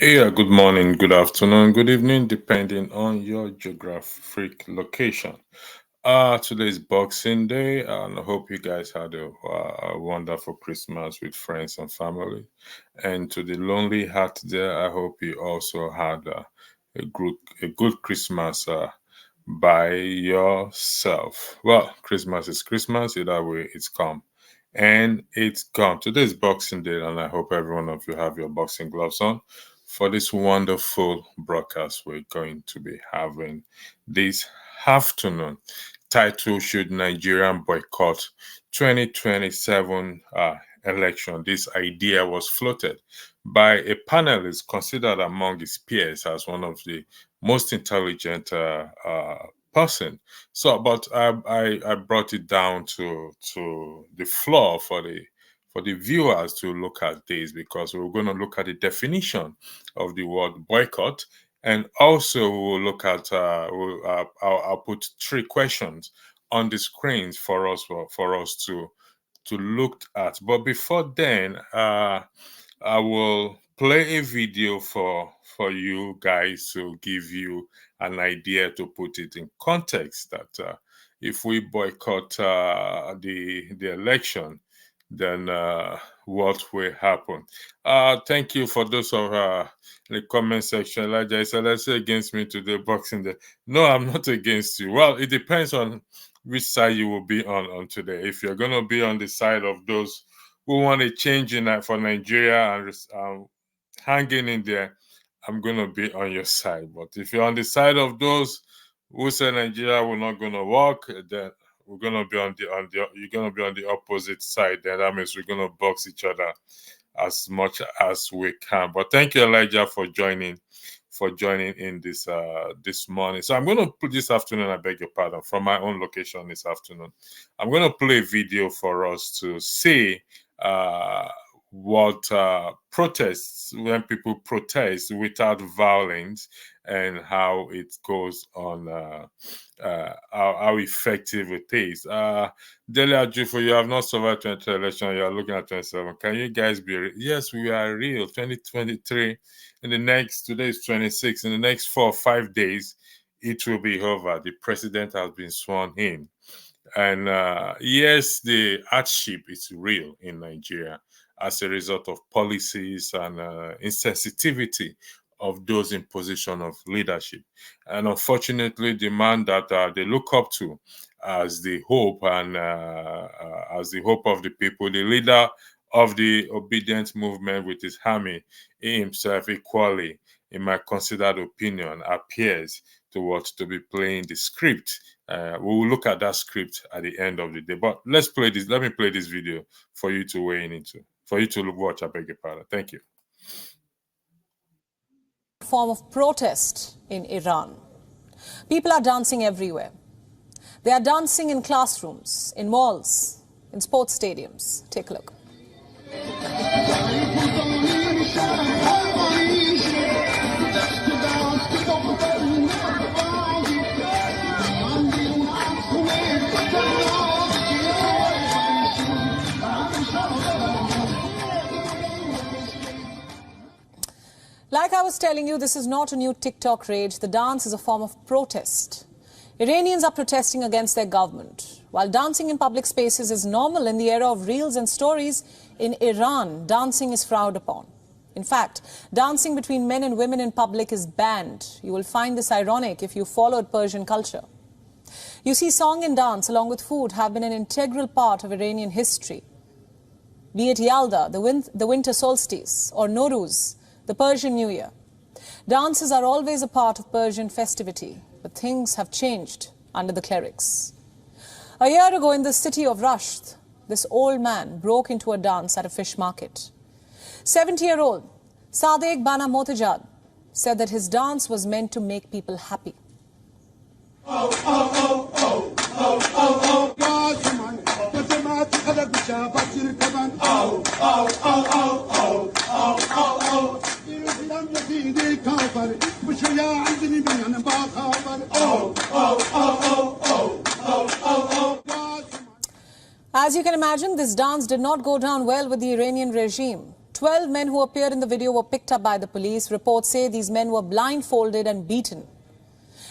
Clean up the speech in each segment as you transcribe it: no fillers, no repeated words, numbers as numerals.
Yeah, good morning, good afternoon, good evening, depending on your geographic location. Today is Boxing Day, and I hope you guys had a wonderful Christmas with friends and family. And to the lonely heart there, I hope you also had a good Christmas by yourself. Well, Christmas is Christmas, either way, it's come. And it's gone. Today is Boxing Day, and I hope every one of you have your boxing gloves on for this wonderful broadcast we're going to be having this afternoon. Title: Should Nigerian boycott 2027 election? This idea was floated by a panelist considered among his peers as one of the most intelligent person. So, but I brought it down to the floor for the viewers to look at this, because we're going to look at the definition of the word boycott, and also we'll look at I'll put three questions on the screens for us to look at. But before then, I will play a video for you guys to give you an idea, to put it in context, that if we boycott the election, then what will happen. Thank you for those of the comment section. Elijah said, let's say against me today, Boxing Day. No, I'm not against you. Well, it depends on which side you will be on today. If you're going to be on the side of those who want a change in for Nigeria and hanging in there, I'm going to be on your side. But if you're on the side of those who say Nigeria will not going to work, then we're going to be you're going to be on the opposite side. Then that means we're going to box each other as much as we can. But thank you, Elijah, for joining in this morning. So I'm going to put this afternoon, I beg your pardon, from my own location this afternoon. I'm going to play a video for us to see what protests, when people protest without violence, and how it goes on, how effective it is. Dele Ajufo, you have not survived 20 election, you are looking at 27. Can you guys be yes, we are real. 2023, in the next, today is 26, in the next 4 or 5 days, it will be over. The president has been sworn in. And yes, the hardship is real in Nigeria as a result of policies and insensitivity of those in position of leadership. And unfortunately, the man that they look up to as the hope and as the hope of the people, the leader of the obedient movement with his army, he himself equally, in my considered opinion, appears to be playing the script. We will look at that script at the end of the day. But let's play this. Let me play this video for you to weigh in into, for you to watch. I beg your pardon. Thank you. Form of protest in Iran. People are dancing everywhere. They are dancing in classrooms, in malls, in sports stadiums. Take a look. Like I was telling you, this is not a new TikTok rage. The dance is a form of protest. Iranians are protesting against their government. While dancing in public spaces is normal in the era of reels and stories, in Iran, dancing is frowned upon. In fact, dancing between men and women in public is banned. You will find this ironic if you followed Persian culture. You see, song and dance, along with food, have been an integral part of Iranian history. Be it Yalda, the winter solstice, or Nowruz, the Persian New Year. Dances are always a part of Persian festivity, but things have changed under the clerics. A year ago in the city of Rasht, this old man broke into a dance at a fish market. 70-year-old Sadek Bana Motajad said that his dance was meant to make people happy. As you can imagine, this dance did not go down well with the Iranian regime. 12 men who appeared in the video were picked up by the police. Reports say these men were blindfolded and beaten.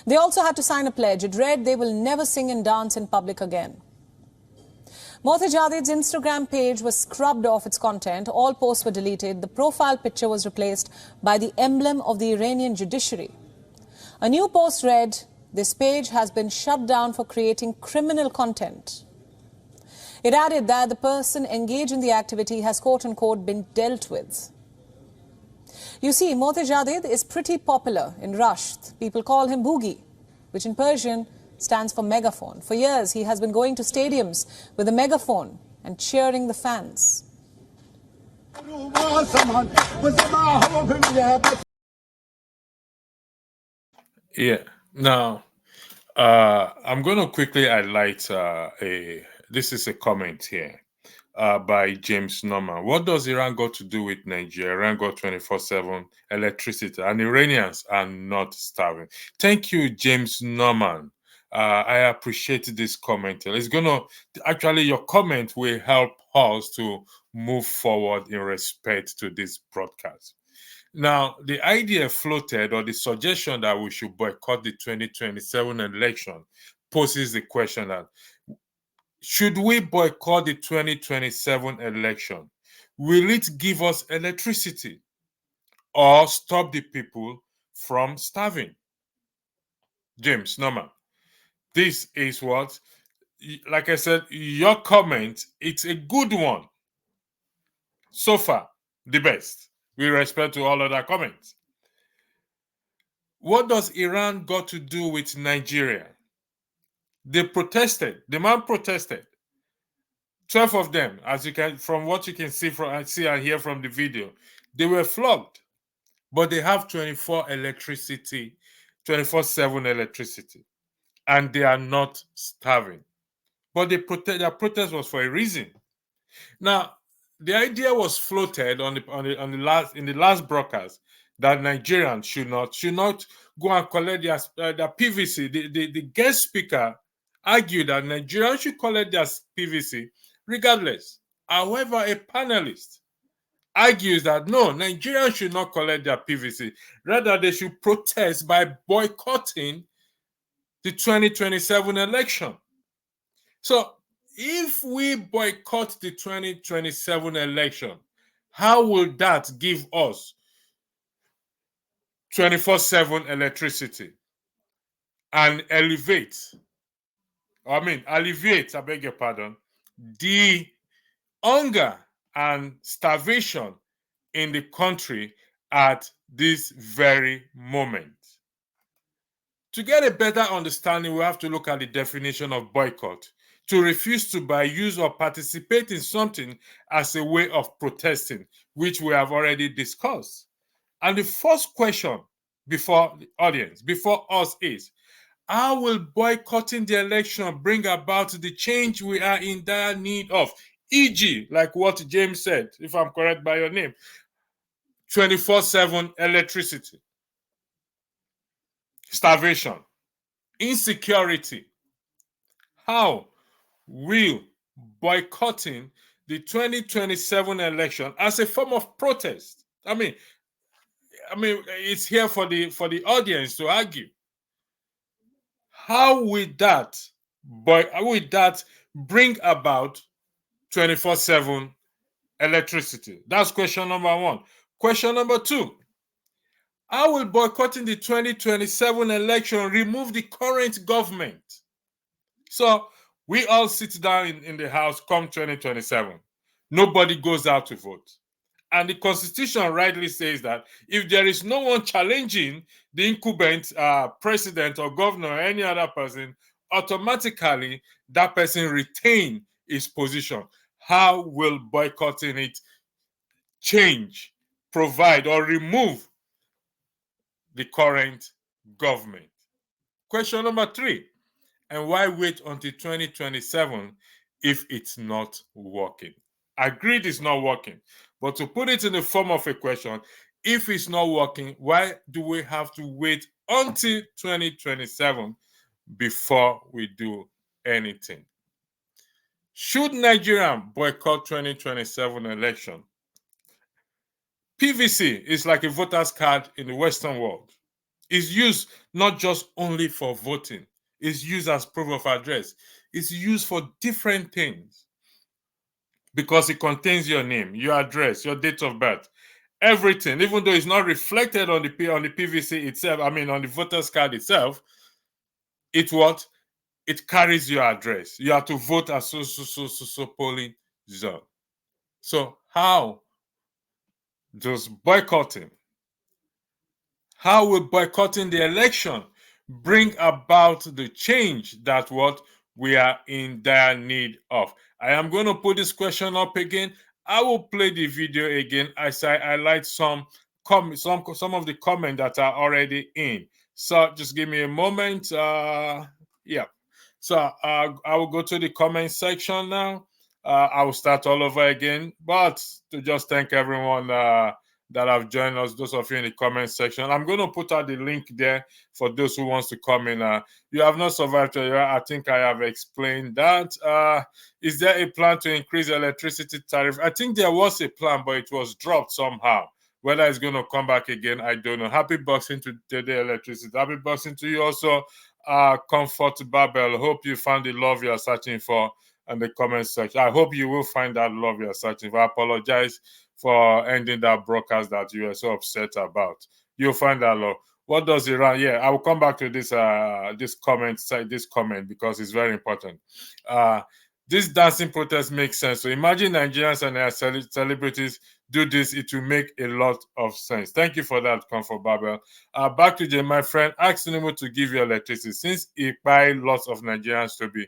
They also had to sign a pledge. It read they will never sing and dance in public again. Mohtajadid's Instagram page was scrubbed off its content. All posts were deleted. The profile picture was replaced by the emblem of the Iranian judiciary. A new post read, "This page has been shut down for creating criminal content." It added that the person engaged in the activity has quote-unquote been dealt with. You see, Mohtajadid is pretty popular in Rasht. People call him Boogie, which in Persian stands for megaphone. For years, he has been going to stadiums with a megaphone and cheering the fans. Yeah. Now, I'm going to quickly highlight this is a comment here by James Norman. What does Iran got to do with Nigeria? Iran got 24/7 electricity and Iranians are not starving. Thank you, James Norman. I appreciate this comment. It's going to, actually, your comment will help us to move forward in respect to this broadcast. Now, the idea floated, or the suggestion that we should boycott the 2027 election, poses the question that, should we boycott the 2027 election? Will it give us electricity or stop the people from starving? James Norman, this is what, like I said, your comment, it's a good one. So far, the best, with respect to all other comments. What does Iran got to do with Nigeria? They protested. The man protested. 12 of them, as you can, from what you can see and hear from the video, they were flogged. But they have 24/7 electricity, and they are not starving. But their protest was for a reason. Now, the idea was floated in the last broadcast that Nigerians should not go and collect their PVC. The guest speaker argued that Nigerians should collect their PVC regardless. However, a panelist argues that no, Nigerians should not collect their PVC. Rather, they should protest by boycotting the 2027 election. So, if we boycott the 2027 election, how will that give us 24/7 electricity and alleviate, I beg your pardon, the hunger and starvation in the country at this very moment? To get a better understanding, we have to look at the definition of boycott. To refuse to buy, use, or participate in something as a way of protesting, which we have already discussed. And the first question before the audience, before us, is, how will boycotting the election bring about the change we are in dire need of? E.g., like what James said, if I'm correct by your name, 24/7 electricity, starvation, insecurity. How will boycotting the 2027 election as a form of protest? I mean, it's here for the audience to argue. How will that bring about 24/7 electricity? That's question number one. Question number two: how will boycotting the 2027 election remove the current government? So we all sit down in the house come 2027. Nobody goes out to vote. And the Constitution rightly says that if there is no one challenging the incumbent president or governor or any other person, automatically that person retain his position. How will boycotting it change, provide, or remove the current government? Question number three: and why wait until 2027 if it's not working? Agreed, it's not working. But to put it in the form of a question, if it's not working, why do we have to wait until 2027 before we do anything? Should Nigeria boycott 2027 election? PVC is like a voter's card in the Western world. It's used not just only for voting, it's used as proof of address. It's used for different things because it contains your name, your address, your date of birth, everything. Even though it's not reflected on the PVC itself, I mean on the voter's card itself, it carries your address. You have to vote at so polling zone. So how does boycotting How will boycotting the election bring about the change that what we are in dire need of? I am going to put this question up again. I will play the video again as I highlight some of the comments that are already in. So just give me a moment. Yeah. So I will go to the comment section now. I will start all over again, but to just thank everyone that have joined us, those of you in the comment section. I'm going to put out the link there for those who wants to come in. You have not survived. I think I have explained that. Is there a plan to increase electricity tariff? I think there was a plan, but it was dropped somehow. Whether it's going to come back again, I don't know. Happy Boxing to the electricity. Happy Boxing to you also, Comfort Babel. Hope you found the love you are searching for in the comment section. I hope you will find that love you are searching for. I apologize for ending that broadcast that you were so upset about. You'll find that love. What does Iran? Yeah, I will come back to this comment because it's very important. This dancing protest makes sense. So imagine Nigerians and their celebrities do this. It will make a lot of sense. Thank you for that, Comfort Babel. Back to Jay, my friend. Ask Tinubu to give you electricity since he buy lots of Nigerians to be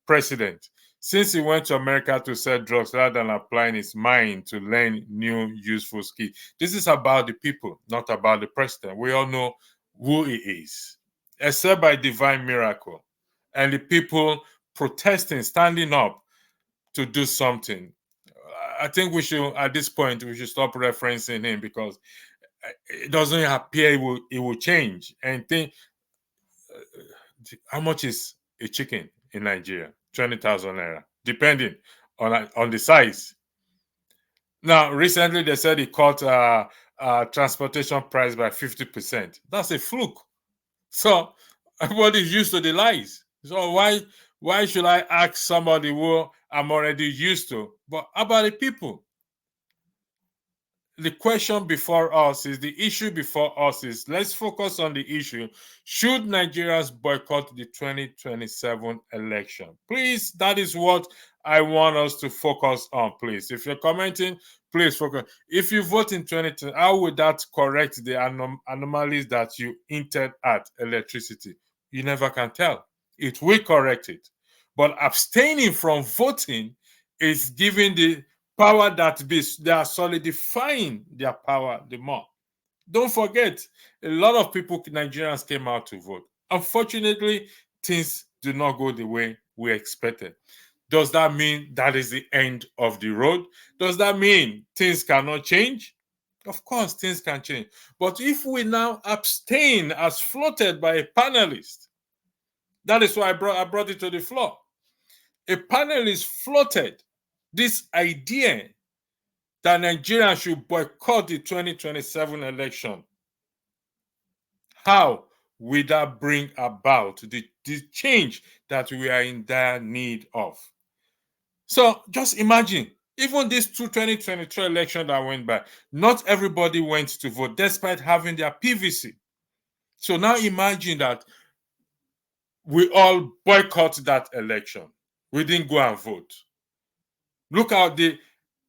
president. Since he went to America to sell drugs rather than applying his mind to learn new useful skills. This is about the people, not about the president. We all know who he is, except by divine miracle. And the people protesting, standing up to do something. I think we should, at this point, we should stop referencing him because it doesn't appear it will change. And think, how much is a chicken in Nigeria? 20,000 naira, depending on the size. Now, recently they said he cut transportation price by 50%. That's a fluke. So everybody's used to the lies. So why should I ask somebody who I'm already used to? But how about the people? The question before us is the issue before us is let's focus on the issue. Should Nigerians boycott the 2027 election? Please, that is what I want us to focus on, please. If you're commenting, please focus. If you vote in 2020, how would that correct the anomalies that you hinted at electricity? You never can tell. It will correct it. But abstaining from voting is giving the power that they are solidifying their power the more. Don't forget, a lot of people, Nigerians, came out to vote. Unfortunately, things do not go the way we expected. Does that mean that is the end of the road? Does that mean things cannot change? Of course, things can change. But if we now abstain as floated by a panelist, that is why I brought it to the floor. A panelist floated this idea that Nigeria should boycott the 2027 election. How will that bring about the change that we are in dire need of? So just imagine, even this 2023 election that went by, not everybody went to vote despite having their PVC. So now imagine that we all boycott that election. We didn't go and vote. Look at the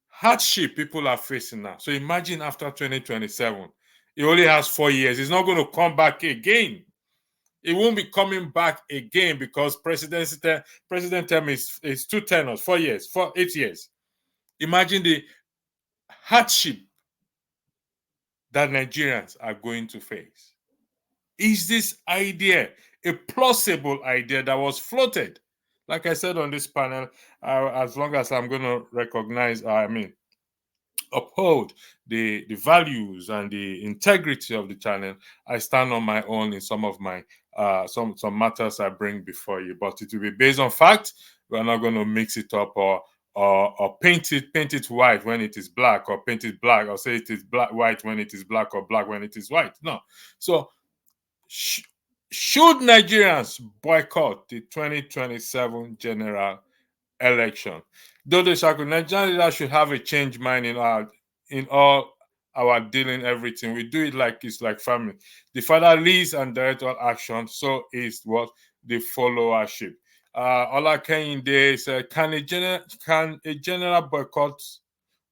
hardship people are facing now. So imagine after 2027, he only has 4 years. He's not going to come back again. He won't be coming back again because president term is 2 tenors, 4 years, 8 years. Imagine the hardship that Nigerians are going to face. Is this idea a plausible idea that was floated? Like I said on this panel, as long as I'm going to recognize, uphold the values and the integrity of the channel, I stand on my own in some of my some matters I bring before you, but it will be based on fact. We're not going to mix it up or or paint it white when it is black, or paint it black, or say it is white when it is black, or black when it is white. No. So should Nigerians boycott the 2027 general election? Dodo Shaku, Nigerian leaders should have a change mind in all our dealing, everything. We do it like it's like family. The father leads and directs all action, so is what the followership. Ola Kehinde said, can a general boycott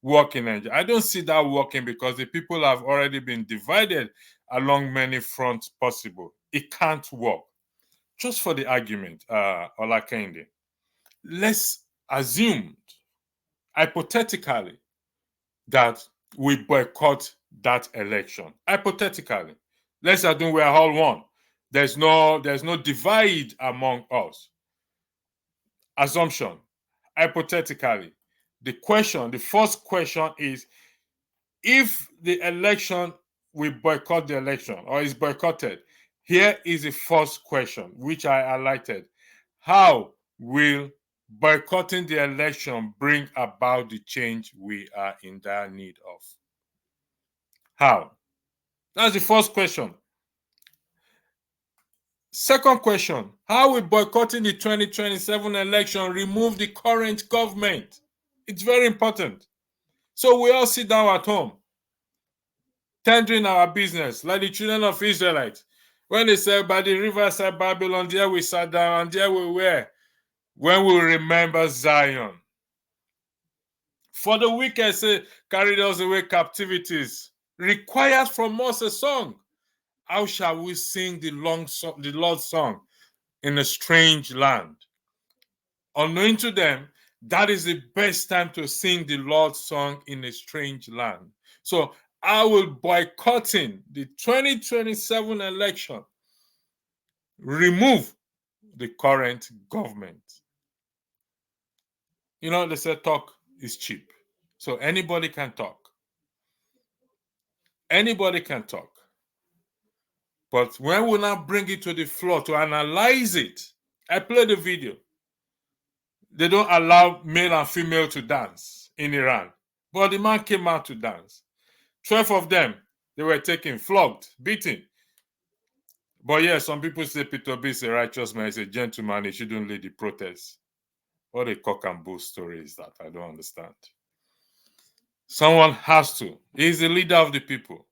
work in Nigeria? I don't see that working because the people have already been divided along many fronts possible. It can't work. Just for the argument, Ola Kehinde, let's assume hypothetically that we boycott that election. Hypothetically, let's assume we are all one. There's no divide among us. Assumption. Hypothetically, the first question is, if the election, we boycott the election or is boycotted, here is the first question which I highlighted. How will boycotting the election bring about the change we are in dire need of? How? That's the first question. Second question, how will boycotting the 2027 election remove the current government? It's very important. So we all sit down at home, tendering our business, like the children of Israelites. When they said, by the riverside Babylon, there we sat down, and there we were, when we remember Zion. For the wicked say, carried us away captivities, requires from us a song. How shall we sing the Lord's song in a strange land? Unknown to them, that is the best time to sing the Lord's song in a strange land. So I will boycotting the 2027 election remove the current government. You know, they say talk is cheap. So anybody can talk. Anybody can talk. But when we now bring it to the floor to analyze it, I played the video. They don't allow male and female to dance in Iran. But the man came out to dance. 12 of them, they were taken, flogged, beaten. But yeah, some people say Peter B is a righteous man, he's a gentleman, he shouldn't lead the protest. What a cock and bull story is that? I don't understand. Someone has to. He's the leader of the people.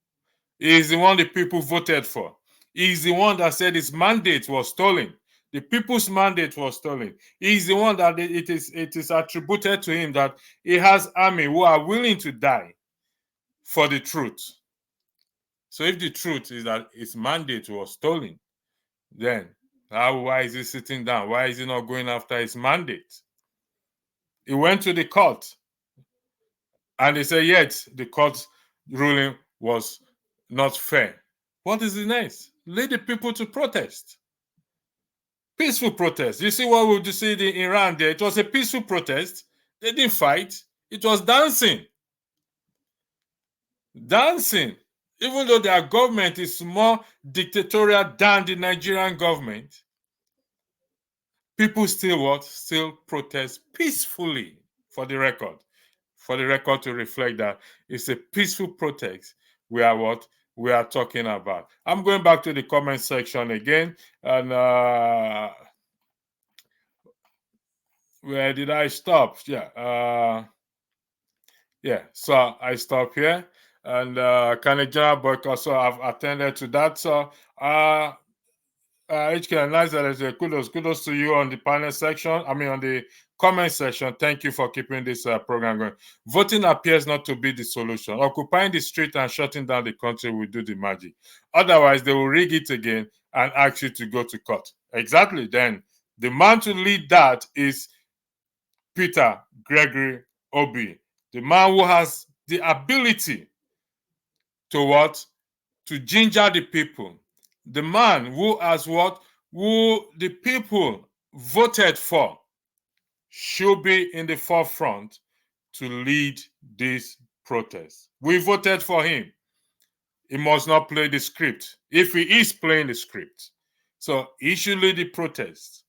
He's the one the people voted for. He's the one that said his mandate was stolen. The people's mandate was stolen. He's the one that it is attributed to him that he has army who are willing to die for the truth. So if the truth is that his mandate was stolen, then why is he sitting down? Why is he not going after his mandate? He went to the court and they said, yet the court ruling was not fair. What is the next? Lead the people to protest. Peaceful protest. You see what we see in Iran there? It was a peaceful protest. They didn't fight. It was dancing. Dancing. Even though their government is more dictatorial than the Nigerian government, people still what? Still protest peacefully, for the record. For the record to reflect that it's a peaceful protest we are what? We are talking about. I'm going back to the comment section again. And where did I stop? Yeah. So I stop here. And can a general boycott? So I've attended to that. So HK, nice that is kudos to you on the panel section. On the comment section. Thank you for keeping this program going. Voting appears not to be the solution. Occupying the street and shutting down the country will do the magic. Otherwise, they will rig it again and ask you to go to court. Exactly. Then the man to lead that is Peter Gregory Obi, the man who has the ability to what? To ginger the people. The man who the people voted for should be in the forefront to lead this protest. We voted for him. He must not play the script. If he is playing the script, so he should lead the protest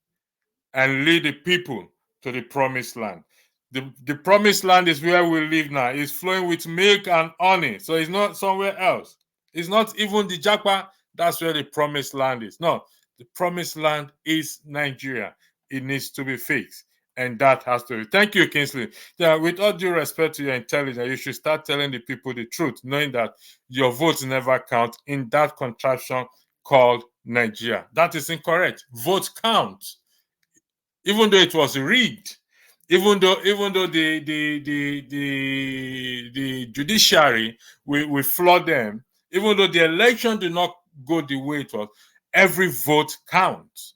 and lead the people to the promised land. The promised land is where we live now. It's flowing with milk and honey. So it's not somewhere else. It's not even the Japa. That's where the promised land is. No, the promised land is Nigeria. It needs to be fixed. And that has to be. Thank you, Kingsley. Yeah, with all due respect to your intelligence, you should start telling the people the truth, knowing that your votes never count in that contraption called Nigeria. That is incorrect. Votes count. Even though it was rigged, even though the judiciary we flood them, even though the election did not go the way it was, every vote counts.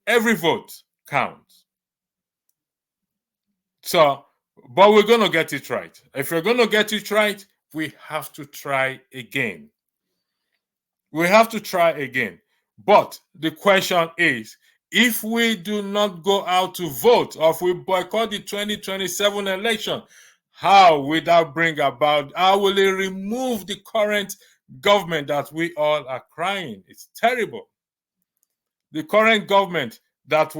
Every vote counts. So, but we're going to get it right. If we're going to get it right, we have to try again. We have to try again. But the question is, if we do not go out to vote, or if we boycott the 2027 election, how will that bring about, how will it remove the current government that we all are crying? It's terrible. The current government that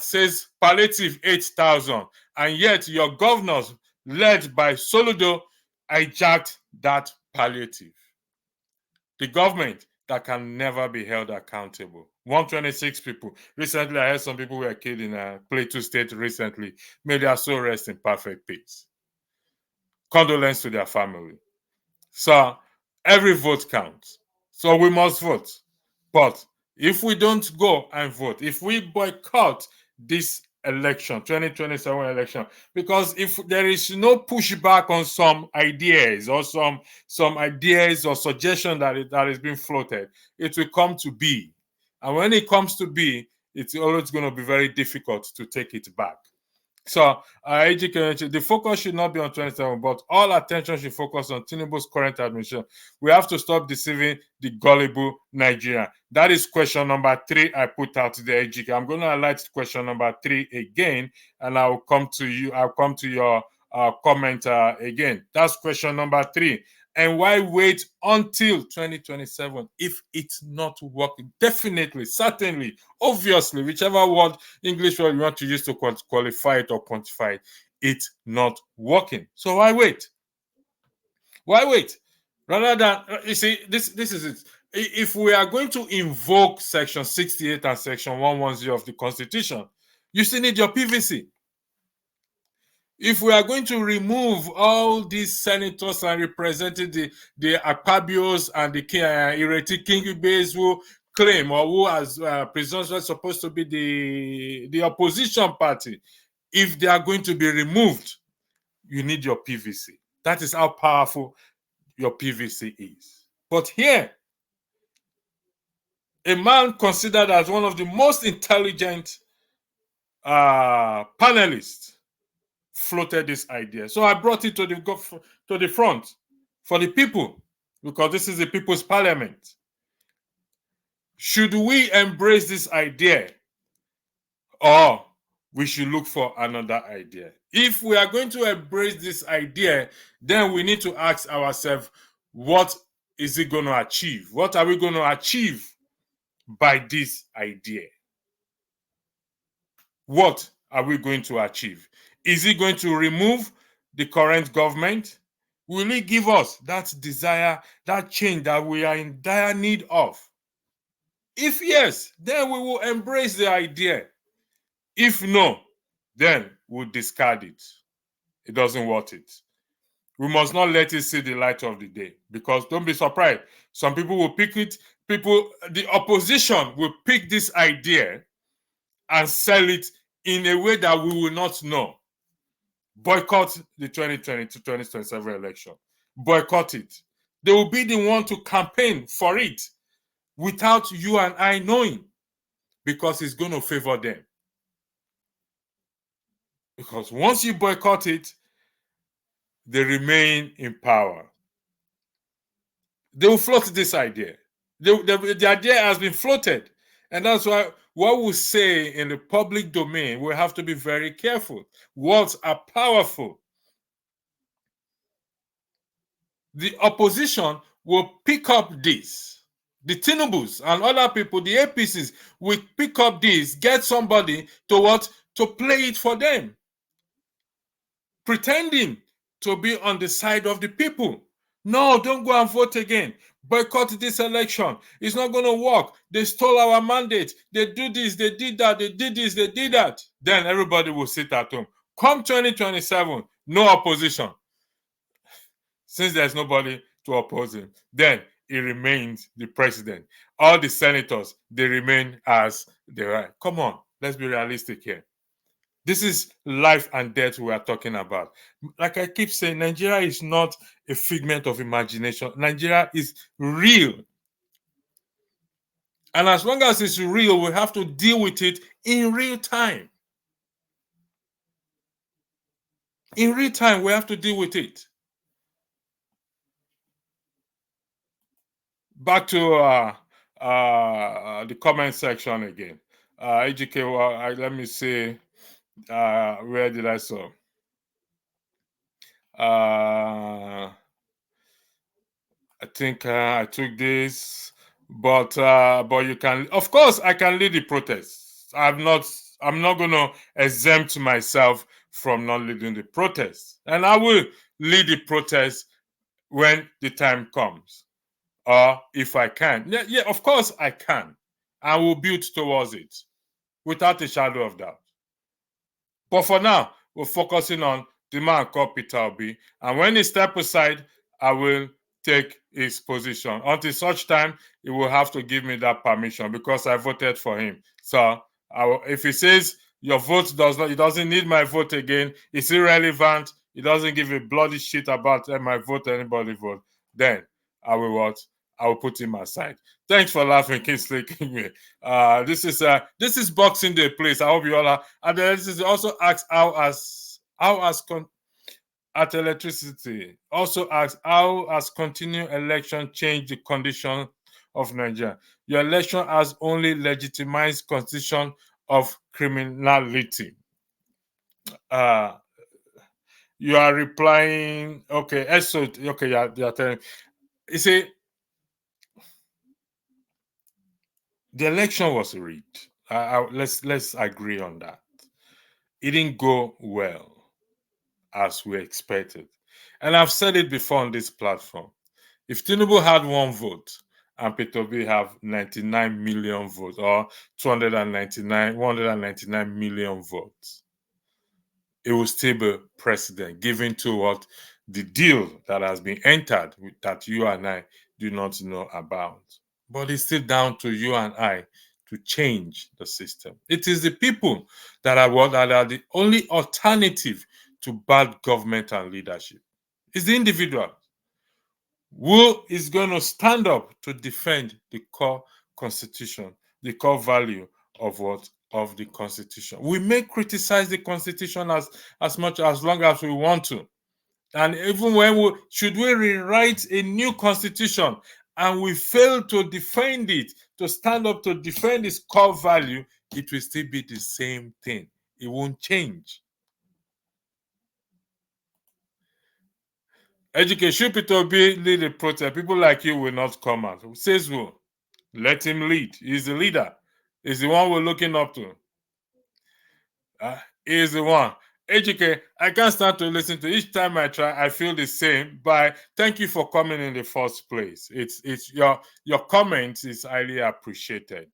says palliative 8,000, and yet your governors led by Soludo hijacked that palliative. The government that can never be held accountable. 126 people. Recently, I heard some people were killed in Plateau State recently. May their soul rest in perfect peace. Condolence to their family. So every vote counts. So we must vote. But if we don't go and vote, if we boycott this election, 2027 election, because if there is no pushback on some ideas or some ideas or suggestion that is being floated, it will come to be. And when it comes to be, it's always going to be very difficult to take it back. So, the focus should not be on 27, but all attention should focus on Tinubu's current administration. We have to stop deceiving the gullible Nigeria. That is question number 3 I put out there, Ejike. I'm going to highlight question number 3 again, and I'll come to you. I'll come to your comment again. That's question number 3. And why wait until 2027 if it's not working? Definitely, certainly, obviously, whichever word, English word you want to use to qualify it or quantify it, it's not working. So why wait? Why wait? Rather than, you see, this is it. If we are going to invoke Section 68 and Section 110 of the Constitution, you still need your PVC. If we are going to remove all these senators and representatives, the Akpabios and the Ireti Kingibe's who claim or who as presumptively supposed to be the opposition party, if they are going to be removed, you need your PVC. That is how powerful your PVC is. But here, a man considered as one of the most intelligent panelists floated this idea. So I brought it to the front for the people, because this is the people's parliament. Should we embrace this idea, or we should look for another idea? If we are going to embrace this idea, then we need to ask ourselves, what is it going to achieve? What are we going to achieve by this idea? What are we going to achieve? Is it going to remove the current government? Will it give us that desire, that change that we are in dire need of? If yes, then we will embrace the idea. If no, then we'll discard it. It doesn't worth it. We must not let it see the light of the day, because don't be surprised. Some people will pick it. The opposition will pick this idea and sell it in a way that we will not know. Boycott the 2020 to 2027 election. Boycott it. They will be the one to campaign for it without you and I knowing, because it's going to favor them. Because once you boycott it, they remain in power. They will float this idea. The idea has been floated. And that's why what we say in the public domain, we have to be very careful. Words are powerful. The opposition will pick up this. The Tinubus and other people, the APCs, will pick up this, get somebody to play it for them. pretending to be on the side of the people. No, don't go and vote again. Boycott this election. It's not going to work. They stole our mandate. They do this, they did that, they did this, they did that. Then everybody will sit at home. Come 2027, no opposition. Since there's nobody to oppose him, then he remains the president. All the senators, they remain as they are. Come on, let's be realistic here. This is life and death we are talking about. Like I keep saying, Nigeria is not a figment of imagination. Nigeria is real. And as long as it's real, we have to deal with it in real time. In real time, we have to deal with it. Back to the comment section again. AGK, let me see. Where did I saw? I think I took this, but you can, of course, I can lead the protest. I'm not gonna exempt myself from not leading the protest, and I will lead the protest when the time comes, or if I can. Yeah, of course I can. I will build towards it without a shadow of doubt. But for now, we're focusing on the man called Peter Obi. And when he steps aside, I will take his position. Until such time, he will have to give me that permission because I voted for him. So if he says your vote he doesn't need my vote again, it's irrelevant, he doesn't give a bloody shit about my vote, anybody vote, then I will what? I will put him aside. Thanks for laughing, Kingsley. This is Boxing Day, please. I hope you all are. And then this is also asked at electricity. Also asked how has continued election changed the condition of Nigeria? Your election has only legitimized constitution of criminality. You are replying. Okay, so okay, you're telling. You see, the election was rigged. Let's agree on that. It didn't go well as we expected. And I've said it before on this platform. If Tinubu had one vote and Peter Obi have 99 million votes or 199 million votes, it will still be president, given to what the deal that has been entered that you and I do not know about. But it's still down to you and I to change the system. It is the people that are the only alternative to bad government and leadership. It's the individual who is going to stand up to defend the core constitution, the core value of what of the constitution. We may criticize the constitution as much as long as we want to, and even when should we rewrite a new constitution and we fail to defend it, to stand up to defend its core value, it will still be the same thing. It won't change. Education, Peter Obi lead a protest. People like you will not come out. Who says who? Let him lead. He's the leader. He's the one we're looking up to. He's the one. HK, I can't start to listen to each time I try. I feel the same. But thank you for coming in the first place. It's your comments is highly appreciated.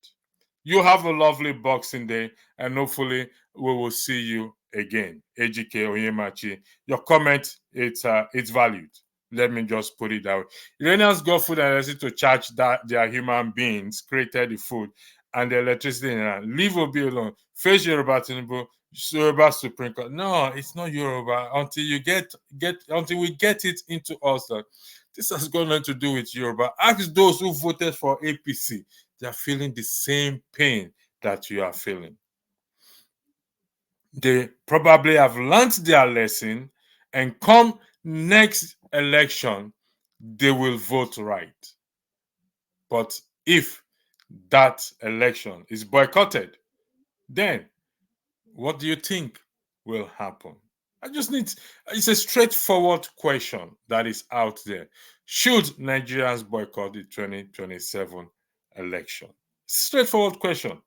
You have a lovely Boxing Day, and hopefully we will see you again. AGK Oyemachi, your comment it's valued. Let me just put it out. Iranians got food and electricity to charge that their human beings created the food and the electricity in Iran. Leave Obi alone. Face Yoruba Tinubu, Yoruba Supreme Court. No, it's not Yoruba until you until we get it into us that this has got nothing to do with Yoruba. Ask those who voted for APC. They are feeling the same pain that you are feeling. They probably have learned their lesson, and come next election, they will vote right. But if that election is boycotted, then what do you think will happen? It's a straightforward question that is out there. Should Nigerians boycott the 2027 election? Straightforward question.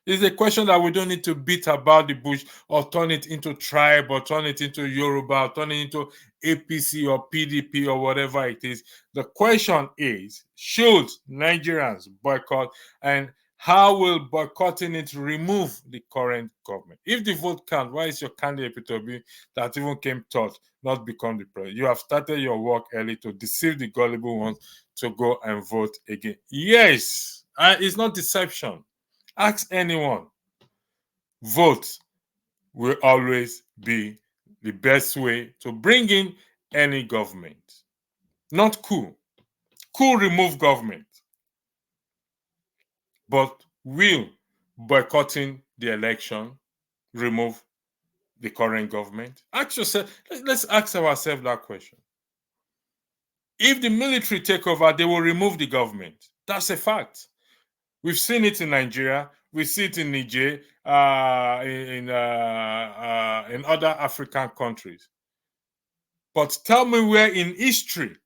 It's a question that we don't need to beat about the bush or turn it into tribe or turn it into Yoruba or turn it into APC or PDP or whatever it is. The question is, should Nigerians boycott, and how will boycotting it remove the current government? If the vote count, why is your candidate Peter Obi that even came third not become the president? You have started your work early to deceive the gullible ones to go and vote again. Yes, it's not deception. Ask anyone. Vote will always be the best way to bring in any government. Not coup. Coup remove government. But will boycotting the election remove the current government? Ask yourself, let's ask ourselves that question. If the military take over, they will remove the government. That's a fact. We've seen it in Nigeria. We see it in Niger, in other African countries. But tell me where in history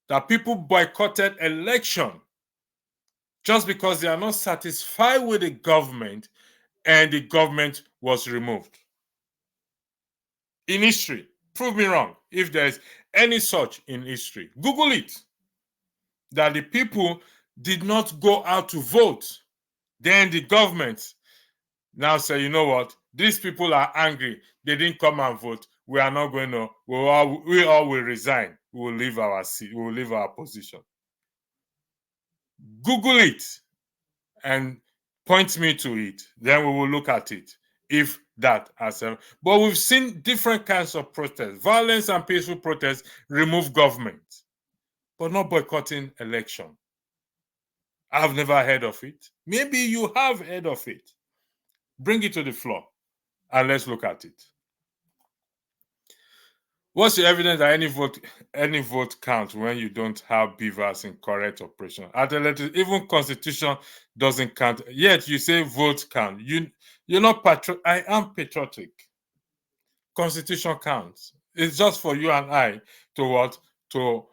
that people boycotted election just because they are not satisfied with the government and the government was removed. In history, prove me wrong if there's any such in history. Google it. That the people did not go out to vote. Then the government now say, you know what? These people are angry. They didn't come and vote. We are not going to. We all will resign. We will leave our seat. We will leave our position. Google it and point me to it. Then we will look at it. If that has but we've seen different kinds of protests, violence and peaceful protests remove government, but not boycotting election. I've never heard of it. Maybe you have heard of it. Bring it to the floor and let's look at it. What's the evidence that any vote counts when you don't have beavers in correct operation? Even constitution doesn't count. Yet you say vote count. You're not I am patriotic. Constitution counts. It's just for you and I to what? To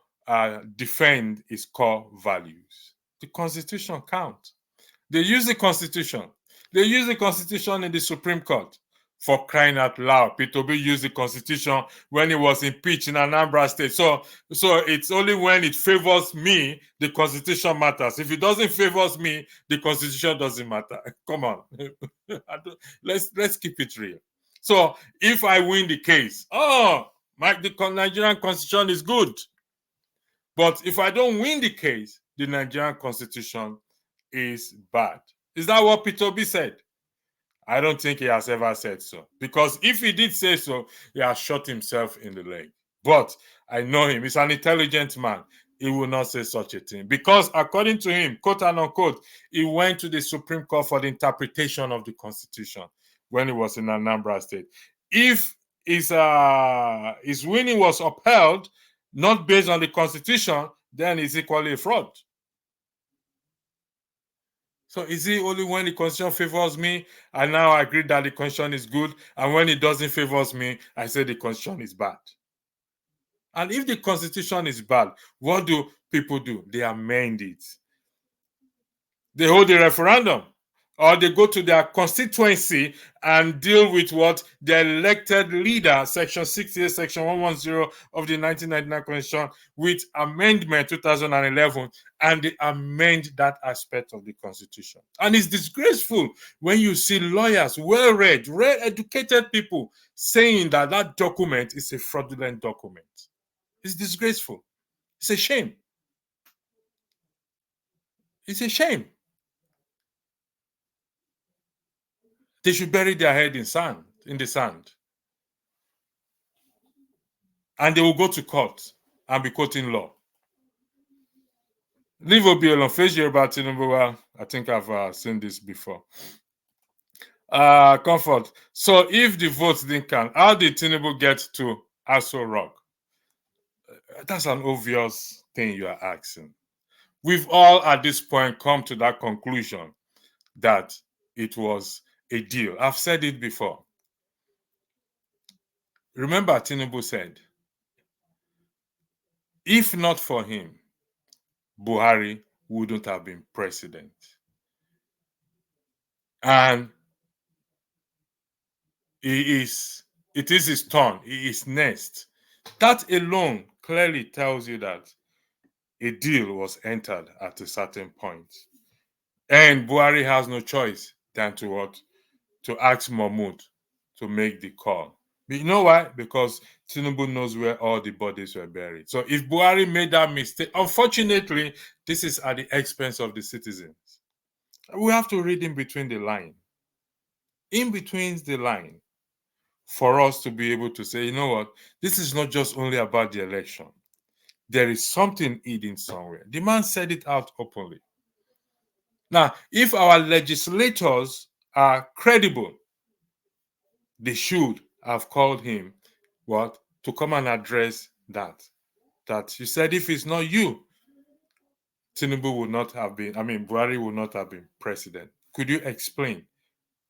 defend its core values. The constitution counts. They use the constitution. They use the constitution in the Supreme Court. For crying out loud, Peter Obi used the constitution when he was impeached in Anambra State. So it's only when it favors me, the constitution matters. If it doesn't favor me, the constitution doesn't matter. Come on. Let's keep it real. So if I win the case, the Nigerian constitution is good. But if I don't win the case, the Nigerian constitution is bad. Is that what Peter Obi said? I don't think he has ever said so. Because if he did say so, he has shot himself in the leg. But I know him. He's an intelligent man. He will not say such a thing. Because according to him, quote and unquote, he went to the Supreme Court for the interpretation of the Constitution when he was in Anambra State. If his winning was upheld, not based on the Constitution, then he's equally a fraud. So is it only when the constitution favors me, I now agree that the constitution is good, and when it doesn't favor me, I say the constitution is bad? And if the constitution is bad, what do people do? They amend it. They hold a referendum, or they go to their constituency and deal with what the elected leader, Section 68, Section 110 of the 1999 Constitution, with Amendment 2011, and they amend that aspect of the Constitution. And it's disgraceful when you see lawyers, well-read, educated people saying that that document is a fraudulent document. It's disgraceful. It's a shame. It's a shame. They should bury their head in the sand. And they will go to court and be quoting law. Leave Obi alone. Face Yoruba Tinubu. Well, I think I've seen this before. Comfort. So if the votes didn't count, how did Tinubu get to Aso Rock? That's an obvious thing you are asking. We've all at this point come to that conclusion that it was a deal. I've said it before. Remember, Tinubu said, if not for him, Buhari wouldn't have been president. and it is his turn, it is next. That alone clearly tells you that a deal was entered at a certain point. And Buhari has no choice than to what? To ask Mahmoud to make the call. But you know why? Because Tinubu knows where all the bodies were buried. So if Buhari made that mistake, unfortunately, this is at the expense of the citizens. We have to read in between the line. In between the line, for us to be able to say, you know what, this is not just only about the election. There is something hidden somewhere. The man said it out openly. Now, if our legislators are credible, they should have called him what to come and address that. That you said if it's not you, Tinubu would not have been, Buhari would not have been president. Could you explain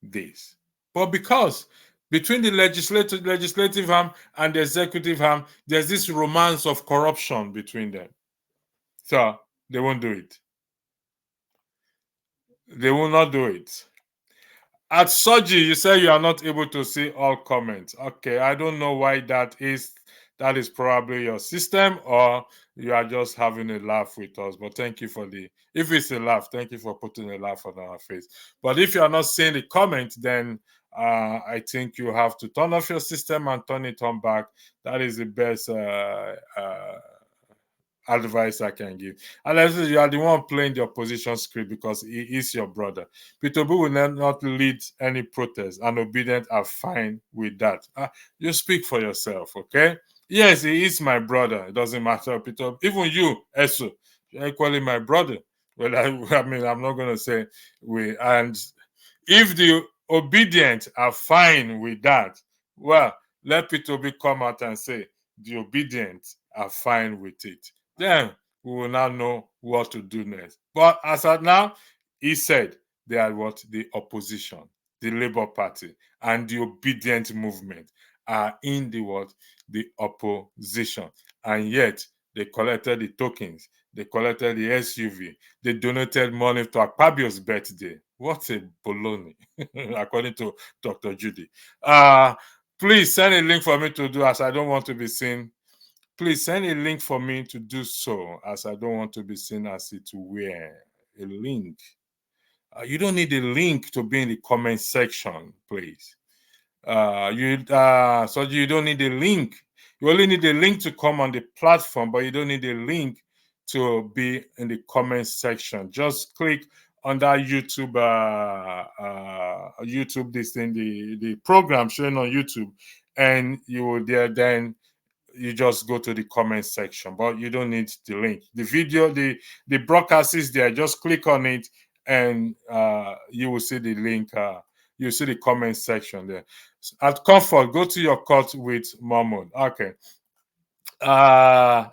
this? But because between the legislative arm and the executive arm, there's this romance of corruption between them. So they won't do it. They will not do it. At Soji, you say you are not able to see all comments. Okay, I don't know why that is. That is probably your system, or you are just having a laugh with us. But thank you for if it's a laugh, thank you for putting a laugh on our face. But if you are not seeing the comment, then I think you have to turn off your system and turn it on back. That is the best advice I can give. Unless you are the one playing the opposition script because he is your brother. Peter Obi will not lead any protest, and Obedient are fine with that. You speak for yourself, okay? Yes, he is my brother. It doesn't matter, Peter. Even you, Esu, you're equally my brother. Well, I'm not going to say we. And if the Obedient are fine with that, well, let Peter Obi come out and say the Obedient are fine with it. Then we will now know what to do next. But as of now, he said they are what? The opposition, the Labour Party, and the Obedient movement are in the what? The opposition. And yet they collected the tokens, they collected the SUV, they donated money to Akpabio's birthday. What a baloney, according to Dr. Judy. Please send a link for me to do, as I don't want to be seen. Please send a link for me to do so, as I don't want to be seen as it wear a link. You don't need a link to be in the comment section, please. So you don't need a link. You only need a link to come on the platform, but you don't need a link to be in the comment section. Just click on that YouTube, this thing, the program showing on YouTube, and you will then you just go to the comment section, but you don't need the link. The video, the broadcast is there. Just click on it, and you will see the link. You see the comment section there. At comfort, go to your court with Mahmoud. Okay.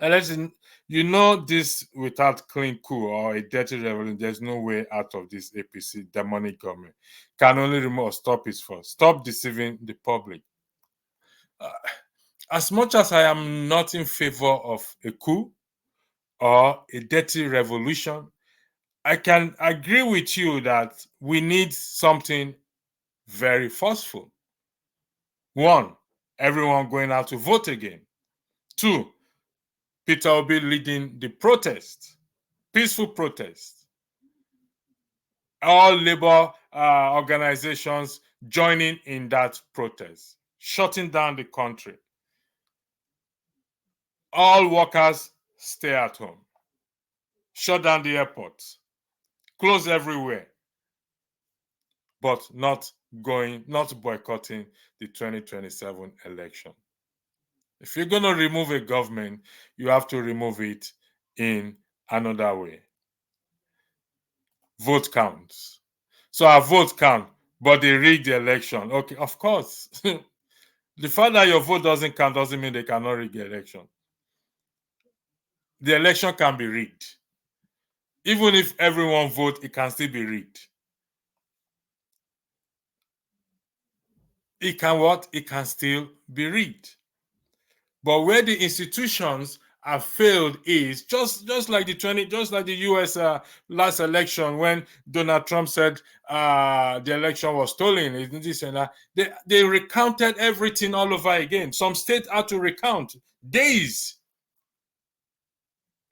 Listen, you know this without clean coup or a dirty revolution, there's no way out of this APC demonic government. Can only remove or stop it first. Stop deceiving the public. As much as I am not in favor of a coup or a dirty revolution, I can agree with you that we need something very forceful. One, everyone going out to vote again. Two, Peter Obi leading the protest, peaceful protest. All labor organizations joining in that protest, shutting down the country. All workers stay at home. Shut down the airports. Close everywhere. But not boycotting the 2027 election. If you're going to remove a government, you have to remove it in another way. Vote counts. So our vote count, but they rigged the election. Okay, of course. The fact that your vote doesn't count doesn't mean they cannot rig the election. The election can be rigged. Even if everyone vote, it can still be rigged. It can what? It can still be rigged. But where the institutions have failed is just like the US last election when Donald Trump said the election was stolen, this and that. They recounted everything all over again. Some states had to recount days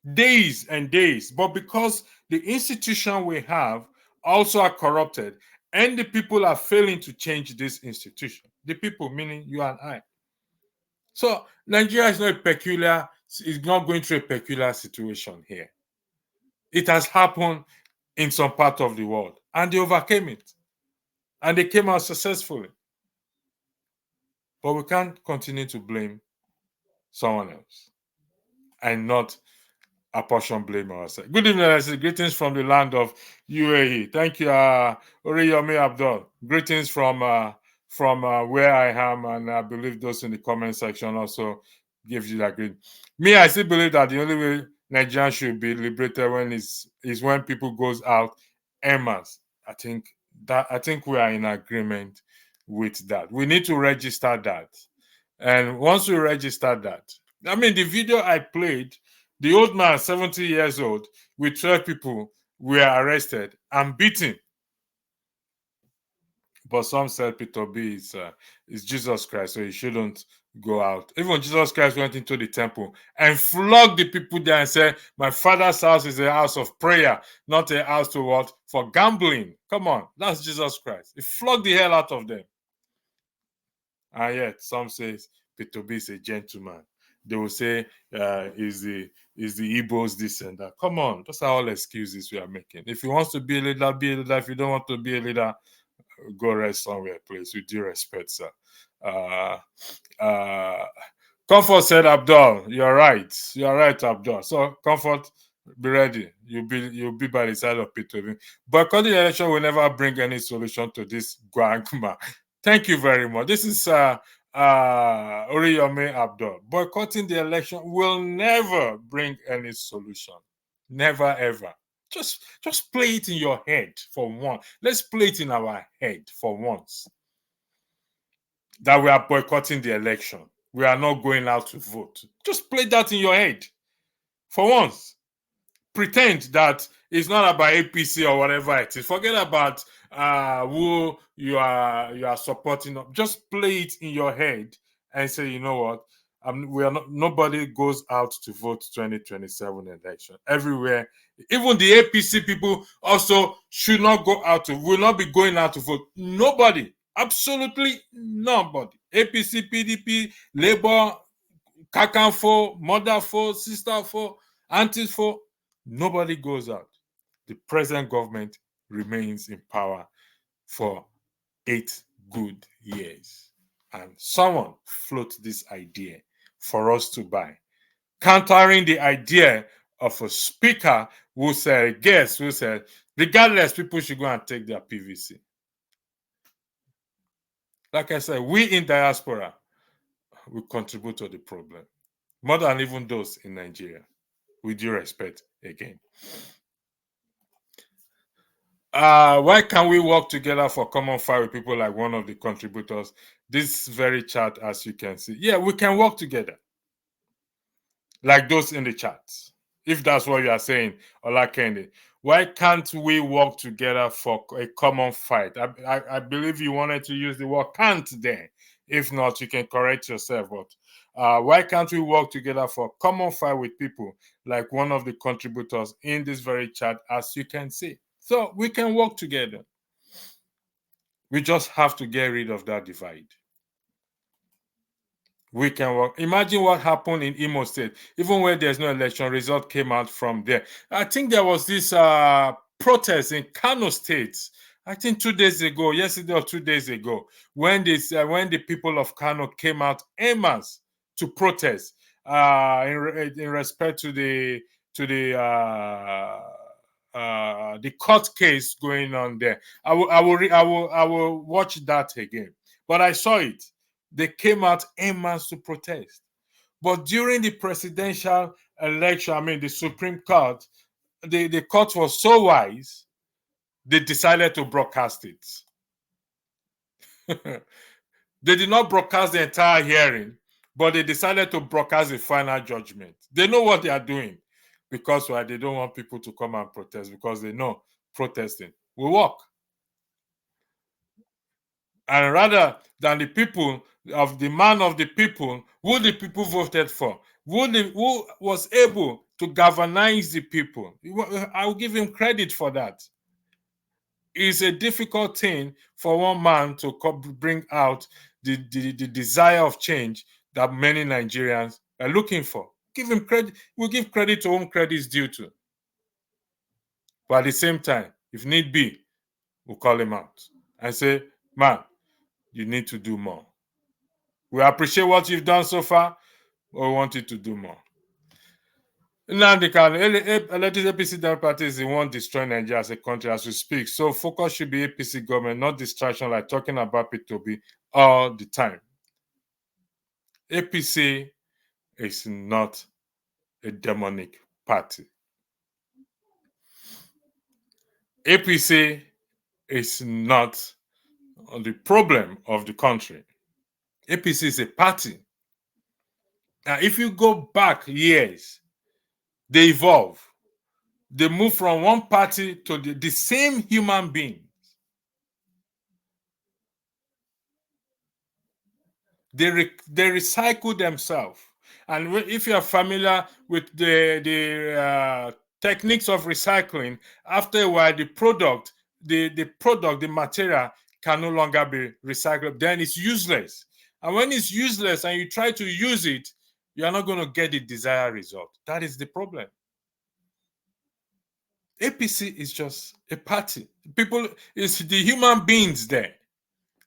and days. But because the institution we have also are corrupted, and the people are failing to change this institution, the people meaning you and I. So Nigeria is not going through a peculiar situation here. It has happened in some part of the world, and they overcame it, and they came out successfully. But we can't continue to blame someone else and not apportion blame ourselves. Good evening, I say greetings from the land of UAE. Thank you, Oriyomi Abdul. Greetings from where I am, and I believe those in the comment section also gives you that greeting. Me, I still believe that the only way Nigerians should be liberated when is when people goes out en masse. I think we are in agreement with that. We need to register that, and once we register that, I mean, the video I played, the old man, 70 years old, with 12 people were arrested and beaten. But some said Peter B is Jesus Christ, so he shouldn't go out. Even Jesus Christ went into the temple and flogged the people there and said, my father's house is a house of prayer, not a house to what? For gambling. Come on, that's Jesus Christ. He flogged the hell out of them. And yet, some say Peter B is a gentleman. They will say is the Igbos this and that. Come on, those are all excuses we are making. If you want to be a leader, be a leader. If you don't want to be a leader, go rest somewhere, please. With due respect, sir. Comfort said, Abdul, you're right. You're right, Abdul. So Comfort, be ready. You'll be by the side of Peter. Boycotting the election will never bring any solution to this guangma. Thank you very much. This is Oriyomi Abdul. Boycotting the election will never bring any solution. Never ever. Just play it in your head for once. Let's play it in our head for once. That we are boycotting the election. We are not going out to vote. Just play that in your head for once. Pretend that it's not about APC or whatever it is. Forget about who you are supporting. Just play it in your head and say, you know what? Nobody goes out to vote 2027 election. Everywhere, even the APC people also should not go out will not be going out to vote. Nobody, absolutely nobody. APC, PDP, Labour, Kakanfo, Motherfo, Sisterfo, Auntiesfo, nobody goes out. The present government remains in power for 8 good years. And someone floats this idea for us to buy, countering the idea of a speaker who said, regardless, people should go and take their PVC. Like I said, we in diaspora will contribute to the problem, more than even those in Nigeria, with due respect again. Why can't we work together for common fight with people like one of the contributors? This very chat, as you can see. Yeah, we can work together. Like those in the chats. If that's what you are saying, Ola Kendi. Why can't we work together for a common fight? I believe you wanted to use the word can't there. If not, you can correct yourself. But why can't we work together for a common fight with people like one of the contributors in this very chat, as you can see? So we can work together. We just have to get rid of that divide. We can work. Imagine what happened in Imo State. Even when there's no election, result came out from there. I think there was this protest in Kano State. I think 2 days ago, yesterday or 2 days ago, when the people of Kano came out en masse to protest in respect to the court case going on there. I will watch that again. But I saw it. They came out en masse to protest. But during the presidential election, I mean the Supreme Court, the court was so wise, they decided to broadcast it. They did not broadcast the entire hearing, but they decided to broadcast a final judgment. They know what they are doing because why? They don't want people to come and protest because they know protesting will work. And rather than the people of the man of the people, who the people voted for, who was able to galvanize the people, I will give him credit for that. It's a difficult thing for one man to bring out the desire of change that many Nigerians are looking for. Give him credit. We'll give credit to whom credit is due to. But at the same time, if need be, we'll call him out and say, man, you need to do more. We appreciate what you've done so far, but we want you to do more. Now, the elected APC party is the one destroying Nigeria as a country as we speak. So focus should be APC government, not distraction like talking about P2B all the time. APC is not a demonic party. APC is not the problem of the country. APC is a party. Now, if you go back years, they evolve. They move from one party to the same human being. They recycle themselves. And if you are familiar with the techniques of recycling, after a while, the material can no longer be recycled. Then it's useless. And when it's useless and you try to use it, you're not going to get the desired result. That is the problem. APC is just a party. People, it's the human beings there.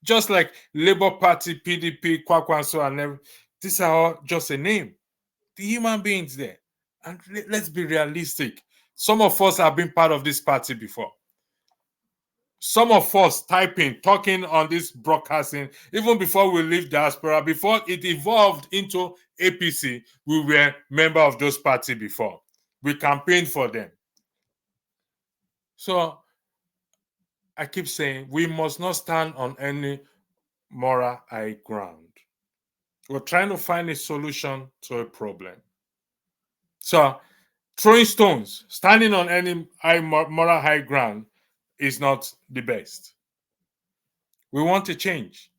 Just like Labour Party, PDP, Kwakwanso, and everything. These are all just a name. The human beings there. And let's be realistic. Some of us have been part of this party before. Some of us talking on this broadcasting, even before we leave diaspora, before it evolved into APC, we were member of those parties before. We campaigned for them. So I keep saying we must not stand on any moral high ground. We're trying to find a solution to a problem. So throwing stones, standing on any moral high ground is not the best. We want a change,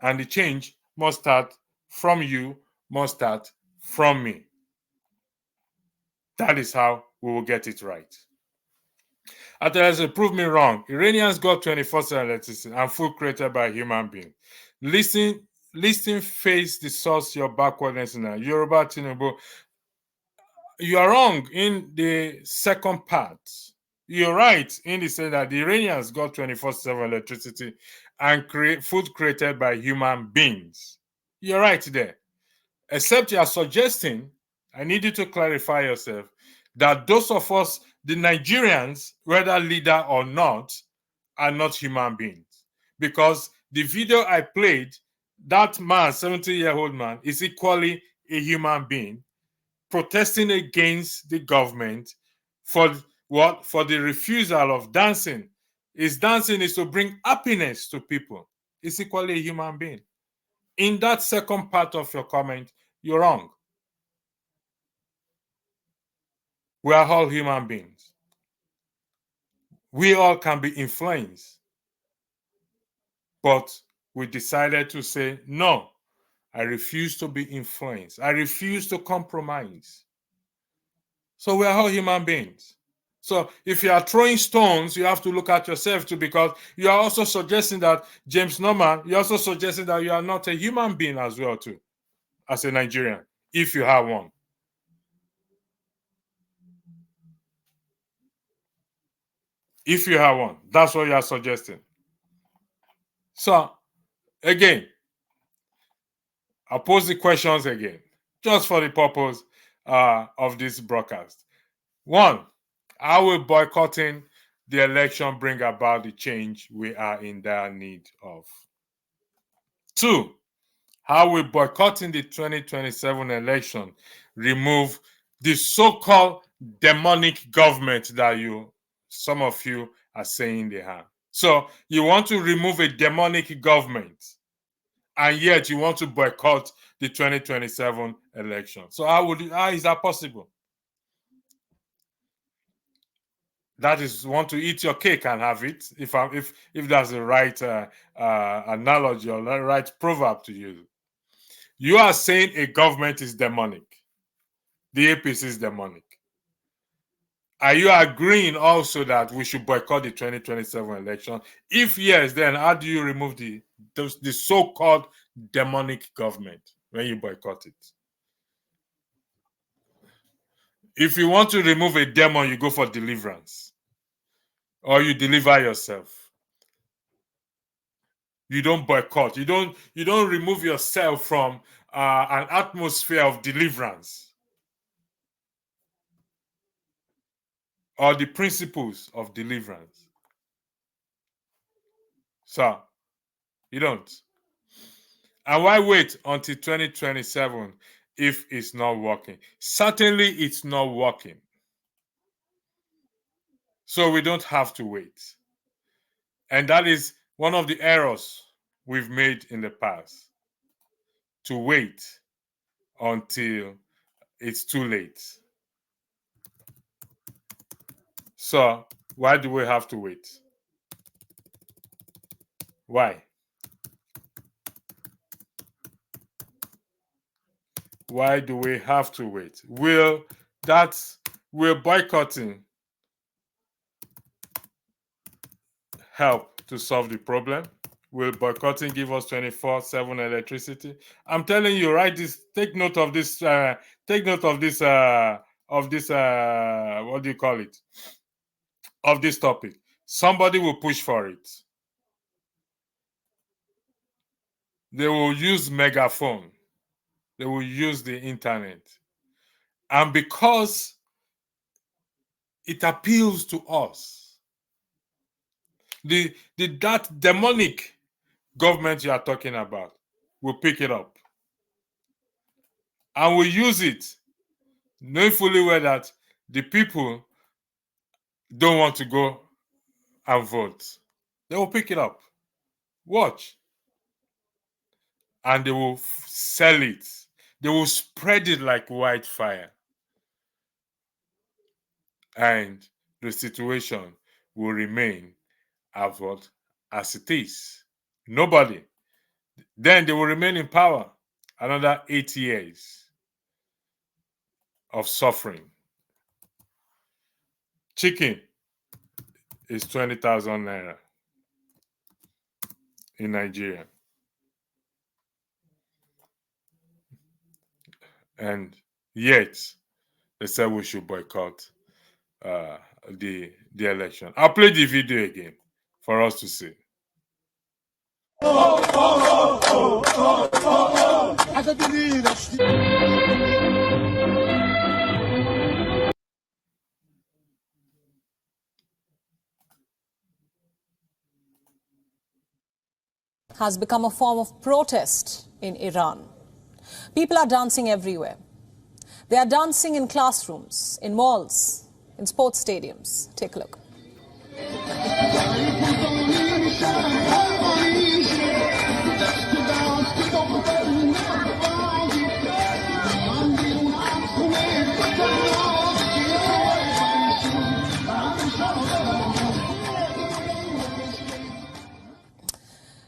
and the change must start from you, must start from me. That is how we will get it right. Authorizers, prove me wrong. Iranians got 24/7 electricity and food created by a human being. Listen, face the source, your backwardness now. Yoruba Tinubu, you are wrong in the second part. You're right in the sense that the Iranians got 24/7 electricity and food created by human beings. You're right there. Except you are suggesting, I need you to clarify yourself, that those of us, the Nigerians, whether leader or not, are not human beings. Because the video I played, that man, 70-year-old man, is equally a human being protesting against the government for what? For the refusal of dancing. His dancing is to bring happiness to people. He's equally a human being. In that second part of your comment, you're wrong. We are all human beings. We all can be influenced. But we decided to say, no, I refuse to be influenced. I refuse to compromise. So we are all human beings. So if you are throwing stones, you have to look at yourself too, because you are also suggesting that, James Norman, you're also suggesting that you are not a human being as well too, as a Nigerian, if you have one. If you have one, that's what you are suggesting. So, again, I'll pose the questions again, just for the purpose of this broadcast. One, how will boycotting the election bring about the change we are in dire need of? Two, how will boycotting the 2027 election remove the so-called demonic government that some of you are saying they have? So you want to remove a demonic government, and yet you want to boycott the 2027 election. So how is that possible? That is, want to eat your cake and have it, if that's the right analogy or the right proverb to use. You are saying a government is demonic. The APC is demonic. Are you agreeing also that we should boycott the 2027 election? If yes, then how do you remove the so-called demonic government when you boycott it? If you want to remove a demon, you go for deliverance, or you deliver yourself. You don't boycott. You don't remove yourself from an atmosphere of deliverance or the principles of deliverance. So you don't. And why wait until 2027 if it's not working? Certainly it's not working. So we don't have to wait. And that is one of the errors we've made in the past, to wait until it's too late. So why do we have to wait? Why? Why do we have to wait? Will boycotting help to solve the problem? Will boycotting give us 24/7 electricity? I'm telling you, right? Take note of this. Take note of this. What do you call it? Of this topic. Somebody will push for it. They will use megaphone. They will use the internet. And because it appeals to us, that demonic government you are talking about will pick it up and will use it, knowing fully well that the people don't want to go and vote. They will pick it up. Watch. And they will sell it. They will spread it like wildfire. And the situation will remain as it is. Nobody. Then they will remain in power another 8 years of suffering. Chicken is 20,000 naira in Nigeria. And yet, they said we should boycott the election. I'll play the video again for us to see. Has become a form of protest in Iran. People are dancing everywhere. They are dancing in classrooms, in malls, in sports stadiums. Take a look.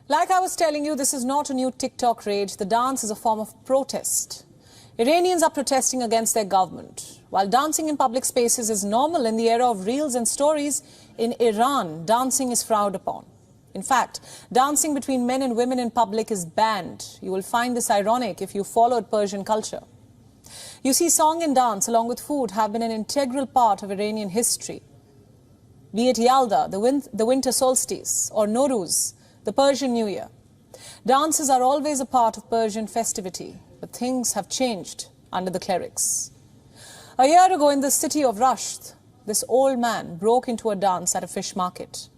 Like I was telling you, this is not a new TikTok rage. The dance is a form of protest. Iranians are protesting against their government. While dancing in public spaces is normal in the era of reels and stories, in Iran, dancing is frowned upon. In fact, dancing between men and women in public is banned. You will find this ironic if you followed Persian culture. You see, song and dance, along with food, have been an integral part of Iranian history. Be it Yalda, the winter solstice, or Nowruz, the Persian New Year. Dances are always a part of Persian festivity, but things have changed under the clerics. A year ago in the city of Rasht, this old man broke into a dance at a fish market.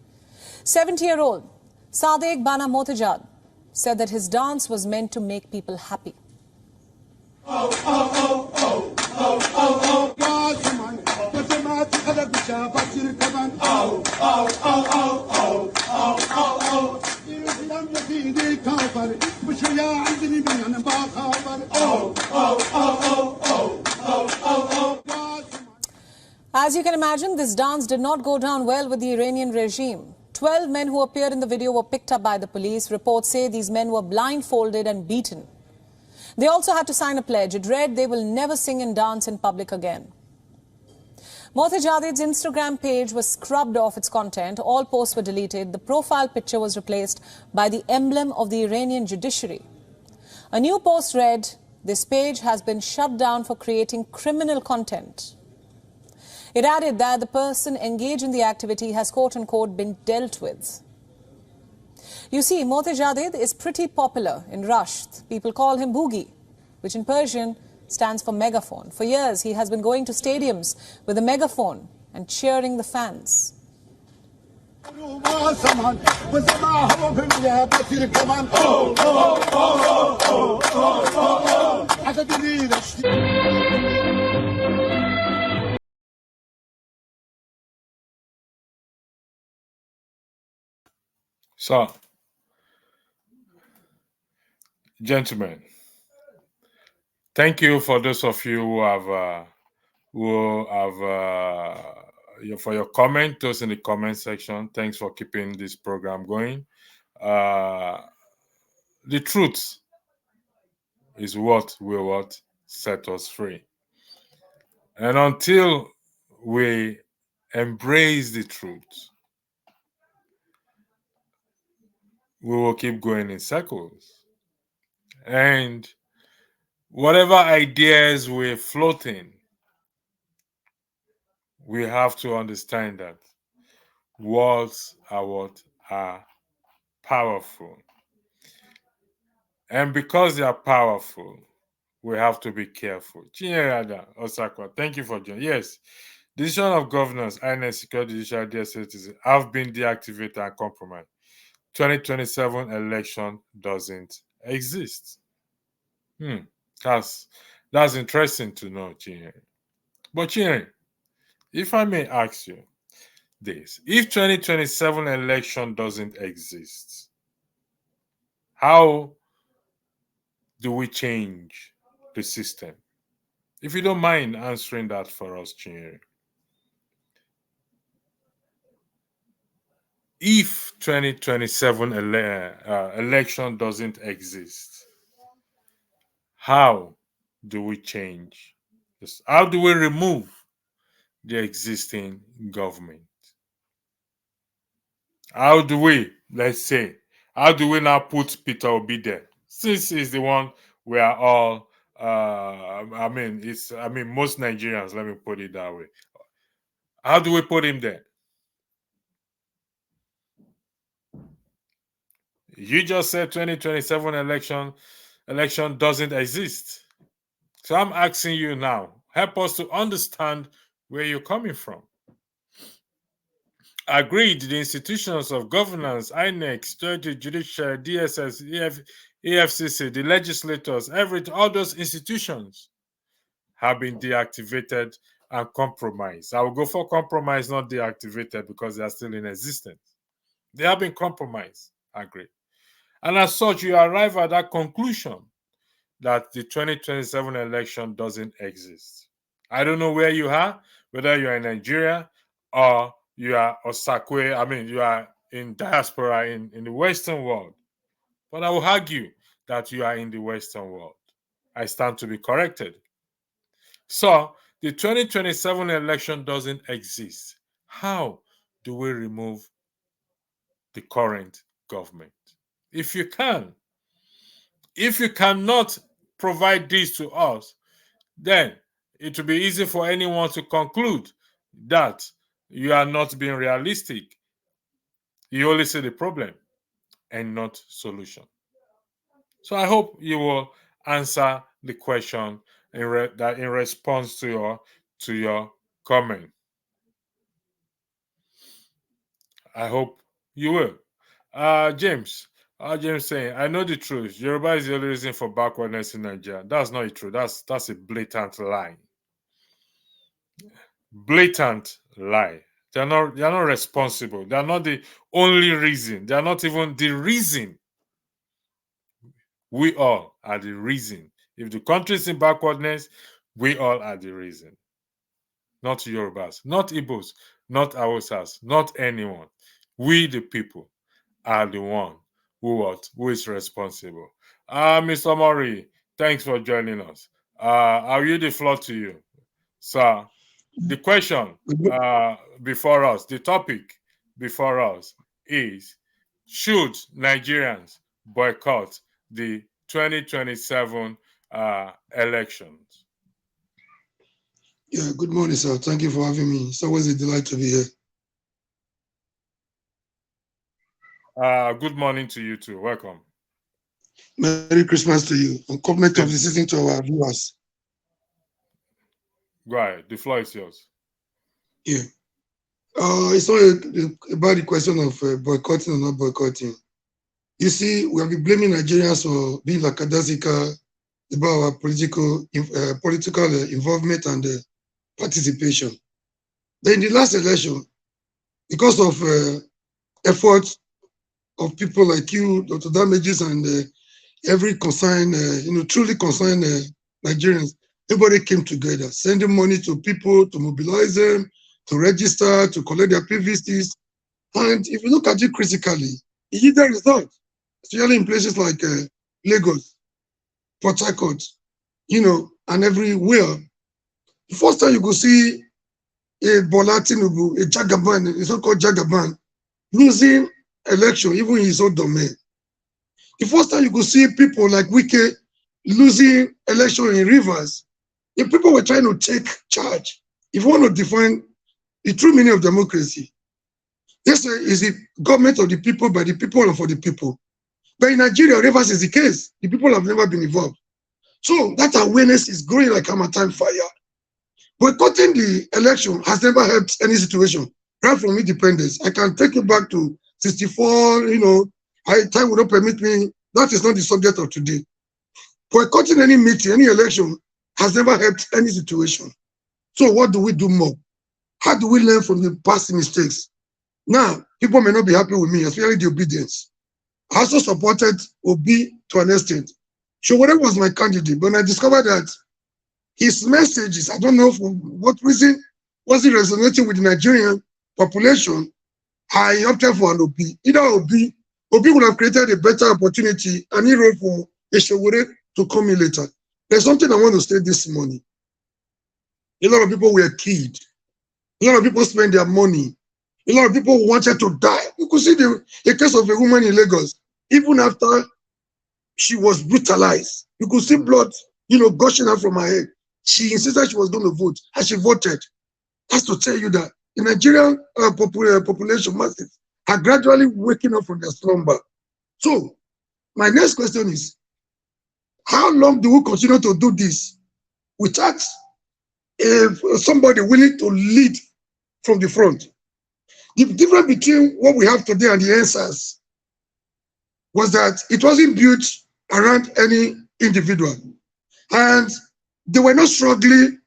70-year-old Sadek Bana Motajad said that his dance was meant to make people happy. As you can imagine, this dance did not go down well with the Iranian regime. 12 men who appeared in the video were picked up by the police. Reports say these men were blindfolded and beaten. They also had to sign a pledge. It read they will never sing and dance in public again. Mohtajadid's Instagram page was scrubbed off its content. All posts were deleted. The profile picture was replaced by the emblem of the Iranian judiciary. A new post read, "This page has been shut down for creating criminal content." It added that the person engaged in the activity has quote-unquote been dealt with. You see, Mohtajadid is pretty popular in Rasht. People call him Boogie, which in Persian stands for megaphone. For years, he has been going to stadiums with a megaphone and cheering the fans. So, gentlemen, thank you for those of you who have for your comment. Those in the comment section. Thanks for keeping this program going. The truth is what will set us free, and until we embrace the truth, we will keep going in circles. And whatever ideas we're floating, we have to understand that words are what are powerful. And because they are powerful, we have to be careful. Chinyere Osakwa, thank you for joining. Yes, decision of governors, INEC, Security Judicial, DSS have been deactivated and compromised. 2027 election doesn't exist. That's interesting to know, Chinyere. But Chinyere, if I may ask you this, if 2027 election doesn't exist, how do we change the system? If you don't mind answering that for us, Chinyere. If 2027 election doesn't exist, how do we change this? How do we remove the existing government? How do we, let's say, how do we now put Peter Obi there? Since he's the one we are all, most Nigerians, let me put it that way. How do we put him there? You just said 2027 election doesn't exist. So I'm asking you now, help us to understand where you're coming from. Agreed, the institutions of governance, INEC, Security, Judicial, DSS, EFCC, the legislators, all those institutions have been deactivated and compromised. I will go for compromise, not deactivated, because they are still in existence. They have been compromised. Agreed. And as such, you arrive at that conclusion that the 2027 election doesn't exist. I don't know where you are, whether you are in Nigeria or you are Osakwe, you are in diaspora in the Western world. But I will argue that you are in the Western world. I stand to be corrected. So, the 2027 election doesn't exist. How do we remove the current government? If you cannot provide this to us, then it will be easy for anyone to conclude that you are not being realistic. You only see the problem and not solution. So I hope you will answer the question in response to your comment. I hope you will. James saying, I know the truth. Yoruba is the only reason for backwardness in Nigeria. That's not true. That's a blatant lie. Blatant lie. They are not responsible. They are not the only reason. They are not even the reason We all are the reason. If the country is in backwardness, we all are the reason. Not Yorubas, not Igbos, not Hausas, not anyone. We, the people, are the one who is responsible. Mr. Murray, thanks for joining us. I'll yield the floor to you, sir. The question before us, the topic before us is: should Nigerians boycott the 2027 elections? Yeah, good morning, sir. Thank you for having me. It's always a delight to be here. Good morning to you too. Welcome. Merry Christmas to you and compliment of the season to our viewers. Go ahead. The floor is yours. Yeah. It's not about the question of boycotting or not boycotting. You see, we have been blaming Nigerians for being lackadaisical about our political involvement and participation. Then in the last election, because of efforts of people like you, Dr. Damages, and every concerned, truly concerned Nigerians, everybody came together, sending money to people to mobilize them, to register, to collect their PVCs. And if you look at it critically, it yielded results, especially in places like Lagos, Port Harcourt, and everywhere. The first time you could see a Bola Tinubu, a Jagaban, a so-called Jagaban, losing election, even in his own domain. The first time you could see people like Wike losing election in Rivers, if people were trying to take charge, if you want to define the true meaning of democracy, this is the government of the people, by the people, and for the people. But in Nigeria, Rivers is the case. The people have never been involved. So that awareness is growing like Hamatan fire. Boycotting the election has never helped any situation, right from independence. I can take you back to 64, time will not permit me. That is not the subject of today. Boycotting any meeting, any election has never helped any situation. So what do we do more? How do we learn from the past mistakes? Now, people may not be happy with me, especially the obedience. I also supported Obi to an extent. Showore was my candidate, but I discovered that his messages, I don't know for what reason, wasn't resonating with the Nigerian population. I opted for an Obi. Either Obi would have created a better opportunity and he wrote for a Showore to come in later. There's something I want to say this morning. A lot of people were killed. A lot of people spent their money. A lot of people wanted to die. You could see the case of a woman in Lagos. Even after she was brutalized, you could see blood, gushing out from her head. She insisted she was going to vote, and she voted. That's to tell you that the Nigerian population masses are gradually waking up from their slumber. So, my next question is, how long do we continue to do this without somebody willing to lead from the front? The difference between what we have today and the answers was that it wasn't built around any individual. And they were not struggling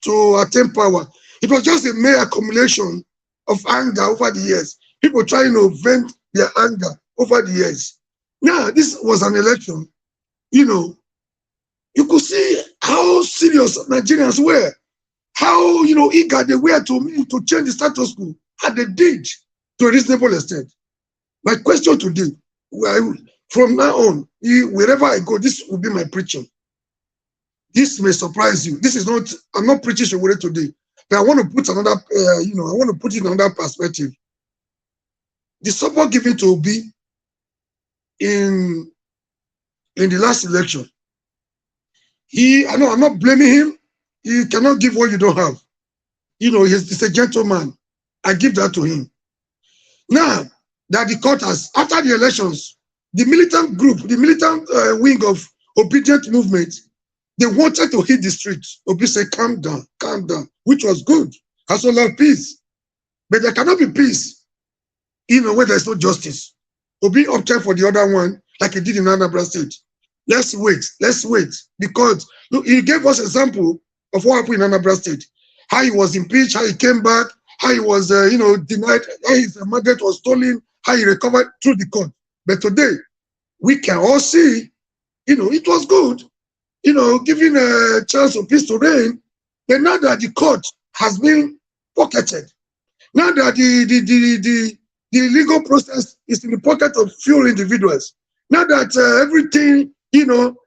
to attain power. It was just a mere accumulation of anger over the years. People trying to vent their anger over the years. Now, this was an election. You could see how serious Nigerians were, how eager they were to change the status quo, and they did to a reasonable extent. My question today, from now on, wherever I go, this will be my preaching. This may surprise you. This is not, I'm not preaching Showore today, but I want to put another, I want to put it in another perspective. The support given to Obi in the last election, I'm not blaming him. He cannot give what you don't have. He's a gentleman. I give that to him. Now that the court has, after the elections, the militant group, the militant wing of obedient movement, they wanted to hit the streets. Obi said, calm down, which was good. Has a lot of peace. But there cannot be peace even when there's no justice. Obi opted for the other one, like he did in Anambra State. Let's wait. Because look, he gave us example of what happened in Anambra State. How he was impeached, how he came back, how he was, denied, how his mandate was stolen, how he recovered through the court. But today, we can all see It was good, giving a chance of peace to reign. But now that the court has been pocketed, now that the legal process is in the pocket of few individuals, now that everything,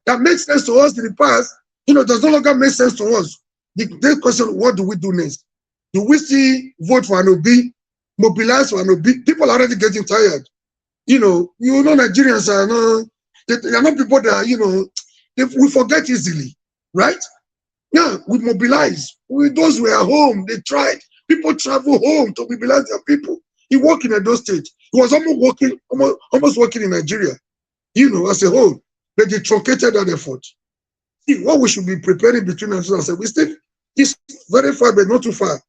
that makes sense to us in the past, does no longer make sense to us. The question, what do we do next? Do we still vote for an OB, mobilize for an OB? People are already getting tired. Nigerians are not, they are not people that, we forget easily, right? Now, we mobilize. Those who are home, they tried. People travel home to mobilize their people. He worked in Edo State. He was almost working in Nigeria, as a whole. But they truncated that effort. See, what we should be preparing between us and say, we still, it's very far, but not too far.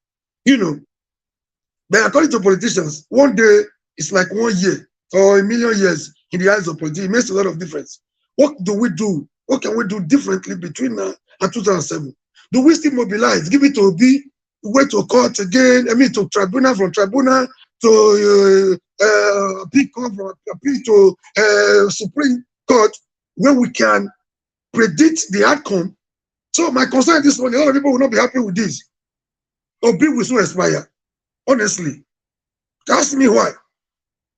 But according to politicians, one day it's like 1 year or a million years in the eyes of politics. It makes a lot of difference. What do we do? What can we do differently between now and 2007? Do we still mobilize? Give it to Obi, wait to court again, to tribunal, from tribunal to appeal to Supreme Court, where we can predict the outcome. So my concern this morning, a lot of people will not be happy with this. Obi will soon expire. Honestly, ask me why.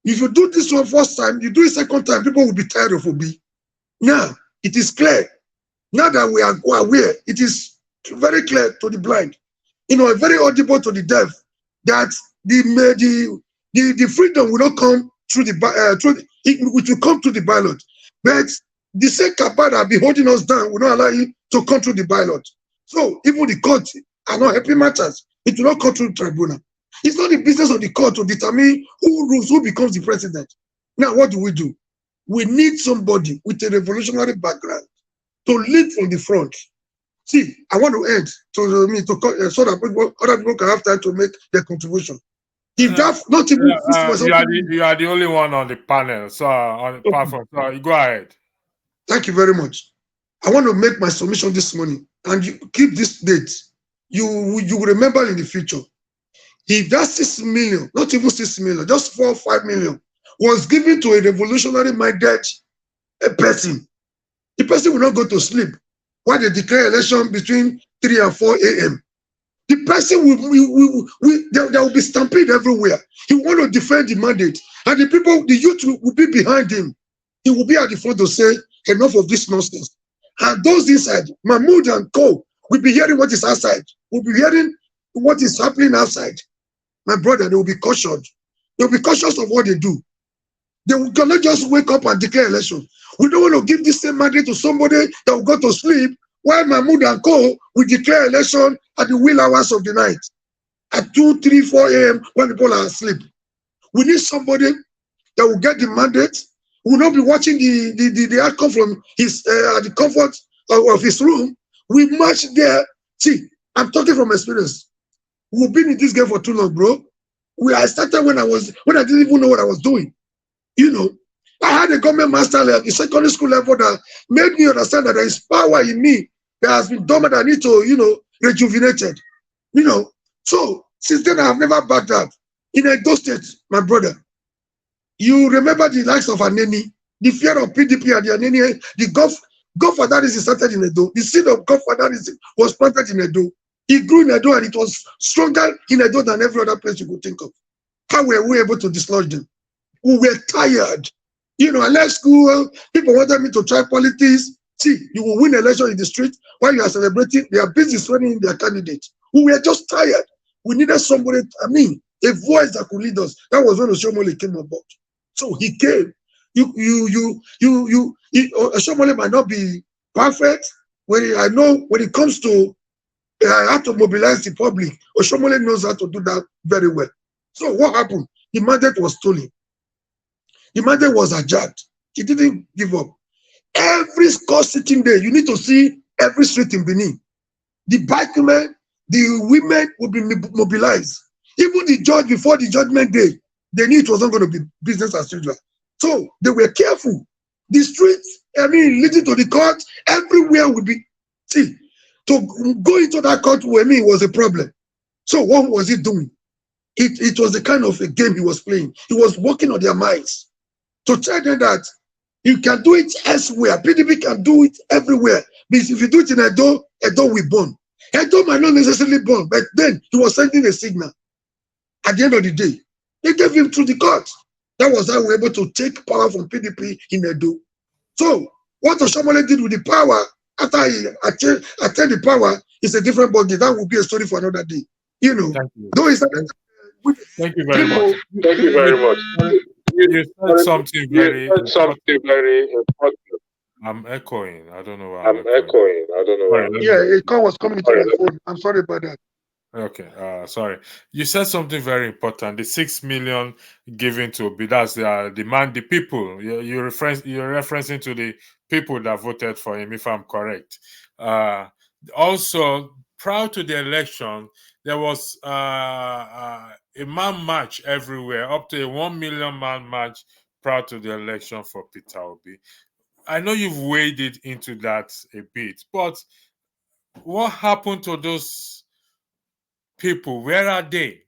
If you do this one first time, you do it second time, people will be tired of Obi. Now, it is clear. Now that we are aware, it is very clear to the blind, very audible to the deaf, that the freedom will not come through it will come through the ballot. But the same cabal that be holding us down will not allow it to come through the ballot. So even the court are not helping matters. It will not come through the tribunal. It's not the business of the court to determine who rules, who becomes the president. Now, what do? We need somebody with a revolutionary background to lead from the front. See, I want to end so that other people can have time to make their contribution. If that not even you are the only one on the panel, so on the platform. So you go ahead. Thank you very much. I want to make my submission this morning, and you keep this date. You will remember in the future. If that 6 million, not even 6 million, just 4 or 5 million, was given to a revolutionary-minded person, the person will not go to sleep while they declare election between 3 and 4 a.m. The person there will be stampede everywhere. He will want to defend the mandate, and the youth will be behind him. He will be at the front to say, enough of this nonsense. And those inside, Mahmoud and co, will be hearing what is outside. Will be hearing what is happening outside. My brother, they will be cautious. They will be cautious of what they do. They will not just wake up and declare election. We don't want to give this same mandate to somebody that will go to sleep while Mahmoud and co will declare election at the wee hours of the night, at 2, 3, 4 a.m. when people are asleep. We need somebody that will get the mandate, will not be watching the outcome from his at the comfort of his room. We march there. See, I'm talking from experience. We've been in this game for too long, bro. I started when I didn't even know what I was doing. I had a government master at the secondary school level that made me understand that there is power in me that has been dormant. I need to, rejuvenated. So since then I have never backed up. In Edo State, my brother, you remember the likes of Aneni, the fear of PDP and the Aneni, the Godfatherism started in Edo. The seed of Godfatherism was planted in Edo. It grew in Edo and it was stronger in Edo than every other place you could think of. How were we able to dislodge them? We were tired. I left school, people wanted me to try politics. See, you will win election in the street while you are celebrating. They are busy swearing their candidate. We were just tired. We needed somebody, a voice that could lead us. That was when Oshomole came about. So he came. Oshomole might not be perfect. I know when it comes to how to mobilize the public, Oshomole knows how to do that very well. So what happened? The mandate was stolen. The mandate was adjourned. He didn't give up. Every court sitting there, you need to see every street in Benin. The bikemen, the women will be mobilized. Even the judge, before the judgment day, they knew it was not going to be business as usual. So they were careful. The streets, leading to the court, everywhere would be. See, to go into that court was a problem. So what was he doing? It was the kind of a game he was playing. He was working on their minds to tell them that You can do it elsewhere. PDP can do it everywhere. Because if you do it in Edo, Edo will burn. Edo might not necessarily burn, but then he was sending a signal. At the end of the day, they gave him through the court. That was how we were able to take power from PDP in Edo. So what Oshiomhole did with the power after he attained the power is a different body. That will be a story for another day. You know, Thank you. though it's Thank you very much. Thank you very much. You said something very You said something very important. I'm echoing. I don't know why I'm echoing. I don't know why. Yeah, a call was coming to my phone. I'm sorry about that. Okay, sorry. You said something very important. The 6 million given to Obi, that's the demand. The people. You're referencing to the people that voted for him, if I'm correct. Also, prior to the election, there was a man march everywhere, up to a 1 million man march prior to the election for Peter Obi. I know you've waded into that a bit, but what happened to those people? Where are they?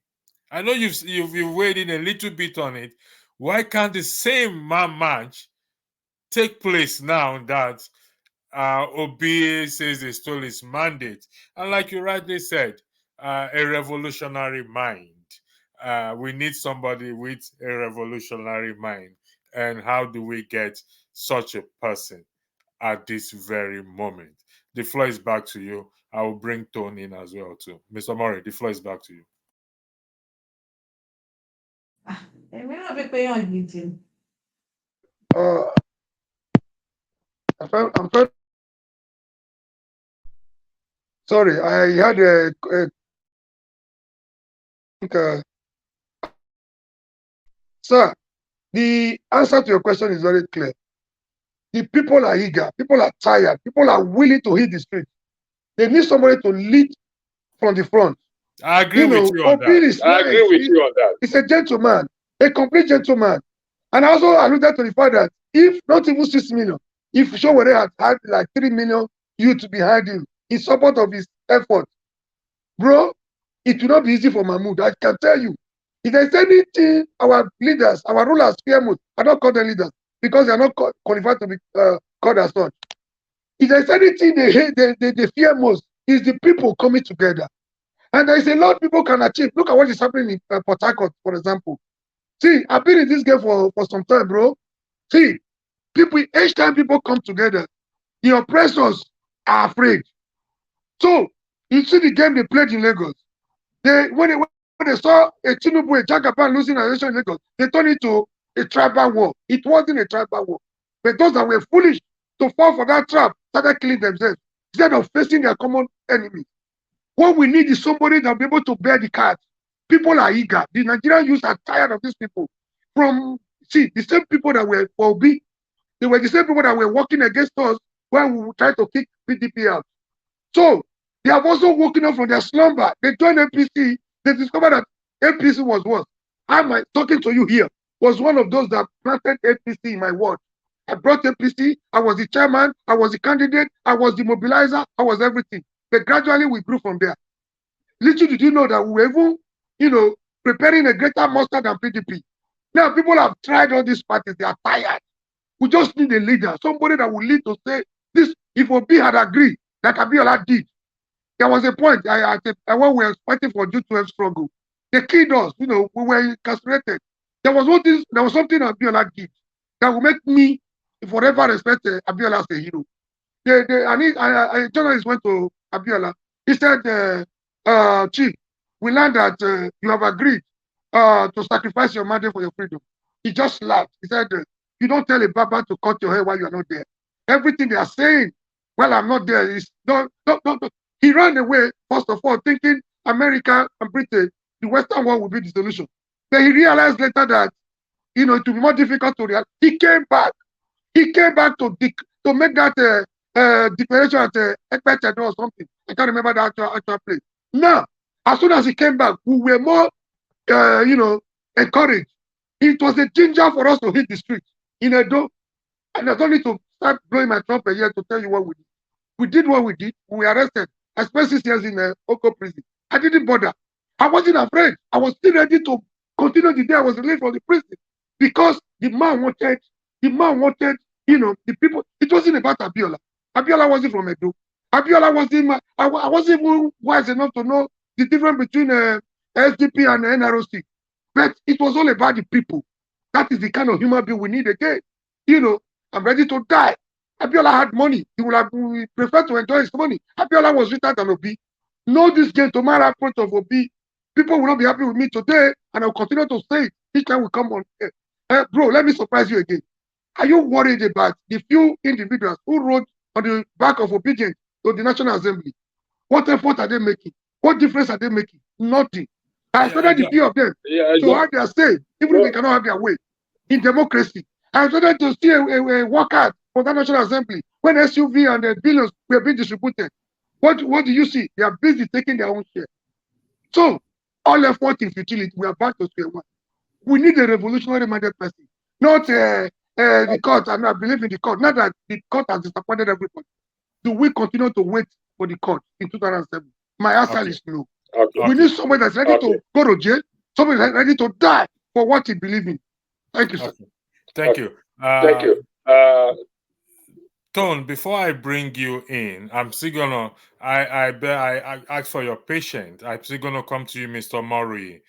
I know you've weighed in a little bit on it. Why can't the same man march take place now that Obi says they stole his mandate? And like you rightly said, a revolutionary mind. We need somebody with a revolutionary mind. And how do we get such a person at this very moment? The floor is back to you. I will bring Tone in as well too. Mr. Murray, the floor is back to you. I'm sorry, I had sir, the answer to your question is very clear. The people are eager, people are tired, people are willing to hit the street. They need somebody to lead from the front. I agree with you on that. I agree with you on that. He's a gentleman, a complete gentleman. And I also alluded to the fact that if not even 6 million, if Showore had like 3 million youth behind him in support of his effort, bro, it will not be easy for Mahmoud. I can tell you. If there's anything our leaders, our rulers fear most, I don't call them leaders because they are not qualified to be called as such. If there's anything they hate, they fear most, is the people coming together. And there is a lot people can achieve. Look at what is happening in Port Harcourt, for example. See, I've been in this game for some time, bro. See, people, each time people come together, the oppressors are afraid. So, you see the game they played in Lagos. When they saw a Tinubu, a Jagaban losing an election in Lagos, they turned it to a tribal war. It wasn't a tribal war. But those that were foolish to fall for that trap started killing themselves instead of facing their common enemy. What we need is somebody that will be able to bear the cards. People are eager. The Nigerian youth are tired of these people. The same people that were for Obi, they were the same people that were working against us when we tried to kick PDP out. So they have also woken up from their slumber. They joined APC. They discovered that APC was worse. I'm talking to you here was one of those that planted APC in my ward. I brought APC. I was the chairman. I was the candidate. I was the mobilizer. I was everything. But gradually we grew from there. Little did you know that we were even, preparing a greater monster than PDP. Now people have tried all these parties. They are tired. We just need a leader, somebody that will lead to say this. If Obi had agreed, like Abiola did, there was a point when we were fighting for G12 struggle. They killed us. We were incarcerated. There was something Abiola did that will make me forever respect Abiola as a hero. A journalist went to Abiola. He said, Chief, we learned that you have agreed to sacrifice your mandate for your freedom. He just laughed. He said, you don't tell a barber to cut your hair while you're not there. Everything they are saying while I'm not there is don't. He ran away, first of all, thinking America and Britain, the Western world will be the solution. But he realized later that, it will be more difficult to realize. He came back. He came back to make that declaration at Ekpete or something. I can't remember the actual place. Now, as soon as he came back, we were more, encouraged. It was a ginger for us to hit the street in Edo. And I don't need to start blowing my trumpet here to tell you what we did. We did what we did. We were arrested. I spent 6 years in Oko prison. I didn't bother. I wasn't afraid. I was still ready to continue the day I was released from the prison because the man wanted the people, it wasn't about Abiola. Abiola wasn't from Edo. Abiola wasn't, I wasn't even wise enough to know the difference between SDP and NROC. But it was all about the people. That is the kind of human being we need again. I'm ready to die. Abiola had money. He would have preferred to enjoy his money. Abiola was richer than Obi. Know this game, to my approach of Obi. People will not be happy with me today, and I'll continue to say it each time we come on. Bro, let me surprise you again. Are you worried about the few individuals who wrote on the back of obedience to the National Assembly? What effort are they making? What difference are they making? Nothing. I expected the few of them to have their say, even if they cannot have their way in democracy. I expected to see a workout for the National Assembly when SUV and the billions were being distributed. What do you see? They are busy taking their own share. So, all effort in futility, we are back to square one. We need a revolutionary-minded person, not the court. I believe in the court. Not that the court has disappointed everybody. Do we continue to wait for the court in 2007? My answer is no. We need somebody that's ready to go to jail, somebody that's ready to die for what he believes in. Thank you, sir. Thank you. Thank you. Tone, before I bring you in, I'm still gonna I ask for your patience. I'm still gonna come to you, Mr. Murray.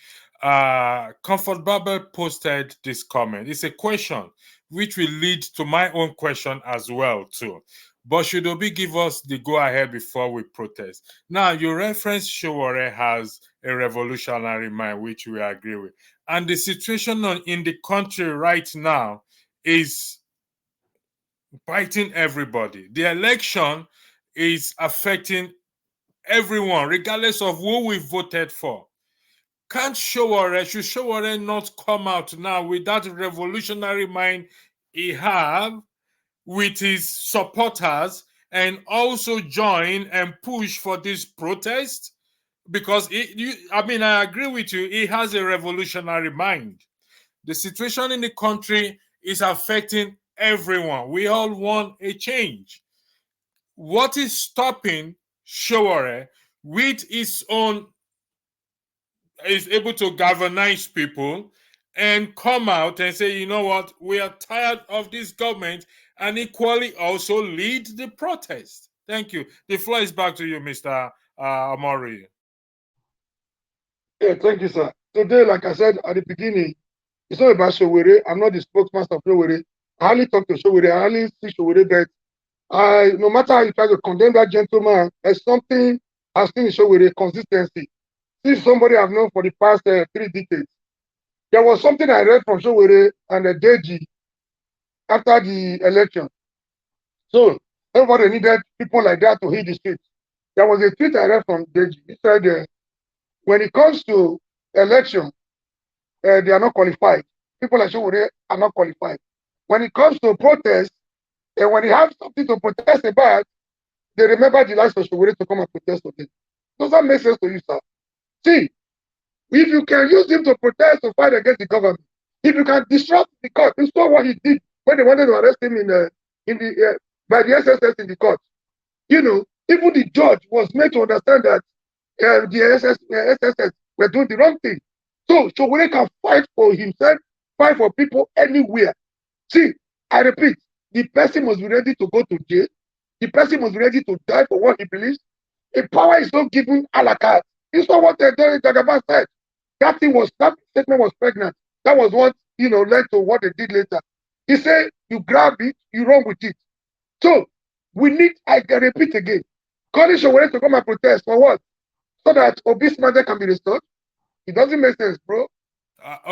Comfort Babel posted this comment. It's a question which will lead to my own question as well, too. But should Obi give us the go-ahead before we protest? Now, you reference Sowore has a revolutionary mind, which we agree with. And the situation in the country right now is biting everybody. The election is affecting everyone, regardless of who we voted for. Should Sowore not come out now with that revolutionary mind he have with his supporters and also join and push for this protest? Because I agree with you, he has a revolutionary mind. The situation in the country is affecting everyone. We all want a change. What is stopping Sowore with his own is able to galvanize people and come out and say, you know what, we are tired of this government, and equally also lead the protest? Thank you. The floor is back to you, Mr. Amori. Yeah, thank you, sir. Today, like I said at the beginning, it's not about Sowore. I'm not the spokesman of Sowore. I hardly talk to Sowore. I hardly see Sowore, but no matter how you try to condemn that gentleman, there's something I've seen in Sowore, consistency. This is somebody I've known for the past 3 decades. There was something I read from Sowore and Deji after the election. So everybody needed people like that to hit the streets. There was a tweet I read from Deji. He said, when it comes to election, they are not qualified. People like Sowore are not qualified. When it comes to protest, and when they have something to protest about, they remember the likes of Sowore to come and protest with them. Does that make sense to you, sir? See, if you can use him to protest to fight against the government, if you can disrupt the court, you saw what he did when they wanted to arrest him by the SSS in the court. Even the judge was made to understand that the SSS were doing the wrong thing. So Sowore can fight for himself, fight for people anywhere. See, I repeat, the person must be ready to go to jail. The person must be ready to die for what he believes. A power is not given a la carte. It's not what Jagaban said. That statement was pregnant. That was what led to what they did later. He said, you grab it, you run with it. So we need, I can repeat again, calling Sowore to come and protest for what? So that Obi's mandate can be restored. It doesn't make sense, bro.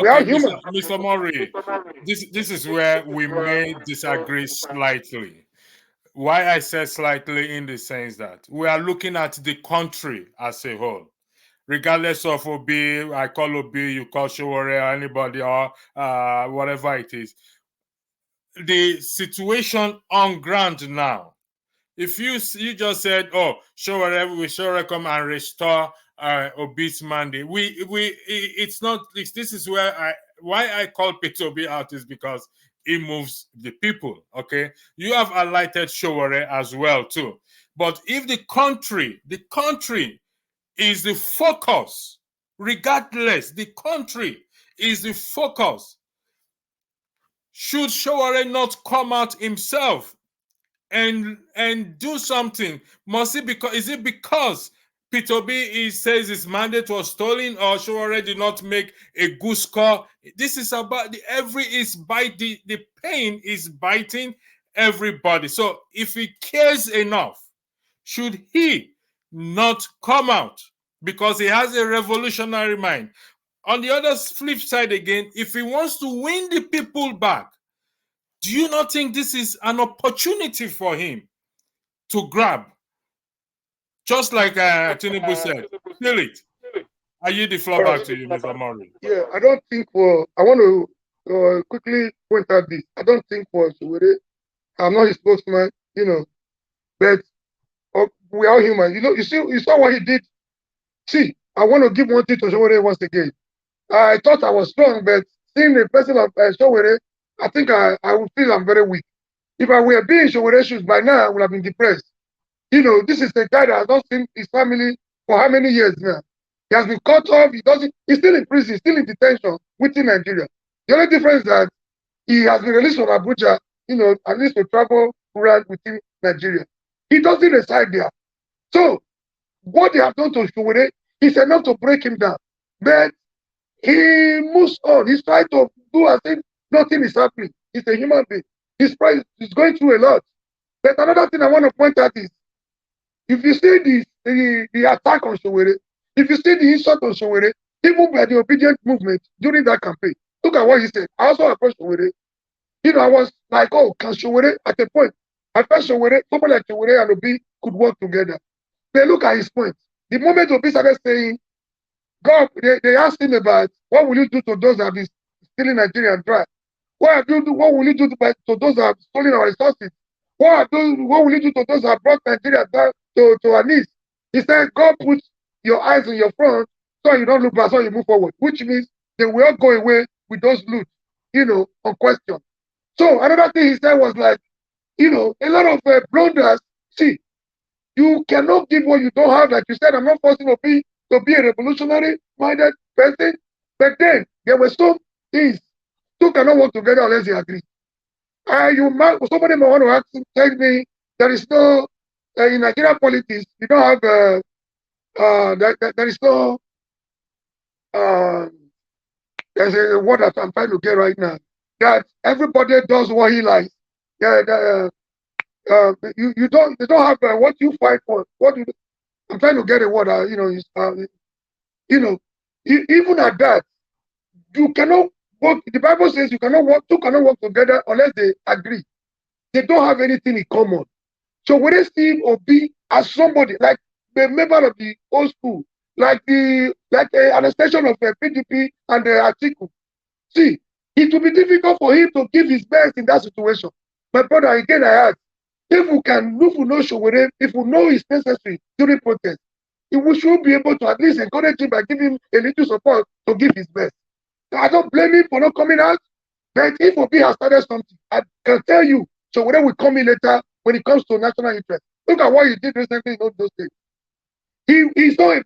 We are human. Mr. Murray, this is where we may disagree slightly. Why I said slightly in the sense that we are looking at the country as a whole. Regardless of Obi, I call Obi, you call Sowore, or anybody, or whatever it is. The situation on ground now. If you just said, "Oh, Sowore come and restore Obi's mandate," it's not. This is why I call Peter Obi out is because he moves the people. Okay, you have highlighted Sowore as well too. But if the country is the focus, regardless, the country is the focus. Should Showore not come out himself and do something? Is it because Peter Obi says his mandate was stolen, or Showore did not make a good score? This is about the pain is biting everybody. So if he cares enough, should he not come out? Because he has a revolutionary mind. On the other flip side again, if he wants to win the people back, do you not think this is an opportunity for him to grab? Just like Tinubu said, feel it. I yield the floor back to you, Mr. Murray. Yeah, I don't think I want to quickly point out this. I don't think for Showore, I'm not his spokesman, but we are human. You saw what he did. See, I want to give one thing to Showore once again. I thought I was strong, but seeing the person of Showore, I think I would feel I'm very weak. If I were being Showore's shoes by now, I would have been depressed. This is a guy that has not seen his family for how many years now? He has been cut off. He's still in prison, he's still in detention within Nigeria. The only difference is that he has been released from Abuja, at least to travel around within Nigeria. He doesn't reside there. So what they have done to Showore is enough to break him down. But he moves on. He's trying to do as if nothing is happening. He's a human being. He's going through a lot. But another thing I want to point out is, if you see the attack on Showore, if you see the insult on Showore, even by the obedient movement during that campaign, look at what he said. I also approached Showore. I was like, oh, can Showore, at a point, I felt Showore, somebody like Showore and Obi could work together. Then look at his point. The moment Obi started saying, God, they asked him about, what will you do to those that have been stealing Nigeria dry? What will you do to those that have stolen our resources? What will you do to those that have brought Nigeria down to our knees? He said, God put your eyes on your front so you don't look back, so you move forward, which means they will all go away with those loot, on question. So another thing he said was like, a lot of blunders. See, you cannot give what you don't have. Like you said, I'm not forcing to be a revolutionary-minded person, but then there were some things. Two cannot work together unless they agree. Somebody might want to tell me there is no in Nigerian politics. You don't have there is no there's a word that I'm trying to get right now, that everybody does what he likes. You don't have what you fight for. I'm trying to get a word. Even at that, you cannot work. The Bible says two cannot work together unless they agree. They don't have anything in common. So when they see Obi as somebody like the member of the old school, like an extension of the PDP and the Atiku, see, it will be difficult for him to give his best in that situation. My brother, again, I ask, if we know Showore, if we know it's necessary during protest, we should be able to at least encourage him by giving him a little support to give his best. I don't blame him for not coming out, but if Obi has started something, I can tell you, Showore will come in later when it comes to national interest. Look at what he did recently in those states. He's not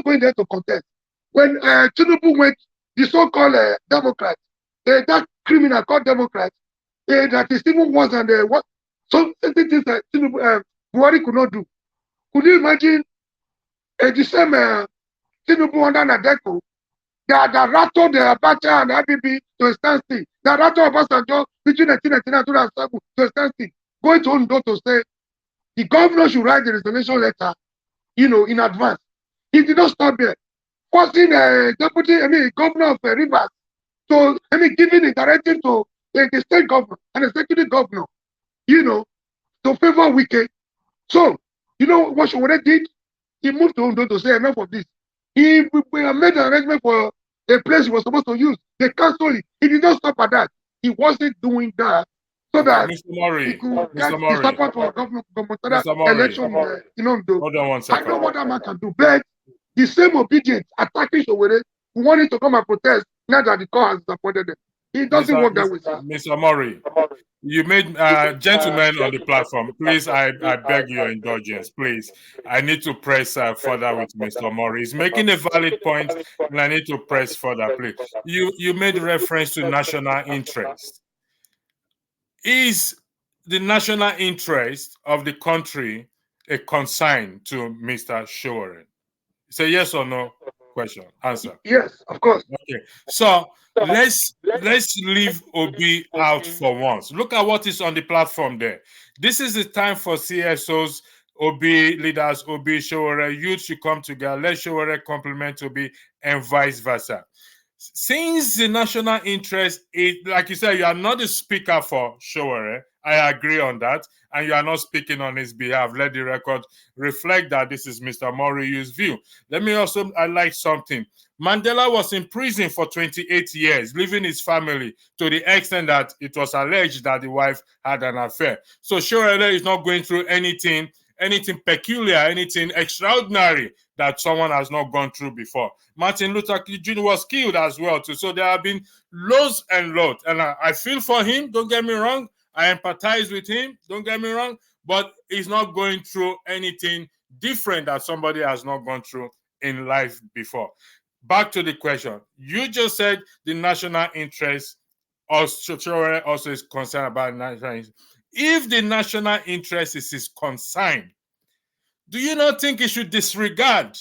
going there to contest. When Tinubu went, the so-called Democrats, that criminal called Democrats, that is even worse than what some things that Buhari could not do. Could you imagine the same Tinubu under Nadeko that rattled Abacha and Abibi to a standstill, that rattled Obasanjo between 1999 and 2007 to a standstill, going to Ondo to say the governor should write the resignation letter, in advance. He did not stop there. Forcing governor of Rivers giving the directive to the state governor and executive governor, to favor Wike. So, what Showore did? He moved to Ondo to say enough of this. He made an arrangement for a place he was supposed to use. They canceled it. He did not stop at that. He wasn't doing that so that Mr. Murray, he could get the support for government election in Ondo. Hold on one I second. know what that man can do, but the same obedience attacking Showore, who wanted to come and protest now that the court has disappointed them. It doesn't work that way, sir. Mr. Murray, you made gentlemen on the platform. Please, I beg your indulgence. Please, I need to press further with Mr. Murray. He's making a valid point, and I need to press further. Please, you made reference to national interest. Is the national interest of the country a concern to Mr. Showore? It's a yes or no question. Answer. Yes, of course. Okay. So let's leave Obi out for once. Look at what is on the platform there. This is the time for CSOs, Obi leaders, Obi Showore, youth should come together. Let Showore complement Obi and vice versa. Since the national interest is, like you said, you are not the speaker for Showore. I agree on that. And you are not speaking on his behalf. Let the record reflect that this is Mr. Moriyu's view. Let me also highlight something. Mandela was in prison for 28 years, leaving his family to the extent that it was alleged that the wife had an affair. So Showore is not going through anything peculiar, anything extraordinary that someone has not gone through before. Martin Luther King Jr. was killed as well too. So there have been loads and loads. And I feel for him, don't get me wrong. I empathize with him, don't get me wrong. But he's not going through anything different that somebody has not gone through in life before. Back to the question. You just said the national interest also is concerned about national interest. If the national interest is his concern, do you not think he should disregard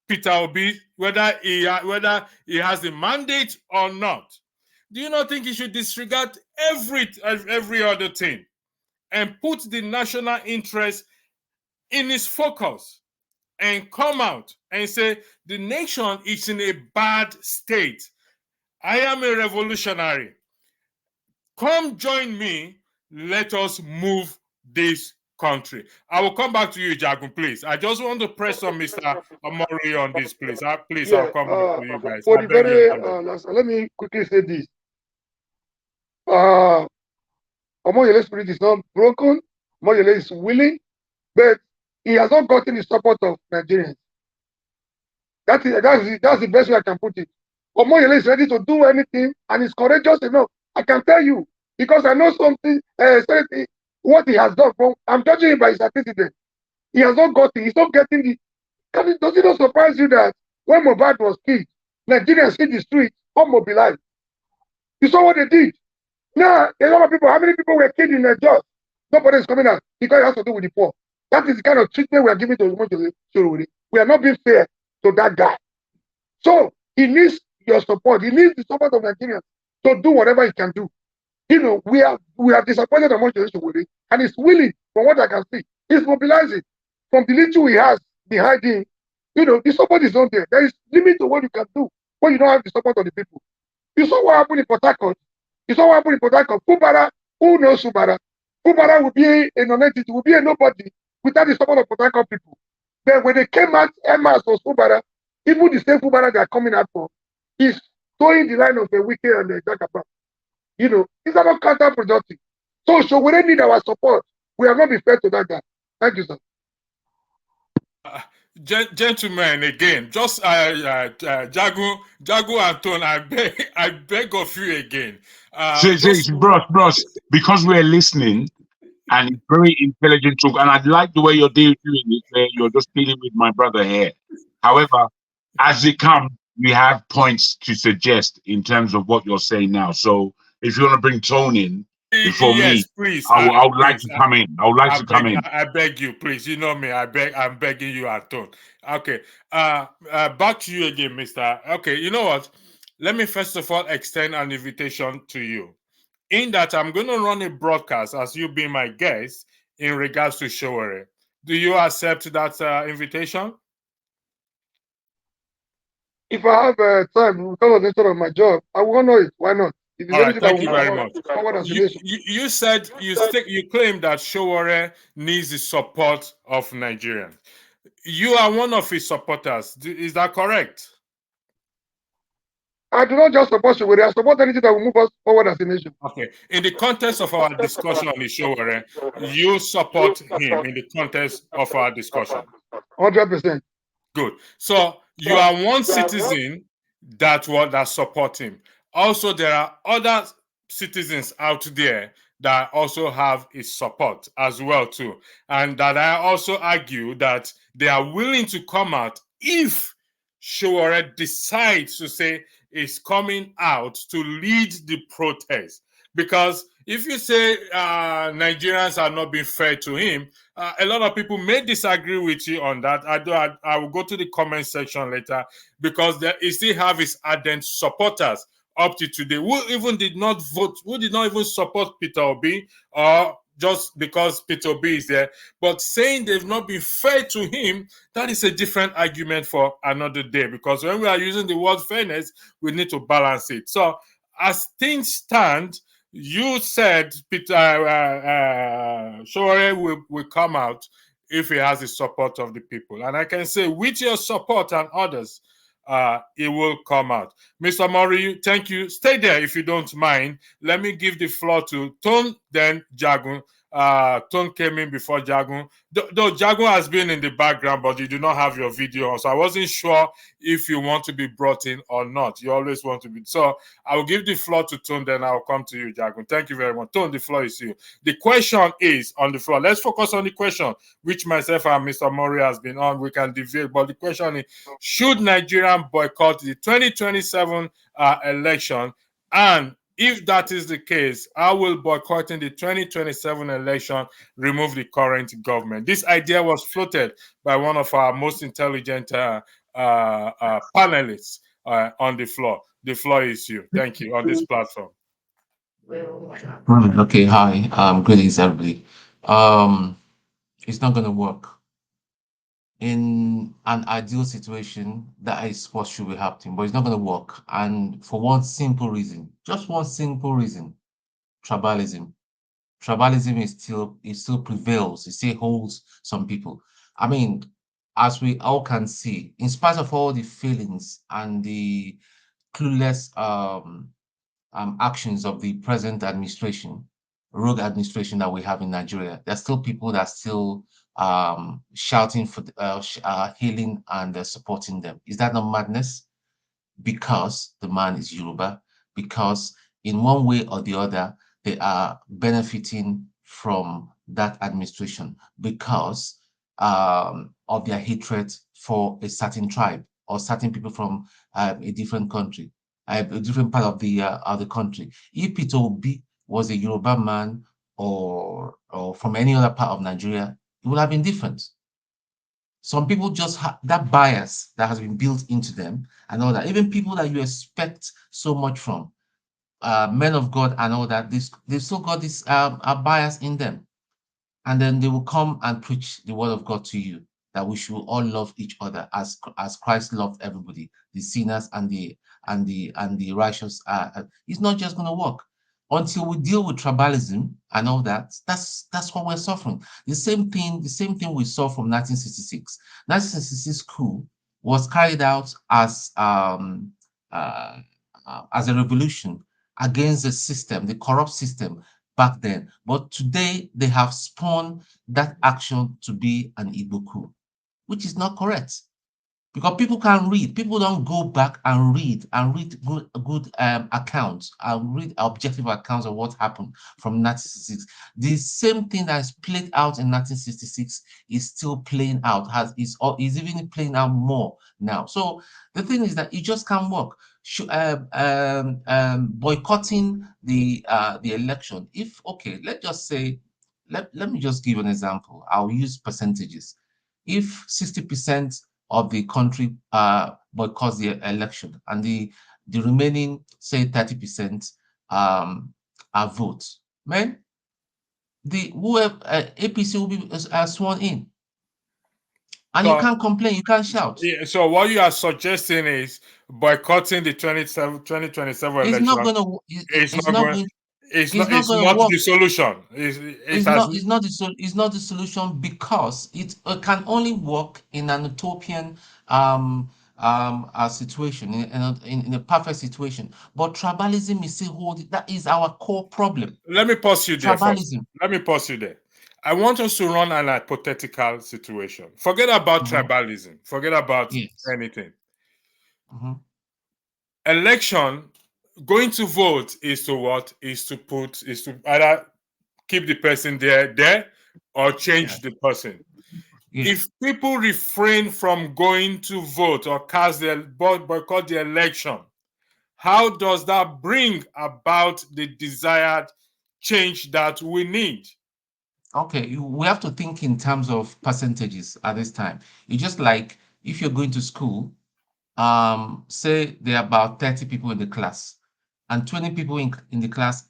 Peter Obi, whether he has the mandate or not? Do you not think he should disregard every other thing and put the national interest in his focus and come out and say the nation is in a bad state? I am a revolutionary. Come join me. Let us move this country. I will come back to you, Jagun, please. I just want to press on Mr. Amori on this, please. Please, I'll come back to you guys. For the very last, let me quickly say this. Omoyele's spirit is not broken. Omoyele is willing, but he has not gotten the support of Nigerians. That's the best way I can put it. Omoyele is ready to do anything and is courageous enough. I can tell you, because I know something, what he has done. I'm judging him by his antecedent. He has not got it. He's not getting the. Does it not surprise you that when Mohbad was killed, Nigerians hit the streets, unmobilized? You saw what they did. Now, a lot of people, how many people were killed in their jobs? Nobody is coming out because it has to do with the poor. That is the kind of treatment we are giving to Omoyele. We are not being fair to that guy. So he needs your support. He needs the support of Nigerians to do whatever he can do. You know, we are disappointed Omoyele, and he's willing, from what I can see. He's mobilizing from the little he has behind him. You know, the support is not there. There is limit to what you can do when you don't have the support of the people. You saw what happened in Port Harcourt. You saw what happened in Port Harcourt. Fubara, who knows Fubara? Fubara will be a non-entity, will be a nobody without the support of Port Harcourt people. Then when they came out, Emmas was Fubara, even the same Fubara they are coming out for, is towing the line of the wicked and the Jakapa. You know, it's not counterproductive. So we don't need our support. We have not been fair to that guy. Thank you, sir. Gentlemen, again, just Jagu and Tone, I beg of you again. Bros, because we're listening and it's very intelligent talk, and I like the way you're doing it, where you're just dealing with my brother here. However, as it comes, we have points to suggest in terms of what you're saying now. So if you want to bring Tone in before me, please. I would like to come in. I would like to come in. I beg you, please. You know me. I'm begging you, Tone. Okay. Back to you again, Mister. Okay. You know what? Let me first of all extend an invitation to you. In that, I'm going to run a broadcast as you being my guest in regards to Showore. Do you accept that invitation? If I have time, because of the nature of my job, I will honor it. Why not? All right, thank you very much. You said you claim that Showore needs the support of Nigerians. You are one of his supporters. Is that correct? I do not just support Showore. I support anything that will move us forward as a nation. Okay. In the context of our discussion on the Showore, you support him in the context of our discussion. 100%. Good. So you are one citizen that support him. Also, there are other citizens out there that also have his support as well too, and that I also argue that they are willing to come out if Showore decides to say is coming out to lead the protest. Because if you say Nigerians are not being fair to him, a lot of people may disagree with you on that. I will go to the comment section later, because he still have his ardent supporters up to today who even did not vote, who did not even support Peter Obi, or just because Peter Obi is there. But saying they've not been fair to him, that is a different argument for another day. Because when we are using the word fairness, we need to balance it. So as things stand, you said Peter Shore will come out if he has the support of the people. And I can say, with your support and others, it will come out. Mr. Mori, thank you. Stay there if you don't mind. Let me give the floor to Ton, then Jagun. Ton came in before Jagun. Though Jagun has been in the background, but you do not have your video on. So I wasn't sure if you want to be brought in or not. You always want to be. So I will give the floor to Ton, then I'll come to you, Jagun. Thank you very much. Ton, the floor is you. The question is on the floor. Let's focus on the question, which myself and Mr. Mori has been on. We can deviate, but the question is, should Nigeria boycott the 2027 election? And if that is the case, how will boycotting the 2027 election remove the current government? This idea was floated by one of our most intelligent panelists on the floor. The floor is you. Thank you, on this platform. Okay, hi. Greetings, everybody. It's not going to work. In an ideal situation, that is what should be happening, but it's not going to work. And for one simple reason, just one simple reason: tribalism. Tribalism still prevails. It still holds some people. I mean, as we all can see, in spite of all the feelings and the clueless actions of the present administration, rogue administration that we have in Nigeria, there's still people that are still shouting for healing and supporting them. Is that not madness? Because the man is Yoruba, because in one way or the other, they are benefiting from that administration because of their hatred for a certain tribe or certain people from a different country, a different part of the country. If Peter Obi was a Yoruba man or from any other part of Nigeria, it would have been different. Some people just have that bias that has been built into them and all that. Even people that you expect so much from, men of God and all that, they've still got this a bias in them. And then they will come and preach the word of God to you, that we should all love each other as Christ loved everybody, the sinners and the righteous. It's not just going to work until we deal with tribalism and all that. That's what we're suffering. The same thing we saw from 1966. 1966 coup was carried out as a revolution against the system, the corrupt system back then. But today they have spawned that action to be an Igbo coup, which is not correct. Because people can read. People don't go back and read good accounts and read objective accounts of what happened from 1966. The same thing that is played out in 1966 is still playing out, is even playing out more now. So the thing is that it just can't work. Boycotting the election. If okay, let's just say, let me just give an example. I'll use percentages. If 60% of the country boycotts the election and the remaining, say 30% are vote, man, the whoever APC will be sworn in. And so, you can't complain, you can't shout. Yeah, so what you are suggesting is boycotting the 2027 election. It's not going to. It's not the solution. It's not the solution because it can only work in an utopian situation, in a perfect situation. But tribalism is still holding. That is our core problem. Let me pause you there. Tribalism. Let me pause you there. I want us to run an hypothetical situation. Forget about tribalism. Forget about anything. Election, going to vote is to what? Is to either keep the person there or change the person. If people refrain from going to vote or boycott the election, how does that bring about the desired change that we need? Okay, we have to think in terms of percentages at this time. It's just like if you're going to school, say there are about 30 people in the class, and 20 people in the class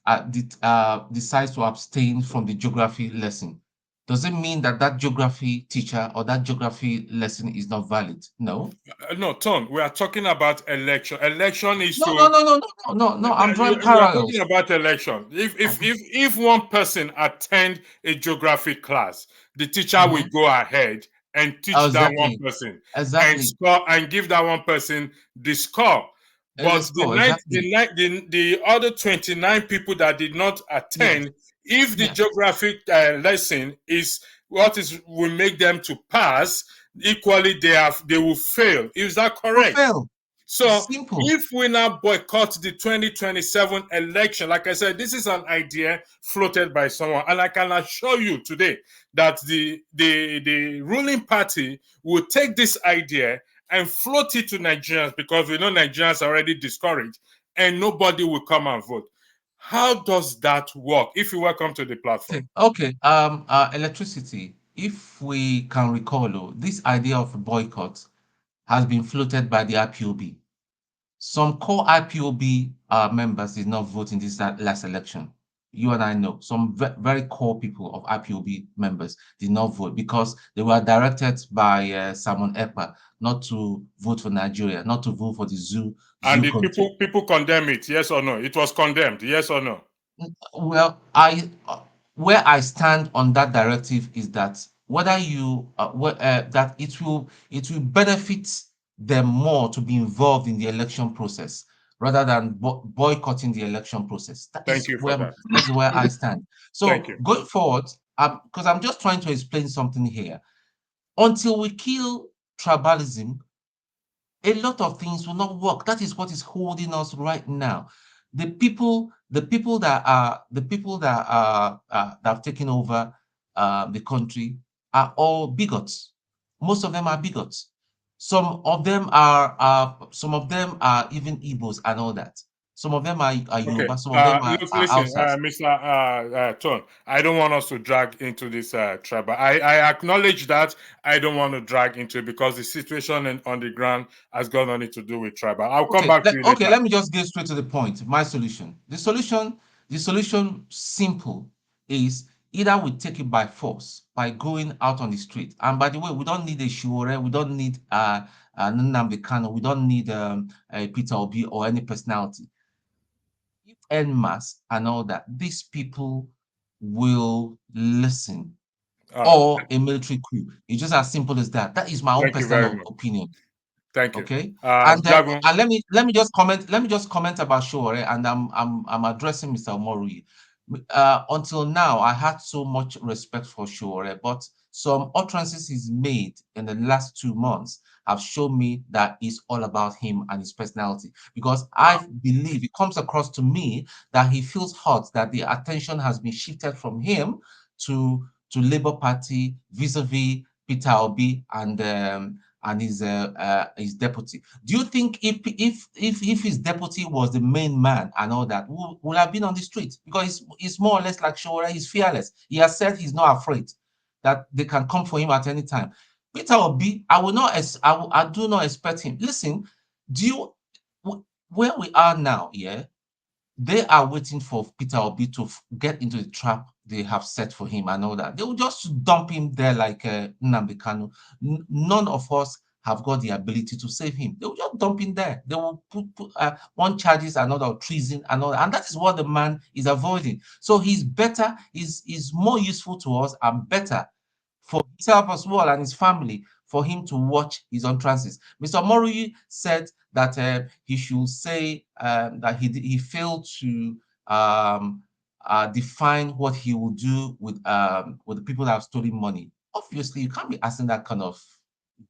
decides to abstain from the geography lesson. Does it mean that that geography teacher or that geography lesson is not valid? No. No, Tom, we are talking about election. Election is No, to no, no, no, no, no, no. I'm drawing we are talking parallels. about election. Okay. If one person attend a geography class, the teacher will Mhm. go ahead and teach that one Exactly. person and Exactly. score and give that one person the score. It But is score. Exactly. the other 29 people that did not Yes. attend, if the Yes. geographic lesson is what is will make them to pass, equally they will fail. Is that To correct? fail. So Simple. if we now boycott the 2027 election, like I said, this is an idea floated by someone, and I can assure you today that the ruling party will take this idea and float it to Nigerians, because we know Nigerians are already discouraged and nobody will come and vote. How does that work? If you welcome to the platform. Okay. Electricity. If we can recall, this idea of boycott has been floated by the IPOB. Some core IPOB members did not vote in this last election. You and I know some very core people of IPOB members did not vote because they were directed by Simon Ekpa not to vote for Nigeria, not to vote for the And zoo the country. people condemn it, yes or no? It was condemned, yes or no? Well, where I stand on that directive is that whether you that it will benefit them more to be involved in the election process rather than boycotting the election process. Thank you for that. That is where I stand. Thank So you. going forward, because I'm just trying to explain something here. Until we kill tribalism, a lot of things will not work. That is what is holding us right now. The people that have taken over the country are all bigots. Most of them are bigots. Some of them are even Igbos and all that. Some of them are Okay. Yoruba. Some of them Look, are listen, Hausas. Mr. Ton. I don't want us to drag into this tribal. I acknowledge that. I don't want to drag into it because the situation on the ground has got nothing to do with tribal. I'll come Okay, back to you okay, later. let me just get straight to the point. My solution. The solution simple is either we take it by force by going out on the street. And by the way, we don't need a Shure, we don't need Nnamdi Kanu, we don't need Peter Obi or any personality. If en masse and all that, these people will listen. Uh, Or a military coup. It's just as simple as that. That is my own thank you very personal much. opinion. Thank you. Okay, and Jagun. let me just comment. Let me just comment about Shore, and I'm addressing Mr. Omori. Until now, I had so much respect for Shore, but some utterances he's made in the last 2 months have shown me that it's all about him and his personality. Because I believe it comes across to me that he feels hurt that the attention has been shifted from him to Labour Party vis-a-vis Peter Obi and his deputy. Do you think if his deputy was the main man and all that, would have been on the street? Because it's more or less like Shora, he's fearless. He has said he's not afraid that they can come for him at any time. Peter Obi, I do not expect him. Listen, do you where we are now, yeah? They are waiting for Peter Obi to get into the trap they have set for him and all that. They will just dump him there like Nnamdi Kanu. None of us have got the ability to save him. They will just dump him there. They will put one charges, another of treason, and all that. And that is what the man is avoiding. So he's better, is more useful to us and better for himself as well and his family for him to watch his own transit. Mr. Mori said that he should say that he failed to define what he will do with the people that have stolen money. Obviously, you can't be asking that kind of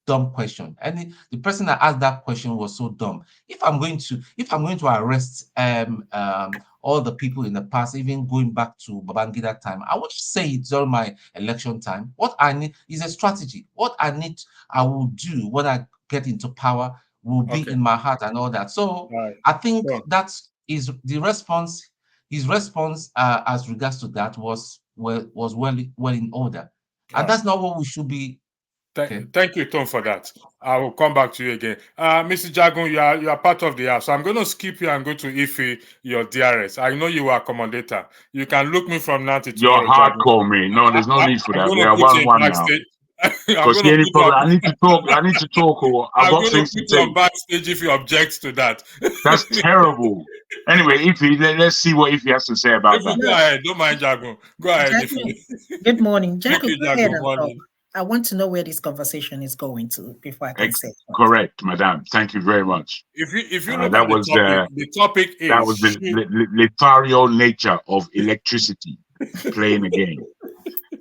dumb question. And the person that asked that question was so dumb. If I'm going to arrest all the people in the past, even going back to Babangida time, I would say it during my election time. What I need is a strategy. I will do when I get into power will be Okay. in my heart and all that. So Right. I think So, that is the response. His response as regards to that was well in order, and that's not what we should be. Thank you, Tom, for that. I will come back to you again. Mr. Jagun, you are part of the house. So I'm going to skip you and go to Ife, your DRS. I know you are accommodator. You can look me from now to You're tomorrow, Jagun. hardcore, me. No, there's no need for I'm that. going We to are put you in 1-1 now. backstage. I'm Because going to any put you problem, I on, need to talk. I need to talk. Or I've I'm got going to things to put you on say. backstage if you object to that. That's terrible. Anyway, Ify, let's see what Ify has to say about that. Go ahead. Don't mind Jagun. Go ahead, Jacob, Ife. good morning. Thank Jacob, you, go ahead Jagun. and talk. Morning. I want to know where this conversation is going to before I can say something. Correct, madam. Thank you very much. If you look That at was the topic that is was the lethal nature of electricity playing a game.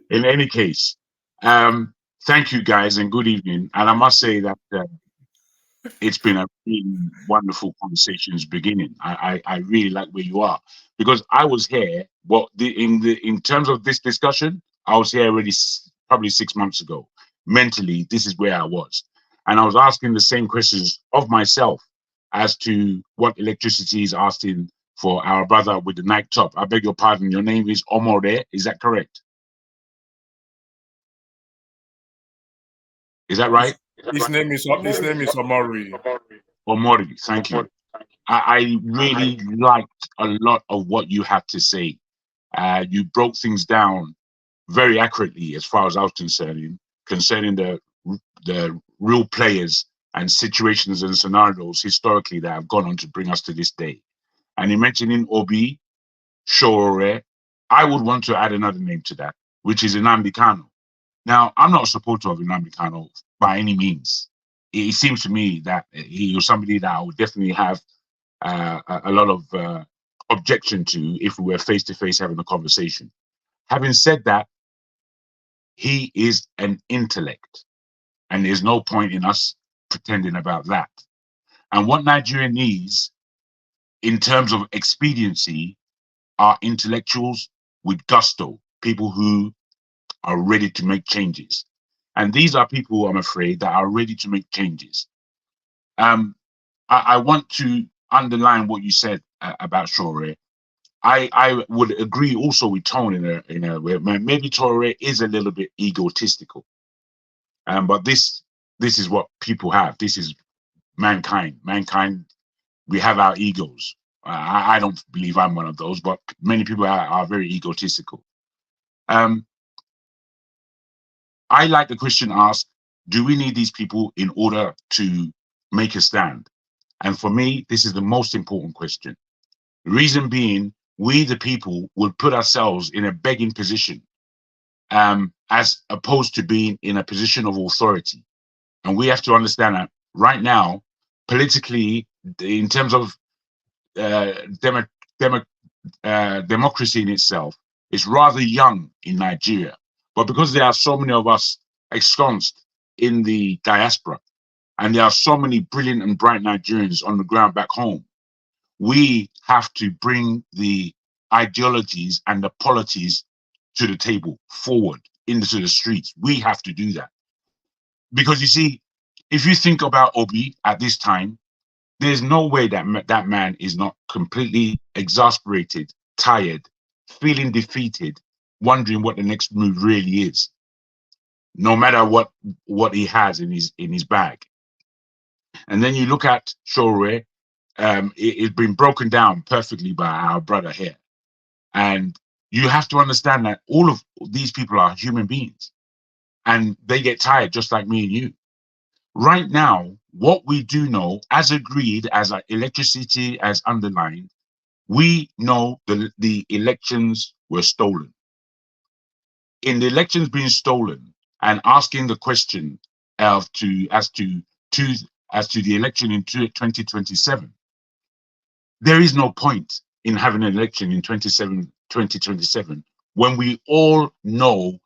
In any case, thank you guys and good evening. And I must say that it's been a really wonderful conversations beginning. I really like where you are because I was here. Well, in terms of this discussion, I was here already probably 6 months ago. Mentally, this is where I was, and I was asking the same questions of myself as to what electricity is asking for our brother with the Nike top. I beg your pardon. Your name is Omore. Is that correct? Is that right? His name is Omori. Omori. Thank you. I really liked a lot of what you had to say. You broke things down very accurately as far as I was concerning the real players and situations and scenarios historically that have gone on to bring us to this day. And in mentioning Obi, Shore, I would want to add another name to that, which is Nnamdi Kanu. Now, I'm not a supporter of Nnamdi Kanu by any means. It seems to me that he was somebody that I would definitely have a lot of objection to if we were face to face having a conversation. Having said that, he is an intellect, and there's no point in us pretending about that. And what Nigeria needs in terms of expediency are intellectuals with gusto, people who are ready to make changes. And these are people, I'm afraid, that are ready to make changes. I want to underline what you said about Shore. I would agree also with Tone in a way. Maybe Torre is a little bit egotistical, but this is what people have. This is mankind. Mankind, we have our egos. I don't believe I'm one of those, but many people are very egotistical. I like the question asked, do we need these people in order to make a stand? And for me, this is the most important question. The reason being, we the people would put ourselves in a begging position as opposed to being in a position of authority. And we have to understand that right now, politically, in terms of democracy in itself, it's rather young in Nigeria. But because there are so many of us ensconced in the diaspora, and there are so many brilliant and bright Nigerians on the ground back home, we have to bring the ideologies and the polities to the table, forward into the streets. We have to do that. Because you see, if you think about Obi at this time, there's no way that that man is not completely exasperated, tired, feeling defeated, wondering what the next move really is, no matter what he has in his bag. And then you look at Shore, it's been broken down perfectly by our brother here. And you have to understand that all of these people are human beings and they get tired just like me and you. Right now, what we do know, as agreed, as electricity, as underlined, we know the elections were stolen. In the elections being stolen and asking the question as to the election in 2027, there is no point in having an election in 2027 when we all know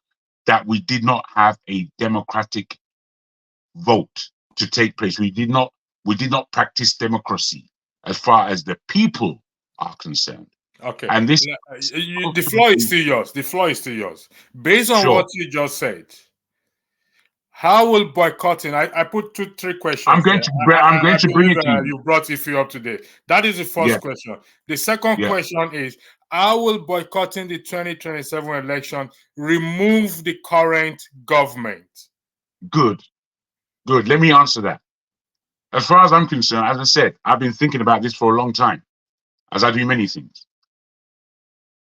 that we did not have a democratic vote to take place. We did not practice democracy as far as the people are concerned. Okay. And this The floor is still yours. The floor is still yours. Based on Sure. what you just said, How will boycotting? I put three questions. I'm going to bring it to you. You brought Ife up today. That is the first question. The second question is, how will boycotting the 2027 election remove the current government? Good. Let me answer that. As far as I'm concerned, as I said, I've been thinking about this for a long time, as I do many things.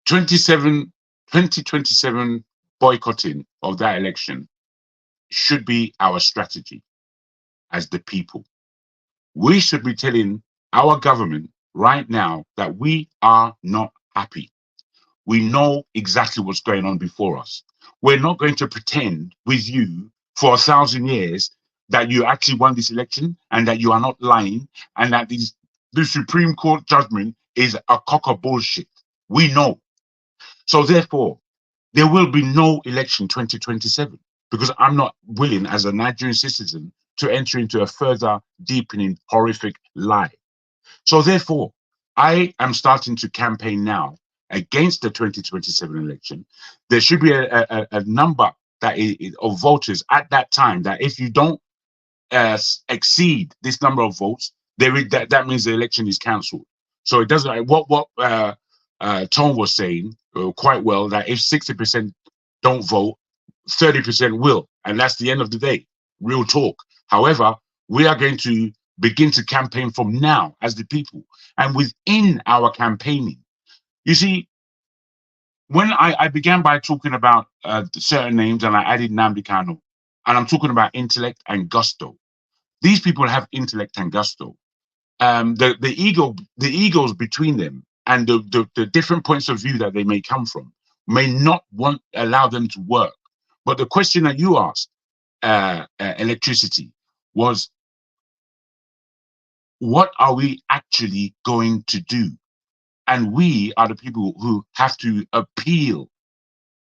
2027 boycotting of that election should be our strategy as the people. We should be telling our government right now that we are not happy. We know exactly what's going on before us. We're not going to pretend with you for 1,000 years that you actually won this election and that you are not lying and that the Supreme Court judgment is a cock of bullshit. We know. So therefore, there will be no election 2027 because I'm not willing as a Nigerian citizen to enter into a further deepening horrific lie. So therefore, I am starting to campaign now against the 2027 election. There should be a number of voters at that time that if you don't exceed this number of votes, that means the election is cancelled. So it doesn't. What Tom was saying quite well, that if 60% don't vote, 30% will, and that's the end of the day. Real talk. However, we are going to begin to campaign from now as the people, and within our campaigning, you see, when I began by talking about certain names and I added Nnamdi Kanu, and I'm talking about intellect and gusto. These people have intellect and gusto. The egos between them and the different points of view that they may come from may not allow them to work. But the question that you asked, electricity, was what are we actually going to do? And we are the people who have to appeal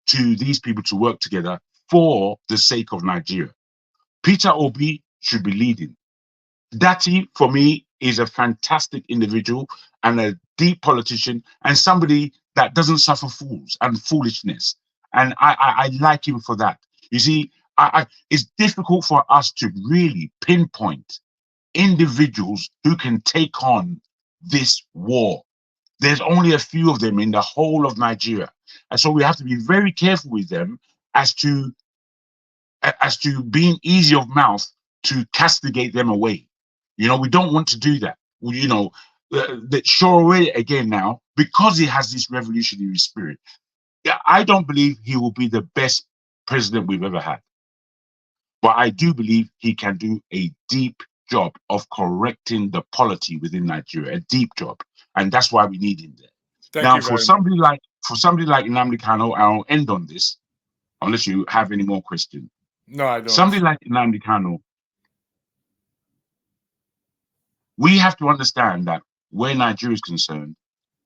to these people to work together for the sake of Nigeria. Peter Obi should be leading. Dati, for me, is a fantastic individual and a deep politician and somebody that doesn't suffer fools and foolishness. And I like him for that. You see, it's difficult for us to really pinpoint individuals who can take on this war. There's only a few of them in the whole of Nigeria. And so we have to be very careful with them as to being easy of mouth to castigate them away. You know, we don't want to do that. You know, that Shore again now, because he has this revolutionary spirit, I don't believe he will be the best president we've ever had. But I do believe he can do a deep job of correcting the polity within Nigeria, a deep job. And that's why we need him there. Now, for somebody like Nnamdi Kanu, I'll end on this, unless you have any more questions. No, I don't. Somebody like Nnamdi Kanu, we have to understand that where Nigeria is concerned,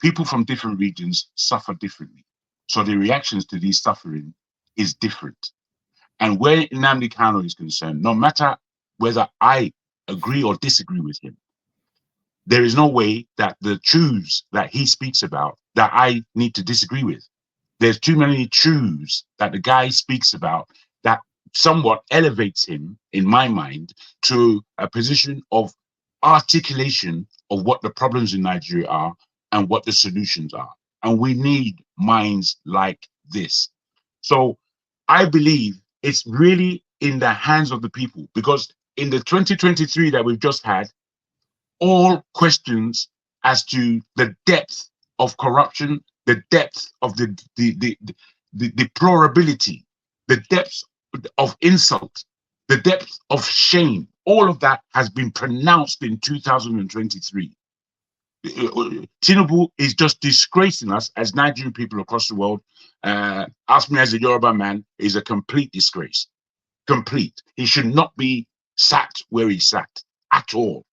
people from different regions suffer differently. So the reactions to these suffering is different. And where Nnamdi Kanu is concerned, no matter whether I agree or disagree with him, there is no way that the truths that he speaks about that I need to disagree with. There's too many truths that the guy speaks about that somewhat elevates him, in my mind, to a position of articulation of what the problems in Nigeria are and what the solutions are. And we need minds like this. So I believe it's really in the hands of the people, because in the 2023 that we've just had, all questions as to the depth of corruption, the depth of the deplorability, the depth of insult, the depth of shame, all of that has been pronounced in 2023. Tinubu is just disgracing us as Nigerian people across the world. Ask me as a Yoruba man, is a complete disgrace. Complete. He should not be sat where he sat at all.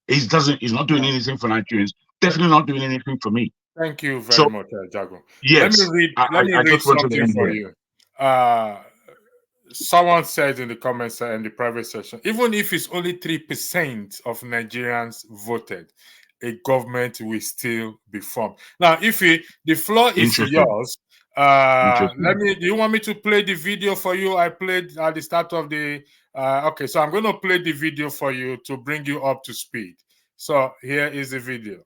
He's not doing anything for Nigerians. Definitely not doing anything for me. Thank you very much, Jago. Yes. Let me read something for you. Someone said in the comments in the private section, even if it's only 3% of Nigerians voted, a government will still be formed. Now, Ify, the floor is Interesting. yours. Interesting. Do you want me to play the video for you? I played at the start of the okay, so I'm going to play the video for you to bring you up to speed. So here is the video.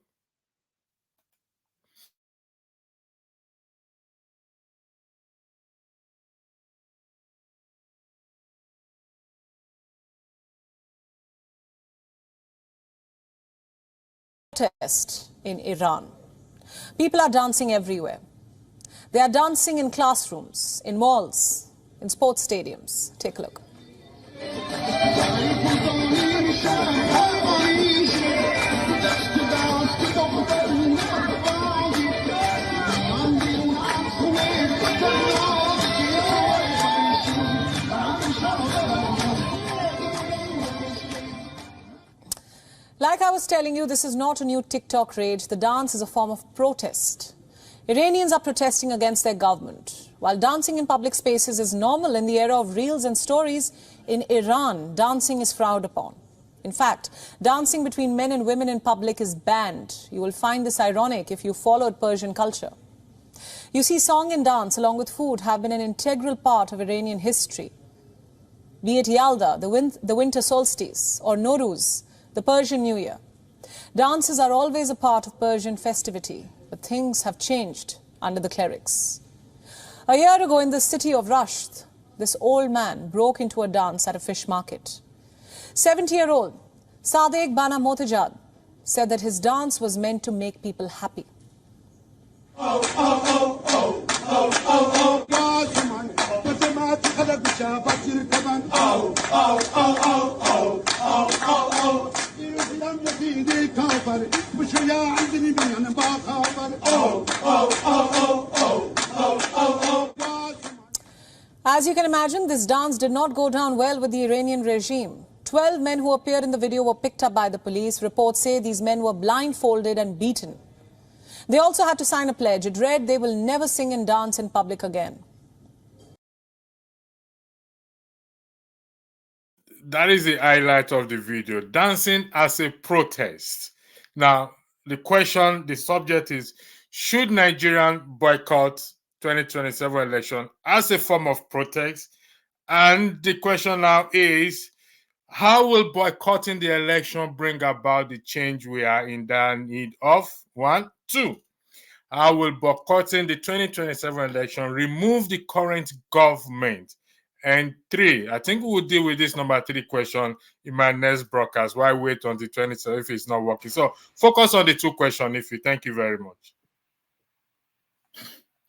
Protest in Iran. People are dancing everywhere. They are dancing in classrooms, in malls, in sports stadiums. Take a look. Like I was telling you, this is not a new TikTok rage. The dance is a form of protest. Iranians are protesting against their government. While dancing in public spaces is normal in the era of reels and stories, in Iran, dancing is frowned upon. In fact, dancing between men and women in public is banned. You will find this ironic if you followed Persian culture. You see, song and dance, along with food, have been an integral part of Iranian history. Be it Yalda, the winter solstice, or Nowruz, the Persian New Year. Dances are always a part of Persian festivity, but things have changed under the clerics. A year ago in the city of Rasht, this old man broke into a dance at a fish market. 70-year-old Sadek Bana Motajad said that his dance was meant to make people happy. As you can imagine, this dance did not go down well with the Iranian regime. 12 men who appeared in the video were picked up by the police. Reports say these men were blindfolded and beaten. They also had to sign a pledge. It read they will never sing and dance in public again. That is the highlight of the video. Dancing as a protest. Now, the subject is, should Nigerian boycott 2027 election as a form of protest? And the question now is, how will boycotting the election bring about the change we are in the need of? 1, 2. How will boycotting the 2027 election remove the current government? And 3, I think we'll deal with this number 3 question in my next broadcast. Why wait until 27 if it's not working? So focus on the 2 questions, if you. Thank you very much.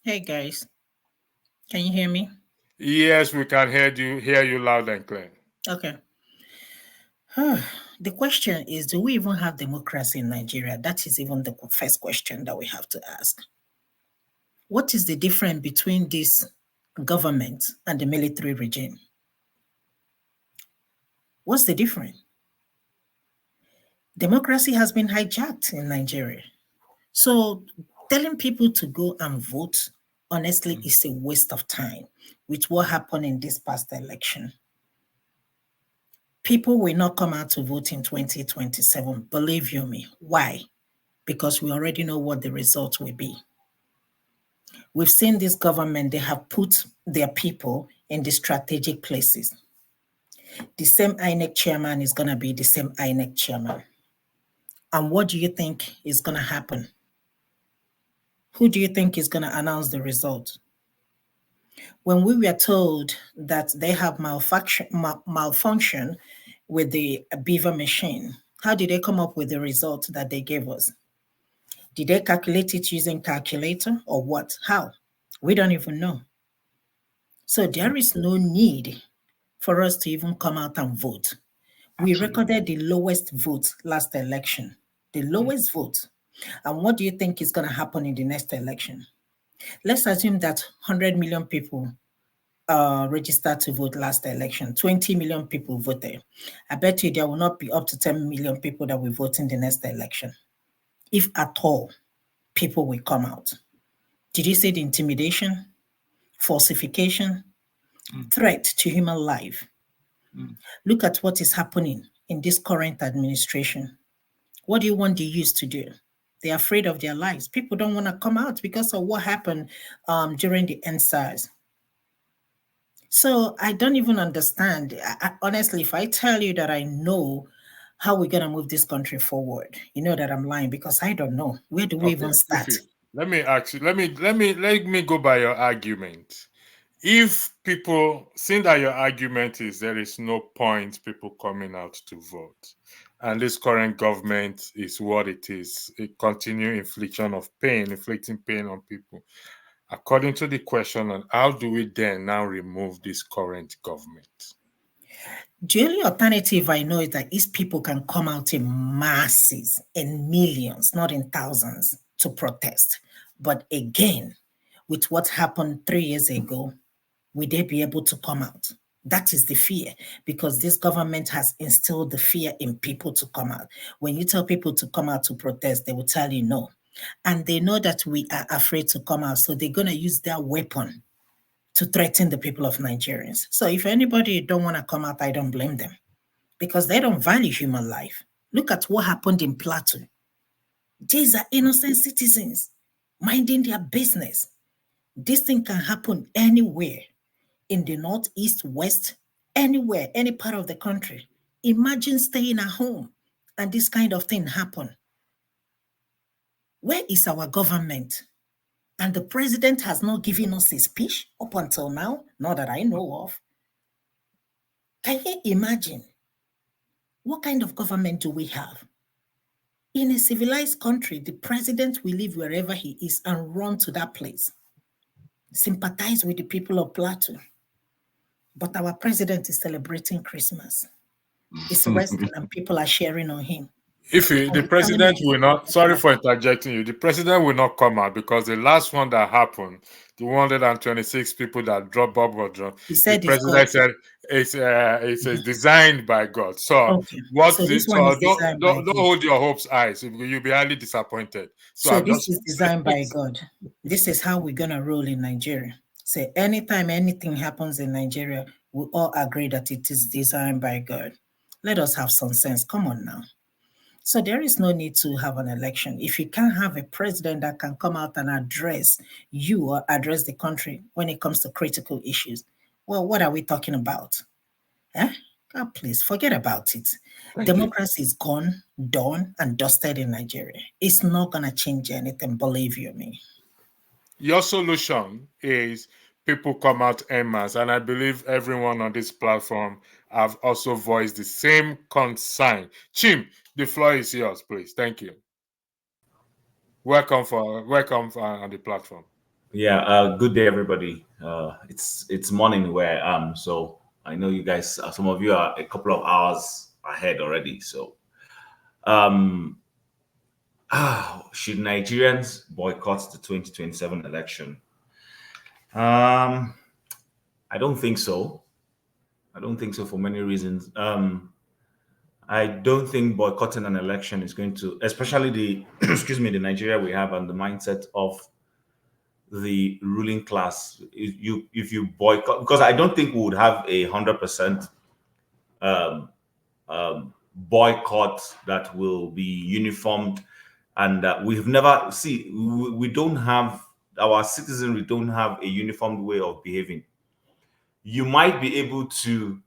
Hey guys, can you hear me? Yes, we can hear you loud and clear. Okay. The question is, do we even have democracy in Nigeria? That is even the first question that we have to ask. What is the difference between this government and the military regime? What's the difference? Democracy has been hijacked in Nigeria. So telling people to go and vote, honestly, is a waste of time with what happened in this past election. People will not come out to vote in 2027, believe you me. Why? Because we already know what the result will be. We've seen this government, they have put their people in the strategic places. The same INEC chairman is going to be the same INEC chairman. And what do you think is going to happen? Who do you think is going to announce the result? When we were told that they have malfunction with the beaver machine, how did they come up with the result that they gave us? Did they calculate it using calculator or what? How? We don't even know. So there is no need for us to even come out and vote. We recorded the lowest vote last election, the lowest vote. And what do you think is going to happen in the next election? Let's assume that 100 million people registered to vote last election. 20 million people voted. I bet you there will not be up to 10 million people that will vote in the next election. If at all, people will come out. Did you see the intimidation, falsification, threat to human life? Look at what is happening in this current administration. What do you want the youth to do? They're afraid of their lives. People don't want to come out because of what happened during the NSAS. So I don't even understand. Honestly, if I tell you that I know how we're going to move this country forward, you know that I'm lying because I don't know. Where do we even start? Let me ask you, let me go by your argument. If people, seeing that your argument is there is no point people coming out to vote, and this current government is what it is, a continued inflicting pain on people. According to the question, on how do we then now remove this current government? The only alternative I know is that these people can come out in masses, in millions, not in thousands, to protest. But again, with what happened 3 years ago, will they be able to come out? That is the fear, because this government has instilled the fear in people to come out. When you tell people to come out to protest, they will tell you no. And they know that we are afraid to come out, so they're going to use their weapon to threaten the people of Nigerians. So if anybody don't want to come out, I don't blame them, because they don't value human life. Look at what happened in Plateau. These are innocent citizens minding their business. This thing can happen anywhere, in the north, east, west, anywhere, any part of the country. Imagine staying at home and this kind of thing happen. Where is our government? And the president has not given us a speech up until now, not that I know of. Can you imagine? What kind of government do we have? In a civilized country, the president will live wherever he is and run to that place, sympathize with the people of Plateau. But our president is celebrating Christmas. It's resting and people are sharing on him. If the president will not, sorry for interjecting you, the president will not come out, because the last one that happened, the 126 people that dropped Bob or John, the president said it's designed by God. So don't hold your hopes high. So you'll be highly disappointed. So this is designed by God. This is how we're gonna roll in Nigeria. So anytime anything happens in Nigeria, we all agree that it is designed by God. Let us have some sense. Come on now. So there is no need to have an election. If you can't have a president that can come out and address you or address the country when it comes to critical issues, well, what are we talking about? God, please forget about it. Democracy is gone, done, and dusted in Nigeria. It's not going to change anything, believe you me. Your solution is people come out en masse, and I believe everyone on this platform have also voiced the same concern. Chim, the floor is yours, please. Thank you. Welcome on the platform. Yeah, good day, everybody. It's morning where I am, so I know you guys. Some of you are a couple of hours ahead already. So, should Nigerians boycott the 2027 election? I don't think so. I don't think so for many reasons. I don't think boycotting an election is going to, especially the the Nigeria we have and the mindset of the ruling class. If you boycott, because I don't think we would have 100% boycott that will be uniformed, and we've never we don't have our citizens. We don't have a uniformed way of behaving. You might be able to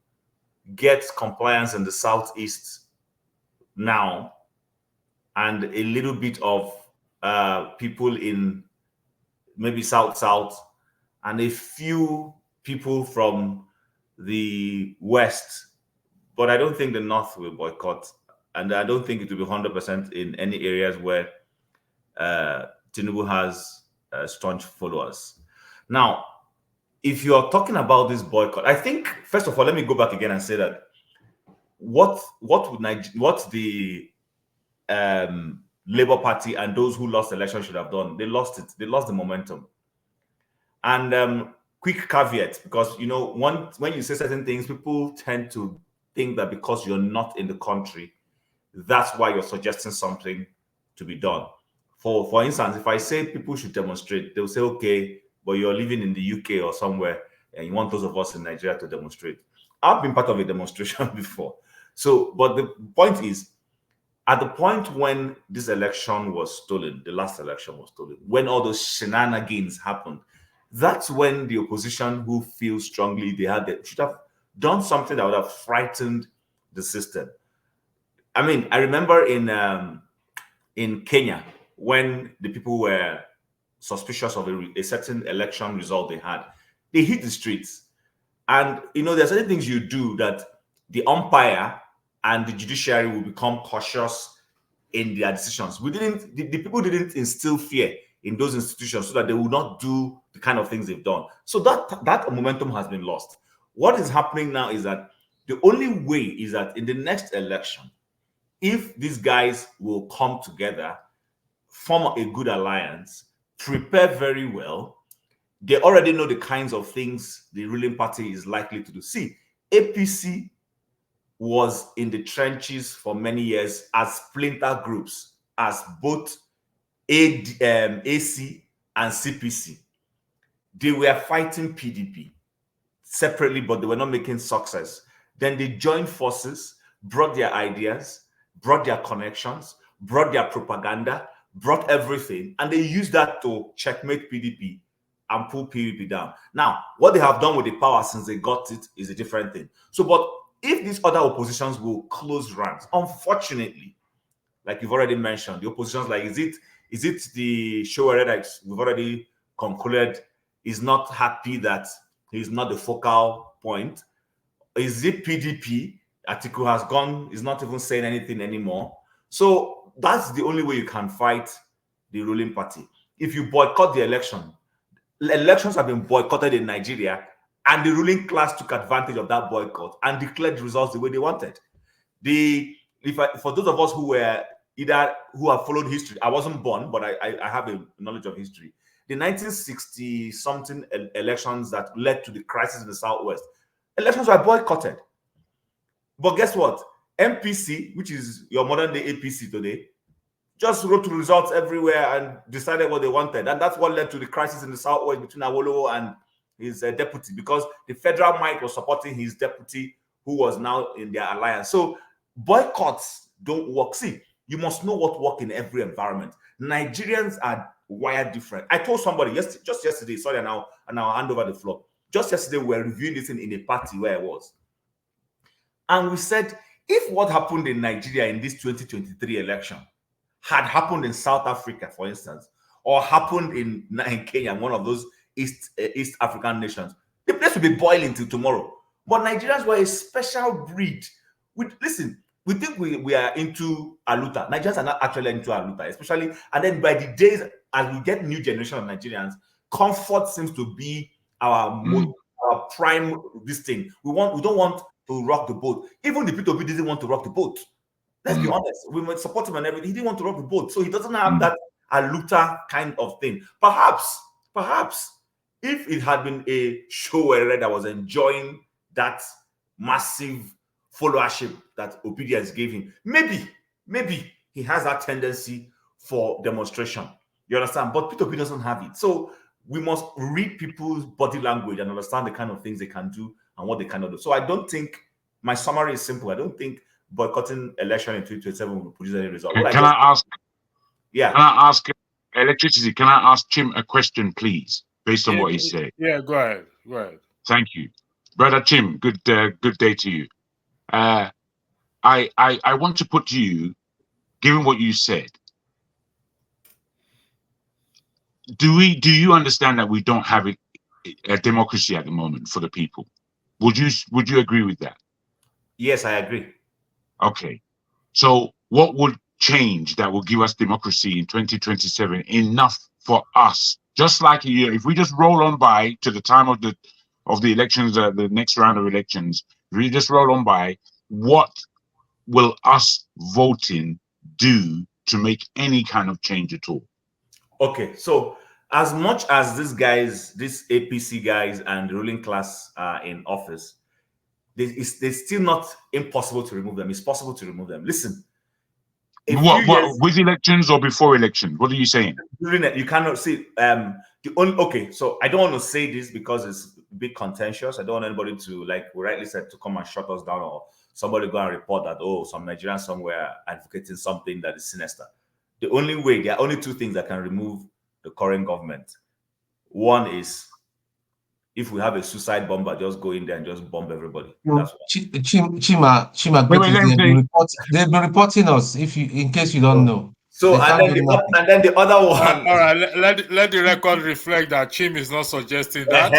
get compliance in the southeast now, and a little bit of people in maybe south, and a few people from the west, but I don't think the north will boycott, and I don't think it will be 100% in any areas where Tinubu has staunch followers. Now, if you are talking about this boycott, I think first of all, let me go back again and say that what the Labour Party and those who lost the election should have done, they lost it. They lost the momentum. And quick caveat, because when you say certain things, people tend to think that because you're not in the country, that's why you're suggesting something to be done. For instance, if I say people should demonstrate, they'll say, okay, but you're living in the UK or somewhere and you want those of us in Nigeria to demonstrate. I've been part of a demonstration before. So, but the point is, At the point when this election was stolen, the last election was stolen, when all those shenanigans happened, that's when the opposition, who feels strongly they should have done something that would have frightened the system. I mean, I remember in Kenya, when the people were suspicious of a certain election result they hit the streets. And there's certain things you do that the umpire and the judiciary will become cautious in their decisions. The people didn't instill fear in those institutions so that they will not do the kind of things they've done. So that momentum has been lost. What is happening now is that the only way is that in the next election, if these guys will come together, form a good alliance, prepare very well, they already know the kinds of things the ruling party is likely to do. See, APC was in the trenches for many years as splinter groups, as both AC and CPC. They were fighting PDP separately, but they were not making success. Then they joined forces, brought their ideas, brought their connections, brought their propaganda, brought everything, and they used that to checkmate PDP and pull PDP down. Now, what they have done with the power since they got it is a different thing. So, but if these other oppositions will close ranks, unfortunately, like you've already mentioned, the oppositions, like, is it the show that we've already concluded is not happy that he's not the focal point? Is it PDP? Atiku has gone, is not even saying anything anymore. So that's the only way you can fight the ruling party. If you boycott the elections have been boycotted in Nigeria, and the ruling class took advantage of that boycott and declared the results the way they wanted. For those of us who have followed history, I wasn't born, but I have a knowledge of history. The 1960 something elections that led to the crisis in the Southwest, elections were boycotted. But guess what? MPC, which is your modern day APC today, just wrote the results everywhere and decided what they wanted. And that's what led to the crisis in the Southwest between Awolowo and his deputy, because the federal might was supporting his deputy, who was now in their alliance. So boycotts don't work. See, you must know what works in every environment. Nigerians are wired different. I told somebody just yesterday, sorry, and I'll hand over the floor. Just yesterday, we were reviewing this in a party where I was. And we said, if what happened in Nigeria in this 2023 election had happened in South Africa, for instance, or happened in Kenya, one of those East African nations, the place will be boiling till tomorrow. But Nigerians were a special breed. We think we are into Aluta. Nigerians are not actually into Aluta, especially. And then by the days as we get new generation of Nigerians, comfort seems to be our prime this thing. We don't want to rock the boat. Even the P2P didn't want to rock the boat. Let's be honest. We might support him and everything. He didn't want to rock the boat. So he doesn't have that Aluta kind of thing. Perhaps, if it had been a show that was enjoying that massive followership that obedience gave him, maybe he has that tendency for demonstration. You understand? But P2P doesn't have it. So we must read people's body language and understand the kind of things they can do and what they cannot do. So I don't think, my summary is simple. I don't think boycotting election in 2027 will produce any result. Can I ask Electricity, can I ask Tim a question, please, based on what he said? Yeah, go ahead. Thank you. Brother Tim, good day to you. I want to put to you, given what you said, do you understand that we don't have a democracy at the moment for the people? Would you agree with that? Yes, I agree. Okay. So what would change that will give us democracy in 2027 enough for us? Just like a year, if we just roll on by to the time of the elections, the next round of elections, if we just roll on by, what will us voting do to make any kind of change at all? Okay, so as much as these APC guys and the ruling class are in office, it's still not impossible to remove them. It's possible to remove them. Listen. What with elections or before elections? What are you saying? You cannot see okay, so I don't want to say this because it's a bit contentious. I don't want anybody to, like we rightly said, to come and shut us down or somebody go and report that, oh, some Nigerians somewhere advocating something that is sinister. The only way, there are only two things that can remove the current government. One is if we have a suicide bomber, just go in there and just bomb everybody. That's Chima, Wait, let me say. they've been reporting us. In case you don't know. So and then the other one. All right, let the record reflect that Chim is not suggesting that.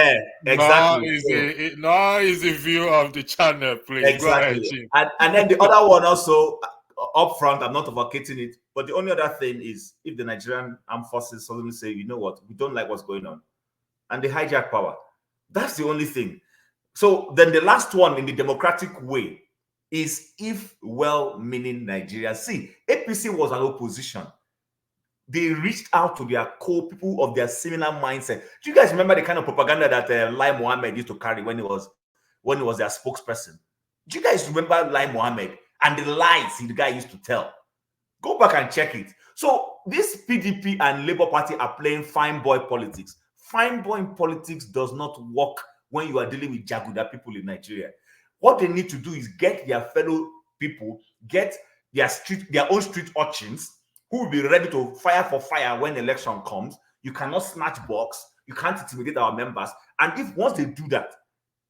Exactly. Nor is the view of the channel, please. Exactly. Go ahead, Chim. And then the other one also up front, I'm not advocating it, but the only other thing is if the Nigerian armed forces suddenly say, you know what, we don't like what's going on, and they hijack power. That's the only thing. So then the last one in the democratic way is if well-meaning Nigerians. See, APC was an opposition. They reached out to their core people of their similar mindset. Do you guys remember the kind of propaganda that Lai Mohammed used to carry when he was their spokesperson? Do you guys remember Lai Mohammed and the lies the guy used to tell? Go back and check it. So this PDP and Labour Party are playing fine boy politics. Fine boy politics does not work when you are dealing with Jaguda people in Nigeria. What they need to do is get their fellow people, get their own street urchins who will be ready to fire for fire when election comes. You cannot snatch box. You can't intimidate our members. And if once they do that,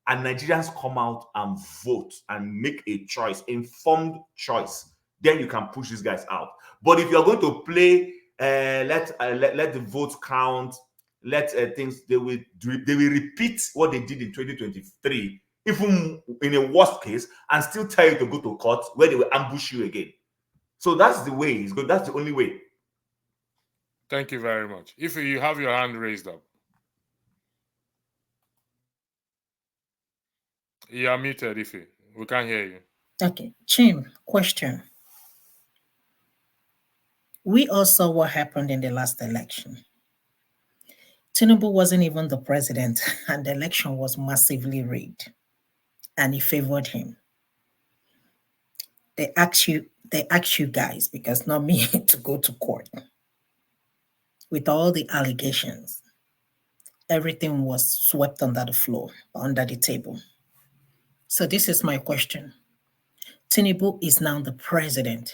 and Nigerians come out and vote and make a choice, informed choice, then you can push these guys out. But if you're going to play, let the votes count, let things, they will repeat what they did in 2023, even in a worst case, and still tell you to go to court where they will ambush you again. So that's the way it's good. That's the only way. Thank you very much. If you have your hand raised up. You are muted, Ife. We can't hear you. Okay. Chim, question. We all saw what happened in the last election. Tinubu wasn't even the president, and the election was massively rigged, and he favored him. They asked you guys, because not me, to go to court with all the allegations. Everything was swept under the floor, under the table. So this is my question. Tinubu is now the president.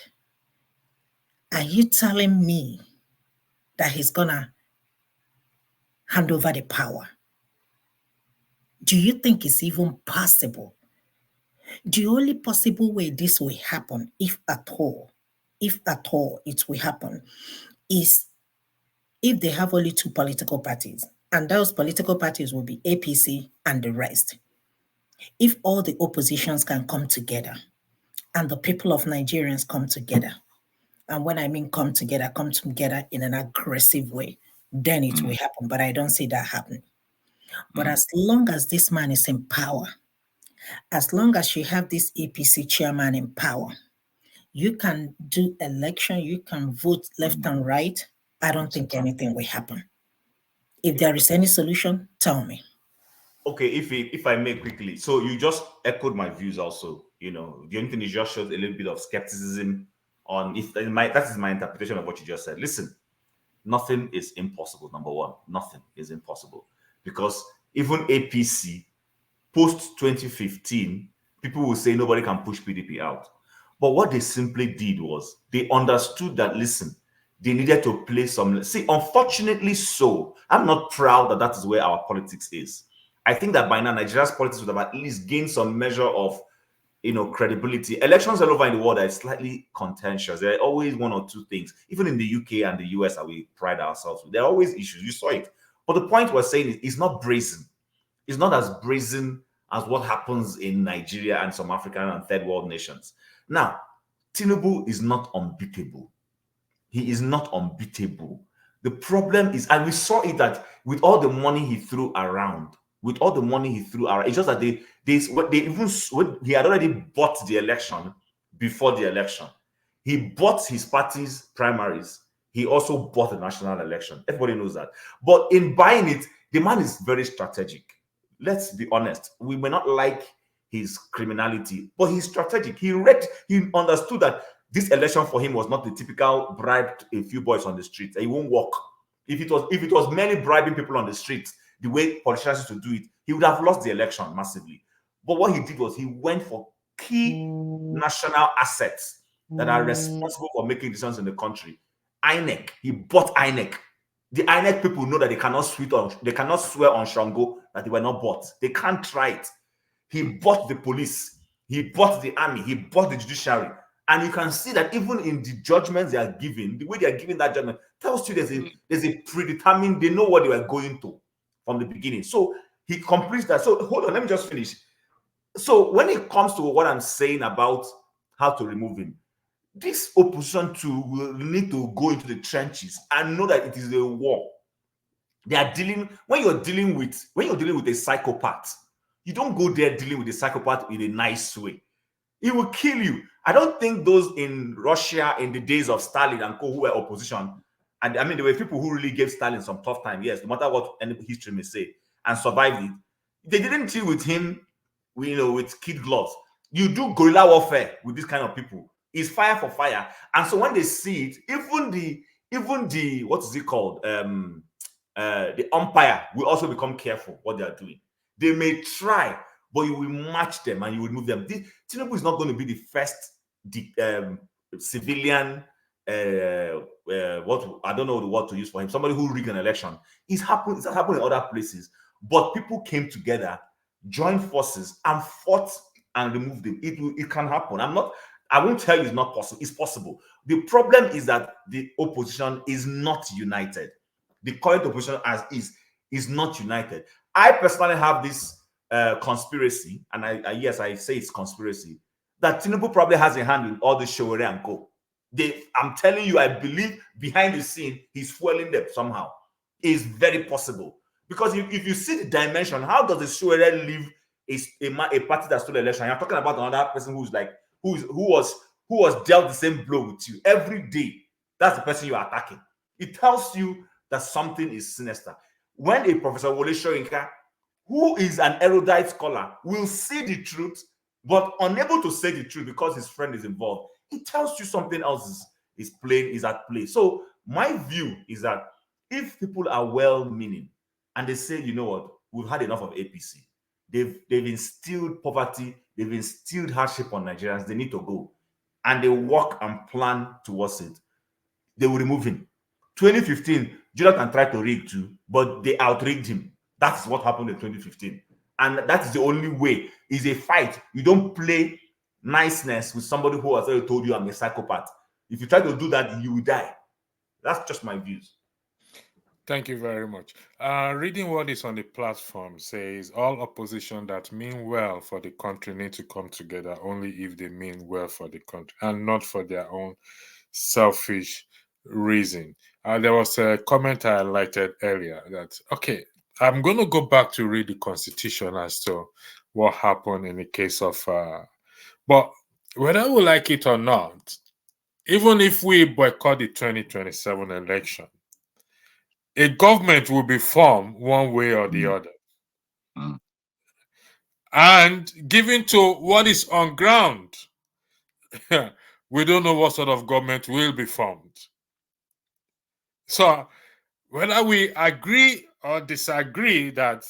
Are you telling me that he's gonna hand over the power? Do you think it's even possible? The only possible way this will happen, if at all it will happen, is if they have only two political parties, and those political parties will be APC and the rest. If all the oppositions can come together and the people of Nigerians come together, and when I mean come together in an aggressive way, then it will happen. But I don't see that happening. But as long as this man is in power, as long as you have this APC chairman in power, you can do election, you can vote left and right. I don't think anything will happen. If there is any solution, tell me. Okay, if I may quickly. So you just echoed my views also. You know, the only thing is just shows a little bit of skepticism on that is my interpretation of what you just said. Listen, nothing is impossible, number one. Nothing is impossible. Because even APC, post-2015, people will say nobody can push PDP out. But what they simply did was they understood that, listen, they needed to play some... See, unfortunately so, I'm not proud that that is where our politics is. I think that by now, Nigeria's politics would have at least gained some measure of, credibility. Elections all over in the world are slightly contentious. There are always one or two things, even in the UK and the US, that we pride ourselves with. There are always issues. You saw it. But the point we're saying is it's not brazen. It's not as brazen as what happens in Nigeria and some African and third world nations. Now, Tinubu is not unbeatable. He is not unbeatable. The problem is, and we saw it, that with all the money he threw around, it's just that he had already bought the election before the election. He bought his party's primaries. He also bought the national election. Everybody knows that. But in buying it, the man is very strategic. Let's be honest. We may not like his criminality, but he's strategic. He understood that this election for him was not the typical bribe a few boys on the street. It won't work. If it was merely bribing people on the street, the way politicians used to do it, he would have lost the election massively. But what he did was he went for key national assets that are responsible for making decisions in the country. INEC, he bought INEC. The INEC people know that they cannot swear on Shango that they were not bought. They can't try it. He bought the police, he bought the army, he bought the judiciary. And you can see that even in the judgments they are giving, the way they are giving that judgment tells you there's a predetermined, they know what they were going to from the beginning. So he completes that. So hold on, let me just finish. So when it comes to what I'm saying about how to remove him, this opposition too will need to go into the trenches and know that it is a war. They are dealing, when you're dealing with a psychopath, you don't go there dealing with a psychopath in a nice way. He will kill you. I don't think those in Russia in the days of Stalin and co who were opposition, and I mean there were people who really gave Stalin some tough time, yes, no matter what any history may say, and survived it. They didn't deal with him, with kid gloves. You do guerrilla warfare with this kind of people. It's fire for fire. And so when they see it, even the what is it called? The umpire will also become careful what they are doing. They may try, but you will match them and you will move them. Tinubu is not going to be the first civilian, what I don't know the word to use for him, somebody who rigged an election. It's happened in other places. But people came together, joined forces, and fought and removed them. It can happen. I won't tell you it's not possible. It's possible. The problem is that the opposition is not united. The current opposition is not united. I personally have this conspiracy, and I say it's conspiracy, that Tinubu probably has a hand in all the Showere and Co. I'm telling you, I believe behind the scene, he's fueling them somehow. It's very possible. Because if you see the dimension, how does the Showere leave a party that stole the election? You're talking about another person who was dealt the same blow with you every day. That's the person you are attacking. It tells you that something is sinister. When a Professor Wole Soyinka, who is an erudite scholar, will see the truth, but unable to say the truth because his friend is involved, it tells you something else is at play. So my view is that if people are well-meaning and they say, you know what, we've had enough of APC, they've instilled poverty, they've instilled hardship on Nigerians, they need to go, and they work and plan towards it, they will remove him. 2015, Jonathan tried to rig too, but they outrigged him. That's what happened in 2015. And that is the only way. It's a fight. You don't play niceness with somebody who has already told you I'm a psychopath. If you try to do that, you will die. That's just my views. Thank you very much. Reading what is on the platform says all opposition that mean well for the country need to come together only if they mean well for the country and not for their own selfish reason. There was a comment I highlighted earlier that, okay, I'm going to go back to read the Constitution as to what happened in the case of, but whether we like it or not, even if we boycott the 2027 election, a government will be formed one way or the other. And given to what is on ground, we don't know what sort of government will be formed. So whether we agree or disagree that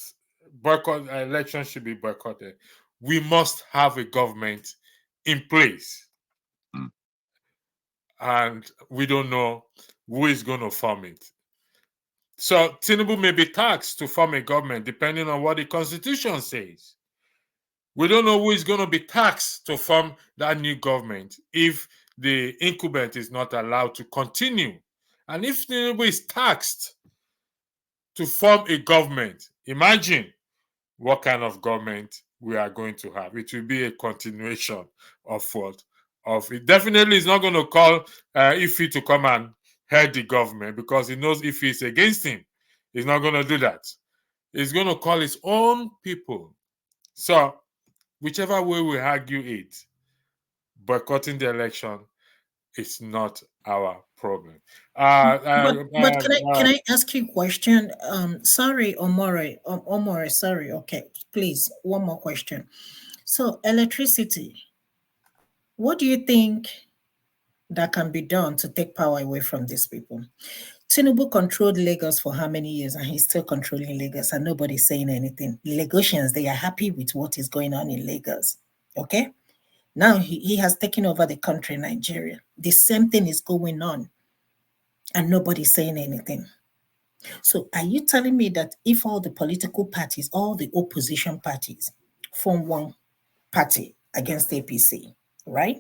boycott elections should be boycotted, we must have a government in place. And we don't know who is going to form it. So Tinubu may be taxed to form a government depending on what the Constitution says. We don't know who is going to be taxed to form that new government if the incumbent is not allowed to continue. And if Tinubu is taxed to form a government, imagine what kind of government we are going to have. It will be a continuation of what? Of it. Definitely is not going to call Ife to come and head the government because he knows if he's against him, he's not going to do that. He's going to call his own people. So, whichever way we argue it, boycotting the election is not our problem. But can I ask you a question? Sorry, Omore, sorry. Okay, please, one more question. So, electricity, what do you think that can be done to take power away from these people? Tinubu controlled Lagos for how many years, and he's still controlling Lagos, and nobody's saying anything. Lagosians, they are happy with what is going on in Lagos. Okay? Now he has taken over the country, Nigeria. The same thing is going on, and nobody's saying anything. So are you telling me that if all the political parties, all the opposition parties form one party against APC, right?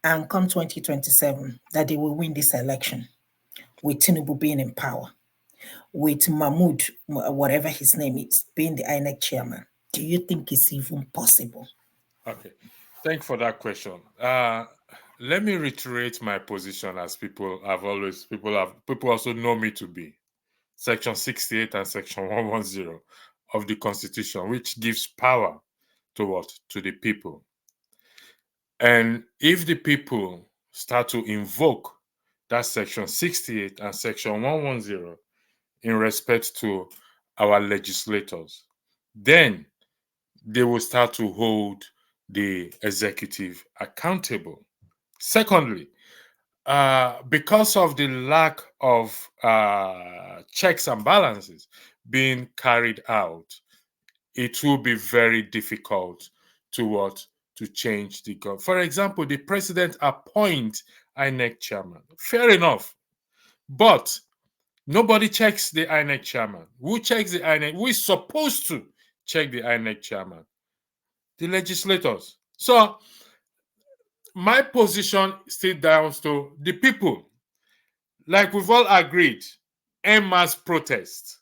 And come 2027, that they will win this election with Tinubu being in power, with Mahmoud, whatever his name is, being the INEC chairman? Do you think it's even possible? Okay, thank you for that question. Let me reiterate my position as people also know me to be. Section 68 and Section 110 of the Constitution, which gives power to what? To the people. And if the people start to invoke that Section 68 and Section 110 in respect to our legislators, then they will start to hold the executive accountable. Secondly, because of the lack of checks and balances being carried out, it will be very difficult to change the government. For example, the president appoints INEC chairman. Fair enough. But nobody checks the INEC chairman. Who checks the INEC? Who is supposed to check the INEC chairman? The legislators. So my position still down to the people. Like we've all agreed, en masse protest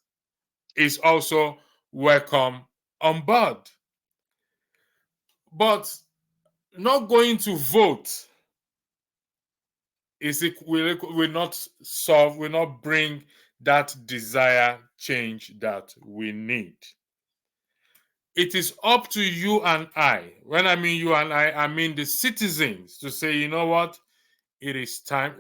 is also welcome on board. But not going to vote will not solve, will not bring that desired change that we need. It is up to you and I. When I mean you and I mean the citizens, to say, you know what, it is time.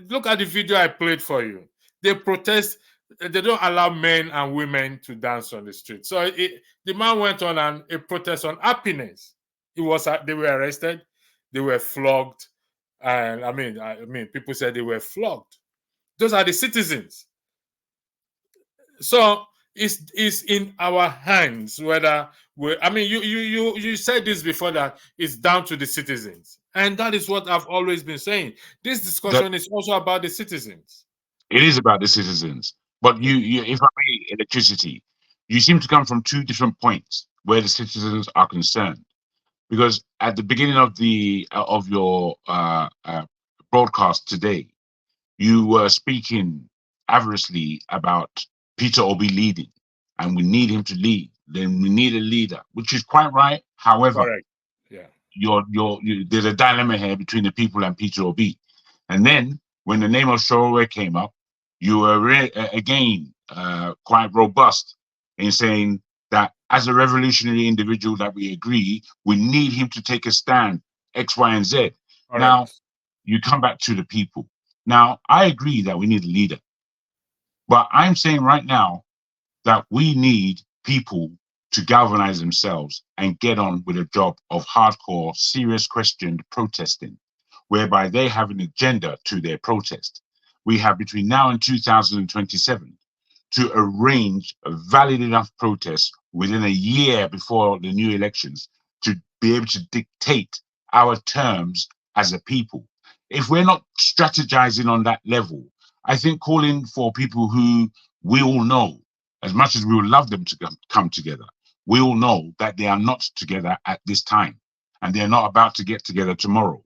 Look at the video I played for you. They protest. They don't allow men and women to dance on the street. So the man went on a protest on happiness. They were arrested. They were flogged. And I mean, people said they were flogged. Those are the citizens. So it's in our hands whether you said this before, that it's down to the citizens. And that is what I've always been saying. This discussion is also about the citizens. It is about the citizens. But if I may, electricity, you seem to come from two different points where the citizens are concerned. Because at the beginning of your broadcast today, you were speaking avarice about Peter Obi leading, and we need him to lead. Then we need a leader, which is quite right. However, correct. Yeah, there's a dilemma here between the people and Peter Obi. And then when the name of Sorowe came up, you were again quite robust in saying that as a revolutionary individual that we agree, we need him to take a stand, X, Y, and Z. correct. Now, you come back to the people. Now, I agree that we need a leader. But I'm saying right now that we need people to galvanize themselves and get on with a job of hardcore, serious questioned protesting, whereby they have an agenda to their protest. We have between now and 2027 to arrange a valid enough protest within a year before the new elections to be able to dictate our terms as a people. If we're not strategizing on that level, I think calling for people who we all know, as much as we would love them to come together, we all know that they are not together at this time, and they're not about to get together tomorrow.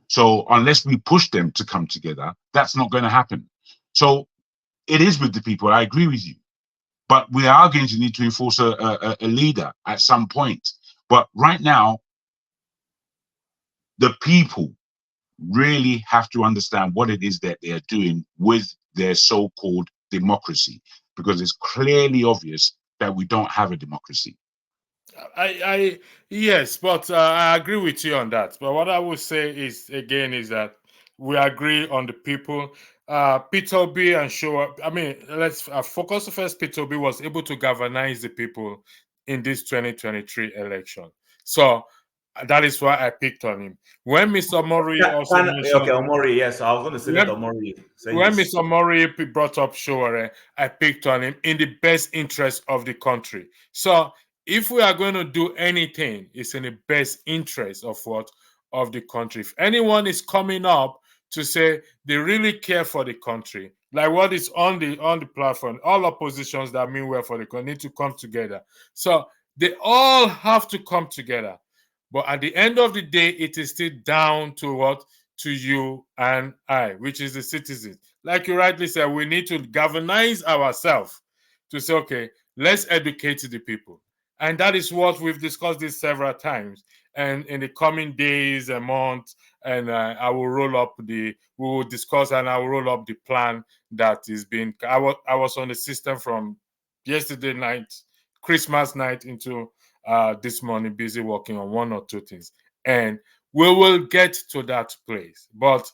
So unless we push them to come together, that's not going to happen. So it is with the people. I agree with you. But we are going to need to enforce a leader at some point. But right now, the people really have to understand what it is that they're doing with their so-called democracy, because it's clearly obvious that we don't have a democracy. Yes, but I agree with you on that. But what I would say is that we agree on the people. Peter Obi and Show. I mean, let's focus first. Peter Obi was able to galvanize the people in this 2023 election. So that is why I picked on him. When Mr. Mori also mentioned, okay, Omori, yes, I was going to say that Omori. When Mr. Mori brought up Showore, I picked on him in the best interest of the country. So if we are going to do anything, it's in the best interest of what? of the country. If anyone is coming up to say they really care for the country, like what is on the platform, all oppositions that mean well for the country need to come together. So they all have to come together. But at the end of the day, it is still down to what? To you and I, which is the citizens. Like you rightly said, we need to galvanize ourselves to say, okay, let's educate the people. And that is what we've discussed this several times. And in the coming days and months, and I will roll up we will discuss and I will roll up the plan that is being, I was on the system from yesterday night, Christmas night into this morning, busy working on one or two things. And we will get to that place. But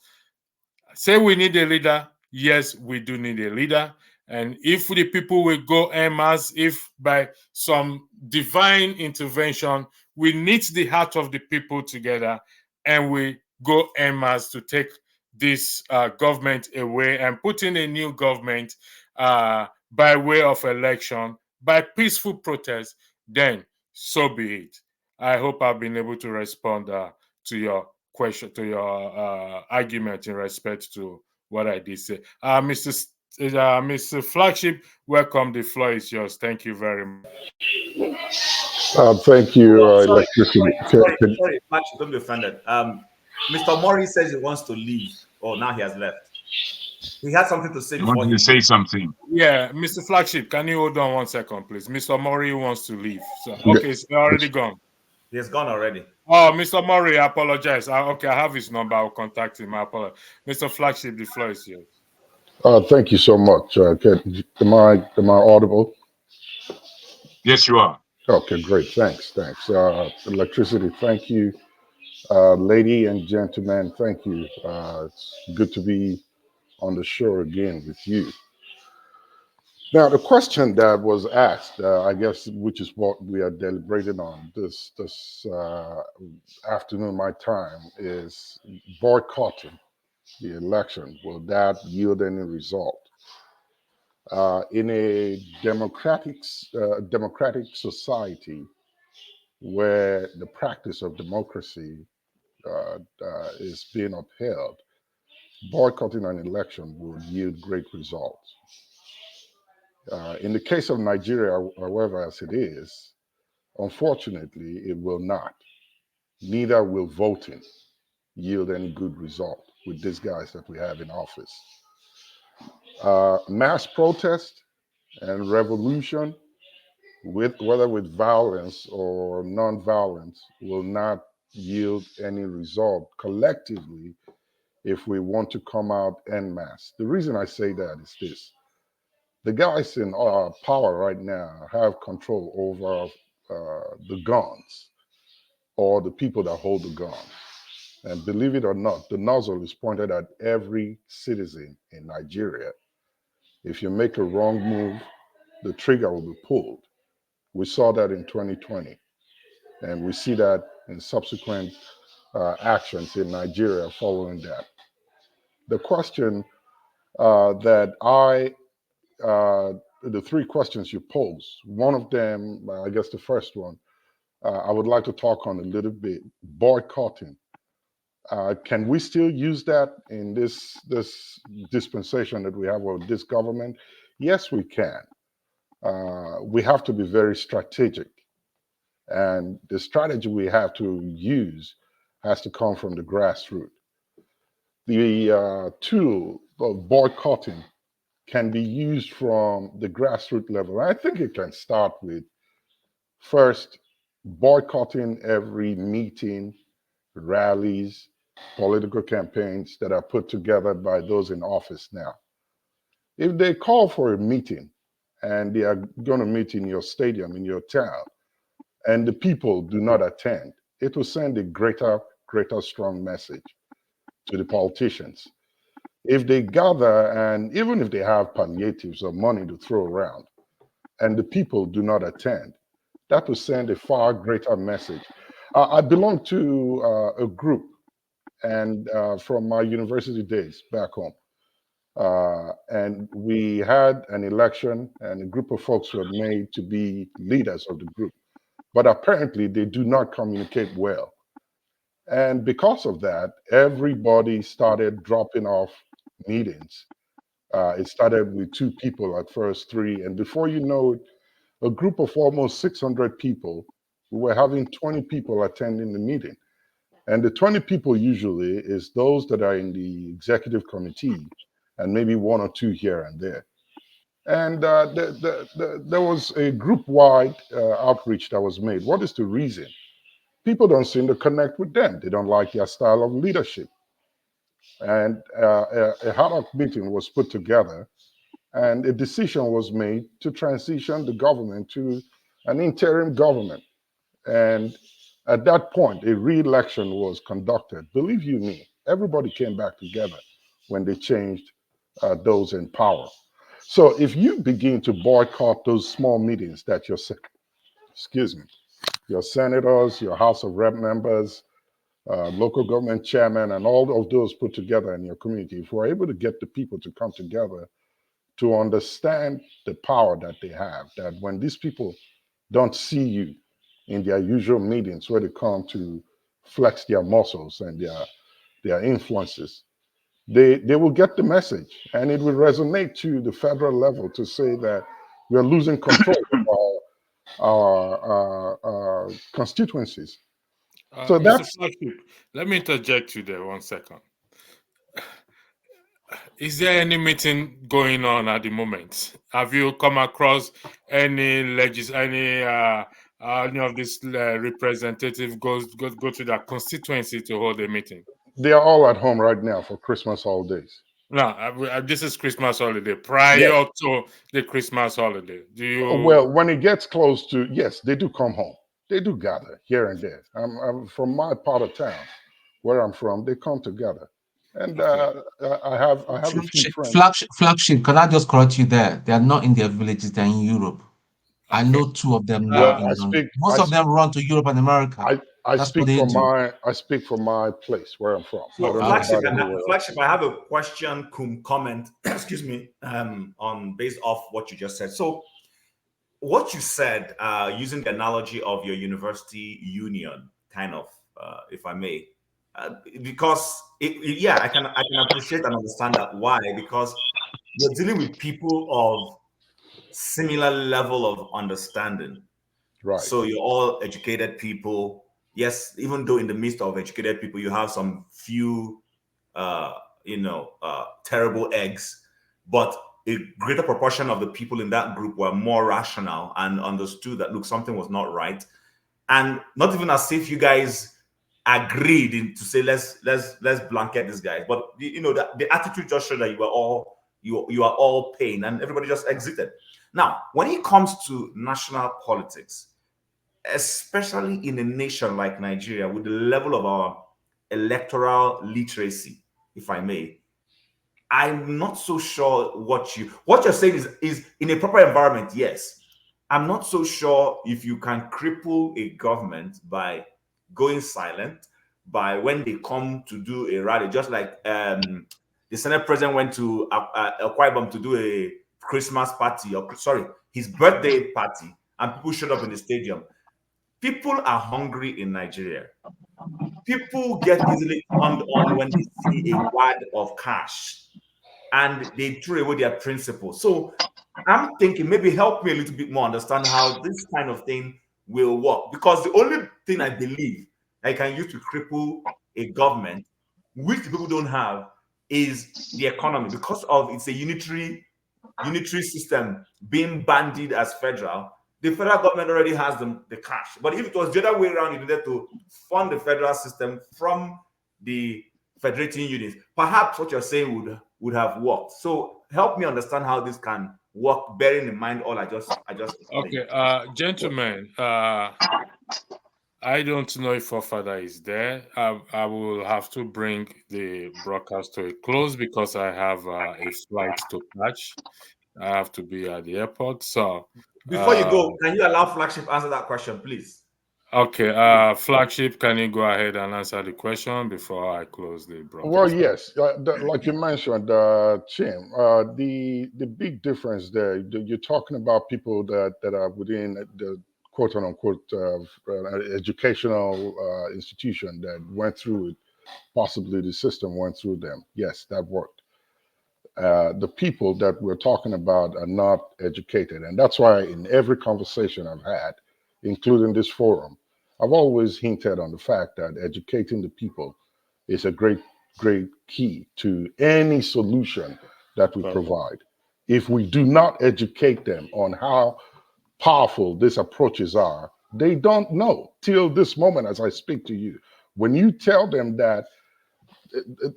say we need a leader. Yes, we do need a leader. And if the people will go en masse, if by some divine intervention, we knit the heart of the people together and we go en masse to take this government away and put in a new government by way of election, by peaceful protest, then so be it. I hope I've been able to respond to your question, to your argument in respect to what I did say. Mr. Flagship, welcome. The floor is yours. Thank you very much. Thank you, Sorry, Electricity. sorry, Max, don't be offended. Mr. Mori says he wants to leave. Oh, now he has left. He had something to say You before want he to say leaves. something? Yeah, Mr. Flagship, can you hold on 1 second, please? Mr. Mori wants to leave. So, okay, it's already gone. He has gone already. Oh, Mr. Mori, I apologize. Okay, I have his number. I'll contact him. I apologize. Mr. Flagship, the floor is yours. Thank you so much. Am I audible? Yes, you are. Okay, great. Thanks. Electricity, thank you. Lady and gentlemen, thank you. It's good to be on the show again with you. Now, the question that was asked, I guess, which is what we are deliberating on this afternoon, my time, is boycotting the election. Will that yield any result? In a democratic society where the practice of democracy is being upheld, boycotting an election will yield great results. In the case of Nigeria, however, as it is, unfortunately, it will not. Neither will voting yield any good result with these guys that we have in office. Mass protest and revolution, whether with violence or non-violence, will not yield any result collectively if we want to come out en masse. The reason I say that is this. The guys in power right now have control over the guns or the people that hold the guns. And believe it or not, the nozzle is pointed at every citizen in Nigeria. If you make a wrong move, the trigger will be pulled. We saw that in 2020, and we see that in subsequent actions in Nigeria following that. The question the three questions you posed, one of them, I guess the first one, I would like to talk on a little bit, boycotting. Can we still use that in this dispensation that we have with this government? Yes, we can. We have to be very strategic. And the strategy we have to use has to come from the grassroots. The tool of boycotting can be used from the grassroots level. I think it can start with first boycotting every meeting, rallies, political campaigns that are put together by those in office now. If they call for a meeting and they are going to meet in your stadium, in your town, and the people do not attend, it will send a greater strong message to the politicians. If they gather and even if they have palliatives or money to throw around and the people do not attend, that will send a far greater message. I belong to a group and from my university days back home. And we had an election and a group of folks were made to be leaders of the group. But apparently they do not communicate well. And because of that, everybody started dropping off meetings. It started with 2 people at first, 3, and before you know it, a group of almost 600 people, we were having 20 people attending the meeting. And the 20 people usually is those that are in the executive committee and maybe 1 or 2 here and there. And there was a group-wide outreach that was made. What is the reason? People don't seem to connect with them. They don't like their style of leadership. And a ad hoc meeting was put together, and a decision was made to transition the government to an interim government. And at that point, a re-election was conducted. Believe you me, everybody came back together when they changed those in power. So if you begin to boycott those small meetings that excuse me, your senators, your House of Rep members, local government chairman, and all of those put together in your community, if we're able to get the people to come together to understand the power that they have, that when these people don't see you in their usual meetings where they come to flex their muscles and their influences, they will get the message, and it will resonate to the federal level to say that we're losing control of our constituencies. So Mr. that's Flagship, let me interject you there 1 second. Is there any meeting going on at the moment? Have you come across any any of these representatives go to their constituency to hold a meeting? they are all at home right now for Christmas holidays. No, this is Christmas holiday. Yes. Prior to the Christmas holiday, do you? Well, when it gets close to, yes, they do come home. They do gather here and there. I'm from my part of town, where I'm from. They come together, and Okay. I have a few friends. Flagship, can I just correct you there? They are not in their villages, they're in Europe. I Okay. know 2 of them now Well, in London. Most of them run to Europe and America. I That's what speak they from do. I speak from my place where I'm from. I So don't know Okay. about anywhere else. flagship, I have a question, comment, excuse me, on based off what you just said. So what you said, using the analogy of your university union, kind of, if I may, because yeah, I can appreciate and understand that. Why? Because you're dealing with people of similar level of understanding. Right. So you're all educated people. Yes, even though in the midst of educated people, you have some few, terrible eggs, but a greater proportion of the people in that group were more rational and understood that, look, something was not right, and not even as if you guys agreed to say let's blanket these guys, but the attitude just showed that you are all pain, and everybody just exited. Now, when it comes to national politics, especially in a nation like Nigeria, with the level of our electoral literacy, if I may, I'm not so sure what you're saying is in a proper environment. Yes, I'm not so sure if you can cripple a government by going silent, by when they come to do a rally, just like the Senate president went to Akwa Ibom to do a Christmas party, or sorry, his birthday party, and people showed up in the stadium. People are hungry in Nigeria. People get easily turned on when they see a wad of cash and they throw away their principles. So I'm thinking maybe help me a little bit more understand how this kind of thing will work. Because the only thing I believe I can use to cripple a government, which the people don't have, is the economy. Because of it's a unitary system being bandied as federal, the federal government already has the cash. But if it was the other way around, you needed to fund the federal system from the federating units, perhaps what you're saying would have worked. So help me understand how this can work, bearing in mind all I just explained. Okay. Gentlemen, I don't know if our father is there. I will have to bring the broadcast to a close because I have a flight to catch. I have to be at the airport. So, Before you go, can you allow Flagship answer that question, please? okay. Flagship, can you go ahead and answer the question before I close the broadcast? Well, yes, like you mentioned, Chim, the big difference there, you're talking about people that are within the quote unquote educational institution that went through it. Possibly the system went through them. Yes, that worked. The people that we're talking about are not educated. And that's why in every conversation I've had, including this forum, I've always hinted on the fact that educating the people is a great, great key to any solution that we provide. If we do not educate them on how powerful these approaches are, they don't know till this moment as I speak to you. When you tell them that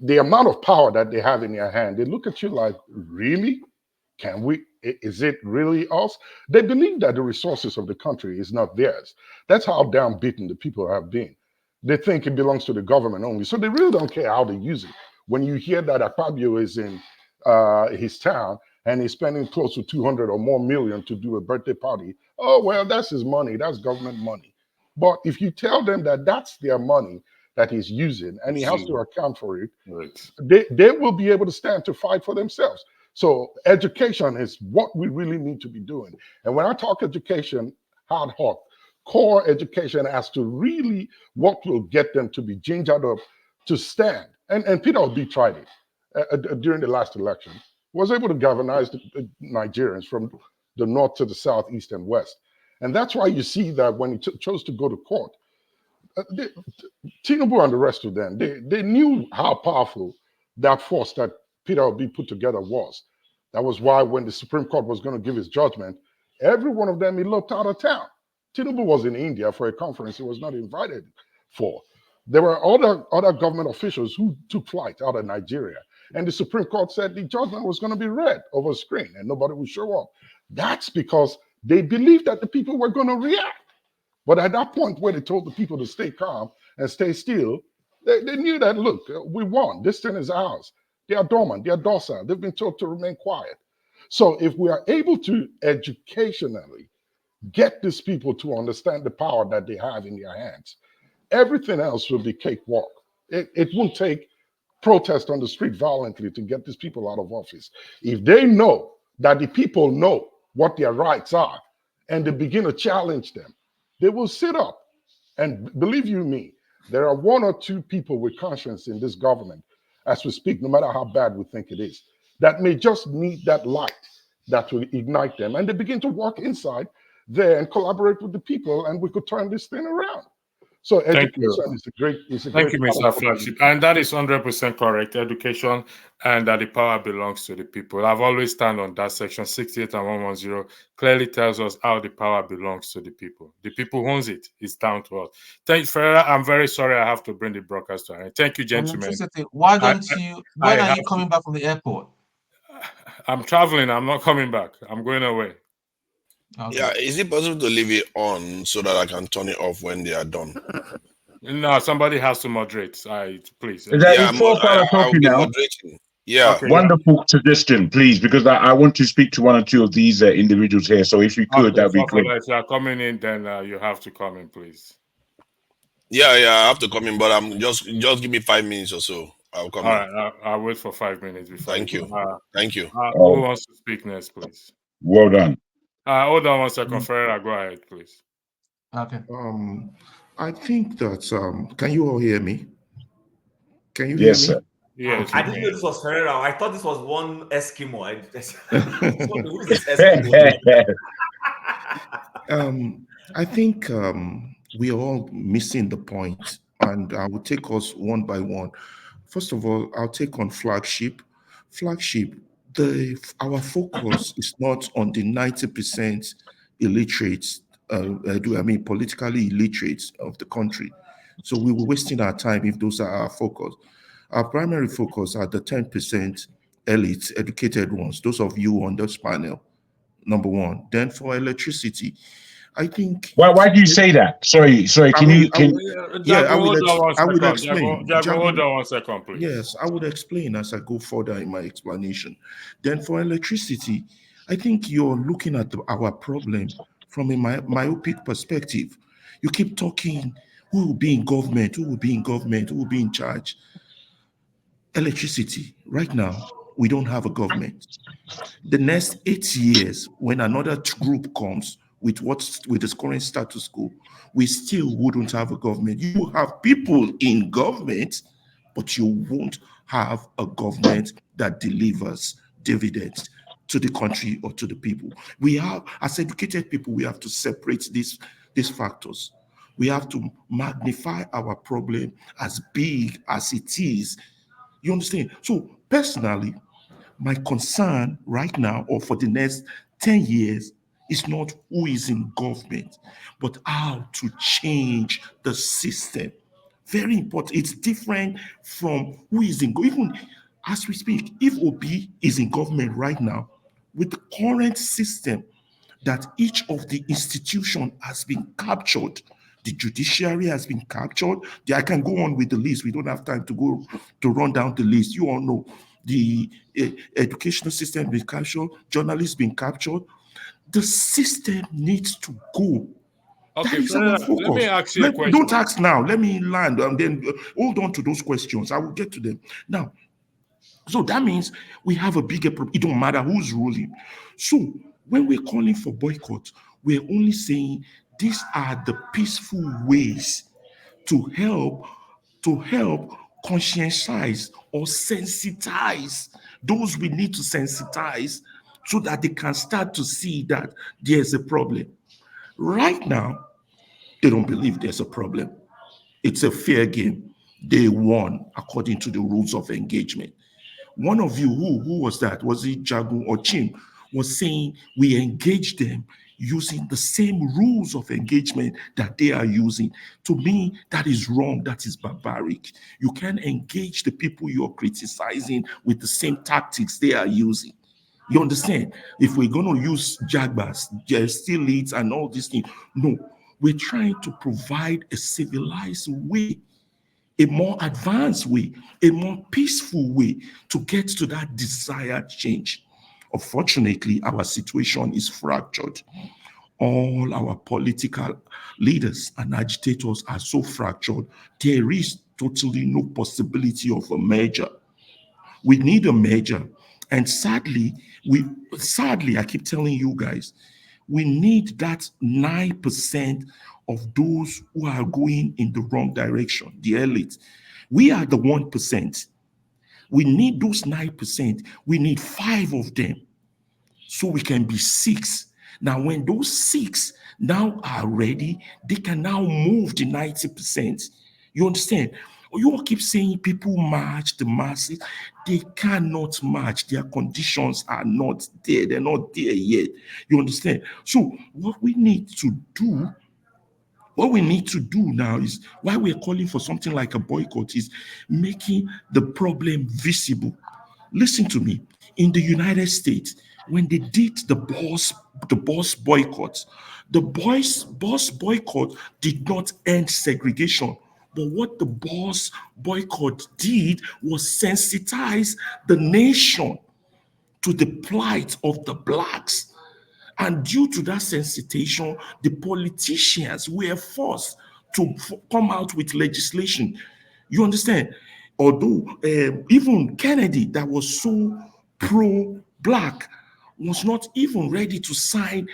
the amount of power that they have in their hand, they look at you like, really? Can we? Is it really us? They believe that the resources of the country is not theirs. That's how downbeaten the people have been. They think it belongs to the government only. So they really don't care how they use it. When you hear that Akpabio is in his town and he's spending close to 200 or more million to do a birthday party, oh, well, that's his money. That's government money. But if you tell them that that's their money that he's using and he has to account for it, they will be able to stand to fight for themselves. So education is what we really need to be doing. And when I talk education, hard hot, core education as to really what will get them to be gingered up to stand. And Peter Obi tried it during the last election, was able to galvanize the Nigerians from the north to the south, east, and west. And that's why you see that when he chose to go to court, Tinubu and the rest of them, they knew how powerful that force that Peter Obi put together was. That was why when the Supreme Court was going to give his judgment, every one of them eloped out of town. Tinubu was in India for a conference he was not invited for. There were other government officials who took flight out of Nigeria. And the Supreme Court said the judgment was going to be read over screen and nobody would show up. That's because they believed that the people were going to react. But at that point where they told the people to stay calm and stay still, they knew that, look, we won. This thing is ours. They are dormant. They are docile. They've been told to remain quiet. So if we are able to educationally get these people to understand the power that they have in their hands, everything else will be cakewalk. It won't take protest on the street violently to get these people out of office. If they know that the people know what their rights are and they begin to challenge them, they will sit up. And believe you me, there are one or two people with conscience in this government as we speak, no matter how bad we think it is, that may just need that light that will ignite them. And they begin to walk inside there and collaborate with the people, and we could turn this thing around. So education is a great. Thank you, Mr. Flagship. And that is 100% correct. Education and that the power belongs to the people. I've always stand on that section 68 and 110 clearly tells us how the power belongs to the people. The people who owns it. It's down to us. Thank you, Ferreira. I'm very sorry I have to bring the broadcast to an end. Thank you, gentlemen. Why don't you? When are you coming back from the airport? I'm traveling. I'm not coming back. I'm going away. Okay. Yeah, is it possible to leave it on so that I can turn it off when they are done? No, somebody has to moderate. Please. I'll be moderating. Yeah. Okay, wonderful suggestion, please, because I want to speak to one or two of these individuals here. So if you could, that'd be great. If you are coming in, then you have to come in, please. Yeah, I have to come in, but I'm just give me 5 minutes or so. I'll come in. All right, I'll wait for 5 minutes before. Thank you. Thank you. Who wants to speak next, please? Well done. Hold on one second, Ferreira. Go ahead, please. Okay. I think that can you all hear me? Can you hear me? Yes, sir. Yes. I didn't know this was Ferreira. I thought this was one Eskimo. I think we are all missing the point, and I will take us one by one. First of all, I'll take on flagship. Our focus is not on the 90% illiterates, politically illiterate of the country. So we were wasting our time if those are our focus. Our primary focus are the 10% elites, educated ones, those of you on this panel, number one. Then for electricity, I think. Why do you say that? Sorry. I would explain. Hold on 1 second, please. Yes, I would explain as I go further in my explanation. Then for electricity, I think you're looking at our problem from a myopic perspective. You keep talking, who will be in government, who will be in charge. Electricity, right now, we don't have a government. The next 8 years, when another group comes, with this current status quo, we still wouldn't have a government. You have people in government, but you won't have a government that delivers dividends to the country or to the people. We have, as educated people, we have to separate these factors. We have to magnify our problem as big as it is. You understand? So personally, my concern right now or for the next 10 years is not who is in government, but how to change the system. Very important. It's different from who is in government. Even as we speak, if Obi is in government right now, with the current system that each of the institution has been captured, the judiciary has been captured. I can go on with the list. We don't have time to run down the list. You all know the educational system has been captured, journalists been captured. The system needs to go. Okay, that is our focus. Let me ask you a question. Don't ask now. Let me land and then hold on to those questions. I will get to them. Now, so that means we have a bigger problem. It don't matter who's ruling. So when we're calling for boycott, we're only saying these are the peaceful ways to help conscientize or sensitize those we need to sensitize so that they can start to see that there's a problem. Right now, they don't believe there's a problem. It's a fair game. They won according to the rules of engagement. One of you, who was that? Was it Jagu or Chim? Was saying we engage them using the same rules of engagement that they are using. To me, that is wrong. That is barbaric. You can't engage the people you're criticizing with the same tactics they are using. You understand? If we're going to use Jagbas, still leads, and all these things, no, we're trying to provide a civilized way, a more advanced way, a more peaceful way to get to that desired change. Unfortunately, our situation is fractured. All our political leaders and agitators are so fractured, there is totally no possibility of a merger. We need a merger. And sadly, I keep telling you guys, we need that 9% of those who are going in the wrong direction, the elite. We are the 1%. We need those 9%. We need 5 of them so we can be 6. Now, when those 6 now are ready, they can now move the 90%. You understand? You all keep saying people march, the masses. They cannot march. Their conditions are not there. They're not there yet. You understand? So what we need to do now is why we're calling for something like a boycott is making the problem visible. Listen to me. In the United States, when they did the bus boycott, the bus boycott did not end segregation. But what the bus boycott did was sensitize the nation to the plight of the blacks. And due to that sensitization, the politicians were forced to come out with legislation. You understand? Although even Kennedy, that was so pro-black, was not even ready to sign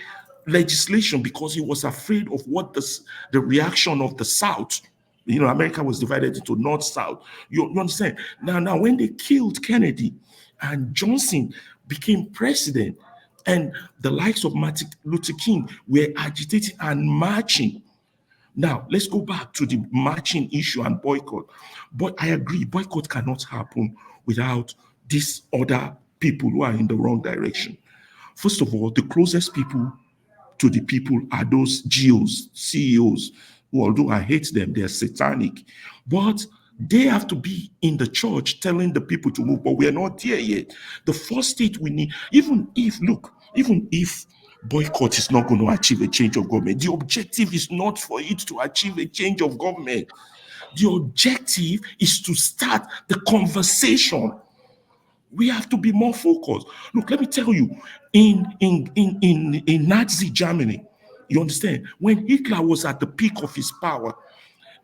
legislation because he was afraid of what the reaction of the South. You know, America was divided into North-South. You understand? Now, when they killed Kennedy and Johnson became president, and the likes of Martin Luther King were agitating and marching. Now, let's go back to the marching issue and boycott. But I agree, boycott cannot happen without these other people who are in the wrong direction. First of all, the closest people to the people are those GOs, CEOs, who, although I hate them, they're satanic. But they have to be in the church telling the people to move, but we're not there yet. The first state we need, even if boycott is not going to achieve a change of government, the objective is not for it to achieve a change of government. The objective is to start the conversation. We have to be more focused. Look, let me tell you, in Nazi Germany, you understand, when Hitler was at the peak of his power,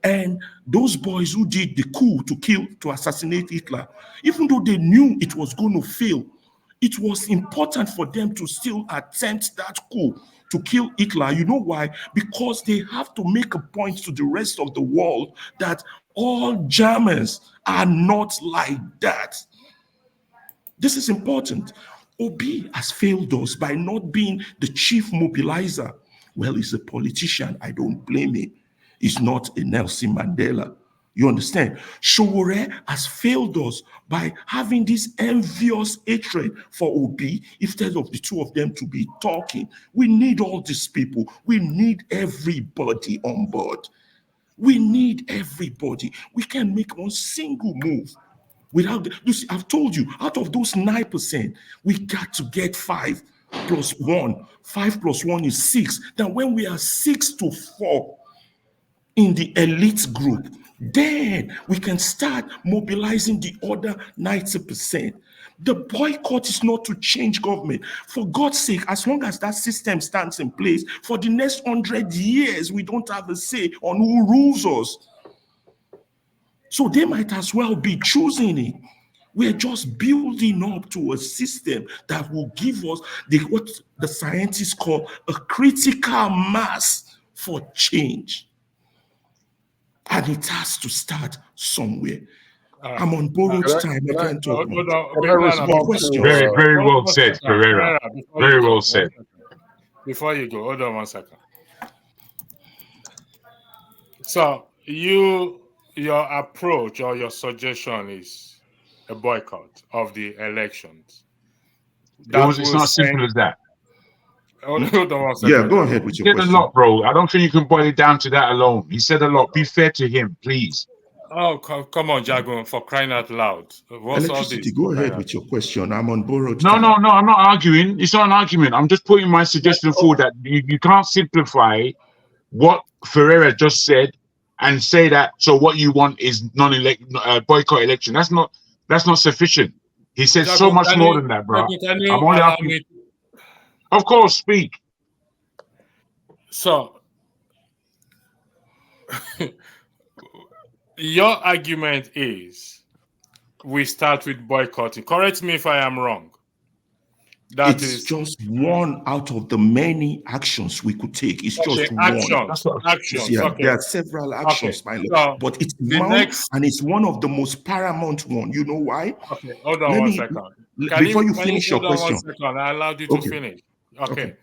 and those boys who did the coup to assassinate Hitler, even though they knew it was going to fail, it was important for them to still attempt that coup to kill Hitler. You know why? Because they have to make a point to the rest of the world that all Germans are not like that. This is important. Obi has failed us by not being the chief mobilizer. Well, he's a politician. I don't blame him. He's not a Nelson Mandela. You understand? Sowore has failed us by having this envious hatred for Obi instead of the two of them to be talking. We need all these people. We need everybody on board. We need everybody. We can make one single move. Without, you see, I've told you, out of those 9%, we got to get 5 plus 1. 5 plus 1 is 6. Then when we are 6 to 4 in the elite group, then we can start mobilizing the other 90%. The boycott is not to change government. For God's sake, as long as that system stands in place, for the next 100 years, we don't have a say on who rules us. So they might as well be choosing it. We're just building up to a system that will give us what the scientists call a critical mass for change. And it has to start somewhere. I'm on borrowed time. I can't talk much. Can I respond to, Very, very well One said, second, Pereira. before Very you go, well said. Before you go, hold on 1 second. So your approach or your suggestion is a boycott of the elections. It's not as simple as that. Hold on 1 second. Yeah, go ahead with He your said a question. lot, bro. I don't think you can boil it down to that alone. He said a lot. Be fair to him, please. Oh, come on, Jagun, for crying out loud. What's all Electricity, this? go ahead with your question. I'm on borrowed No, time. no, no. I'm not arguing. It's not an argument. I'm just putting my suggestion forward that you can't simplify what Ferreira just said and say that. So what you want is boycott election. That's not sufficient. He said Jagun, so much more than that, bro. Can you I'm only allow asking. me? Of course, speak. So, your argument is we start with boycotting. Correct me if I am wrong. It's just one out of the many actions we could take. It's just actions. one. Actions. Yeah, Okay. there are several actions, my lord. So but it's one, and it's one of the most paramount one. You know why? Okay, hold on 1 second. Before you finish your question. Hold on 1 second. I allowed you to finish. Okay.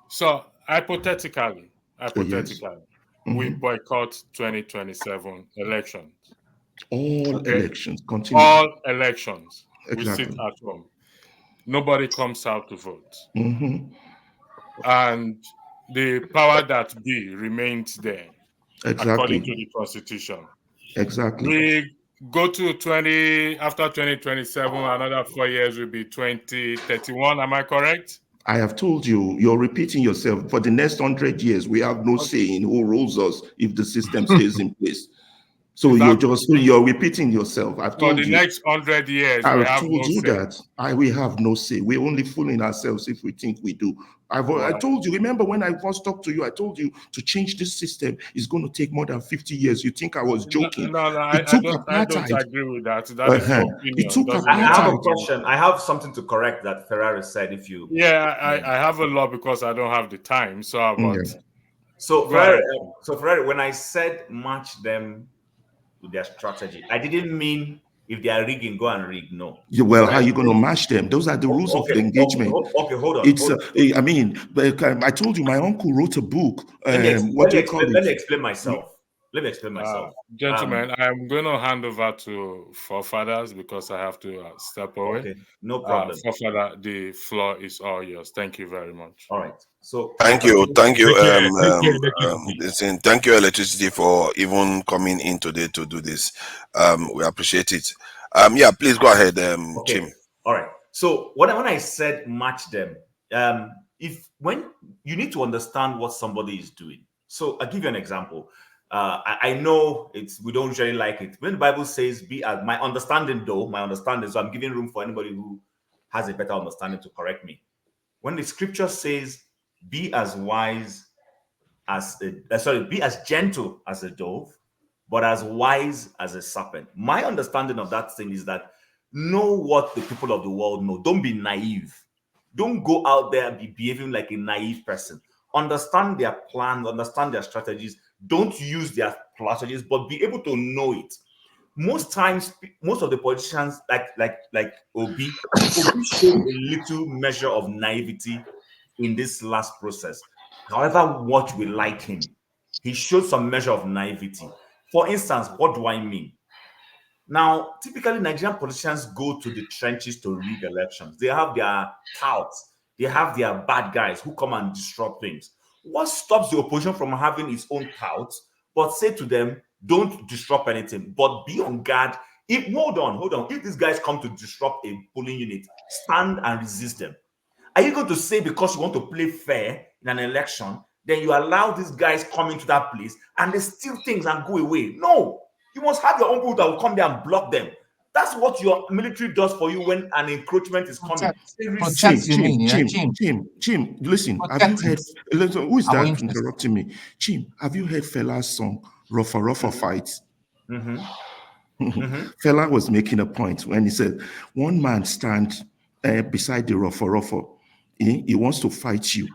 So hypothetically, we boycott 2027 elections. All elections. Continue. All elections. Exactly. We sit at home. Nobody comes out to vote. And the power that be remains there. According to the Constitution. Exactly. We go to after 2027, another 4 years will be 2031. Am I correct? I have told you, you're repeating yourself. For the next 100 years, we have no say in who rules us if the system stays in place. So you're repeating yourself. I've told you. For the next 100 years, I've told you that we have no say. We're only fooling ourselves if we think we do. I told you, remember when I first talked to you, I told you to change this system is going to take more than 50 years. You think I was joking? No, I don't agree with that. That is your opinion. It took I have a question. I have something to correct that Ferrari said. If you, I have a law because I don't have the time. So, Ferrari, when I said match them with their strategy, I didn't mean if they are rigging, go and rig. No. Well, how are you going to match them? Those are the rules of the engagement. Okay, hold on. I mean, I told you my uncle wrote a book. Let me explain myself. Gentlemen, I'm going to hand over to forefathers because I have to step away. Okay, no problem. Forefather, the floor is all yours. Thank you very much. All right. So thank you. Thank you, Electricity, for even coming in today to do this. We appreciate it. Please go ahead, Jim. All right. So when I said match them, when you need to understand what somebody is doing. So I'll give you an example. I know we don't usually like it. When the Bible says be as my understanding, so I'm giving room for anybody who has a better understanding to correct me. When the scripture says be as wise as be as gentle as a dove, but as wise as a serpent. My understanding of that thing is that know what the people of the world know. Don't be naive. Don't go out there and be behaving like a naive person. understand their plans, understand their strategies. Don't use their strategies, but be able to know it. Most times, most of the politicians, like Obi showed a little measure of naivety in this last process. However much we like him, he showed some measure of naivety. For instance, what do I mean? Now, typically, Nigerian politicians go to the trenches to rig elections. They have their touts, they have their bad guys who come and disrupt things. What stops the opposition from having its own touts, but say to them, don't disrupt anything, but be on guard. If hold on, if these guys come to disrupt a polling unit, stand and resist them. Are you going to say because you want to play fair in an election, then you allow these guys come into that place and they steal things and go away? No, you must have your own people that will come there and block them. That's what your military does for you when an encroachment is coming. Jim, listen, have you heard, listen, who is that interrupting me? Jim, have you heard Fela's song, Rofa Fight? Fela was making a point when he said, one man stand beside the Rofa. He wants to fight you.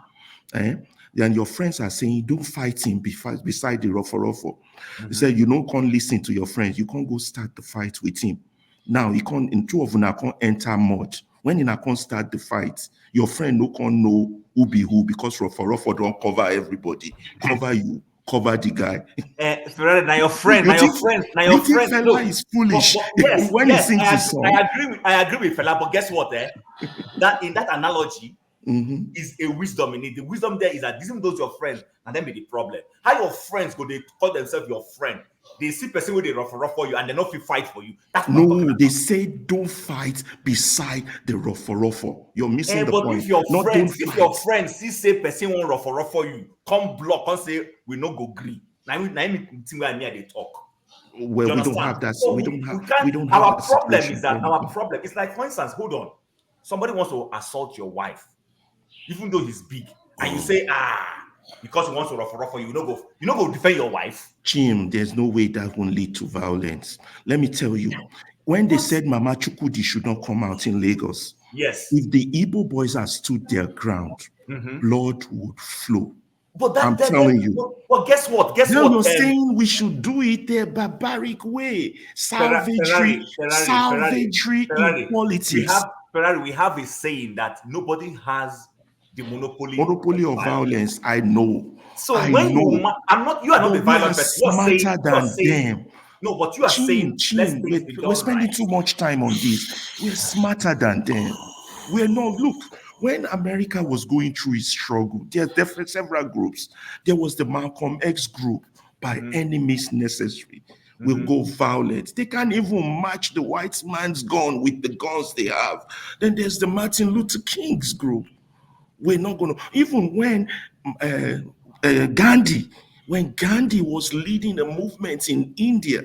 Then your friends are saying, don't fight him beside the Rofa. He said, you don't can't listen to your friends. You can't go start the fight with him. Now, you can't, in two of them, can't enter mud. When you can't start the fight, your friend no can't know who be who because Rofa don't cover everybody. Cover you, cover the guy. Ferrari, now your friend, now your friend. Fela is foolish when he sings the song. I agree with Fela, but guess what? That in that analogy, is a wisdom in it. The wisdom there is that even those your friends, and then be the problem. How your friends go, they call themselves your friend. They see person where they rough for you and they not fit fight for you. That's no, they say don't fight beside the rough. You're missing the point. If your friends see say person won't rough for you, come block and say we no go green. Now me think where they talk. Well, we don't have that. So we don't have. Our problem is that our problem is like, for instance, hold on, somebody wants to assault your wife. Even though he's big, and you say, because he wants to ruffle you, you go defend your wife. Jim, there's no way that will lead to violence. Let me tell you, when they said Mama Chukwudi should not come out in Lagos, yes, if the Igbo boys had stood their ground, blood would flow. But I'm telling you. But guess what? You're saying we should do it the barbaric way, salvatory in politics. We have a saying that nobody has the monopoly of violence. I know. So you are not the violent person. You are smarter than them. No, but you are saying we're spending too much time on this. We're smarter than them. We're not. Look, when America was going through its struggle, there are definitely several groups. There was the Malcolm X group, by any means necessary. Will go violent. They can't even match the white man's gun with the guns they have. Then there's the Martin Luther King's group. We're not going to, even when Gandhi was leading a movement in India,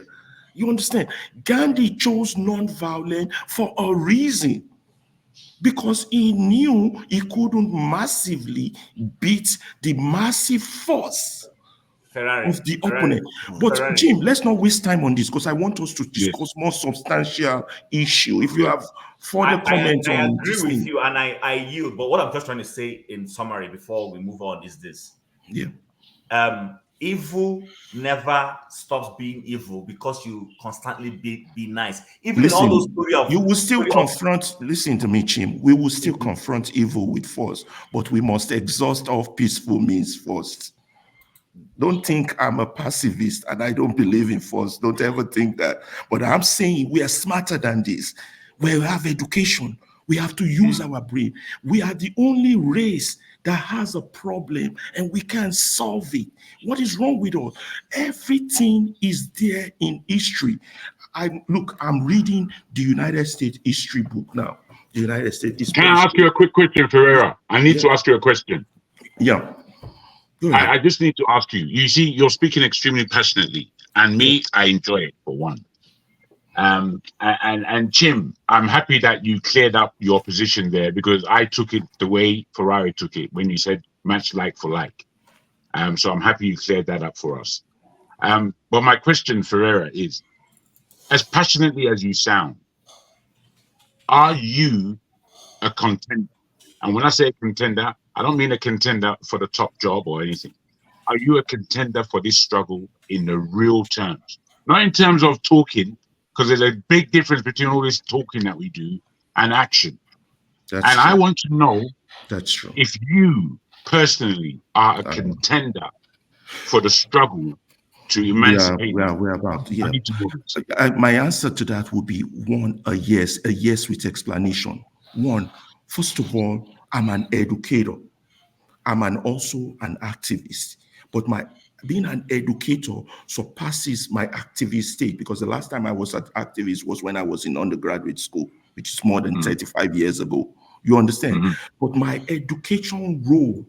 you understand, Gandhi chose non-violent for a reason, because he knew he couldn't massively beat the massive force of the opponent. But Jim, let's not waste time on this, because I want us to discuss more substantial issue. If you have further comments on I agree with you, and I yield. But what I'm just trying to say in summary before we move on is this: evil never stops being evil because you constantly be nice. Even in all those stories, you will still confront. Listen to me, Jim. We will still confront evil with force, but we must exhaust all peaceful means first. Don't think I'm a pacifist and I don't believe in force. Don't ever think that. But I'm saying we are smarter than this. We have education. We have to use our brain. We are the only race that has a problem and we can solve it. What is wrong with us? Everything is there in history. I'm reading the United States history book now. The United States history. Can I ask you a quick question, Ferreira? I need to ask you a question. Yeah. I just need to ask you. You see, you're speaking extremely passionately, and me, I enjoy it for one. And Jim, I'm happy that you cleared up your position there, because I took it the way Ferrari took it when you said match like for like. So I'm happy you cleared that up for us. But my question, Ferreira, is: as passionately as you sound, are you a contender? And when I say contender, I don't mean a contender for the top job or anything. Are you a contender for this struggle in the real terms? Not in terms of talking, because there's a big difference between all this talking that we do and action. That's and true. I want to know That's true. if you personally are a contender for the struggle to emancipate. We're about, yeah. I need to know this. My answer to that would be one, a yes with explanation. One, first of all, I'm an educator. I'm also an activist, but my being an educator surpasses my activist state, because the last time I was an activist was when I was in undergraduate school, which is more than 35 years ago. You understand? But my education role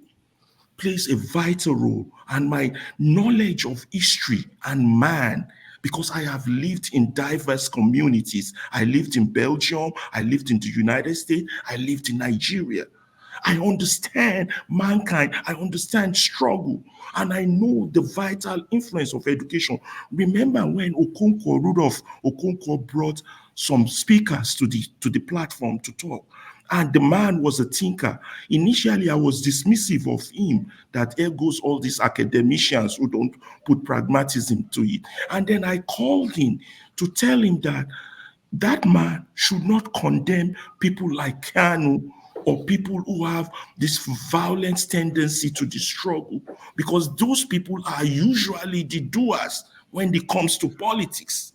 plays a vital role, and my knowledge of history and man, because I have lived in diverse communities. I lived in Belgium, I lived in the United States, I lived in Nigeria. I understand mankind, I understand struggle, and I know the vital influence of education. Remember when Rudolph Okonkwo brought some speakers to the platform to talk, and the man was a thinker. Initially, I was dismissive of him, that here goes all these academicians who don't put pragmatism to it. And then I called him to tell him that that man should not condemn people like Kanu or people who have this violent tendency to the struggle, because those people are usually the doers when it comes to politics,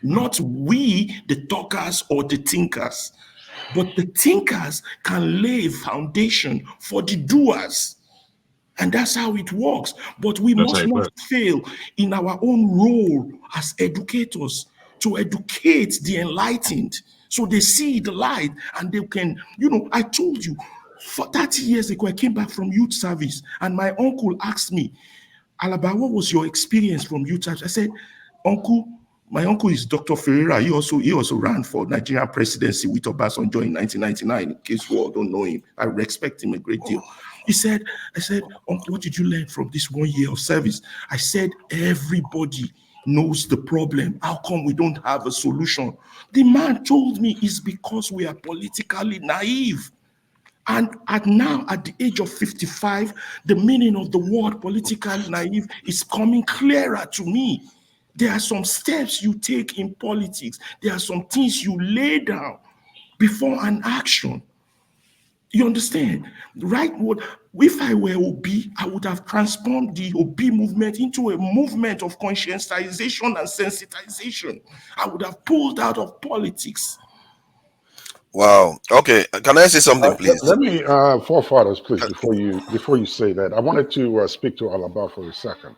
not we, the talkers or the thinkers. But the thinkers can lay a foundation for the doers. And that's how it works. But we must not fail in our own role as educators to educate the enlightened so they see the light and they can, I told you, for 30 years ago, I came back from youth service and my uncle asked me, Alaba, what was your experience from youth service? I said, Uncle, my uncle is Dr. Ferreira. He also ran for Nigerian presidency with Obasanjo in 1999. In case you all don't know him, I respect him a great deal. I said, Uncle, what did you learn from this 1 year of service? I said, everybody knows the problem. How come we don't have a solution? The man told me it's because we are politically naive. And at the age of 55, the meaning of the word politically naive is coming clearer to me. There are some steps you take in politics. There are some things you lay down before an action. You understand? Right? If I were Obi, I would have transformed the Obi movement into a movement of conscientization and sensitization. I would have pulled out of politics. Wow. Okay. Can I say something, please? Let me, forefathers, please, before you say that, I wanted to speak to Alaba for a second.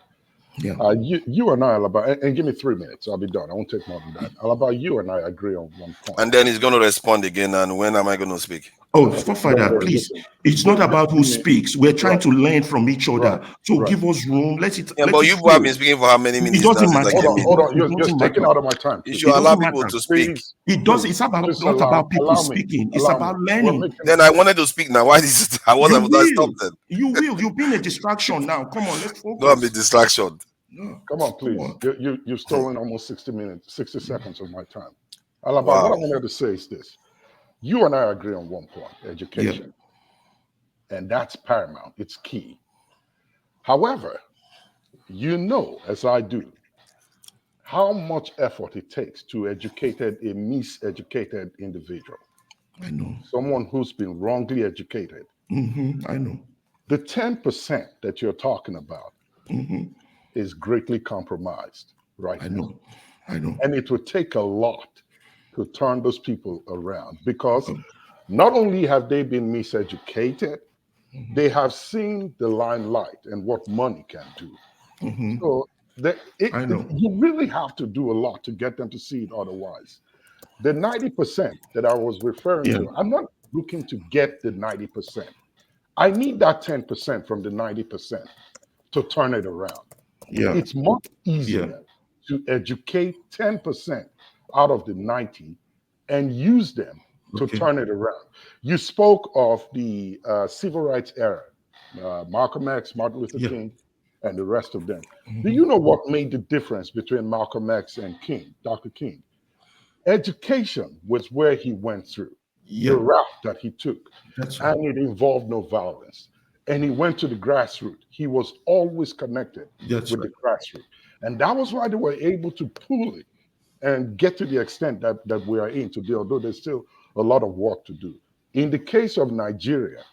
Yeah. You and I, Alaba, and give me 3 minutes. I'll be done. I won't take more than that. Alaba, you and I agree on one point. And then he's going to respond again. And when am I going to speak? Oh, Father, please. It's not about who speaks. We're trying to learn from each other. So give us room. Let it. Yeah, but you have been speaking for how many minutes? It doesn't matter. Hold on. You're just taking out of my time. You should allow people to speak. It doesn't. It's not about people speaking. It's about learning. Then I wanted to speak now. Why is it? I wasn't. I stopped then. You will. You've been a distraction now. Come on, let's focus. Don't be distraction. No. Come on, please. You've stolen almost 60 seconds of my time. Alaba, what I wanted to say is this. You and I agree on one point, education. Yeah. And that's paramount. It's key. However, you know, as I do, how much effort it takes to educate a miseducated individual. I know. Someone who's been wrongly educated. I know. The 10% that you're talking about is greatly compromised right now. I know. And it would take a lot to turn those people around, because not only have they been miseducated, they have seen the limelight and what money can do. So you really have to do a lot to get them to see it otherwise. The 90% that I was referring to, I'm not looking to get the 90%. I need that 10% from the 90% to turn it around. Yeah. It's much easier to educate 10% out of the 90 and use them to turn it around. You spoke of the civil rights era, Malcolm X, Martin Luther King, and the rest of them. Do you know what made the difference between Malcolm X and King, Dr. King? Education was where he went through, the route that he took, and it involved no violence. and he went to the grassroots. He was always connected That's with right. the grassroots. And that was why they were able to pull it and get to the extent that we are in today, although there's still a lot of work to do. In the case of Nigeria,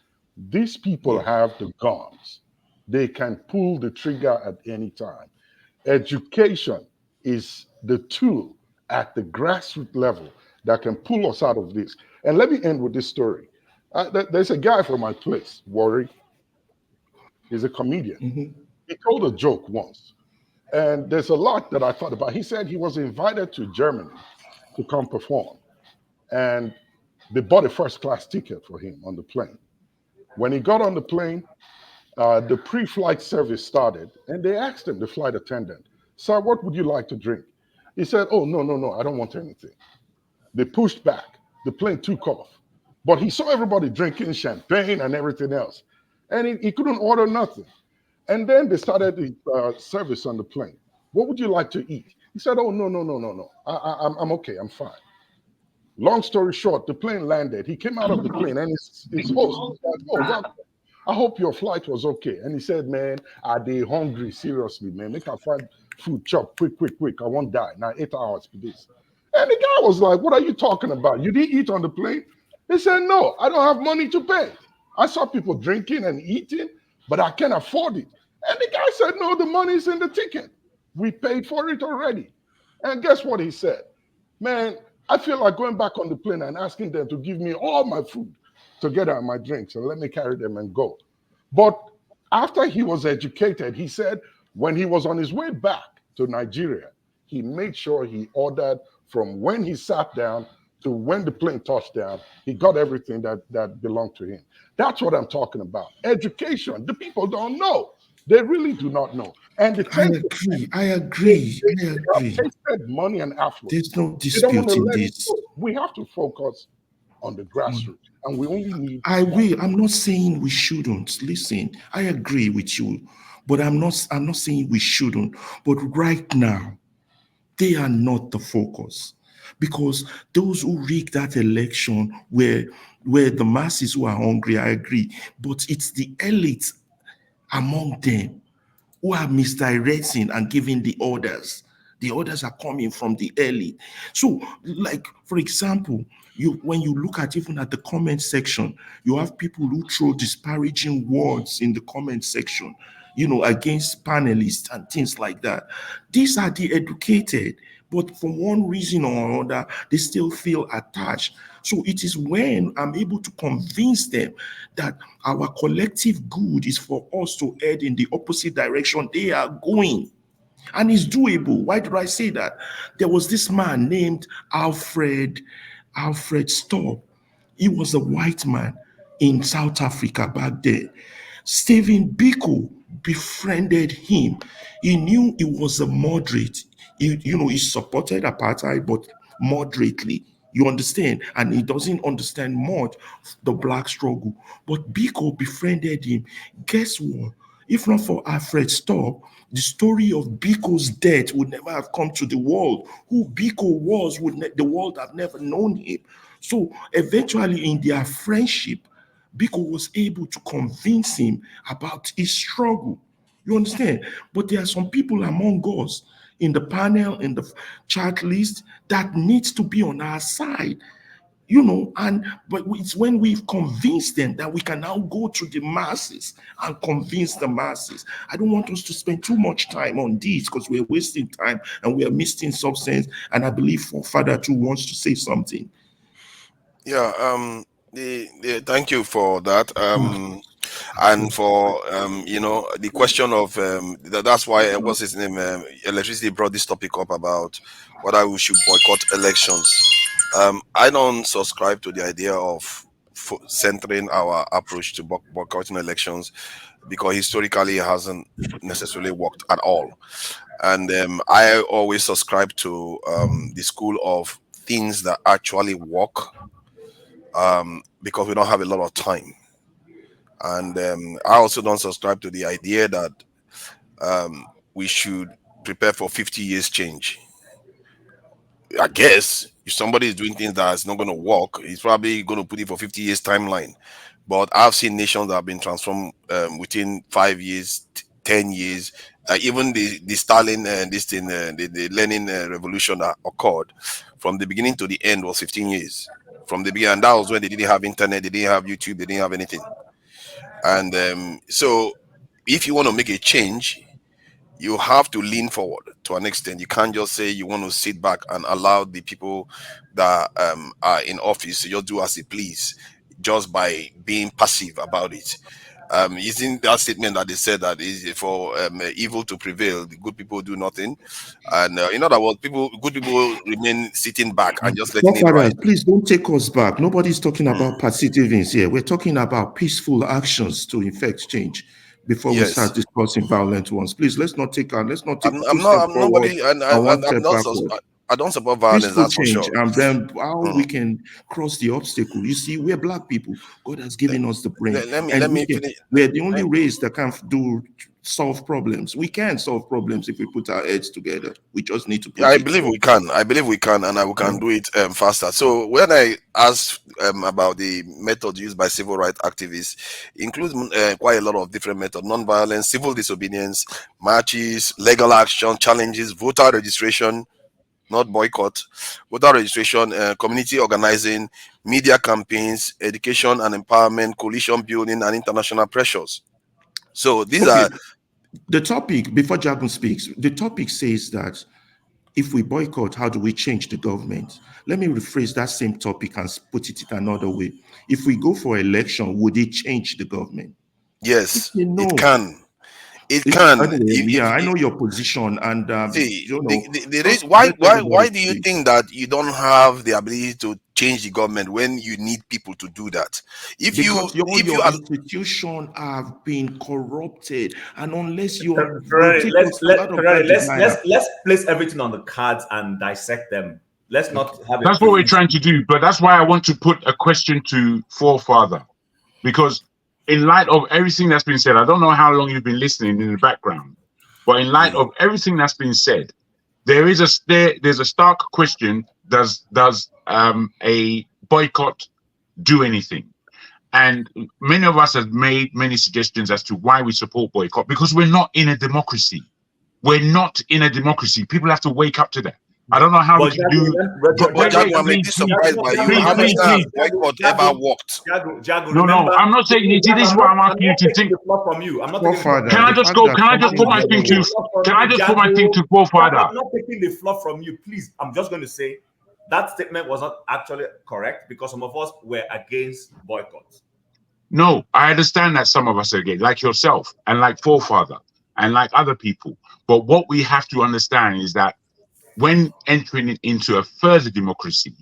these people have the guns. They can pull the trigger at any time. Education is the tool at the grassroots level that can pull us out of this. And let me end with this story. There's a guy from my place, Worry. He's a comedian. Mhm. He told a joke once. And there's a lot that I thought about. He said he was invited to Germany to come perform. And they bought a first class ticket for him on the plane. When he got on the plane, the pre flight service started and they asked him, the flight attendant, "Sir, what would you like to drink?" He said, "Oh, no, no, no, I don't want anything." They pushed back. The plane took off. But he saw everybody drinking champagne and everything else. And he couldn't order nothing. And then they started the service on the plane. "What would you like to eat?" He said, "Oh, no, no, no, no, no. I'm okay. I'm fine." Long story short, the plane landed. He came out of the plane and his host was like, "Oh, welcome. I hope your flight was okay." And he said, "Man, are they hungry? Seriously, man. Make I find food chop quick, quick, quick. I won't die. Now 8 hours for this." And the guy was like, "What are you talking about? You didn't eat on the plane?" He said, "No, I don't have money to pay. I saw people drinking and eating, but I can't afford it." And the guy said, "No, the money's in the ticket. We paid for it already." And guess what he said? "Man, I feel like going back on the plane and asking them to give me all my food together and my drinks and let me carry them and go." But after he was educated, he said when he was on his way back to Nigeria, he made sure he ordered from when he sat down to when the plane touched down. He got everything that belonged to him. That's what I'm talking about. Education. The people don't know. They really do not know. And the I 10%, agree. I they, agree. I have agree. tasted money and affluence. There's no They don't want to disputing let it this. go. We have to focus on the grassroots, and we only need I one. will. I'm not saying we shouldn't. Listen, I agree with you, but I'm not saying we shouldn't. But right now, they are not the focus. Because those who rigged that election were the masses who are hungry, I agree. But it's the elites among them who are misdirecting and giving the orders. The orders are coming from the elite. So, like for example, when you look at even at the comment section, you have people who throw disparaging words in the comment section, against panelists and things like that. These are the educated, but for one reason or another, they still feel attached. So it is when I'm able to convince them that our collective good is for us to head in the opposite direction they are going. And it's doable. Why did I say that? There was this man named Alfred Storr. He was a white man in South Africa back then. Stephen Biko befriended him. He knew he was a moderate. He supported apartheid, but moderately. You understand? And he doesn't understand much the black struggle. But Biko befriended him. Guess what? If not for Alfred Storr, the story of Biko's death would never have come to the world. Who Biko was, the world have never known him. So eventually, in their friendship, Biko was able to convince him about his struggle. You understand? But there are some people among us in the panel, in the chat list, that needs to be on our side. But it's when we've convinced them that we can now go to the masses and convince the masses. I don't want us to spend too much time on this because we're wasting time and we are missing substance. And I believe Father too wants to say something. Yeah, thank you for that. And for the question of that's why what's his name, electricity brought this topic up about whether we should boycott elections. I don't subscribe to the idea of centering our approach to boycotting elections because historically it hasn't necessarily worked at all. And I always subscribe to the school of things that actually work, because we don't have a lot of time. And I also don't subscribe to the idea that we should prepare for 50 years change. I guess If somebody is doing things that's not going to work, he's probably going to put it for 50 years timeline. But I've seen nations that have been transformed within 5 years, 10 years. Even the Stalin this thing, the Lenin revolution that occurred from the beginning to the end was 15 years. From the beginning, and that was when they didn't have internet, they didn't have YouTube, they didn't have anything. And so, if you want to make a change, you have to lean forward to an extent. You can't just say you want to sit back and allow the people that are in office to just do as they please, just by being passive about it. Isn't that statement that they said that is for evil to prevail, the good people do nothing, and in other words, good people remain sitting back and just letting it Forefathers, ride. please don't take us back. Nobody's talking about passive things here. We're talking about peaceful actions to effect change before we start Yes. discussing violent ones. Please, let's not take I'm two not. steps I'm forward nobody, and and one I'm step not. backward. I don't support violence. Peaceful That's for change, sure. and then how Mm. we can cross the obstacle. You see, we're black people. God has given us the brain, Let and me finish. we're the only race that can solve problems. We can solve problems if we put our heads together. We just need to Yeah, put I it. believe we can. I believe we can, and we can do it faster. So when I asked about the methods used by civil rights activists, includes quite a lot of different methods: non-violence, civil disobedience, marches, legal action, challenges, voter registration, not boycott, voter registration, community organizing, media campaigns, education and empowerment, coalition building, and international pressures. So these Okay, are the topic, before Jagun speaks, the topic says that if we boycott, how do we change the government? Let me rephrase that same topic and put it another way. If we go for election, would it change the government? yes, You it know, can. It can. anyway, yeah, I If know your position, and see you know, the just reason let everybody why do you speak. think that you don't have the ability to change the government when you need people to do that? Because all If you your institutions have been corrupted, and unless you Ferrari, take us out of that denial, let's place everything on the cards and dissect them. Let's not have a That's what we're preemptive. trying to do. But that's why I want to put a question to Forefather, because in light of everything that's been said, I don't know how long you've been listening in the background, but in light of everything that's been said, there's a stark question: Does a boycott do anything? And many of us have made many suggestions as to why we support boycott, because we're not in a democracy. We're not in a democracy. People have to wake up to that. I don't know how we But can do. but Jago, I'm a bit Please, surprised by you. please, How many please, times please. boycott ever worked? Jago, No, no, remember, I'm not saying it. This is what I'm I'm asking you not to taking think. the fluff from you. I'm not taking the fluff Forefather, Can from I the you. just fact go? that Can I just something put is my not thing going to? to work. Can I just put my thing to Forefather? I'm not taking the fluff from you, please. I'm just going to say that statement was not actually correct because some of us were against boycotts. No, I understand that some of us are gay, like yourself and like Forefather and like other people. But what we have to understand is that when entering into a further democracy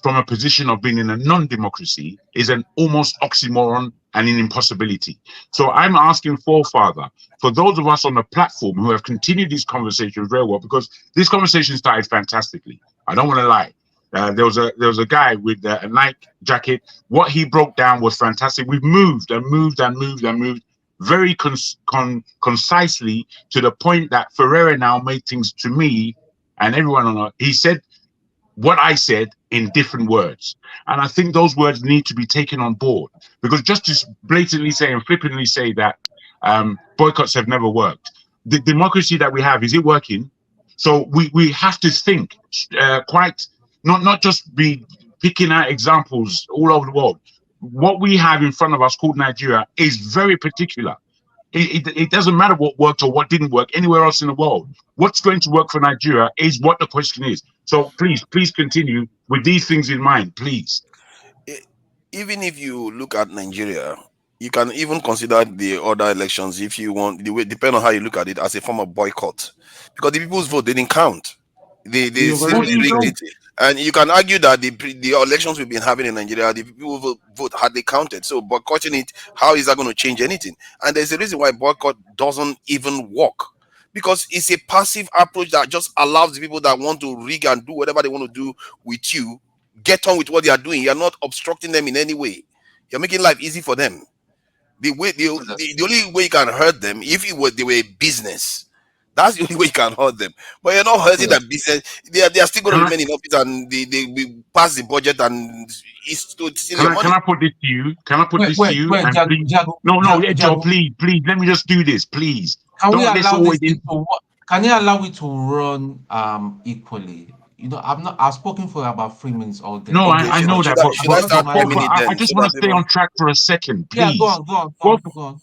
from a position of being in a non-democracy is an almost oxymoron and an impossibility. So I'm asking Forefather, for those of us on the platform who have continued these conversations very well, because this conversation started fantastically. I don't want to lie. There was a guy with a Nike jacket. What he broke down was fantastic. We've moved and moved and moved and moved very concisely to the point that Ferreira now made things to me and everyone on it. He said what I said in different words. And I think those words need to be taken on board, because just to blatantly say and flippantly say that boycotts have never worked. The democracy that we have, is it working? So we have to think quite, not just be picking out examples all over the world. What we have in front of us called Nigeria is very particular. It doesn't matter what worked or what didn't work anywhere else in the world. What's going to work for Nigeria is what the question is. So please continue with these things in mind, please. Even if you look at Nigeria, you can even consider the other elections if you want. The way, depend on how you look at it, as a form of boycott, because the people's vote didn't count. They You've simply already rigged said, it, and you can argue that the elections we've been having in Nigeria, the people vote hardly counted. So boycotting it, how is that going to change anything? And there's a reason why boycott doesn't even work, because it's a passive approach that just allows the people that want to rig and do whatever they want to do with you get on with what they are doing. You're not obstructing them in any way. You're making life easy for them. The only way you can hurt them, if it were they were a business, That's the only way you can hurt them. But you're not hurting that business. They are still going to remain in office, and they will pass the budget, and it's still your money. Can I put this to you? Can I put this to you? Wait, And please, Joe, please, let me just do this, please. Can we Don't allow always this to can you allow it to run equally? You know, I've spoken for about 3 minutes all day. No, Okay, I know that, should I start timing it then? I just want to stay on track for a second, please. Yeah, go on.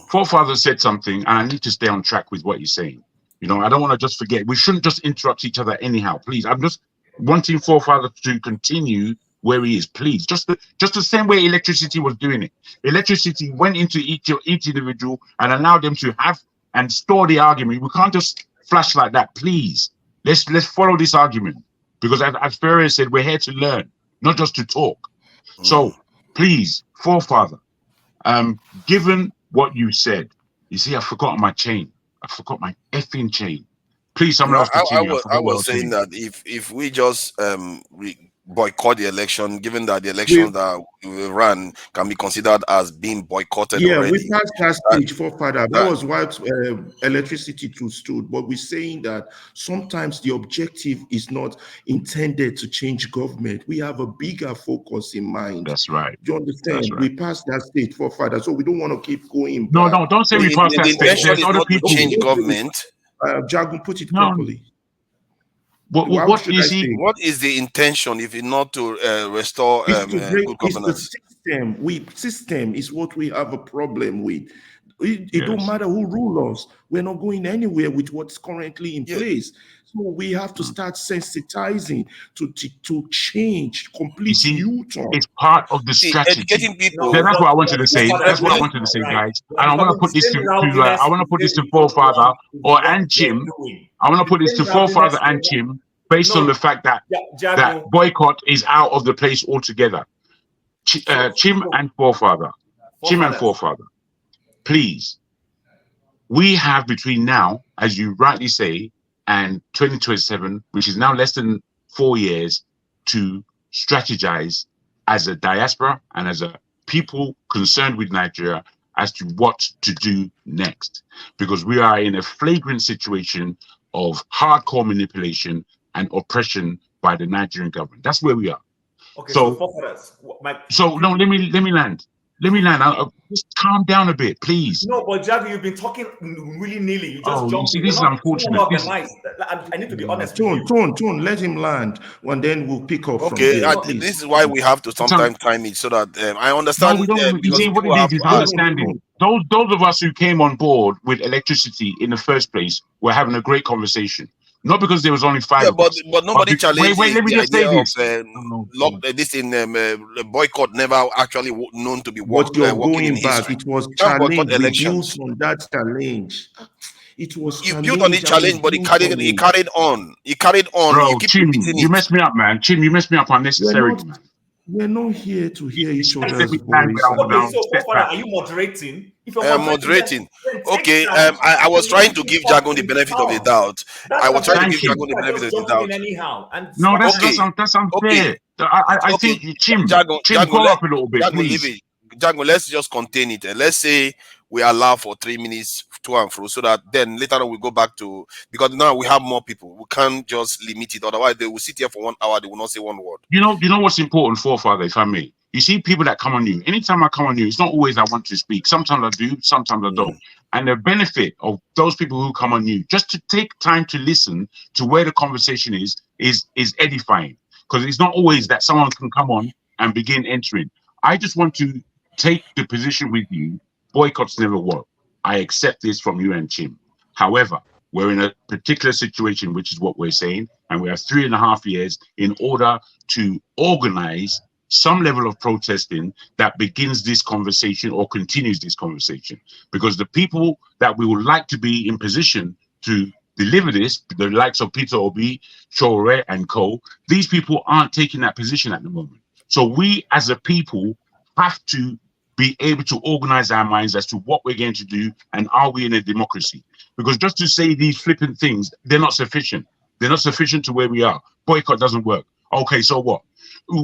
Forefather said something, and I need to stay on track with what he's saying. You know, I don't want to just forget. We shouldn't just interrupt each other anyhow, please. I'm just wanting Forefather to continue where he is, please. Just the same way electricity was doing it. Electricity went into each individual and allowed them to have and store the argument. We can't just flash like that, please. Let's follow this argument, because as Ferrer said, we're here to learn, not just to talk. So please, Forefather, given what you said, you see, I forgot my chain. I forgot my effing chain. Please, someone else continue. I was saying that if we just boycott the election, given that the elections that we ran can be considered as being boycotted already. We passed that stage, Forefather. That was what electricity stood. But we're saying that sometimes the objective is not intended to change government. We have a bigger focus in mind. That's right. Do you understand? Right. We passed that stage, Forefather. So we don't want to keep going back. No, don't say we passed that stage. The intention is not to change government. Jagun, put it properly. What is the intention if it's not to restore good governance? The system is what we have a problem with. It don't matter who rules us. We're not going anywhere with what's currently in place. So we have to start sensitizing to change, complete U-turn. It's part of the strategy. Educating people. That's what I wanted to say. That's what I wanted to say, guys. And I want to put this to Forefather and Jim. I want to put this to Forefather and Jim, based on the fact that Boycott is out of the place altogether. Chim and Forefather. Please, we have between now, as you rightly say, and 2027, which is now less than 4 years, to strategize as a diaspora and as a people concerned with Nigeria as to what to do next. Because we are in a flagrant situation of hardcore manipulation and oppression by the Nigerian government. That's where we are. Okay, so no, let me land. Just calm down a bit, please. No, but Javi, you've been talking willy-nilly. You just jumped. See, this is unfortunate. I need to be honest. Tone, let him land, and then we'll pick up. Okay, this is why we have to sometimes time it so that I understand. No, you see, what it is understanding. Those of us who came on board with electricity in the first place were having a great conversation. Not because there was only 5 of us. But nobody challenged let me just say this. This in boycott never actually known to be what you're going back. History. It was challenged. We built on that challenge. It was you built on the challenge, but it carried on. It carried on. Bro, Chim, you messed me up, man. Chim, you messed me up unnecessarily. We're not here to hear each other's voice. Okay, so are you moderating? I am moderating. Okay, I was trying to give Jagun the benefit of the doubt. I was trying to give Jagun the benefit of the doubt. No, that's unfair. I think Chim, grow up a little bit, please. Jagun, let's just contain it. Let's say we allow for 3 minutes to and fro, so that then later on we go back to, because now we have more people. We can't just limit it. Otherwise, they will sit here for 1 hour. They will not say one word. You know what's important, Forefather, if I may. You see people that come on you. Anytime I come on you, it's not always I want to speak. Sometimes I do, sometimes I don't. And the benefit of those people who come on you, just to take time to listen to where the conversation is edifying. Because it's not always that someone can come on and begin entering. I just want to take the position with you. Boycotts never work. I accept this from you and Chim. However, we're in a particular situation, which is what we're saying, and we have 3.5 years in order to organize some level of protesting that begins this conversation or continues this conversation. Because the people that we would like to be in position to deliver this, the likes of Peter Obi, Chore, and co, these people aren't taking that position at the moment. So we as a people have to be able to organize our minds as to what we're going to do and are we in a democracy? Because just to say these flippant things, they're not sufficient. They're not sufficient to where we are. Boycott doesn't work. Okay, so what?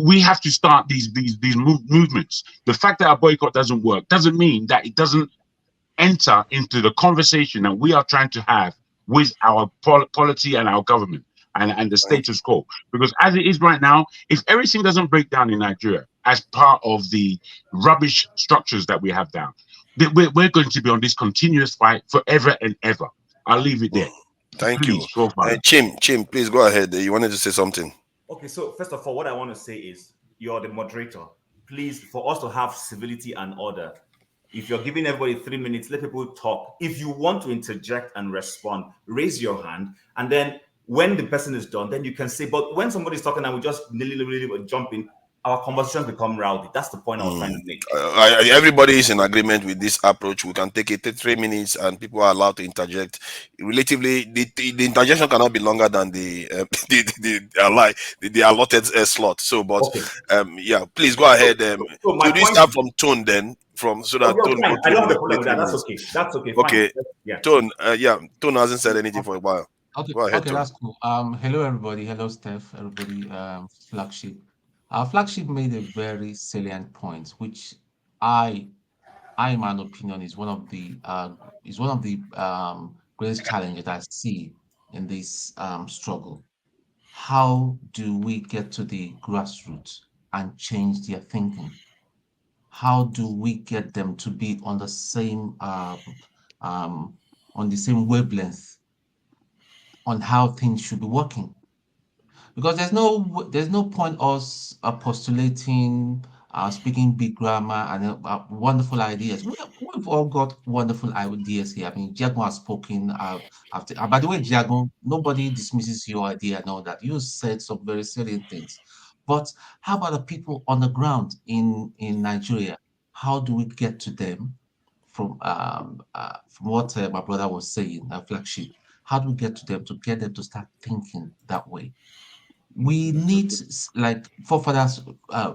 We have to start these movements. The fact that a boycott doesn't work doesn't mean that it doesn't enter into the conversation that we are trying to have with our polity and our government and the status quo. Because as it is right now, if everything doesn't break down in Nigeria as part of the rubbish structures that we have down, we're going to be on this continuous fight forever and ever. I'll leave it there. Thank Please, you. go for it. Chim, please go ahead. You wanted to say something. Okay, so first of all, what I want to say is you're the moderator. Please, for us to have civility and order, if you're giving everybody 3 minutes, let people talk. If you want to interject and respond, raise your hand. And then when the person is done, then you can say, but when somebody's talking and we just really jump in, our conversations become rowdy. That's the point I was trying to make. Everybody is in agreement with this approach. We can take it 3 minutes and people are allowed to interject. Relatively, the interjection cannot be longer than the allotted slot. So, but yeah, please go ahead. So my could we point start from Tone then? So that Tone fine. go I to don't have a the problem with that. 3 That's minutes. okay. That's okay. Okay, Fine. Yeah. Tone. Tone hasn't said anything for a while. Okay, Go ahead, okay, Tone. that's cool. Hello everybody. Hello Steph, everybody. Flagship. Our flagship made a very salient point, which in my opinion, is one of the greatest challenges I see in this struggle. How do we get to the grassroots and change their thinking? How do we get them to be on the same wavelength on how things should be working? Because there's no point us postulating, speaking big grammar and wonderful ideas. We've all got wonderful ideas here. I mean, Jagon has spoken. By the way, Jagon, nobody dismisses your idea and all that. You said some very salient things. But how about the people on the ground in Nigeria? How do we get to them from what my brother was saying, flagship? How do we get to them to start thinking that way? We need, like forefathers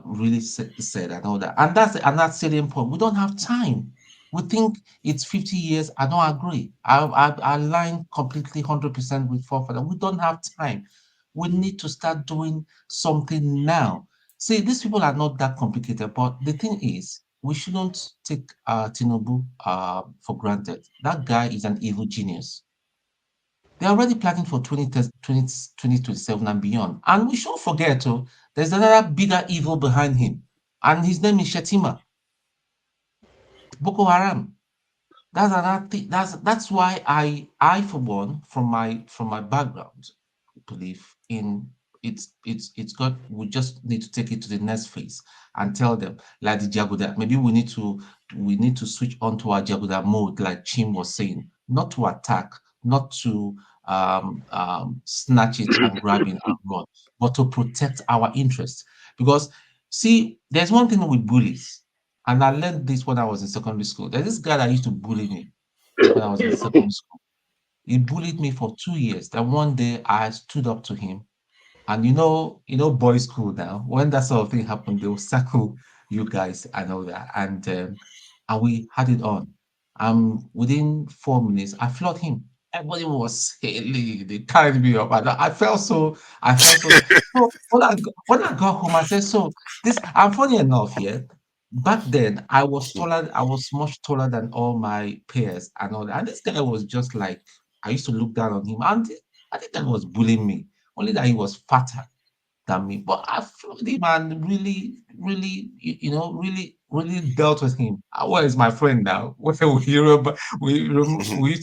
really said and all that, and that's salient point. We don't have time. We think it's 50 years. I don't agree. I align completely 100% with forefathers. We don't have time. We need to start doing something now. See, these people are not that complicated, but the thing is, we shouldn't take Tinubu for granted. That guy is an evil genius. They're already planning for 2027 and beyond. And we shouldn't forget, there's another bigger evil behind him. And his name is Shetima. Boko Haram. That's another thing. That's why I for one, from my background, believe in it's got, we just need to take it to the next phase and tell them, like the Jaguda, maybe we need to switch on to our Jaguda mode, like Chim was saying, not to attack, not to snatch it and grab it and run, but to protect our interests. Because see, there's one thing with bullies, and I learned this when I was in secondary school. There's this guy that used to bully me when I was in secondary school. He bullied me for 2 years. Then one day I stood up to him, and boys' school now. When that sort of thing happened, they will circle you guys and all that, and we had it on. Within 4 minutes, I floored him. Everybody was hailing. They carried me up, and I felt so. So when I got home, I said, "So this." And funny enough, yeah, back then I was taller. I was much taller than all my peers and all that. And this guy was just like, I used to look down on him, and I think that was bullying me. Only that he was fatter than me. But I floored him and really dealt with him. Where is my friend now? We used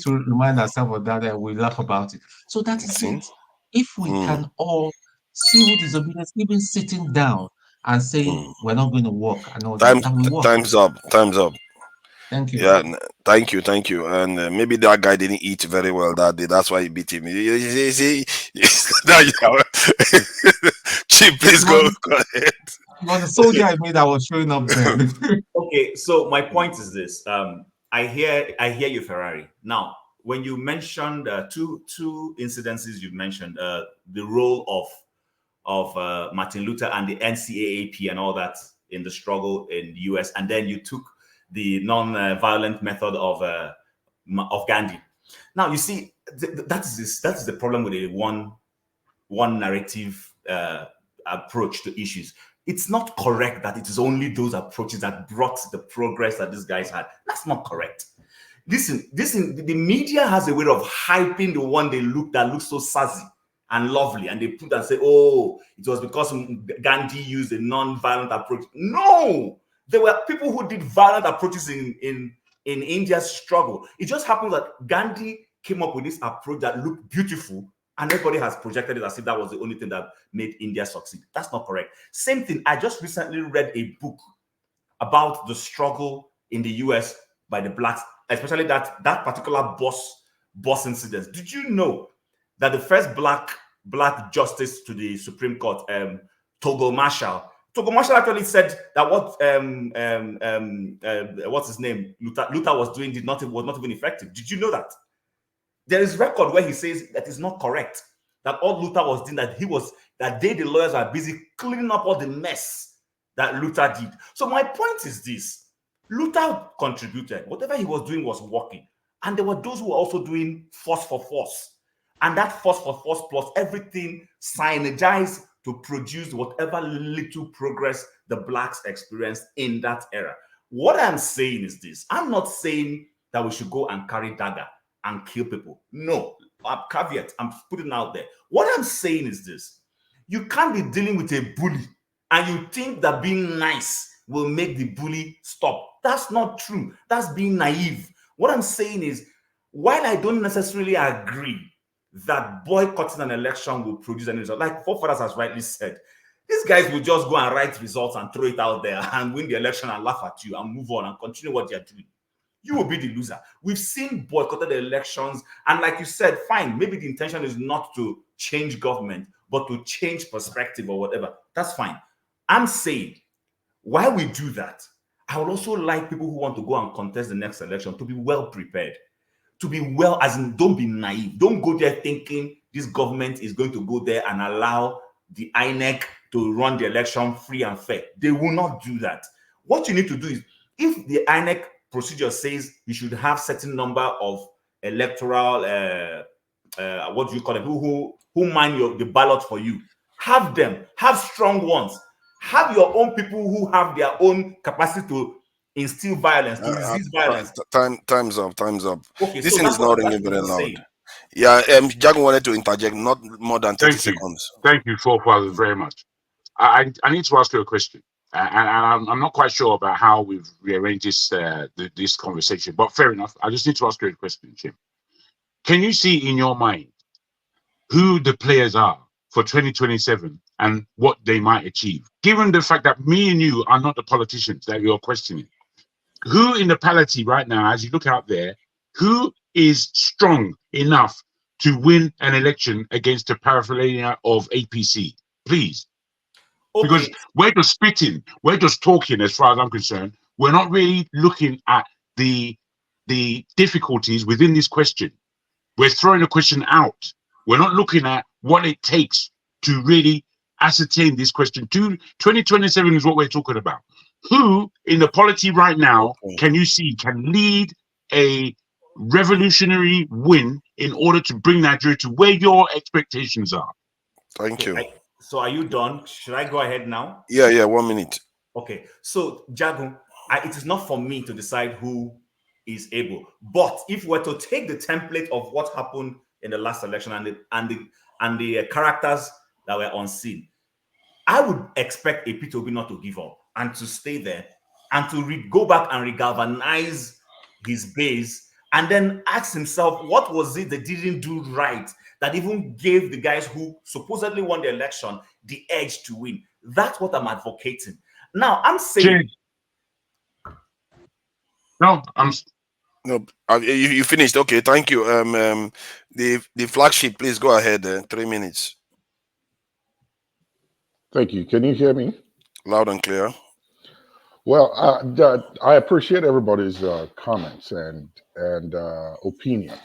to remind ourselves of that and we laugh about it. So that is See? it. If we can all civil disobedience, even sitting down and saying we're not going to work and all that, that will work. Time's up. Time's up. Thank you. Yeah, thank you. And maybe that guy didn't eat very well that day. That's why he beat him. You see, Chief, please go ahead. It was a soldier I made that was showing up then. Okay, so my point is this. I hear you, Ferrari. Now, when you mentioned two incidences you've mentioned, the role of Martin Luther and the NCAAP and all that in the struggle in the US, and then you took the non-violent method of Gandhi. Now, you see, that is the problem with a one narrative approach to issues. It's not correct that it is only those approaches that brought the progress that these guys had. That's not correct. Listen, the media has a way of hyping the one that looks so sassy and lovely, and they put and say, "Oh, it was because Gandhi used a non-violent approach." No, there were people who did violent approaches in India's struggle. It just happens that Gandhi came up with this approach that looked beautiful, and everybody has projected it as if that was the only thing that made India succeed. That's not correct. Same thing. I just recently read a book about the struggle in the US by the blacks, especially that particular bus incident. Did you know that the first black justice to the Supreme Court, Togo Marshall actually said that what's his name, Luther was doing was not even effective. Did you know that? There is record where he says that is not correct. That all Luther was doing, that the lawyers are busy cleaning up all the mess that Luther did. So my point is this: Luther contributed. Whatever he was doing was working. And there were those who were also doing force for force. And that force for force plus everything synergized to produce whatever little progress the blacks experienced in that era. What I'm saying is this: I'm not saying that we should go and carry dagger and kill people. No, caveat, I'm putting out there. What I'm saying is this: you can't be dealing with a bully and you think that being nice will make the bully stop. That's not true. That's being naive. What I'm saying is, while I don't necessarily agree that boycotting an election will produce any result, like Forefathers has rightly said, these guys will just go and write results and throw it out there and win the election and laugh at you and move on and continue what they're doing. You will be the loser. We've seen boycotted elections, and like you said, fine, maybe the intention is not to change government, but to change perspective or whatever. That's fine. I'm saying, while we do that, I would also like people who want to go and contest the next election to be well prepared. To be well, as in, don't be naive. Don't go there thinking this government is going to go there and allow the INEC to run the election free and fair. They will not do that. What you need to do is, if the INEC procedure says you should have certain number of electoral, what do you call them, who mine the ballot for you, have them, have strong ones. Have your own people who have their own capacity to instill violence, to resist violence. Time's up. Okay, This so thing is not ringing very loud. saying. Yeah, Jack wanted to interject, not more than 30 seconds. Thank you, Forefathers, very much. I need to ask you a question, and I'm not quite sure about how we've rearranged this conversation, but fair enough. I just need to ask you a question, Jim. Can you see in your mind who the players are for 2027 and what they might achieve, given the fact that me and you are not the politicians that you're questioning? Who in the polity right now, as you look out there, who is strong enough to win an election against the paraphernalia of APC? Please. Okay. Because we're just spitting, we're just talking as far as I'm concerned. We're not really looking at the difficulties within this question. We're throwing the question out. We're not looking at what it takes to really ascertain this question. 2027 is what we're talking about. Who in the polity right now can you see can lead a revolutionary win in order to bring Nigeria to where your expectations are? Thank you. So are you done? Should I go ahead now? Yeah, 1 minute. Okay, so Jagun, it is not for me to decide who is able. But if we're to take the template of what happened in the last election and the characters that were on scene, I would expect a Peter Obi not to give up and to stay there and to go back and regalvanize his base and then ask himself, what was it they didn't do right that even gave the guys who supposedly won the election the edge to win? That's what I'm advocating. Now, I'm saying... No, you finished. Okay, thank you. The flagship, please go ahead. 3 minutes. Thank you. Can you hear me? Loud and clear. Well, I appreciate everybody's comments and opinions.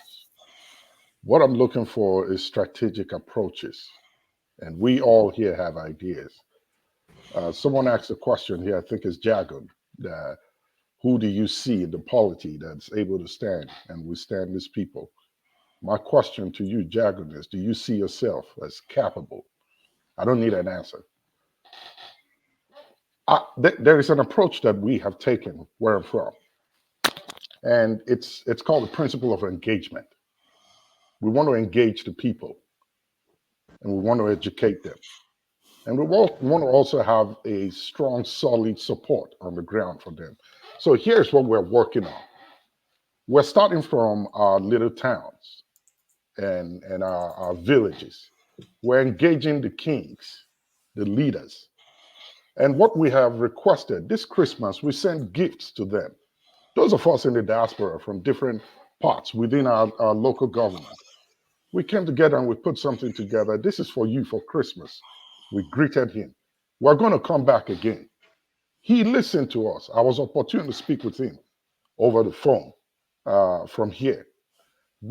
What I'm looking for is strategic approaches, and we all here have ideas. Someone asked a question here, I think it's Jagun, who do you see in the polity that's able to stand and withstand these people? My question to you, Jagun, is do you see yourself as capable? I don't need an answer. There is an approach that we have taken where I'm from. And it's called the principle of engagement. We want to engage the people, and we want to educate them. And we want to also have a strong, solid support on the ground for them. So here's what we're working on. We're starting from our little towns and our villages. We're engaging the kings, the leaders. And what we have requested this Christmas, we send gifts to them. Those of us in the diaspora from different parts within our local government. We came together and we put something together. This is for you for Christmas. We greeted him. We're going to come back again. He listened to us. I was opportune to speak with him over the phone from here.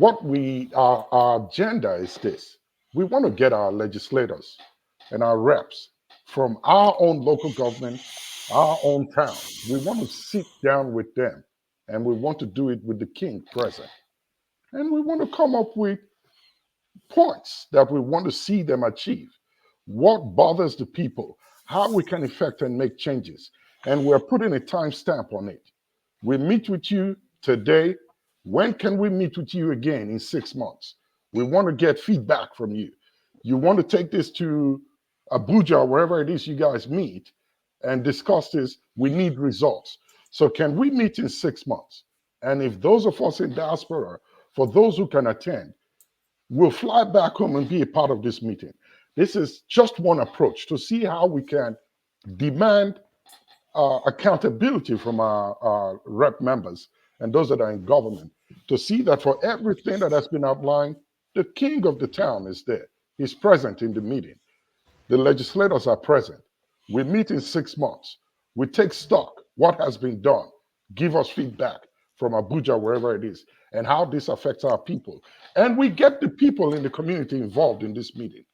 Our agenda is this. We want to get our legislators and our reps from our own local government, our own town. We want to sit down with them, and we want to do it with the king present. And we want to come up with points that we want to see them achieve. What bothers the people, how we can effect and make changes. And we're putting a timestamp on it. We meet with you today. When can we meet with you again in 6 months? We want to get feedback from you. You want to take this to Abuja, wherever it is you guys meet, and discuss this. We need results. So can we meet in 6 months? And if those of us in diaspora, for those who can attend, we'll fly back home and be a part of this meeting. This is just one approach to see how we can demand accountability from our rep members and those that are in government, to see that for everything that has been outlined, the king of the town is there. He's present in the meeting. The legislators are present. We meet in 6 months. We take stock, what has been done, give us feedback from Abuja, wherever it is, and how this affects our people. And we get the people in the community involved in this meeting.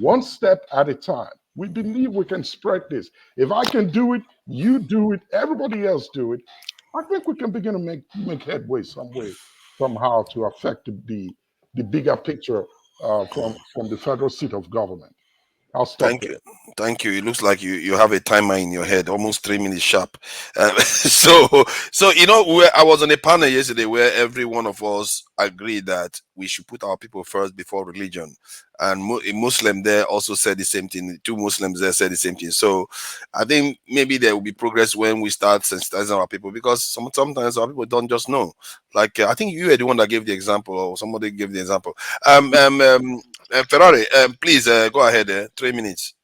One step at a time. We believe we can spread this. If I can do it, you do it, everybody else do it. I think we can begin to make headway some way, somehow, to affect the bigger picture from the federal seat of government. I'll stop there. Thank you. It looks like you have a timer in your head, almost 3 minutes sharp. So you know, I was on a panel yesterday where every one of us agreed that we should put our people first before religion. And a Muslim there also said the same thing. 2 Muslims there said the same thing. So I think maybe there will be progress when we start sensitizing our people, because sometimes our people don't just know. Like I think you were the one that gave the example, or somebody gave the example. Ferrari, please go ahead. 3 minutes.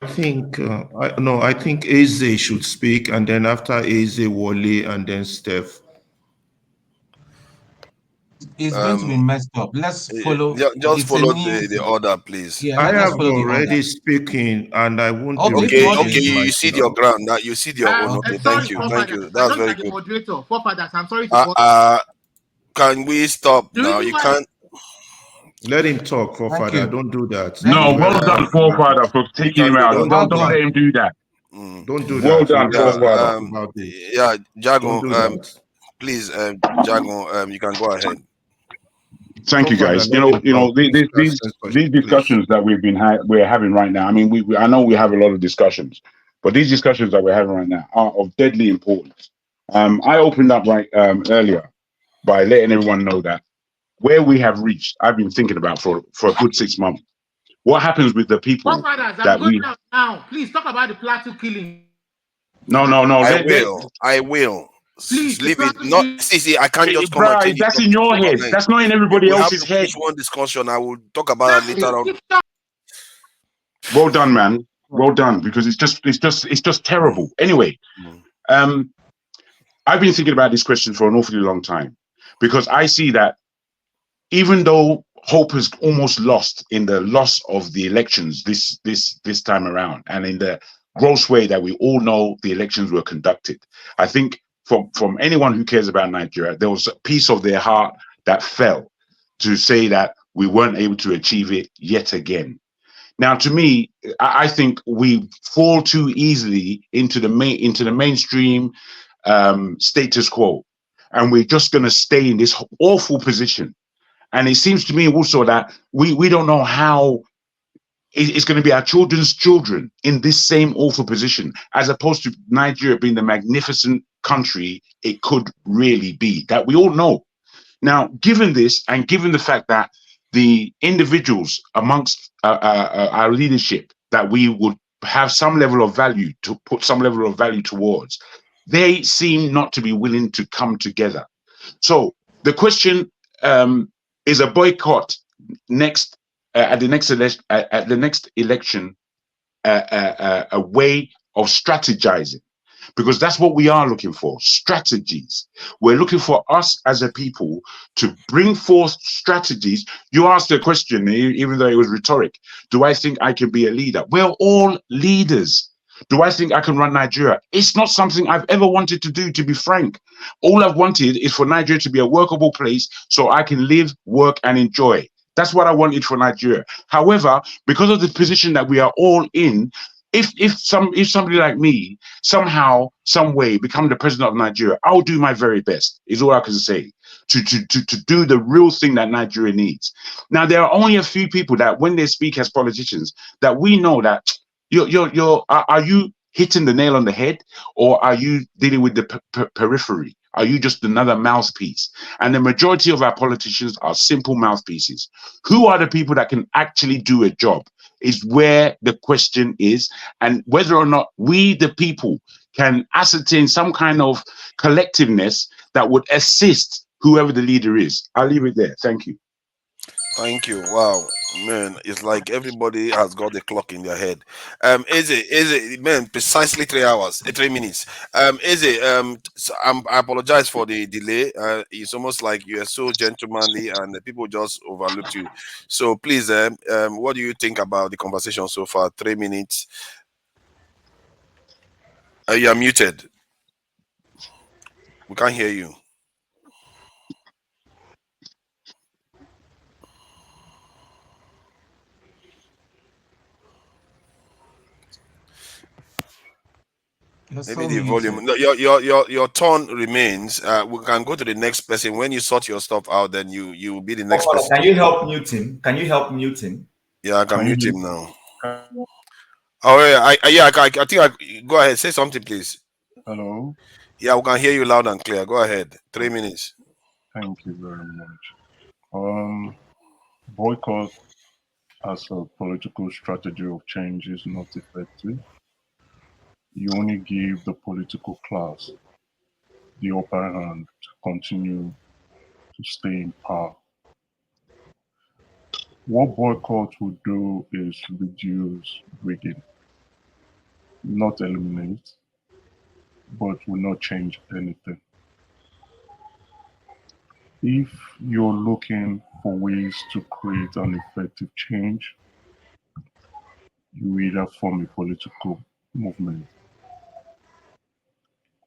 I think I think Eze should speak, and then after Eze, Wally, and then Steph. It's going to be messed up. Let's follow. Just follow the order, please. Yeah, I have already speaking, and I won't. Okay. You see your ground. You see your own. Okay, thank you. That's very good. Moderator, forefathers, I'm sorry to can we stop now? You can't. Let him talk, forefather. Don't do that. No, well done, forefather, for taking him out. Don't let him do that. Don't do that. Well done, forefather. Yeah, Jago. Please, Jago, you can go ahead. Thank you, guys. You know, these discussions that we're having right now. I mean, I know we have a lot of discussions, but these discussions that we're having right now are of deadly importance. I opened up earlier by letting everyone know that where we have reached, I've been thinking about for a good 6 months. What happens with the people that we now? Please talk about the plateau killing. No. I will. Please leave it. Not see. I can't just come and change that's in your head. That's not in everybody else's head. One discussion. I will talk about it later on. Well done, man. Well done, because it's just terrible. Anyway, I've been thinking about this question for an awfully long time, because I see that even though hope is almost lost in the loss of the elections this time around, and in the gross way that we all know the elections were conducted, I think from anyone who cares about Nigeria, there was a piece of their heart that fell to say that we weren't able to achieve it yet again. Now, to me, I think we fall too easily into the mainstream status quo, and we're just going to stay in this awful position. And it seems to me also that we don't know how it's going to be our children's children in this same awful position, as opposed to Nigeria being the magnificent country it could really be, that we all know. Now, given this, and given the fact that the individuals amongst our leadership that we would have some level of value to put some level of value towards, they seem not to be willing to come together. So the question is: a boycott next at the next election a way of strategizing? Because that's what we are looking for, strategies. We're looking for us as a people to bring forth strategies. You asked a question, even though it was rhetoric. Do I think I can be a leader? We're all leaders. Do I think I can run Nigeria? It's not something I've ever wanted to do, to be frank. All I've wanted is for Nigeria to be a workable place so I can live, work, and enjoy. That's what I wanted for Nigeria. However, because of the position that we are all in, if somebody like me somehow, some way become the president of Nigeria, I'll do my very best, is all I can say, to do the real thing that Nigeria needs. Now, there are only a few people that when they speak as politicians, that we know that are you hitting the nail on the head, or are you dealing with the periphery? Are you just another mouthpiece? And the majority of our politicians are simple mouthpieces. Who are the people that can actually do a job is where the question is, and whether or not we, the people, can ascertain some kind of collectiveness that would assist whoever the leader is. I'll leave it there. Thank you. Thank you. Wow, man, it's like everybody has got the clock in their head. Is it, man, precisely 3 hours, 3 minutes. Is it, I apologize for the delay. It's almost like you are so gentlemanly and the people just overlooked you. So please, what do you think about the conversation so far? 3 minutes. You are muted. We can't hear you. Maybe the volume. No, your turn remains. We can go to the next person. When you sort your stuff out, then you will be the next person. Can you help mute him? Can you help mute him? Yeah, I can mute him now. Oh yeah, I think go ahead. Say something, please. Hello. Yeah, we can hear you loud and clear. Go ahead. 3 minutes. Thank you very much. Boycott as a political strategy of change is not effective. You only give the political class the upper hand to continue to stay in power. What boycott would do is reduce rigging, not eliminate, but will not change anything. If you're looking for ways to create an effective change, you either form a political movement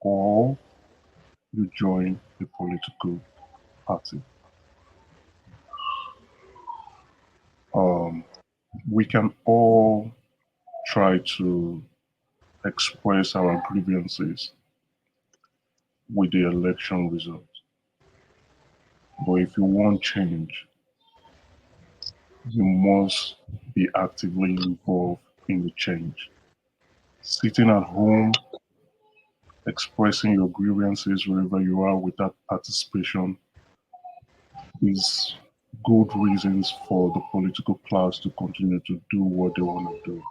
or you join a political party. We can all try to express our grievances with the election results. But if you want change, you must be actively involved in the change. Sitting at home, expressing your grievances wherever you are without participation is good reasons for the political class to continue to do what they want to do.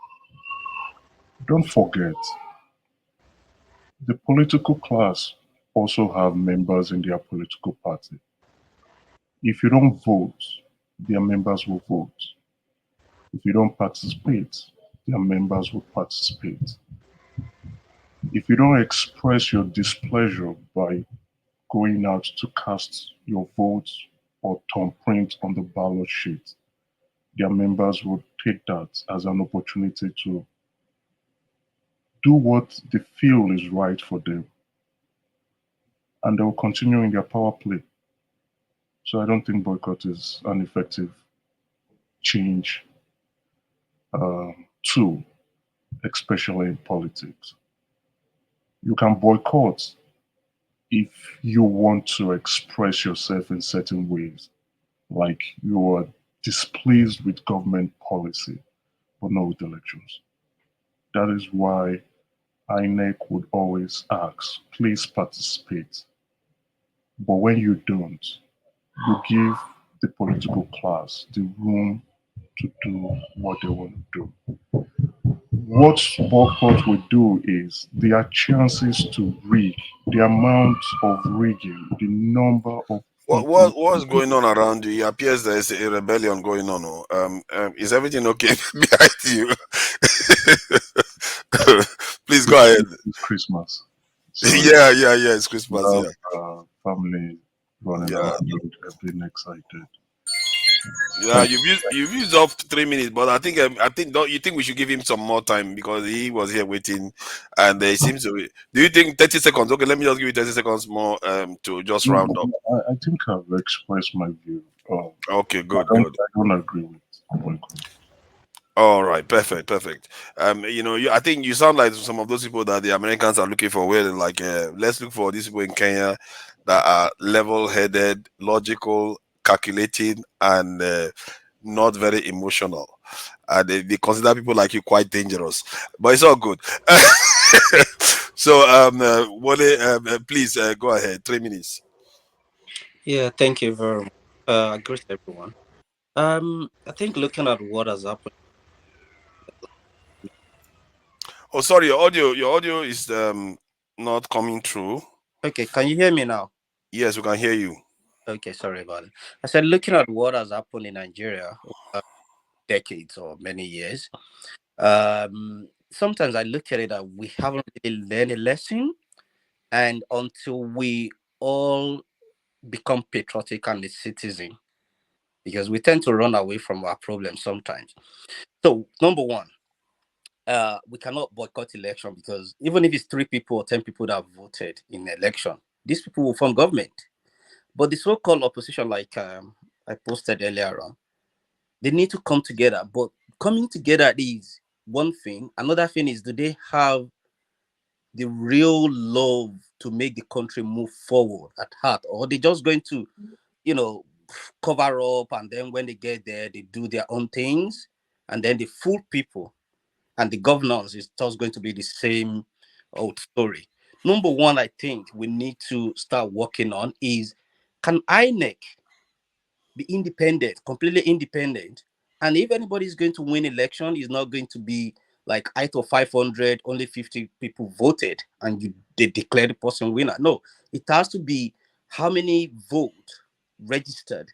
Don't forget, the political class also have members in their political party. If you don't vote, their members will vote. If you don't participate, their members will participate. If you don't express your displeasure by going out to cast your vote or thumbprint on the ballot sheet, their members will take that as an opportunity to do what they feel is right for them. And they will continue in their power play. So I don't think boycott is an effective change tool, especially in politics. You can boycott if you want to express yourself in certain ways, like you are displeased with government policy, but not with elections. That is why INEC would always ask, please participate. But when you don't, you give the political class the room to do what they want to do. What Boycott will do is there are chances to rig, the amount of rigging, the number of people. What's going on around you? It appears there is a rebellion going on. Is everything okay behind you? Please go ahead. It's Christmas. So yeah, it's Christmas. love, Yeah. family running around, being excited. Yeah, you've used up 3 minutes, but I think don't you think we should give him some more time because he was here waiting, and he seems to. Do you think 30 seconds? Okay, let me just give you 30 seconds more to just round up. I think I've expressed my view. Okay, good. I don't agree with Boycott. All right, perfect. I think you sound like some of those people that the Americans are looking for. Where they're like, let's look for these people in Kenya that are level-headed, logical, calculating, and not very emotional. And they consider people like you quite dangerous, but it's all good. So, Wale, please go ahead. 3 minutes. Yeah, thank you very much. I greet everyone. I think looking at what has happened. Oh, sorry, your audio is not coming through. Okay, can you hear me now? Yes, we can hear you. Okay, sorry about it. I said looking at what has happened in Nigeria over decades or many years. Sometimes I look at it that we haven't really learned a lesson, and until we all become patriotic and a citizen, because we tend to run away from our problems sometimes. So, number one, we cannot boycott election because even if it's 3 people or 10 people that have voted in the election, these people will form government. But the so-called opposition, like I posted earlier on, they need to come together. But coming together is one thing. Another thing is, do they have the real love to make the country move forward at heart, or are they just going to, cover up, and then when they get there, they do their own things, and then they fool people, and the governance is just going to be the same old story. Number one, I think we need to start working on is, can INEC be independent, completely independent? And if anybody is going to win election, it's not going to be like out of 500, only 50 people voted and they declare the person winner. No, it has to be how many votes registered.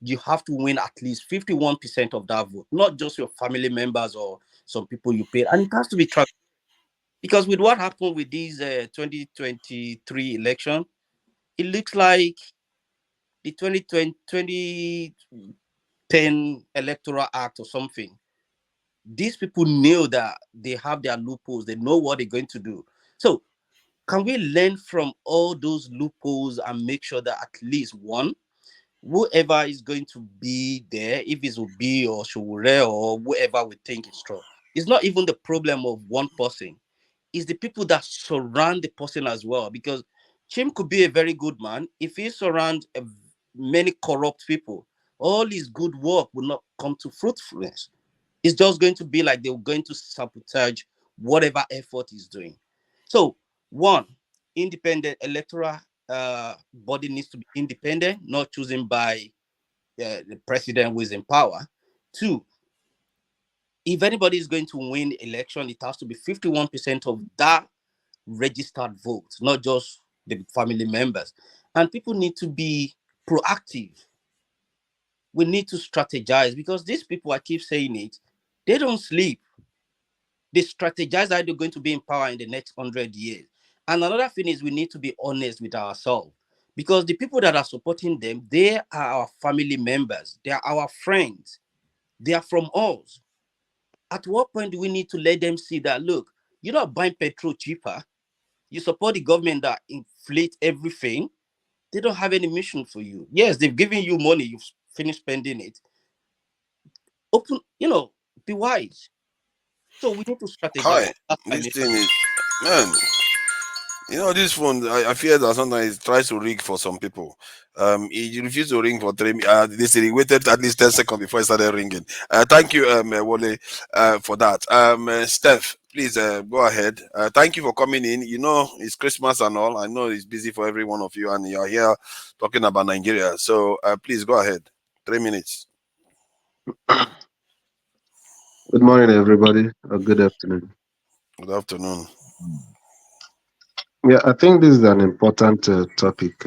You have to win at least 51% of that vote, not just your family members or some people you paid. And it has to be transparent. Because with what happened with these 2023 election, it looks like the 2010 Electoral Act or something. These people knew that they have their loopholes. They know what they're going to do. So can we learn from all those loopholes and make sure that at least one, whoever is going to be there, if it's Obi or Showore or whoever we think is strong, it's not even the problem of one person. It's the people that surround the person as well. Because Chim could be a very good man. If he surrounds many corrupt people, all his good work will not come to fruitfulness. It's just going to be like they're going to sabotage whatever effort he's doing. So, one, independent electoral body needs to be independent, not chosen by the president who is in power. Two, if anybody is going to win election, it has to be 51% of that registered votes, not just the family members. And people need to be proactive. We need to strategize because these people, I keep saying it, they don't sleep. They strategize how they're going to be in power in the next 100 years. And another thing is we need to be honest with ourselves because the people that are supporting them, they are our family members. They are our friends. They are from us. At what point do we need to let them see that, look, you're not buying petrol cheaper. You support the government that inflate everything. They don't have any mission for you. Yes, they've given you money. You've finished spending it. Open, be wise. So we need to strategize. Hi, this thing is, man. This phone, I fear that sometimes it tries to ring for some people. It refused to ring for 3 minutes. They said he waited at least 10 seconds before it started ringing. Thank you, Wale, for that. Steph, please go ahead. Thank you for coming in. You know, it's Christmas and all. I know it's busy for every one of you, and you're here talking about Nigeria. So please go ahead. 3 minutes. Good morning, everybody, or good afternoon. Good afternoon. Yeah, I think this is an important topic,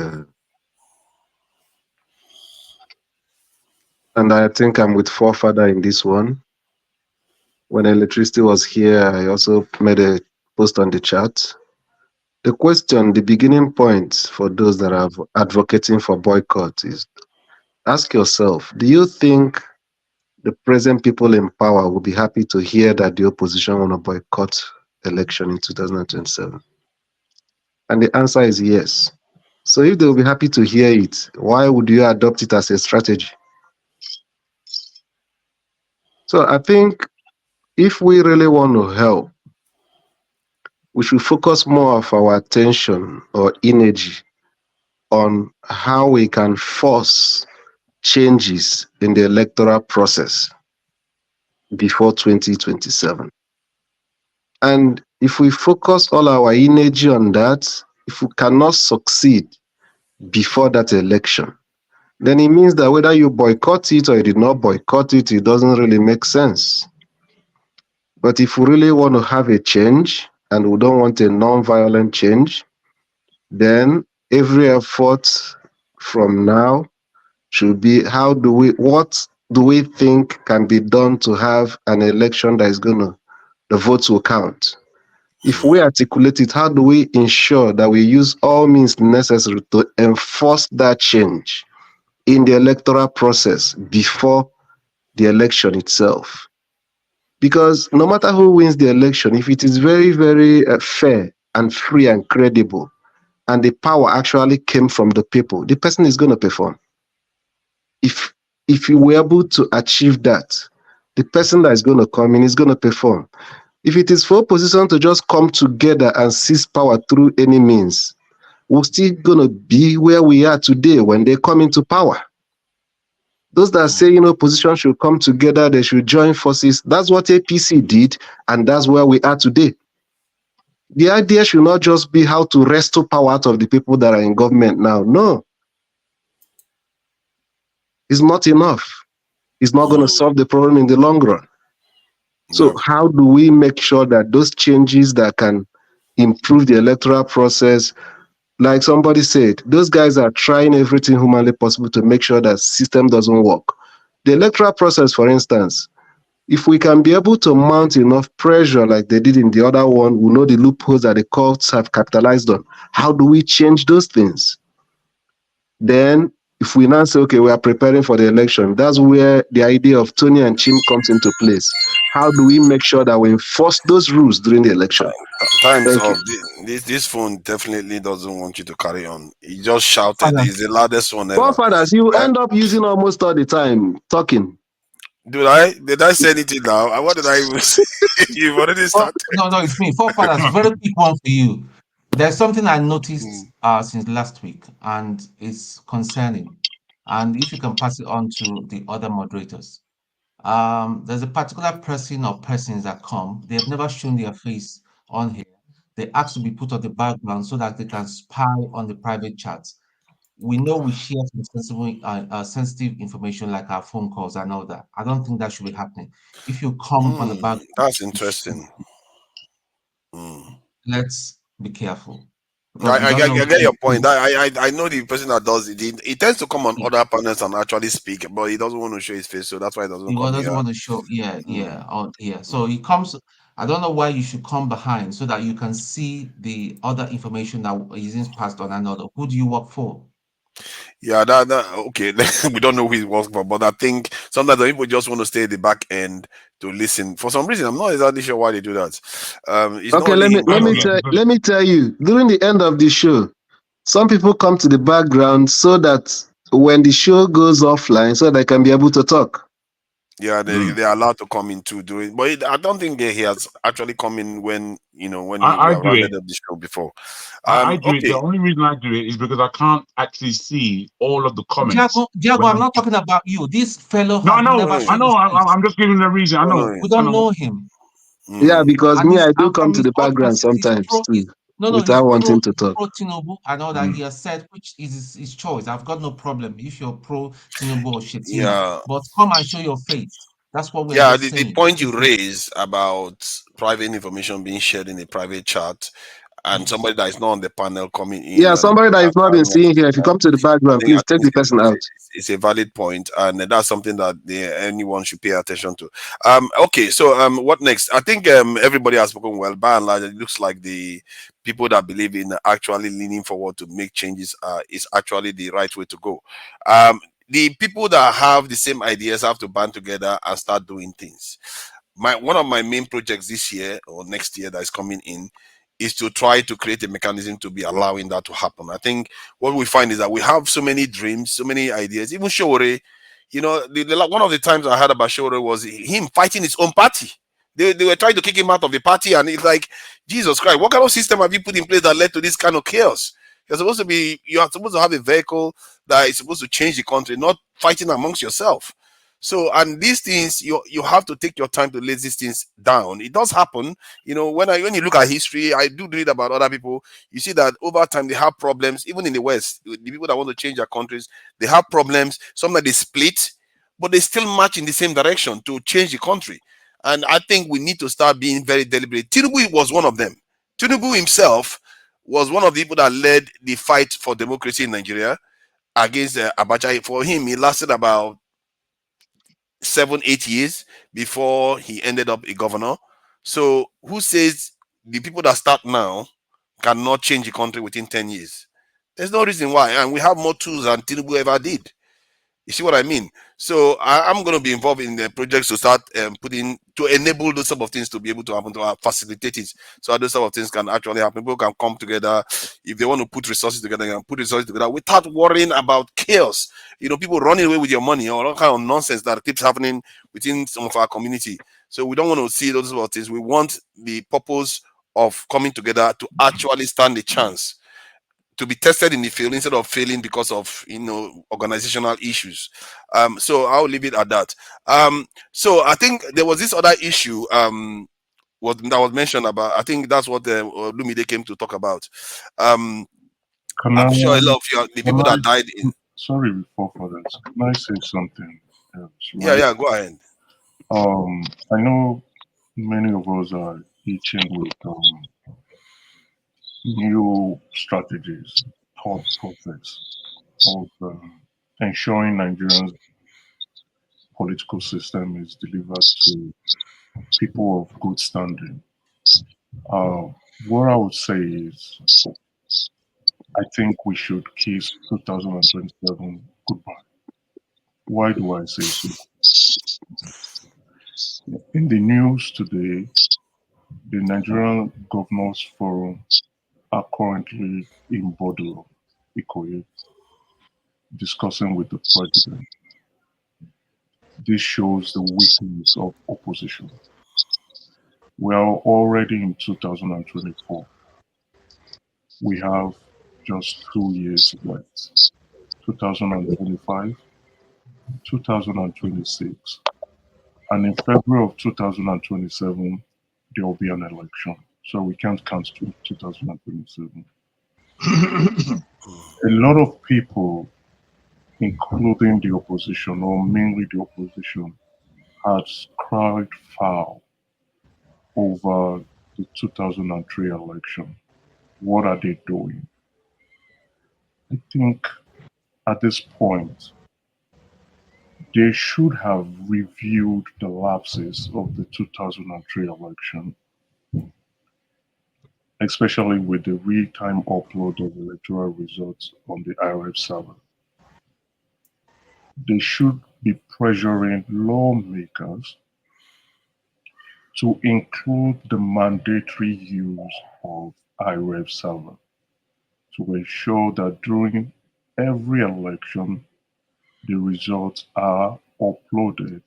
and I think I'm with forefather in this one. When electricity was here, I also made a post on the chat. The question, the beginning point for those that are advocating for boycott is ask yourself, do you think the present people in power will be happy to hear that the opposition want to boycott election in 2027? And the answer is yes. So if they will be happy to hear it, why would you adopt it as a strategy? So I think if we really want to help, we should focus more of our attention or energy on how we can force changes in the electoral process before 2027. And if we focus all our energy on that, if we cannot succeed before that election, then it means that whether you boycott it or you did not boycott it, it doesn't really make sense. But if we really want to have a change and we don't want a non-violent change, then every effort from now should be what do we think can be done to have an election that is the votes will count? If we articulate it, how do we ensure that we use all means necessary to enforce that change in the electoral process before the election itself? Because no matter who wins the election, if it is very, very fair and free and credible, and the power actually came from the people, the person is going to perform. If you were able to achieve that, the person that is going to come in is going to perform. If it is for opposition to just come together and seize power through any means, we're still going to be where we are today when they come into power. Those that say, opposition should come together, they should join forces, that's what APC did, and that's where we are today. The idea should not just be how to wrestle power out of the people that are in government now. No. It's not enough. It's not going to solve the problem in the long run. So how do we make sure that those changes that can improve the electoral process, like somebody said, those guys are trying everything humanly possible to make sure that system doesn't work. The electoral process, for instance, if we can be able to mount enough pressure like they did in the other one, we know the loopholes that the courts have capitalized on. How do we change those things? Then, if we now say, okay, we are preparing for the election, that's where the idea of Tony and Chim comes into place. How do we make sure that we enforce those rules during the election? Times of this phone definitely doesn't want you to carry on. He just shouted. He's the loudest one ever. Forefathers, you end up using almost all the time talking. Did I say anything now? What did I even say? You've already started. No, it's me. Forefathers, very quick one for you. There's something I noticed since last week, and it's concerning. And if you can pass it on to the other moderators. There's a particular person or persons that come. They have never shown their face on here. They ask to be put on the background so that they can spy on the private chats. We know we share some sensitive information like our phone calls and all that. I don't think that should be happening. If you come on the background, that's interesting. Let's be careful. I get your point. I know the person that does it. He tends to come on other panels and actually speak, but he doesn't want to show his face, so that's why he doesn't come doesn't here. want to show, So he comes. I don't know why you should come behind so that you can see the other information that isn't passed on another. Who do you work for? Yeah, that okay. We don't know who he works for, but I think sometimes the people just want to stay at the back end to listen. For some reason, I'm not exactly sure why they do that. Okay, let me tell you. During the end of the show, some people come to the background so that when the show goes offline, so they can be able to talk. Yeah, they are allowed to come in to do it, but I don't think he has actually come in when we have rounded up the show before. I do it. The only reason I do it is because I can't actually see all of the comments. Diego, I'm not talking about you. This fellow. No, I know. I'm just giving the reason. I know. We don't know him. Yeah, because And me, he's, I do and come from to his the own background conceit, he's sometimes pro. too, No, without he's wanting to talk. pro Tinubu and all that he has said, which is his choice. I've got no problem if you're pro Tinubu or Shetima, Yeah. but come and show your face. That's what we're Yeah, just the saying. point you raise about private information being shared in a private chat and somebody that is not on the panel coming in Yeah, and somebody that you've not been seeing here, if you come to the I background, think please take the person out. it's a valid point, and that's something that anyone should pay attention to. Okay, so what next? I think everybody has spoken well. By and large, it looks like the people that believe in actually leaning forward to make changes is actually the right way to go. The people that have the same ideas have to band together and start doing things. One of my main projects this year or next year that is coming in is to try to create a mechanism to be allowing that to happen. I think what we find is that we have so many dreams, so many ideas. Even Shore, you know, one of the times I heard about Shore was him fighting his own party. They were trying to kick him out of the party, and it's like, Jesus Christ, what kind of system have you put in place that led to this kind of chaos? You are supposed to have a vehicle that is supposed to change the country, not fighting amongst yourself. So, and these things, you have to take your time to lay these things down. It does happen, you know. When you look at history, I do read about other people. You see that over time they have problems, even in the West. The people that want to change their countries, they have problems. Sometimes they split, but they still march in the same direction to change the country. And I think we need to start being very deliberate. Tinubu was one of them. Tinubu himself was one of the people that led the fight for democracy in Nigeria against Abacha. For him, it lasted about 7-8 years before he ended up a governor. So who says the people that start now cannot change the country within 10 years? There's no reason why. And we have more tools than Tinubu ever did. You see what I mean? So I'm going to be involved in the projects to start to enable those sort of things to be able to happen, to facilitate it, so those sort of things can actually happen. People can come together. If they want to put resources together, they can put resources together without worrying about chaos. You know, people running away with your money or all kind of nonsense that keeps happening within some of our community. So we don't want to see those sort of things. We want the purpose of coming together to actually stand a chance to be tested in the field instead of failing because of organizational issues. So I'll leave it at that. So I think there was this other issue that was mentioned about. I think that's what Lumide came to talk about. I'm sure a lot of the people that died in. Sorry, before for that, can I say something else? Right? Yeah, go ahead. I know many of us are itching with new strategies, thought process of ensuring Nigerians' political system is delivered to people of good standing. What I would say is, I think we should kiss 2027 goodbye. Why do I say so? In the news today, the Nigerian Governors Forum are currently in Bodo, Ikoyi, discussing with the president. This shows the weakness of opposition. We are already in 2024. We have just 2 years left. 2025, 2026. And in February of 2027, there will be an election. So we can't count to 2027. A lot of people, including the opposition, or mainly the opposition, has cried foul over the 2003 election. What are they doing? I think at this point, they should have reviewed the lapses of the 2003 election, especially with the real-time upload of electoral results on the IRF server. They should be pressuring lawmakers to include the mandatory use of IRF server to ensure that during every election, the results are uploaded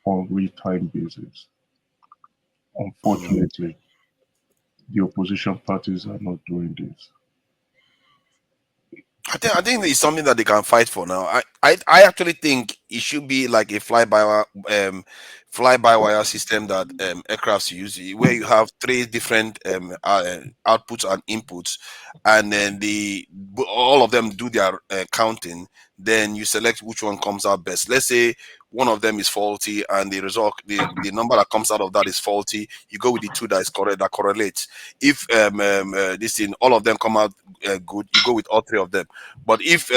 on real-time basis. Unfortunately, the opposition parties are not doing this. I think it's something that they can fight for now. I actually think it should be like a fly by wire system that aircrafts use, where you have three different outputs and inputs, and then all of them do their counting. Then you select which one comes out best. Let's say one of them is faulty, and the result, the number that comes out of that is faulty. You go with the two that is correct, that correlates. If this thing, all of them come out good, you go with all three of them. But if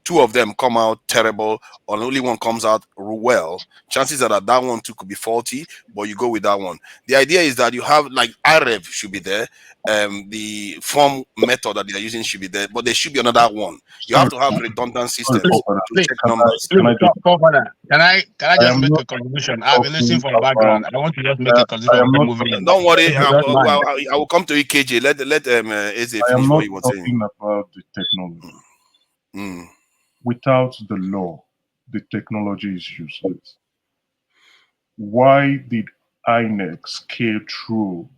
two of them come out terrible, or only one comes out well, chances are that one too could be faulty, but you go with that one. The idea is that you have, like, IREV should be there, the form method that they are using should be there, but there should be another one. You have to have redundant systems to check numbers. Can I just make not a contribution? I've been listening talking from background. about. I want to just make a I contribution am of not. moving in. Don't worry, If you don't mind. I will come to EKJ. Let Eze I am finish not what he was saying. talking about the technology. Mm. Without the law, the technology is useless. Why did INEC scale through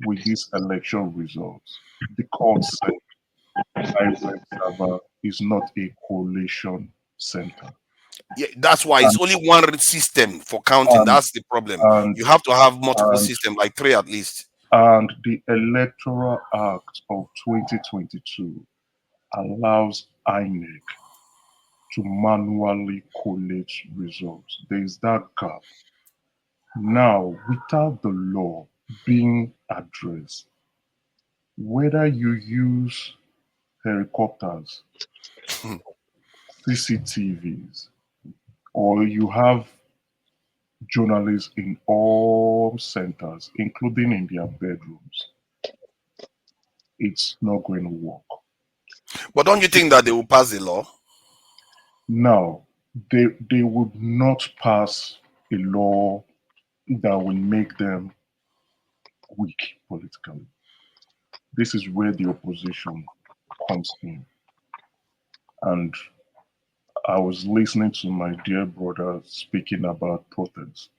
with these election results? The court said IREF server is not a collation center. Yeah, that's why it's only one system for counting. That's the problem. You have to have multiple systems, like 3 at least. And the Electoral Act of 2022 allows INEC to manually collate results. There is that gap. Now, without the law being addressed, whether you use helicopters, CCTVs, or you have journalists in all centers, including in their bedrooms, it's not going to work. But don't you think that they will pass the law? Now, they would not pass a law that will make them weak politically. This is where the opposition comes in. And I was listening to my dear brother speaking about protest.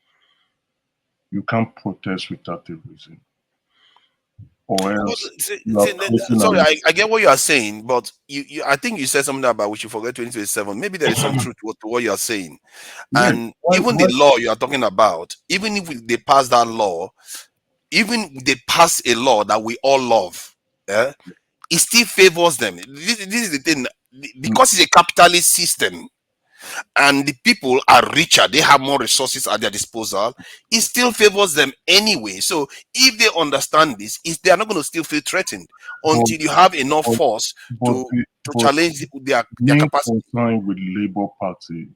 You can't protest without a reason. Or else Sorry, I get what you are saying, but you I think you said something about we should forget 2027. Maybe there is some truth to what you are saying. And even the law you are talking about, even if they pass that law, even they pass a law that we all love, it still favors them. This is the thing, because it's a capitalist system and the people are richer, they have more resources at their disposal, it still favors them anyway. So if they understand this, they are not going to still feel threatened until you have enough force to challenge their capacity. Concern with Labour Party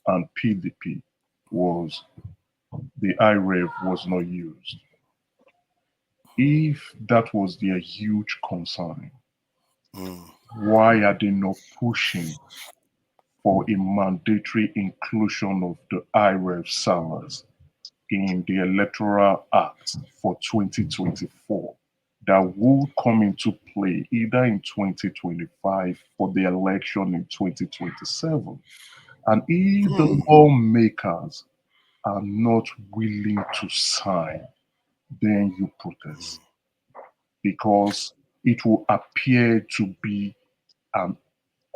and PDP was the IREV was not used. If that was their huge concern, why are they not pushing for a mandatory inclusion of the IREV servers in the Electoral Act for 2024 that will come into play either in 2025 for the election in 2027? And if the lawmakers are not willing to sign, then you protest, because it will appear to be an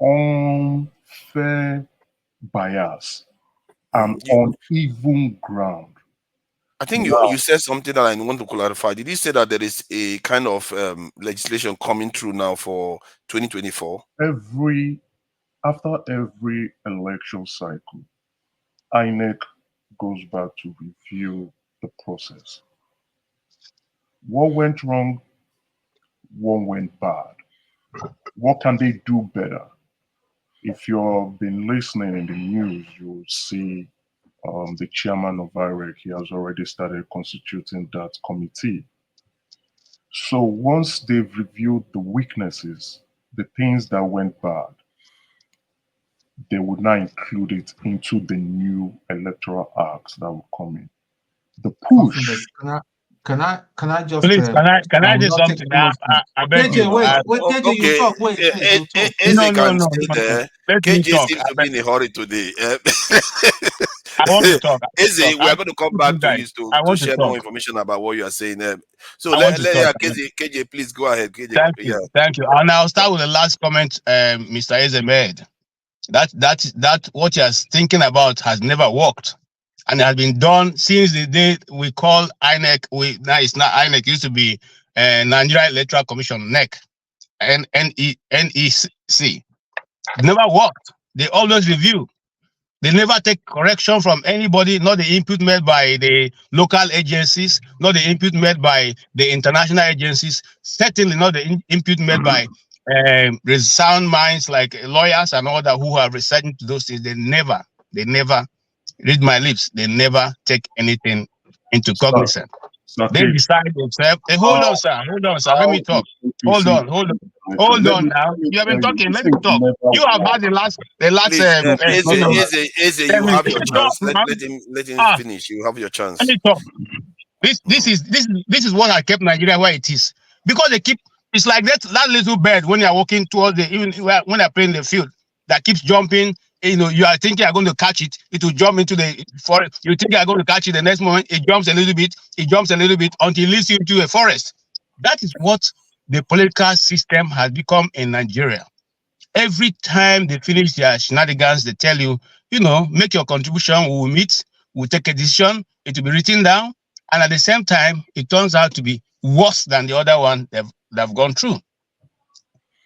unfair bias and uneven ground. I think you said something that I want to clarify. Did you say that there is a kind of legislation coming through now for 2024? After every election cycle, INEC goes back to review the process. What went wrong? What went bad? What can they do better? If you've been listening in the news, you'll see the chairman of IREC, he has already started constituting that committee. So once they've reviewed the weaknesses, the things that went bad, they would now include it into the new electoral acts that will come in. The push. Can I just please can I do something? I beg you. KJ, you talk. Wait. No. Let me KJ talk. seems to be in a hurry today. I want to talk. Eze, we are going to come back to you I to want to share talk. more information about what you are saying. So I want to talk. KJ, please go ahead. KJ, Thank you. Thank you. And I'll start with the last comment Mr. Eze made. That what you're thinking about has never worked. And it has been done since the day we call INEC. Now it's not INEC, it used to be Nigeria Electoral Commission, NEC, NEC. It never worked. They always review. They never take correction from anybody, not the input made by the local agencies, not the input made by the international agencies, certainly not the input made by sound minds like lawyers and all that who are researching to those things. They never, read my lips, they never take anything into cognizance. They decide themselves. Hey, hold on, sir. Let me talk. Hold on now. You have been talking. Let me talk. You have had the last. Eze, you have your chance. Let him finish. You have your chance. Let me talk. This is what I kept Nigeria where it is, because they keep. It's like that little bird when you are walking towards even when they're playing the field that keeps jumping. You know, you are thinking you're going to catch it. It will jump into the forest. You think you're going to catch it. The next moment, it jumps a little bit. Until it leads you into a forest. That is what the political system has become in Nigeria. Every time they finish their shenanigans, they tell you, make your contribution. We will meet. We'll take a decision. It will be written down. And at the same time, it turns out to be worse than the other one they've gone through.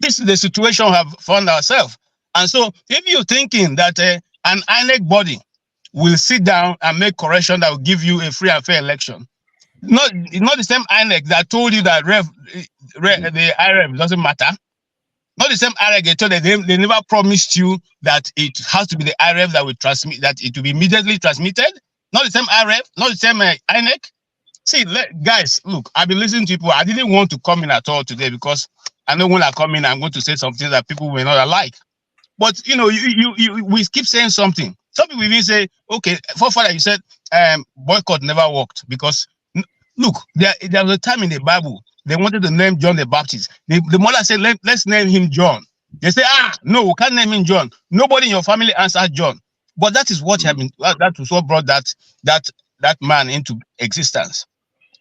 This is the situation we have found ourselves. And so if you're thinking that an INEC body will sit down and make correction that will give you a free and fair election, not the same INEC that told you that the IREV doesn't matter. Not the same IREV that told you they never promised you that it has to be the IREV that will transmit, that it will be immediately transmitted. Not the same IREV, not the same INEC. See, guys, look, I've been listening to people. I didn't want to come in at all today because I know when I come in, I'm going to say something that people may not like. But we keep saying something. Some people even say, okay, forefather, you said boycott never worked because look, there was a time in the Bible they wanted to name John the Baptist. The mother said, let's name him John. They say, no, we can't name him John. Nobody in your family answered John. But that is what that was what brought that man into existence.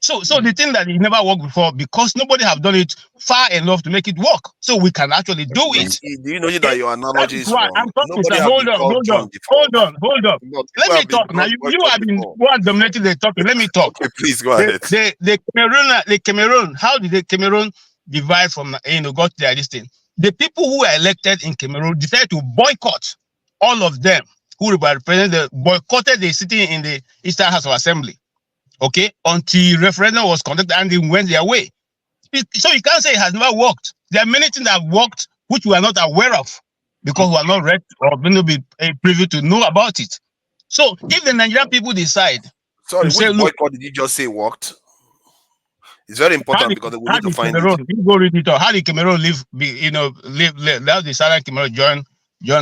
So the thing that it never worked before, because nobody have done it far enough to make it work. So we can actually do it. Do you know that your analogy is wrong? I'm talking, sir. Hold on. Let me talk now. You have been dominating the talking. Let me talk. Okay, please go ahead. The Cameroon, how did the Cameroon divide from got their this thing? The people who were elected in Cameroon decided to boycott all of them who boycotted the sitting in the Eastern House of Assembly. Okay, until referendum was conducted and they went their way. So you can't say it has never worked. There are many things that have worked which we are not aware of because we are not ready or going to be privy to know about it. So if the Nigerian people decide, which boycott did you just say worked? It's very important because we need to find it. You go read it out. How did Cameroon live? How the Southern Cameroon join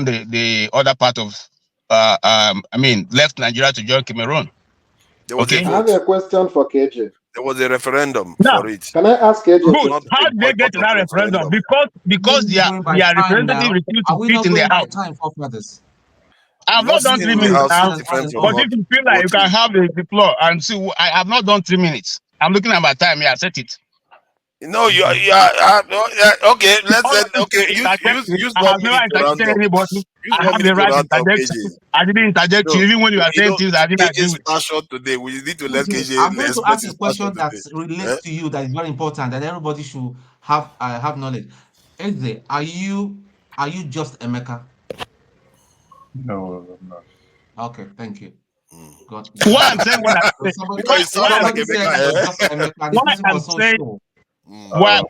the other part of left Nigeria to join Cameroon. I have a question for KJ. There was a referendum for it. Can I ask KJ? Good. How did they get to that referendum? Because their representative refused to fit in the house. I have not done 3 minutes now, but if you feel like you can have the floor and see, I have not done 3 minutes. I'm looking at my time here. Set it. No, you are okay. Let's use I have never interjected anybody. I have the right to interject. I didn't interject you even when you are saying things I didn't agree with. Short today. We need to let KJ. I'm going to ask a question that relates to you that is very important and everybody should have knowledge. Eze, are you just Emeka? No, I'm not. Okay, thank you. What I'm saying,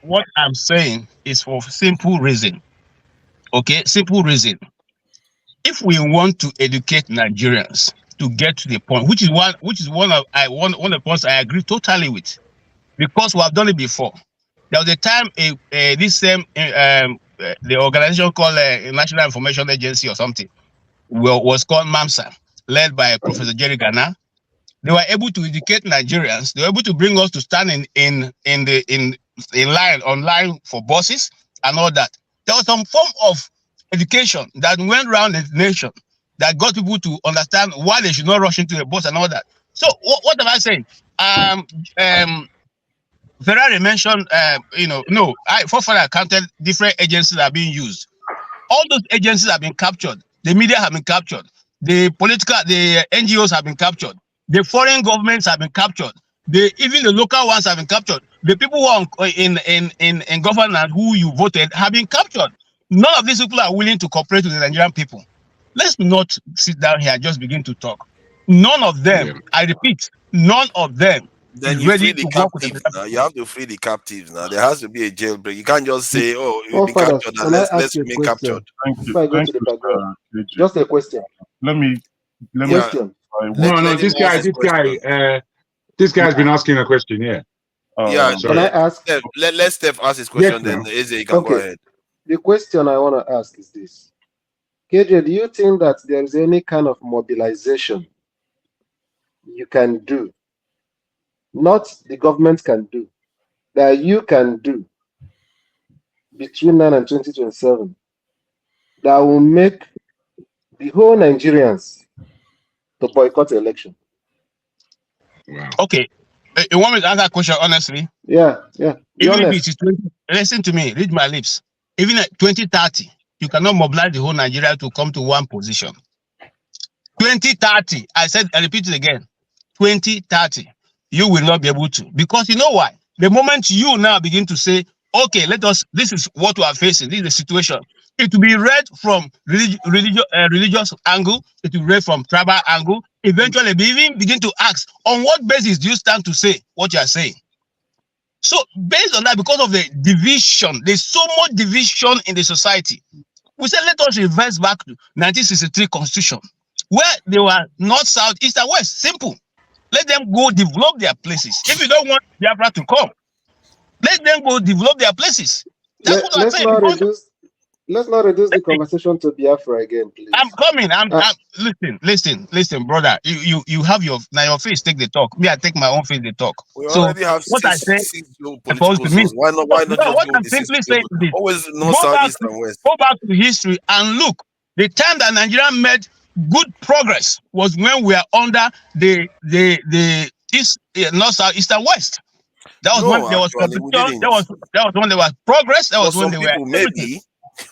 what I'm saying is for simple reason. Okay, simple reason. If we want to educate Nigerians to get to the point, which is one of the points I agree totally with, because we have done it before. There was a time the organization called National Information Agency or something was called MAMSA, led by Professor Jerry Ghana. They were able to educate Nigerians. They were able to bring us to stand in line online for buses and all that. There was some form of education that went around the nation that got people to understand why they should not rush into the bus and all that. So what am I saying? Ferrari mentioned, no, for I counted different agencies that are being used. All those agencies have been captured. The media have been captured. The NGOs have been captured. The foreign governments have been captured. Even the local ones have been captured. The people who are in government who you voted have been captured. None of these people are willing to cooperate with the Nigerian people. Let's not sit down here and just begin to talk. None of them, I repeat, none of them Then is you free ready the to work with the captives Nigerian now. people. You have to free the captives now. There has to be a jailbreak. You can't just say, "Oh, you've been Forefathers, captured, and can I let's ask you a remain question captured." Thank you, before I go to the background? Just a question. Let me Yeah, Question. let him ask his question. This guy's been asking a question. Yeah. Yeah, Can I ask? Steph, let Steph ask his Yes, question. now. Then Eze, you can go Okay. ahead. The question I want to ask is this. KJ, do you think that there is any kind of mobilization you can do, not the government can do, that you can do between now and 2027 that will make the whole Nigerians to boycott the election? Wow. Okay. You want me to answer that question honestly? Yeah. Be Even if honest. it is 20, listen to me, read my lips. Even at 2030, you cannot mobilize the whole Nigeria to come to one position. 2030, I repeat it again. 2030, you will not be able to. Because you know why? The moment you now begin to say, okay, this is what we are facing, this is the situation. It will be read from religious angle, it will be read from tribal angle. Eventually, we even begin to ask, on what basis do you stand to say what you are saying? So based on that, because of the division, there's so much division in the society. We said, let us reverse back to 1963 constitution, where they were north, south, east, and west. Simple. Let them go develop their places. If you don't want Biafra to come, let them go develop their places. That's what I'm Let's saying. not reduce the conversation to Biafra again, please. I'm coming. Listen, brother. You have your face. Take the talk. Me, I take my own face. The talk. We So already have what I six say political supposed to mean. zones. Why not? No, Why not just what go with I'm the six? simply saying is this: Always north, south, east, and west. go back to history and look. The time that Nigeria made good progress was when we are under the east, north, south, east, and west. That was when No, there was actually, we competition. didn't. That was when there was progress. That For was when some they were people, everything. maybe.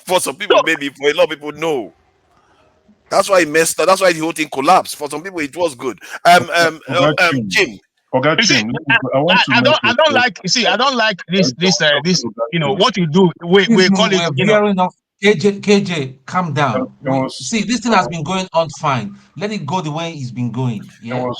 For some people, maybe. For a lot of people, no. That's why it messed up. That's why the whole thing collapsed. For some people, it was good. Jim. Forget You see, him. I want to I make don't like. You see, I don't like this. You know what you do. We call it. We're veering off. KJ, calm down. was- This thing has been going on fine. Let it go the way it's been going. Yeah,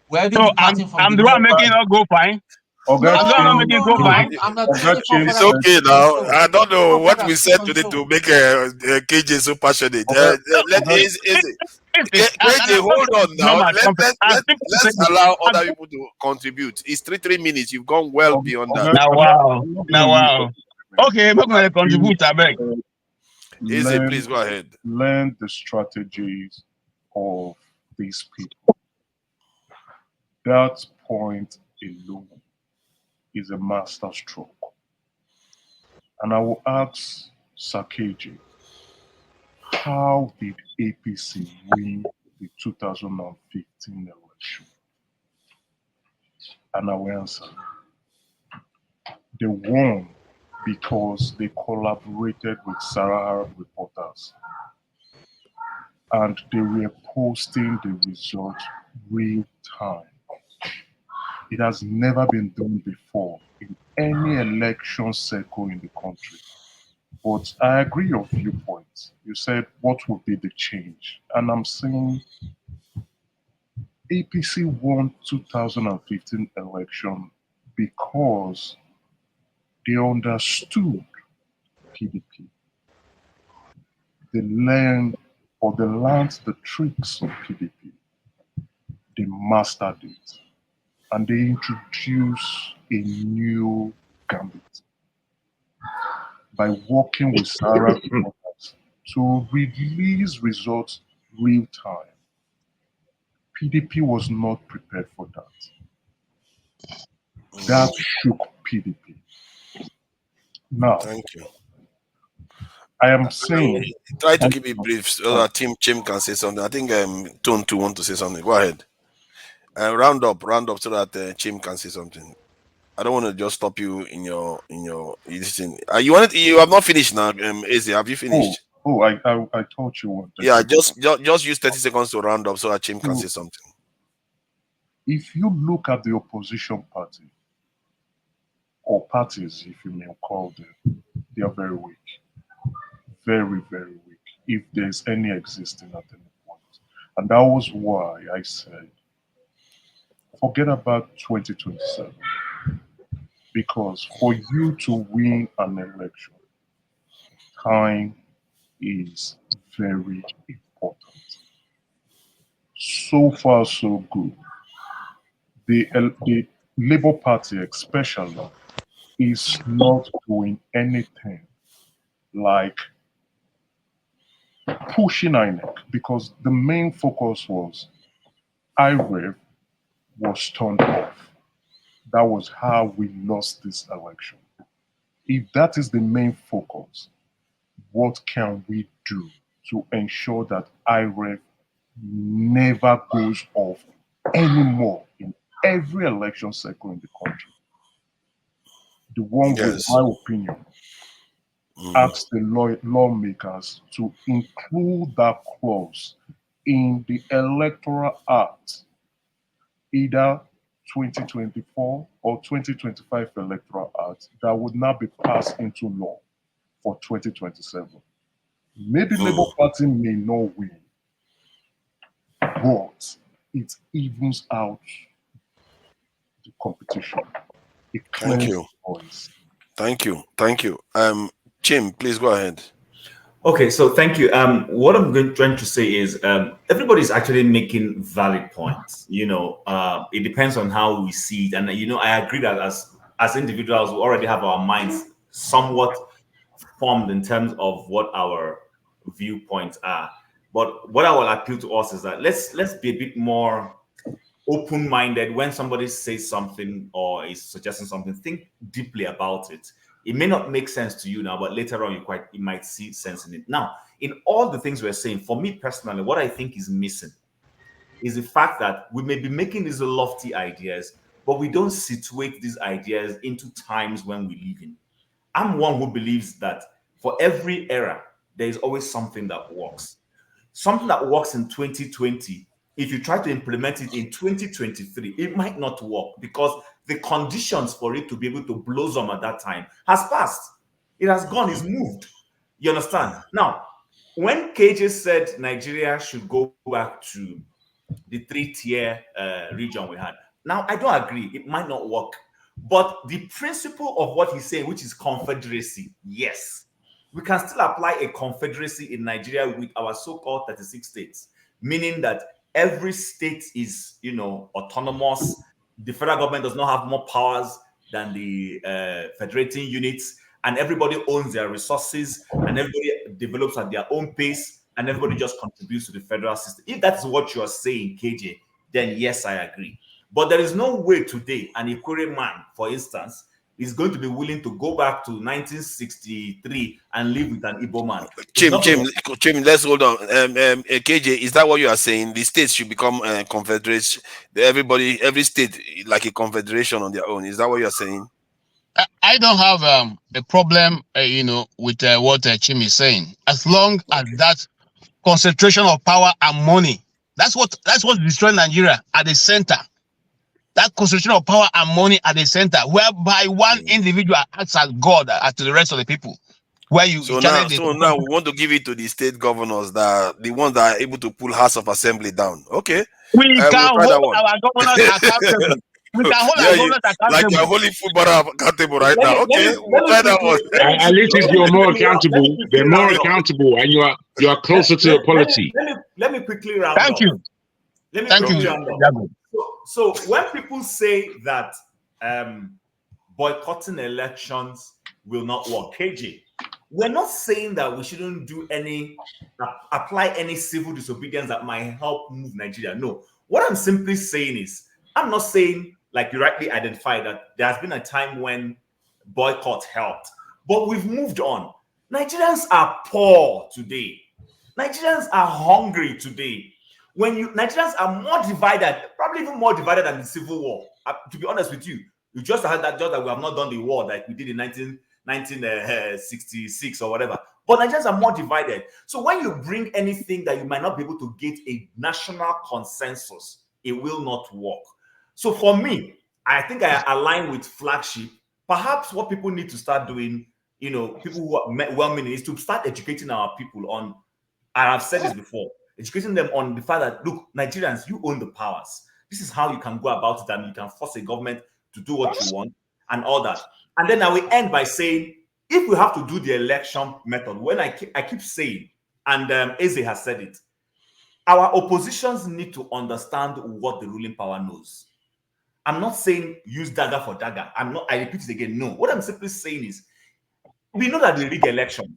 we're even So departing from I'm the the one norm. making it go fine. I'm the one making it go fine. I'm not telling you It's okay now. I don't know what we said today to make KJ so passionate. KJ, hold on now. Let's allow other people to contribute. It's 3 minutes. You've gone well beyond that. Now wow. Okay, we're going to contribute. I beg. Easy, please go ahead. Learn the strategies of these people. That point alone is a masterstroke. And I will ask Sakeji, how did APC win the 2015 election? And I will answer. They won because they collaborated with Sarah reporters. And they were posting the results real time. It has never been done before in any election cycle in the country. But I agree your viewpoint. You said, what would be the change? And I'm saying APC won 2015 election because they understood PDP. They learned the tricks of PDP. They mastered it. And they introduced a new gambit by working with Sarah reporters to release results real time. PDP was not prepared for that. That shook PDP. Now, thank you. I am saying. Try to keep it brief so that Chim can say something. I think Tone too want to say something. Go ahead. Round up so that Chim can say something. I don't want to just stop you in your thing. You have not finished now, Eze. Have you finished? I told you what. Yeah, just use 30 seconds to round up so that Chim can say something. If you look at the opposition party, or parties, if you may call them, they are very weak. Very, very weak, if there's any existing at any point. And that was why I said, forget about 2027. Because for you to win an election, time is very important. So far, so good. The Labour Party, especially, is not doing anything like pushing INEC, because the main focus was IREV was turned off. That was how we lost this election. If that is the main focus, what can we do to ensure that IREV never goes off anymore in every election cycle in the country? The one with my opinion asks the lawmakers to include that clause in the Electoral Act, either 2024 or 2025 Electoral Act, that would now be passed into law for 2027. Maybe Labour Party may not win, but it evens out the competition. It clears the noise. Thank you. Chim, please go ahead. Okay, so thank you. What I'm trying to say is everybody's actually making valid points. It depends on how we see it. And, I agree that as individuals, we already have our minds somewhat formed in terms of what our viewpoints are. But what I will appeal to us is that let's be a bit more open-minded when somebody says something or is suggesting something. Think deeply about it. It may not make sense to you now, but later on you might see sense in it. Now, in all the things we're saying, for me personally, what I think is missing is the fact that we may be making these lofty ideas, but we don't situate these ideas into times when we live in. I'm one who believes that for every era, there is always something that works. Something that works in 2020, if you try to implement it in 2023, it might not work because the conditions for it to be able to blossom at that time has passed. It has gone, it's moved. You understand? Now, when KJ said Nigeria should go back to the 3-tier region we had, now I don't agree. It might not work. But the principle of what he's saying, which is confederacy, yes. We can still apply a confederacy in Nigeria with our so-called 36 states, meaning that every state is, autonomous. The federal government does not have more powers than the federating units, and everybody owns their resources, and everybody develops at their own pace, and everybody just contributes to the federal system. If that's what you are saying, KJ, then yes, I agree. But there is no way today an Ikore man, for instance, is going to be willing to go back to 1963 and live with an Igbo man. Chim, let's hold on. KJ, is that what you are saying? The states should become confederates. Every state like a confederation on their own. Is that what you are saying? I don't have a problem, with what Chim is saying, as long as that concentration of power and money. That's what's destroying Nigeria at the center. That concentration of power and money at the center, whereby one individual acts as God to the rest of the people. Now we want to give it to the state governors, the ones that are able to pull House of Assembly down. Okay, we can hold our governors accountable. We can hold our governors accountable. Like you're holding football accountable right now. Okay, we'll try that one. At least if you're more accountable, they're more accountable, and you are closer to the polity. Let me quickly round up. Thank you. So when people say that boycotting elections will not work, KJ, we're not saying that we shouldn't apply any civil disobedience that might help move Nigeria. No, what I'm simply saying is, I'm not saying, like you rightly identified, that there has been a time when boycott helped, but we've moved on. Nigerians are poor today. Nigerians are hungry today. Nigerians are more divided, probably even more divided than the Civil War. To be honest with you, you just had that just that we have not done the war like we did in 1966 or whatever. But Nigerians are more divided. So when you bring anything that you might not be able to get a national consensus, it will not work. So for me, I think I align with flagship. Perhaps what people need to start doing, people who are well-meaning, is to start educating our people on, and I've said this before, educating them on the fact that, look, Nigerians, you own the powers. This is how you can go about it, and you can force a government to do what you want and all that. And then I will end by saying, if we have to do the election method, when I keep saying, and Eze has said it, our oppositions need to understand what the ruling power knows. I'm not saying use dagger for dagger. I repeat it again. No. What I'm simply saying is, we know that they rig elections.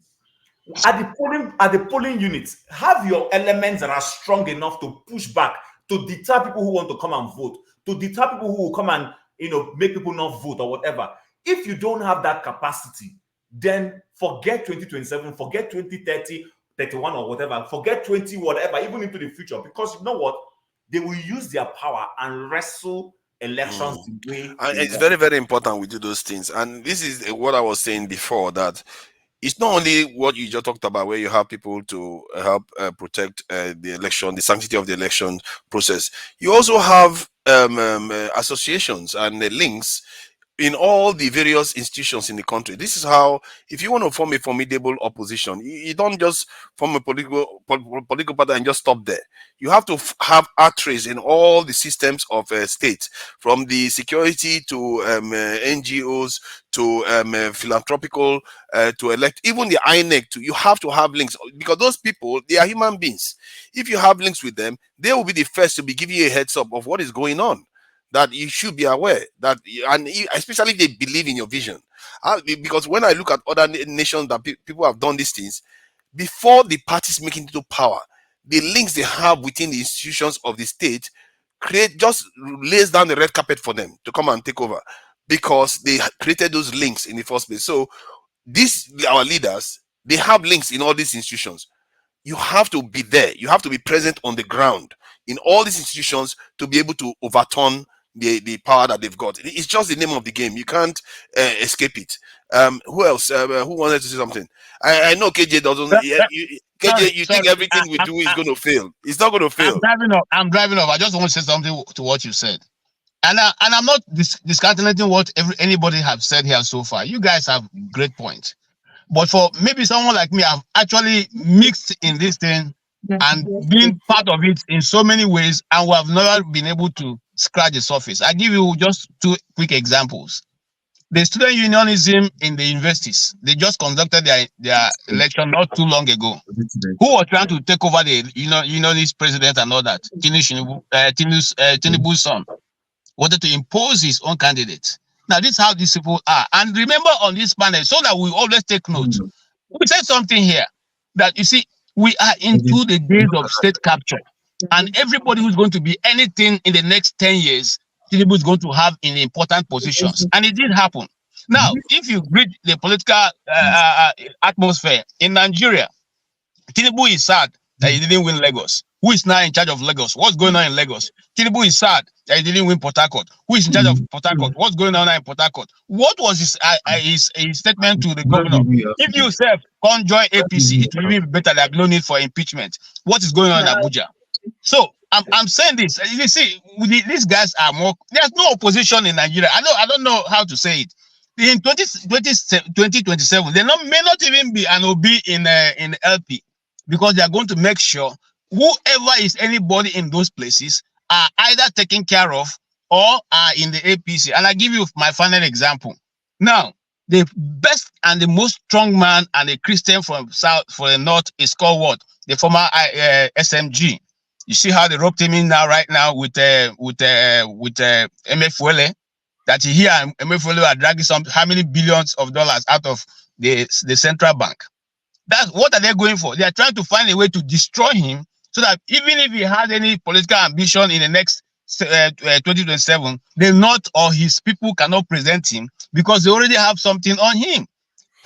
At the polling units, have your elements that are strong enough to push back, to deter people who want to come and vote, to deter people who will come and make people not vote or whatever. If you don't have that capacity, then forget 2027, forget 2030, 31 or whatever, forget 20 whatever, even into the future, because you know what? They will use their power and wrestle elections the way it's very, very important we do those things. And this is what I was saying before, that it's not only what you just talked about, where you have people to help protect the election, the sanctity of the election process. You also have associations and links in all the various institutions in the country. This is how, if you want to form a formidable opposition, you don't just form a political party and just stop there. You have to have arteries in all the systems of state, from the security to NGOs to philanthropical to elect, even the INEC. You have to have links, because those people, they are human beings. If you have links with them, they will be the first to be giving you a heads up of what is going on, that you should be aware, that, and especially if they believe in your vision. Because when I look at other nations that people have done these things, before the parties make it into power, the links they have within the institutions of the state just lays down the red carpet for them to come and take over, because they created those links in the first place. So our leaders, they have links in all these institutions. You have to be there. You have to be present on the ground in all these institutions to be able to overturn the power that they've got. It's just the name of the game. You can't escape it. Who else? Who wanted to say something? I know KJ doesn't. KJ, you think everything we do is going to fail? It's not going to fail. I'm driving off. I just want to say something to what you said, and I'm not discounting what anybody have said here so far. You guys have great points, but for maybe someone like me, I've actually mixed in this thing and been part of it in so many ways, and we have never been able to scratch the surface. I give you just two quick examples. The student unionism in the universities, they just conducted their election not too long ago. Who was trying to take over the unionist president and all that? Tinubu's son wanted to impose his own candidate. Now, this is how these people are. And remember on this panel, so that we always take note, we said something here that, you see, we are into the days of state capture. And everybody who's going to be anything in the next 10 years, Tinubu is going to have in important positions. And it did happen. Now, if you read the political atmosphere in Nigeria, Tinubu is sad that he didn't win Lagos. Who is now in charge of Lagos? What's going on in Lagos? Tinubu is sad that he didn't win Port Harcourt. Who is in charge of Port Harcourt? What's going on in Port Harcourt? What was his statement to the governor? If you self can't join APC, it will be better. There no need for impeachment. What is going on in Abuja? So I'm saying this. You see, these guys are more. There's no opposition in Nigeria. I don't know how to say it. In 2027, there may not even be an OB in LP, because they are going to make sure whoever is anybody in those places are either taken care of or are in the APC. And I give you my final example. Now, the best and the most strong man and a Christian from the north is called what? The former SMG. You see how they roped him in right now with MFWL, that he and MFWL are dragging how many billions of dollars out of the central bank. That's what are they going for? They are trying to find a way to destroy him, so that even if he has any political ambition in the next 2027, the North or his people cannot present him, because they already have something on him.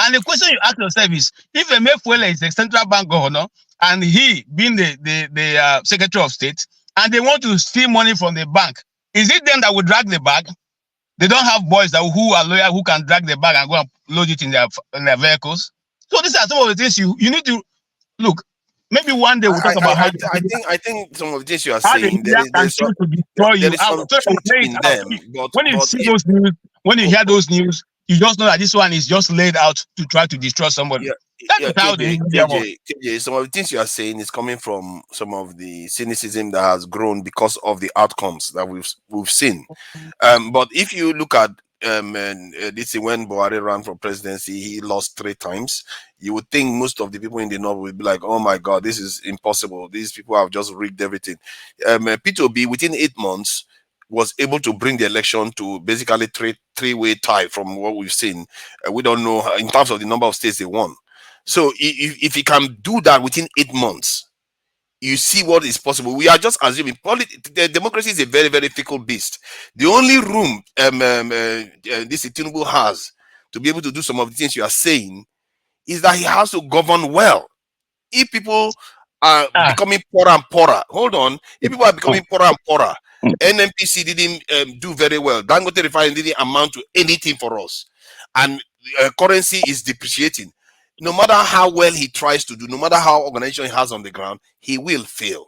And the question you ask yourself is, if Emefiele is the central bank governor and he being the secretary of state, and they want to steal money from the bank, is it them that will drag the bag? They don't have boys who are loyal who can drag the bag and go and load it in their vehicles. So these are some of the things you need to look. Maybe one day we'll talk about how I think some of the things you are how the saying, media can choose to destroy there you. is some So I will truth lay it in out. them, When you but see if, those news, when you hear those news, you just know that this one is just laid out to try to destroy somebody. That is how the media works. KJ, some of the things you are saying is coming from some of the cynicism that has grown because of the outcomes that we've seen. But if you look at this when Buhari ran for presidency, he lost 3 times. You would think most of the people in the north would be like, "Oh my God, this is impossible. These people have just rigged everything." P2B within 8 months was able to bring the election to basically three-way tie from what we've seen. We don't know in terms of the number of states they won. So if he can do that within 8 months, you see what is possible. We are just assuming the democracy is a very, very fickle beast. The only room this Tinubu has to be able to do some of the things you are saying is that he has to govern well. If people are becoming poorer and poorer, hold on. If people are becoming poorer and poorer, NNPC didn't do very well. Dangote refinery didn't amount to anything for us, and currency is depreciating. No matter how well he tries to do, no matter how organization he has on the ground, he will fail.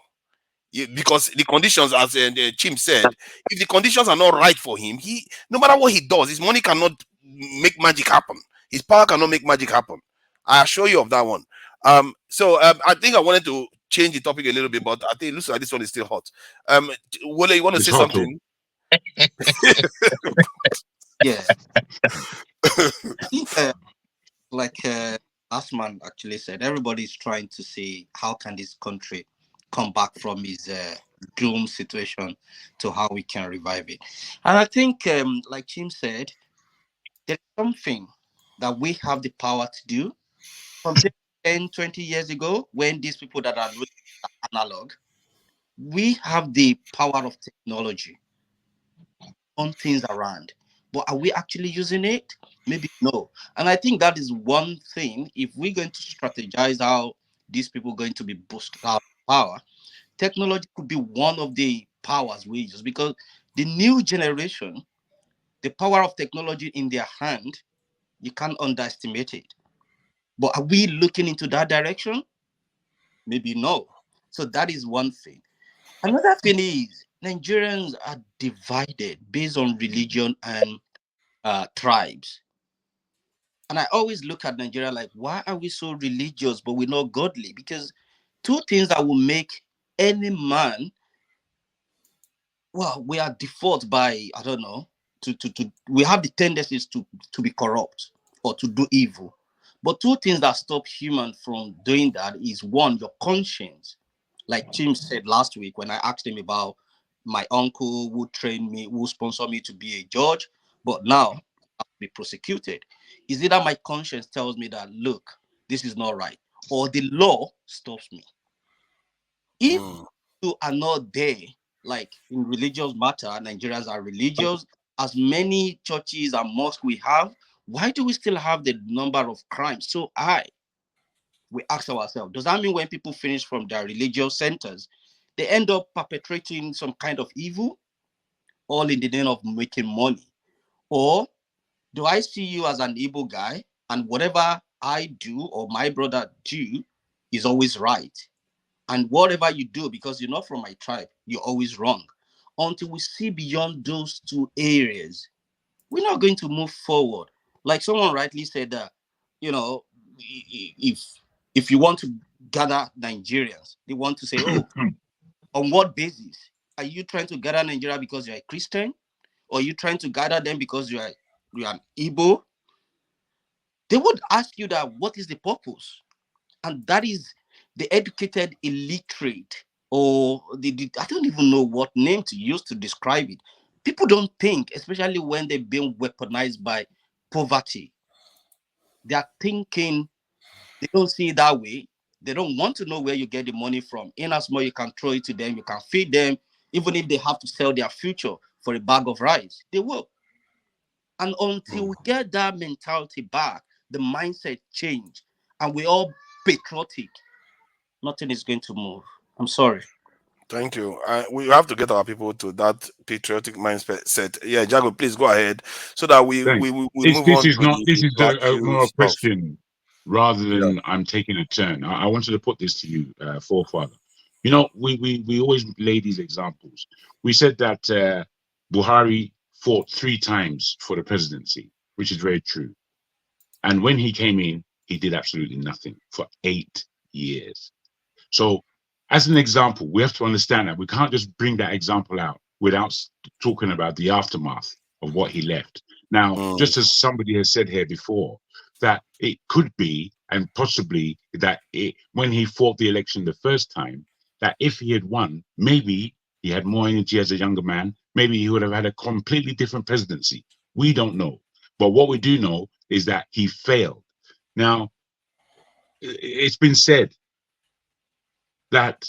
Because the conditions, as Chim said, if the conditions are not right for him, no matter what he does, his money cannot make magic happen. His power cannot make magic happen. I assure you of that one. So I think I wanted to change the topic a little bit, but I think it looks like this one is still hot. Wole, you want to It's say hot, something? Yeah. I think like Asman actually said, everybody is trying to see how can this country come back from its doom situation to how we can revive it. And I think, like Jim said, there's something that we have the power to do. From 10, 20 years ago, when these people that are really analog, we have the power of technology on things around. But are we actually using it? Maybe no. And I think that is one thing. If we're going to strategize how these people are going to be boosted out of power, technology could be one of the powers we use, because the new generation, the power of technology in their hand, you can't underestimate it. But are we looking into that direction? Maybe no. So that is one thing. Another thing is Nigerians are divided based on religion and tribes. And I always look at Nigeria like, why are we so religious but we're not godly? Because 2 things that will make any man, well, we are default by, I don't know, we have the tendencies to be corrupt or to do evil. But 2 things that stop human from doing that is, one, your conscience. Like Tim said last week when I asked him about my uncle who trained me, who sponsored me to be a judge, but now I'll be prosecuted. Is it that my conscience tells me that, look, this is not right, or the law stops me? If you are not there, like in religious matter, Nigerians are religious. As many churches and mosques we have, why do we still have the number of crimes so high? We ask ourselves, does that mean when people finish from their religious centers, they end up perpetrating some kind of evil, all in the name of making money? Or do I see you as an evil guy and whatever I do or my brother do is always right? And whatever you do, because you're not from my tribe, you're always wrong. Until we see beyond those 2 areas, we're not going to move forward. Like someone rightly said that, you know, if you want to gather Nigerians, they want to say, oh, on what basis? Are you trying to gather Nigeria because you're a Christian? Or are you trying to gather them because you're an Igbo? They would ask you that, what is the purpose? And that is the educated illiterate, or I don't even know what name to use to describe it. People don't think, especially when they've been weaponized by poverty. They are thinking, they don't see it that way. They don't want to know where you get the money from. In as much you can throw it to them, you can feed them, even if they have to sell their future for a bag of rice, they will. And until we get that mentality back, the mindset change and we're all patriotic, nothing is going to move. I'm sorry. Thank you. We have to get our people to that patriotic mindset. Yeah, Jago, please go ahead so that we Thanks. move This on is to not. This the is Black a Hill more stuff. question rather Yeah. than I'm taking a turn. I wanted to put this to you, forefather. You know, we always lay these examples. We said that Buhari fought 3 times for the presidency, which is very true. And when he came in, he did absolutely nothing for 8 years. So, as an example, we have to understand that we can't just bring that example out without talking about the aftermath of what he left. Now, just as somebody has said here before, that it could be and possibly that when he fought the election the first time, that if he had won, maybe he had more energy as a younger man, maybe he would have had a completely different presidency. We don't know. But what we do know is that he failed. Now, it's been said that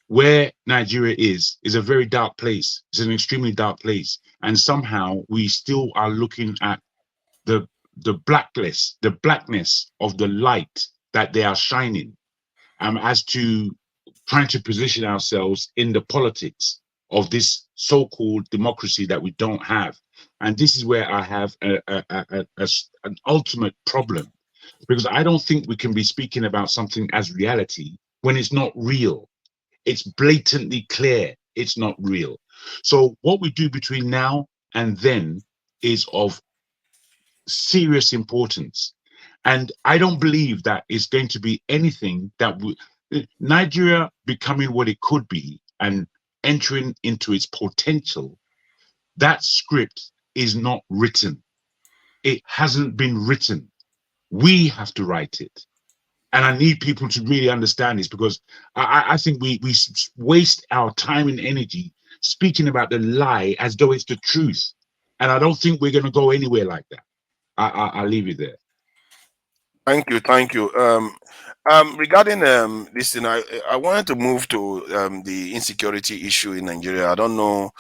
where Nigeria is a very dark place. It's an extremely dark place. And somehow we still are looking at the blackness of the light that they are shining, as to trying to position ourselves in the politics of this so-called democracy that we don't have. And this is where I have an ultimate problem, because I don't think we can be speaking about something as reality when it's not real. It's blatantly clear it's not real. So what we do between now and then is of serious importance. And I don't believe that it's going to be anything that Nigeria becoming what it could be and entering into its potential. That script is not written. It hasn't been written. We have to write it. And I need people to really understand this, because I think we waste our time and energy speaking about the lie as though it's the truth. And I don't think we're going to go anywhere like that. I'll leave it there. Thank you. Regarding this thing, I wanted to move to the insecurity issue in Nigeria. I don't know,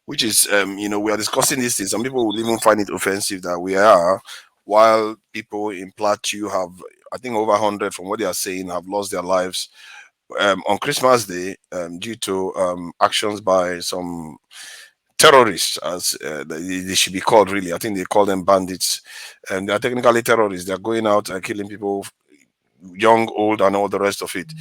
which is we are discussing this thing. Some people will even find it offensive that we are, while people in Plateau have, I think, over 100 from what they are saying, have lost their lives on Christmas Day due to actions by some terrorists, as they should be called. Really, I think they call them bandits, and they are technically terrorists. They are going out and killing people, young, old, and all the rest of it.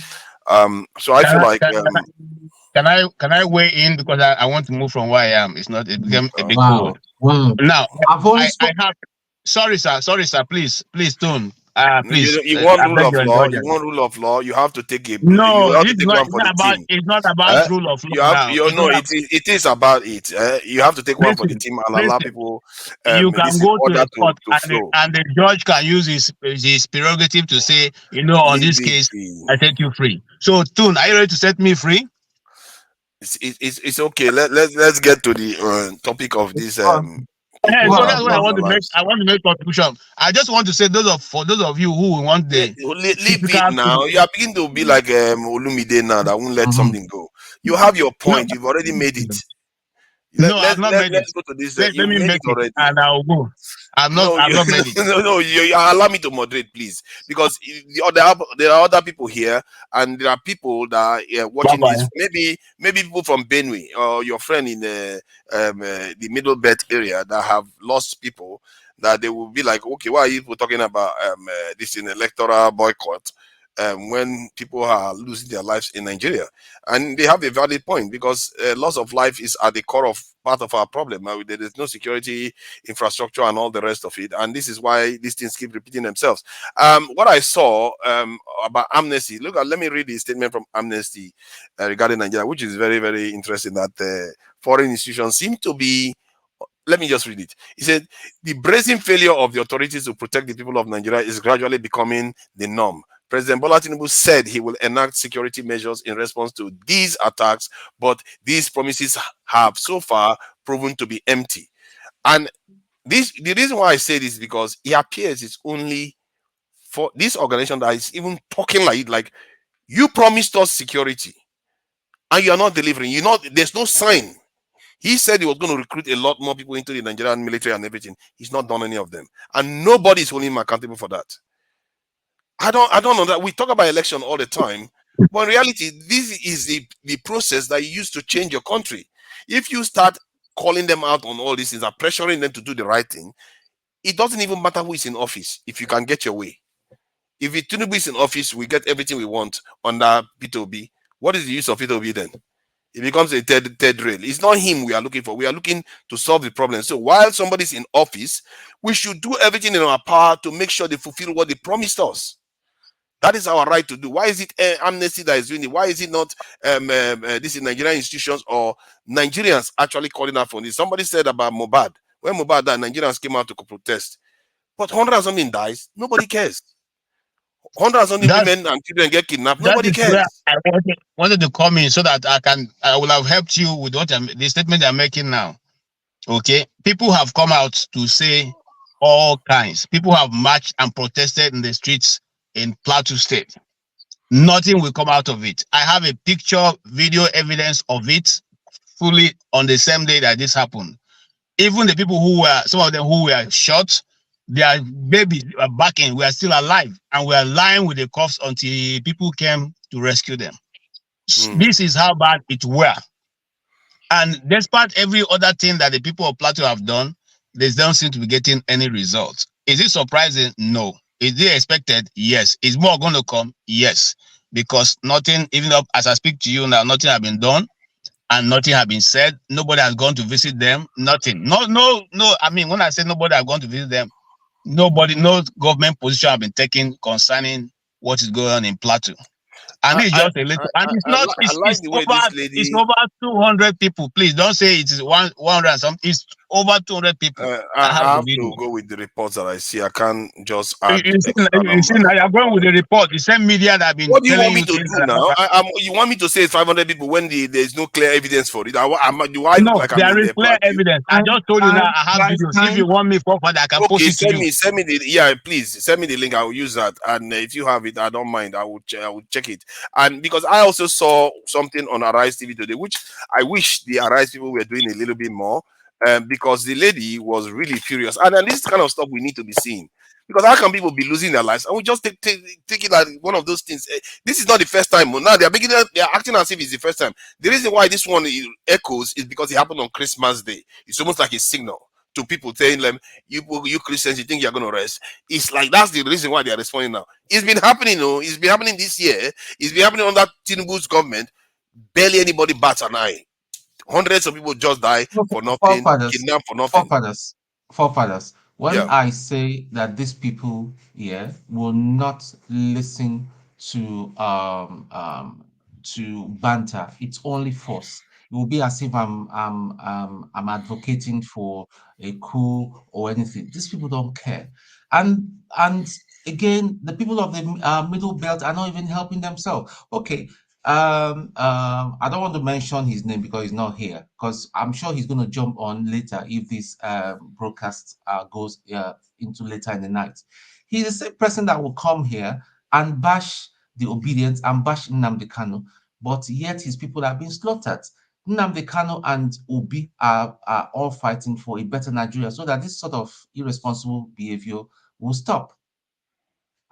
So I feel like can I weigh in, because I want to move from where I am. It's not, it became a bit Wow. cold. Wow. Now I've only I have, sorry sir, please Tone, please, you want I rule beg of your law. You indulgence. want rule of law. You have to take No, you have to it's take not, one for the team. it's not about rule of You law have now. you It's know not it is about it. You have to take one for the listen, team and allow listen. people You can this in go to order a court to flow. and the judge can use his prerogative to say, on Leave this it case, be. I take you free. So, Tune, are you ready to set me free? It's okay. Let's get to the topic of this people So that that's have what I lost want their to make. lives. I want to make contribution. I just want to say, for those of you who want the Leave typical it now. You are beginning to be like Olumide now that won't let something go. You have your no, point. You've already made it. no, I've not made it. Let's go to this. Let You've me made make it it, already. and I'll go. No, I've not made it. no. You allow me to moderate, please, because there are other people here, and there are people that are Bye watching this. bye. Maybe people from Benue or your friend in the Middle Belt area that have lost people. That they will be like, okay, why are you people talking about this in electoral boycott? When people are losing their lives in Nigeria, and they have a valid point, because loss of life is at the core of part of our problem. There is no security infrastructure and all the rest of it, and this is why these things keep repeating themselves. What I saw about Amnesty, let me read the statement from Amnesty regarding Nigeria, which is very, very interesting. That foreign institutions seem to be, let me just read it. He said, the brazen failure of the authorities to protect the people of Nigeria is gradually becoming the norm. President Bola Tinubu said he will enact security measures in response to these attacks, but these promises have so far proven to be empty. And the reason why I say this is because it appears it's only for this organization that is even talking like it, like, you promised us security and you are not delivering. There's no sign. He said he was going to recruit a lot more people into the Nigerian military and everything. He's not done any of them. And nobody is holding him accountable for that. I don't know that we talk about election all the time, but in reality, this is the process that you use to change your country. If you start calling them out on all these things and pressuring them to do the right thing, it doesn't even matter who is in office if you can get your way. If Tinubu is in office, we get everything we want under P2B. What is the use of P2B then? It becomes a third rail. It's not him we are looking for. We are looking to solve the problem. So while somebody's in office, we should do everything in our power to make sure they fulfill what they promised us. That is our right to do. Why is it Amnesty that is doing it? Why is it not this in Nigerian institutions or Nigerians actually calling out for this? Somebody said about Mohbad. When Mohbad died, Nigerians came out to protest. But 100 and something dies. Nobody cares. 100 and something women and children get kidnapped. That Nobody is where cares. I wanted to come in so that I will have helped you with the statement I'm making now. Okay, people have come out to say all kinds. People have marched and protested in the streets in Plateau State. Nothing will come out of it. I have a picture, video evidence of it fully on the same day that this happened. Even the people some of them who were shot, their babies are back in, we are still alive, and we are lying with the cuffs until people came to rescue them. This is how bad it were. And despite every other thing that the people of Plateau have done, they don't seem to be getting any results. Is it surprising? No. Is it expected? Yes. Is more going to come? Yes. Because nothing, even up as I speak to you now, nothing has been done and nothing has been said. Nobody has gone to visit them. Nothing. No. I mean, when I say nobody has gone to visit them, no government position have been taken concerning what is going on in Plateau. And it's just a little, and it's not. It's the way over. this lady. It's over 200 people. Please don't say it is 100 and something. It's over 200 people. I have to go with the reports that I see. I can't just add You see, now you're going with the report. The same media that have been what do you telling want me you to things do now? You want me to say it's 500 people when there's no clear evidence for it? Do I look like I'm there in is the clear evidence. I just told you now. I have videos. If you want me for that, I can post it to you. Send me the please send me the link. I will use that, and if you have it, I don't mind. I will check it. And because I also saw something on Arise TV today, which I wish the Arise people were doing a little bit more, because the lady was really furious, and this kind of stuff we need to be seeing. Because how can people be losing their lives? And we just take it like one of those things. This is not the first time. Now they're acting as if it's the first time. The reason why this one echoes is because it happened on Christmas Day. It's almost like a signal to people telling them, you Christians, you think you're going to rest. It's like that's the reason why they are responding now. It's been happening, it's been happening this year. It's been happening under Tinubu's government. Barely anybody bats an eye. Hundreds of people just die for nothing, kidnapped for nothing. Forefathers. When I say that these people here will not listen to banter, it's only force. It will be as if I'm advocating for a coup or anything. These people don't care, and again, the people of the middle belt are not even helping themselves. Okay, I don't want to mention his name because he's not here, because I'm sure he's going to jump on later if this broadcast goes into later in the night. He's the same person that will come here and bash the obedience and bash Nnamdi Kanu, but yet his people are being slaughtered. Nnamdi Kanu and Obi are all fighting for a better Nigeria so that this sort of irresponsible behavior will stop.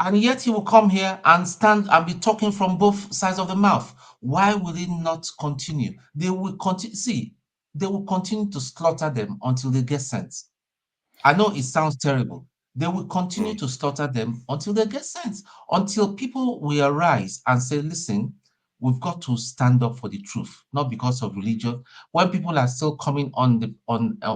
And yet he will come here and stand and be talking from both sides of the mouth. Why will it not continue? They will continue. See, they will continue to slaughter them until they get sense. I know it sounds terrible. They will continue to slaughter them until they get sense. Until people will arise and say, listen, we've got to stand up for the truth, not because of religion. When people are still coming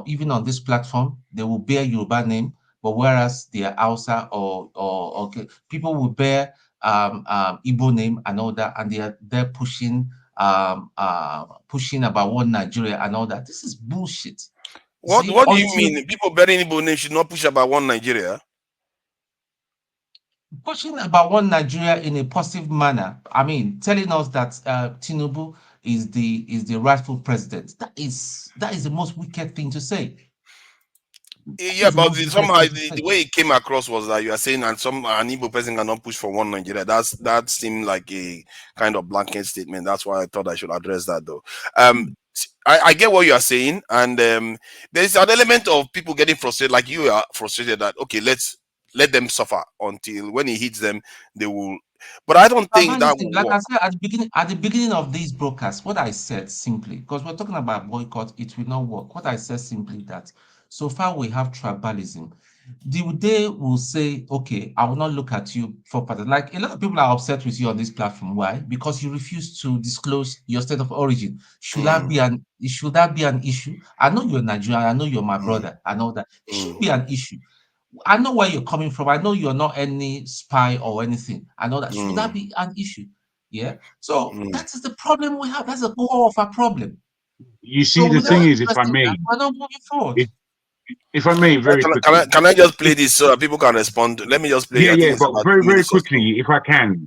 even on this platform, they will bear Yoruba name. But whereas they are Hausa or people will bear Igbo name and all that, and they're pushing about one Nigeria and all that. This is bullshit. What do you mean? People bearing Igbo name should not push about one Nigeria? Pushing about one Nigeria in a positive manner. I mean, telling us that Tinubu is the rightful president. That is the most wicked thing to say. Yeah, but somehow the way it came across was that you are saying an Igbo person cannot push for one Nigeria. That seemed like a kind of blanket statement. That's why I thought I should address that, though. I get what you are saying, and there's an element of people getting frustrated, like you are frustrated that okay, let's let them suffer until when it hits them, they will. But I don't think that will Like work. I said at the beginning of this broadcast, what I said simply, because we're talking about boycott, it will not work. What I said simply that so far we have tribalism. The day will say, okay, I will not look at you for part. Like a lot of people are upset with you on this platform. Why? Because you refuse to disclose your state of origin. Should that be an issue? I know you're Nigerian, I know you're my brother, I know that. It should be an issue. I know where you're coming from. I know you're not any spy or anything. I know that. Should that be an issue? Yeah. So that is the problem we have. That's the core of our problem. You see, So the without thing is, if I addressing may, that, we're not moving forward. if I may, very quickly. Can I just play this so that people can respond? Let me just play. Yeah, I think yeah, it's but about very, 2 very minutes or so. quickly, if I can,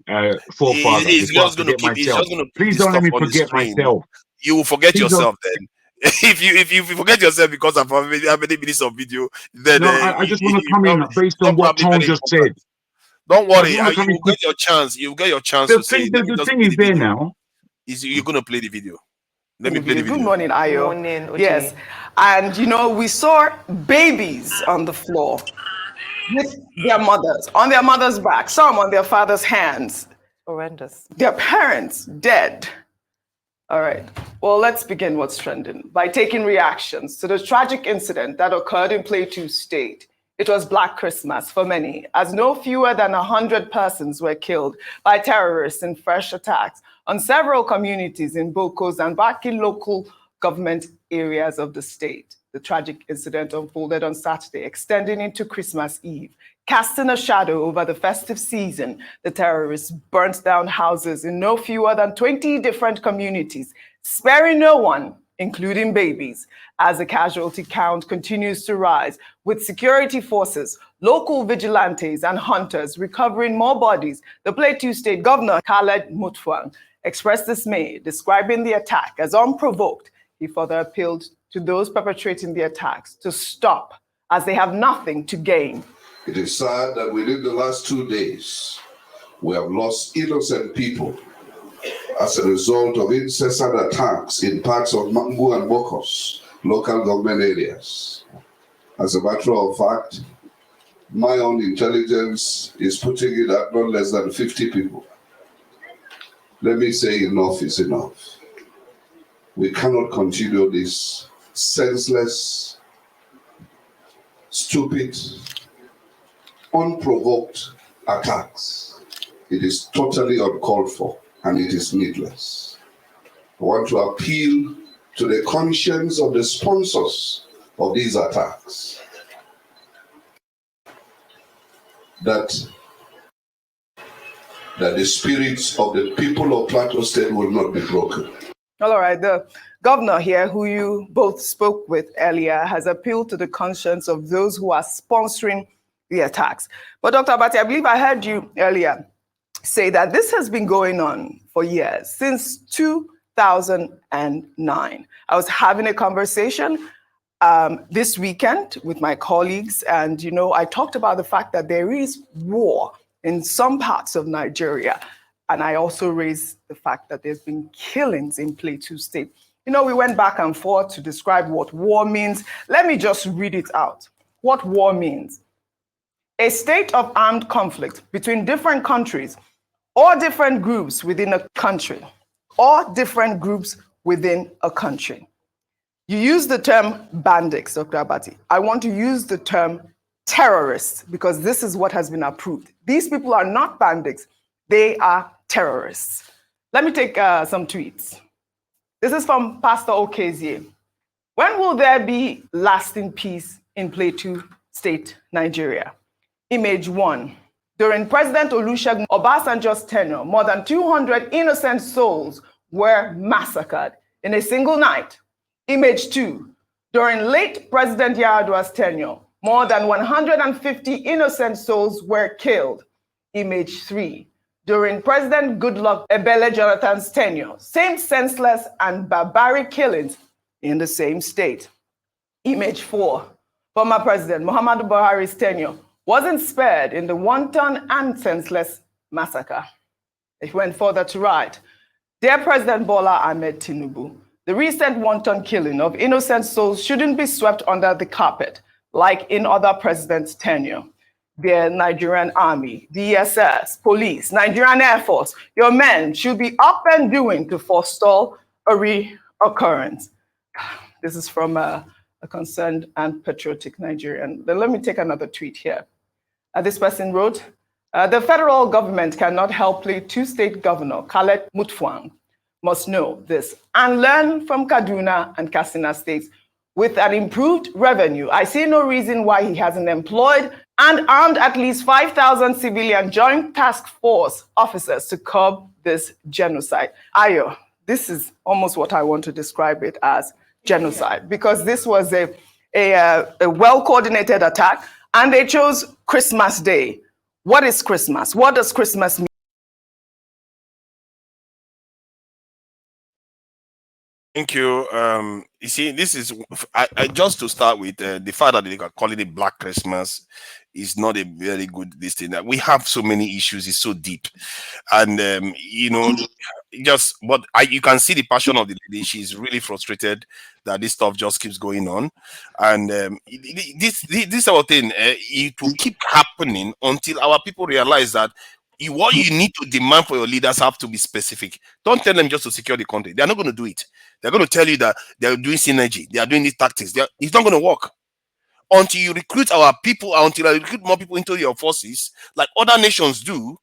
forefather, He's before I just going to forget keep. He's myself. just going to put Please this don't let stuff me on the forget screen. myself. You will forget Please don't. yourself then. if you forget yourself because of how many minutes of video, then No, I just want to come in based on not what probably Tone very just important. said. Don't I worry, just want to you come in will quick. get your chance. You will get your chance The to say. thing, Let me the just thing play is the there video. now. You're going to play the video. Let me play the video. Good morning, Ayo. Good morning, Uche. Yes, and you know we saw babies on the floor with their mothers on their mothers' back, some on their father's hands. Horrendous. Their parents dead. All right. Well, let's begin what's trending by taking reactions to the tragic incident that occurred in Plateau State. It was Black Christmas for many, as no fewer than 100 persons were killed by terrorists in fresh attacks on several communities in Bokos and Baki local government areas of the state. The tragic incident unfolded on Saturday, extending into Christmas Eve. Casting a shadow over the festive season, the terrorists burnt down houses in no fewer than 20 different communities, sparing no one, including babies, as the casualty count continues to rise, with security forces, local vigilantes, and hunters recovering more bodies. The Plateau State Governor, Khaled Mutfwang, expressed dismay, describing the attack as unprovoked. He further appealed to those perpetrating the attacks to stop, as they have nothing to gain. It is sad that within the last 2 days, we have lost innocent people as a result of incessant attacks in parts of Mangu and Bokos, local government areas. As a matter of fact, my own intelligence is putting it at not less than 50 people. Let me say enough is enough. We cannot continue this senseless, stupid, unprovoked attacks. It is totally uncalled for and it is needless. I want to appeal to the conscience of the sponsors of these attacks that the spirits of the people of Plateau State will not be broken. All right, the governor here, who you both spoke with earlier, has appealed to the conscience of those who are sponsoring the attacks. But Dr. Abati, I believe I heard you earlier say that this has been going on for years, since 2009. I was having a conversation this weekend with my colleagues, and you know, I talked about the fact that there is war in some parts of Nigeria. And I also raised the fact that there's been killings in Plateau State. You know, we went back and forth to describe what war means. Let me just read it out. What war means: a state of armed conflict between different countries or different groups within a country, or different groups within a country. You use the term bandits, Dr. Abati. I want to use the term terrorists because this is what has been approved. These people are not bandits. They are terrorists. Let me take some tweets. This is from Pastor Okezie. When will there be lasting peace in Plateau State, Nigeria? Image 1. During President Olusegun Obasanjo's tenure, more than 200 innocent souls were massacred in a single night. Image 2. During late President Yar'Adua's tenure, more than 150 innocent souls were killed. Image 3. During President Goodluck Ebele Jonathan's tenure, same senseless and barbaric killings in the same state. Image 4. Former President Muhammadu Buhari's tenure wasn't spared in the wanton and senseless massacre. It went further to write, Dear President Bola Ahmed Tinubu, the recent wanton killing of innocent souls shouldn't be swept under the carpet like in other presidents' tenure. their Nigerian army, DSS, police, Nigerian Air Force, your men should be up and doing to forestall a reoccurrence. This is from a concerned and patriotic Nigerian. Then let me take another tweet here. This person wrote, the federal government cannot help play two-state governor, Khaled Mutfwang, must know this and learn from Kaduna and Katsina states. With an improved revenue, I see no reason why he hasn't employed and armed at least 5,000 civilian joint task force officers to curb this genocide. Ayo, this is almost what I want to describe it as, genocide, because this was a well-coordinated attack, and they chose Christmas Day. What is Christmas? What does Christmas mean? Thank you. You see, this is I just to start with the fact that they are calling it Black Christmas is not a very good this thing. That we have so many issues, it's so deep, and you know, just but you can see the passion of the lady. She's really frustrated that this stuff just keeps going on, and this sort of thing it will keep happening until our people realize that. What you need to demand for your leaders have to be specific. Don't tell them just to secure the country. They're not going to do it. They're going to tell you that they're doing synergy. They are doing these tactics. It's not going to work. Until you recruit our people, until you recruit more people into your forces, like other nations do,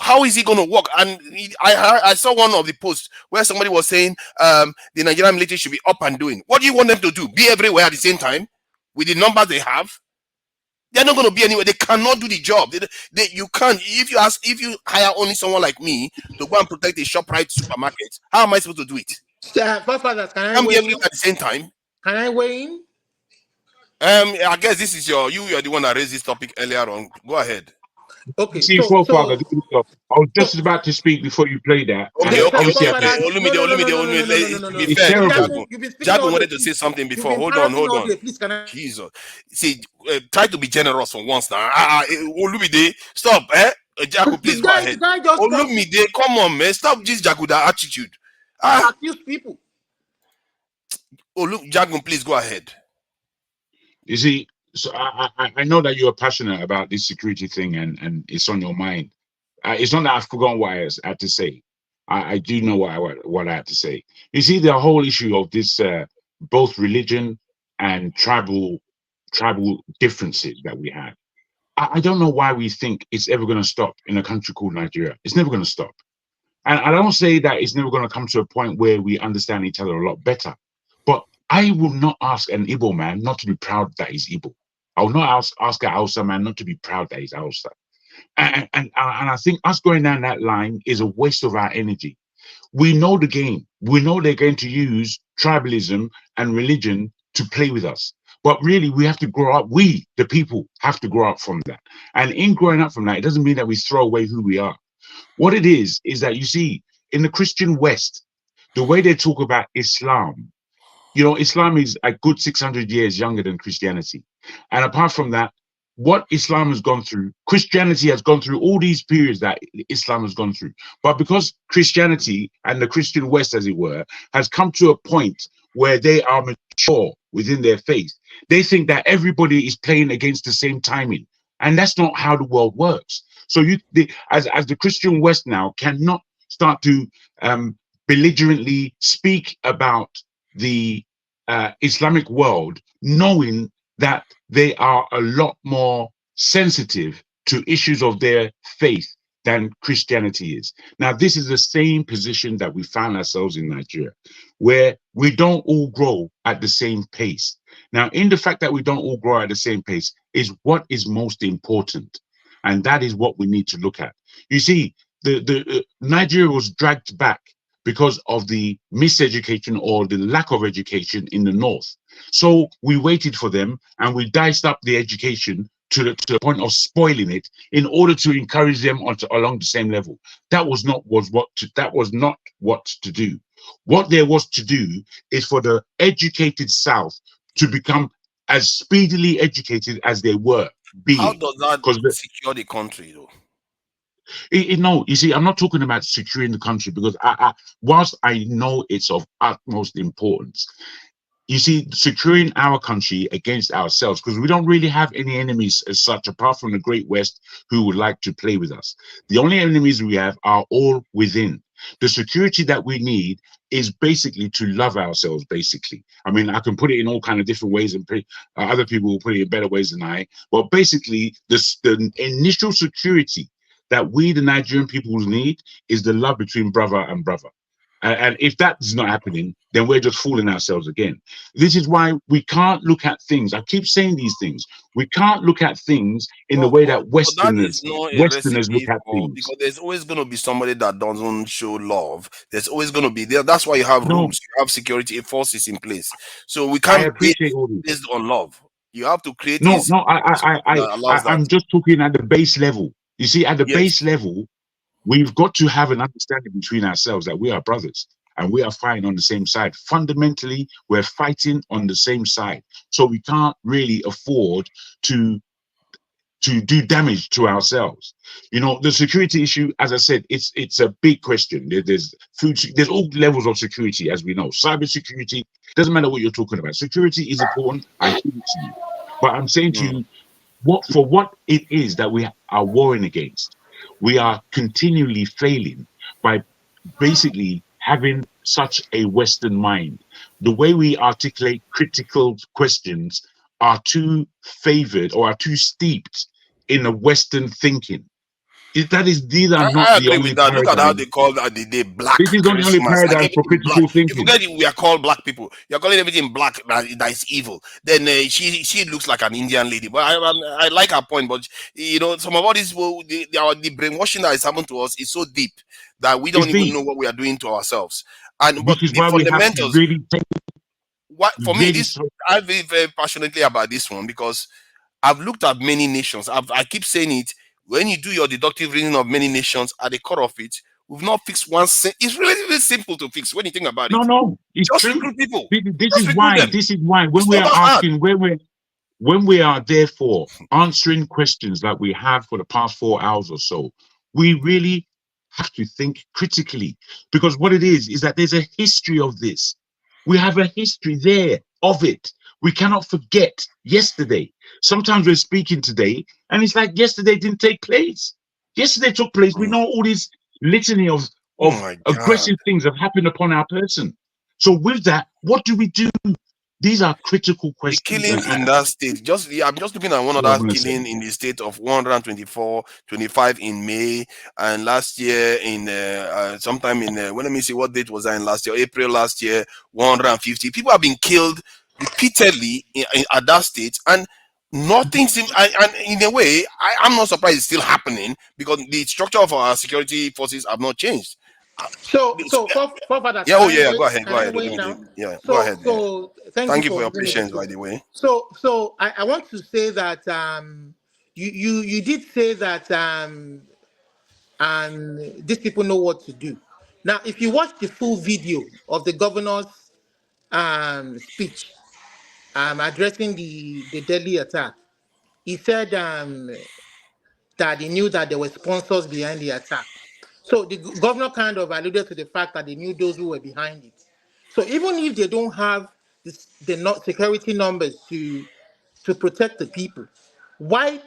how is it going to work? And I saw one of the posts where somebody was saying the Nigerian military should be up and doing. What do you want them to do? Be everywhere at the same time with the numbers they have? They're not going to be anywhere. They cannot do the job. You can't. If you hire only someone like me to go and protect a ShopRite supermarket, how am I supposed to do it? Fathers, can I weigh in? At the same time. Can I weigh in? I guess this is you are the one that raised this topic earlier on. Go ahead. Okay. See, Forefather, I was just about to speak before you played that. Okay. Be fair, Jago wanted to say something before. Hold on. Jesus. See, try to be generous for once now. Olumide, stop, Jago, please go ahead. Olumide, come on, man. Stop this Jaguda attitude. Accuse people. Jago, please go ahead. You see, so I know that you're passionate about this security thing and it's on your mind. It's not that I've forgotten what I had to say. I do know what I had to say. You see, the whole issue of this, both religion and tribal differences that we have. I don't know why we think it's ever going to stop in a country called Nigeria. It's never going to stop. And I don't say that it's never going to come to a point where we understand each other a lot better. But I will not ask an Igbo man not to be proud that he's Igbo. I will not ask a Hausa man not to be proud that he's Hausa. And I think us going down that line is a waste of our energy. We know the game. We know they're going to use tribalism and religion to play with us. But really, we have to grow up. We, the people, have to grow up from that. And in growing up from that, it doesn't mean that we throw away who we are. What it is that you see, in the Christian West, the way they talk about Islam, you know, Islam is a good 600 years younger than Christianity. And apart from that, what Islam has gone through, Christianity has gone through all these periods that Islam has gone through. But because Christianity and the Christian West, as it were, has come to a point where they are mature within their faith, they think that everybody is playing against the same timing. And that's not how the world works. So as the Christian West now cannot start to belligerently speak about the Islamic world, knowing that they are a lot more sensitive to issues of their faith than Christianity is. Now, this is the same position that we found ourselves in Nigeria, where we don't all grow at the same pace. Now, in the fact that we don't all grow at the same pace is what is most important. And that is what we need to look at. You see, the Nigeria was dragged back because of the miseducation or the lack of education in the north. So we waited for them and we diced up the education to the point of spoiling it in order to encourage them along the same level. That was not what to do. What there was to do is for the educated South to become as speedily educated as they were being. How does that secure the country, though? No, you see, I'm not talking about securing the country because whilst I know it's of utmost importance, you see, securing our country against ourselves, because we don't really have any enemies as such, apart from the Great West, who would like to play with us. The only enemies we have are all within. The security that we need is basically to love ourselves, basically. I mean, I can put it in all kind of different ways, and other people will put it in better ways than I. But basically, the initial security that we, the Nigerian people, need is the love between brother and brother. And if that's not happening, then we're just fooling ourselves again. This is why we can't look at things. I keep saying these things. We can't look at things in the way that But that is Westerners not a look recipe at for, things. because there's always going to be somebody that doesn't show love. There's always going to be there. That's why you have No. rules, you have security forces in place. So we I can't appreciate all this. based on love. You have to create No, allows that. I'm just talking at the base level. You see, at the Yes. base level, we've got to have an understanding between ourselves that we are brothers and we are fighting on the same side. Fundamentally, we're fighting on the same side. So we can't really afford to do damage to ourselves. You know, the security issue, as I said, it's a big question. There's food, there's all levels of security, as we know. Cyber security, doesn't matter what you're talking about. Security is important. I give it to you. But I'm saying to you, what it is that we are warring against, we are continually failing by basically having such a Western mind. The way we articulate critical questions are too favored or are too steeped in a Western thinking. These are not I the agree only with that. Look at how paradigm. they call that the black This is not the only Christmas. Like paradigm for everything black. critical You thinking. forget we are called black people. You're calling everything black that is evil. Then she looks like an Indian lady. But I like her point. But you know, some of all this the brainwashing that is happening to us is so deep that we don't It's even deep. know what we are doing to ourselves. And but Which is the why we have to fundamentals. really What for me, really I feel very passionately about this one because I've looked at many nations. I keep saying it. When you do your deductive reasoning of many nations at the core of it, we've not fixed one. It's really simple to fix when you think about it. No, it's Just true. recruit people. This Just is recruit why. them. This is why when It's we not are that hard. asking, when we are therefore answering questions like we have for the past 4 hours or so, we really have to think critically, because what it is that there's a history of this. We have a history there of it. We cannot forget yesterday. Sometimes we're speaking today, and it's like yesterday didn't take place. Yesterday took place. We know all this litany of Oh my God. aggressive things have happened upon our person. So with that, what do we do? These are critical The questions. killings in that state, I'm just looking at one That's of what I'm that gonna killing say. in the state of 124, 25 in May, and last year in sometime in well, let me see what date was that in last year, April last year, 150 people have been killed repeatedly at that state, and nothing seems. And in a way, I'm not surprised it's still happening because the structure of our security forces have not changed. So Father, Yeah, can oh I yeah, wait? go ahead, Can I wait Let me now? yeah, go So ahead. so thank you Thank you for for your giving me the patience, by floor. the way. So I want to say that you did say that and these people know what to do. Now, if you watch the full video of the governor's speech addressing the deadly attack, he said that he knew that there were sponsors behind the attack. So the governor kind of alluded to the fact that they knew those who were behind it. So even if they don't have the security numbers to protect the people, why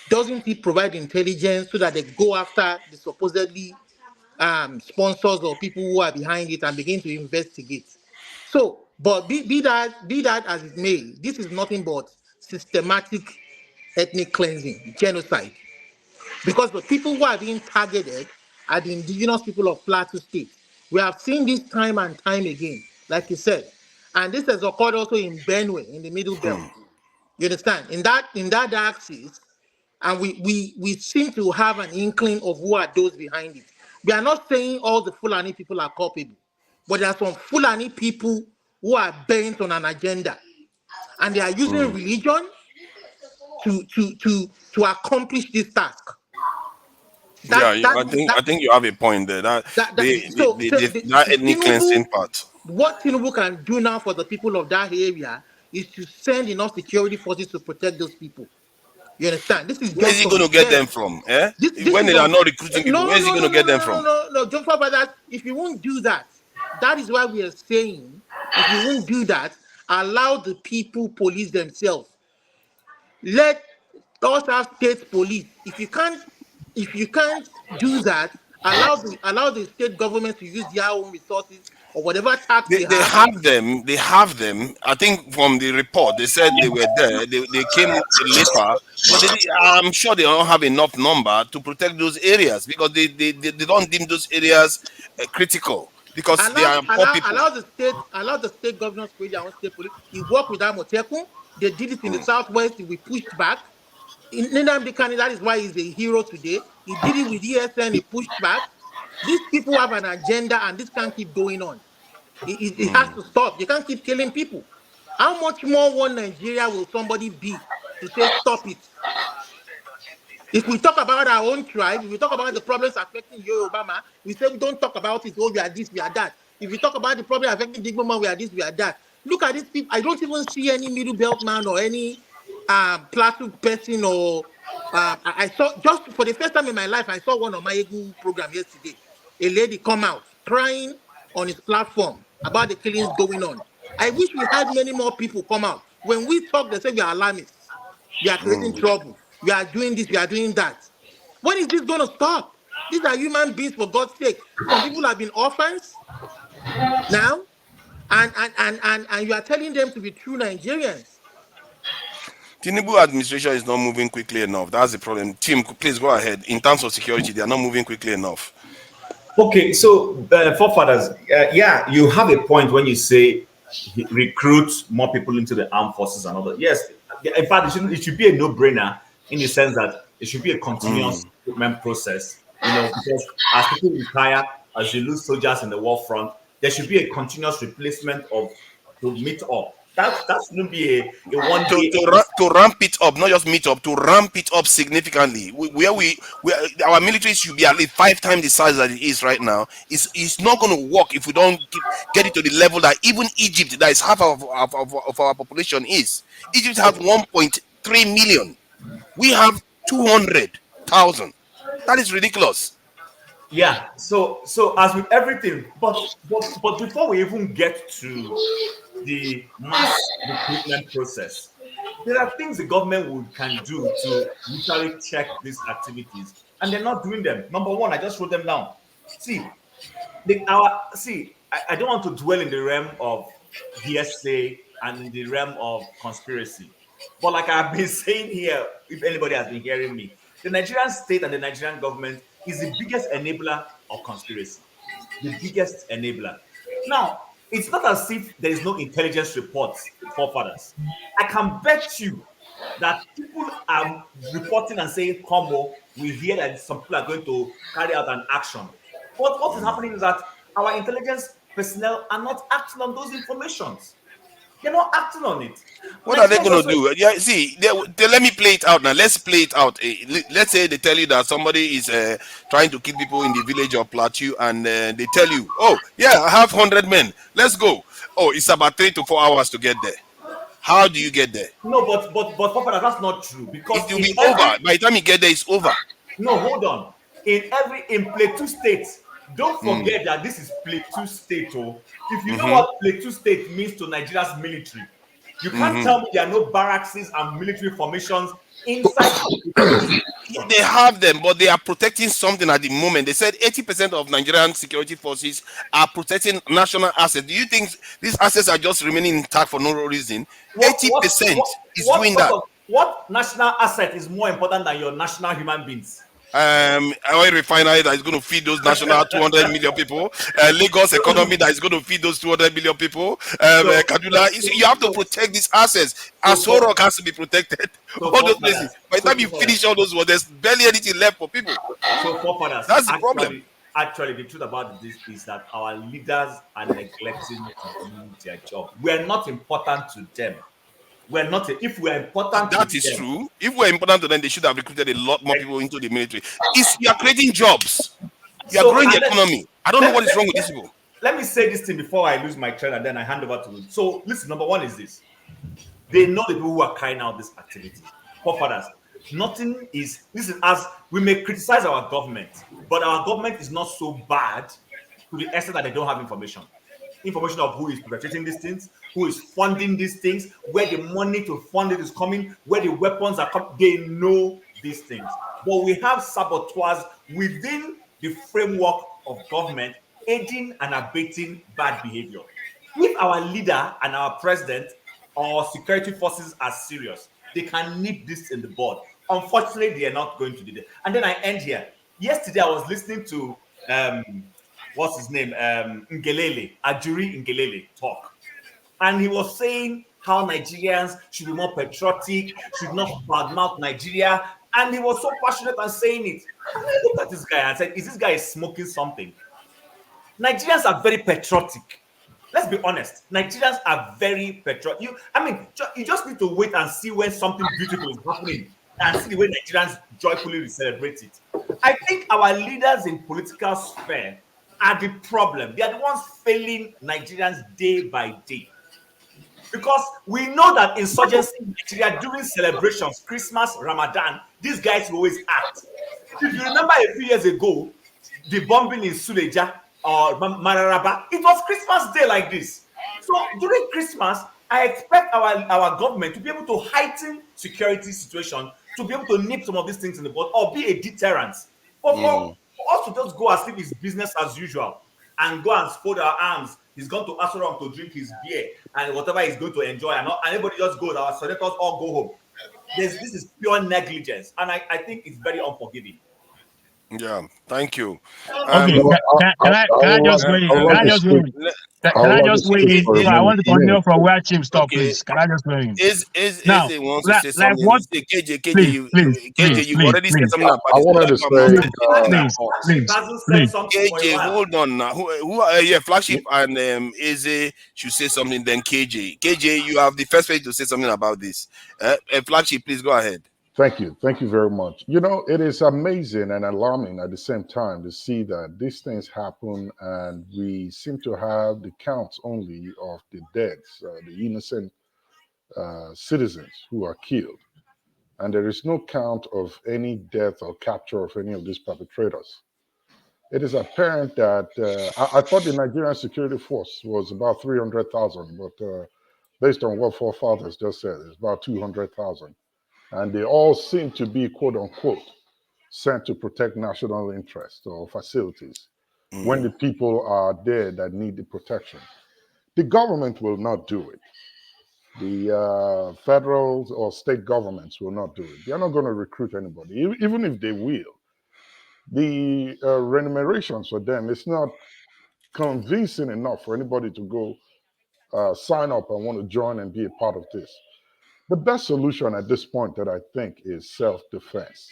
doesn't he provide intelligence so that they go after the supposedly sponsors or people who are behind it and begin to investigate? So, but be that as it may, this is nothing but systematic ethnic cleansing, genocide. Because the people who are being targeted are the indigenous people of Plateau State. We have seen this time and time again, like you said. And this has occurred also in Benue, in the Middle Belt. You understand? In that axis, and we seem to have an inkling of who are those behind it. We are not saying all the Fulani people are culpable, but there are some Fulani people who are bent on an agenda, and they are using religion to accomplish this task. I think you have a point there. That that ethnic cleansing part. What Tinubu can do now for the people of that area is to send enough security forces to protect those people. You understand? This is Where is just he going to get unfair. them from? Eh? This When is they are not recruiting people, where is he going to get them from? No. Don't fall by that. If you won't do that, that is why we are saying if you won't do that, Allow the people police themselves. Let us have state police. If you can't do that, allow the state government to use their own resources or whatever tax they They have. have them. They have them. I think from the report, they said they were there. They came later, but I'm sure they don't have enough number to protect those areas because they don't deem those areas critical because they are poor people. Allow the state governors to create their own state police. He worked with Amotekun. They did it in the southwest. We pushed back. In Nnamdi Kanu, that is why he's a hero today. He did it with ESN. He pushed back. These people have an agenda, and this can't keep going on. It has to stop. You can't keep killing people. How much more one Nigeria will somebody be to say stop it? If we talk about our own tribe, if we talk about the problems affecting Obama, we say we don't talk about it. Oh, we are this, we are that. If we talk about the problem affecting Digboman, we are this, we are that. Look at these people. I don't even see any middle belt man or any plateau person or I saw just for the first time in my life, I saw one on my Egu program yesterday. A lady come out crying on his platform about the killings going on. I wish we had many more people come out. When we talk, they say we are alarmists. We are creating trouble. We are doing this, we are doing that. When is this going to stop? These are human beings, for God's sake. Some people have been orphans now, and you are telling them to be true Nigerians. Tinubu administration is not moving quickly enough. That's the problem. Tim, please go ahead. In terms of security, they are not moving quickly enough. Okay, so forefathers, yeah, you have a point when you say recruit more people into the armed forces and all that. Yes, in fact, it should be a no-brainer in the sense that it should be a continuous recruitment process. Because as people retire, as you lose soldiers in the war front, there should be a continuous replacement to meet up. That shouldn't be a one day to ramp it up, not just meet up, to ramp it up significantly. Our military should be at least 5 times the size that it is right now. It's not going to work if we don't get it to the level that even Egypt, that is half of our population, is. Egypt has 1.3 million. We have 200,000. That is ridiculous. Yeah. So as with everything, but before we even get to the mass recruitment process, there are things the government can do to literally check these activities, and they're not doing them. Number one, I just wrote them down. See, I don't want to dwell in the realm of hearsay and in the realm of conspiracy, but like I've been saying here, if anybody has been hearing me, the Nigerian state and the Nigerian government is the biggest enabler of conspiracy, the biggest enabler. Now, it's not as if there is no intelligence reports, forefathers. I can bet you that people are reporting and saying, Combo, we hear that some people are going to carry out an action. But what is happening is that our intelligence personnel are not acting on those informations. They're not acting on it. What are they going to do? Yeah, see, let me play it out now. Let's play it out. Let's say they tell you that somebody is trying to kill people in the village of Plateau, and they tell you, oh, yeah, I have 100 men. Let's go. Oh, it's about 3 to 4 hours to get there. How do you get there? No, but Papa, that's not true, because it will be over. By the time you get there, it's over. No, hold on. In Plateau State, don't forget that this is Plateau State. Oh, if you know what Plateau State means to Nigeria's military, you can't tell me there are no barracks and military formations inside. They have them, but they are protecting something at the moment. They said 80% of Nigerian security forces are protecting national assets. Do you think these assets are just remaining intact for no reason? 80% is doing that. What national asset is more important than your national human beings? Oil refinery that is going to feed those national 200 million people, Lagos economy that is going to feed those 200 million people, Kaduna. You have to protect these assets. Asorok has to be protected. All those places. By the time you finish all those ones, there's barely anything left for people. So that's the problem. Actually, the truth about this is that our leaders are neglecting to do their job. We're not important to them. We're not. If we're important, that is true. If we're important to them, they should have recruited a lot more people into the military. You are creating jobs. You are growing the economy. I don't know what is wrong with these people. Let me say this thing before I lose my train, and then I hand over to you. So, listen. Number one is this: they know the people who are carrying out this activity. Forefathers, nothing is. Listen, as we may criticize our government, but our government is not so bad to the extent that they don't have information of who is perpetrating these things, who is funding these things, where the money to fund it is coming, where the weapons are coming. They know these things. But we have saboteurs within the framework of government aiding and abating bad behavior. If our leader and our president or security forces are serious, they can nip this in the bud. Unfortunately, they are not going to do that. And then I end here. Yesterday, I was listening to what's his name? Ngelele, Ajuri Ngelele talk. And he was saying how Nigerians should be more patriotic, should not badmouth Nigeria. And he was so passionate and saying it. And I looked at this guy and said, is this guy smoking something? Nigerians are very patriotic. Let's be honest. Nigerians are very patriotic. You just need to wait and see when something beautiful is happening and see the way Nigerians joyfully celebrate it. I think our leaders in political sphere are the problem. They are the ones failing Nigerians day by day. Because we know that insurgency in Nigeria during celebrations, Christmas, Ramadan, these guys always act. If you remember a few years ago, the bombing in Suleja or Mararaba, it was Christmas Day like this. So during Christmas, I expect our government to be able to heighten security situation, to be able to nip some of these things in the bud or be a deterrent. But for us to just go and sleep is business as usual and go and fold our arms. He's gone to Asaram to drink his beer and whatever he's going to enjoy, and everybody just goes. Our senators all go home. This is pure negligence, and I think it's very unforgiving. Yeah, thank you. Okay, can I just weigh in? Can I just weigh in? Can I just weigh in? So I want to continue from where Chim stopped, please. Can I just weigh in? Now, Eze wants to say like something. what? Say, KJ, Please, you already said something about I this. wanted to say, please. KJ, hold on now. Yeah, Flagship and Eze should say something. Then KJ, you have the first page to say something about this. Flagship, please go ahead. Thank you very much. You know, it is amazing and alarming at the same time to see that these things happen and we seem to have the counts only of the deaths, the innocent citizens who are killed. And there is no count of any death or capture of any of these perpetrators. It is apparent that I thought the Nigerian security force was about 300,000, but based on what forefathers just said, it's about 200,000. And they all seem to be, quote unquote, sent to protect national interests or facilities when the people are there that need the protection. The government will not do it. The federal or state governments will not do it. They're not going to recruit anybody, even if they will. The remunerations for them, it's not convincing enough for anybody to go sign up and want to join and be a part of this. The best solution at this point that I think is self-defense.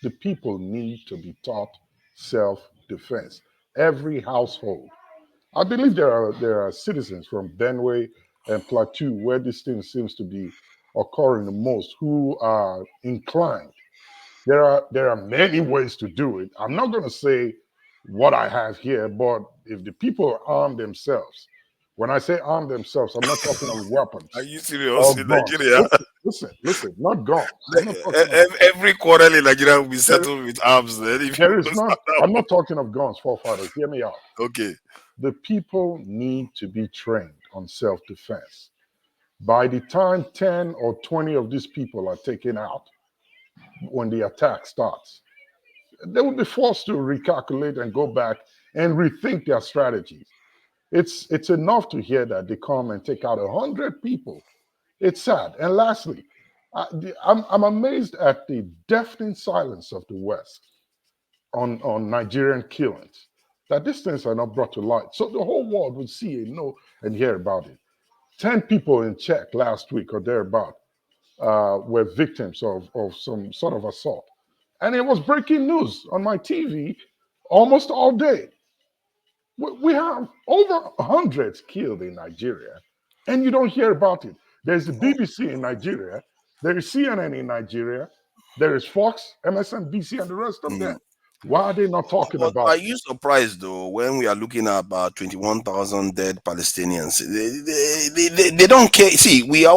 The people need to be taught self-defense. Every household. I believe there are citizens from Benue and Plateau where this thing seems to be occurring the most who are inclined. There are many ways to do it. I'm not going to say what I have here, but if the people arm themselves, when I say arm themselves, I'm not talking of weapons. Are you serious in Nigeria? Listen, not guns. Every quarrel in Nigeria will be settled with arms. I'm not talking of guns, forefathers. Hear me out. Okay. The people need to be trained on self-defense. By the time 10 or 20 of these people are taken out, when the attack starts, they will be forced to recalculate and go back and rethink their strategies. It's enough to hear that they come and take out 100 people. It's sad. And lastly, I'm amazed at the deafening silence of the West on Nigerian killings, that these things are not brought to light. So the whole world would see and know and hear about it. 10 people in Czech last week or thereabout were victims of some sort of assault. And it was breaking news on my TV almost all day. We have over 100 killed in Nigeria, and you don't hear about it. There's the BBC in Nigeria, there is CNN in Nigeria, there is Fox, MSNBC, and the rest of them. Why are they not talking But about are it? you surprised though when we are looking at about 21,000 dead Palestinians? They don't care. See, we are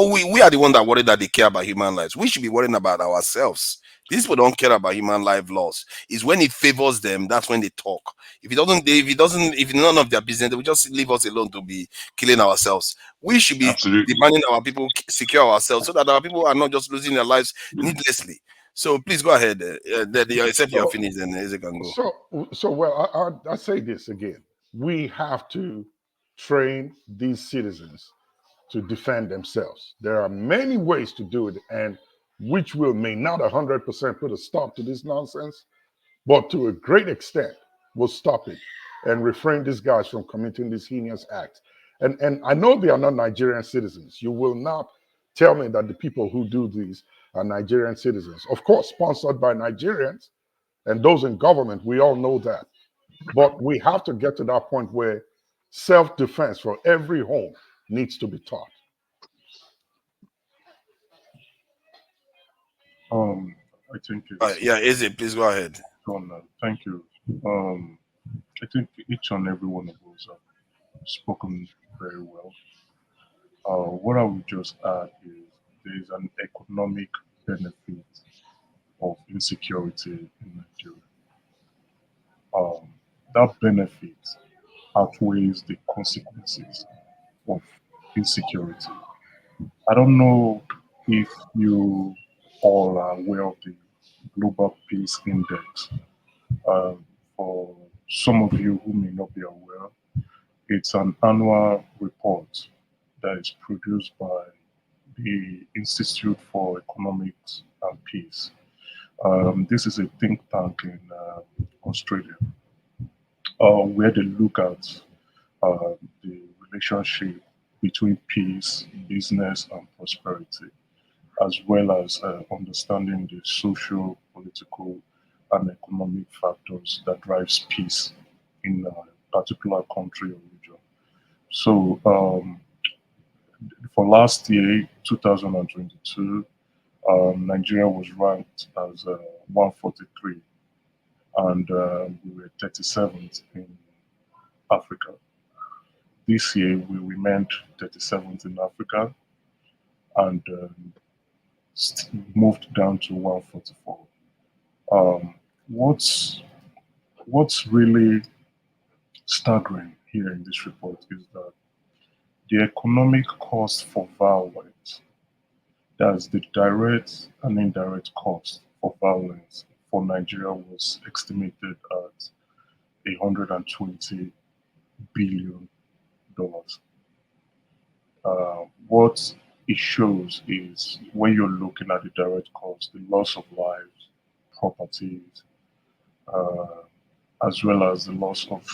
the one that worry that they care about human lives. We should be worrying about ourselves. These people don't care about human life loss. It's when it favors them that's when they talk. If if none of their business, they will just leave us alone to be killing ourselves. We should be Absolutely. demanding our people secure ourselves so that our people are not just losing their lives needlessly. So please go ahead. Except you're So, finished, then Ezek can go. well, I say this again. We have to train these citizens to defend themselves. There are many ways to do it, and which will may not 100% put a stop to this nonsense, but to a great extent will stop it and refrain these guys from committing these heinous acts. And I know they are not Nigerian citizens. You will not tell me that the people who do these are Nigerian citizens. Of course, sponsored by Nigerians and those in government, we all know that. But we have to get to that point where self-defense for every home needs to be taught. I think it's Yeah, Eze, please go ahead. thank you. I think each and every one of us have spoken very well. What I would just add is there is an economic benefit of insecurity in Nigeria. That benefit outweighs the consequences of insecurity. I don't know if you all are aware of the Global Peace Index. For some of you who may not be aware, it's an annual report that is produced by the Institute for Economics and Peace. This is a think tank in Australia where they look at the relationship between peace, business, and prosperity, as well as understanding the social, political, and economic factors that drives peace in a particular country or region. So for last year, 2022, Nigeria was ranked as 143, and we were 37th in Africa. This year, we remained 37th in Africa and moved down to 144. What's really staggering here in this report is that the economic cost for violence, that's the direct and indirect cost for violence for Nigeria, was estimated at $120 billion. What it shows is when you're looking at the direct cost, the loss of lives, properties, uh, as well as the loss of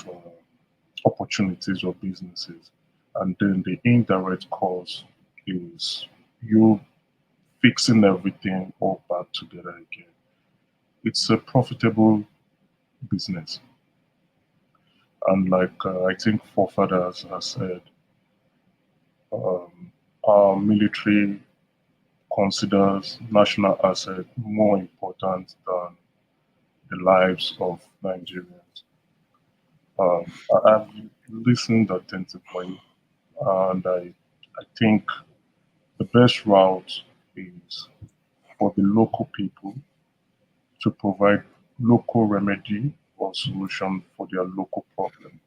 opportunities or businesses. And then the indirect cost is you fixing everything all back together again. It's a profitable business. And like I think forefathers have said, our military considers national asset more important than the lives of Nigerians. I've listened attentively, and I think the best route is for the local people to provide local remedy or solution for their local problems.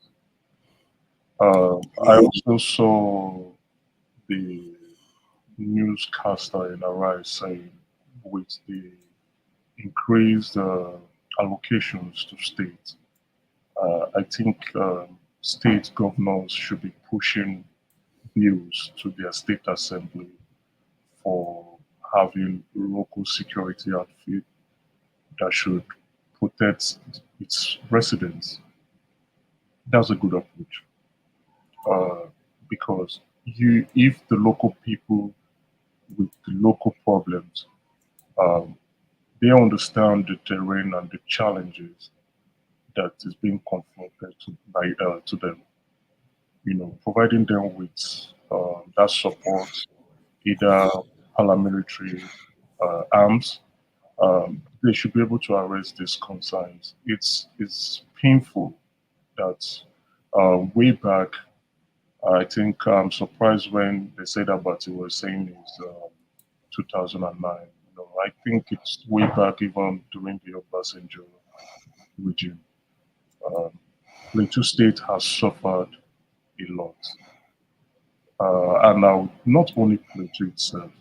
I also saw the newscaster in Arise saying with the increased allocations to states, I think state governors should be pushing bills to their state assembly for having local security outfit that should protect its residents. That's a good approach because if the local people with the local problems, um, they understand the terrain and the challenges that is being confronted to them. Providing them with that support, either paramilitary arms they should be able to arrest these concerns. It's painful that way back, I think I'm surprised when they said about it was saying is 2009. I think it's way back even during the Obasanjo regime. Plateau State has suffered a lot. And now, not only Plateau itself.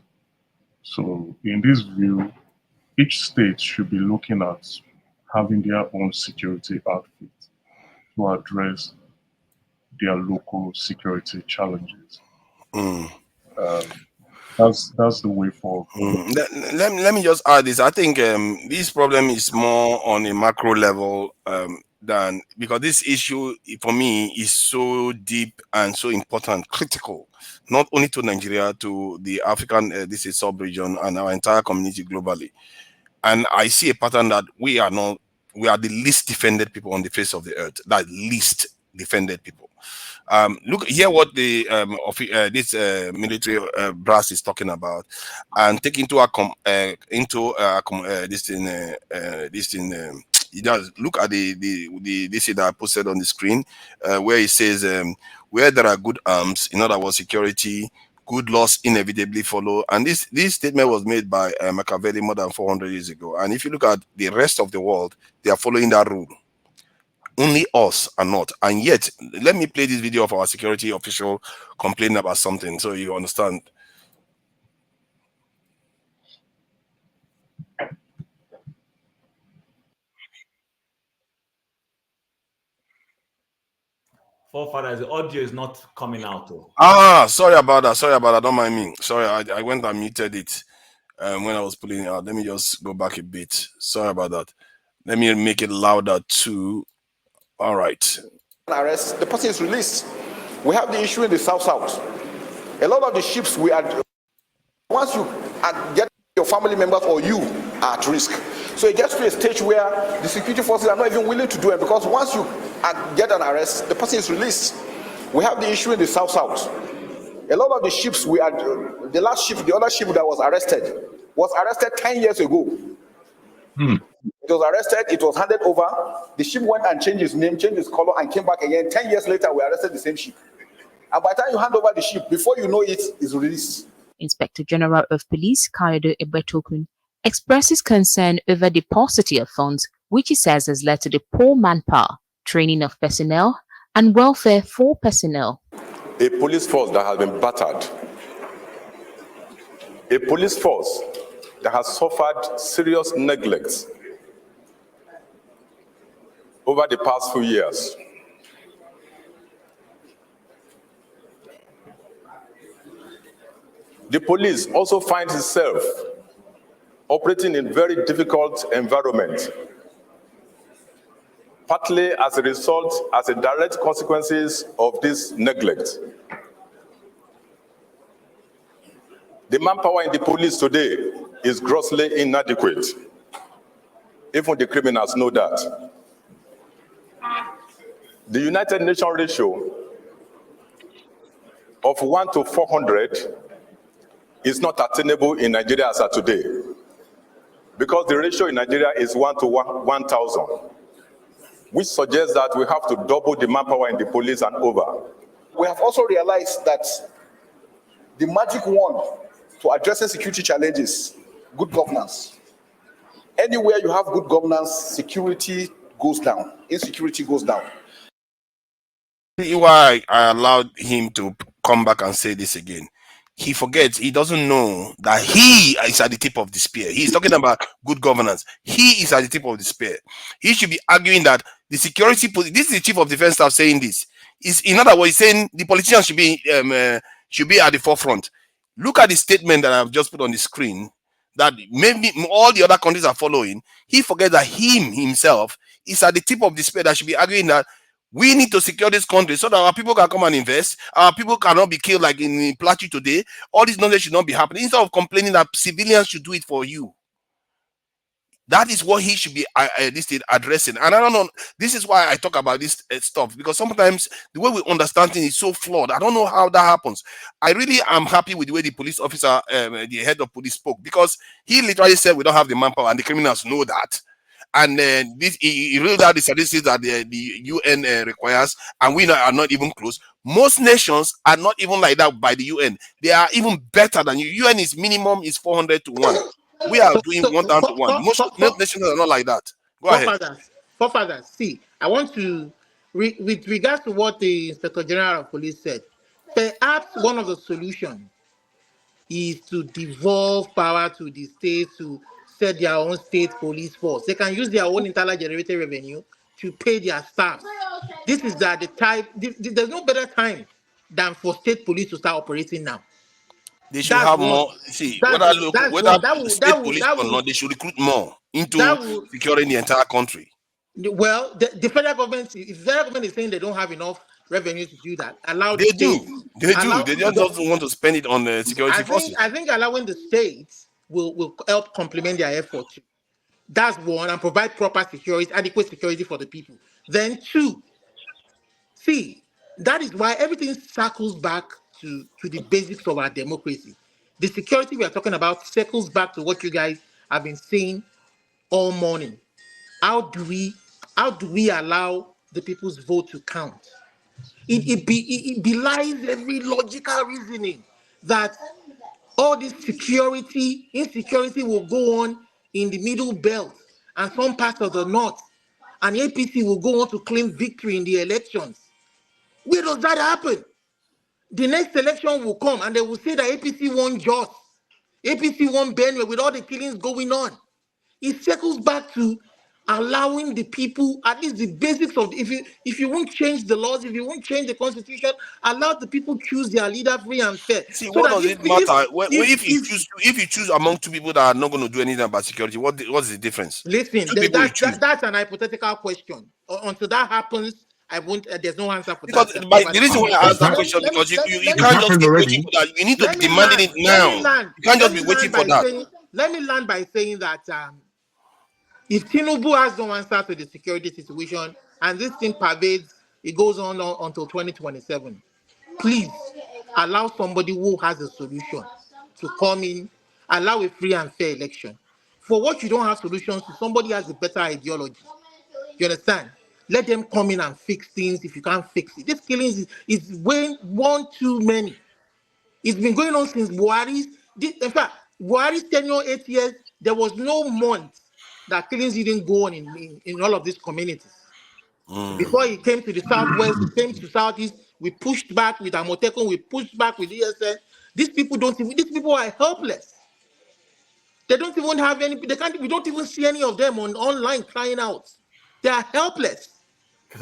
So, in this view, each state should be looking at having their own security outfit to address their local security challenges. That's the way forward. Let me just add this. I think this problem is more on a macro level than, because this issue for me is so deep and so important, critical, not only to Nigeria, to the African this is sub-region and our entire community globally. And I see a pattern that we are the least defended people on the face of the earth. That least defended people. Look here what the this military brass is talking about, and take into this thing. You just look at this thing that I posted on the screen, where it says where there are good arms, in other words, security, good laws inevitably follow. And this statement was made by Machiavelli more than 400 years ago. And if you look at the rest of the world, they are following that rule. Only us are not. And yet, let me play this video of our security official complaining about something so you understand. Forefathers, the audio is not coming out. Though. Sorry about that. Don't mind me. Sorry, I went and muted it when I was pulling it out. Let me just go back a bit. Sorry about that. Let me make it louder too. All right. Arrest, the person is released. We have the issue in the South. A lot of the ships we are, once you get your family members or you are at risk. So it gets to a stage where the security forces are not even willing to do it, because once you get an arrest, the person is released. We have the issue in the South. A lot of the ships we are, the other ship that was arrested 10 years ago. It was arrested, it was handed over. The ship went and changed its name, changed its color, and came back again. 10 years later, we arrested the same ship. And by the time you hand over the ship, before you know it, it's released. Inspector General of Police Kayode Ebetokun expresses concern over the paucity of funds, which he says has led to the poor manpower, training of personnel, and welfare for personnel. A police force that has been battered. A police force that has suffered serious neglect over the past few years. The police also finds itself operating in very difficult environment, partly as a result, as a direct consequences of this neglect. The manpower in the police today is grossly inadequate. Even the criminals know that. The United Nations ratio of 1 to 400 is not attainable in Nigeria as of today, because the ratio in Nigeria is 1 to 1,000, which suggests that we have to double the manpower in the police and over. We have also realized that the magic wand to addressing security challenges, good governance. Anywhere you have good governance, security goes down, insecurity goes down. Why I allowed him to come back and say this again. He forgets, he doesn't know that he is at the tip of the spear. He's talking about good governance. He is at the tip of the spear. He should be arguing that the security, this is the chief of defense staff saying this. Is, in other words, saying the politicians should be at the forefront. Look at the statement that I've just put on the screen, that maybe all the other countries are following. He forgets that himself is at the tip of the spear, that should be arguing that we need to secure this country so that our people can come and invest. Our people cannot be killed like in Plateau today. All this knowledge should not be happening. Instead of complaining that civilians should do it for you. That is what he should be addressing. And I don't know. This is why I talk about this stuff, because sometimes the way we understand things is so flawed. I don't know how that happens. I really am happy with the way the police officer, the head of police, spoke, because he literally said we don't have the manpower, and the criminals know that. And this he reeled out the statistics that the UN requires, and we are not even close. Most nations are not even like that by the UN. They are even better than you. UN is minimum is 400 to 1. We are doing 1,000 to 1. Most nations are not like that. Go ahead. Forefathers, see, I want to, with regards to what the Inspector General of Police said, perhaps one of the solutions is to devolve power to the states to set their own state police force. They can use their own internally generated revenue to pay their staff. This is that the type, there's no better time than for state police to start operating now. They should have more. See, whether state police or not, they should recruit more into securing the entire country. Well, the federal government, if the federal government is saying they don't have enough revenue to do that, allow they the states. They do. They just don't want to spend it on the security forces. I think allowing the states will help complement their effort too. That's one, and provide proper security, adequate security for the people. Then two, see, that is why everything circles back to the basics of our democracy. The security we are talking about circles back to what you guys have been saying all morning. How do we allow the people's vote to count? It belies every logical reasoning that all this insecurity will go on in the middle belt and some parts of the north, and APC will go on to claim victory in the elections. Where does that happen? The next election will come and they will say that APC won Jos, APC won Benue with all the killings going on. It circles back to allowing the people, at least the basics of if you won't change the laws, if you won't change the constitution, allow the people choose their leader free and fair. See, so what does it matter? If you choose among two people that are not going to do anything about security, what's the difference? Listen, that's an hypothetical question. Until that happens, I won't. There's no answer for that. The reason why I asked that question because you can't just keep waiting for that. You need to demand it now. You can't just be waiting for that. Let me land by saying that if Tinubu has no answer to the security situation and this thing pervades, it goes on until 2027, please allow somebody who has a solution to come in, allow a free and fair election. For what you don't have solutions to, somebody has a better ideology. You understand? Let them come in and fix things if you can't fix it. This killing is way one too many. It's been going on since Buhari's. In fact, Buhari's tenure 8 years, there was no month that killings didn't go on in all of these communities. Before he came to the southwest, he came to southeast, we pushed back with Amotekun, we pushed back with ESN. These people are helpless. They don't even have any, we don't even see any of them online crying out. They are helpless.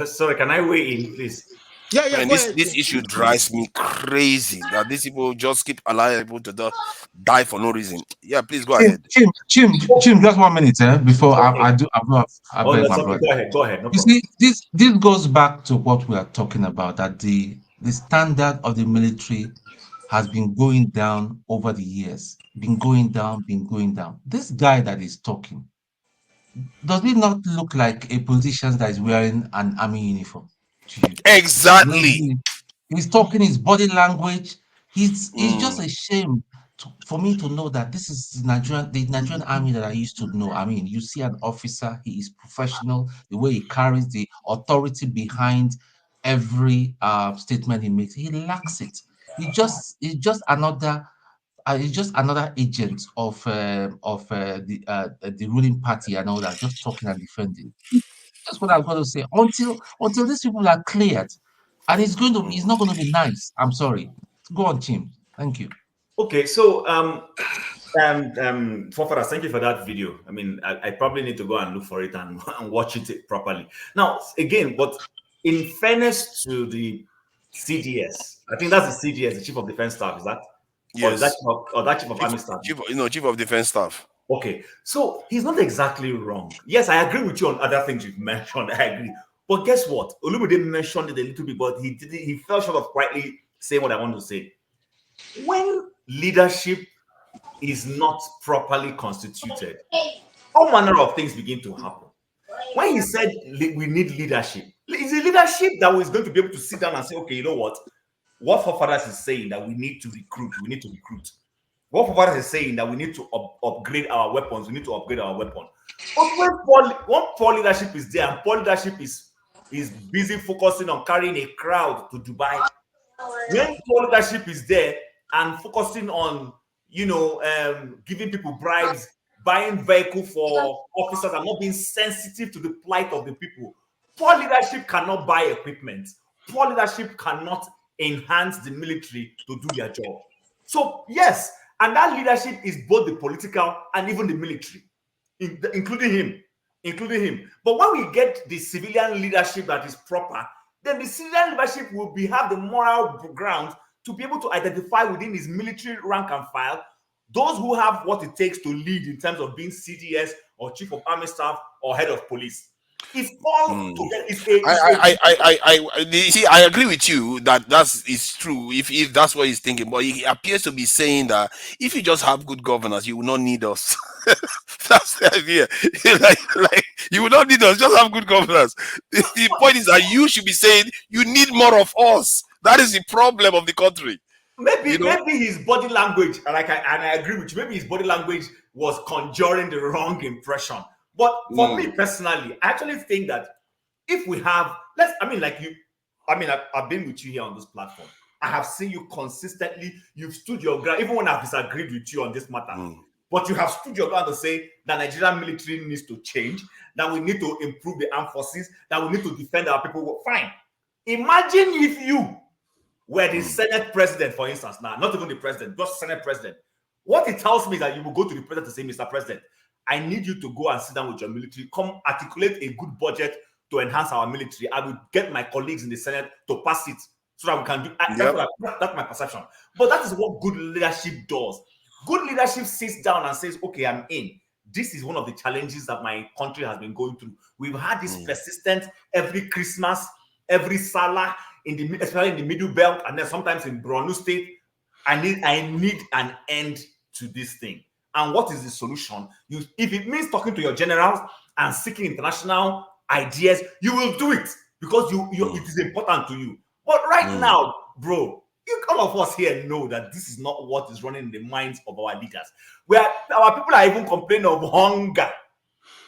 Sorry, can I weigh in, please? Yeah, this issue drives me crazy that these people just keep allowing people to die for no reason. Yeah, please go ahead. Jim, just 1 minute before I beg my brother. Go ahead. No you see, this goes back to what we are talking about, that the standard of the military has been going down over the years, been going down. This guy that is talking, does it not look like a politician that is wearing an army uniform to you? Exactly. He's talking his body language. It's just a shame for me to know that this is the Nigerian army that I used to know. I mean, you see an officer, he is professional, the way he carries the authority behind every statement he makes. He lacks it. He's just another agent of the ruling party and all that, just talking and defending. That's what I'm going to say. Until these people are cleared, and it's not going to be nice. I'm sorry. Go on, Tim. Thank you. Okay, so Fofaras, thank you for that video. I mean, I probably need to go and look for it and watch it properly. Now, again, but in fairness to the CDS, I think that's the CDS, the Chief of Defense Staff, is that? Yes. Or that Chief of Army Staff? Chief of Defense Staff. Okay, so he's not exactly wrong. Yes, I agree with you on other things you've mentioned. I agree. But guess what? Olumide mentioned it a little bit, but he fell short of quietly saying what I want to say. When leadership is not properly constituted, all manner of things begin to happen. When he said we need leadership, it's a leadership that was going to be able to sit down and say, okay, you know what forefathers is saying that we need to recruit. What forefathers is saying that we need to upgrade our weapons. We need to upgrade our weapon. But when poor leadership is there, and poor leadership is busy focusing on carrying a crowd to Dubai, when poor leadership is there and focusing on, giving people bribes, buying vehicle for officers, and not being sensitive to the plight of the people, poor leadership cannot buy equipment. Poor leadership cannot enhance the military to do their job. So yes, and that leadership is both the political and even the military, including him. But when we get the civilian leadership that is proper, then the civilian leadership will have the moral ground to be able to identify within his military rank and file those who have what it takes to lead in terms of being CDS or chief of army staff or head of police. It's all I agree with you that is true if that's what he's thinking, but he appears to be saying that if you just have good governance, you will not need us. That's the idea. like you will not need us, just have good governance. The point is that you should be saying you need more of us. That is the problem of the country. Maybe his body language, and I agree with you, maybe his body language was conjuring the wrong impression. But for me personally, I actually think that if we have, I've been with you here on this platform. I have seen you consistently, you've stood your ground, even when I've disagreed with you on this matter. But you have stood your ground to say that Nigerian military needs to change, that we need to improve the armed forces, that we need to defend our people. Fine. Imagine if you were the Senate president, for instance, now, not even the president, just Senate president. What it tells me is that you will go to the president to say, Mr. President, I need you to go and sit down with your military, come articulate a good budget to enhance our military. I will get my colleagues in the Senate to pass it so that we can do that's my perception. But that is what good leadership does. Good leadership sits down and says, okay, I'm in. This is one of the challenges that my country has been going through. We've had this persistent every Christmas, every Salah, especially in the Middle Belt, and then sometimes in Borno State. I need an end to this thing. And what is the solution? If it means talking to your generals and seeking international ideas, you will do it because it is important to you. But right now, bro, all of us here know that this is not what is running in the minds of our leaders. Our people are even complaining of hunger,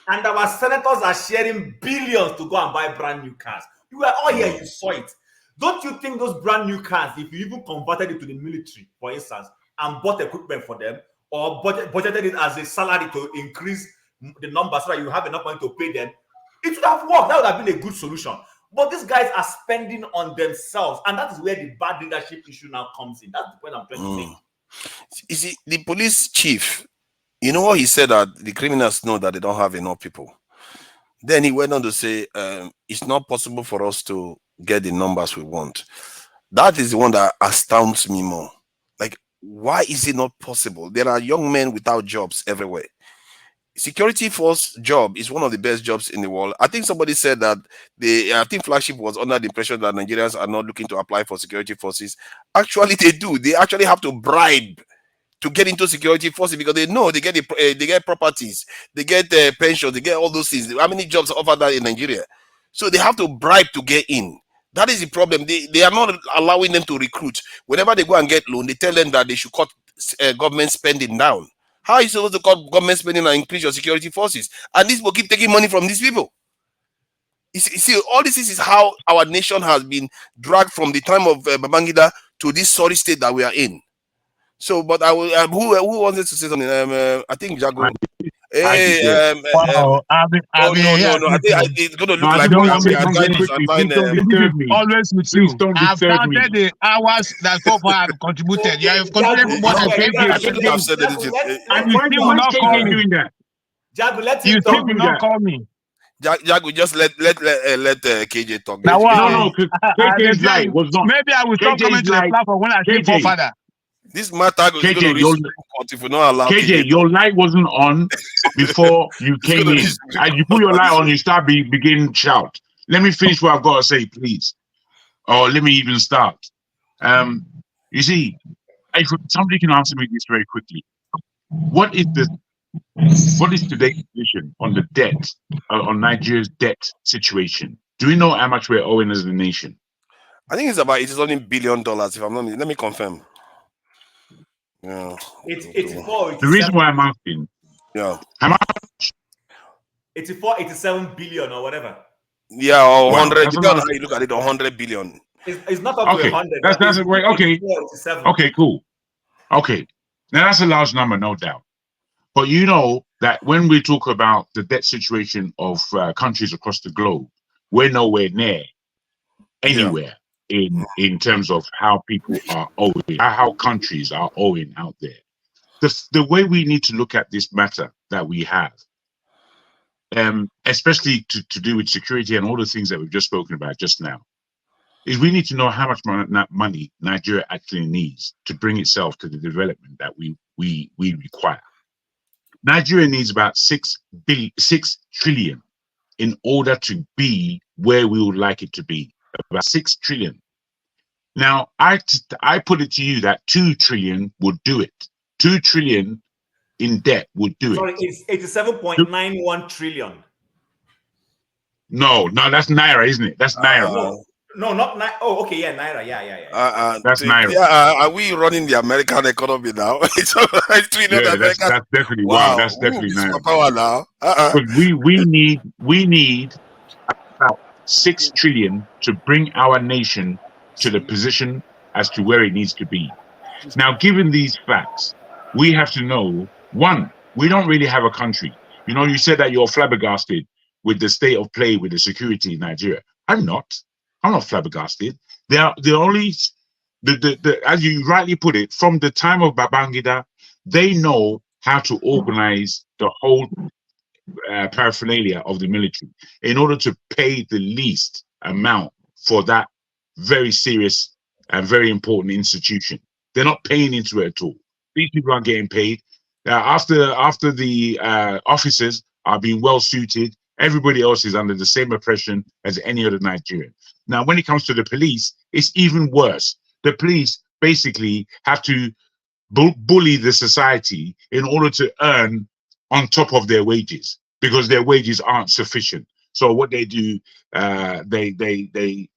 and our senators are sharing billions to go and buy brand new cars. You were all here, you saw it. Don't you think those brand new cars, if you even converted it to the military, for instance, and bought equipment for them, or budgeted it as a salary to increase the number so that you have enough money to pay them, it would have worked. That would have been a good solution. But these guys are spending on themselves, and that is where the bad leadership issue now comes in. That's the point I'm trying to make. You see, the police chief, you know what he said, that the criminals know that they don't have enough people. Then he went on to say, it's not possible for us to get the numbers we want. That is the one that astounds me more. Like, why is it not possible? There are young men without jobs everywhere. Security force job is one of the best jobs in the world. I think somebody said that I think Flagship was under the impression that Nigerians are not looking to apply for security forces. Actually, they do. They actually have to bribe to get into security forces because they know they get properties, they get pensions, they get all those things. How many jobs offer that in Nigeria? So they have to bribe to get in. That is the problem. They are not allowing them to recruit. Whenever they go and get loan, they tell them that they should cut government spending down. How are you supposed to cut government spending and increase your security forces? And these people keep taking money from these people. You see, all this is how our nation has been dragged from the time of Babangida to this sorry state that we are in. So, but I will. Who wanted to say something? I think Jago. Wow, no. I think it's going to look like always with you. I've counted the hours that so far I've contributed. You have contributed more than 20 I shouldn't have said anything. And you still will not call me. Jago, let you still will not call me. Jago, just let KJ talk. No, KJ's light was not. Maybe I will stop coming to the platform when I see forefather. This matter is going to reach court if we not allow KJ, your light wasn't on before you came in. As you put your light on, you start begin to shout. Let me finish what I've got to say, please. Or let me even start. You see, if somebody can answer me this very quickly. What is the What is today's position on the debt, on Nigeria's debt situation? Do we know how much we're owing as a nation? I think it is only $1 billion. If I'm not, let me confirm. Yeah. It's 84. The reason why I'm asking, yeah, how much? 84, 87 billion or whatever. Yeah, or Wow, 100. that's a Depending on lot. how you look at it, 100 billion. It's not up to Okay, 100. that's a great. Okay, 84, 87. okay, cool. Okay, now that's a large number, no doubt. But you know that when we talk about the debt situation of countries across the globe, we're nowhere near anywhere in terms of how people are owing, how countries are owing out there. The way we need to look at this matter that we have, especially to do with security and all the things that we've just spoken about just now, is we need to know how much money Nigeria actually needs to bring itself to the development that we require. Nigeria needs about 6 trillion in order to be where we would like it to be. About 6 trillion. Now, I put it to you that 2 trillion would do it. 2 trillion in debt would do Sorry, it. it's 87.91 trillion. No, that's Naira, isn't it? That's Naira. No, not Naira. Oh, okay, yeah, Naira. Yeah. That's Naira. Yeah, are we running the American economy now? It's Yeah, that's definitely wow. That's definitely Naira. Power now. But we need about 6 trillion to bring our nation to the position as to where it needs to be. Now, given these facts, we have to know, one, we don't really have a country. You know, you said that you're flabbergasted with the state of play with the security in Nigeria. I'm not flabbergasted. The only, as you rightly put it, from the time of Babangida, they know how to organize the whole paraphernalia of the military in order to pay the least amount for that very serious and very important institution. They're not paying into it at all. These people aren't getting paid. After the officers are being well suited, everybody else is under the same oppression as any other Nigerian. Now, when it comes to the police, it's even worse. The police basically have to bully the society in order to earn on top of their wages, because their wages aren't sufficient. So what they do, they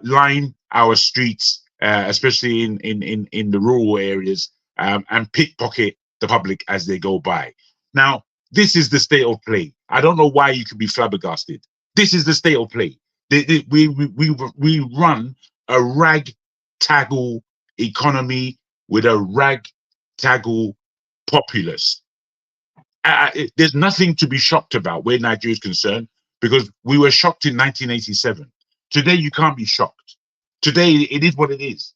line our streets, especially in the rural areas, and pickpocket the public as they go by. Now, this is the state of play. I don't know why you could be flabbergasted. This is the state of play. We run a ragtaggle economy with a ragtaggle populace. There's nothing to be shocked about where Nigeria is concerned, because we were shocked in 1987. Today, you can't be shocked. Today, it is what it is.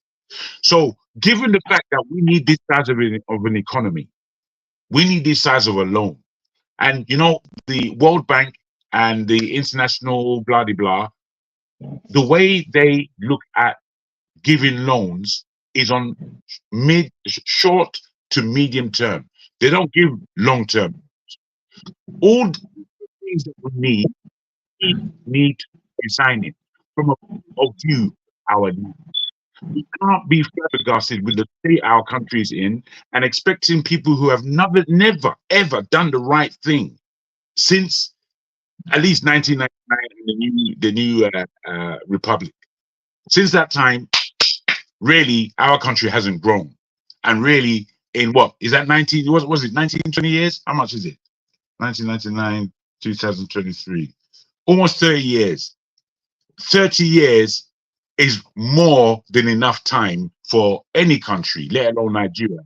So, given the fact that we need this size of an economy, we need this size of a loan. And, you know, the World Bank and the international blah, blah, blah, the way they look at giving loans is on short to medium term. They don't give long term. All the things that we need to be signing from a view our needs. We can't be flabbergasted with the state our country is in and expecting people who have never, ever done the right thing since at least 1999 the new republic. Since that time, really, our country hasn't grown. And really, in what is that 19? What was it? 19, 20 years? How much is it? 1999, 2023. Almost 30 years. 30 years is more than enough time for any country, let alone Nigeria,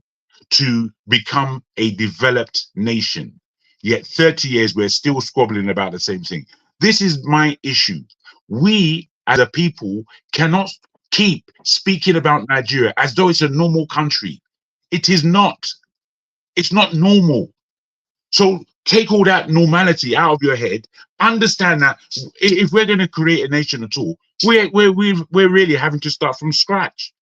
to become a developed nation. Yet 30 years, we're still squabbling about the same thing. This is my issue. We, as a people, cannot keep speaking about Nigeria as though it's a normal country. It is not. It's not normal. So take all that normality out of your head. Understand that if we're going to create a nation at all, we're really having to start from scratch.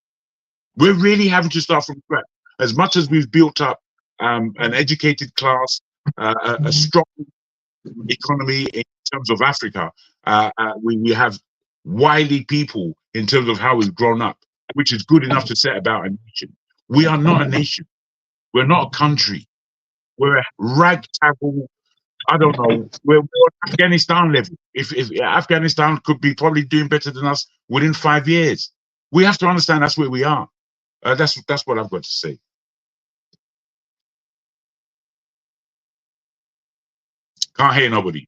We're really having to start from scratch. As much as we've built up an educated class, a strong economy in terms of Africa, we have wily people in terms of how we've grown up, which is good enough to set about a nation. We are not a nation. We're not a country. we're ragtag. I don't know. We're Afghanistan level. If Afghanistan could be probably doing better than us within 5 years, we have to understand that's where we are. That's what I've got to say. Can't hear nobody.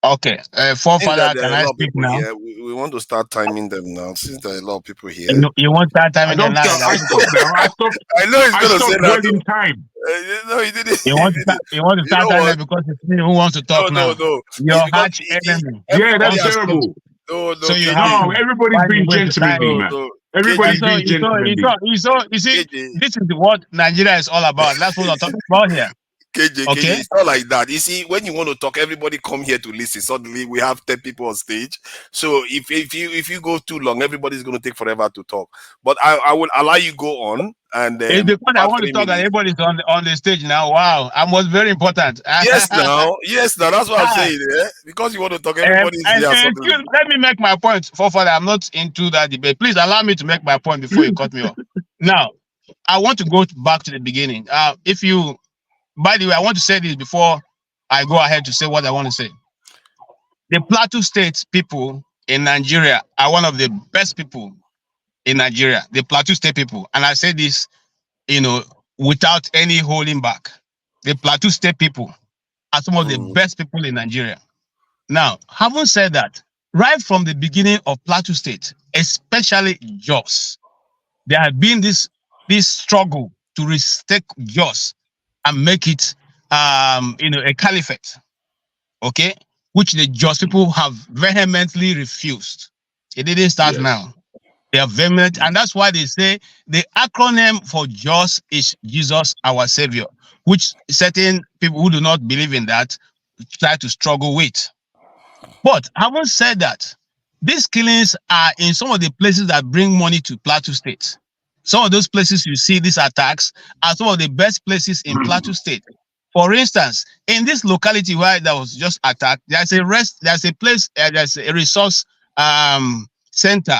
Okay, I think forefather, that there can are a I lot of speak people now? here. We want to start timing them now, since there are a lot of people here. You want that time I in the don't night? stop. I stopped now. I know he's I going to say stopped that. well in time. No, he didn't. You want to start? You want to You know start what? that because it's me who wants to talk now. No. Your It's because arch enemy. Yeah, everybody that's has come. terrible. No, So you KJ. have No, to everybody's find a being way to time gentlemanly, it. man. No, Everybody's KJ. being gentlemanly. You see, KJ. this is what Nigeria is all about. That's what I'm talking about here. KJ, Okay. it's not like that. You see, when you want to talk, everybody come here to listen. Suddenly, we have 10 people on stage. So if you go too long, everybody's going to take forever to talk. But I will allow you go on. And It's because I about want to 3 talk and minutes. everybody's on the stage now. Wow, I was very important. Yes, now. That's what I'm saying. Yeah? Because you want to talk, everybody's here suddenly. Let me make my point. Father, I'm not into that debate. Please allow me to make my point before you cut me off. Now, I want to go back to the beginning. By the way, I want to say this before I go ahead to say what I want to say. The Plateau State people in Nigeria are one of the best people in Nigeria. The Plateau State people, and I say this, without any holding back. The Plateau State people are some of the best people in Nigeria. Now, having said that, right from the beginning of Plateau State, especially Jos, there had been this struggle to restake Jos and make it, a caliphate, okay, which the Jos people have vehemently refused. It didn't start now. They are vehement, and that's why they say the acronym for Jos is Jesus our Savior, which certain people who do not believe in that try to struggle with. But having said that, these killings are in some of the places that bring money to Plateau State. Some of those places you see these attacks are some of the best places in Plateau State. For instance, in this locality where there was just attacked, there's a resource center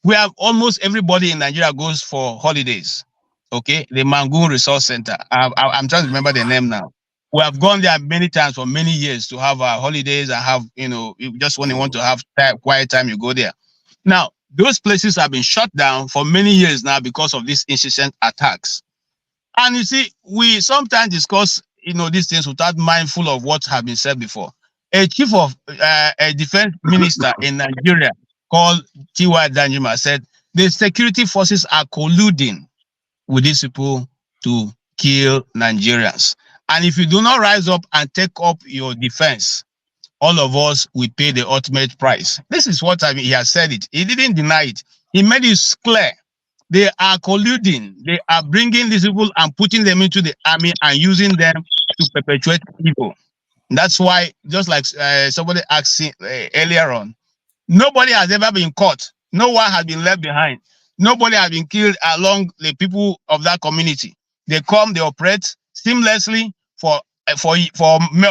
where almost everybody in Nigeria goes for holidays. Okay, the Mangun Resource Center. I'm trying to remember the name now. We have gone there many times for many years to have our holidays and have, just when you want to have quiet time, you go there. Now, those places have been shut down for many years now because of these incessant attacks. And you see, we sometimes discuss, these things without mindful of what has been said before. A chief of a defense minister in Nigeria called T.Y. Danjuma said the security forces are colluding with these people to kill Nigerians. And if you do not rise up and take up your defense, all of us will pay the ultimate price. This is what he has said it. He didn't deny it. He made it clear. They are colluding. They are bringing these people and putting them into the army and using them to perpetuate evil. That's why, just like somebody asked earlier on, nobody has ever been caught. No one has been left behind. Nobody has been killed along the people of that community. They come, they operate seamlessly for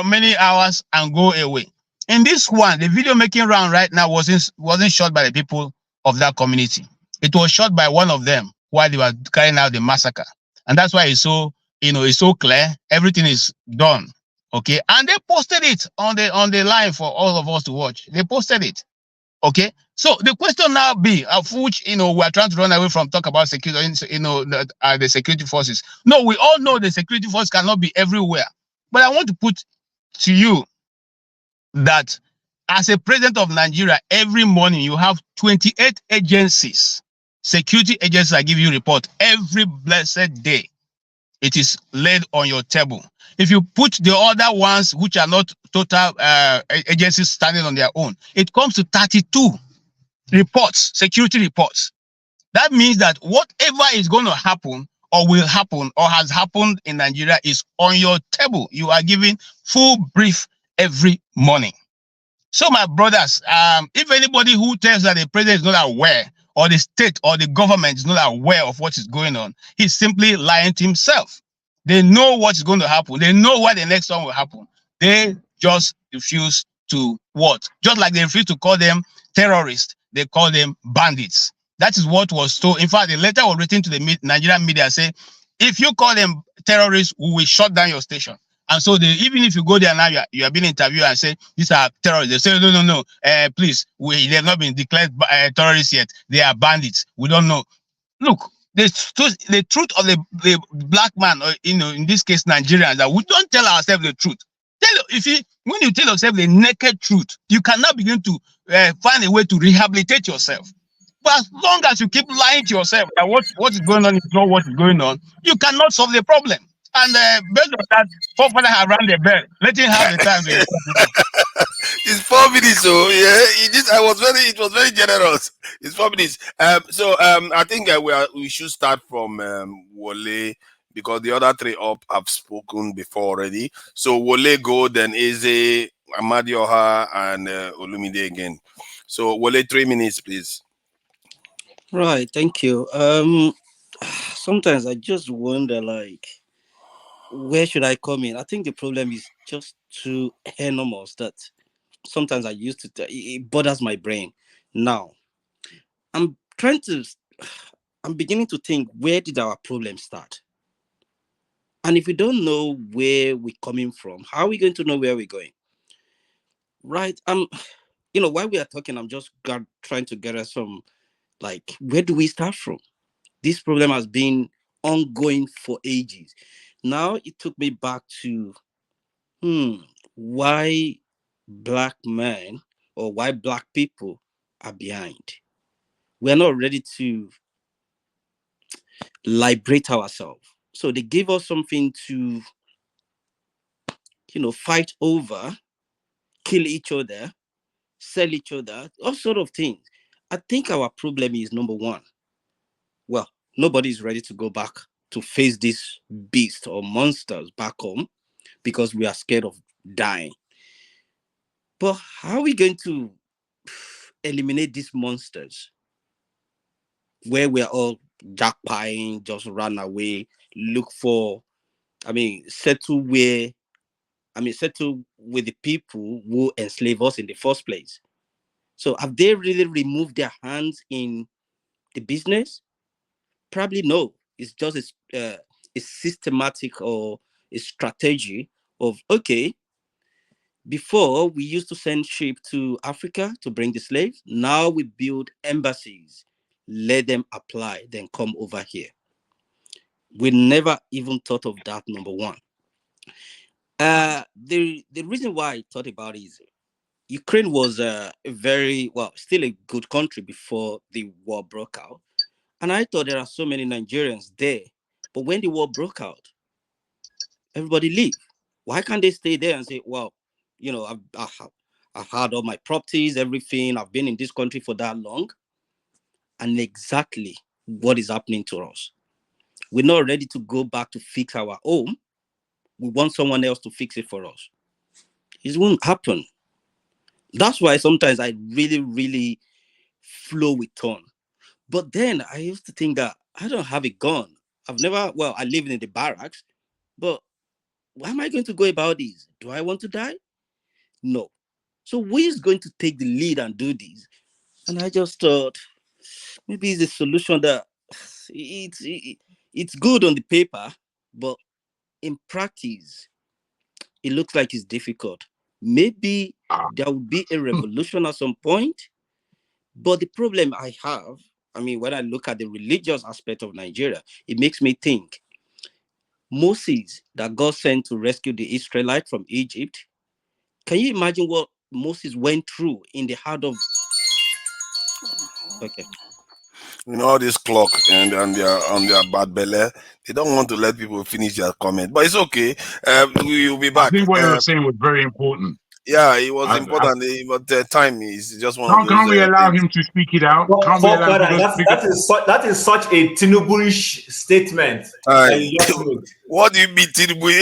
many hours and go away. In this one, the video making round right now wasn't shot by the people of that community. It was shot by one of them while they were carrying out the massacre. And that's why it's so, it's so clear. Everything is done. Okay. And they posted it on the line for all of us to watch. They posted it. Okay. So the question now be, of which, we're trying to run away from talk about security, the security forces. No, we all know the security force cannot be everywhere. But I want to put to you that as a president of Nigeria, every morning you have 28 agencies, security agencies that give you report every blessed day. It is laid on your table. If you put the other ones, which are not total agencies standing on their own, it comes to 32 reports, security reports. That means that whatever is going to happen or will happen or has happened in Nigeria is on your table. You are given full brief every morning. So my brothers, if anybody who tells that the president is not aware or the state or the government is not aware of what is going on, he's simply lying to himself. They know what is going to happen. They know what the next one will happen. They just refuse to what? Just like they refuse to call them terrorists, they call them bandits. That is what was told. In fact, the letter was written to the Nigerian media saying, if you call them terrorists, we will shut down your station. And so even if you go there now, you are being interviewed and say these are terrorists. They say no, please, they have not been declared terrorists yet. They are bandits. We don't know. Look, the truth of the black man, or in this case Nigerians, that we don't tell ourselves the truth. When you tell yourself the naked truth, you cannot begin to find a way to rehabilitate yourself. But as long as you keep lying to yourself that what is going on is not what is going on, you cannot solve the problem. And based on that, forefather have rang the bell. Let him have the time. It's 4 minutes, so yeah. It was very generous. It's 4 minutes. I think we should start from Wole, because the other three up have spoken before already. So Wole go, then Eze, Amadioha, and Olumide again. So Wole, 3 minutes, please. Right, thank you. Sometimes I just wonder, like, where should I come in? I think the problem is just too enormous that sometimes I used to, it bothers my brain. Now, I'm beginning to think, where did our problem start? And if we don't know where we're coming from, how are we going to know where we're going? Right? While we are talking, I'm just trying to get us some, like, where do we start from? This problem has been ongoing for ages. Now it took me back to, why black men or why black people are behind. We're not ready to liberate ourselves. So they give us something to, fight over, kill each other, sell each other, all sort of things. I think our problem is, number one, well, nobody is ready to go back to face this beast or monsters back home because we are scared of dying. But how are we going to eliminate these monsters where we're all jackpying, just run away, settle with the people who enslave us in the first place? So have they really removed their hands in the business? Probably no. It's just a systematic or a strategy of, okay, before we used to send ships to Africa to bring the slaves. Now we build embassies, let them apply, then come over here. We never even thought of that, number one. The reason why I thought about it is Ukraine was still a good country before the war broke out. And I thought there are so many Nigerians there. But when the war broke out, everybody leave. Why can't they stay there and say, well, I've had all my properties, everything. I've been in this country for that long. And exactly what is happening to us. We're not ready to go back to fix our home. We want someone else to fix it for us. It won't happen. That's why sometimes I really, really flow with tone. But then I used to think that I don't have a gun. I live in the barracks, but why am I going to go about this? Do I want to die? No. So who is going to take the lead and do this? And I just thought maybe it's a solution that it's good on the paper, but in practice, it looks like it's difficult. Maybe there will be a revolution at some point. But the problem I have, when I look at the religious aspect of Nigeria, it makes me think Moses that God sent to rescue the Israelites from Egypt. Can you imagine what Moses went through in the heart of... Okay. All this clock and on their bad belly, they don't want to let people finish their comment, but it's okay. We will be back. I think what you're saying was very important. Yeah, it was important, but the time is just one of those. Can't we allow him to speak it out? Can't we allow him to speak it out? That is such a Tinubu-ish statement. What do you mean, Tinubu?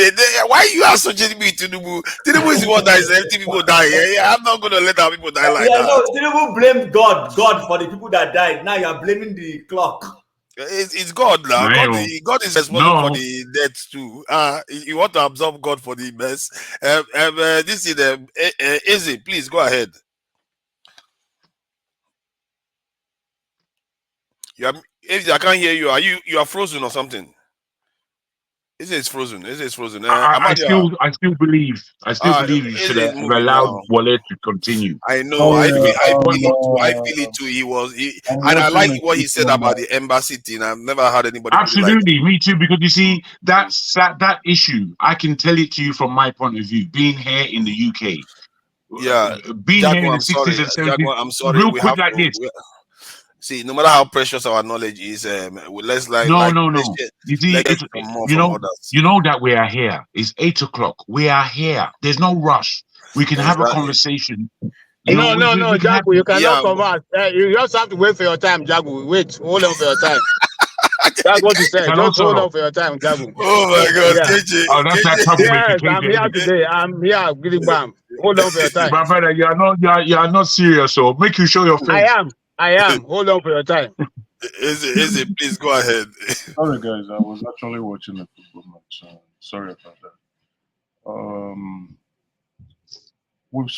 Why you associating me with Tinubu? Tinubu is the one that is letting people die. Yeah, I'm not going to let our people die like that. No, Tinubu blamed God for the people that died. Now you are blaming the clock. It's God now. God is responsible for the death too. You want to absorb God for the mess. This is easy. Please go ahead. If I can't hear you, you are frozen or something? It's frozen. It's frozen. I Amadia, still believe you should Eze is have moving allowed now. Wale to continue. I know. Oh I yeah, feel it too. I feel it too. I'm And I watching like the what he clip said from about the embassy thing. I've never heard anybody put it like that. Absolutely, me too. Because you see, that issue. I can tell it to you from my point of view. Being here in the UK, Yeah, being here in Jaguar, the I'm sorry. 60s and 70s, Jaguar, I'm sorry. real We quick have like to this. see. No matter how precious our knowledge is, let's No. let's You see, get it's some more from others. you know that we are here. It's 8 o'clock. We are here. There's no rush. We can have a Exactly. conversation. No, We can have. Jagu, you cannot Yeah, come out. You just have to wait for your time, Jagu. Wait, hold on for your time. That's what you said. Hello, Just hold Soro. on for your time, Jagu. Oh my God, Yeah. Oh, that's that troublemaker, Yes, I'm here KJ. today. I'm here, Gilly Bam. Hold on for your time. My brother, you are not serious. So make you show your face. I am. Hold on for your time. Is it? Please go ahead. Sorry guys, I was actually watching a football match. Sorry about that. We've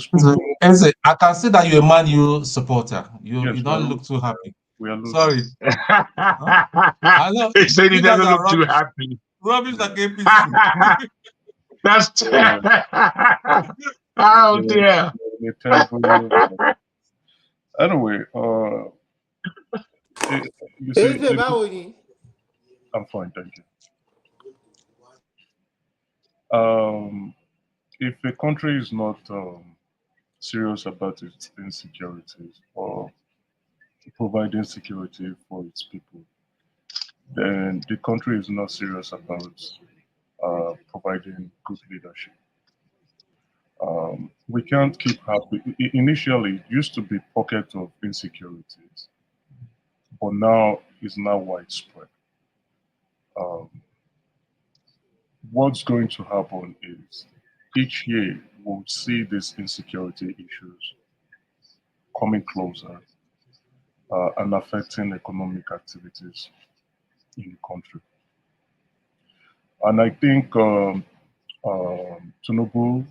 spoken. Eze, I can see that you're a Man U supporter. You don't look too happy. We are losing. Sorry. I know. He said he You guys doesn't are look too rubbish. happy. Rubbish like APC. That's oh dear. They're terrible. Anyway, you see, Eze, báwo ni? I'm fine, thank you. If a country is not serious about its insecurities or providing security for its people, then the country is not serious about providing good leadership. We can't keep happy. Initially, it used to be pockets of insecurities, but now it's now widespread. What's going to happen is each year we'll see these insecurity issues coming closer and affecting economic activities in the country. And I think Tinubu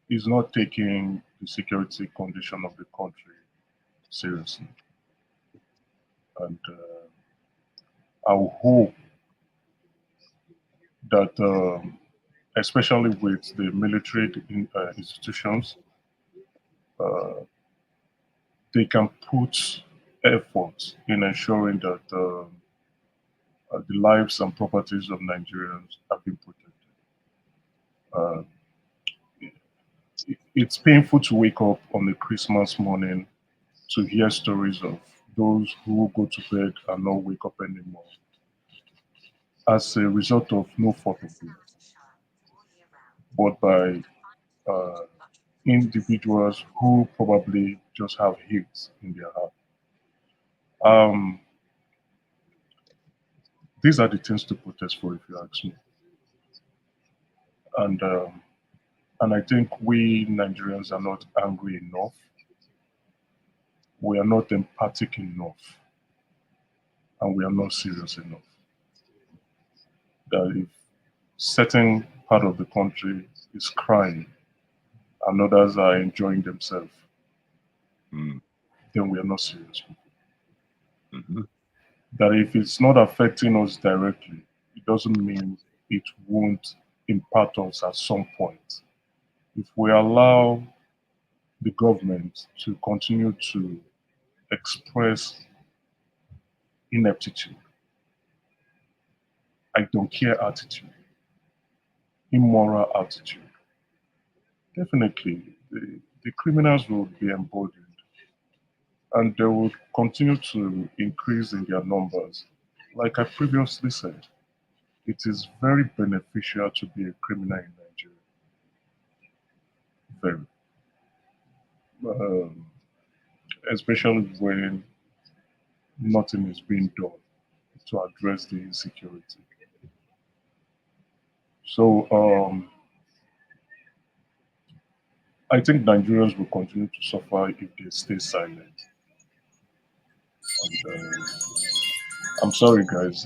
is not taking the security condition of the country seriously. And I will hope that, especially with the military institutions, they can put effort in ensuring that the lives and properties of Nigerians have been protected. It's painful to wake up on a Christmas morning to hear stories of those who go to bed and not wake up anymore as a result of no fault of theirs, but by individuals who probably just have hate in their heart. These are the things to protest for, if you ask me. And I think we Nigerians are not angry enough. We are not empathic enough. And we are not serious enough. That if certain part of the country is crying and others are enjoying themselves, then we are not serious people. That if it's not affecting us directly, it doesn't mean it won't impact us at some point. If we allow the government to continue to express ineptitude, I don't care attitude, immoral attitude, definitely the criminals will be emboldened and they will continue to increase in their numbers. Like I previously said, it is very beneficial to be a criminal in Nigeria. Very. Especially when nothing is being done to address the insecurity. So I think Nigerians will continue to suffer if they stay silent. And, I'm sorry, guys.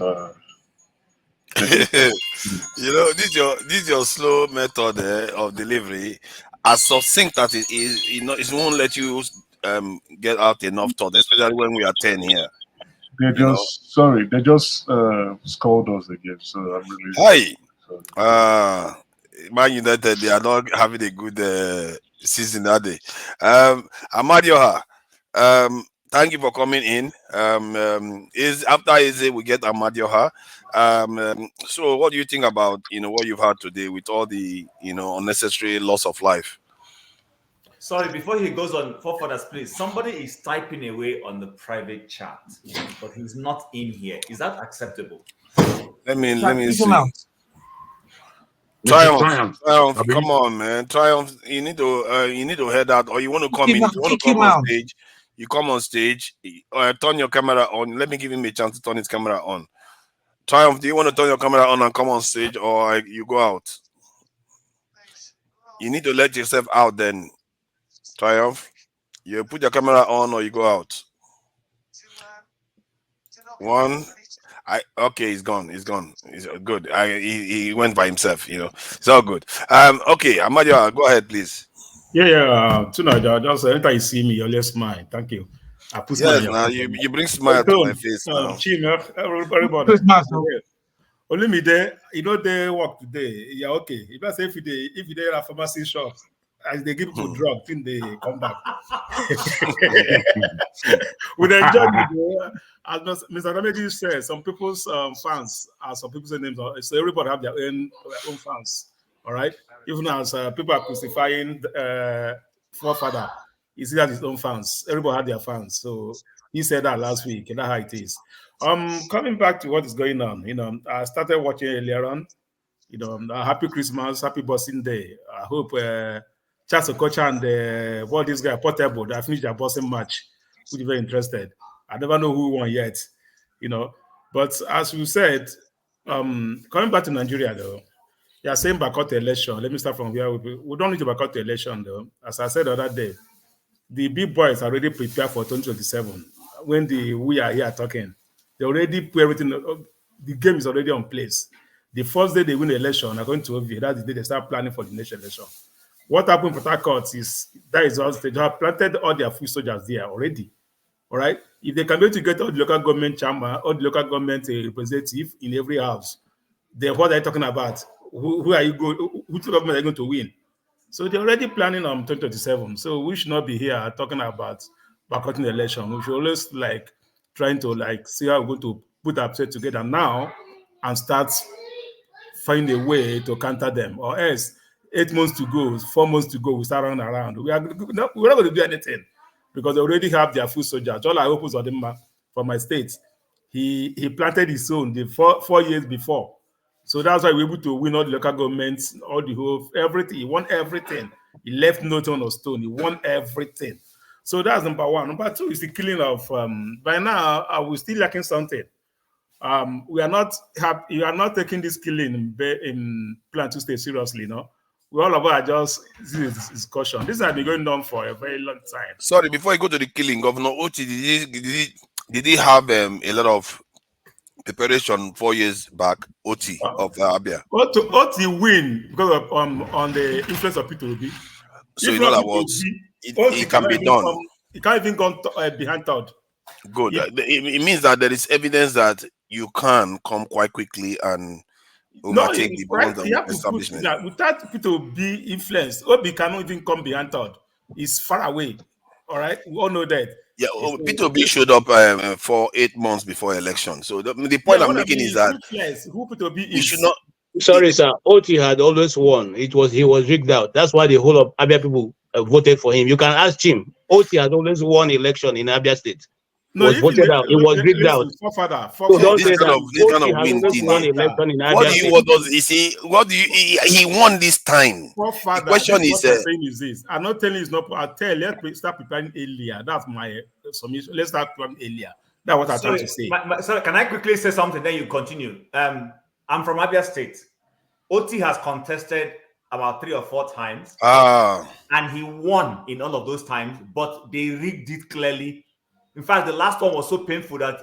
You know, this your slow method of delivery, as succinct as it is, it won't let you get out enough thought, especially when we are 10 here. They just sorry, they just scored us again. So I'm really Hi. sorry. Man United, they are not having a good season that day. Amadioha, thank you for coming in. Is after Eze we get Amadioha. So what do you think about what you've had today with all the unnecessary loss of life? Sorry, before he goes on for further, please. Somebody is typing away on the private chat, but he's not in here. Is that acceptable? Let me Kick him see. out. Triumph, come on, man. Triumph, you need to head out, or you want to come in. If you want to come on stage, you come on stage. Turn your camera on. Let me give him a chance to turn his camera on. Triumph, do you want to turn your camera on and come on stage, or you go out? You need to let yourself out then. Triumph, you put your camera on or you go out. One. Okay, he's gone. He's gone. He's good. He went by himself. It's all good. Okay, Amadio, go ahead, please. Yeah. Tonight, just anytime you see me, you always smile. Thank you. I put smile. Yes, now you bring smile to my face now. Everybody. Christmas. Only me there. They work today. Yeah, okay. If I say if you there at pharmacy shop, as they give people drug, think they come back. We enjoy it. As Mr. Ramedi said, some people's fans are some people's names. So everybody have their own fans. All right. Even as people are crucifying forefather, he still has his own fans. Everybody had their fans. So he said that last week, and that's how it is. Coming back to what is going on, I started watching earlier on. Happy Christmas, happy Boxing Day. I hope Charles Okocha and what this guy Portable, they finished their boxing match. Would be very interested. I never know who won yet, But as you said, coming back to Nigeria though, you are saying boycott the election. Let me start from here. We don't need to boycott the election though. As I said the other day, the big boys are already prepared for 2027. When we are here talking, they already put everything. The game is already on place. The first day they win the election, according to OVA, that's the day they start planning for the next election. What happened in Port Harcourt is that is also they have planted all their foot soldiers there already. All right. If they can be able to get all the local government chairman, all the local government representative in every house, then what are you talking about? Who are you going? Which government are you going to win? So they're already planning on 2027. So we should not be here talking about boycotting the election. We should always trying to see how we're going to put ourselves together now and start find a way to counter them. Or else 8 months to go, 4 months to go, we start running around. We're not going to do anything because they already have their foot soldiers. All I hope is Odema from my state. He planted his own the 4 years before. So that's why we're able to win all the local governments, all the whole, everything. He won everything. He left nothing on a stone. He won everything. So that's number one. Number two is the killing of, by now, we're still lacking something. We are not taking this killing in Plateau State seriously, no? We all of us are just, this is discussion. This has been going on for a very long time. Sorry, before I go to the killing, Governor Oti, did he have a lot of preparation 4 years back? Oti of Abia. Oti win because of on the influence of Peter Obi. So in other words, it can be done. It can't even go behind third. Good. It means that there is evidence that you can come quite quickly and overtake the ones that establishment. Without Peter Obi influence, Obi cannot even come behind third. It's far away. All right, we all know that. Yeah, Peter Obi showed up for 8 months before election. So the point I'm making is that who Peter Obi you should not. Sorry, sir. Oti had always won. He was rigged out. That's why the whole of Abia people voted for him. You can ask him. Oti had always won election in Abia State. No, was voted out. It was rigged out. So don't this say kind that. of win thing. He won this time. The question is, this. I'm not telling you it's not. I tell you, let's start preparing earlier. That's my submission. Let's start preparing earlier. That's what I'm trying to say. Sorry, can I quickly say something? Then you continue. I'm from Abia State. Oti has contested about 3 or 4 times, and he won in all of those times. But they rigged it clearly. In fact, the last one was so painful that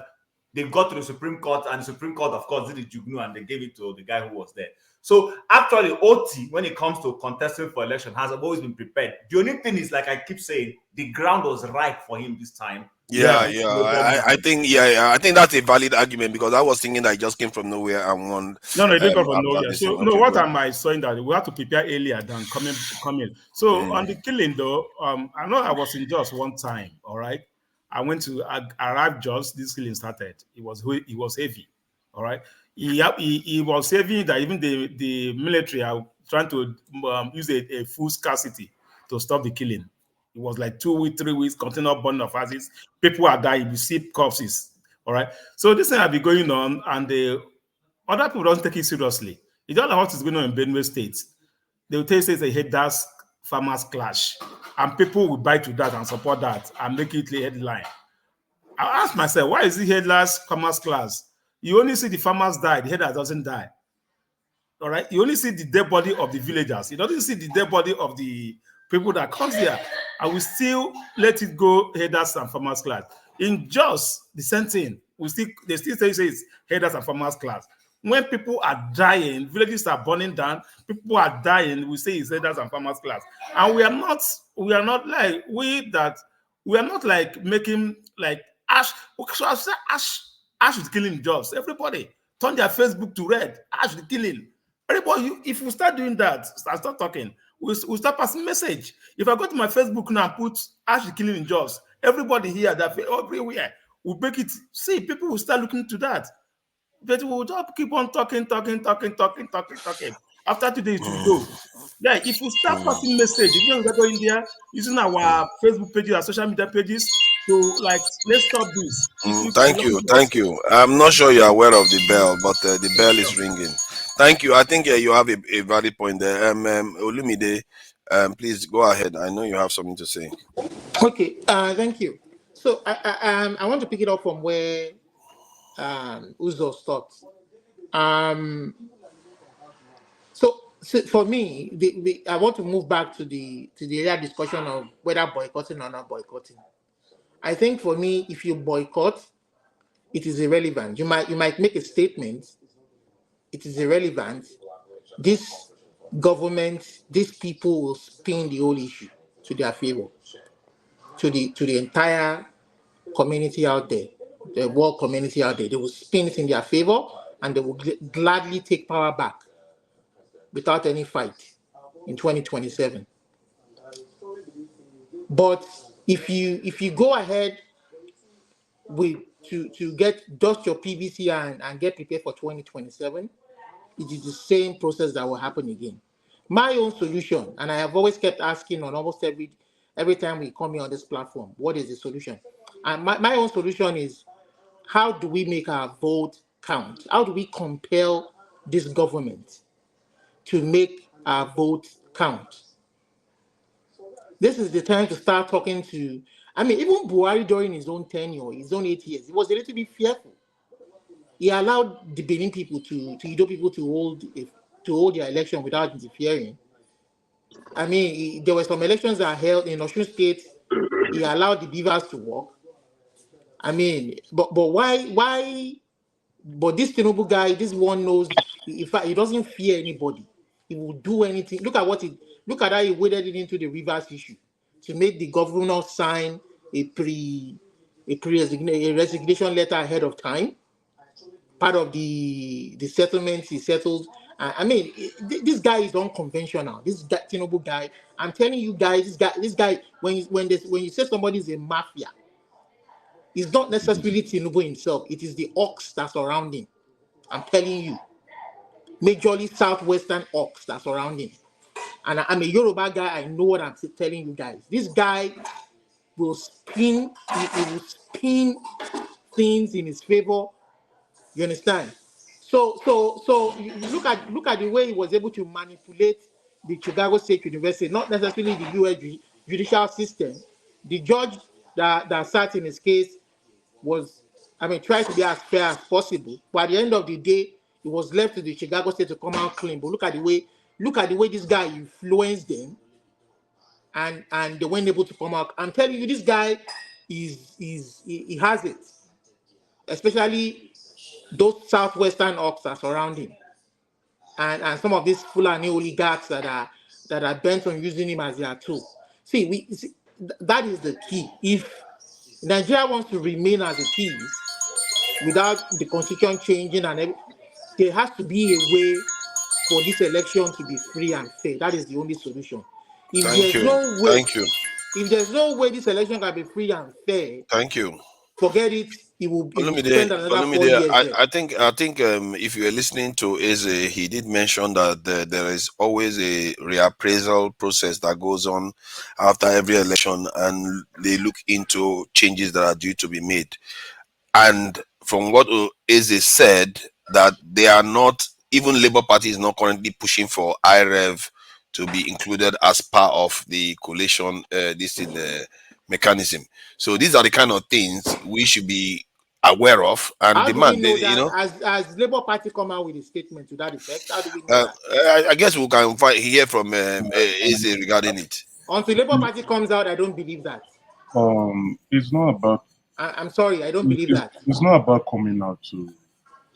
they got to the Supreme Court, and the Supreme Court, of course, did the jugnu, and they gave it to the guy who was there. So actually, Oti, when it comes to contesting for election, has always been prepared. The only thing is, like I keep saying, the ground was right for him this time Yeah, Yeah, yeah. no government. I think I think that's a valid argument because I was thinking that it just came from nowhere and won No, it didn't come from after nowhere. this thing. So no, Okay, what good. am I saying that we have to prepare earlier than coming. So on the killing though, I know I was in Jos one time. All right, I went to arrive Jos. This killing started. It was heavy. All right, he was heavy that even the military are trying to use a full scarcity to stop the killing. It was like 2 weeks, 3 weeks, continual burning of houses. People are dying. You see corpses. All right. So this thing have been going on, and the other people don't take it seriously. It's all about what's going on in Benue State. They will tell you it's a haters farmers clash, and people will buy to that and support that and make it a headline. I ask myself, why is it haters farmers clash? You only see the farmers die, the haters doesn't die. All right, you only see the dead body of the villagers. You don't see the dead body of the people that comes there. I will still let it go headers and farmers class. In just the same thing, they still say it's headers and farmers class. When people are dying, villages are burning down, people are dying, we say it's headers and farmers class. And we are not like making like ash. So I say ash is killing jobs. Everybody turn their Facebook to red. Ash is killing. Everybody, if we start doing that, start talking, we'll start passing message. If I go to my Facebook now and put Ash is killing in jobs, everybody here, that everywhere, will make it. See, people will start looking to that. But we'll just keep on talking. After today, it will go. Yeah, if we start passing message, if we go in there using our Facebook pages, our social media pages, to like, let's stop this. Thank you. I'm not sure you're aware of the bell, but the bell is ringing. Thank you. I think you have a valid point there. Olumide, please go ahead. I know you have something to say. Okay, thank you. So I want to pick it up from where Uzo stopped. So for me, I want to move back to the earlier discussion of whether boycotting or not boycotting. I think for me, if you boycott, it is irrelevant. You might make a statement. It is irrelevant. This government, these people will spin the whole issue to their favor, to the entire community out there, the world community out there. They will spin it in their favor, and they will gladly take power back without any fight in 2027. But if you go ahead with to get dust your PVC and get prepared for 2027, it is the same process that will happen again. My own solution, and I have always kept asking on almost every time we come here on this platform, what is the solution? And my own solution is, how do we make our vote count? How do we compel this government to make our vote count? This is the time to start talking to, I mean, even Buhari during his own tenure, his own 8 years, he was a little bit fearful. He allowed the Benin people to hold their election without interfering. I mean, there were some elections that are held in Osun State. He allowed the beavers to work. I mean, but why? But this Tinubu guy, this one knows. In fact, he doesn't fear anybody. He will do anything. Look at how he waded it into the rivers issue to make the governor sign a resignation letter ahead of time. Part of the settlement he settled. I mean, this guy is unconventional. This guy, Tinubu guy, I'm telling you guys, this guy, when you say somebody is a mafia, it's not necessarily Tinubu himself. It is the ox that's around him. I'm telling you, majorly southwestern ox that's around him. And I'm a Yoruba guy. I know what I'm telling you guys. This guy will spin. He will spin things in his favor. You understand? So you look at the way he was able to manipulate the Chicago State University, not necessarily the U.S. judicial system. The judge that sat in his case was, I mean, tried to be as fair as possible. But at the end of the day, it was left to the Chicago State to come out clean. But look at the way this guy influenced them, and they weren't able to come out. I'm telling you, this guy he has it, especially those southwestern ox that surround him, and some of these Fulani oligarchs that are bent on using him as their tool. See, that is the key. Nigeria wants to remain as it is without the constitution changing, and there has to be a way for this election to be free and fair. That is the only solution. If Thank there's you. no way, Thank you. if there's no way this election can be free and fair, Thank you. forget it. It will Olumide, spend another 4 years there. I think if you were listening to Eze, he did mention that there is always a reappraisal process that goes on after every election, and they look into changes that are due to be made. And from what Eze said, that they are not, even Labour Party is not currently pushing for IREV to be included as part of the coalition mechanism. So these are the kind of things we should be aware of and How demand. do we know that? As Labour Party come out with a statement to that effect, how do we know that? I guess we can hear from Eze regarding it. Until Labour Party comes out, I don't believe that. It's not about. I'm sorry, I don't believe that. It's not about coming out to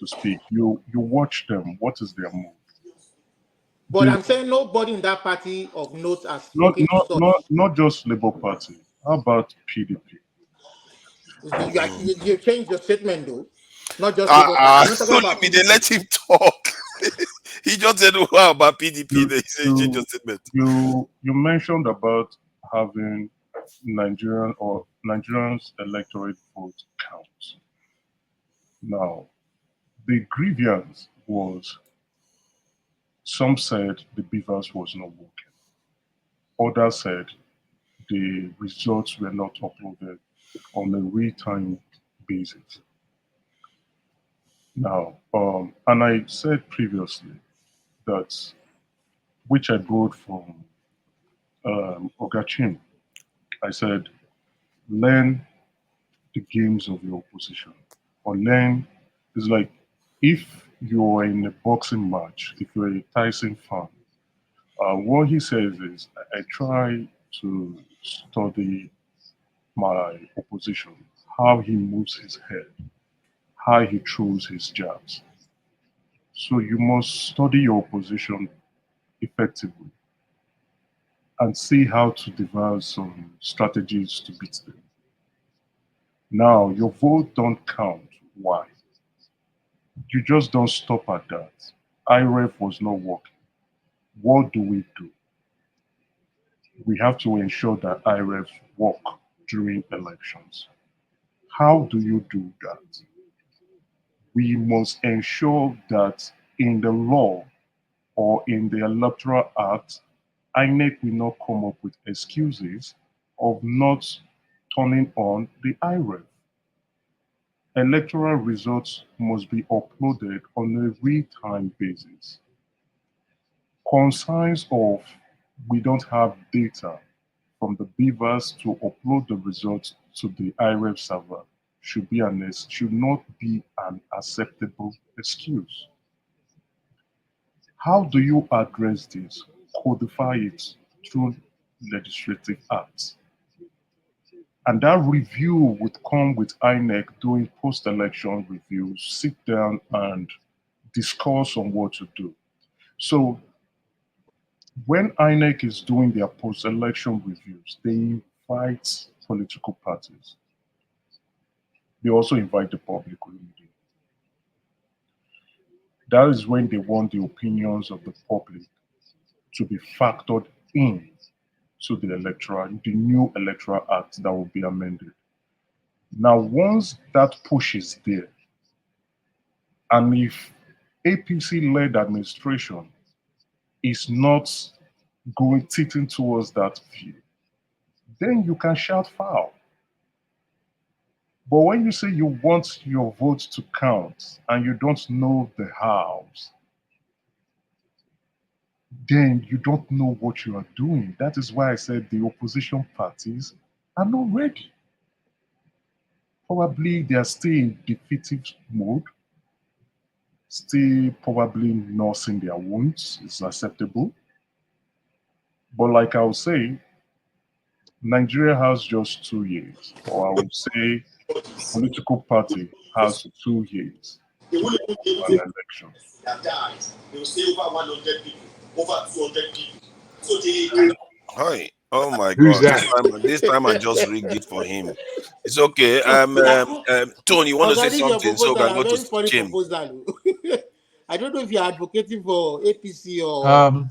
speak. You watch them. What is their move? But I'm saying nobody in that party of note has spoken to such. Not just Labour Party. How about PDP? You changed your statement though. Not just Labour Party. They let him talk. He just said, "How about PDP?" They say change your statement. You mentioned about having Nigerians electorate vote count. Now, the grievance was, some said the beavers was not working. Others said the results were not uploaded on a real-time basis. Now, and I said previously that, which I borrowed from Ogachim, I said, learn the games of your opposition, or learn. It's like if you're in a boxing match, if you're a Tyson fan, what he says is, I try to study my opposition, how he moves his head, how he throws his jabs. So you must study your opposition effectively and see how to devise some strategies to beat them. Now, your vote don't count. Why? You just don't stop at that. IREF was not working. What do? We have to ensure that IREF work during elections. How do you do that? We must ensure that in the law or in the Electoral Act, INEC will not come up with excuses of not turning on the IREF. Electoral results must be uploaded on a real-time basis. Concerns of we don't have data from the beavers to upload the results to the IREF server should not be an acceptable excuse. How do you address this? Codify it through legislative acts. And that review would come with INEC doing post-election reviews, sit down and discuss on what to do. So when INEC is doing their post-election reviews, they invite political parties. They also invite the public. That is when they want the opinions of the public to be factored in to the new electoral act that will be amended. Now, once that push is there, and if APC-led administration is not going tilting towards that view, then you can shout foul. But when you say you want your votes to count and you don't know the hows, then you don't know what you are doing. That is why I said the opposition parties are not ready. Probably they are still in defeative mode, still probably nursing their wounds. It's acceptable. But like I would say, Nigeria has just 2 years, or I would say political party has 2 years to an election. Hi. Oh my Who's God! that? This time I just rigged it for him. It's okay. Tony, you want to say Regarding your something so we proposal, can a go to very funny Jim? proposal. I don't know if you're advocating for APC or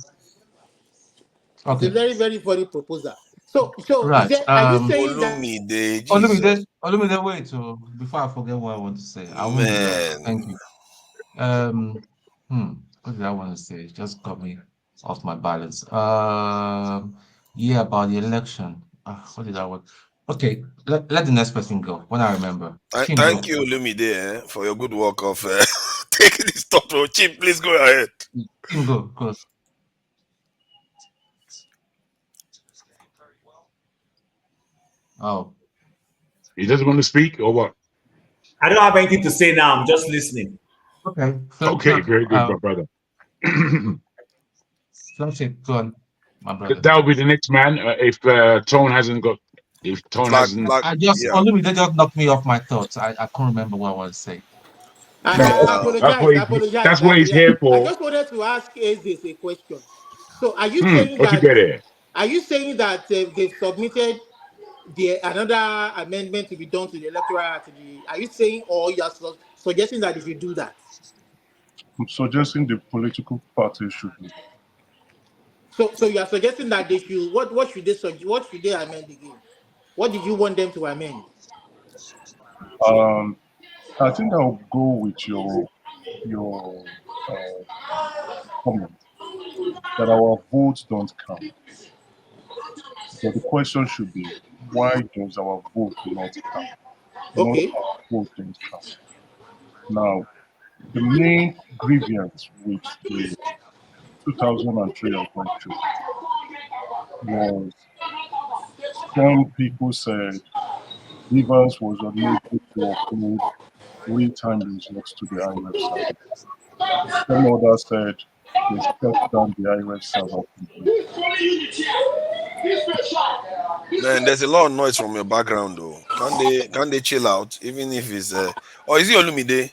it's a Okay. very, very funny proposal. So is Right. there, are you saying that Olumide, Jesus, Olumide, wait. So before I forget what I want to say, I won't be long. man. Thank you. What did I want to say? It just got me off my balance. Yeah, about the election. What did I want? Okay, let the next person go when I remember. Chim, Thank go. you, Olumide, for your good work of taking this top row. Chim, please go ahead. Chim, go. Oh, He doesn't want to speak, or what? I don't have anything to say now. I'm just listening. okay. Okay, very good, my brother. Flagship, go on, my brother. That will be the next man if Tone hasn't got. If Tone hasn't. I just Olumide just knocked me off my thoughts. I can't remember what I want to say. I apologize. That's what he's here I for. just wanted to ask Eze a question. So are you saying What you that get here? are you saying that they've submitted another amendment to be done to the electoral act? Are you saying, or you are suggesting that if you do that? I'm suggesting the political parties should do. So you are suggesting that they should what should they amend again? What did you want them to amend? I think I'll go with your comment that our votes don't count. But the question should be, why does our vote not count? Not Okay. our vote don't count. Now, the main grievance with the 2003 election was some people said Rivers was unable to upload real-time results to the IRF server. Some others said they shut down the IRF server completely. Man, there's a lot of noise from your background, though. Can they chill out, even if it's or is it Olumide?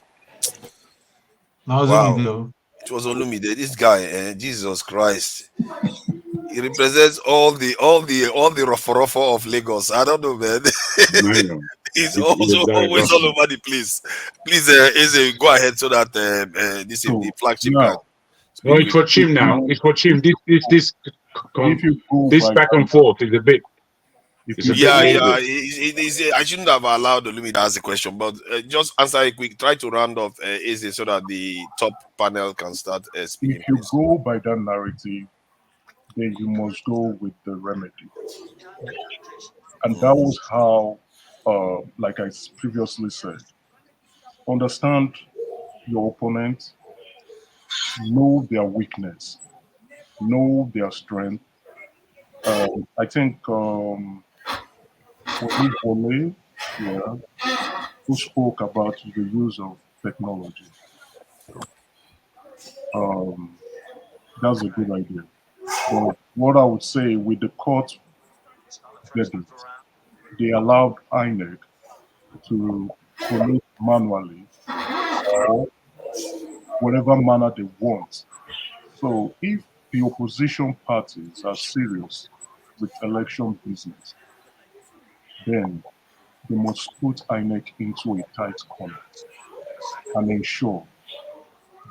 Wow, it was Olumide. This guy, Jesus Christ, he represents all the ruffle of Lagos. I don't know, man. Man, He's he's a also direct always all Russian. over the place. Please, Eze, go ahead so that the flagship can Now, No, speak it's with. for Chim now. It's for Chim. if you go This by back and forth is a bit. It's a bit Yeah. awkward. I shouldn't have allowed Olumide to ask the question, but just answer it quick. Try to round off Eze so that the top panel can start speaking, if you please. go by that narrative, then you must go with the remedy. And that was how, like I previously said, understand your opponent, know their weakness, know their strength. I think Olivole, yeah, who spoke about the use of technology. That's a good idea. But what I would say with the court verdict, they allowed INEC to collate manually or whatever manner they want. So if the opposition parties are serious with election business, then they must put INEC into a tight corner and ensure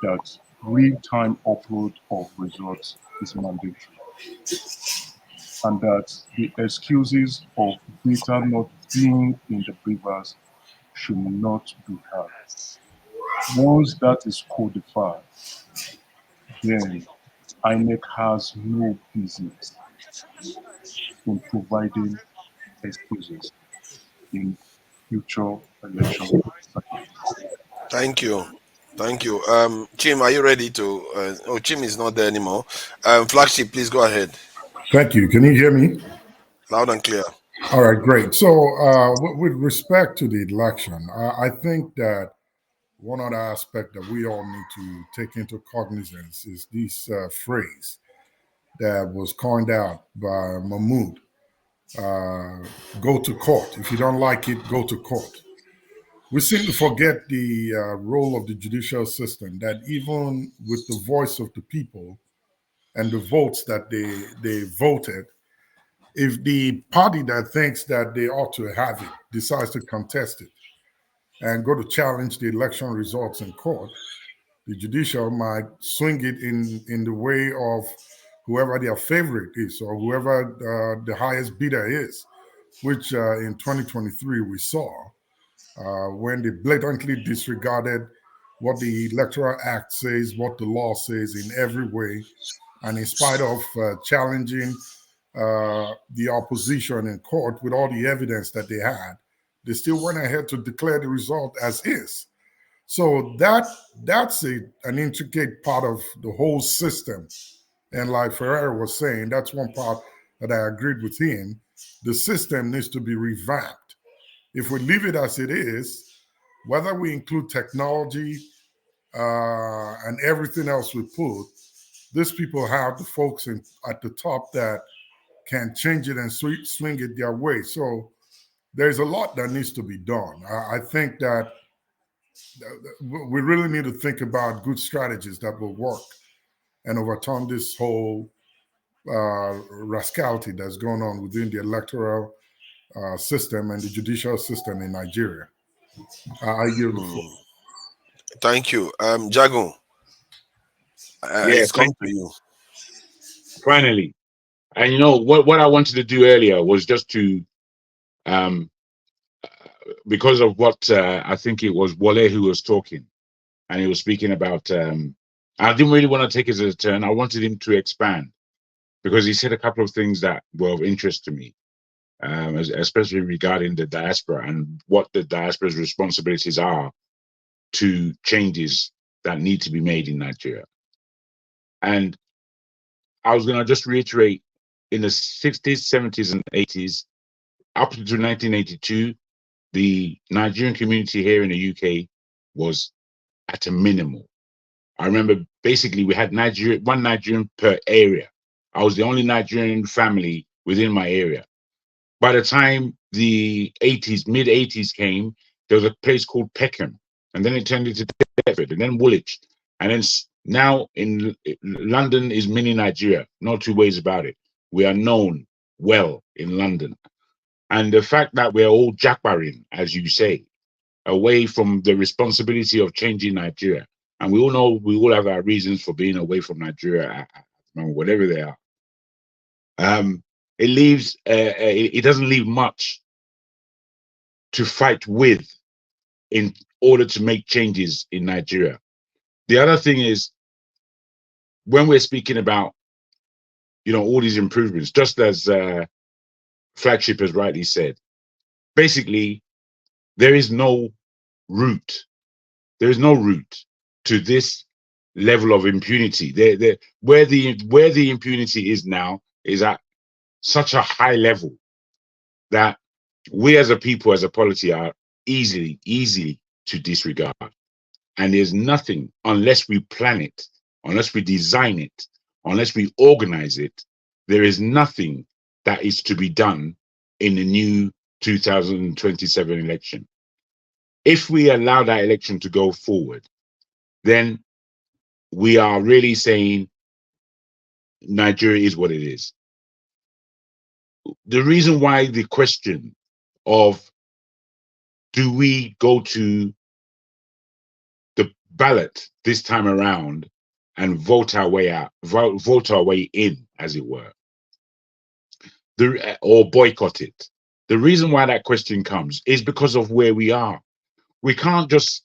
that real-time upload of results is mandatory, and that the excuses of data not being in the beavers should not be had. Once that is codified, then INEC has no business in providing excuses in future election cycles. Thank you. Chim, are you ready to? Chim is not there anymore. Flagship, please go ahead. Thank you. Can you hear me? Loud and clear. All right, great. So, with respect to the election, I think that one other aspect that we all need to take into cognizance is this phrase that was coined out by Mahmoud: "Go to court. If you don't like it, go to court." We seem to forget the role of the judicial system. That even with the voice of the people and the votes that they voted, if the party that thinks that they ought to have it decides to contest it and go to challenge the election results in court, the judicial might swing it in the way of whoever their favorite is or whoever the highest bidder is, which in 2023 we saw when they blatantly disregarded what the Electoral Act says, what the law says in every way. And in spite of challenging the opposition in court with all the evidence that they had, they still went ahead to declare the result as is. So that's an intricate part of the whole system. And like Ferreira was saying, that's one part that I agreed with him. The system needs to be revamped. If we leave it as it is, whether we include technology and everything else we put, these people have the folks at the top that can change it and swing it their way. So there's a lot that needs to be done. I think that we really need to think about good strategies that will work and overturn this whole rascality that's going on within the electoral system and the judicial system in Nigeria. I yield the floor. Thank you. Jagun, it's come to you. Finally. And you know, what I wanted to do earlier was just to, because of what I think it was Wale who was talking, and he was speaking about, I didn't really want to take it as a turn. I wanted him to expand because he said a couple of things that were of interest to me, especially regarding the diaspora and what the diaspora's responsibilities are to changes that need to be made in Nigeria. And I was going to just reiterate, in the 60s, 70s, and 80s, up to 1982, the Nigerian community here in the UK was at a minimal. I remember basically we had one Nigerian per area. I was the only Nigerian family within my area. By the time the 80s, mid 80s came, there was a place called Peckham, and then it turned into Deptford, and then Woolwich, and then now in London is mini Nigeria. No two ways about it. We are known well in London. And the fact that we're all jackbarring, as you say, away from the responsibility of changing Nigeria. And we all know we all have our reasons for being away from Nigeria, whatever they are. It leaves, it doesn't leave much to fight with in order to make changes in Nigeria. The other thing is, when we're speaking about, you know, all these improvements, just as Flagship has rightly said, basically, there is no route. There is no route to this level of impunity. Where the impunity is now is at such a high level that we as a people, as a polity, are easily to disregard. And there's nothing, unless we plan it, unless we design it, unless we organize it, there is nothing that is to be done in the new 2027 election. If we allow that election to go forward, then we are really saying Nigeria is what it is. The reason why the question of do we go to the ballot this time around and vote our way out, vote our way in, as it were, or boycott it. The reason why that question comes is because of where we are. We can't just,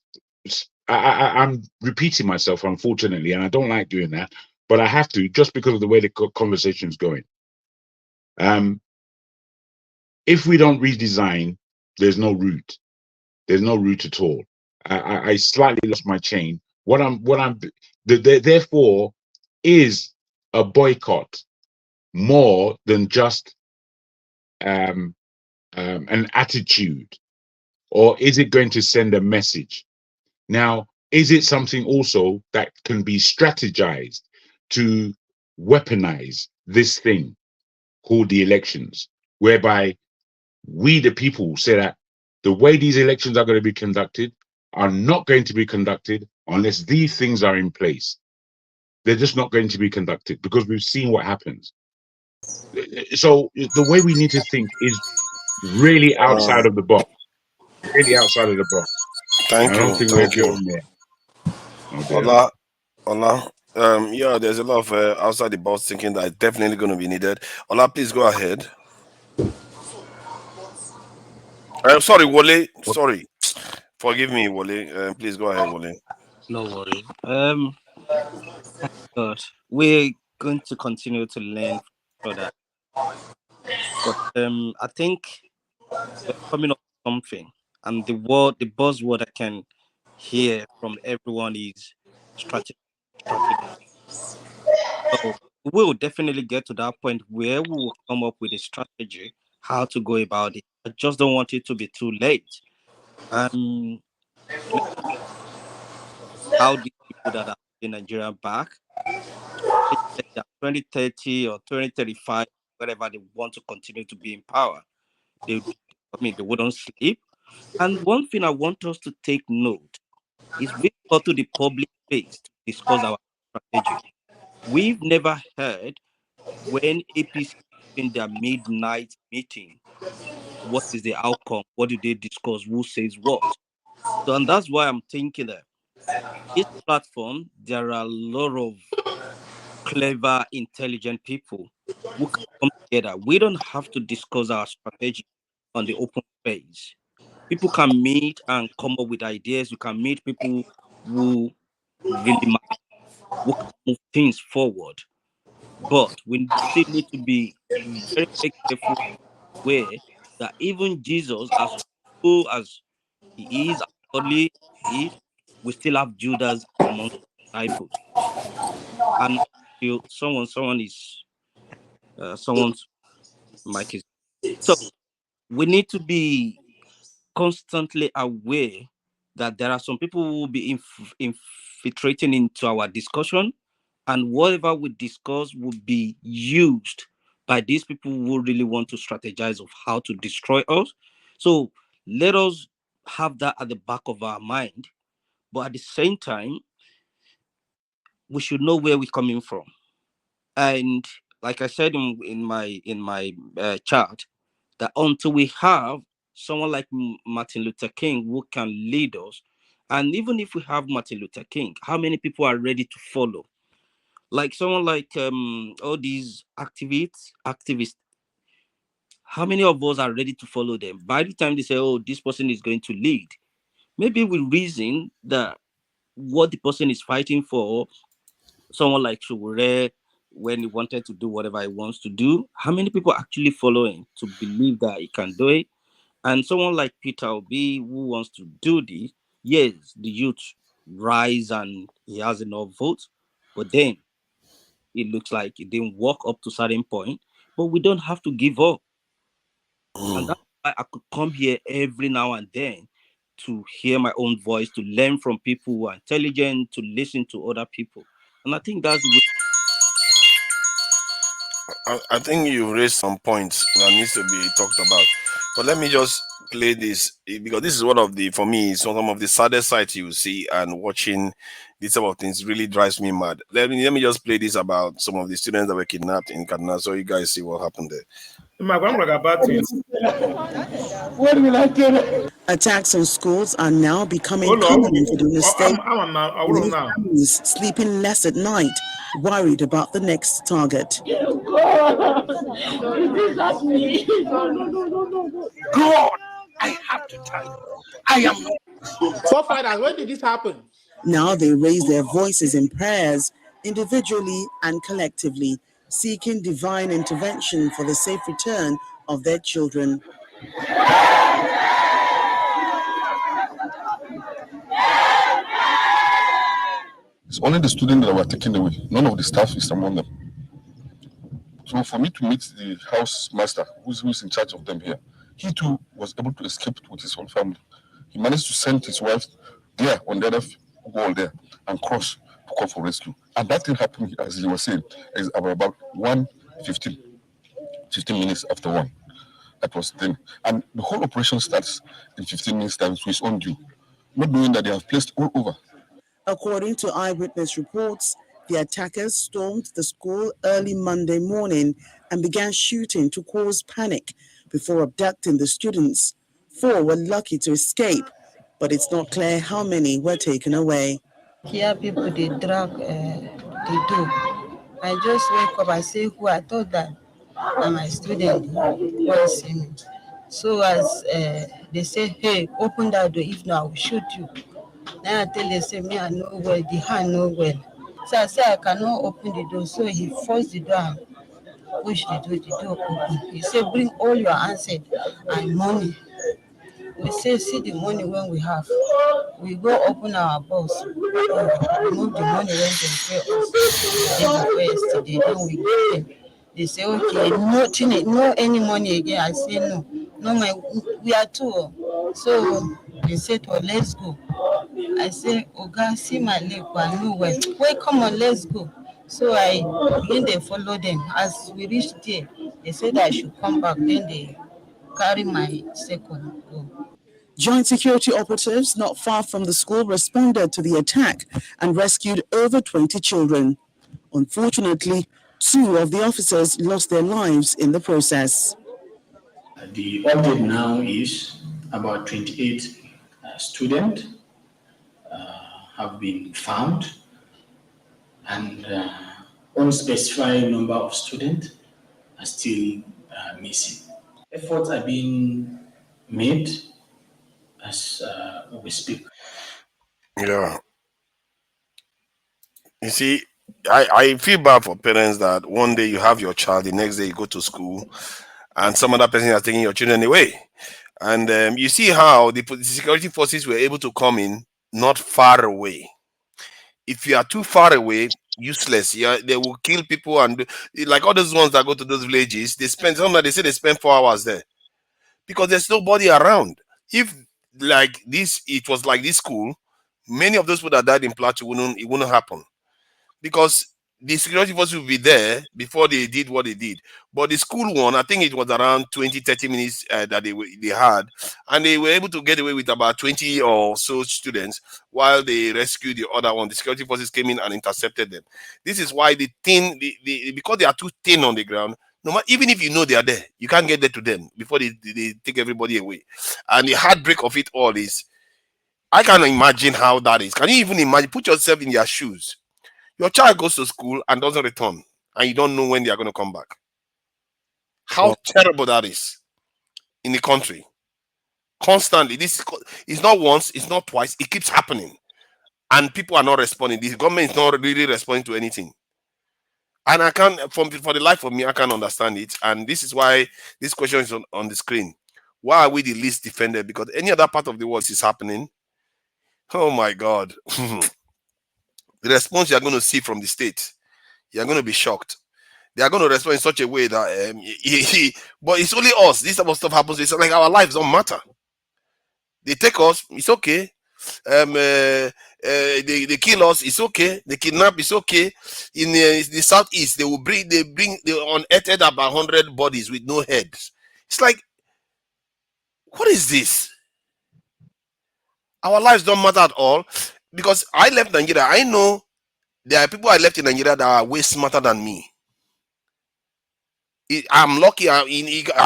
I'm repeating myself, unfortunately, and I don't like doing that, but I have to, just because of the way the conversation's going. If we don't redesign, there's no route. There's no route at all. I slightly lost my chain. Therefore, is a boycott more than just an attitude, or is it going to send a message? Now, is it something also that can be strategized to weaponize this thing called the elections, whereby we, the people, say that the way these elections are going to be conducted are not going to be conducted unless these things are in place. They're just not going to be conducted because we've seen what happens. So the way we need to think is really outside of the box. Really outside of the box. Thank I don't you. think we're Thank you. going there. Oh dear. Ola, Ola. Yeah, there's a lot of outside the box thinking that is definitely going to be needed. Ola, please go ahead. Sorry, Wole. Sorry. Forgive me, Wole. Please go ahead, Wole. No worry. Thank God. We're going to continue to learn from each other. But I think we're coming up with something. And the buzzword I can hear from everyone is strategy. Strategy. So we'll definitely get to that point where we will come up with a strategy how to go about it. I just don't want it to be too late. How these people that are in Nigeria back, 2030 or 2035, wherever they want to continue to be in power, they wouldn't sleep. And one thing I want us to take note is we go to the public space to discuss our strategy. We've never heard when APC in their midnight meeting, what is the outcome? What do they discuss? Who says what? So, and that's why I'm thinking that this platform, there are a lot of clever, intelligent people who can come together. We don't have to discuss our strategy on the open space. People can meet and come up with ideas. You can meet people who really matter, who can move things forward. But we still need to be very, very careful where that even Jesus, as cool as he is, as godly he is, we still have Judas among the disciples. And someone is someone's mic is. So we need to be constantly aware that there are some people who will be infiltrating into our discussion, and whatever we discuss will be used by these people who really want to strategize of how to destroy us. So let us have that at the back of our mind, but at the same time, we should know where we're coming from. And like I said in my chart, that until we have someone like Martin Luther King who can lead us, and even if we have Martin Luther King, how many people are ready to follow? Like someone like all these activists, how many of us are ready to follow them? By the time they say, oh, this person is going to lead, maybe we reason that what the person is fighting for, someone like Shugure, when he wanted to do whatever he wants to do, how many people actually follow him to believe that he can do it? And someone like Peter Obi, who wants to do this, yes, the youth rise and he has enough votes, but then it looks like it didn't walk up to a certain point. But we don't have to give up. And that's why I could come here every now and then to hear my own voice, to learn from people who are intelligent, to listen to other people. And I think that's the way. I think you raised some points that needs to be talked about. But let me just play this because this is one of the, for me, some of the saddest sights you see, and watching these type of things really drives me mad. Let me just play this about some of the students that were kidnapped in Kaduna, so you guys see what happened there. My grandmother about it. What will I do? Attacks on schools are now becoming common in Kaduna State. Many families sleeping less at night, worried about the next target. God, this is me. No. God, I have to tell you, I am. So fighters, when did this happen? Now they raise their voices in prayers, individually and collectively, seeking divine intervention for the safe return of their children. It's only the students that were taken away. None of the staff is among them. So for me to meet the house master, who's in charge of them here, he too was able to escape with his whole family. He managed to send his wife there on the other wall there and cross to call for rescue. And that thing happened, as he was saying, is about 15 minutes after 1. That was then. And the whole operation starts in 15 minutes time to its own due, not knowing that they have placed all over. According to eyewitness reports, The attackers stormed the school early Monday morning and began shooting to cause panic before abducting the students. 4 were lucky to escape, but it's not clear how many were taken away. Here people, they drag, they do. I just wake up, I say who I thought that my student won't see me. So as they say, hey, open that door, if not, I will shoot you. Then I tell they say, me, I know well, the hand know well. So I say, I cannot open the door. So he forced the door and pushed the door open. He said, bring all your answers and money. We say, see the money when we have. We go open our box, remove the money when they pay us. The day before yesterday, then we give them. They say, okay, no any money again. I say, no, we are two. So they said, oh, let's go. I say, oh God, see my leg, but I know where. Wait, come on, let's go. So I begin to follow them. As we reached there, they said I should come back. Then they carry my second go. Joint security operatives not far from the school responded to the attack and rescued over 20 children. Unfortunately, 2 of the officers lost their lives in the process. The update now is about 28 students have been found, and unspecified number of students are still missing. Efforts are being made as we speak. Yeah. You see, I feel bad for parents that one day you have your child, the next day you go to school, and some other person is taking your children away. And you see how the security forces were able to come in not far away. If you are too far away, useless. Yeah, they will kill people, and like all those ones that go to those villages, they spend they say they spend 4 hours there because there's nobody around. If like this, it was like this school, many of those people that died in Plateau it wouldn't happen because the security forces will be there before they did what they did. But the school one, I think it was around 20-30 minutes that they had, and they were able to get away with about 20 or so students while they rescued the other one. The security forces came in and intercepted them. This is why because they are too thin on the ground, no matter, even if you know they are there, you can't get there to them before they take everybody away. And the heartbreak of it all is, I can't imagine how that is. Can you even imagine? Put yourself in their shoes. Your child goes to school and doesn't return, and you don't know when they are going to come back. How terrible that is in the country. Constantly. This is not once, it's not twice, it keeps happening. And people are not responding. The government is not really responding to anything. And I can't, for the life of me, I can't understand it. And this is why this question is on the screen. Why are we the least defended? Because any other part of the world is happening. Oh my God. The response you're going to see from the state, you're going to be shocked. They are going to respond in such a way that but it's only us. This type of stuff happens. It's like our lives don't matter. They take us, it's okay. They kill us, it's okay. They kidnap, it's okay. In the southeast, they unearthed about 100 bodies with no heads. It's like, what is this? Our lives don't matter at all. Because I left Nigeria, I know there are people I left in Nigeria that are way smarter than me. I'm lucky. I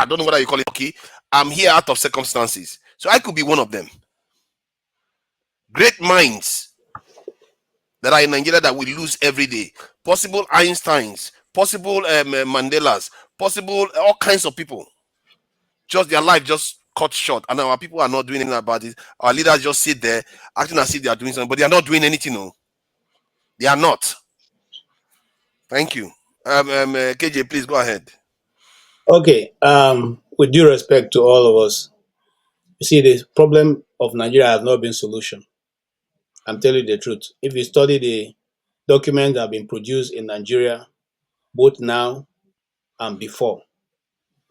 don't know whether you call it lucky. I'm here out of circumstances. So I could be one of them. Great minds that are in Nigeria that we lose every day. Possible Einsteins, possible Mandelas, possible all kinds of people. Just their life just cut short. And our people are not doing anything about it. Our leaders just sit there acting as if they are doing something, but they are not doing anything. No. They are not. Thank you. KJ, please go ahead. Okay. With due respect to all of us, you see, the problem of Nigeria has not been solution. I'm telling you the truth. If you study the documents that have been produced in Nigeria, both now and before,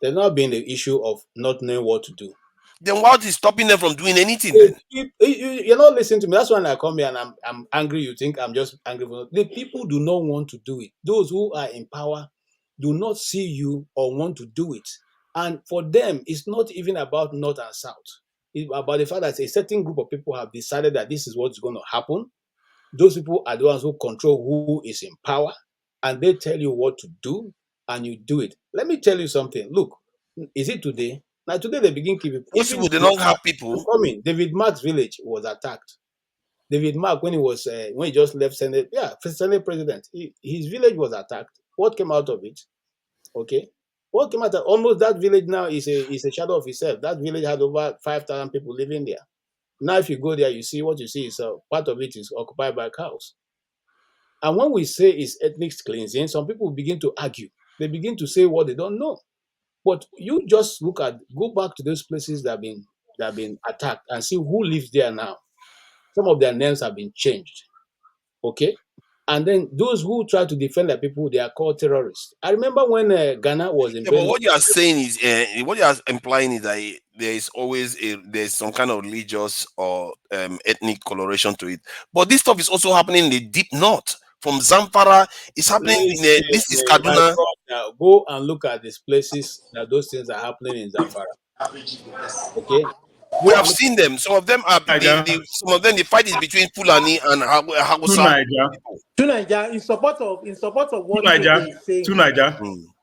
there's not been the issue of not knowing what to do. Then what is stopping them from doing anything then? You're not listening to me. That's when I come here and I'm angry. You think I'm just angry. The people do not want to do it. Those who are in power do not see you or want to do it. And for them, it's not even about North and South. It's about the fact that a certain group of people have decided that this is what's going to happen. Those people are the ones who control who is in power, and they tell you what to do, and you do it. Let me tell you something. Look, is it today? Now today they begin keeping Those even people, they don't have people. coming. David Mark's village was attacked. David Mark, when he just left Senate, Senate president, his village was attacked. What came out of it? Okay, what came out of almost that village now is a shadow of itself. That village had over 5,000 people living there. Now, if you go there, you see what you see is part of it is occupied by cows. And when we say it's ethnic cleansing, some people begin to argue. They begin to say what they don't know. But you just go back to those places that have been attacked and see who lives there now. Some of their names have been changed. Okay? And then those who try to defend their people, they are called terrorists. I remember when Ghana was in. Yeah, but what you are saying is, what you are implying is that there is always there's some kind of religious or ethnic coloration to it. But this stuff is also happening in the deep north. From Zamfara, it's happening in this is Kaduna. Go and look at these places that those things are happening in Zamfara. Okay, we have seen them. Some of them are some of them the fight is between Fulani and Hausa. To Nigeria, in support of what Nigeria is saying. To Nigeria.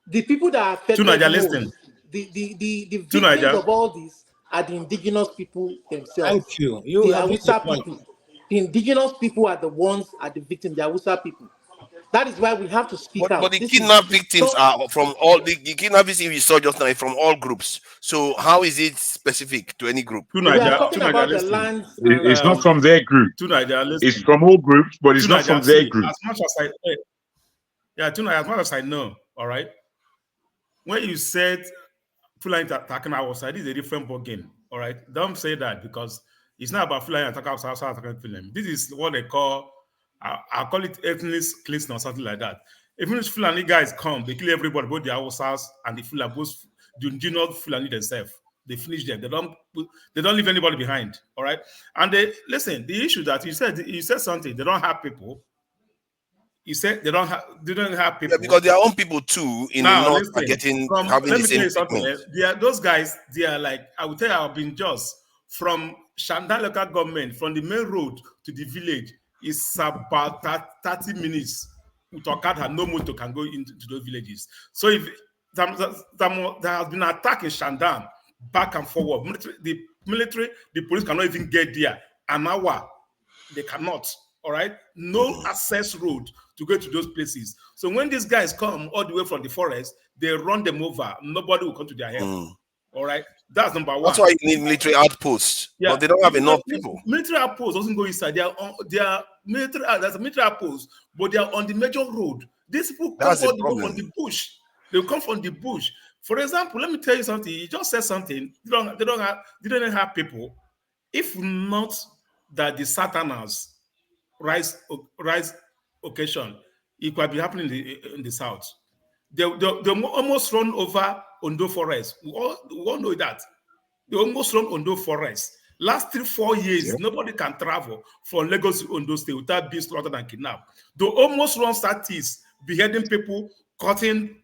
The people that are affected listen. The victims of all this are the indigenous people themselves. Thank you. The Hausa people. The indigenous people are the victims, the Hausa people. That is why we have to speak out. But the kidnapped victims are from all the kidnapped victims we saw just now from all groups. So how is it specific to any group? We are talking about the lands. It's not from their group. It's from all groups, but it's not from their group. As much as I know, all right. When you said Fulani attacking outside, is a different ballgame. All right, don't say that because it's not about Fulani attacking outside attacking Fulani. This is what they call, I call it ethnic cleansing or something like that. Even if Fulani guys come, they kill everybody, both the Hausas and the Fulani, both the indigenous Fulani themselves. They finish them. They don't leave anybody behind. All right, and listen. The issue that you said something. They don't have people. You said they don't have people. Yeah, because their own people too in the north are having the same treatment. Those guys, they are like, I will tell you, I've been just from Shandan local government, from the main road to the village, it's about 30 minutes. Utokad no motor can go into those villages. So if there has been an attack in Shandan, back and forward, the military, the police cannot even get there. An hour, they cannot. All right, no access road to go to those places. So when these guys come all the way from the forest, they run them over. Nobody will come to their help. All right, that's number one. That's why you need military outposts. Yeah, but they don't have enough people. Military outposts doesn't go inside. They are military. There's a military outpost, but they are on the major road. These people come all the way from the bush. They come from the bush. For example, let me tell you something. You just said something. They don't have people. If not that the Southerners rise occasion, it could be happening in the south. They almost run over Ondo Forest. We all know that. They almost run Ondo Forest. Last 3-4 years, nobody can travel from Lagos to Ondo State without being slaughtered and kidnapped. They almost run Satis, beheading people, cutting.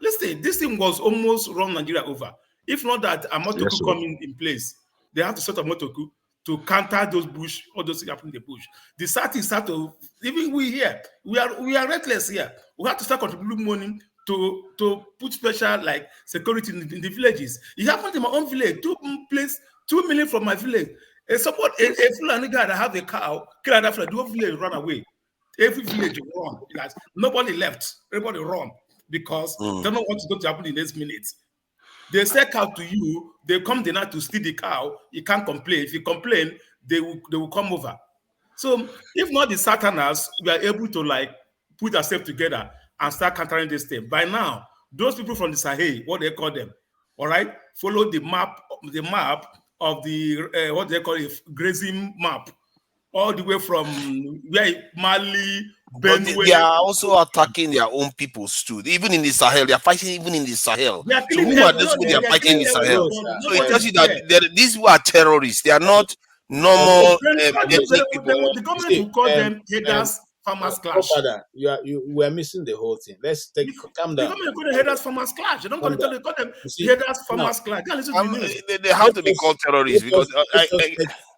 Listen, this thing was almost run Nigeria over. If not that Amotoku coming in place, they have to set up Amotoku to counter those bush, all those things happening in the bush. The Satis start to, even we here, we are reckless here. We have to start contributing money to put special like security in the villages. It happened in my own village, 2 million from my village. A Fulani guy that have a cow, kill that for the whole village run away. Every village run. Nobody left. Everybody run because they don't know what's going to happen in the next minute. They sell cow to you, they come the night to steal the cow, you can't complain. If you complain, they will come over. So if not the Southerners, we are able to like put ourselves together and start countering this thing. By now, those people from the Sahel, what they call them, all right, follow the map of the what they call it, grazing map, all the way from Mali, Benue. They are also attacking their own peoples too. Even in the Sahel, they are fighting even in the Sahel. So who are those who they are fighting in the Sahel? So it tells you that these who are terrorists, they are not normal ethnic people. The government will call them headers farmers clash. Father, we are missing the whole thing. Let's calm down. You're going to hear us farmers clash. You don't going to tell you, call them us farmers clash. They have to be called terrorists because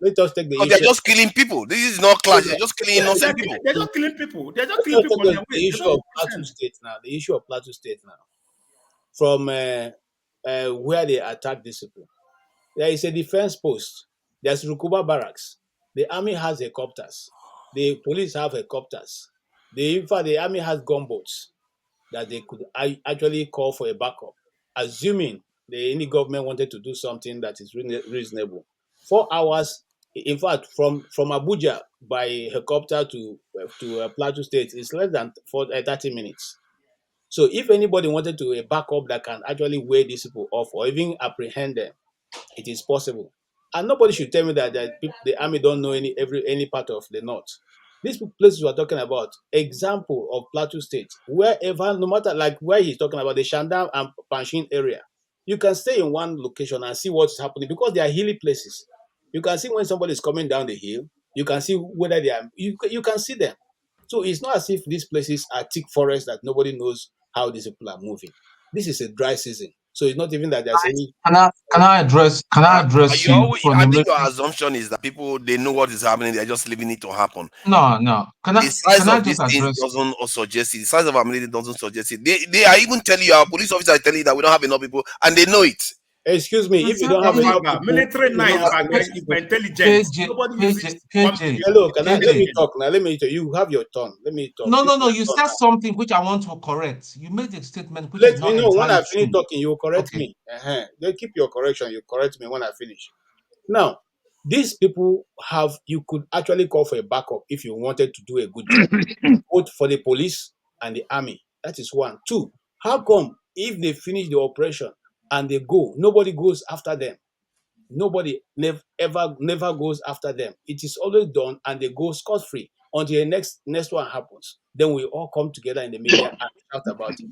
let us take the issue. they're just killing people. This is not clash. They're just killing innocent people. They're just killing people. They're just killing people on their way. The issue of Plateau State now. The issue of Plateau State now. From where they attack these people. There is a defense post. There's Rukuba barracks. The army has helicopters. The police have helicopters. In fact, the army has gunboats that they could actually call for a backup, assuming any government wanted to do something that is reasonable. 4 hours, in fact, from Abuja by helicopter to Plateau State is less than 30 minutes. So if anybody wanted to a backup that can actually weigh these people off or even apprehend them, it is possible. And nobody should tell me that the army don't know any part of the north. These places we're talking about, example of Plateau State, wherever, no matter like where he's talking about, the Shandam and Panshin area, you can stay in one location and see what's happening because they are hilly places. You can see when somebody is coming down the hill, you can see whether they are, you can see them. So it's not as if these places are thick forests that nobody knows how these people are moving. This is a dry season. So it's not even that there's any. Can I address you from I the think your military? assumption is that people they know what is happening, they're just leaving it to happen. No. The size of just this thing address? doesn't suggest it. The size of our military doesn't suggest it. They are even telling you, our police officers are telling you that we don't have enough people, and they know it. Excuse me, if you don't have enough people, military nice by intelligence. Nobody uses Hello, let me talk now. Let me talk. You have your turn. Let me talk. No. You said something which I want to correct. You made a statement which Let is me not know when I entirely finish true. talking. You correct me. They keep your correction. You correct me when I finish. Now, these people you could actually call for a backup if you wanted to do a good job, both for the police and the army. That is one. Two, how come if they finish the operation and they go, nobody goes after them? Nobody never goes after them. It is always done and they go scot-free until the next one happens. Then we all come together in the media and shout about it.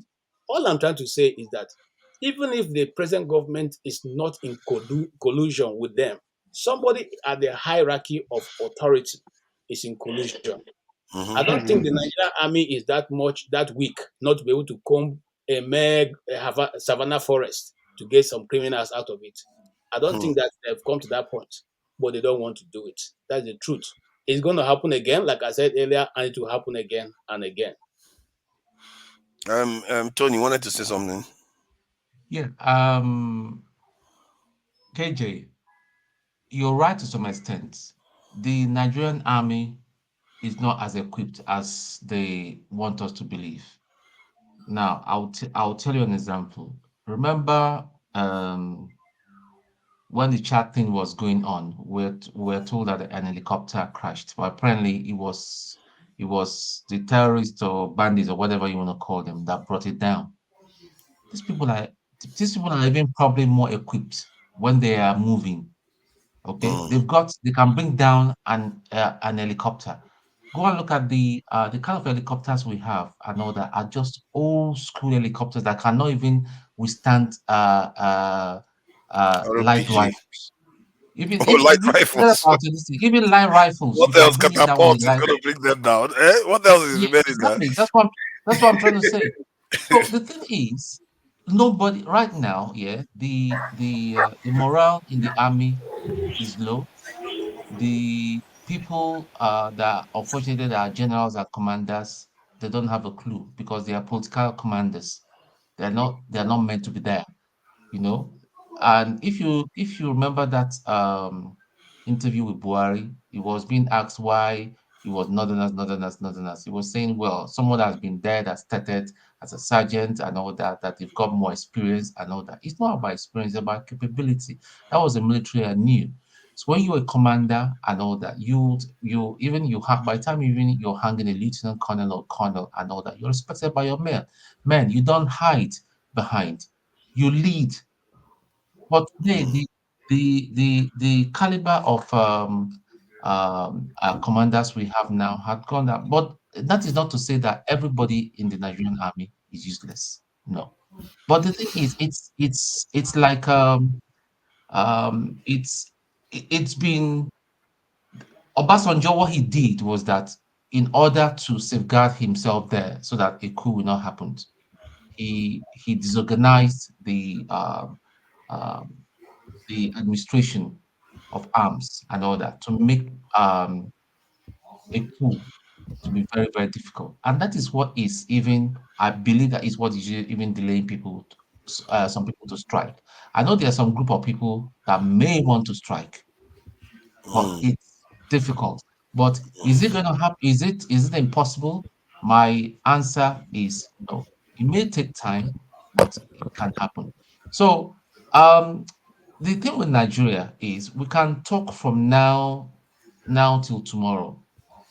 All I'm trying to say is that even if the present government is not in collusion with them, somebody at the hierarchy of authority is in collusion. I don't think the Nigerian army is that weak not to be able to comb a savannah forest to get some criminals out of it. I don't think that they've come to that point, but they don't want to do it. That's the truth. It's going to happen again, like I said earlier, and it will happen again and again. Tony, you wanted to say something? Yeah. KJ, you're right to some extent. The Nigerian army is not as equipped as they want us to believe. Now, I'll tell you an example. Remember, when the chat thing was going on, we're told that an helicopter crashed, but apparently it was the terrorists or bandits or whatever you want to call them that brought it down. These people are even probably more equipped when they are moving. Okay, they can bring down an helicopter. Go and look at the kind of helicopters we have and all that are just old school helicopters that cannot even withstand light rifles. Even light rifles. Even light rifles. What else? Catapult is going to bring them down. What else is remaining exactly. there? That's what I'm trying to say. So the thing is, nobody right now, the morale in the army is low. The people that unfortunately are generals and commanders, they don't have a clue because they are political commanders. They're not meant to be there, you know. And if you remember that interview with Buhari, he was being asked why he was northerners. He was saying, well, someone that's been there, that started as a sergeant and all that, that they've got more experience and all that. It's not about experience, it's about capability. That was the military I knew. So when you're a commander and all that, by the time you're hanging a lieutenant colonel or colonel and all that, you're respected by your men. Men, you don't hide behind. You lead. But today, the caliber of commanders we have now had gone up. But that is not to say that everybody in the Nigerian army is useless. No. But the thing is, it's like it's been Obasanjo. What he did was that in order to safeguard himself there so that a coup will not happen, he disorganized the administration of arms and all that to make a coup to be very, very difficult. And that is what is even, I believe that is what is even delaying people, some people to strike. I know there are some group of people that may want to strike, but it's difficult. But is it going to happen? Is it impossible? My answer is no. It may take time, but it can happen. So the thing with Nigeria is we can talk from now till tomorrow.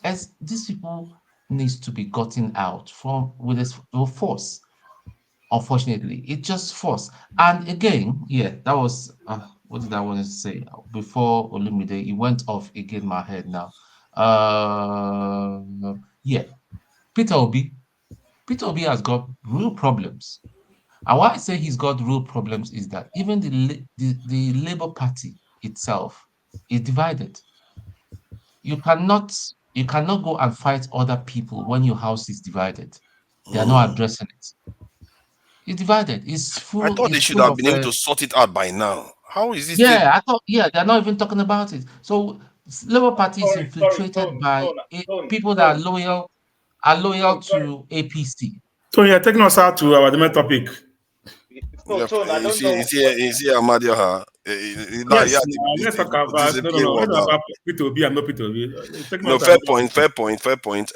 As these people needs to be gotten out from with this force. Unfortunately, it's just force. And again, yeah, that was what did I want to say before Olumide? It went off again my head now. Yeah, Peter Obi. Peter Obi has got real problems. And why I say he's got real problems is that even the Labour Party itself is divided. You cannot go and fight other people when your house is divided. They are not addressing it. It's divided. It's I full. thought they It's should full have of been able to sort it out by now. How is it still? yeah. I thought they're not even talking about it. So Labour Party is infiltrated by people that are loyal to APC. So you're taking us out to our main topic. Yep. I don't know. You see Amadioha. Yes, let's talk about let's talk about P2B and no P2B. No, fair point.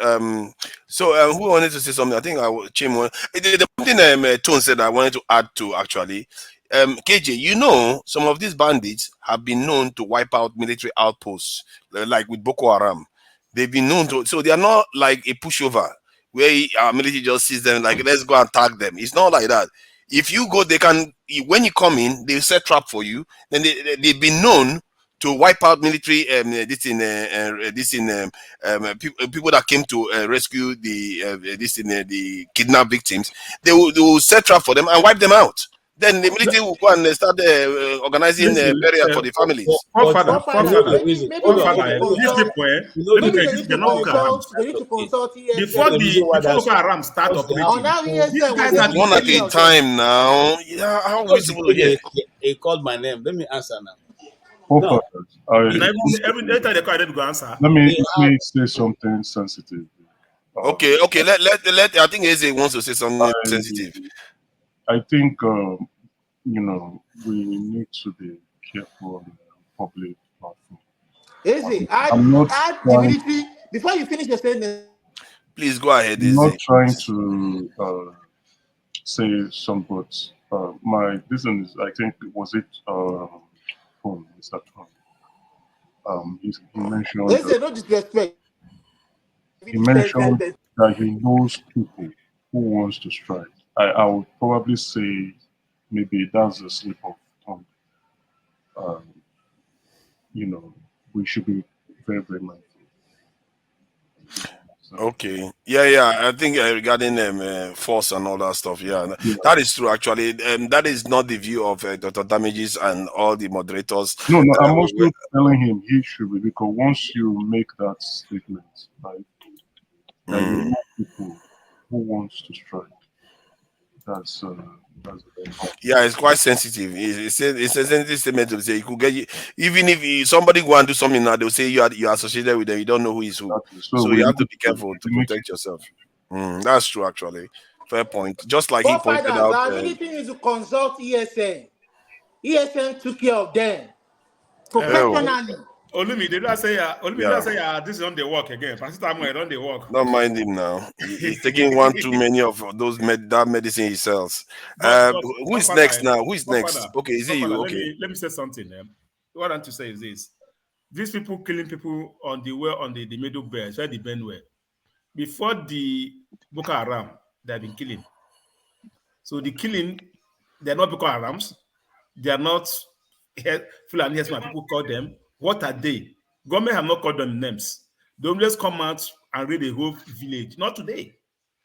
So who wanted to say something? I think I will Chim. The thing Tone said I wanted to add to actually. KJ, you know, some of these bandits have been known to wipe out military outposts, like with Boko Haram. They've been known to, so they are not like a pushover where our military just sees them like, let's go and tag them. It's not like that. If you go, they can, when you come in, they set trap for you. Then they've been known to wipe out military people that came to rescue the kidnapped victims. They will set trap for them and wipe them out. Then the military will go and start organizing burial for the families. They need to consult before Boko Haram start operating. One at a time now. Yeah, how are we supposed to hear? He called my name. Let me answer now. Let me say something sensitive. Okay. Let I think Eze wants to say something sensitive. I think you know, we need to be careful on public platform. Eze, add the military before you finish your statement. Please go ahead, Eze. I'm not trying to say some, but my reason is I think Mr. Trump. He mentioned. Eze, no disrespect. He mentioned that he knows people who wants to strike. I would probably say maybe that's a slip of tongue. You know, we should be very, very mindful. Okay. Yeah. I think regarding force and all that stuff. Yeah, that is true. Actually, that is not the view of Dr. Damages and all the moderators. No. I'm also telling him he should be, because once you make that statement, right, that you know people who wants to strike. That's yeah, it's quite sensitive. It's a sensitive statement to say. It could get you, even if somebody go and do something now, they'll say you are associated with them. You don't know who is who, so you have to be careful to protect yourself. That's true, actually. Fair point. Just like he pointed out. Our military needs to consult ESN. ESN took care of them professionally. Olumi, did I say this is on the work again? On the work. Don't mind him now. He's taking one too many of those that medicine he sells. Who is next now? Who is next? Okay, is it you? Okay. Let me say something. What I want to say is this: these people killing people on the way on the middle belt, where the Benway. Before the Boko Haram, they have been killing. So the killing, they're not Boko Harams. They are not Fulani Hesman. People call them. What are they? Government have not called them names. They always come out and raid a whole village. Not today.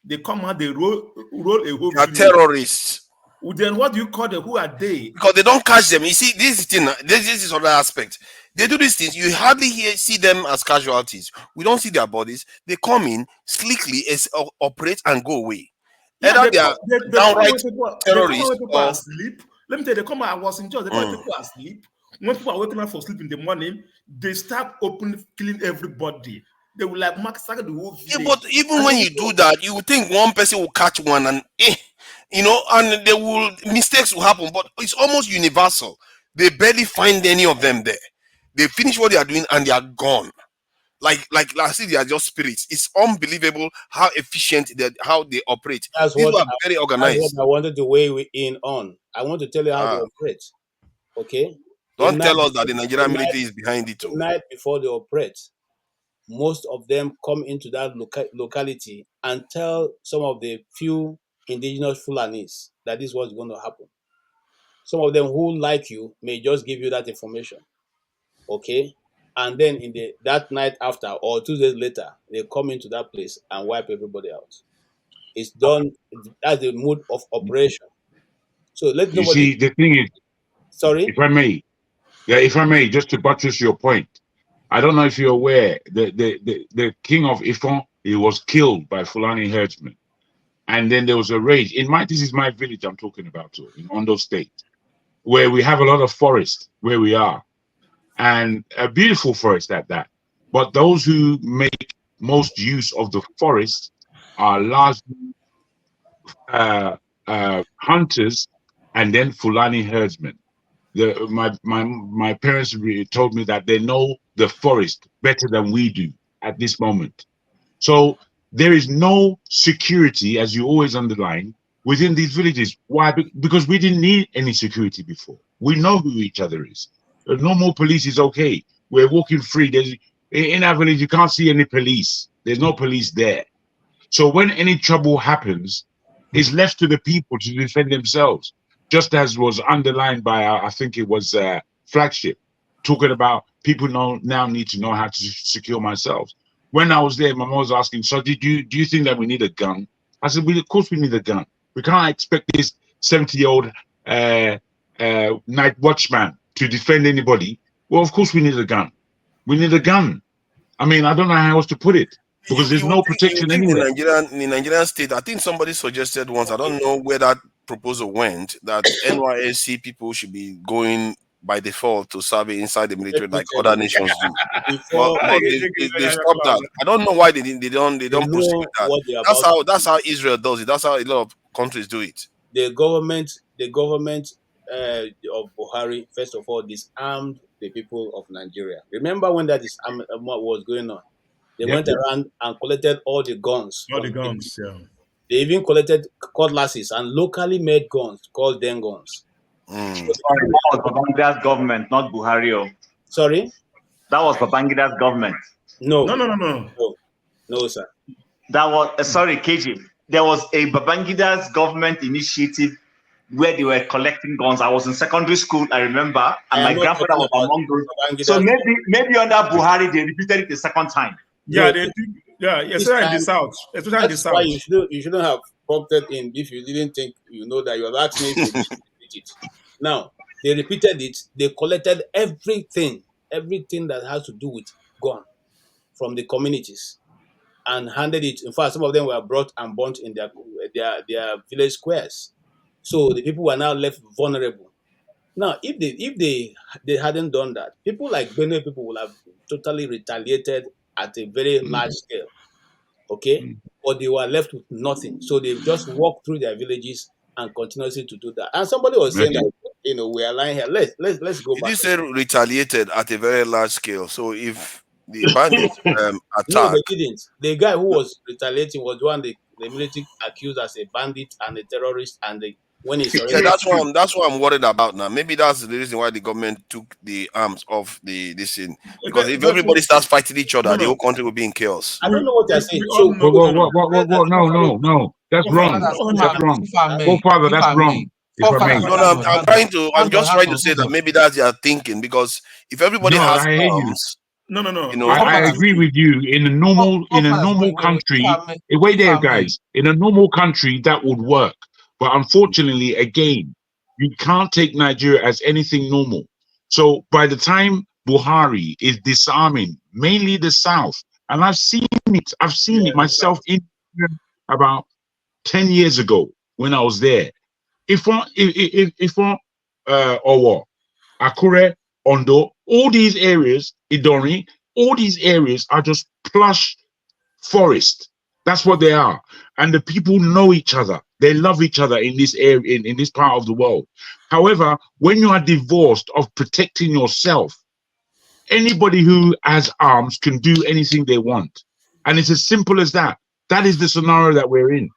They come out, they roll a whole village. Terrorists. Well, then what do you call them? Who are they? Because they don't catch them. You see, this is another aspect. They do these things. You hardly see them as casualties. We don't see their bodies. They come in slickly, operate and go away. Yeah, Either they are downright terrorists people or asleep. Let me tell you, they come. I was in church. They call people asleep. When people are waking up for sleep in the morning, they start killing everybody. They will like massacre the whole village. Yeah, but even when you do that, you would think one person will catch one and and mistakes will happen. But it's almost universal. They barely find any of them there. They finish what they are doing and they are gone. Like I see, they are just spirits. It's unbelievable how efficient how they operate. That's These what are very organized. That's what I wanted to weigh in on. I want to tell you how they operate. Okay. Don't tell us that the Nigerian military is behind it. The night before they operate, most of them come into that locality and tell some of the few indigenous Fulanis that this was going to happen. Some of them who like you may just give you that information. Okay. And then that night after or 2 days later, they come into that place and wipe everybody out. It's done. That's the mode of operation. So let You nobody. see, the thing is, sorry, if I may, just to buttress your point, I don't know if you're aware the king of Ifon, he was killed by Fulani herdsmen, and then there was a rage. This is my village I'm talking about, in Ondo State, where we have a lot of forest where we are, and a beautiful forest at that. But those who make most use of the forest are largely hunters and then Fulani herdsmen. My parents told me that they know the forest better than we do at this moment. So there is no security, as you always underline, within these villages. Why? Because we didn't need any security before. We know who each other is. The normal police is okay. We're walking free. In our village, you can't see any police. There's no police there. So when any trouble happens, it's left to the people to defend themselves, just as was underlined by, I think it was Flagship, talking about people now need to know how to secure themselves. When I was there, my mom was asking, so do you think that we need a gun? I said, of course we need a gun. We can't expect this 70-year-old night watchman to defend anybody. Well, of course we need a gun. We need a gun. I mean, I don't know how else to put it. Because there's no protection anywhere. In the Nigerian state, I think somebody suggested once, I don't know where that proposal went, that NYSC people should be going by default to serve inside the military like other nations do. But they stopped that. I don't know why they don't proceed with that. That's how Israel does it. That's how a lot of countries do it. The government of Buhari, first of all, disarmed the people of Nigeria. Remember when that disarmament was going on? They went around and collected all the guns. All the guns, yeah. They even collected cutlasses and locally made guns called den guns. Sorry, that was Babangida's government, not Buhari. Sorry? That was Babangida's government. No, sir. That was, sorry, KG. There was a Babangida's government initiative where they were collecting guns. I was in secondary school, I remember, and my grandfather was among those. So maybe under Buhari, they repeated it the second time. Yeah, they do. Yeah, especially in the south. Especially in the south. Why you shouldn't have prompted him if you didn't think that you were asking if they repeat it. Now they repeated it. They collected everything that has to do with gun from the communities and handed it. In fact, some of them were brought and burnt in their village squares. So the people were now left vulnerable. Now, if they hadn't done that, people like Benue people would have totally retaliated at a very large scale. Okay? But they were left with nothing. So they just walked through their villages and continuously to do that. And somebody was saying that, we are lying here. Let's go back. You said retaliated at a very large scale. So if the bandits attack. No, they didn't. The guy who was retaliating was one the military accused as a bandit and a terrorist, and when he surrendered. That's what I'm worried about now. Maybe that's the reason why the government took the arms off this thing. Because if everybody starts fighting each other, the whole country will be in chaos. I don't know what you're saying. No. That's wrong. That's wrong. Father, that's wrong. I'm just trying to say that maybe that's their thinking, because if everybody has arms. I agree with you. In a normal country, wait there, guys. In a normal country, that would work. But unfortunately, again, you can't take Nigeria as anything normal. So by the time Buhari is disarming mainly the South. And I've seen it. I've seen it myself in about 10 years ago when I was there. If Owo, Akure, Ondo, all these areas, Idori, all these areas are just plush forest. That's what they are. And the people know each other. They love each other in this area, in this part of the world. However, when you are divorced of protecting yourself, anybody who has arms can do anything they want. And it's as simple as that. That is the scenario that we're in.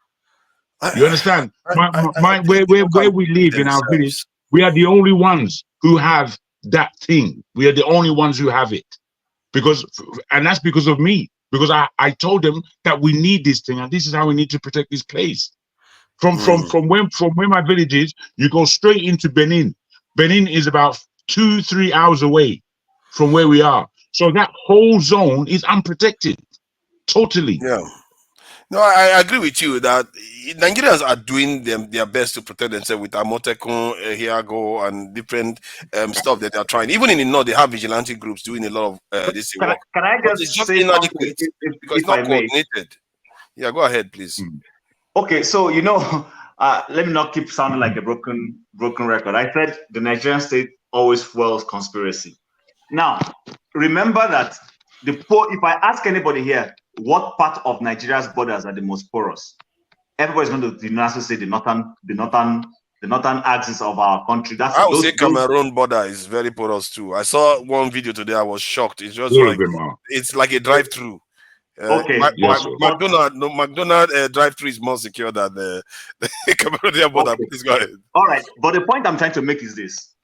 You understand? Where we live in our village, we are the only ones who have that thing. We are the only ones who have it. And that's because of me. Because I told them that we need this thing and this is how we need to protect this place. From where my village is, you go straight into Benin. Benin is about 2-3 hours away from where we are. So that whole zone is unprotected. Totally. Yeah. No, I agree with you that Nigerians are doing their best to protect themselves with Amotekun, Hiago, and different stuff that they are trying. Even in the north, they have vigilante groups doing a lot of this work. Can I but just it's just say inadequate something, because it's not coordinated. Yeah, go ahead, please. Okay, so let me not keep sounding like a broken record. I said the Nigerian state always fuels conspiracy. Now, remember that if I ask anybody here, what part of Nigeria's borders are the most porous? Everybody's going to say the northern axis of our country. I would say Cameroon border is very porous too. I saw one video today. I was shocked. It's just like it's like a drive-through. Okay, McDonald's drive-through is more secure than the Cameroonian border. Okay. Please go ahead. All right, but the point I'm trying to make is this: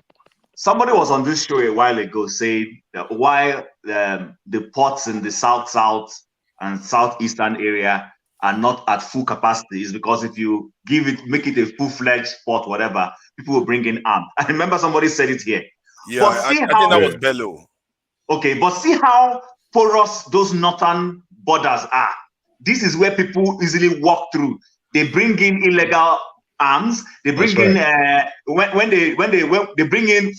somebody was on this show a while ago saying that why the ports in the south and southeastern area are not at full capacity is because if you make it a full-fledged port, whatever, people will bring in arms. I remember somebody said it here. Yeah, I think that was Bello. Okay, but see how porous those northern borders are. This is where people easily walk through. They bring in illegal arms. They bring in when they bring in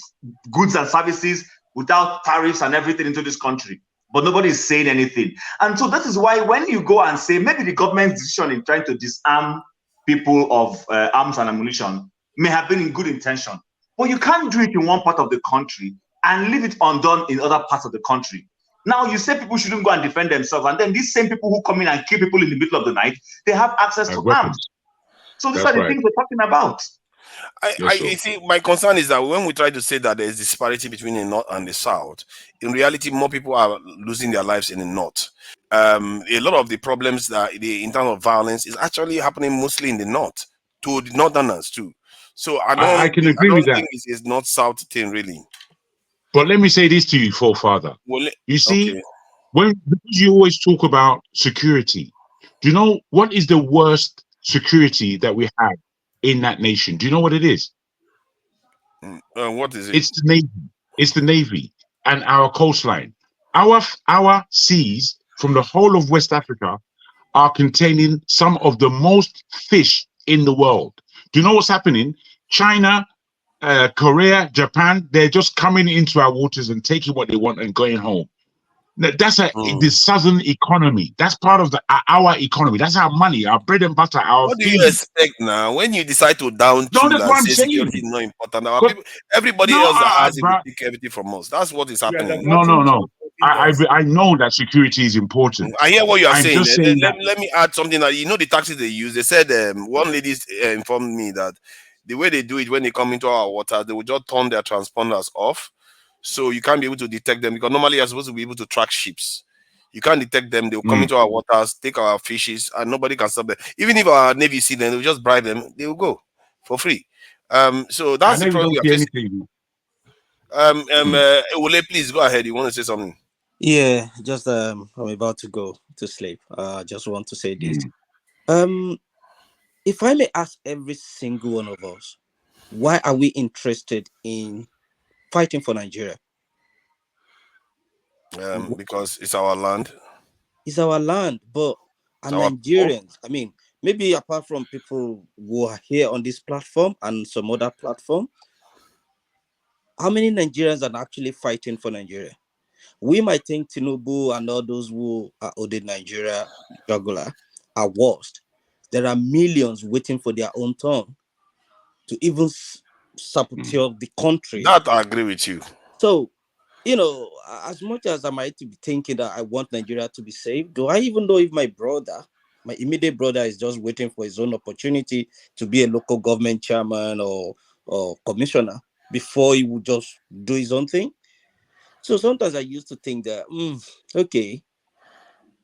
goods and services without tariffs and everything into this country. But nobody is saying anything. And so that is why when you go and say maybe the government's decision in trying to disarm people of arms and ammunition may have been in good intention, but you can't do it in one part of the country and leave it undone in other parts of the country. Now you say people shouldn't go and defend themselves, and then these same people who come in and kill people in the middle of the night, they have access to arms. So these are the things we're talking about. I see. My concern is that when we try to say that there is disparity between the north and the south, in reality, more people are losing their lives in the north. A lot of the problems in terms of violence is actually happening mostly in the north to the northerners too. So I can agree with that. Think it's north-south thing really. But let me say this to you, forefather. You see, because you always talk about security, do you know what is the worst security that we have in that nation? Do you know what it is? What is it? It's the Navy. It's the Navy and our coastline. Our seas from the whole of West Africa are containing some of the most fish in the world. Do you know what's happening? China, Korea, Japan, they're just coming into our waters and taking what they want and going home. That's the southern economy. That's part of our economy. That's our money, our bread and butter, our What do you expect now when you decide to down tool and say security is not important? Everybody else that has it will take everything from us. That's what is happening. No. I know that security is important. I hear what you are saying. Saying let me add something that the taxis they use. They said one lady informed me that the way they do it when they come into our water, they will just turn their transponders off. So you can't be able to detect them because normally you're supposed to be able to track ships. You can't detect them. They'll come into our waters, take our fishes, and nobody can stop them. Even if our Navy see them, they'll just bribe them. They will go for free. So that's the problem we are facing. Ule, please go ahead. You want to say something? Yeah, just I'm about to go to sleep. Just want to say this. If I may ask every single one of us, why are we interested in fighting for Nigeria? Because it's our land. It's our land, but Nigerians, I mean, maybe apart from people who are here on this platform and some other platform, How many Nigerians are actually fighting for Nigeria? We might think Tinubu and all those who are holding Nigeria jugular are worst. There are millions waiting for their own turn to even sabotage the country. That I agree with you. So, as much as I might be thinking that I want Nigeria to be safe, do I even know if my immediate brother, is just waiting for his own opportunity to be a local government chairman or commissioner before he would just do his own thing? So sometimes I used to think that, okay,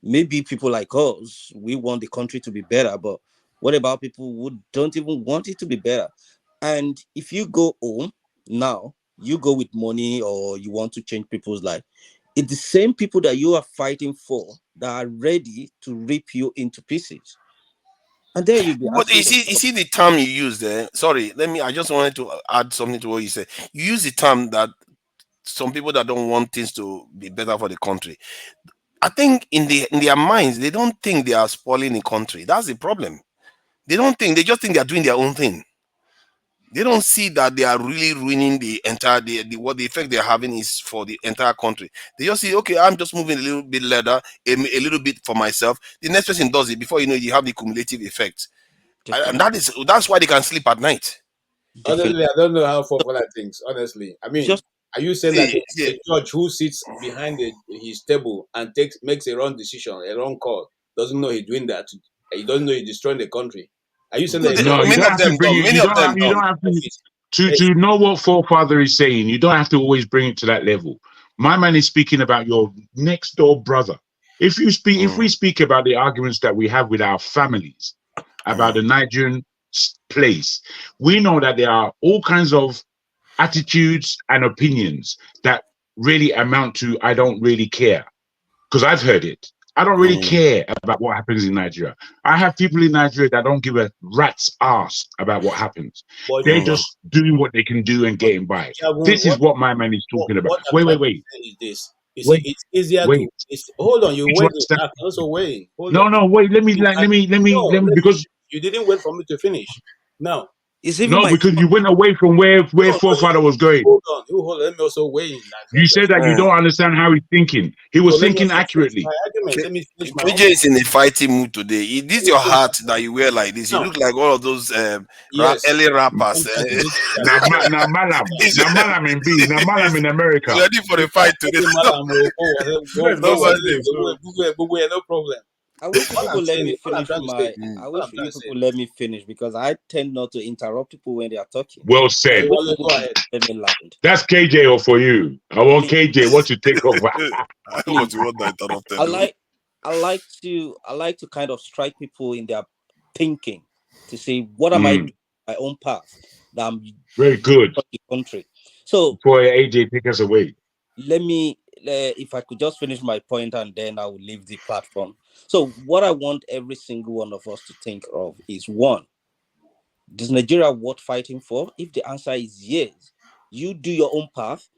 maybe people like us, we want the country to be better, but what about people who don't even want it to be better? And if you go home now, you go with money or you want to change people's life, it's the same people that you are fighting for that are ready to rip you into pieces. And then you'll be But asking you see the term you used there. Sorry, I just wanted to add something to what you said. You use the term that some people that don't want things to be better for the country. I think in their minds, they don't think they are spoiling the country. That's the problem. They just think they are doing their own thing. They don't see that they are really ruining the entire what the effect they're having is for the entire country. They just see, okay, I'm just moving a little bit later, a little bit for myself. The next person does it. Before you know it, you have the cumulative effect. And that's why they can sleep at night. Honestly, I don't know how Fofana thinks. Honestly, I mean, are you saying that a judge who sits behind his table and makes a wrong decision, a wrong call, doesn't know he's doing that? He doesn't know he's destroying the country. Are you saying that? No, you don't have to bring it. You don't have to know what forefather is saying. You don't have to always bring it to that level. My man is speaking about your next door brother. If we speak about the arguments that we have with our families about the Nigerian place, we know that there are all kinds of attitudes and opinions that really amount to I don't really care, because I've heard it. I don't really care about what happens in Nigeria. I have people in Nigeria that don't give a rat's ass about what happens. They're just doing what they can do and getting by. This is what my man is talking about. Wait. Is this? You see, it's easier to. Hold on, you wait. Also waiting. No, wait. Let me because you didn't wait for me to finish. Now, because you went away from where forefather was going. Hold on. Let me also weigh. You said that you don't understand how he's thinking. He was thinking accurately. Let me finish my PJ is in a fighting mood today. This is your hat that you wear like this. You look like all of those early rappers. Now Malam in B. Now Malam in America. Ready for the fight today. No problem. I wish people let me finish let me finish, because I tend not to interrupt people when they are talking. Well said. That's KJ or for you. I want KJ. What you take over? I like to kind of strike people in their thinking to say, what am I doing my own path that I'm very good the country. So before AJ take us away, let me if I could just finish my point and then I will leave the platform. So what I want every single one of us to think of is, one, is Nigeria worth fighting for? If the answer is yes, you do your own path.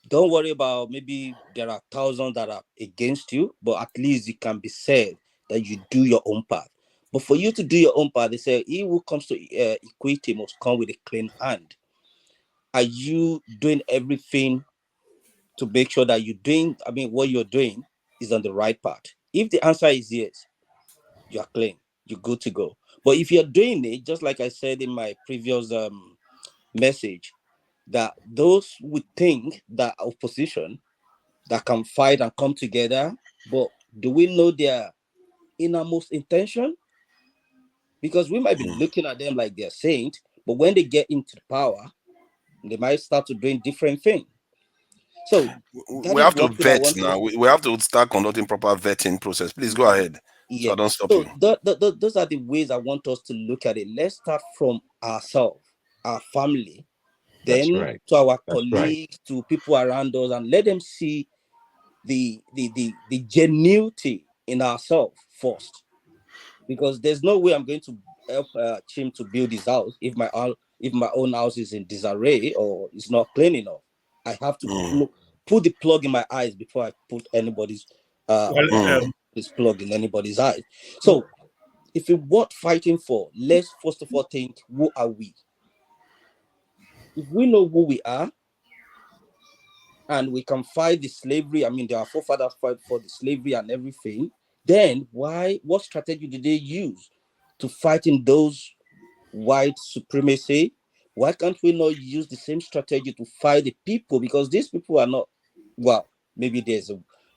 Don't worry about maybe there are thousands that are against you, but at least it can be said that you do your own path. But for you to do your own path, they say, he who comes to equity must come with a clean hand. Are you doing everything to make sure that what you're doing is on the right path? If the answer is yes, you're clean, you're good to go. But if you're doing it, just like I said in my previous message, that those would think that opposition that can fight and come together, but do we know their innermost intention? Because we might be looking at them like they're saints, but when they get into power, they might start to doing different things. So we have to vet now. We have to start conducting proper vetting process. Please go ahead. Yeah. So I don't stop you. Those are the ways I want us to look at it. Let's start from ourselves, our family, then to our colleagues, to people around us, and let them see the genuinity in ourselves first. Because there's no way I'm going to help Chim to build his house if my own house is in disarray or it's not clean enough. I have to put the plug in my eyes before I put anybody's this plug in anybody's eyes. So if we're worth fighting for, let's first of all think, who are we? If we know who we are, and we can fight the slavery. I mean, our forefathers fought for the slavery and everything. Then what strategy did they use to fight in those white supremacy? Why can't we not use the same strategy to fight the people? Because these people are not, well, maybe there's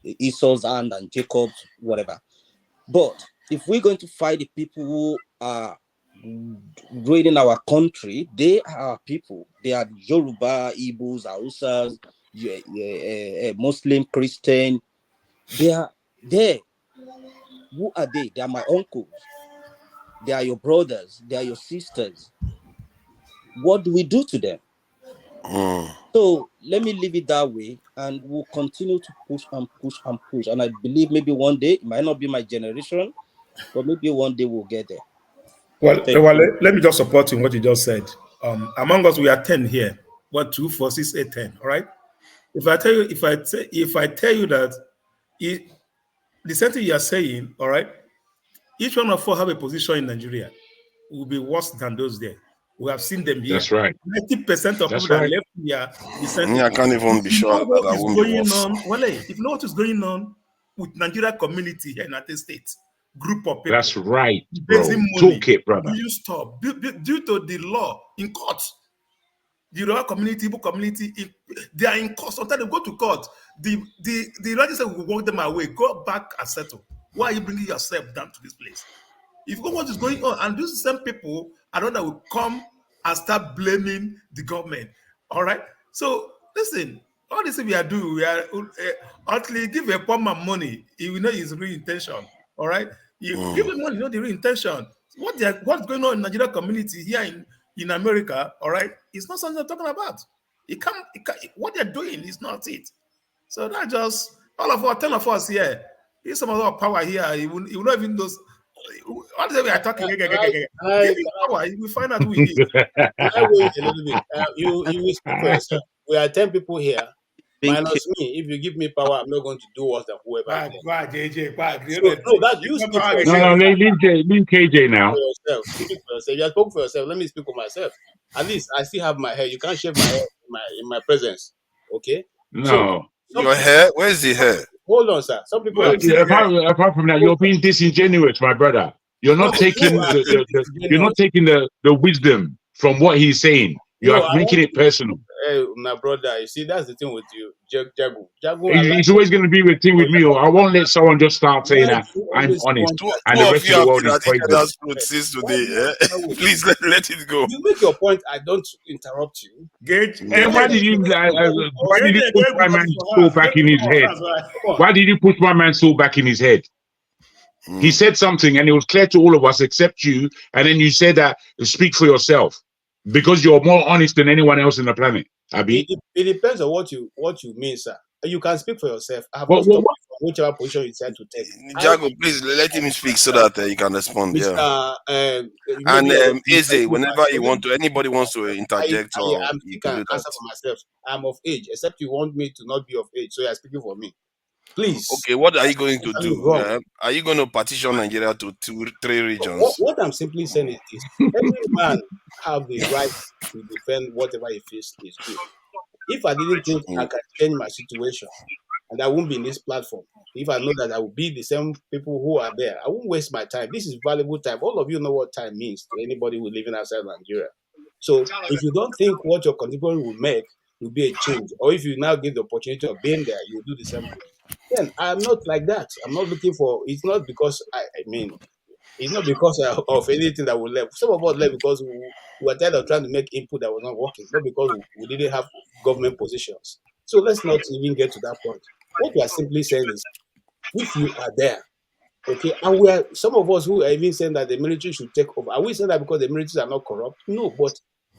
Esau's hand and Jacob's, whatever. But if we're going to fight the people who are ruining our country, they are people. They are Yoruba, Igbos, Hausas, Muslim, Christian. They are there. Who are they? They are my uncles. They are your brothers. They are your sisters. What do we do to them? So let me leave it that way, and we'll continue to push and push and push. And I believe maybe one day, it might not be my generation, but maybe one day we'll get there. Well, let me just support in what you just said. Among us, we are 10 here. 1, 2, 4, 6, 8, 10. All right. If I tell you, if I tell you that the same thing you are saying, all right, each one of us have a position in Nigeria will be worse than those there. We have seen them here. That's right. 90% of people that left here, I can't even be sure that I won't be worse. If you know what is going on with Nigeria community here in the United States, group of people. That's right, bro. Talk it, brother. You stop due to the law in court. The Yoruba community, Igbo community, they are in court. Sometimes they go to court. The legislature will walk them away. Go back and settle. Why are you bringing yourself down to this place? If you know what is going on, and these same people, I don't know, will come and start blaming the government. All right. So listen, all this we are doing, we are actually give a poor man money. He will know his real intention. All right. You give him money, you know the real intention. What's going on in Nigeria community here in America? All right, it's not something I'm talking about. What they're doing is not it. So not just all of us, 10 of us here. Here's some of our power here. He will not even know. All the way we are talking. Give him power. We find out who he is. I wait a little bit. You will speak for yourself. We are 10 people here. Minus me. If you give me power, I'm not going to do worse than whoever. JJ, no, that you speak for yourself. No, leave KJ now. For yourself. Speak for yourself. You have spoken for yourself. Let me speak for myself. At least I still have my hair. You can't shave my hair in my presence. Okay? No. So, your hair? Where's the hair? Hold on, sir. Some people apart from that, you're being disingenuous, my brother. You're not taking the wisdom from what he's saying. You are making it personal. My brother, you see, that's the thing with you, Jago. It's always going to be a thing with me. I won't let someone just start saying that I'm honest, and the rest of the world is crazy. Please let it go. You make your point. I don't interrupt you. Why did you put my man's soul back in his head? Why did you put my man's soul back in his head? He said something, and it was clear to all of us except you. And then you said that speak for yourself. Because you're more honest than anyone else in the planet, Abi. It depends on what you mean, sir. You can speak for yourself. I have not stopped you from whichever position you decide to take. Jago, please let him speak so that you can respond. And Eze, whenever you want to, anybody wants to interject I can answer for myself. I'm of age, except you want me to not be of age, so you're speaking for me. Please. Okay, what are you going to do? Are you going to partition Nigeria to 3 regions? What I'm simply saying is this: every man have the right to defend whatever he feels is good. If I didn't think I can change my situation, and I won't be in this platform, if I know that I will be the same people who are there, I won't waste my time. This is valuable time. All of you know what time means to anybody who living outside Nigeria. So if you don't think what your contribution will make will be a change, or if you now give the opportunity of being there, you do the same thing. Then I'm not like that. I'm not looking for. It's not because it's not because of anything that we left. Some of us left because we were tired of trying to make input that was not working, not because we didn't have government positions. So let's not even get to that point. What we are simply saying is, if you are there, okay, and some of us who are even saying that the military should take over. Are we saying that because the militaries are not corrupt? No, but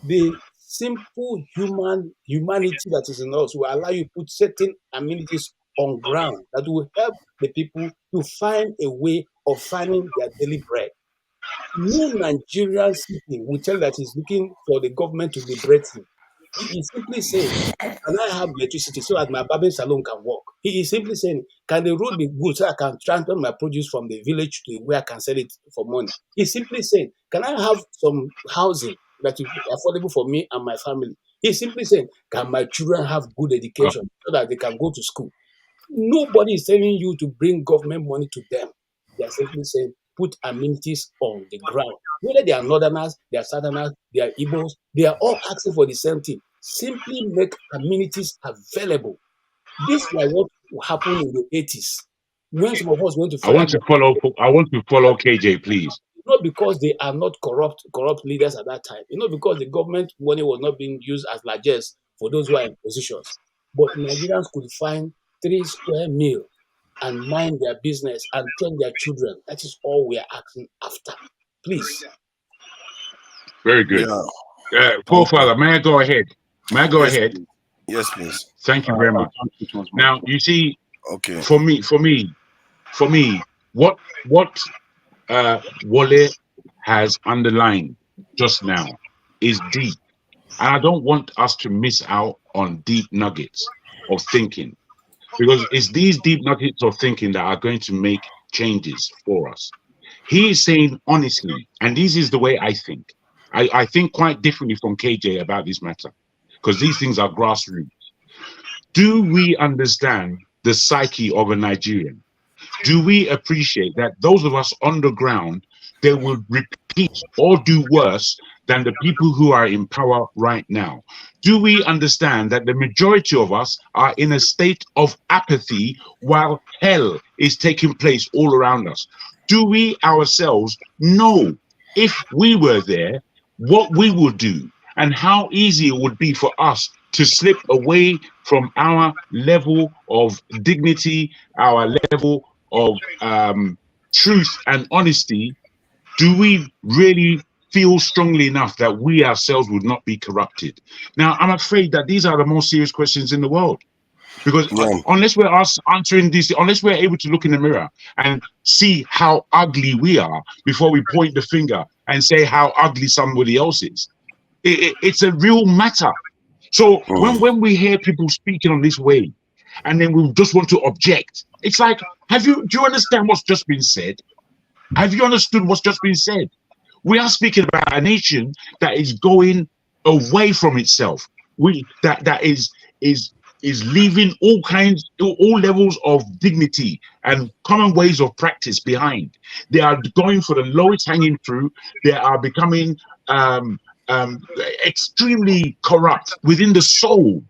the simple humanity that is in us will allow you to put certain amenities on ground that will help the people to find a way of finding their daily bread. No Nigerian citizen will tell that he's looking for the government to liberate him. He is simply saying, can I have electricity so that my barbering salon can work? He is simply saying, can the road be good so I can transfer my produce from the village to where I can sell it for money? He's simply saying, can I have some housing that will be affordable for me and my family. He's simply saying, can my children have good education so that they can go to school? Nobody is telling you to bring government money to them. They are simply saying, put amenities on the ground. Whether they are northerners, they are southerners, they are Igbos, they are all asking for the same thing. Simply make amenities available. This was what happened in the 80s. When some of us went to I want fire, to follow. I want to follow KJ, please. not because they are not corrupt leaders at that time. Because the government money was not being used as largesse for those who are in positions. But Nigerians could find 3 square meal and mind their business and train their children. That is all we are asking after. Please. Very good. Yeah. Father, may I go ahead? May I go ahead? Please. Yes, please. Thank you very much. Now, you see, okay. For me, what Wale has underlined just now is deep. And I don't want us to miss out on deep nuggets of thinking, because it's these deep nuggets of thinking that are going to make changes for us. He is saying honestly, and this is the way I think. I think quite differently from KJ about this matter, because these things are grassroots. Do we understand the psyche of a Nigerian? Do we appreciate that those of us on the ground, they will repeat or do worse than the people who are in power right now? Do we understand that the majority of us are in a state of apathy while hell is taking place all around us? Do we ourselves know, if we were there, what we would do and how easy it would be for us to slip away from our level of dignity, our level of truth and honesty? Do we really feel strongly enough that we ourselves would not be corrupted? Now, I'm afraid that these are the most serious questions in the world, because unless we're answering these, unless we're able to look in the mirror and see how ugly we are before we point the finger and say how ugly somebody else is, it's a real matter. So when we hear people speaking on this way, and then we just want to object, it's like, do you understand what's just been said? Have you understood what's just been said? We are speaking about a nation that is going away from itself. That is leaving all levels of dignity and common ways of practice behind. They are going for the lowest hanging fruit. They are becoming extremely corrupt within the soul.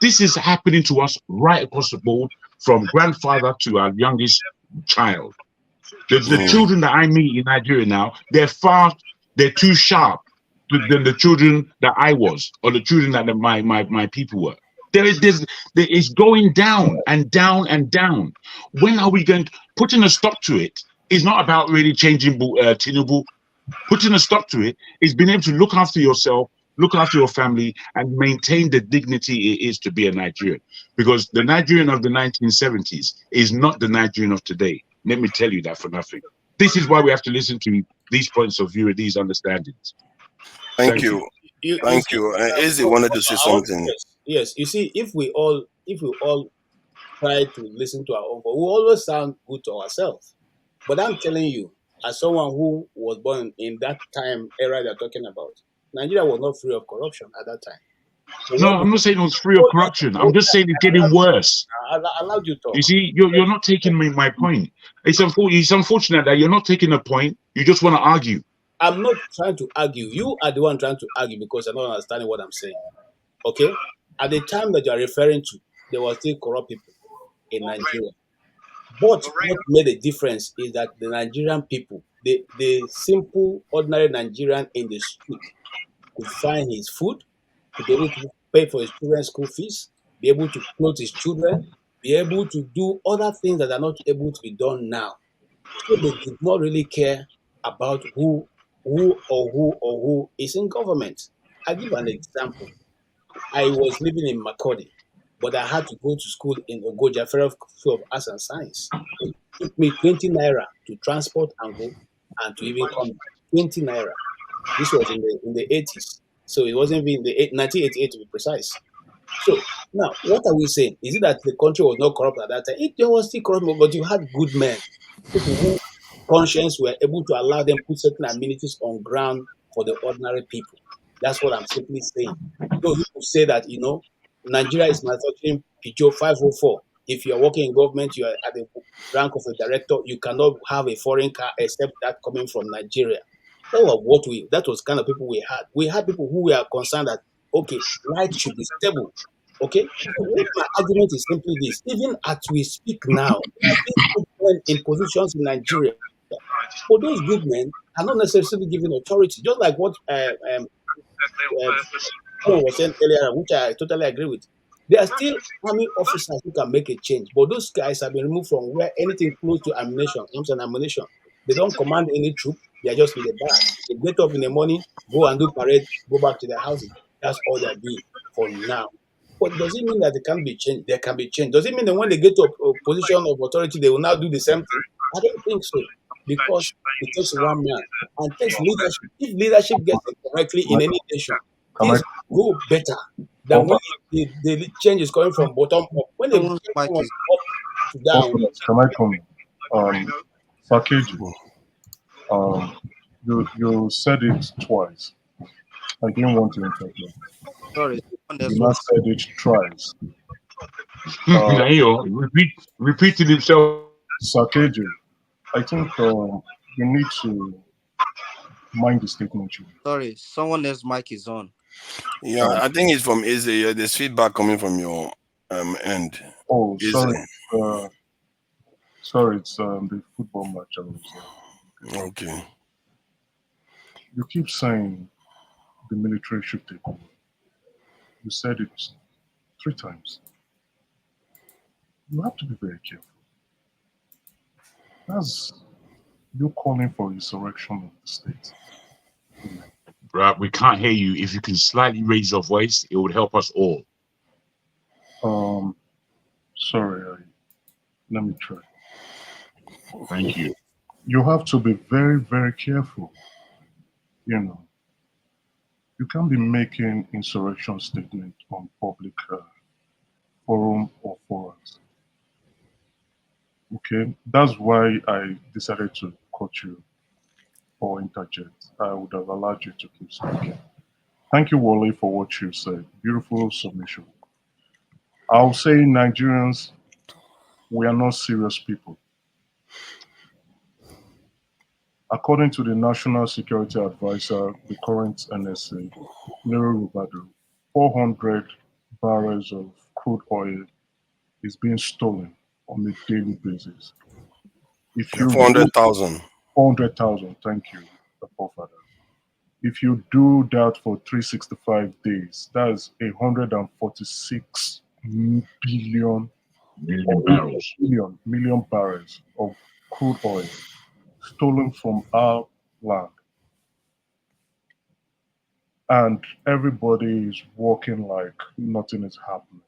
This is happening to us right across the board, from grandfather to our youngest child. The children that I meet in Nigeria now, they're too sharp than the children that I was, or the children that my people were. It's going down and down and down. When are we going to putting a stop to it? Is not about really changing Tinubu. Putting a stop to it is being able to look after yourself, look after your family, and maintain the dignity it is to be a Nigerian. Because the Nigerian of the 1970s is not the Nigerian of today. Let me tell you that for nothing. This is why we have to listen to these points of view and these understandings. Thank you. Thank you. Izzy wanted to say something. Yes. You see, if we all try to listen to our own voice, we always sound good to ourselves. But I'm telling you, as someone who was born in that time era they're talking about, Nigeria was not free of corruption at that time. No, I'm not saying it was free of corruption. I'm just saying it's getting worse. I allowed you to talk. You see, you're not taking my point. It's unfortunate that you're not taking a point. You just want to argue. I'm not trying to argue. You are the one trying to argue because you're not understanding what I'm saying. Okay? At the time that you're referring to, there were still corrupt people in Nigeria. But what made a difference is that the Nigerian people, the simple, ordinary Nigerian in the street, could find his food, could be able to pay for his children's school fees, be able to clothe his children, be able to do other things that are not able to be done now. So they did not really care about who is in government. I'll give an example. I was living in Makodi, but I had to go to school in Ogoja, Federal School of Arts and Science. It took me 20 naira to transport and go, and to even come back. 20 naira. This was in the 80s. So it wasn't even in the 1988 to be precise. So now, what are we saying? Is it that the country was not corrupt at that time? There was still corrupt, but you had good men, people who conscience were able to allow them put certain amenities on ground for the ordinary people. That's what I'm simply saying. Those who say that, Nigeria is manufacturing Peugeot 504. If you're working in government, you are at the rank of a director, you cannot have a foreign car except that coming from Nigeria. That was kind of people we had. We had people who were concerned that, okay, light should be stable. Okay? So what my argument is simply this. Even as we speak now, there are these good men in positions in Nigeria. But those good men are not necessarily given authority, just like what someone was saying earlier, which I totally agree with. There are still army officers who can make a change, but those guys have been removed from where anything close to ammunition, arms and ammunition. They don't command any troop. They are just in the back. They get up in the morning, go and do parade, go back to their houses. That's all they are doing for now. But does it mean that they can be changed? They can be changed. Does it mean that when they get to a position of authority, they will now do the same thing? I don't think so. Because it takes one man and takes leadership. If leadership gets it correctly in any nation, things go better than when the change is coming from bottom up. When the change from up to down. Can I come? Package. You said it twice. I didn't want to interrupt you. Sorry. You not said it twice. Repeated himself. Sakeji, I think you need to mind the statement. Sorry, someone else's mic is on. Yeah, I think it's from Izzy. There's feedback coming from your end. Oh, Izzy. sorry. Sorry, it's the football match. Okay. You keep saying the military should take over. You said it 3 times. You have to be very careful. That's you calling for insurrection of the state. Right, we can't hear you. If you can slightly raise your voice, it would help us all. Sorry, let me try. Thank you. You have to be very, very careful. You can't be making insurrection statement on public forum or forums. Okay, that's why I decided to cut you or interject. I would have allowed you to keep speaking. Thank you, Wally, for what you said. Beautiful submission. I'll say, Nigerians, we are not serious people. According to the National Security Advisor, the current NSA, Nero Rubadu, 400 barrels of crude oil is being stolen on a daily basis. If you 400,000. 400,000, thank you, the forefather. If you do that for 365 days, that is 146 billion barrels. Million barrels of crude oil stolen from our land. And everybody is walking like nothing is happening.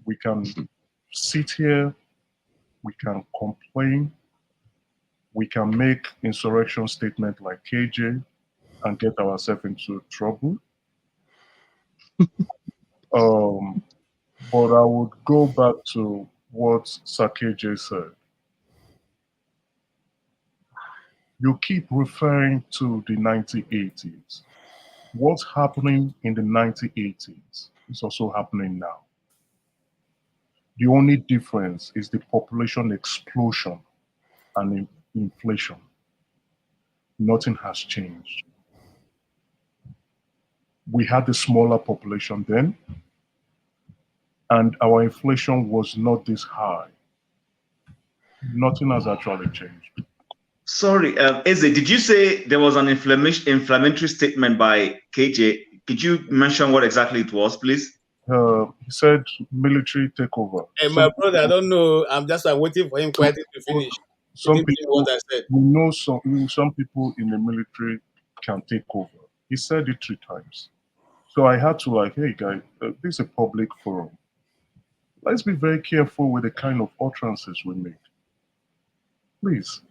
We can sit here, we can complain, we can make insurrection statement like KJ and get ourselves into trouble. But I would go back to what Sakeje said. You keep referring to the 1980s. What's happening in the 1980s is also happening now. The only difference is the population explosion and inflation. Nothing has changed. We had a smaller population then, and our inflation was not this high. Nothing has actually changed. Sorry, Eze, did you say there was an inflammatory statement by KJ? Could you mention what exactly it was, please? He said military takeover. Hey, my brother, I don't know. I'm just waiting for him quietly to finish. Some people, what I said. we know some people in the military can take over. He said it 3 times. So I had to hey guys, this is a public forum. Let's be very careful with the kind of utterances we make. Please.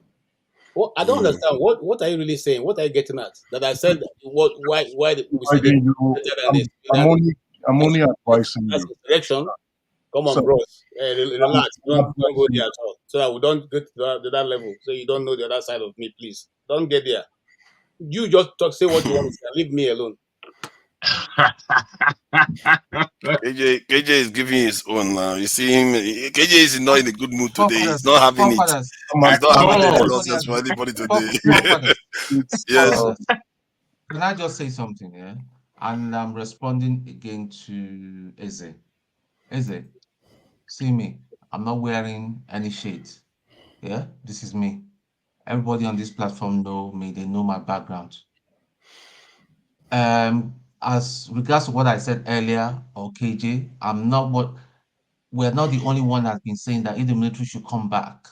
Well, I don't understand. What are you really saying? What are you getting at? That I said why we said I'm only advising that's you. insurrection. Come on, bros. Relax. Don't go there at all. So that we don't get to that level. So you don't know the other side of me, please. Don't get there. You just say what you want to say. Leave me alone. KJ is giving his own now. You see him. KJ is not in a good mood today. He's not having it. He's not having any nonsense for anybody today. Yes. Can I just say something here? And I'm responding again to Eze. Eze, see me. I'm not wearing any shades. Yeah, this is me. Everybody on this platform know me. They know my background. As regards to what I said earlier, or KJ, we're not the only one that's been saying that if the military should come back.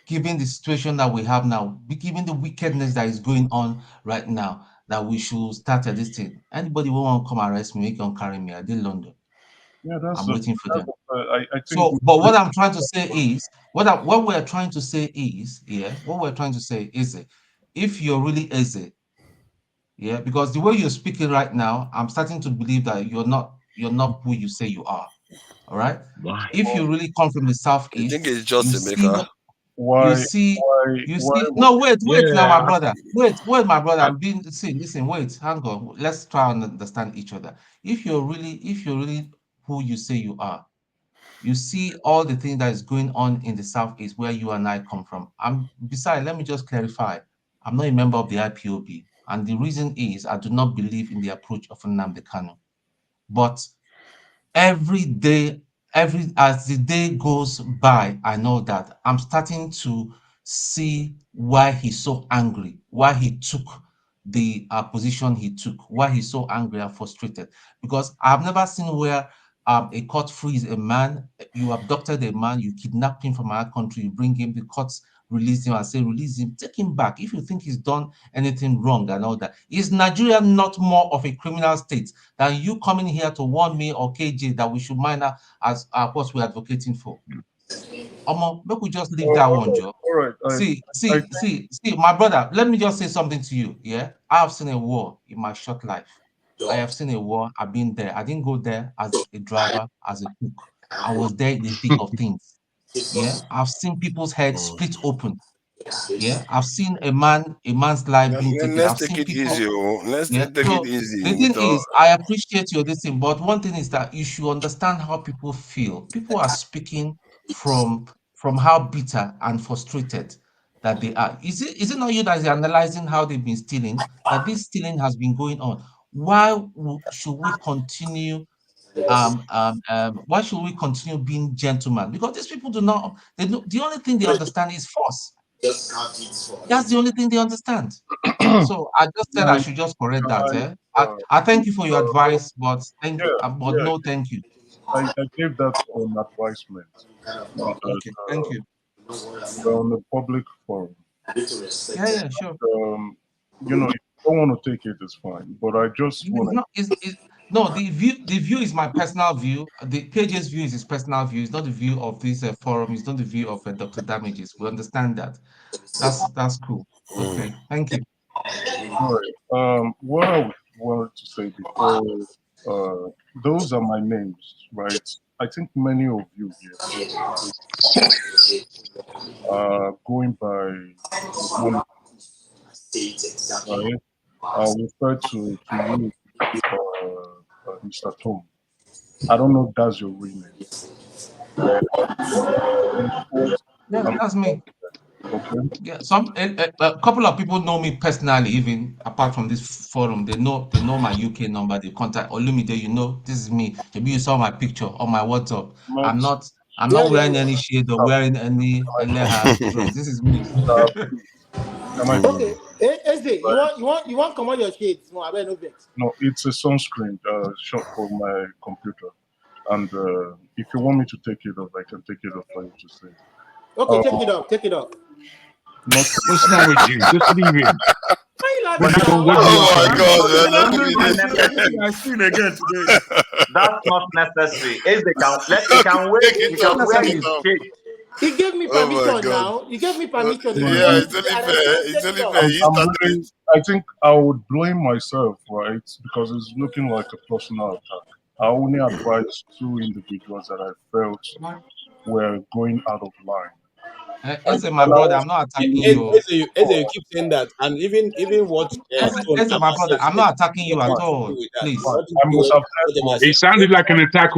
Given the situation that we have now, given the wickedness that is going on right now, that we should start at this thing. Anybody who want to come arrest me, they can carry me. I did London. Yeah, that's I'm waiting for them. I think. So, but what I'm trying to say is, what we're trying to say is, if you're really easy, yeah, because the way you're speaking right now, I'm starting to believe that you're not who you say you are. All right. If you really come from the southeast, I think it's just you a see maker. no, wait now, my Yeah. brother. Wait, my brother. Listen, wait, hang on. Let's try and understand each other. If you're really who you say you are, you see all the things that is going on in the southeast where you and I come from. Besides, let me just clarify. I'm not a member of the IPOB, and the reason is I do not believe in the approach of Nnamdi Kanu. But every day, as the day goes by, I know that I'm starting to see why he's so angry, why he took the position he took, why he's so angry and frustrated. Because I've never seen where a court frees a man, you abducted a man, you kidnapped him from our country, you bring him, the courts release him and say, release him, take him back. If you think he's done anything wrong and all that. Is Nigeria not more of a criminal state than you coming here to warn me or KJ that we should mind as what we're advocating for? Make we just leave that one, Joe. All right. See, my brother, let me just say something to you. Yeah, I have seen a war in my short life. I have seen a war. I've been there. I didn't go there as a driver, as a cook. I was there in the thick of things. Yeah, I've seen people's heads split open. Yeah, I've seen a man's life being taken. Let's I've take seen it people. easy. Let's Yeah, take so it easy. the thing is, I appreciate your this thing, but one thing is that you should understand how people feel. People are speaking from how bitter and frustrated that they are. Is it not you that is analyzing how they've been stealing? That this stealing has been going on. Why should we continue? Why should we continue being gentlemen? Because these people do not. The only thing they understand is force. That's the only thing they understand. So I just said I should just correct that. I thank you for your advice, but no, thank you. I gave that on advisement. Okay, thank you. We're on a public forum. Yeah, sure. If you don't want to take it, it's fine. But I just want to. No, the view is my personal view. The KJ's view is his personal view. It's not the view of this forum. It's not the view of Dr. Damages. We understand that. That's cool. Okay, thank you. All right. What I wanted to say before, those are my names, right? I think many of you here are going by one. Right? I'll refer to you, Mr. Tom. I don't know if that's your real name. Yeah, that's me. Okay. Yeah, a couple of people know me personally, even apart from this forum. They know my UK number. They contact Olumide. This is me. Maybe you saw my picture on my WhatsApp. I'm not wearing any shade or wearing any dress. This is me. Okay, Eze, you want come on your shades? No, I better no vex. No, it's a sunscreen shot for my computer, and if you want me to take it off, I can take it off for you to see. Okay, take it off. Take it off. What's wrong with you? Just leave him. Oh my God! I've seen again today. That's not necessary. He can wait. He can wear his shade. He gave me permission now. He gave me permission. Yeah, it's only fair. It's only fair. I think I would blame myself, right? Because it's looking like a personal attack. I only advised 2 individuals that I felt were going out of line. Eze, my brother, I'm not attacking you. Eze, you keep saying that, and even what Eze, my brother, I'm not attacking you at all. Please. It sounded like an attack.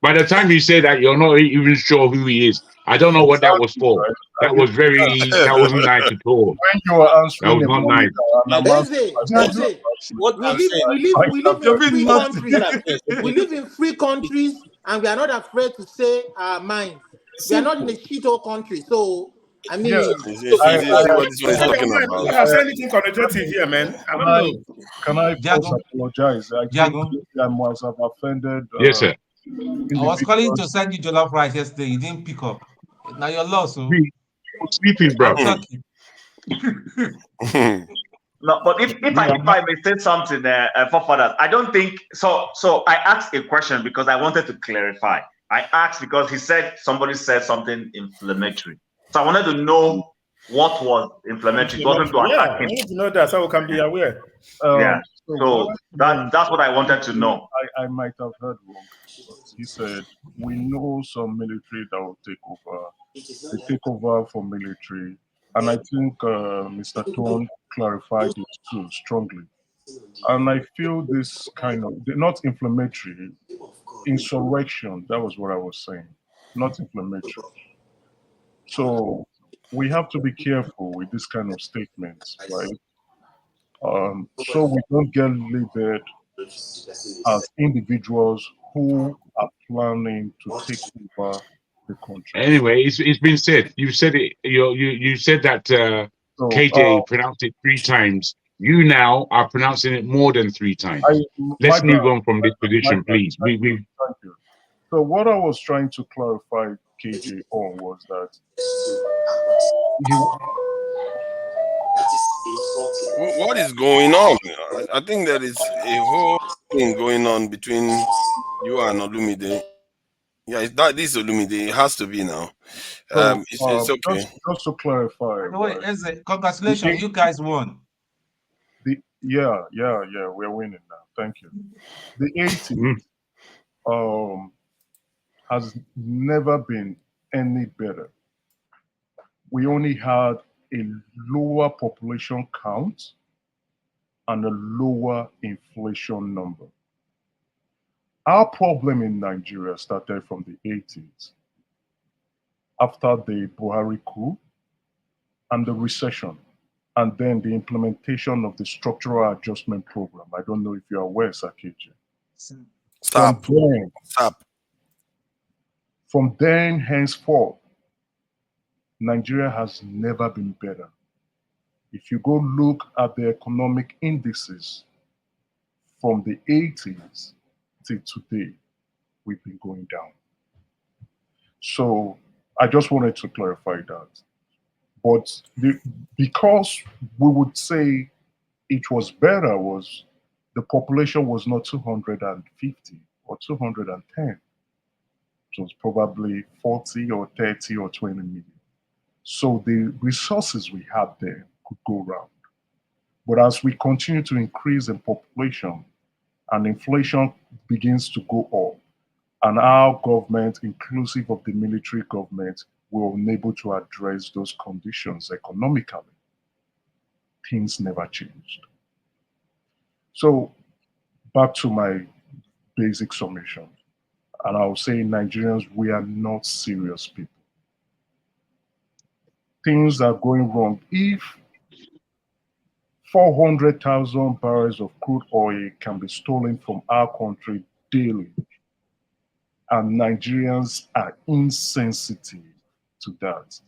By the time you say that, you're not even sure who he is. I don't know what that was for. That was that wasn't nice at all. When you were answering, that was not nice. Eze, we live in free countries. We live in free countries, and we are not afraid to say our minds. We are not in a shithole country, so I mean, what this one is talking about. I say anything connotative here, man. I don't know. Can I first apologize? I think I must have offended. Yes, sir. I was calling to send you jollof rice yesterday. You didn't pick up. Now you're lost. So. Sleeping, bro. No, but if I may say something, for fathers, I don't think so. So I asked a question because I wanted to clarify. I asked because somebody said something inflammatory. So I wanted to know what was inflammatory. It wasn't to attack him. I need to know that so we can be aware. Yeah. So that's what I wanted to know. I might have heard wrong. He said, we know some military that will take over. They take over for military. And I think Mr. Tone clarified it too strongly. And I feel this kind of, not inflammatory, insurrection, that was what I was saying, not inflammatory. So we have to be careful with this kind of statements, right? So we don't get labeled as individuals who are planning to take over the country. Anyway, it's been said. You said it. You said that KJ pronounced it 3 times. You now are pronouncing it more than 3 times. Let's move on from this position, please. Thank you. So what I was trying to clarify, KJ, on was that What is going on? I think there is a whole thing going on between you and Olumide. Yeah, this is Olumide. It has to be now. It's okay. Just to clarify. Wait, congratulations, you guys won. Yeah, we're winning now. Thank you. The 80s has never been any better. We only had a lower population count and a lower inflation number. Our problem in Nigeria started from the 80s, after the Buhari coup and the recession, and then the implementation of the structural adjustment program. I don't know if you're aware, Sakechi. Stop. From then henceforth, Nigeria has never been better. If you go look at the economic indices from the 80s to today, we've been going down. So I just wanted to clarify that. But because we would say it was better, was the population was not 250 or 210. It was probably 40 or 30 or 20 million. So the resources we had there could go round. But as we continue to increase in population and inflation begins to go up, and our government, inclusive of the military government, were unable to address those conditions economically, things never changed. So back to my basic summation, and I'll say, Nigerians, we are not serious people. Things are going wrong. If 400,000 barrels of crude oil can be stolen from our country daily, and Nigerians are insensitive to that,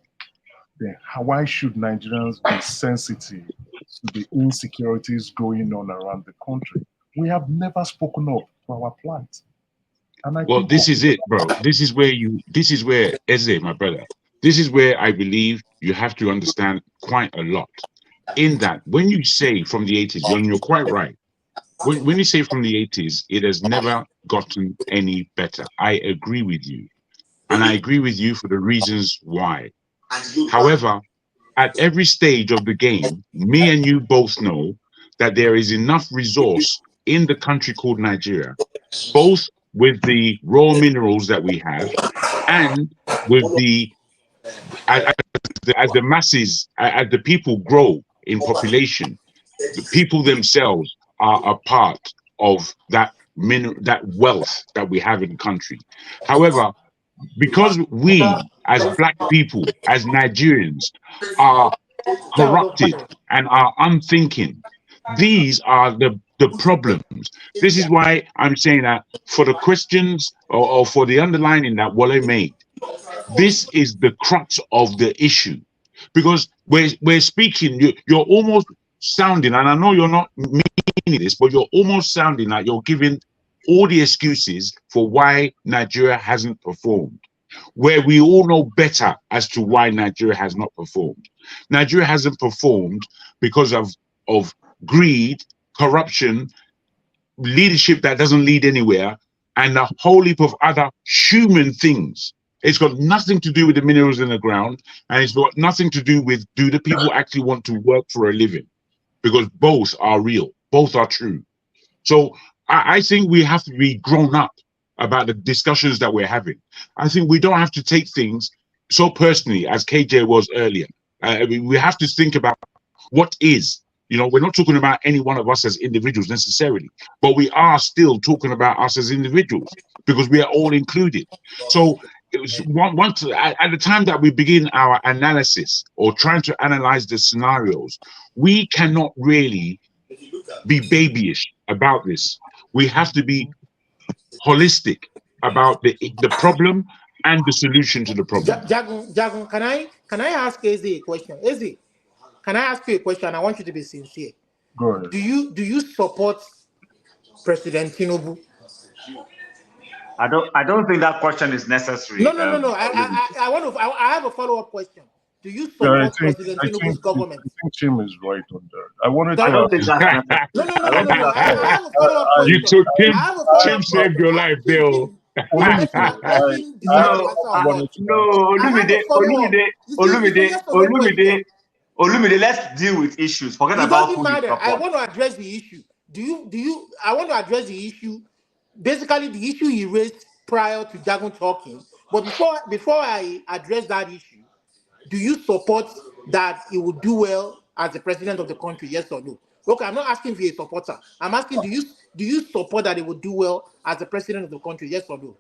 then why should Nigerians be sensitive to the insecurities going on around the country? We have never spoken up to our plight. Well, this is it, bro. This is where Eze, my brother, this is where I believe you have to understand quite a lot. In that, when you say from the 80s, you're quite right. When you say from the 80s, it has never gotten any better. I agree with you. And I agree with you for the reasons why. However, at every stage of the game, me and you both know that there is enough resource in the country called Nigeria, both with the raw minerals that we have and with the as the masses, as the people grow in population, the people themselves are a part of that that wealth that we have in the country. However, because we as black people, as Nigerians, are corrupted and are unthinking, these are the problems. This is why I'm saying that for the questions or for the underlining that Wale made, this is the crux of the issue. Because we're speaking, you're almost sounding, and I know you're not meaning this, but you're almost sounding like you're giving all the excuses for why Nigeria hasn't performed, where we all know better as to why Nigeria has not performed. Nigeria hasn't performed because of greed, corruption, leadership that doesn't lead anywhere, and a whole heap of other human things. It's got nothing to do with the minerals in the ground, and it's got nothing to do with, do the people actually want to work for a living? Because both are real, both are true. So I think we have to be grown up about the discussions that we're having. I think we don't have to take things so personally as KJ was earlier. We have to think about what is. You know, we're not talking about any one of us as individuals necessarily, but we are still talking about us as individuals because we are all included. So it was at the time that we begin our analysis or trying to analyze the scenarios, we cannot really be babyish about this. We have to be holistic about the problem and the solution to the problem. Jagun, can I ask Eze a question? Eze, can I ask you a question? I want you to be sincere. Go ahead. Do you support President Tinubu? I don't think that question is necessary. No. I have a follow-up question. Do you support President Tinubu's government? I think Tim is right on that. I wanted to. I don't think that's necessary. No. I have a follow-up question. You took Tim. I have a follow-up Tim saved your life, Bill. Let him decide to answer or not. Olumide, let's deal with issues. Forget about who it doesn't matter. I want to address the issue. I want to address the issue. Basically, the issue he raised prior to Jagun talking. But before I address that issue, do you support that he would do well as the president of the country? Yes or no? Okay, I'm not asking if you're a supporter. I'm asking, do you support that he would do well as the president of the country? Yes or no?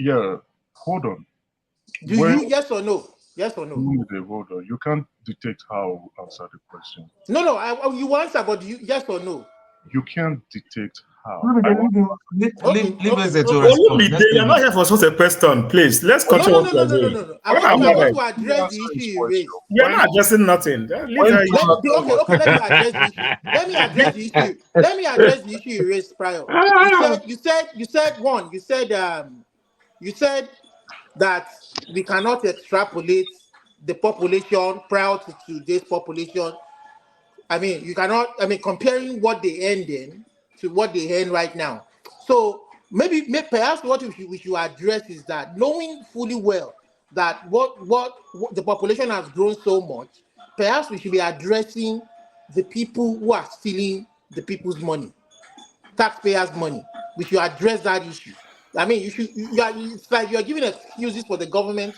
Yeah, hold on. Yes or no? Yes or no? Hold on. You can't dictate how I answer the question. No. You answer, but yes or no? You can't dictate how. Leave us to respond. You're not here for such a question, please. Let's continue. No. I want to address the issue you raised. You're not addressing nothing. Let me address the issue. Let me address the issue you raised prior. You said that we cannot extrapolate the population prior to today's population. I mean, you cannot. I mean, comparing what they earn then to what they earn right now. So perhaps what we should address is that, knowing fully well that what the population has grown so much, perhaps we should be addressing the people who are stealing the people's money, taxpayers' money. We should address that issue. I mean, it's like you are giving excuses for the government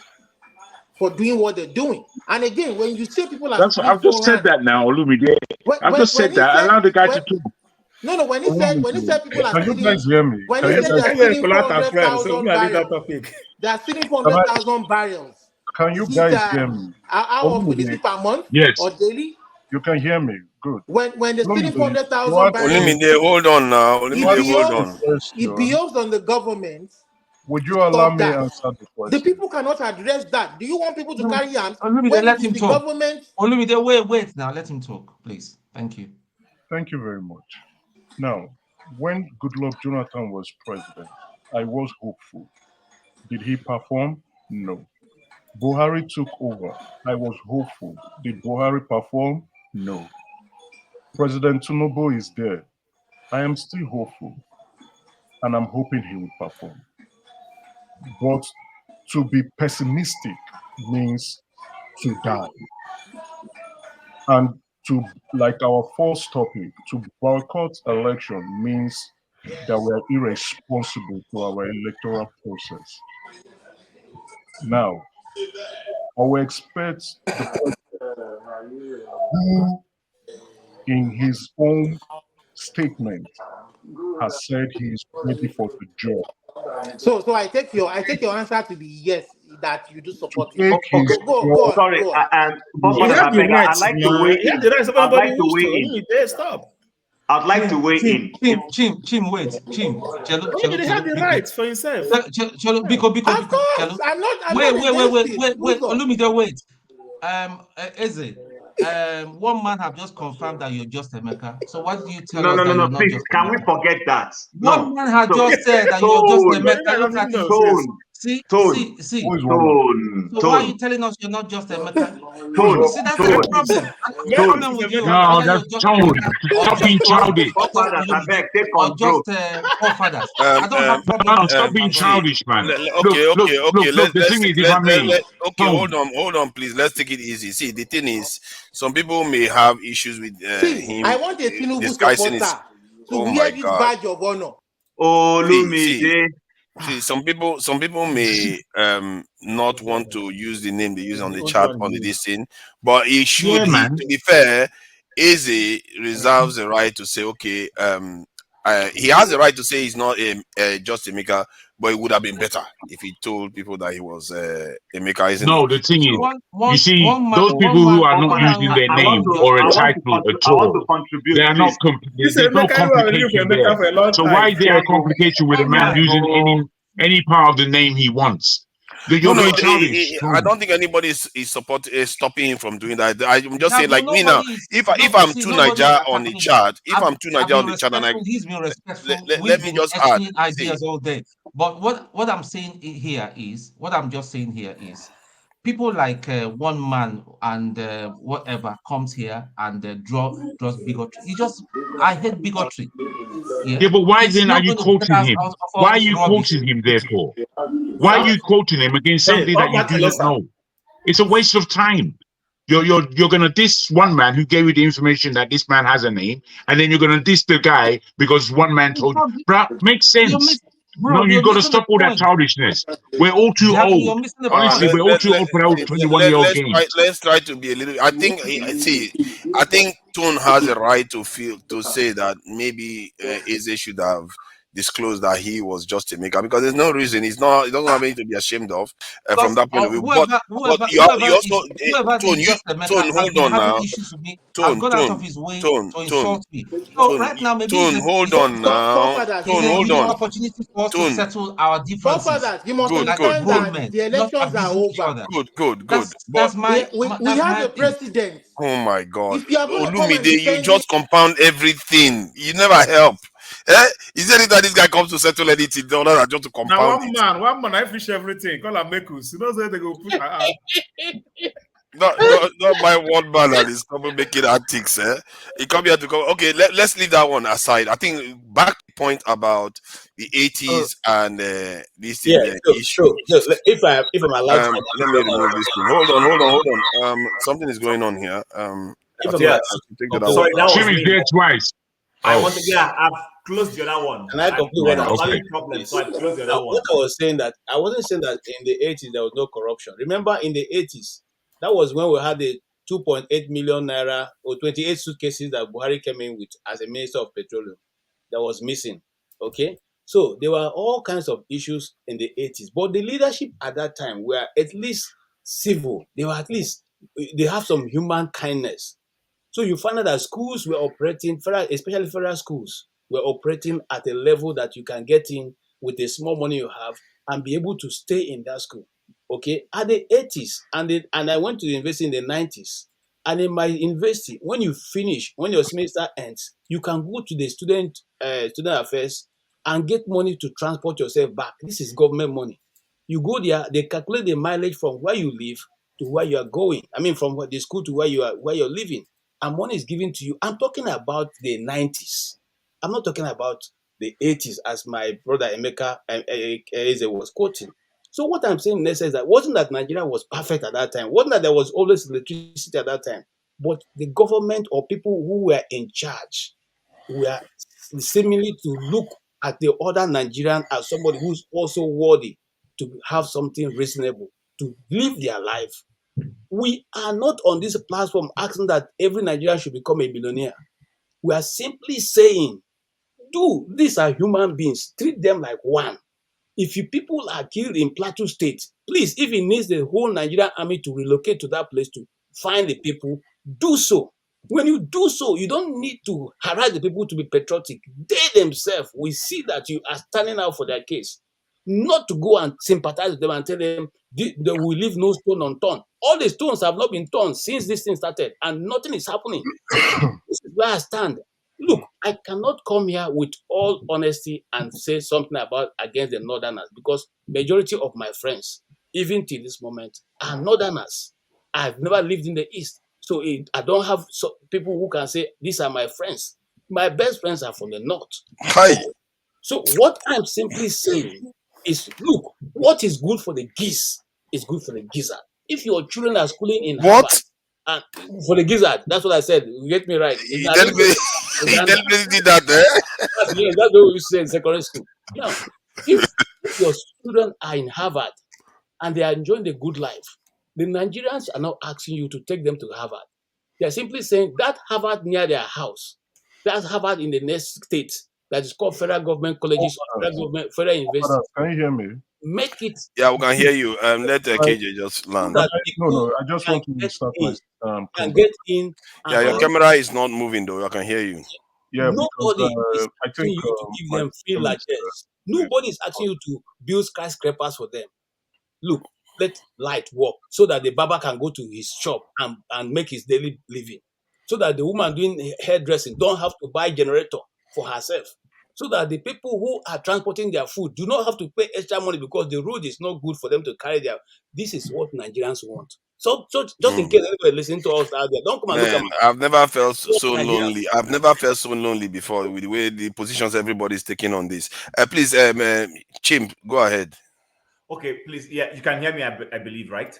for doing what they're doing. And again, when you say people are, I've just said that now, Olumide. I've just said that. Allow the guy to talk. No. When he said people are stealing, you guys hear me? When he said they're stealing 400,000 barrels, they are stealing 400,000 barrels. Can you guys hear me? How often is it per month? Yes. Or daily? You can hear me. Good. When they're stealing 400,000 barrels, hold on now. It behoves on the government. Would you allow me to answer the question? The people cannot address that. Do you want people to carry arms? Let him talk. Government... wait now. Let him talk, please. Thank you. Thank you very much. Now, when Goodluck Jonathan was president, I was hopeful. Did he perform? No. Buhari took over. I was hopeful. Did Buhari perform? No. President Tinubu is there. I am still hopeful. And I'm hoping he will perform. But to be pessimistic means to die. And to, like our first topic, to boycott election means that we are irresponsible to our electoral process. Now, I will expect the president who, in his own statement, has said he is ready for the job. So I take your answer to be yes, that you do support it. Take his Go job. on. Sorry, He had the right, man. He had the right. If I'd anybody like to wants weigh to, in. stop. I'd like to weigh in. Wait. He had the right for himself. Of course, I'm not against it. Wait. Olumide, wait. Eze, one man have just confirmed that you're just Emeka. So why do you tell us that you're not Please, just can we Emeka? forget that? One man had just said that you're just Emeka. Look at it. See. So why are you telling us you're not just Emeka? See, that's the problem. The problem with you, No, whether that's you're just tone. Emeka or Stop just being childish. or just forefathers. I don't have problem No, with stop that. being childish, man. Okay. Look. The thing is, if I may, Okay, tone. hold on, please. Let's take it easy. See, the thing is, some people may have issues with See, him I want a Tinubu disguising his. supporter to Oh wear my this God. badge of honor. See, some people may not want to use the name they use on the chat on this thing, but he should. Yeah, man. To be fair, Eze reserves the right to say, okay, he has the right to say he's not just a maker, but it would have been better if he told people that he was a maker. Isn't No, it? the thing is, So, you see, those people who are not using their name or a title at all, they are not. There's no complication there. So why is there a complication with a man using any part of the name he wants? You're being childish. I don't think anybody is stopping him from doing that. I'm just saying, like me now, Nobody is- if no- I'm see, too nobody is Niger on the attacking him. chat, if I've- I'm too I've Niger been on the chat, and respectful, he's been respectful. let We've me been just add. exchanging ideas all day. But what I'm saying here is, people like one man and whatever comes here and draws bigotry. I hate bigotry. Yeah, but why It's then are not you going to get quoting us him? out of all Why are this you rubbish. quoting him therefore? Why are you quoting him against something that you do not know? It's a waste of time. You're gonna diss one man who gave you the information that this man has a name, and then you're gonna diss the guy because one man told you. Bro, makes sense. No, you got to stop all that childishness. We're all too old. Honestly, we're all too old for that 21-year-old game. Let's try to be a little. I think Tone has a right to say that maybe Eze should have disclosed that he was just a maker, because there's no reason. He doesn't have anything to be ashamed of from that point of view. But you also Tone, is just a maker has hold been on having now. issues with me. Has gone out of his way to insult me. So right now, maybe Hold on now. It's a good opportunity for us to settle our differences. Forefathers, you must Like understand grown that men, the not elections are abusing each over. other. Good. That's my. We have a president. Oh my God. If you are going to come and Olumide, you defend just compound everything. You never help. Is there any that this guy comes to settle anything other than just to compound it? Now one man, I fish everything. Call him Mekus. You know where they go put. Not my one man and his couple making antics. He come here to go. Okay, let's leave that one aside. I think back to the point about the 80s and this issue. If I'm allowed to, Let me remove this thing. Hold on. Something is going on here. I think I should take that out. Sorry, that was Jim is me. there twice. I've closed the other one. And I complete what I was I'm having saying. problems, so I closed the Now, other one. what I was saying that I wasn't saying that in the 80s there was no corruption. Remember, in the 80s, that was when we had the 2.8 million naira or 28 suitcases that Buhari came in with as a minister of petroleum that was missing. Okay, so there were all kinds of issues in the 80s, but the leadership at that time were at least civil. They have some human kindness. So you find out that schools were operating, especially federal schools, were operating at a level that you can get in with the small money you have and be able to stay in that school. Okay, at the 80s, and I went to the university in the 90s. And in my university, when you finish, when your semester ends, you can go to the student affairs and get money to transport yourself back. This is government money. You go there, they calculate the mileage from where you live to where you are going. I mean, from the school to where you're living, and money is given to you. I'm talking about the 90s. I'm not talking about the 80s, as my brother Emeka Eze was quoting. So what I'm saying next is that wasn't that Nigeria was perfect at that time, wasn't that there was always electricity at that time, but the government or people who were in charge were seemingly to look at the other Nigerian as somebody who's also worthy to have something reasonable. to live their life. We are not on this platform asking that every Nigerian should become a billionaire. We are simply saying, these are human beings, treat them like one. If you people are killed in Plateau State, please, if it needs the whole Nigerian army to relocate to that place to find the people, do so. When you do so, you don't need to harass the people to be patriotic. They themselves will see that you are standing out for their case. Not to go and sympathize with them and tell them they will leave no stone unturned. All the stones have not been turned since this thing started, and nothing is happening. This is where I stand. Look, I cannot come here with all honesty and say something about against the Northerners, because majority of my friends, even till this moment, are Northerners. I've never lived in the East, so I don't have people who can say these are my friends. My best friends are from the North. Hi. So what I'm simply saying is, look, what is good for the geese is good for the gizzard. If your children are schooling in Harvard, and for the gizzard, that's what I said. You get me right. He did that, That's what we say in secondary school. Now, if your children are in Harvard and they are enjoying the good life, the Nigerians are not asking you to take them to Harvard. They are simply saying that Harvard near their house, that's Harvard in the next state, that is called federal government colleges, federal university. Can you hear me? Make it. Yeah, we can hear you. Let KJ just land. No, I just want to start my and get in. Yeah, your camera is not moving though. I can hear you. Yeah, nobody is I asking think you to give them free largesse. Nobody is asking you to build skyscrapers for them. Look, let light work so that the barber can go to his shop and make his daily living. So that the woman doing hairdressing don't have to buy generator for herself. So that the people who are transporting their food do not have to pay extra money because the road is not good for them to carry their. This is what Nigerians want. So just in case anybody listening to us out there, don't come and look at my. I've never felt so lonely. I've never felt so lonely before with the way the positions everybody's taking on this. Please, Chimp, go ahead. Okay, please. Yeah, you can hear me, I believe, right?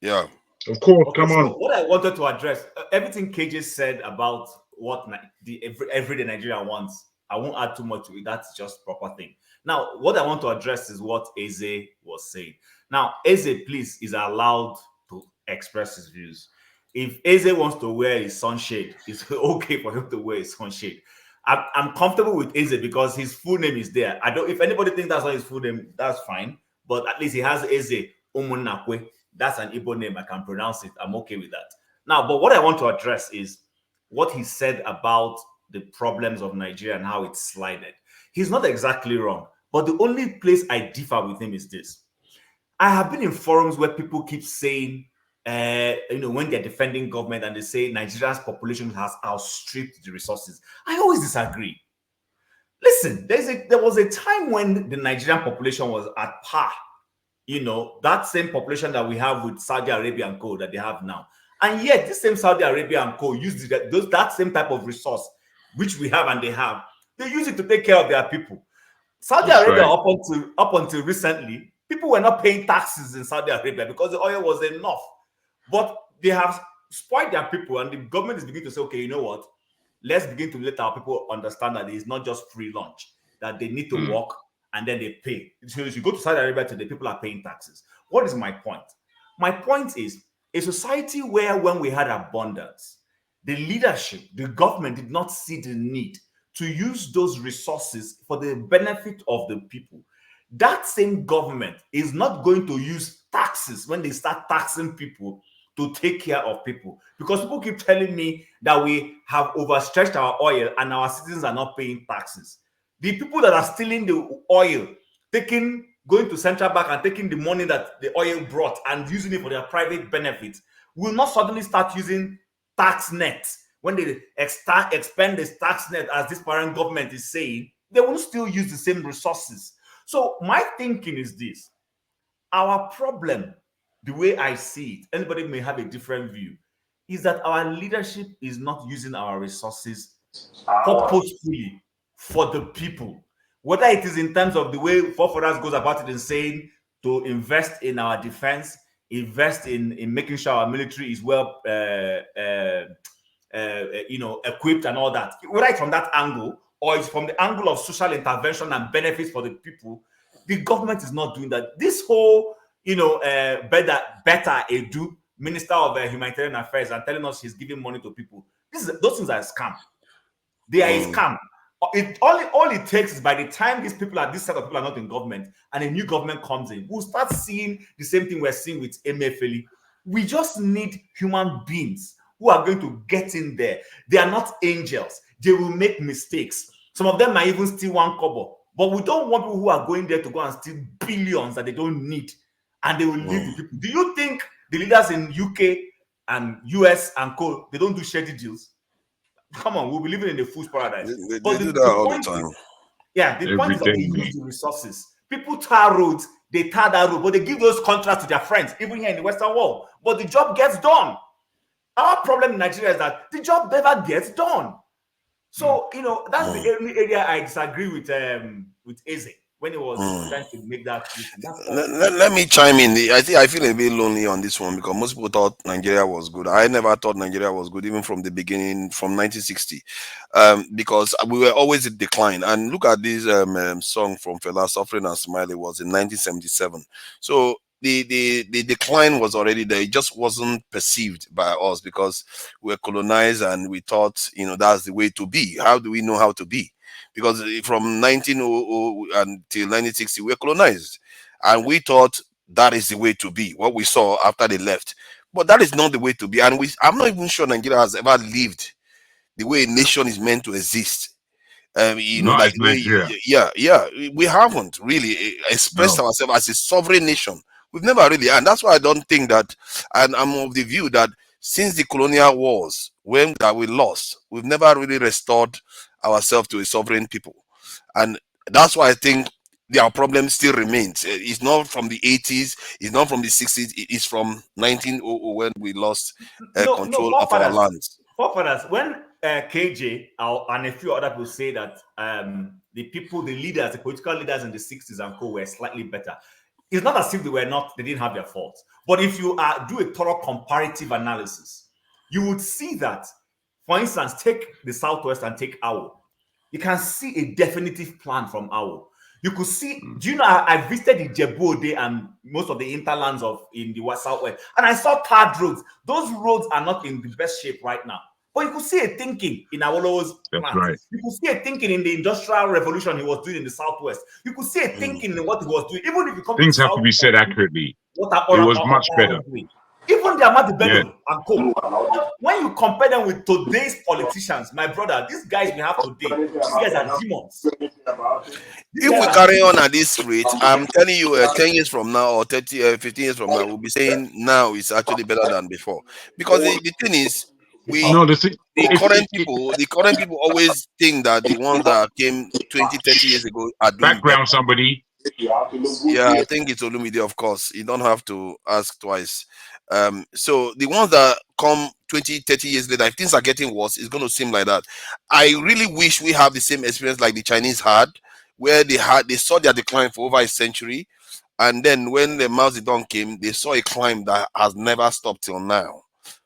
Yeah. Of course, okay, come on. So what I wanted to address, everything KJ said about what the everyday Nigerian wants, I won't add too much to it. That's just proper thing. Now, what I want to address is what Eze was saying. Now, Eze, please, is allowed to express his views. If Eze wants to wear his sunshade, it's okay for him to wear his sunshade. I'm comfortable with Eze because his full name is there. I don't. If anybody thinks that's not his full name, that's fine. But at least he has Eze Omunakwe. That's an Igbo name. I can pronounce it. I'm okay with that. Now, but what I want to address is what he said about the problems of Nigeria and how it's slided. He's not exactly wrong. But the only place I differ with him is this. I have been in forums where people keep saying, when they're defending government and they say Nigeria's population has outstripped the resources. I always disagree. Listen, there was a time when the Nigerian population was at par. That same population that we have with Saudi Arabia and co that they have now. And yet, this same Saudi Arabia and co use that same type of resource, which we have and they have. They use it to take care of their people. Saudi Arabia, up until recently, people were not paying taxes in Saudi Arabia because the oil was enough. But they have spoiled their people, and the government is beginning to say, okay, you know what? Let's begin to let our people understand that it's not just free lunch, that they need to work and then they pay. So if you go to Saudi Arabia today, people are paying taxes. What is my point? My point is a society where when we had abundance, the leadership, the government did not see the need to use those resources for the benefit of the people. That same government is not going to use taxes when they start taxing people to take care of people. Because people keep telling me that we have overstretched our oil and our citizens are not paying taxes. The people that are stealing the oil, going to central bank and taking the money that the oil brought and using it for their private benefit, will not suddenly start using tax nets. When they expand this tax net, as this parent government is saying, they will still use the same resources. So my thinking is this. Our problem, the way I see it, anybody may have a different view, is that our leadership is not using our resources purposefully for the people. Whether it is in terms of the way forefathers goes about it in saying to invest in our defense, invest in making sure our military is well equipped and all that. Whether it's from that angle or it's from the angle of social intervention and benefits for the people, the government is not doing that. This whole Beta Edu, Minister of Humanitarian Affairs, and telling us she's giving money to people. Those things are a scam. They are a scam. All it takes is by the time this set of people are not in government and a new government comes in, we'll start seeing the same thing we're seeing with MFLE. We just need human beings who are going to get in there. They are not angels. They will make mistakes. Some of them might even steal one kobo. But we don't want people who are going there to go and steal billions that they don't need, and they will leave the people. Do you think the leaders in UK and US and co, they don't do shady deals? Come on, we'll be living in the fool's paradise. They do that all the time. The point is that they use the resources. People tar roads, they tar that road, but they give those contracts to their friends, even here in the Western world. But the job gets done. Our problem in Nigeria is that the job never gets done. So, that's the only area I disagree with Eze when he was trying to make that. Let me chime in. I feel a bit lonely on this one because most people thought Nigeria was good. I never thought Nigeria was good, even from the beginning, from 1960, because we were always in decline. And look at this song from Fela, Suffering and Smiley, was in 1977. So the decline was already there. It just wasn't perceived by us because we were colonized and we thought, that's the way to be. How do we know how to be? Because from 1900 until 1960, we were colonized. And we thought that is the way to be, what we saw after they left. But that is not the way to be. And I'm not even sure Nigeria has ever lived the way a nation is meant to exist. Like Nigeria. We haven't really expressed ourselves as a sovereign nation. We've never really, and that's why I don't think that, and I'm of the view that since the colonial wars, when that we lost, we've never really restored ourselves to a sovereign people. And that's why I think our problem still remains. It's not from the 80s, it's not from the 60s, it is from 1900 when we lost control of our lands. Forefathers, when KJ and a few other people say that the leaders, the political leaders in the 60s and co were slightly better, it's not as if they didn't have their faults. But if you do a thorough comparative analysis, you would see that, for instance, take the Southwest and take Awo. You can see a definitive plan from Awo. You could see, do you know, I visited the Djibouti and most of the hinterlands in the Southwest, and I saw tarred roads. Those roads are not in the best shape right now. But you could see a thinking in Awolowo's plan. Right. You could see a thinking in the industrial revolution he was doing in the Southwest. You could see a thinking in what he was doing. Even if you come Things to have to be said accurately. It was much better. Even the Ahmadu Bello and co. When you compare them with today's politicians, my brother, these guys we have today, these guys are demons. If we carry on at this rate, I'm telling you, 10 years from now or 30, 15 years from now, we'll be saying now it's actually better than before. Because the thing is, the current people always think that the ones that came 20, 30 years ago are doing background better. somebody. Yeah, I think it's Olumide, of course. You don't have to ask twice. So the ones that come 20, 30 years later, if things are getting worse, it's going to seem like that. I really wish we have the same experience like the Chinese had, where they saw their decline for over a century. And then when the Mao Zedong came, they saw a climb that has never stopped till now.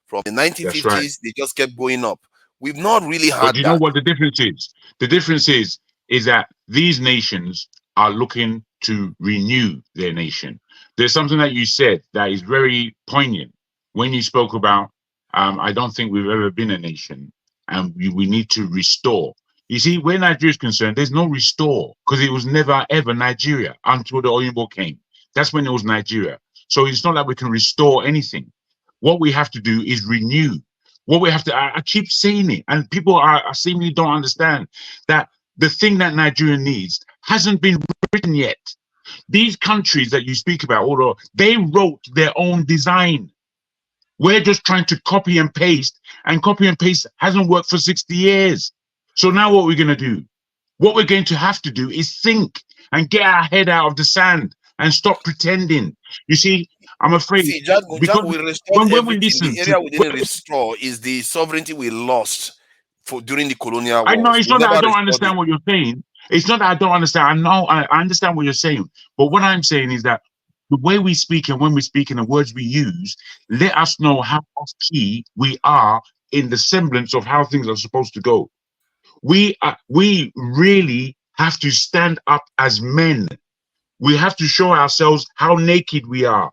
From the 1950s, they just kept going up. We've not really had that. But you know what the difference is? The difference is that these nations are looking to renew their nation. There's something that you said that is very poignant when you spoke about, I don't think we've ever been a nation and we need to restore. You see, where Nigeria is concerned, there's no restore because it was never ever Nigeria until the Oyinbo came. That's when it was Nigeria. So it's not like we can restore anything. What we have to do is renew. What we have to, I keep saying it, and people are seemingly don't understand that the thing that Nigeria needs hasn't been written yet. These countries that you speak about, although they wrote their own design. We're just trying to copy and paste, and copy and paste hasn't worked for 60 years. So now what we're going to do? What we're going to have to do is think and get our head out of the sand and stop pretending. You see, I'm afraid because we restored when we listen, the area we didn't restore is the sovereignty we lost during the colonial wars. I know it's not that I don't understand what you're saying. It's not that I don't understand. I know I understand what you're saying. But what I'm saying is that the way we speak and when we speak and the words we use, let us know how off key we are in the semblance of how things are supposed to go. We really have to stand up as men We have to show ourselves how naked we are.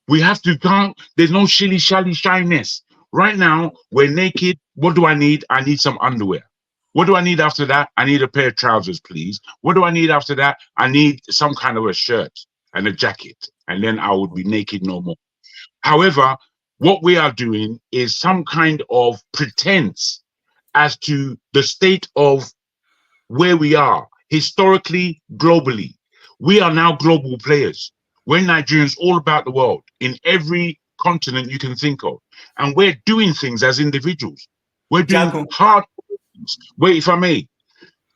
We have to count. There's no shilly-shally shyness. Right now, we're naked. What do I need? I need some underwear. What do I need after that? I need a pair of trousers, please. What do I need after that? I need some kind of a shirt and a jacket. And then I would be naked no more. However, what we are doing is some kind of pretense as to the state of where we are historically, globally. We are now global players. We're Nigerians all about the world, in every continent you can think of. And we're doing things as individuals. We're doing hard things. Wait, if I may.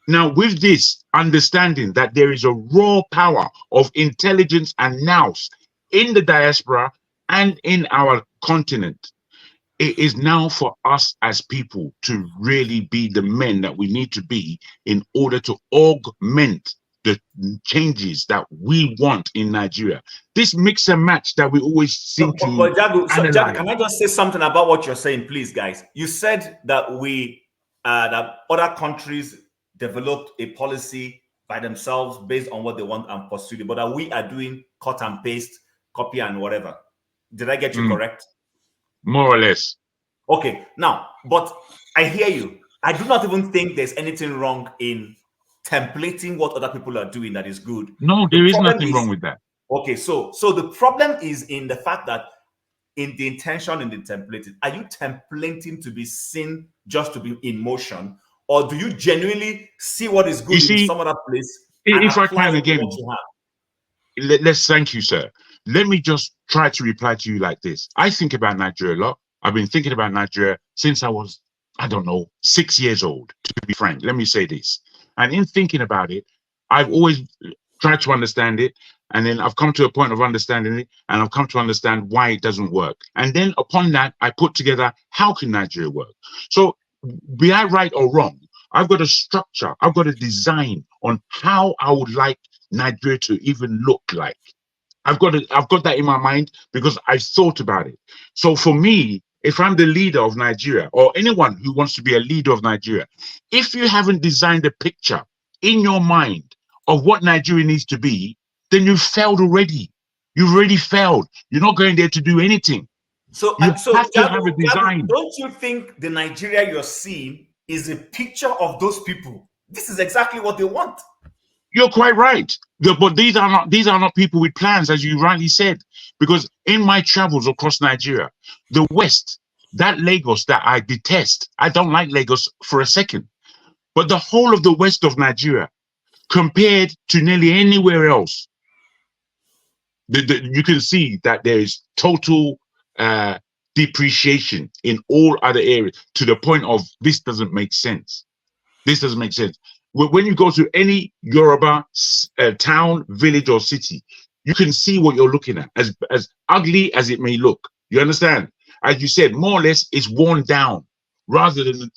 Now, with this understanding that there is a raw power of intelligence and nous in the diaspora and in our continent, it is now for us as people to really be the men that we need to be in order to augment the changes that we want in Nigeria. This mix and match that we always seem to Jago, can I just say something about what you're saying, please, guys? You said that that other countries developed a policy by themselves based on what they want and pursued it, but that we are doing cut and paste, copy and whatever. Did I get you correct? More or less. Okay, now, but I hear you. I do not even think there's anything wrong in templating what other people are doing that is good. No, there is nothing wrong with that. Okay, so the problem is in the fact that in the intention in the templating, are you templating to be seen just to be in motion, or do you genuinely see what is good in some other place? If I can again, let's thank you, sir. Let me just try to reply to you like this. I think about Nigeria a lot. I've been thinking about Nigeria since I was, I don't know, 6 years old, to be frank. Let me say this. And in thinking about it, I've always tried to understand it. And then I've come to a point of understanding it, and I've come to understand why it doesn't work. And then upon that, I put together, how can Nigeria work? So be I right or wrong, I've got a structure, I've got a design on how I would like Nigeria to even look like. I've got that in my mind because I've thought about it. So for me, if I'm the leader of Nigeria, or anyone who wants to be a leader of Nigeria, if you haven't designed a picture in your mind of what Nigeria needs to be, then you've failed already. You've already failed. You're not going there to do anything. So you have to have a design. Don't you think the Nigeria you're seeing is a picture of those people? This is exactly what they want. You're quite right. But these are not people with plans, as you rightly said. Because in my travels across Nigeria, the West, that Lagos that I detest, I don't like Lagos for a second. But the whole of the West of Nigeria, compared to nearly anywhere else, you can see that there is total depreciation in all other areas, to the point of this doesn't make sense. This doesn't make sense. When you go to any Yoruba town, village, or city, you can see what you're looking at, as ugly as it may look. You understand? As you said, more or less, it's worn down rather than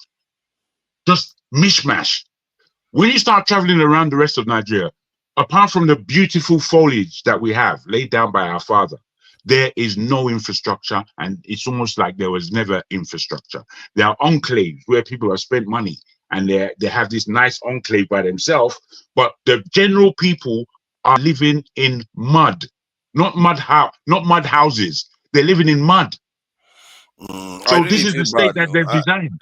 just mishmash. When you start traveling around the rest of Nigeria, apart from the beautiful foliage that we have laid down by our father, there is no infrastructure, and it's almost like there was never infrastructure. There are enclaves where people have spent money, and they have this nice enclave by themselves, but the general people are living in mud, not mud houses. They're living in mud. So this is the state that they've designed.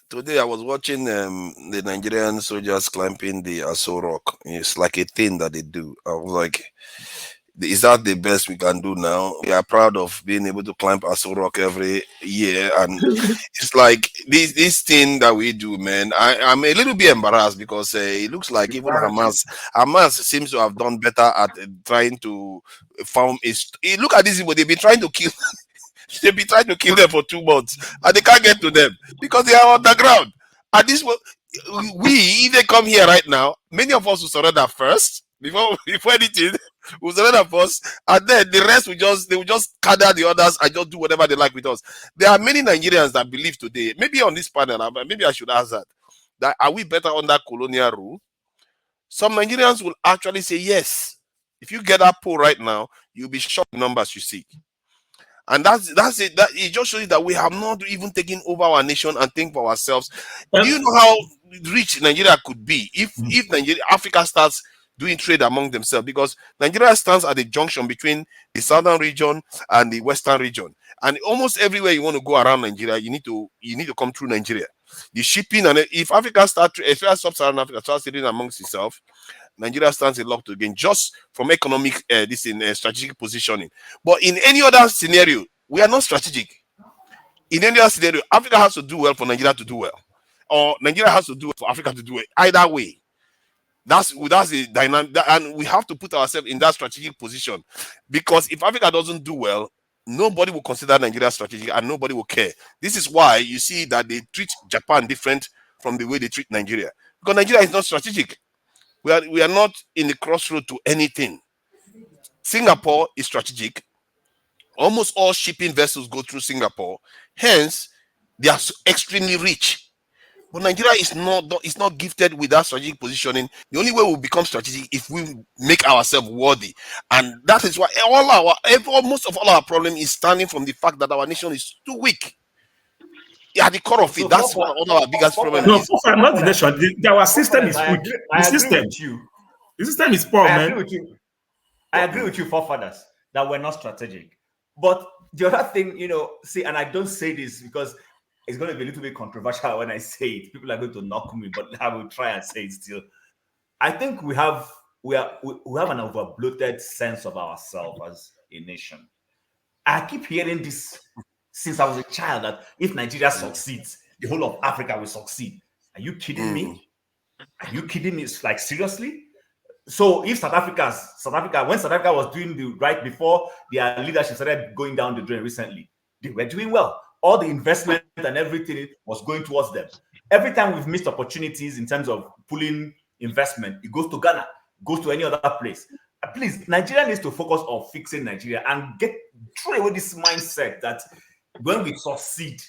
Today I was watching the Nigerian soldiers climbing the Aso Rock. It's like a thing that they do. I was like, is that the best we can do now? We are proud of being able to climb Aso Rock every year, and it's like this thing that we do, man. I'm a little bit embarrassed because it looks like even Hamas seems to have done better at trying to form a. Look at this people; they've been trying to kill. They've been trying to kill them for 2 months, and they can't get to them because they are underground. At this point, if they come here right now, many of us will surrender first before anything. We'll surrender first, and then the rest they will just gather the others and just do whatever they like with us. There are many Nigerians that believe today, maybe on this panel, maybe I should ask that are we better under colonial rule? Some Nigerians will actually say yes. If you get that poll right now, you'll be shocked the numbers you see. And that's it. That it just shows you that we have not even taken over our nation and think for ourselves. Do you know how rich Nigeria could be if Africa starts doing trade among themselves, because Nigeria stands at the junction between the southern region and the western region. And almost everywhere you want to go around Nigeria, you need to come through Nigeria. The shipping, and if Africa if sub-Saharan Africa starts trading amongst itself, Nigeria stands a lot to gain just from economic strategic positioning. But in any other scenario, we are not strategic. In any other scenario, Africa has to do well for Nigeria to do well, or Nigeria has to do well for Africa to do well. Either way, that's the dynamic, and we have to put ourselves in that strategic position, because if Africa doesn't do well, nobody will consider Nigeria strategic and nobody will care. This is why you see that they treat Japan different from the way they treat Nigeria, because Nigeria is not strategic. We are not in the crossroad to anything. Singapore is strategic. Almost all shipping vessels go through Singapore. Hence, they are extremely rich. But Nigeria is not gifted with that strategic positioning. The only way we'll become strategic if we make ourselves worthy. And that is why most of all our problem is standing from the fact that our nation is too weak. At the core of it, that's one of our biggest problems. No, not the nation. Our system is weak. The system is poor, man. I agree with you, forefathers, that we're not strategic. But the other thing, see, and I don't say this because it's going to be a little bit controversial when I say it. People are going to knock me, but I will try and say it still. I think we have an over-bloated sense of ourselves as a nation. I keep hearing this since I was a child, that if Nigeria succeeds, the whole of Africa will succeed. Are you kidding me? Are you kidding me? It's like, seriously? So if South Africa, when South Africa was doing the right before their leadership started going down the drain recently, they were doing well. All the investment and everything was going towards them. Every time we've missed opportunities in terms of pulling investment, it goes to Ghana, goes to any other place. Please, Nigeria needs to focus on fixing Nigeria and throw away this mindset that when we succeed,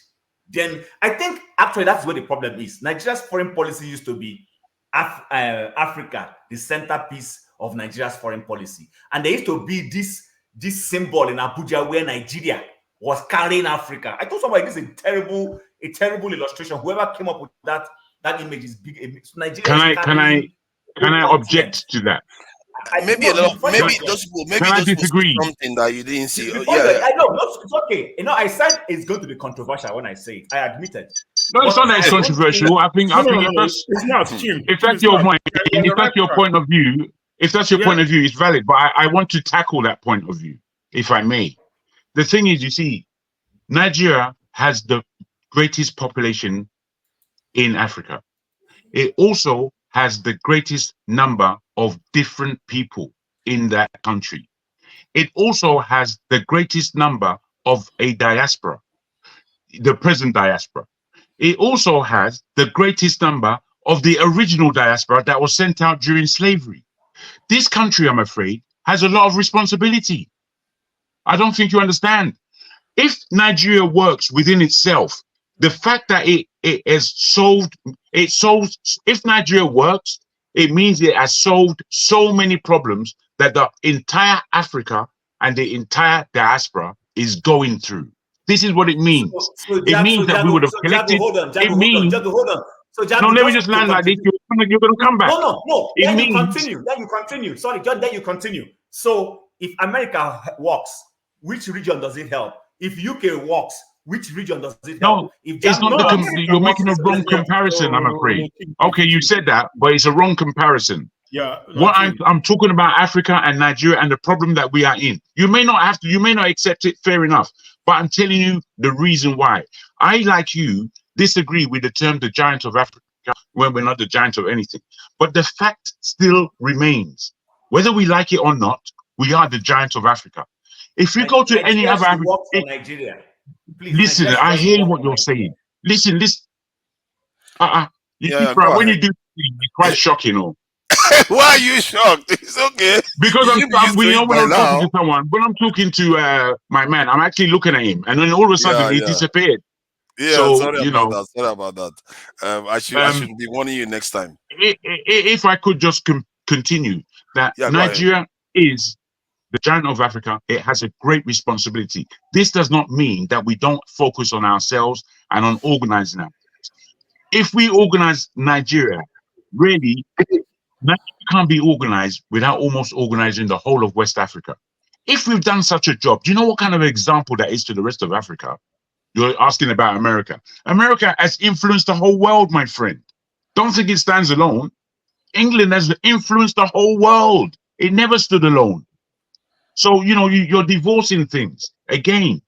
then I think actually that's where the problem is. Nigeria's foreign policy used to be Africa, the centerpiece of Nigeria's foreign policy. And there used to be this symbol in Abuja where Nigeria was carrying Africa. I told somebody this is a terrible illustration. Whoever came up with that image is big. Nigeria can I object to that? Maybe those people disagree? Something that you didn't see. I know, it's okay. I said it's going to be controversial when I say it. I admit it. No, it's not that it's controversial. I think it's not. If that's your point, if that's your point of view, it's valid. But I want to tackle that point of view, if I may. The thing is, you see, Nigeria has the greatest population in Africa. It also has the greatest number of different people in that country. It also has the greatest number of a diaspora, the present diaspora. It also has the greatest number of the original diaspora that was sent out during slavery. This country, I'm afraid, has a lot of responsibility. I don't think you understand. If Nigeria works within itself, the fact that it has solved, if Nigeria works, it means it has solved so many problems that the entire Africa and the entire diaspora is going through. This is what it means. It means that we would have collected. Hold on. So no, let me just land like this. You're going to come back. No. Then you continue. Sorry, John, then you continue. So if America works, which region does it help? If UK works, which region does it help? No, it's not you're making a wrong comparison, I'm afraid. Okay, you said that, but it's a wrong comparison. Yeah. What I'm talking about Africa and Nigeria and the problem that we are in. You may not accept it, fair enough. But I'm telling you the reason why. I, like you, disagree with the term the giant of Africa when we're not the giant of anything. But the fact still remains. Whether we like it or not, we are the giant of Africa. If you go to any other Africa, Nigeria. Please, listen, I hear what you're saying. Listen. When you do, it's quite shocking. Or why are you shocked? It's okay. Because when I'm talking to someone, when I'm talking to my man, I'm actually looking at him, and then all of a sudden he disappeared. Yeah, so, sorry about that. I should be warning you next time. If I could just continue that, Nigeria is the giant of Africa. It has a great responsibility. This does not mean that we don't focus on ourselves and on organizing ourselves. If we organize Nigeria, really, Nigeria can't be organized without almost organizing the whole of West Africa. If we've done such a job, do you know what kind of example that is to the rest of Africa? You're asking about America. America has influenced the whole world, my friend. Don't think it stands alone. England has influenced the whole world. It never stood alone. So, you're divorcing things. Again,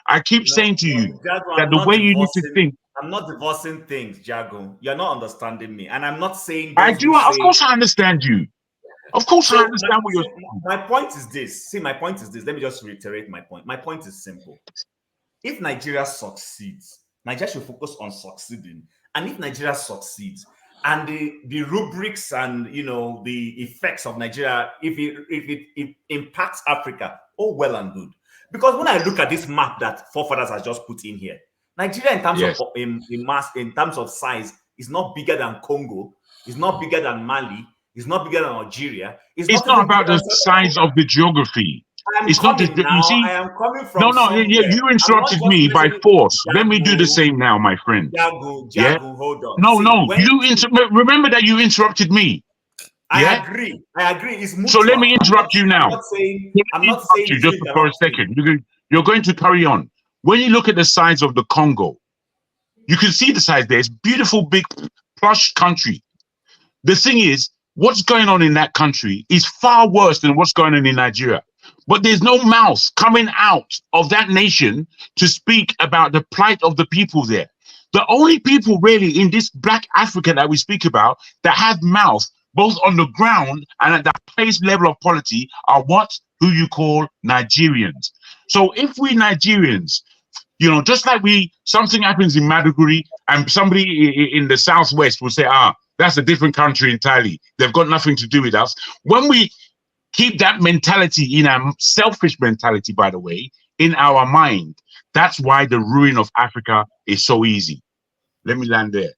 I keep saying to you Jago, that the way you need to think. I'm not divorcing things, Jago. You're not understanding me. And I'm not saying I those do. who Of say... course I understand you. Of course I understand what you're saying. My point is this. See, my point is this. Let me just reiterate my point. My point is simple. If Nigeria succeeds, Nigeria should focus on succeeding. And if Nigeria succeeds, and the rubrics and the effects of Nigeria, if it impacts Africa, oh well and good. Because when I look at this map that Forefathers has just put in here, Nigeria in terms of in mass, in terms of size, is not bigger than Congo, is not bigger than Mali, is not bigger than Algeria. It's not about the size of the geography. It's not just, you see. I am coming from you interrupted me by force. Let me do the same now, my friend. Jago, hold on. Remember that you interrupted me. I agree. It's mutual. So let me interrupt you now. I'm not saying you just for a second. You're going to carry on. When you look at the size of the Congo, you can see the size there. It's beautiful, big, plush country. The thing is, what's going on in that country is far worse than what's going on in Nigeria. But there's no mouth coming out of that nation to speak about the plight of the people there. The only people really in this Black Africa that we speak about that have mouth both on the ground and at the highest level of polity are who you call Nigerians. So if we Nigerians, just like something happens in Maiduguri and somebody in the Southwest will say, that's a different country entirely. They've got nothing to do with us. When we keep that mentality in our selfish mentality, by the way, in our mind, that's why the ruin of Africa is so easy. Let me land there.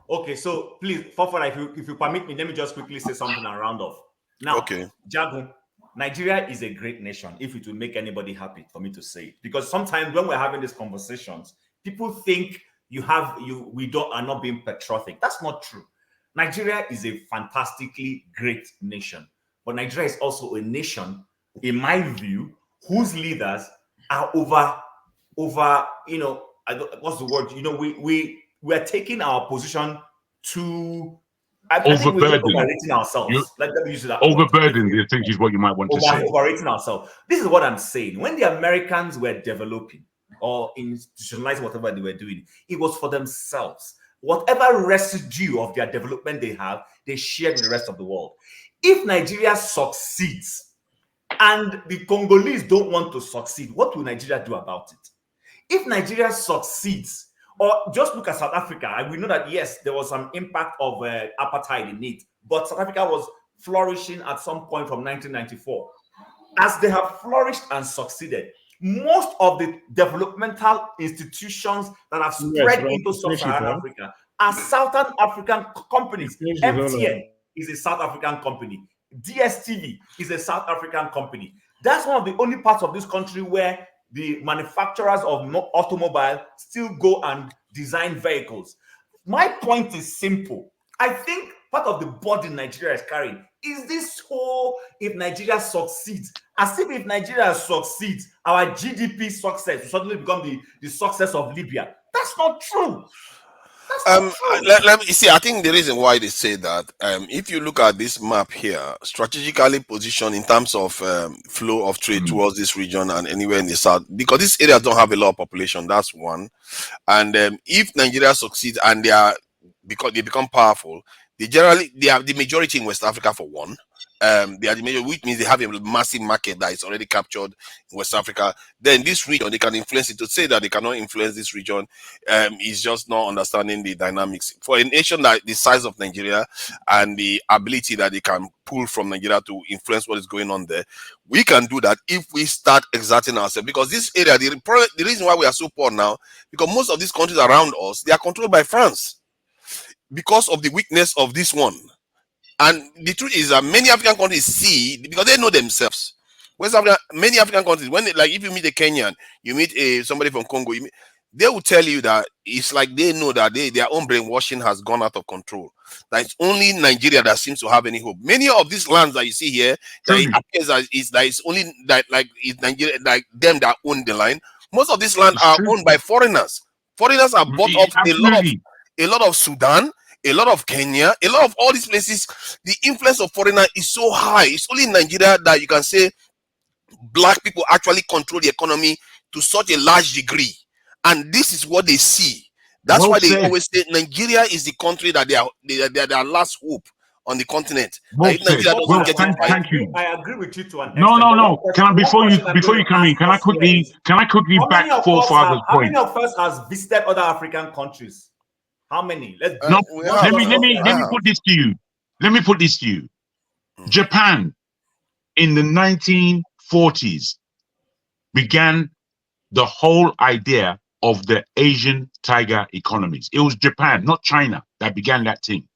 Okay, so please, Fofana, if you permit me, let me just quickly say something and round off. Now, Jago, Nigeria is a great nation, if it will make anybody happy for me to say it. Because sometimes when we're having these conversations, people think we are not being patriotic. That's not true. Nigeria is a fantastically great nation. But Nigeria is also a nation, in my view, whose leaders are what's the word? We are taking our position to I think we're overrating ourselves. Let me use that. Overburdened, I think is what you might want to say. Overrating ourselves. This is what I'm saying. When the Americans were developing or institutionalizing whatever they were doing, it was for themselves. Whatever residue of their development they have, they share with the rest of the world. If Nigeria succeeds and the Congolese don't want to succeed, what will Nigeria do about it? If Nigeria succeeds, or just look at South Africa, and we know that, yes, there was some impact of apartheid in it, but South Africa was flourishing at some point from 1994. As they have flourished and succeeded, most of the developmental institutions that have spread into Sub-Saharan Africa are Southern African companies. MTN is a South African company. DSTV is a South African company. That's one of the only parts of this country where the manufacturers of automobile still go and design vehicles. My point is simple. I think part of the burden Nigeria is carrying is this whole, if Nigeria succeeds, as if Nigeria succeeds, our GDP success will suddenly become the success of Libya. That's not true. Let me see. I think the reason why they say that, if you look at this map here, strategically positioned in terms of flow of trade towards this region and anywhere in the south, because these areas don't have a lot of population. That's one. And if Nigeria succeeds and because they become powerful, they have the majority in West Africa for one. They are the major, which means they have a massive market that is already captured in West Africa. Then this region, they can influence it. To say that they cannot influence this region is just not understanding the dynamics. For a nation that the size of Nigeria and the ability that they can pull from Nigeria to influence what is going on there, we can do that if we start exerting ourselves. Because this area, the reason why we are so poor now, because most of these countries around us, they are controlled by France because of the weakness of this one. And the truth is that many African countries see, because they know themselves. West Africa, many African countries, when if you meet a Kenyan, you meet somebody from Congo, they will tell you that it's like they know that their own brainwashing has gone out of control. that it's only Nigeria that seems to have any hope. Many of these lands that you see here, that it appears as is that it's only that like it's Nigeria, like them that own the line. Most of these land are owned by foreigners. Foreigners have bought up a lot of Sudan, a lot of Kenya, a lot of all these places. The influence of foreigner is so high. It's only in Nigeria that you can say black people actually control the economy to such a large degree, and this is what they see. That's why they always say Nigeria is the country that they are last hope on the continent. If Nigeria doesn't get it right, thank you. I agree with you to an no, extent. no. Can I before you come in? Can I quickly back forefathers' How point? many of us has visited other African countries? How many? Let me put this to you. Let me put this to you. Japan in the 1940s began the whole idea of the Asian tiger economies. It was Japan, not China, that began that thing.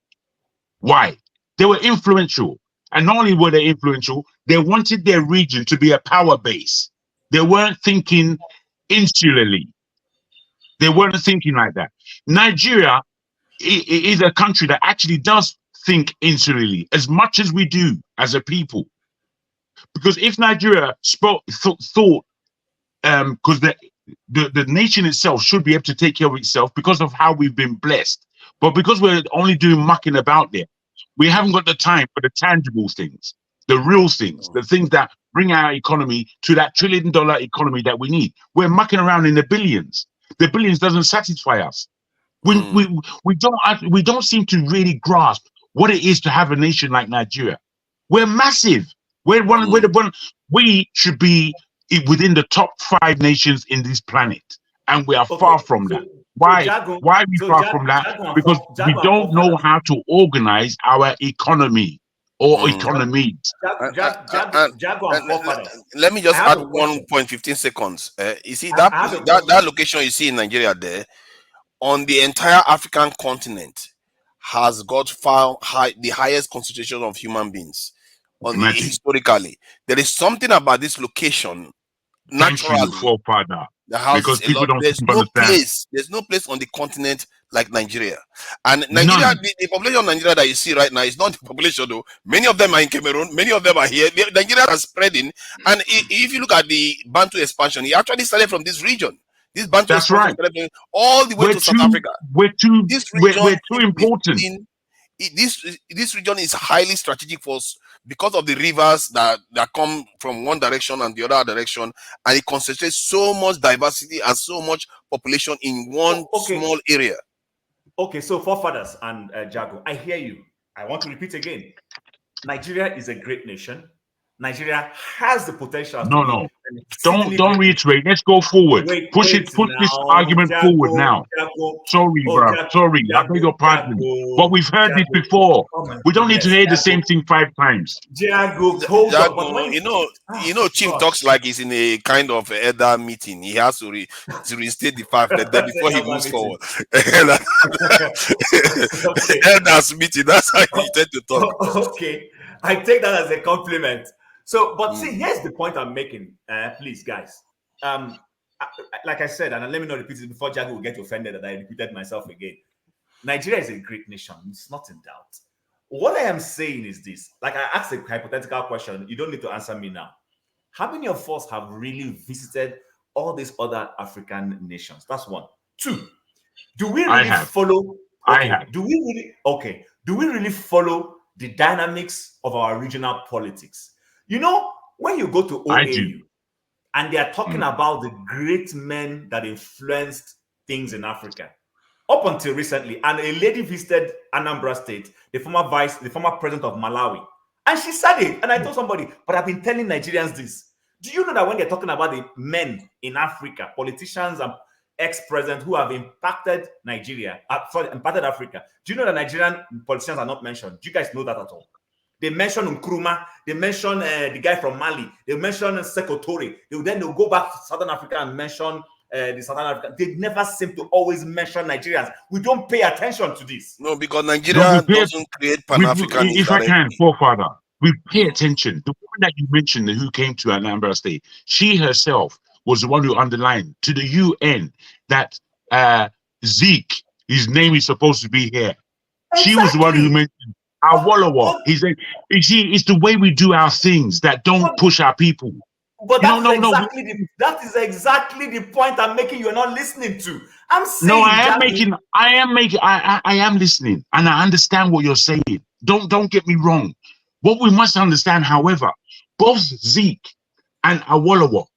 Why? They were influential. And not only were they influential, they wanted their region to be a power base. They weren't thinking insularly. They weren't thinking like that. Nigeria is a country that actually does think insularly as much as we do as a people. Because if Nigeria thought, because the nation itself should be able to take care of itself because of how we've been blessed. But because we're only doing mucking about there, we haven't got the time for the tangible things, the real things, the things that bring our economy to that $1 trillion economy that we need. We're mucking around in the billions. The billions doesn't satisfy us. We don't seem to really grasp what it is to have a nation like Nigeria. We're massive. We should be within the top 5 nations in this planet, and we are far from that. Why are we far from that? Because we don't know how to organize our economy or economies. Let me just add 1.15 seconds. You see that location you see in Nigeria there, on the entire African continent, has got the highest concentration of human beings. Historically, there is something about this location naturally because people don't understand. There's no place on the continent like Nigeria. And Nigeria, the population of Nigeria that you see right now is not the population though. Many of them are in Cameroon, many of them are here. Nigeria is spreading. And if you look at the Bantu expansion, it actually started from this region. This Bantu expansion started all the way to South Africa. We're too important. This region is highly strategic for us because of the rivers that come from one direction and the other direction, and it concentrates so much diversity and so much population in one small area. Okay, so forefathers and Jago, I hear you. I want to repeat again. Nigeria is a great nation. Nigeria has the potential. No. Don't reiterate. Let's go forward. Push this argument forward now. Sorry, bro. Sorry. I beg your pardon. But we've heard this before. We don't need to hear the same thing 5 times. You know, Chief talks like he's in a kind of elder meeting. He has to reinstate the 5 before he moves forward. Elders meeting. That's how he tend to talk. Okay, I take that as a compliment. So, but see, here's the point I'm making, please, guys. Like I said, and let me not repeat it before Jago will get offended that I repeated myself again. Nigeria is a great nation. It's not in doubt. What I am saying is this. Like I asked a hypothetical question. You don't need to answer me now. How many of us have really visited all these other African nations? That's one. 2, do we really follow? Do we really follow the dynamics of our regional politics? You know, when you go to OAU and they are talking about the great men that influenced things in Africa, up until recently, and a lady visited Anambra State, the former president of Malawi, and she said it. And I told somebody, but I've been telling Nigerians this. Do you know that when they're talking about the men in Africa, politicians and ex-presidents who have impacted impacted Africa, do you know that Nigerian politicians are not mentioned? Do you guys know that at all? They mention Nkrumah, they mention the guy from Mali, they mention Sekou Touré. They'll go back to Southern Africa and mention the Southern Africa. They never seem to always mention Nigerians. We don't pay attention to this. No, because Nigeria doesn't create Pan-Africanism. If I can, forefather, we pay attention. The woman that you mentioned who came to Anambra State, she herself was the one who underlined to the UN that Zeke, his name is supposed to be here. She was the one who mentioned our Walla. He said, you see, it's the way we do our things that don't push our people. But that is exactly the point I'm making. You're not listening to. I'm saying. No, I am listening, and I understand what you're saying. Don't get me wrong. What we must understand, however, both Zeke and Awolowo,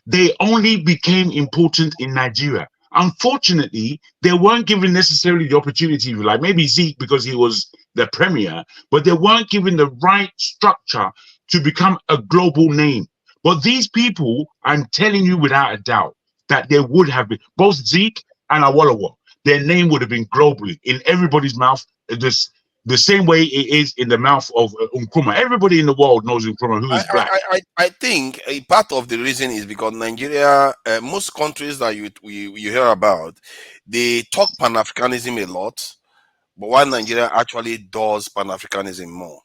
they only became important in Nigeria. Unfortunately, they weren't given necessarily the opportunity, like maybe Zeke because he was the premier, but they weren't given the right structure to become a global name. But these people, I'm telling you without a doubt, that they would have been, both Zeke and Awolowo, their name would have been globally in everybody's mouth, the same way it is in the mouth of Nkrumah. Everybody in the world knows Nkrumah, who is black. I think a part of the reason is because Nigeria, most countries that you hear about, they talk Pan-Africanism a lot, but while Nigeria actually does Pan-Africanism more.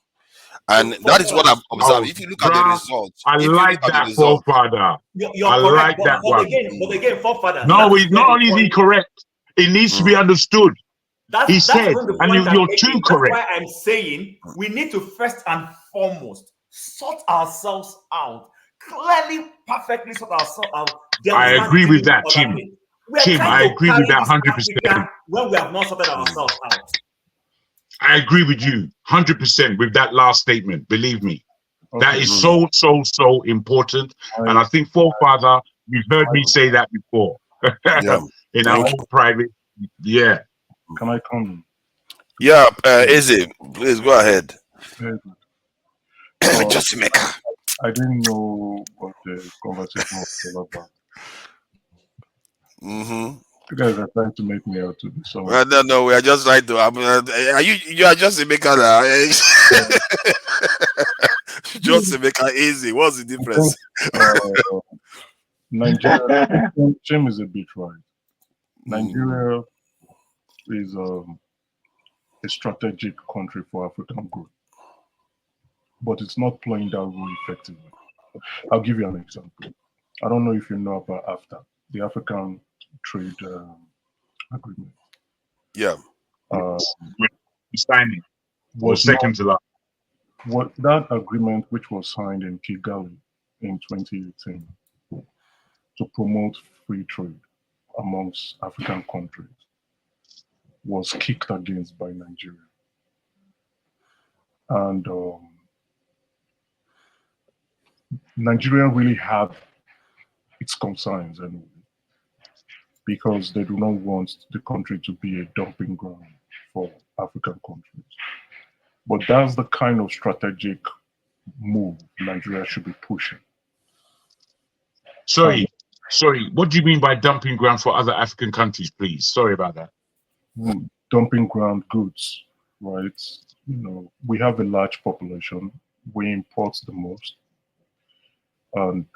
And that is what I've observed. If you look at the results, I like that, forefather. You're correct, but again, forefather. No, it's not only is he correct, it needs to be understood. He said, and you're too correct. That's why I'm saying we need to first and foremost sort ourselves out. Clearly, perfectly sort ourselves out. I agree with that, Tim. Tim, I agree with that 100%. When we have not sorted ourselves out. I agree with you 100% with that last statement. Believe me, that is so important. And I think, forefather, you've heard me say that before in our own private. Yeah. Can I come? Yeah, Eze, please go ahead. Just make. I didn't know what the conversation was all about. You guys are trying to make me out to be someone. No, we are just trying to. You are just a maker now. Just a maker, easy. What's the difference? Nigeria, Jim is a bit right. Nigeria is a strategic country for African growth, but it's not playing that role effectively. I'll give you an example. I don't know if you know about AFTA, the African Trade Agreement. Yeah. Signing was second to last. What that agreement, which was signed in Kigali in 2018 to promote free trade amongst African countries, was kicked against by Nigeria. And Nigeria really had its concerns anyway, because they do not want the country to be a dumping ground for African countries. But that's the kind of strategic move Nigeria should be pushing. Sorry, what do you mean by dumping ground for other African countries, please? Sorry about that. Dumping ground goods, right? You know, we have a large population. We import the most. And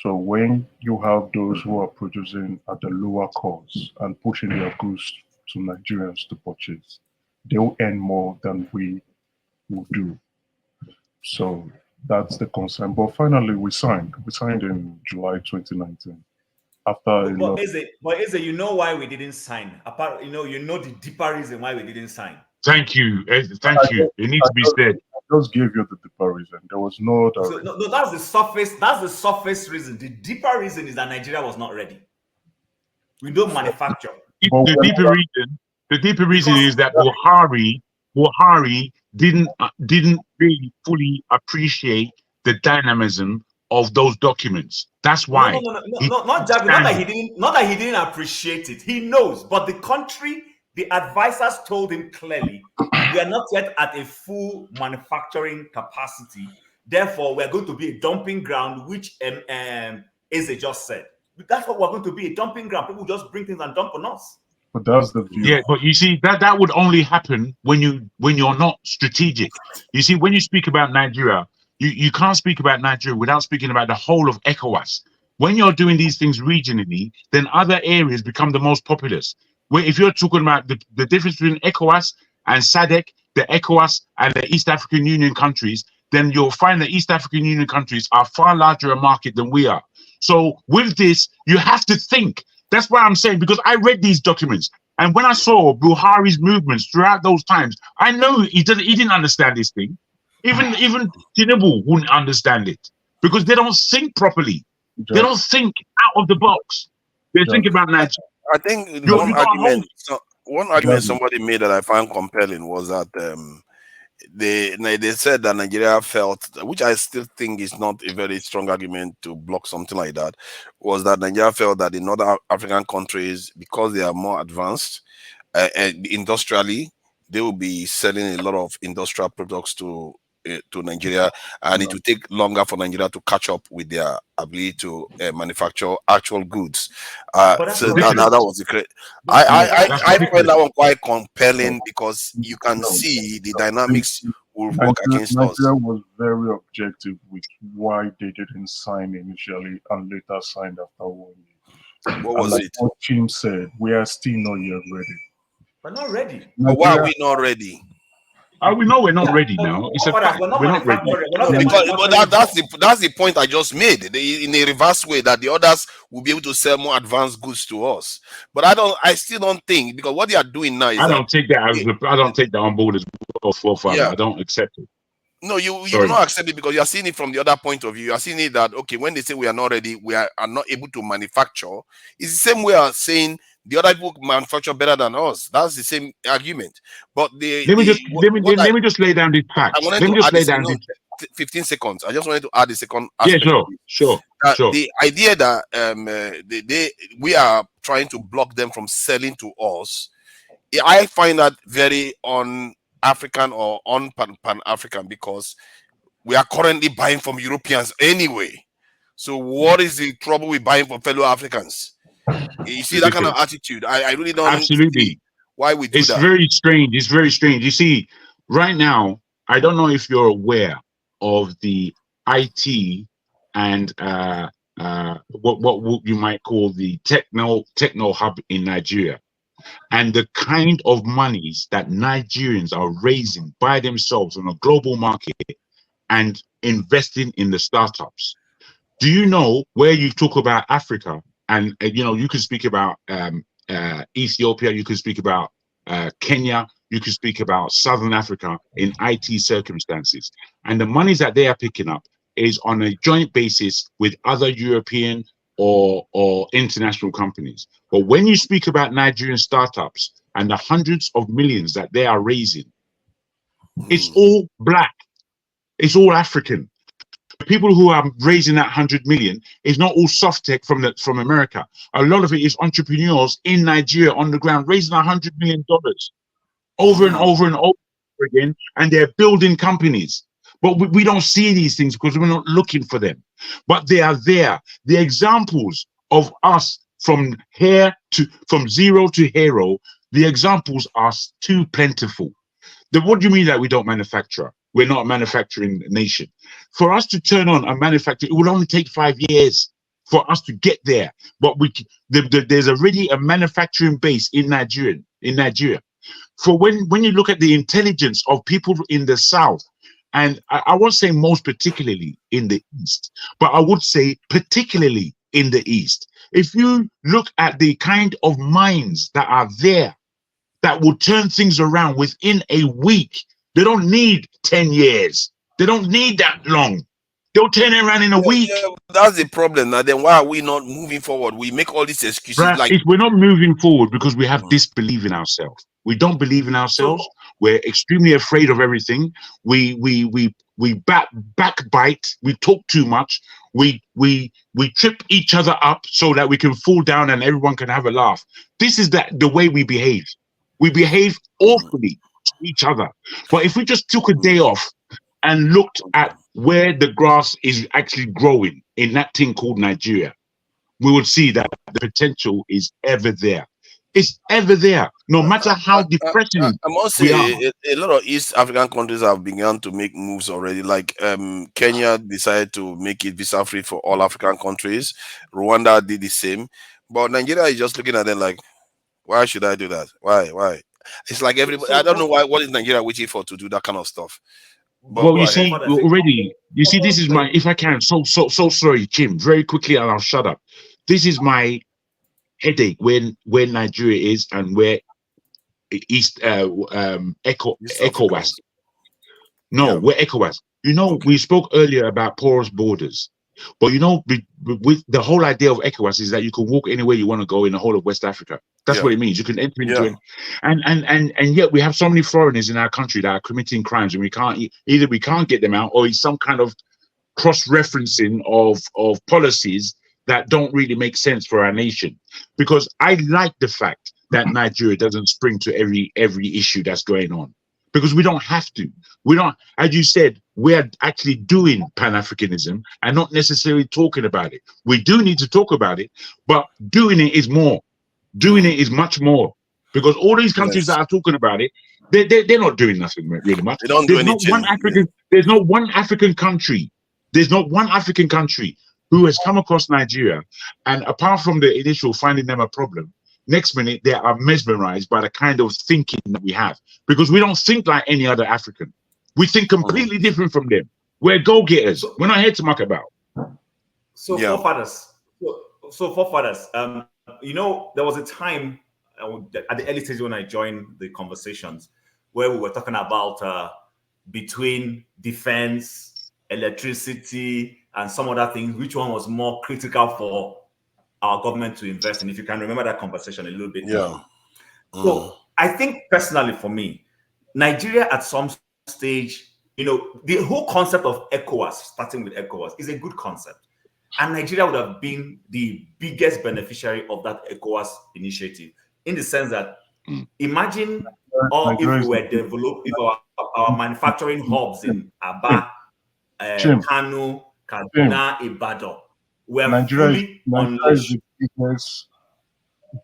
so when you have those who are producing at the lower cost and pushing their goods to Nigerians to purchase, they'll earn more than we will do. So that's the concern. But finally, we signed. We signed in July 2019. But Eze, you know why we didn't sign? Apart, you know the deeper reason why we didn't sign. Thank you. Thank you. It needs to be said. I just gave you the deeper reason. There was no other reason. No, that's the surface. That's the surface reason. The deeper reason is that Nigeria was not ready. We don't manufacture. The deeper reason is that Buhari didn't really fully appreciate the dynamism of those documents. That's why. Not that he didn't appreciate it. He knows, but the country, the advisors told him clearly, we are not yet at a full manufacturing capacity. Therefore, we're going to be a dumping ground, which Eze just said. That's what we're going to be, a dumping ground. People just bring things and dump on us. But that's the view. Yeah, but you see, that would only happen when you're not strategic. You see, when you speak about Nigeria, you can't speak about Nigeria without speaking about the whole of ECOWAS. When you're doing these things regionally, then other areas become the most populous. Where if you're talking about the difference between ECOWAS and SADC, the ECOWAS and the East African Union countries, then you'll find the East African Union countries are far larger a market than we are. So with this, you have to think. That's why I'm saying, because I read these documents. And when I saw Buhari's movements throughout those times, I know he didn't understand this thing. Even Tinubu wouldn't understand it because they don't think properly. They don't think out of the box. They think about Nigeria. I think You one argument somebody made that I found compelling was that they said that Nigeria felt, which I still think is not a very strong argument to block something like that, was that Nigeria felt that in other African countries, because they are more advanced industrially, they will be selling a lot of industrial products to Nigeria, and it will take longer for Nigeria to catch up with their ability to manufacture actual goods. So that was the great. I find that one quite compelling because you can see the dynamics will work against us. Nigeria was very objective with why they didn't sign initially and later signed after 1 year. What was it? What Jim said, we are still not yet ready. We're not ready. But why are we not ready? We know we're not ready now. It's a fact. We're not ready. But that's the point I just made. In a reverse way, that the others will be able to sell more advanced goods to us. But I still don't think, because what they are doing now is I don't take that on board as well, father. Yeah. I don't accept it. No, you do not accept it because you are seeing it from the other point of view. You are seeing it that, okay, when they say we are not ready, we are not able to manufacture. It's the same way as saying the other people manufacture better than us. That's the same argument. But let me just lay down this fact. Let me just lay down this. 15 seconds. I just wanted to add the second aspect. Yeah, sure. The idea that we are trying to block them from selling to us, I find that very un-African or un-Pan-African, because we are currently buying from Europeans anyway. So what is the trouble with buying from fellow Africans? You see that kind of attitude. I really don't see why we do that. It's very strange. It's very strange. You see, right now, I don't know if you're aware of the IT and what you might call the techno hub in Nigeria, and the kind of monies that Nigerians are raising by themselves on a global market and investing in the startups. Do you know, where you talk about Africa, and you can speak about Ethiopia, you can speak about Kenya, you can speak about Southern Africa in IT circumstances, and the monies that they are picking up is on a joint basis with other European or international companies. But when you speak about Nigerian startups and the hundreds of millions that they are raising, it's all black, it's all African. People who are raising that 100 million is not all soft tech from America. A lot of it is entrepreneurs in Nigeria on the ground raising $100 million over and over and over again, and they're building companies. But we don't see these things because we're not looking for them. But they are there. The examples of us from zero to hero, the examples are too plentiful. What do you mean that we don't manufacture? We're not a manufacturing nation. For us to turn on a manufacturer, it will only take 5 years for us to get there. But there's already a manufacturing base in Nigeria. For when you look at the intelligence of people in the South, and I won't say most particularly in the East, but I would say particularly in the East. If you look at the kind of minds that are there, that will turn things around within a week. They don't need 10 years. They don't need that long. They'll turn it around in a week. Yeah, that's the problem. Now, then why are we not moving forward? We make all these excuses. Right. We're not moving forward because we have disbelief in ourselves. We don't believe in ourselves. We're extremely afraid of everything. We backbite. We talk too much. We trip each other up so that we can fall down and everyone can have a laugh. This is the way we behave. We behave awfully to each other. But if we just took a day off and looked at where the grass is actually growing in that thing called Nigeria, we would see that the potential is ever there. It's ever there, no matter how depressing I must say, a lot of East African countries have begun to make moves already. Like Kenya decided to make it visa-free for all African countries. Rwanda did the same. But Nigeria is just looking at them like, why should I do that? Why? It's like everybody. I don't know why. What is Nigeria waiting for to do that kind of stuff? But well, you see, already. You see, this is my. If I can, so sorry, Jim. Very quickly, and I'll shut up. This is my headache where Nigeria is and where ECOWAS. No, where ECOWAS. You know, we spoke earlier about porous borders. But you know, with the whole idea of ECOWAS is that you can walk anywhere you want to go in the whole of West Africa. That's what it means. You can enter into it, and yet we have so many foreigners in our country that are committing crimes, and we can't get them out, or it's some kind of cross-referencing of policies that don't really make sense for our nation. Because I like the fact that Nigeria doesn't spring to every issue that's going on, because we don't have to. We don't, as you said, we're actually doing Pan-Africanism and not necessarily talking about it. We do need to talk about it, but doing it is more. Doing it is much more, because all these countries that are talking about it, they're not doing nothing really much. They don't do anything. There's not one African country. There's not one African country who has come across Nigeria, and apart from the initial finding them a problem, next minute they are mesmerized by the kind of thinking that we have, because we don't think like any other African. We think completely different from them. We're go-getters. We're not here to muck about. So forefathers. So forefathers. You know, there was a time at the early stage when I joined the conversations where we were talking about between defense, electricity, and some other things, which one was more critical for our government to invest in. If you can remember that conversation a little bit. So I think personally for me, Nigeria at some stage, you know, the whole concept of ECOWAS, starting with ECOWAS, is a good concept. And Nigeria would have been the biggest beneficiary of that ECOWAS initiative, in the sense that imagine if we were developed, if our manufacturing hubs in Aba, Kano, Kaduna, Ibadan were Nigeria is unleashed. the biggest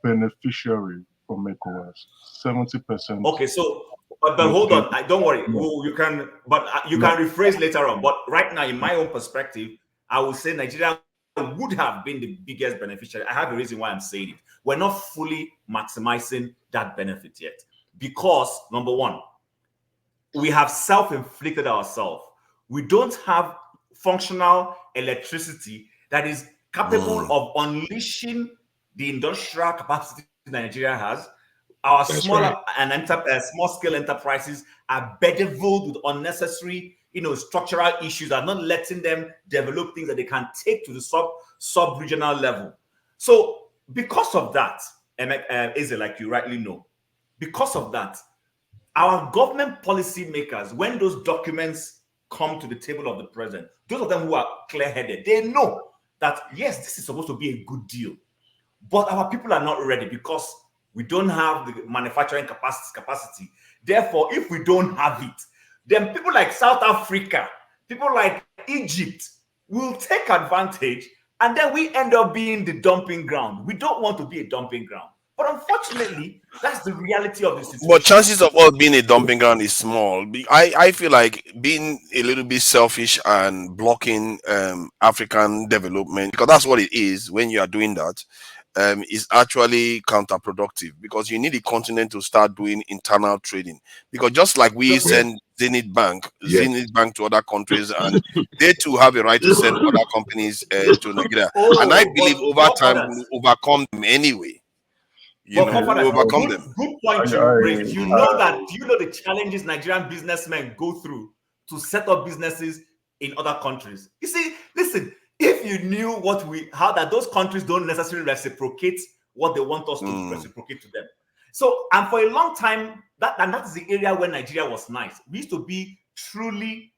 beneficiary from ECOWAS. 70%. Okay, so but hold on, don't worry. You can rephrase later on. But right now, in my own perspective, I would say Nigeria would have been the biggest beneficiary. I have a reason why I'm saying it. We're not fully maximizing that benefit yet, because number one, we have self-inflicted ourselves. We don't have functional electricity that is capable of unleashing the industrial capacity Nigeria has. Our small-scale enterprises are bedeviled with unnecessary, structural issues, are not letting them develop things that they can take to the sub-regional level. So because of that, Eze, like you rightly know, because of that, our government policy makers, when those documents come to the table of the president, those of them who are clear-headed, they know that, yes, this is supposed to be a good deal. But our people are not ready because we don't have the manufacturing capacity. Therefore, if we don't have it, then people like South Africa, people like Egypt will take advantage, and then we end up being the dumping ground. We don't want to be a dumping ground. But unfortunately, that's the reality of the situation. But chances of us being a dumping ground is small. I feel like being a little bit selfish and blocking African development, because that's what it is when you are doing that, is actually counterproductive, because you need the continent to start doing internal trading. Because just like we send Zenith Bank to other countries, and they too have a right to send other companies to Nigeria. And I believe over time we'll overcome them anyway. We'll overcome them. Good point you raised. You know the challenges Nigerian businessmen go through to set up businesses in other countries. You see, listen, if you knew how that those countries don't necessarily reciprocate what they want us to reciprocate to them. So, and for a long time, that is the area where Nigeria was nice. We used to be truly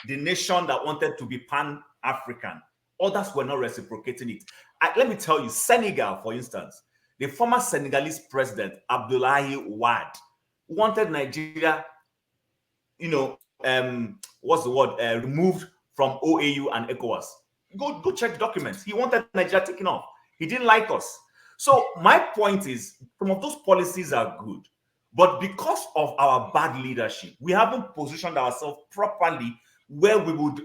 the nation that wanted to be Pan-African. Others were not reciprocating it. Let me tell you, Senegal, for instance, the former Senegalese president, Abdoulaye Wade, wanted Nigeria, removed from OAU and ECOWAS. Go check documents. He wanted Nigeria taken off. He didn't like us. So my point is, some of those policies are good, but because of our bad leadership, we haven't positioned ourselves properly where we would,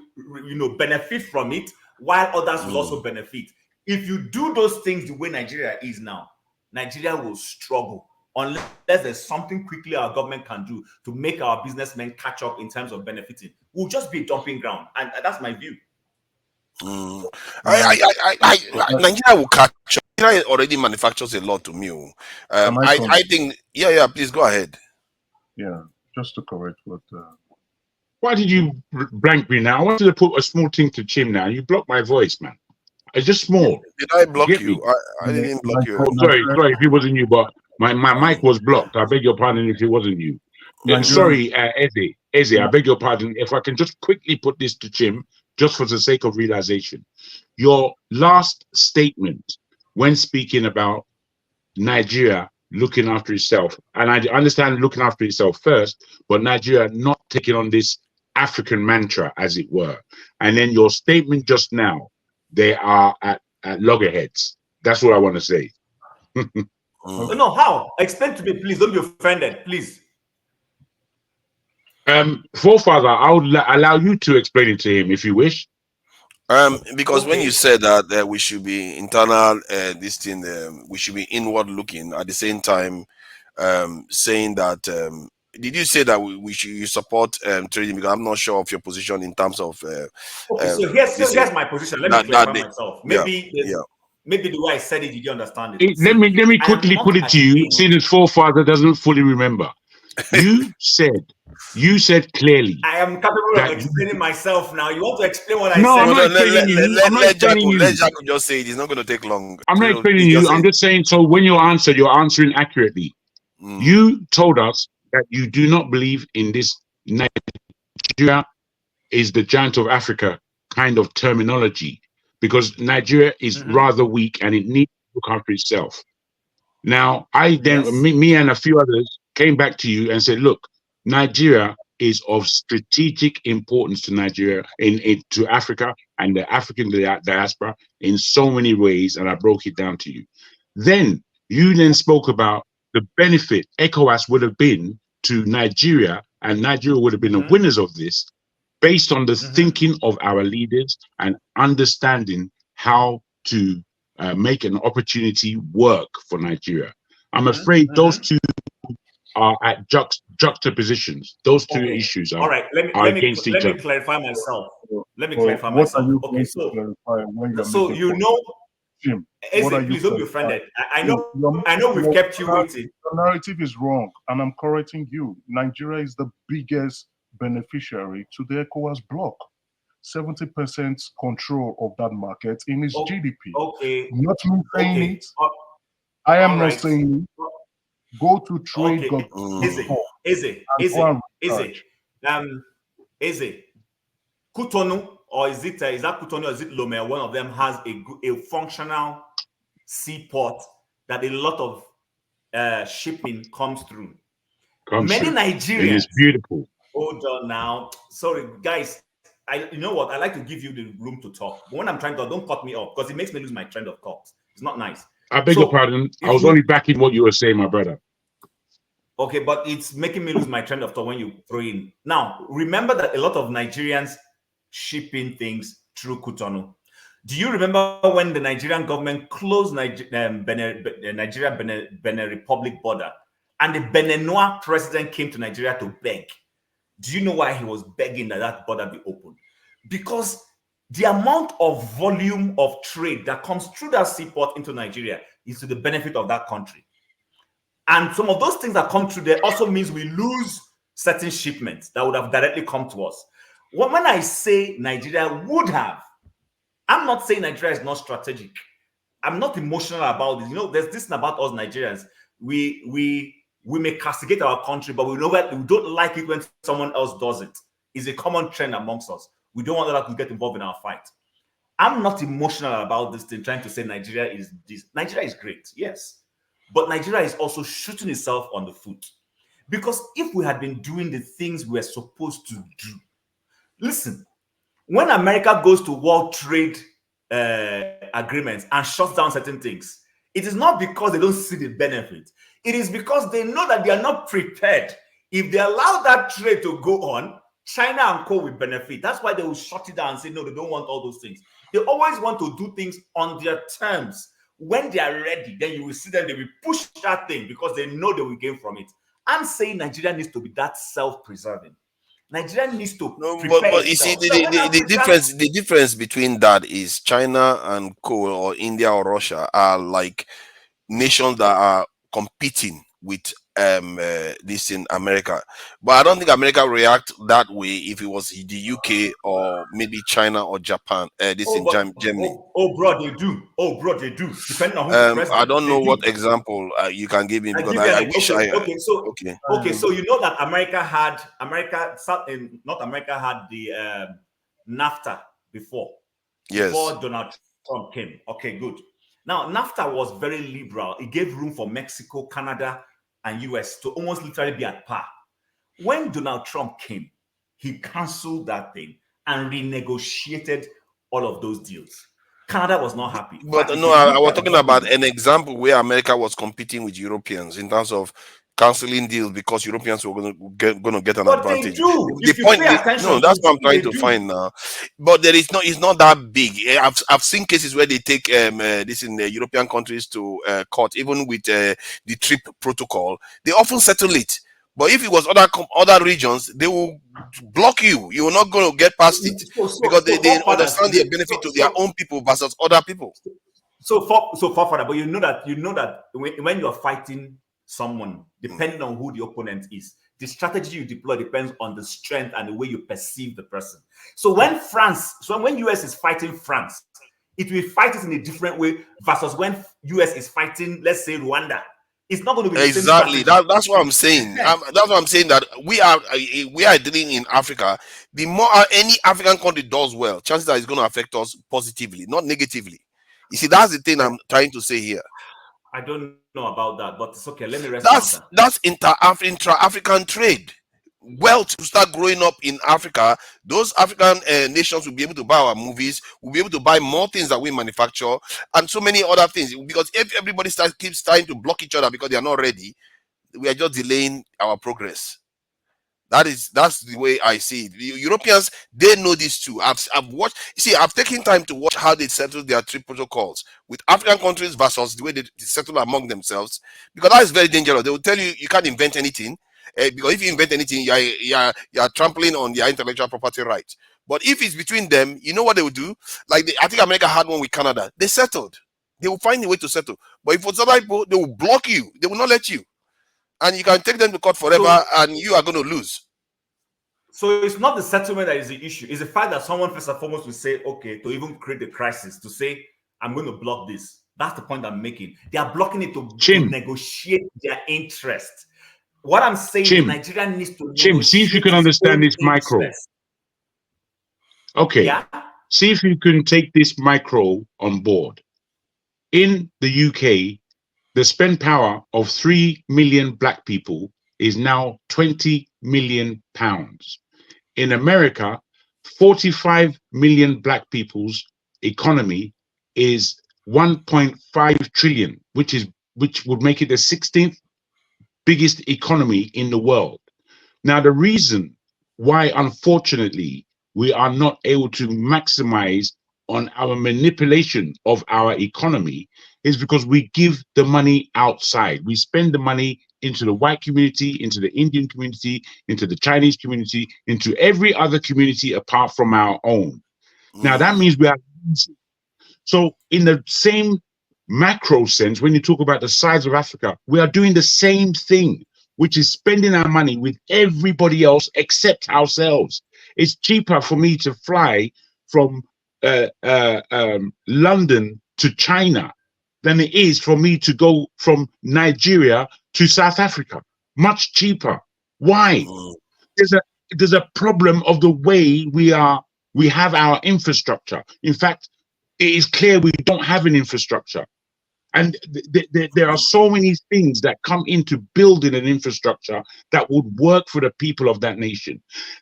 benefit from it, while others will also benefit. If you do those things the way Nigeria is now, Nigeria will struggle unless there's something quickly our government can do to make our businessmen catch up in terms of benefiting. We'll just be a dumping ground, and that's my view. Nigeria will catch up. Nigeria already manufactures a lot to me. I think, yeah, please go ahead. Yeah, just to correct what. Why did you blank me now? I wanted to put a small thing to Chim now. You blocked my voice, man. It's just small. Did I block Get you? Me? I didn't block you. Oh, sorry, if it wasn't you, but my mic was blocked. I beg your pardon if it wasn't you. Sorry, Eze, I beg your pardon. If I can just quickly put this to Chim, just for the sake of realization. Your last statement when speaking about Nigeria looking after itself, and I understand looking after itself first, but Nigeria not taking on this African mantra, as it were. And then your statement just now, they are at loggerheads. That's what I want to say. No, how? Explain to me, please. Don't be offended, please. Forefather, I would allow you to explain it to him if you wish. Because when you said that we should be internal, this thing, we should be inward looking. At the same time, saying that, did you say that we should support trading? Because I'm not sure of your position in terms of. Okay, so here's my position. Let me clarify myself. Maybe maybe the way I said it, you didn't understand it. Let me quickly put it to you, seeing as forefather doesn't fully remember. You said clearly. I am capable of explaining myself now. You want to explain what I no, said? I'm not explaining you. I'm not explaining you. Let Jacob just say it. It's not going to take long. I'm not explaining you. I'm just saying, so when you answer, you're answering accurately. You told us that you do not believe in this Nigeria is the giant of Africa kind of terminology, because Nigeria is rather weak and it needs to look after itself. Now, me and a few others came back to you and said, look, Nigeria is of strategic importance to Nigeria, to Africa and the African diaspora in so many ways, and I broke it down to you. Then you spoke about the benefit ECOWAS would have been to Nigeria, and Nigeria would have been the winners of this, based on the thinking of our leaders and understanding how to make an opportunity work for Nigeria. I'm afraid those two are at juxtapositions. Those two issues are, all right. Let me clarify myself. Let me clarify myself. Okay, so you know, Jim, please don't be offended. I know we've kept you waiting. The narrative is wrong, and I'm correcting you. Nigeria is the biggest beneficiary to the ECOWAS bloc. 70% control of that market in its GDP. Okay. Not me saying it. I am not saying it. Go to trade. Easy. Cotonou, or is that Cotonou or is it Lomé? One of them has a functional seaport that a lot of shipping comes through. Many Nigerians. It's beautiful. Hold on now. Sorry, guys. You know what? I like to give you the room to talk. But when I'm trying to talk, don't cut me off, because it makes me lose my trend of thought. It's not nice. I beg your pardon. I was only backing what you were saying, my brother. Okay, but it's making me lose my trend of thought when you throw in. Now, remember that a lot of Nigerians shipping things through Cotonou. Do you remember when the Nigerian government closed Nigeria Benin Republic border, and the Beninois president came to Nigeria to beg? Do you know why he was begging that border be opened? Because the amount of volume of trade that comes through that seaport into Nigeria is to the benefit of that country. And some of those things that come through there also means we lose certain shipments that would have directly come to us. When I say Nigeria would have, I'm not saying Nigeria is not strategic. I'm not emotional about this. You know, there's this thing about us Nigerians. We may castigate our country, but we don't like it when someone else does it. It's a common trend amongst us. We don't want others to get involved in our fight. I'm not emotional about this thing, trying to say Nigeria is this. Nigeria is great, yes. But Nigeria is also shooting itself on the foot. Because if we had been doing the things we're supposed to do, listen, when America goes to World Trade agreements and shuts down certain things, it is not because they don't see the benefit. It is because they know that they are not prepared. If they allow that trade to go on, China and co will benefit. That's why they will shut it down and say, no, they don't want all those things. They always want to do things on their terms. When they are ready, then you will see them, they will push that thing because they know they will gain from it. I'm saying Nigeria needs to be that self-preserving. Nigeria needs to prepare but you see, itself. the difference between that is China and or India or Russia are like nations that are competing with this in America. But I don't think America react that way if it was the UK or maybe China or Japan. Germany. Bro, they do. Bro, they do. Depending on who's the president. I don't know what example you can give me because I wish So you know that America had North America had the NAFTA before Donald Trump came. Okay, good. Now NAFTA was very liberal. It gave room for Mexico, Canada, and US to almost literally be at par. When Donald Trump came, he canceled that thing and renegotiated all of those deals. Canada was not happy. But no, I was talking about an example where America was competing with Europeans in terms of canceling deals because Europeans were going to get an advantage. The point, that's what I'm trying to find now. But there is it's not that big. I've seen cases where they take this in the European countries to court, even with the TRIP protocol. They often settle it. But if it was other regions, they will block you. You are not going to get past it because they understand the benefit to their own people versus other people. So far, but you know that when you are fighting someone, depending on who the opponent is, the strategy you deploy depends on the strength and the way you perceive the person. So when US is fighting France, it will fight it in a different way versus when US is fighting, let's say, Rwanda. It's not going to be exactly. That's what I'm saying. That's what I'm saying. That we are dealing in Africa. The more any African country does well, chances are it's going to affect us positively, not negatively. You see, that's the thing I'm trying to say here. I don't know about that, but it's okay. Let me rest. That's intra-African trade. Wealth to start growing up in Africa. Those African nations will be able to buy our movies, will be able to buy more things that we manufacture, and so many other things. Because if everybody keeps trying to block each other because they are not ready, we are just delaying our progress. That's the way I see it. The Europeans, they know this too. I've watched. See, I've taken time to watch how they settle their TRIP protocols with African countries versus the way they settle among themselves, because that is very dangerous. They will tell you can't invent anything. Because if you invent anything, you are trampling on their intellectual property rights. But if it's between them, you know what they will do? Like I think America had one with Canada. They settled. They will find a way to settle. But if it's other people, they will block you. They will not let you. And you can take them to court forever, and you are going to lose. So it's not the settlement that is the issue. It's the fact that someone first and foremost will say, okay, to even create the crisis, to say, I'm going to block this. That's the point I'm making. They are blocking it to negotiate their interest. What I'm saying is Nigeria needs to see if you can understand this micro. Okay. Yeah? See if you can take this micro on board. In the UK, the spend power of 3 million black people is now 20 million pounds. In America, 45 million black people's economy is 1.5 trillion, which would make it the 16th biggest economy in the world. Now, the reason why, unfortunately, we are not able to maximize on our manipulation of our economy is because we give the money outside. We spend the money into the white community, into the Indian community, into the Chinese community, into every other community apart from our own. Now, that means we are. So in the same macro sense, when you talk about the size of Africa, we are doing the same thing, which is spending our money with everybody else except ourselves. It's cheaper for me to fly from London to China than it is for me to go from Nigeria to South Africa. Much cheaper. Why? There's a problem of the way we have our infrastructure. In fact, it is clear we don't have an infrastructure. And there are so many things that come into building an infrastructure that would work for the people of that nation.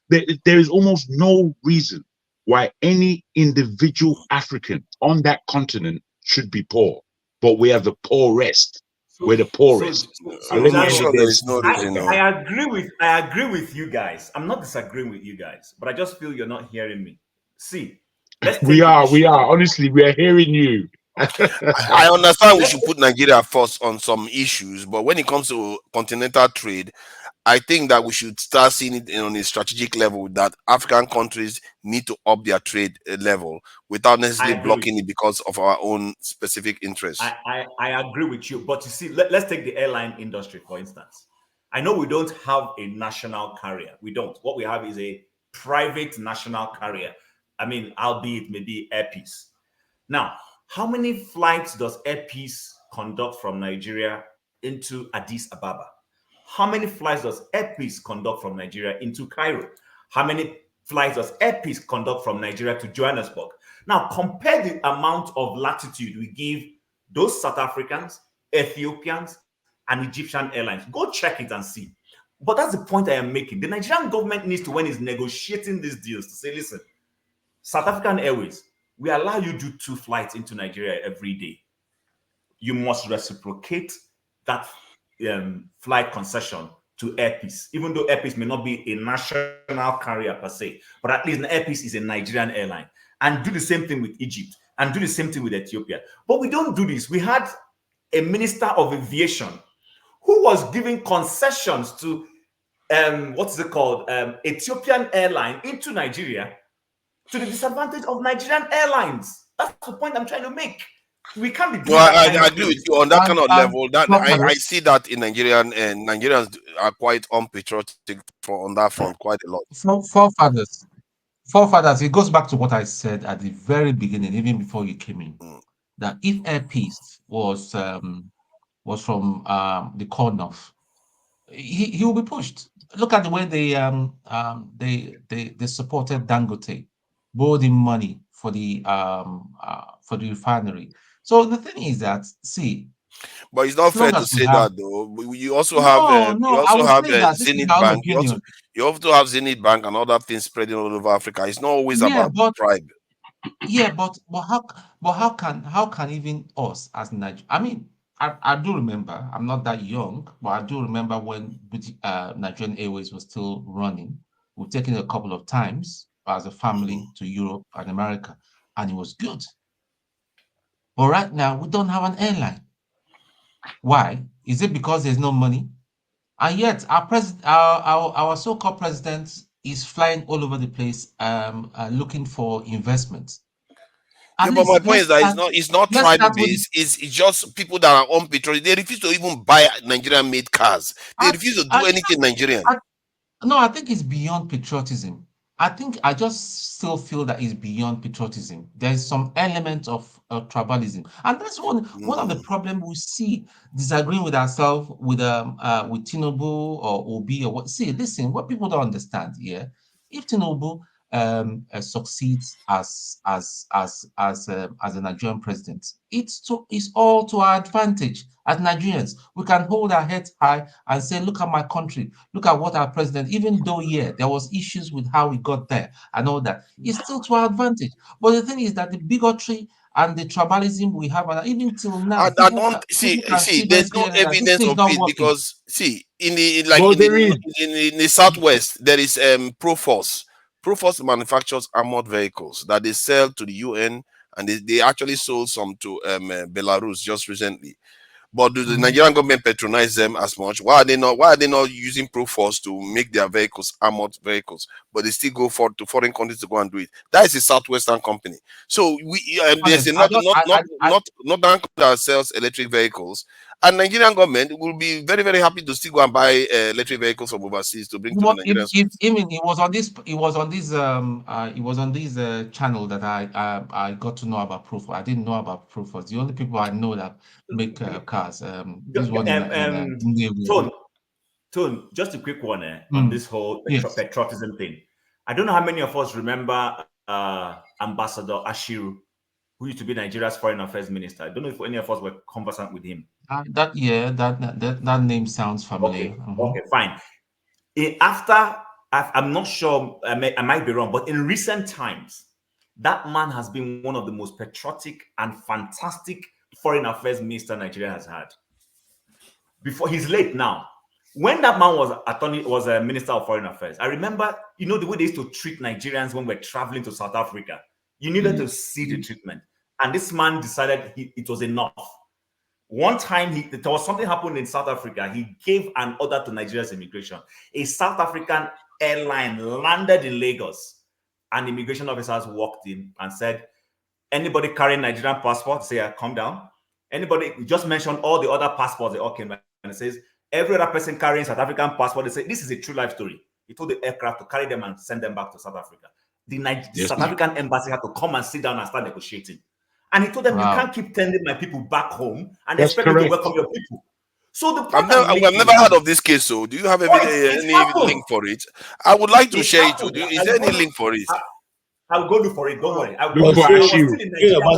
There is almost no reason why any individual African on that continent should be poor. But we are the poorest. We're the poorest. I agree with you guys. I'm not disagreeing with you guys, but I just feel you're not hearing me. See, we are. Honestly, we are hearing you. I understand we should put Nigeria first on some issues, but when it comes to continental trade, I think that we should start seeing it on a strategic level that African countries need to up their trade level without necessarily blocking it because of our own specific interests. I agree with you. But you see, let's take the airline industry, for instance. I know we don't have a national carrier. We don't. What we have is a private national carrier. I mean, albeit maybe Air Peace. Now, how many flights does Air Peace conduct from Nigeria into Addis Ababa? How many flights does Air Peace conduct from Nigeria into Cairo? How many flights does Air Peace conduct from Nigeria to Johannesburg? Now, compare the amount of latitude we give those South Africans, Ethiopians, and Egyptian airlines. Go check it and see. But that's the point I am making. The Nigerian government needs to, when it's negotiating these deals, to say, listen, South African Airways, we allow you to do 2 flights into Nigeria every day. You must reciprocate that flight concession to Air Peace, even though Air Peace may not be a national carrier per se, but at least Air Peace is a Nigerian airline. And do the same thing with Egypt, and do the same thing with Ethiopia. But we don't do this. We had a minister of aviation who was giving concessions to what is it called? Ethiopian airline into Nigeria to the disadvantage of Nigerian airlines. That's the point I'm trying to make. We can't be doing No, that. I agree with you on that kind of level. That I see that in Nigerian, and Nigerians are quite unpatriotic on that front quite a lot. Forefathers, it goes back to what I said at the very beginning, even before you came in, that if Air Peace was from the core north, he will be pushed. Look at the way they supported Dangote, borrowed him money for the refinery. So the thing is that, see, but it's not fair to say that though. You also have Zenith Bank. You also have Zenith Bank and other things spreading all over Africa. It's not always about tribe. Yeah, but how can even us as Nigeria? I mean, I do remember. I'm not that young, but I do remember when Nigerian Airways was still running. We've taken it a couple of times as a family to Europe and America, and it was good. But right now, we don't have an airline. Why? Is it because there's no money? And yet, our so-called president is flying all over the place, looking for investment. Yeah, but my point is that it's not tribe based. It's just people that are unpatriotic. They refuse to even buy Nigerian made cars. They refuse to do anything Nigerian. No, I think it's beyond patriotism. I just still feel that it's beyond patriotism. There's some element of tribalism, and that's one of the problems we see, disagreeing with ourselves with Tinubu or Obi or what. See, listen, what people don't understand here, if Tinubu succeeds as a Nigerian president, it's all to our advantage. As Nigerians, we can hold our heads high and say, look at my country, look at what our president, even though, there was issues with how we got there and all that, it's still to our advantage. But the thing is that the bigotry and the tribalism we have, and even till now, I don't see. There's no evidence of it because in the southwest there is Proforce. Proforce manufactures armored vehicles that they sell to the UN, and they actually sold some to Belarus just recently. But do the Nigerian government patronize them as much? Why are they not using Proforce to make their vehicles armored vehicles? But they still go to foreign countries to go and do it. That is a southwestern company. So there's another not that sells electric vehicles, and Nigerian government will be very, very happy to still go and buy electric vehicles from overseas to bring to the Nigerian streets. It was on this channel that I got to know about Proforce. I didn't know about Proforce. The only people I know that make cars. This one Tone, just a quick one on this whole patriotism thing. I don't know how many of us remember Ambassador Ashiru, who used to be Nigeria's foreign affairs minister. I don't know if any of us were conversant with him. That name sounds familiar. Okay, fine. I'm not sure, I might be wrong, but in recent times, that man has been one of the most patriotic and fantastic foreign affairs minister Nigeria has had. Before he's late now. When that man was a minister of foreign affairs, I remember, the way they used to treat Nigerians when we're traveling to South Africa. You needed to see the treatment. And this man decided it was enough. One time, there was something happened in South Africa. He gave an order to Nigeria's immigration. A South African airline landed in Lagos, and immigration officers walked in and said, anybody carrying Nigerian passport, say, come down. Anybody, just mentioned all the other passports, they all came back, and it says, every other person carrying South African passport, they say, this is a true life story. He told the aircraft to carry them and send them back to South Africa. The South African embassy had to come and sit down and start negotiating. And he told them, you can't keep sending my people back home and expect me to welcome your people. So the point I've never heard of this case. So, do you have any link for it? I would like to share it with you. Is there any link for it? I'll go look for it. Don't worry. Look for Ashiru.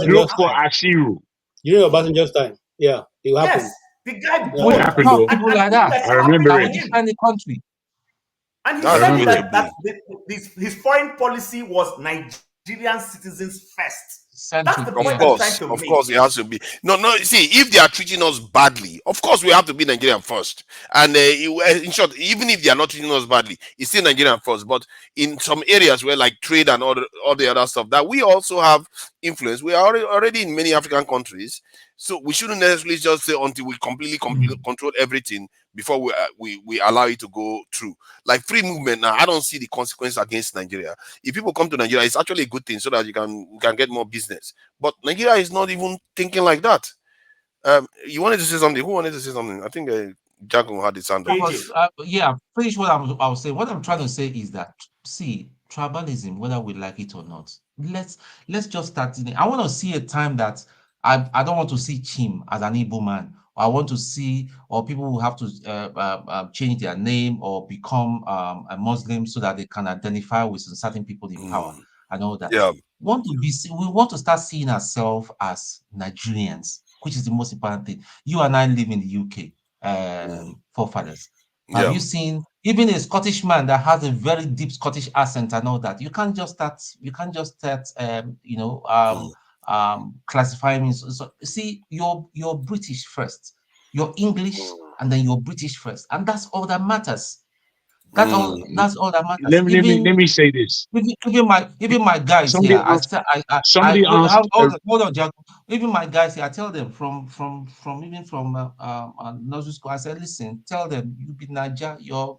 Look for Ashiru. During Obasanjo's time. Yeah, it happened. Yes, the guy What happened though? People like that. I remember it. Defend the country. And he said that his foreign policy was Nigerian citizens first. That's the point I'm trying to make. Of course, it has to be. No. See, if they are treating us badly, of course we have to be Nigerian first. And in short, even if they are not treating us badly, it's still Nigerian first. But in some areas where like trade and all the other stuff, that we also have influence. We are already in many African countries, so we shouldn't necessarily just say until we completely control everything before we allow it to go through. Like free movement now, I don't see the consequence against Nigeria. If people come to Nigeria, it's actually a good thing so that you can get more business. But Nigeria is not even thinking like that. You wanted to say something? Who wanted to say something? I think Jago had his hand up. Yeah, finish what I was saying. What I'm trying to say is that, see, tribalism, whether we like it or not, let's just start in it. I want to see a time that I don't want to see Chim as an Igbo man. I want to see, or people who have to change their name or become a Muslim so that they can identify with certain people in power and all that. Yeah. We want to start seeing ourselves as Nigerians, which is the most important thing. You and I live in the UK, forefathers. Have you seen even a Scottish man that has a very deep Scottish accent and all that? You can't just start classifying me. So see, you're British first, you're English, and then you're British first, and that's all that matters. That's all that matters. Let me say this. Even my guys somebody here, hold on, Jack. Even my guys here, I tell them from nursery school, I said, listen, tell them you be Niger, your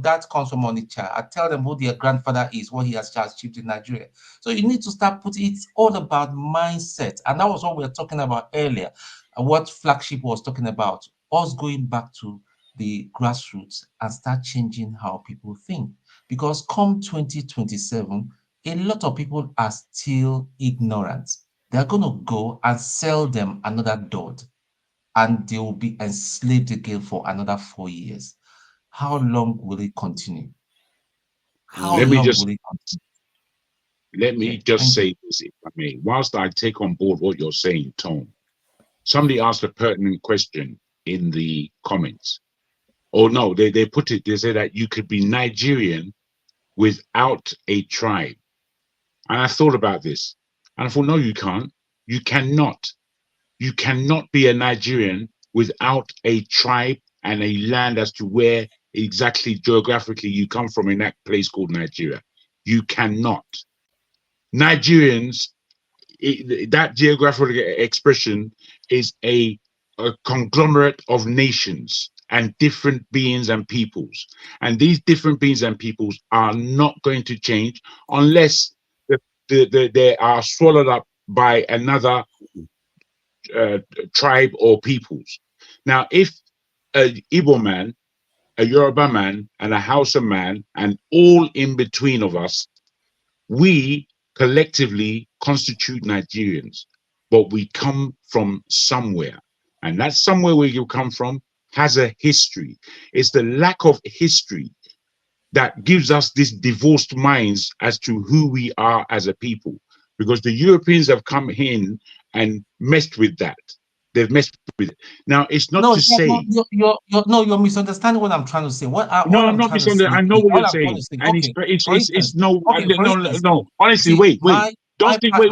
dad comes from Onitsha. I tell them who their grandfather is, what he has achieved in Nigeria. So you need to start putting, it's all about mindset, and that was what we were talking about earlier, and what Flagship was talking about, us going back to the grassroots and start changing how people think. Because come 2027, a lot of people are still ignorant. They're going to go and sell them another dot, and they will be enslaved again for another 4 years. How long will it continue? Let me just say this, if I may. Whilst I take on board what you're saying, Tone, somebody asked a pertinent question in the comments. Oh no, they put it, they say that you could be Nigerian without a tribe. And I thought about this, and I thought, no, you can't. You cannot. You cannot be a Nigerian without a tribe and a land as to where exactly geographically you come from in that place called Nigeria. You cannot. Nigerians, that geographical expression is a conglomerate of nations and different beings and peoples. And these different beings and peoples are not going to change unless they are swallowed up by another tribe or peoples. Now, if an Igbo man, a Yoruba man, and a Hausa man, and all in between of us, we collectively constitute Nigerians, but we come from somewhere. And that somewhere where you come from has a history. It's the lack of history that gives us these divorced minds as to who we are as a people. Because the Europeans have come in and messed with that. They've messed with it. Now, it's not to say... You're misunderstanding what I'm trying to say. I'm not misunderstanding. I know what you're saying. And it's no... Honestly, wait. Don't think, wait.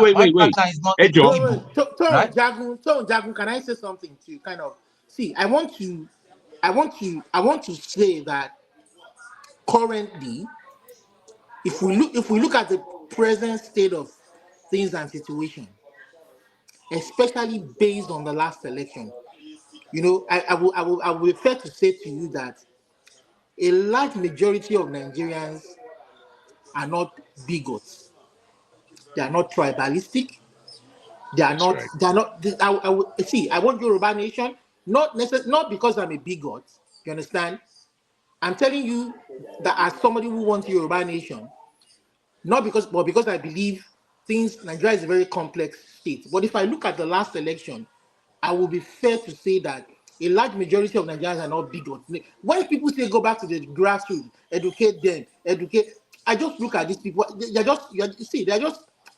Jagun, can I say something to kind of... See, I want to say that currently, if we look at the present state of things and situation, especially based on the last election, You know, I will be fair to say to you that a large majority of Nigerians are not bigots. They are not tribalistic. They are That's not. right. They are not. See. I want Yoruba nation, not because I'm a bigot. You understand? I'm telling you that as somebody who wants Yoruba nation, not because, but because I believe Nigeria is a very complex state. But if I look at the last election, I will be fair to say that a large majority of Nigerians are not bigots. When people say go back to the grassroots, educate them, educate, I just look at these people. They're just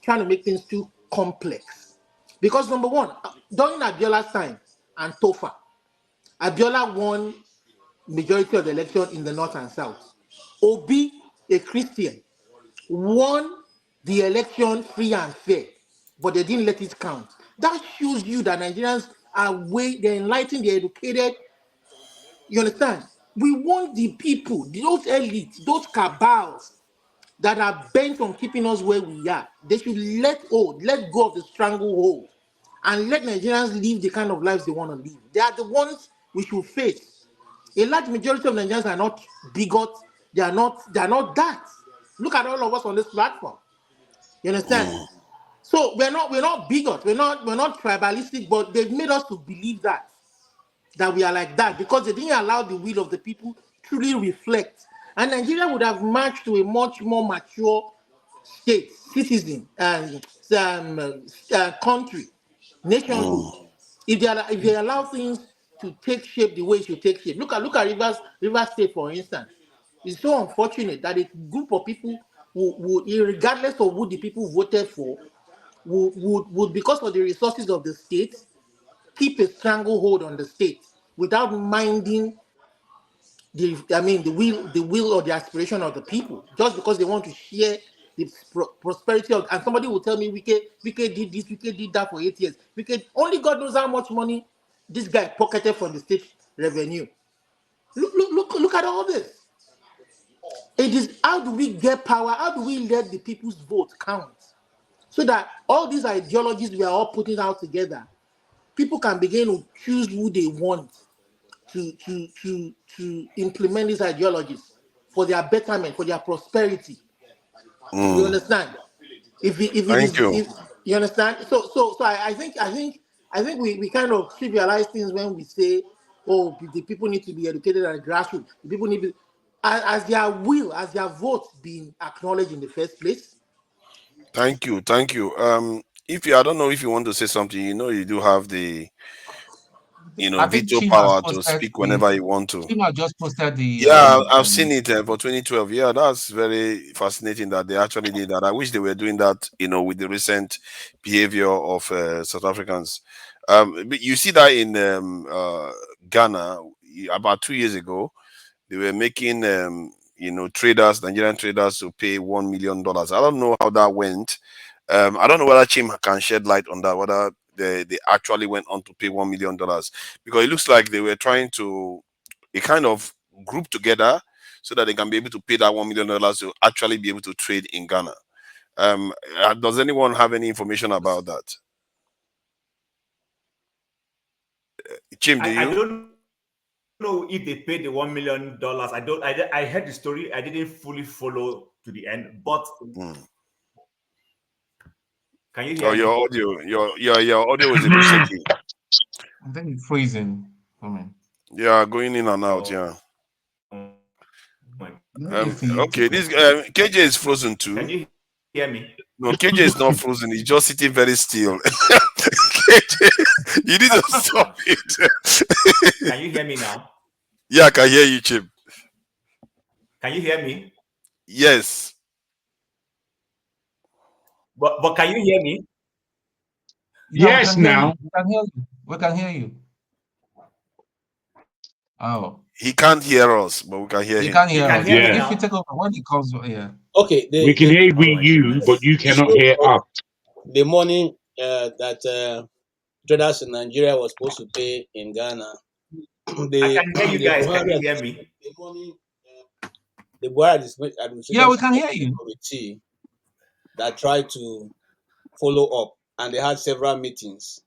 trying to make things too complex. Because number one, during Abiola's time and Tofa, Abiola won majority of the election in the north and south. Obi, a Christian, won the election free and fair, but they didn't let it count. That shows you that Nigerians are they're enlightened, they're educated. You understand? We want the people, those elites, those cabals that are bent on keeping us where we are. They should let go of the stranglehold and let Nigerians live the kind of lives they want to live. They are the ones we should face. A large majority of Nigerians are not bigots. They are not that. Look at all of us on this platform. You understand? So we're not bigots, we're not tribalistic, but they've made us to believe that we are like that because they didn't allow the will of the people truly reflect. And Nigeria would have marched to a much more mature state, citizen, and country, nationhood. If they allow things to take shape the way it should take shape. Look at Rivers State, for instance. It's so unfortunate that a group of people would, regardless of who the people voted for, would because of the resources of the state, keep a stranglehold on the state without minding the will or the aspiration of the people, just because they want to share the prosperity of. And somebody will tell me, Wike did this, Wike did that for 8 years. Only God knows how much money this guy pocketed from the state revenue. Look at all this. It is, how do we get power? How do we let the people's vote count? So that all these ideologies we are all putting out together, people can begin to choose who they want to implement these ideologies for their betterment, for their prosperity. You understand? If Thank you. you understand, so I think we kind of trivialize things when we say, oh, the people need to be educated at the grassroots. The people need to, as their vote being acknowledged in the first place. Thank you. If you, I don't know if you want to say something, you do have the, I think veto Chima has power to posted speak whenever you want to. Chima just posted the Yeah, I've seen it for 2012. Yeah, that's very fascinating that they actually did that. I wish they were doing that, with the recent behavior of South Africans. But you see that in Ghana about 2 years ago, they were making Nigerian traders to pay $1 million. I don't know how that went. I don't know whether Chim can shed light on that, whether they actually went on to pay $1 million, because it looks like they were trying to kind of group together so that they can be able to pay that $1 million to actually be able to trade in Ghana. Does anyone have any information about that? Chim, do you? I don't know if they paid the $1 million. I heard the story. I didn't fully follow to the end, but can you hear me? Your audio, your audio is a bit shaky. I think it's freezing for me. Yeah, going in and out. Yeah. Okay, this KJ is frozen too. Can you hear me? No, KJ is not frozen. He's just sitting very still. KJ, you need to stop it. Can you hear me now? Yeah, I can hear you, Chip. Can you hear me? Yes. But can you hear me? Yes, now. We can hear you. We can hear you. Oh. He can't hear us, but we can hear him. He can't hear us. Yeah. If you take over when he comes, yeah. Okay. We can hear you, but you cannot hear us. The money that traders in Nigeria was supposed to pay in Ghana. I can hear you guys. Can you hear me? The Buhari administration, yeah, we can hear you. Committee that tried to follow up, and they had several meetings,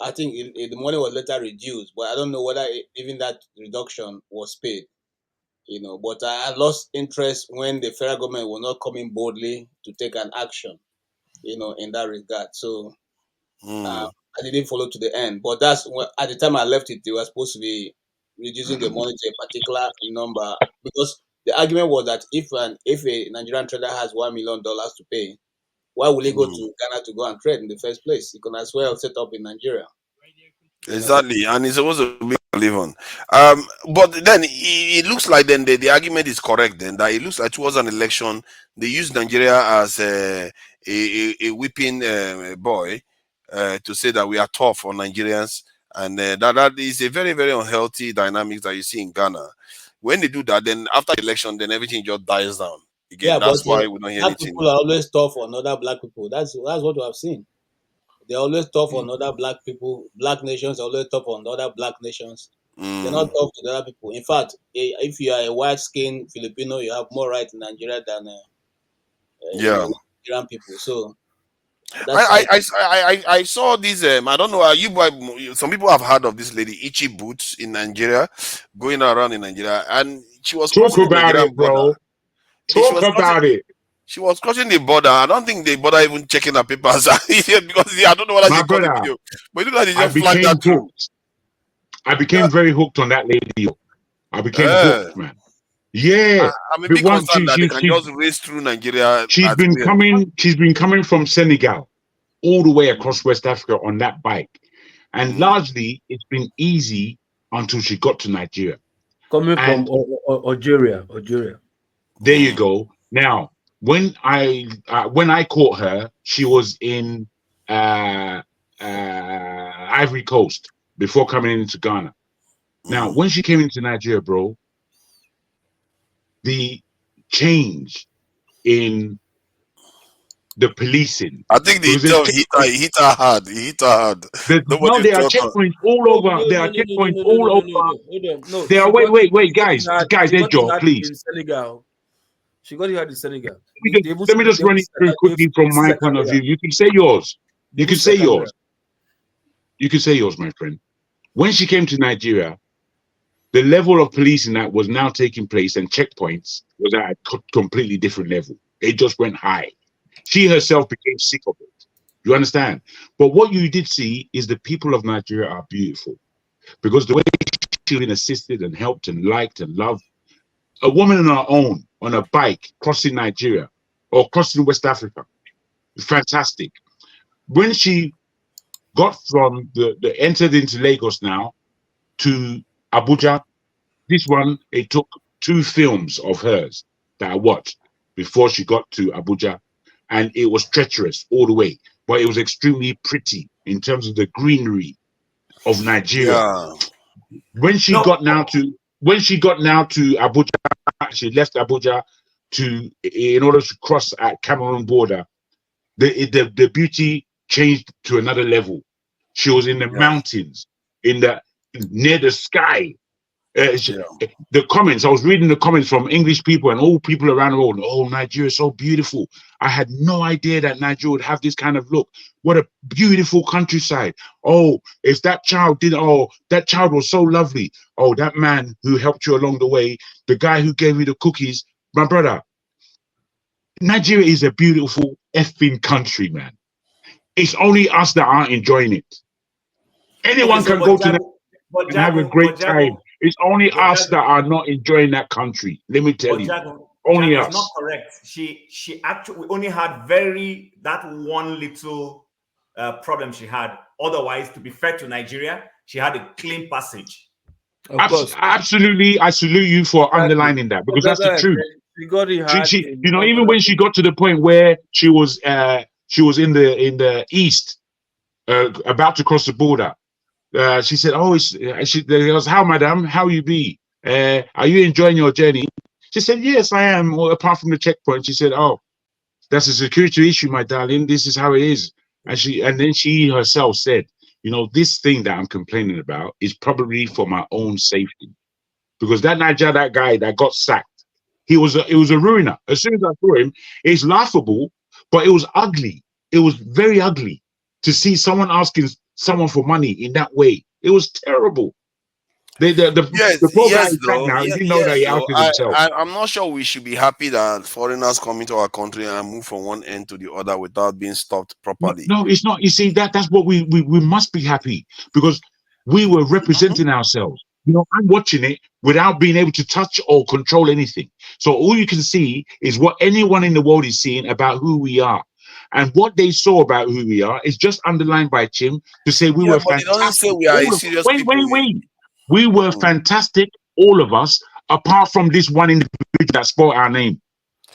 I think the money was later reduced, but I don't know whether even that reduction was paid. But I lost interest when the federal government was not coming boldly to take an action, in that regard. So I didn't follow to the end. But that's at the time I left it, they were supposed to be reducing the money to a particular number, because the argument was that if a Nigerian trader has $1 million to pay, why will he go to Ghana to go and trade in the first place? He can as well set up in Nigeria. Exactly, and it's supposed to be live on. But then it looks like then the argument is correct. Then that it looks like towards an election they used Nigeria as a whipping boy to say that we are tough on Nigerians, and that is a very very unhealthy dynamic that you see in Ghana. When they do that, then after the election, then everything just dies down again. Yeah, That's but why we don't hear black anything. people are always tough on other black people. That's what we have seen. They're always tough on other black people. Black nations are always tough on other black nations. They're not tough to the other people. In fact, if you are a white-skinned Filipino, you have more rights in Nigeria than Nigerian people. So that's I saw this. I don't know. Some people have heard of this lady Ichi Boots in Nigeria, going around in Nigeria, and she was talk crossing the about Nigerian it, bro. border. Talk about it. She was crossing the border. I don't think they bother even checking her papers because I don't know whether My she caught the brother, video, but it looked like they I just flagged became that through. hooked. I became very hooked on that lady. I became hooked, man. Yeah, I'm a bit concerned that they can just race through Nigeria. She's been coming from Senegal all the way across West Africa on that bike, and largely it's been easy until she got to Nigeria. Coming from Algeria. There you go. Now, when I caught her, she was in Ivory Coast before coming into Ghana. Now, when she came into Nigeria, bro, the change in the policing. I think the intel hit her hard. He hit her hard. No, there are checkpoints all over. There are checkpoints all over. No, there are wait, guys, they're Joe, please. In Senegal. She got it in Senegal. Let me just run it through quickly from my point of view. You can say yours. You can say yours. You can say yours, my friend. When she came to Nigeria, the level of policing that was now taking place and checkpoints was at a completely different level. It just went high. She herself became sick of it. You understand? But what you did see is the people of Nigeria are beautiful, because the way she's been assisted and helped and liked and loved, a woman on her own on a bike crossing Nigeria or crossing West Africa, fantastic. When she got from the entered into Lagos now to Abuja, this one, it took 2 films of hers that I watched before she got to Abuja, and it was treacherous all the way, but it was extremely pretty in terms of the greenery of Nigeria. Yeah. When she got now to Abuja, she left Abuja in order to cross at Cameroon border. The beauty changed to another level. She was in the mountains, near the sky. The comments, I was reading the comments from English people and all people around the world. Oh, Nigeria is so beautiful. I had no idea that Nigeria would have this kind of look. What a beautiful countryside. Oh, if that child that child was so lovely. Oh, that man who helped you along the way, the guy who gave you the cookies, my brother. Nigeria is a beautiful effing country, man. It's only us that aren't enjoying it. Anyone can go to Nigeria and have a great time. It's only us that are not enjoying that country. Let me tell you, only us. It's not correct. She actually only had that one little problem she had. Otherwise, to be fair to Nigeria, she had a clean passage. Absolutely, I salute you for underlining that, because that's the truth. She got it hard. Even when she got to the point where she was in the east, about to cross the border. She said, "Oh, they goes, how, madam? How you be? Are you enjoying your journey?" She said, "Yes, I am. Well, apart from the checkpoint." She said, "Oh, that's a security issue, my darling. This is how it is." And then she herself said, "This thing that I'm complaining about is probably for my own safety, because that guy that got sacked, it was a ruiner. As soon as I saw him, it's laughable, but it was ugly. It was very ugly to see someone asking someone for money in that way. It was terrible. The poor guy is back now. He didn't know that he outed himself. I'm not sure we should be happy that foreigners come into our country and move from one end to the other without being stopped properly. No, it's not. You see, that's what we must be happy, because we were representing ourselves. You know, I'm watching it without being able to touch or control anything. So all you can see is what anyone in the world is seeing about who we are. And what they saw about who we are is just underlined by Chim to say we were but fantastic. it doesn't say we are serious people. Wait. We were fantastic, all of us, apart from this one individual that spoiled our name.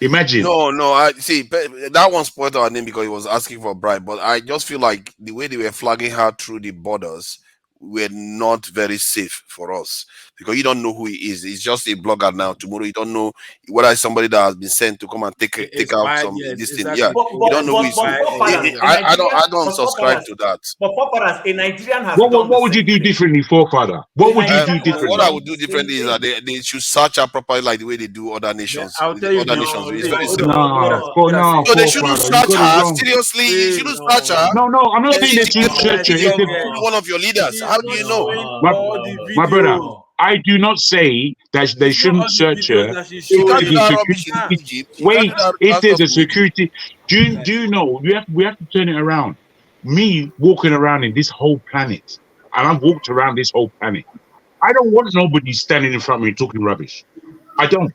Imagine. No, I see that one spoiled our name because he was asking for a bribe. But I just feel like the way they were flagging her through the borders were not very safe for us, because you don't know who he is. He's just a blogger now. Tomorrow you don't know whether it's somebody that has been sent to come and take out some this thing. Yeah, you don't know who he's. I don't subscribe to that. But forefathers, a Nigerian has what would you do differently, forefather? What would you do differently? What I would do differently is that they should search her properly, like the way they do other nations. I'll tell you, other nations. It's very simple. No, they shouldn't search her. Seriously, you shouldn't search her. No, I'm not saying they should search her. One of your leaders. How do you know? My brother, I do not say that they shouldn't search her. Wait, if there's a security, do you know we have to turn it around. Me walking around in this whole planet, and I've walked around this whole planet. I don't want nobody standing in front of me talking rubbish. I don't.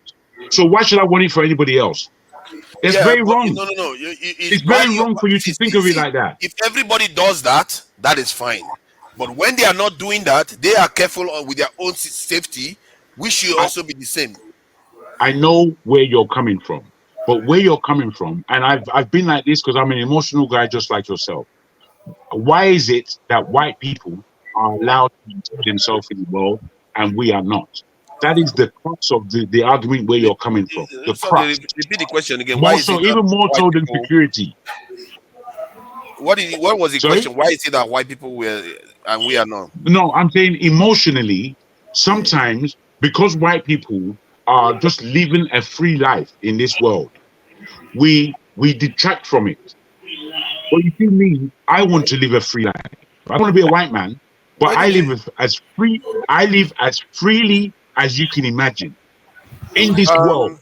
So why should I want it for anybody else? It's very wrong. No. It's very wrong for you to think of it like that. If everybody does that, that is fine. But when they are not doing that, they are careful with their own safety. We should also be the same. I know where you're coming from, but where you're coming from, and I've been like this because I'm an emotional guy just like yourself. Why is it that white people are allowed to enjoy themselves in the world and we are not? That is the crux of the argument where you're coming from. The crux. Repeat the question again. More so, even more so than security. What was the question? Why is it that white people were and we are not? No, I'm saying emotionally, sometimes because white people are just living a free life in this world, we detract from it. But you see me, I want to live a free life. I want to be a white man, but I live as freely as you can imagine in this world.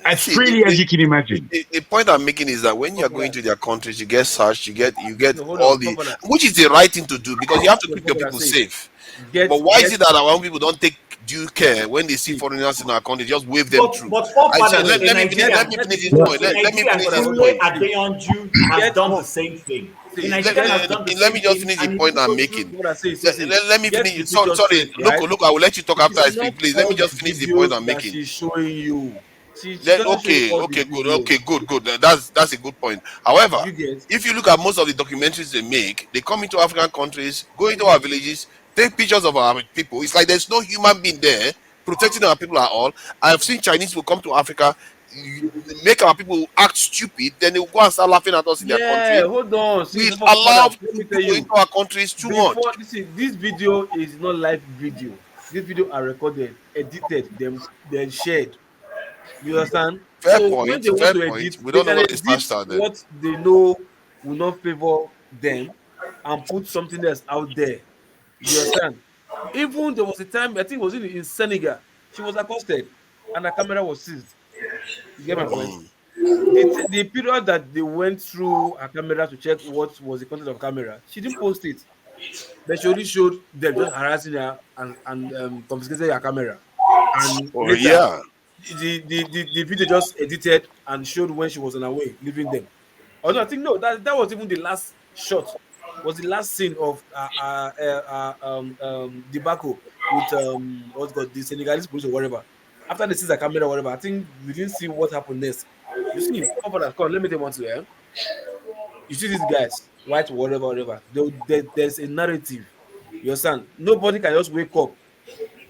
As freely as you can imagine. The point I'm making is that when you're going to their countries, you get searched, you get all the, which is the right thing to do, because you have to keep your people safe. But why is it that our own people don't take due care when they see foreigners in our country, just wave them through? But let me finish this point. Let me finish this point. Has done the same thing. Let me just finish the point I'm making. Let me finish. Sorry, look, I will let you talk after I speak, please. Let me just finish the point I'm making. She's showing you. Okay, good. That's a good point. However, if you look at most of the documentaries they make, they come into African countries, go into our villages, take pictures of our people. It's like there's no human being there protecting our people at all. I've seen Chinese people come to Africa, make our people act stupid, then they will go and start laughing at us in their country. Hold on. We allow people into our countries too much. This video is not live video. This video are recorded, edited, then shared. You understand? Fair so point. When they want to edit, we don't know what what they know will not favor them and put something else out there. You understand? Even there was a time, I think it was in Senegal, she was accosted and the camera was seized. You get my point? The period that they went through her camera to check what was the content of camera, she didn't post it. But she only showed them just harassing her and confiscated her camera. And later, the video just edited and showed when she was on her way, leaving them. Oh no, I think no, that was even the last shot. Was the last scene of debacle with what's called the Senegalese police or whatever. After they see the camera or whatever, I think we didn't see what happened next. You see, come, let me tell you one thing. You see these guys, white, whatever. There's a narrative. You understand? Nobody can just wake up.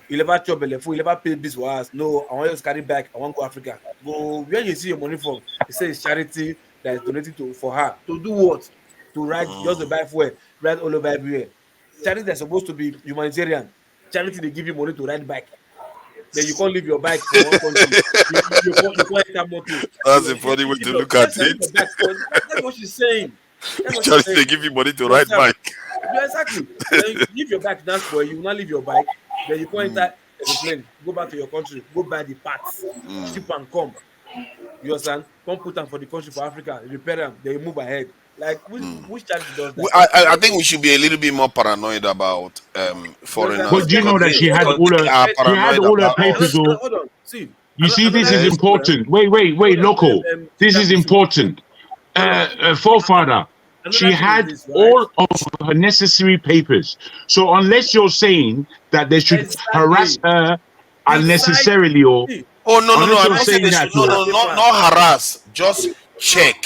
You never chop a you never pay this for us. No, I want you to carry back. I want to go Africa. Go where you see your money from. They say it's charity that is donated for her. To do what? To ride just the buy fuel, ride all over everywhere. Charity that's supposed to be humanitarian. Charity they give you money to ride bike. Then you can't leave your bike for one country. you can't enter motor. That's a funny way to look at it. That's what she's saying. Charity they give you money to ride bike. Yeah, exactly. Then if your bike not spoil, you will not leave your bike. Then you go enter aeroplane, go back to your country, go buy the parts, ship and come. You understand? Come put them for the country for Africa, repair them, then you move ahead. Like which charity does that? I think we should be a little bit more paranoid about You understand? foreigners No, But do you then know because that see, she had because all they her are she had paranoid all her about papers? us. Or hold on. See, you see, this another is Yes. important. Wait, hold on, local. This is Chicago, see, important. hold on. Forefather, she Another thing is had this, right? all of her necessary papers. So unless you're saying that they should harass Exactly. her The site, unnecessarily, or see, Oh no, the no, no! unless I'm you're not site saying saying they that that, should. they No, check or her no, papers. not harass. Just check.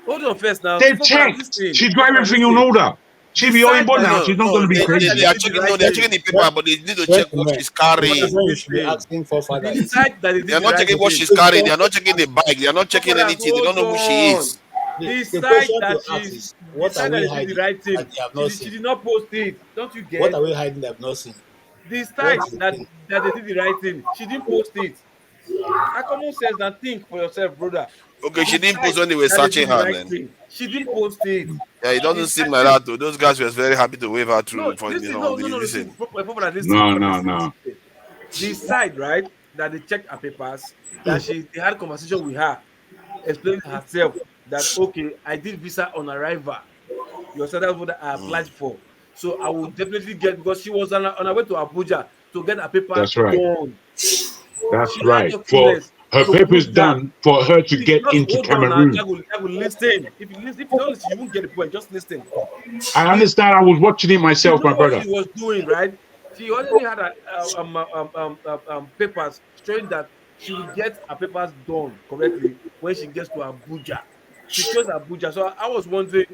Hold on first now. they've Footballer, checked. listen. She's got Footballer, everything in listen. order. The She'll be owing site but that now. No, She's not no, going to be the site that they crazy. they are did the checking. No, right they are checking thing. the paper, but they need to check what Gentlemen, she's that is carrying. when you should be Listen. asking for father. The You see, site that they They did are the not right checking what thing. she's carrying. They are not checking the bike. They are not checking Footballers, anything. They don't hold know who she on. is. the question to ask The is, what are site that we they did the hiding right thing. that they have not She seen? did not post it. Don't you What get? are we hiding that have not seen? The What site is the that thing? they did the right thing. She didn't post it. How common sense that think for yourself, brother. Okay, The she didn't post site when they were that they searching did the her. right Then thing. She didn't post it. yeah, it The doesn't seem site, like see, that. Though. Those guys were very happy to wave her no, through for listen, some of the see, listen. proper, listen, No, proper, no, listen, no. listen. The side, right, that they checked her papers, that they had a conversation with her, explaining herself that okay, I did visa on arrival. You understand that's what I applied for. So I will definitely get because she was on her way to Abuja to get her papers That's right. done. That's She had right. For documents her to papers prove that. done for her to See, get just into hold on now, Cameroon. Jago, listen. If you don't listen, you won't get the point. Just listen. I The understand. I was watching it She myself, know my what brother. she was doing, right? She already had papers showing that she will get her papers done correctly when she gets to Abuja. She chose Abuja. So I was wondering,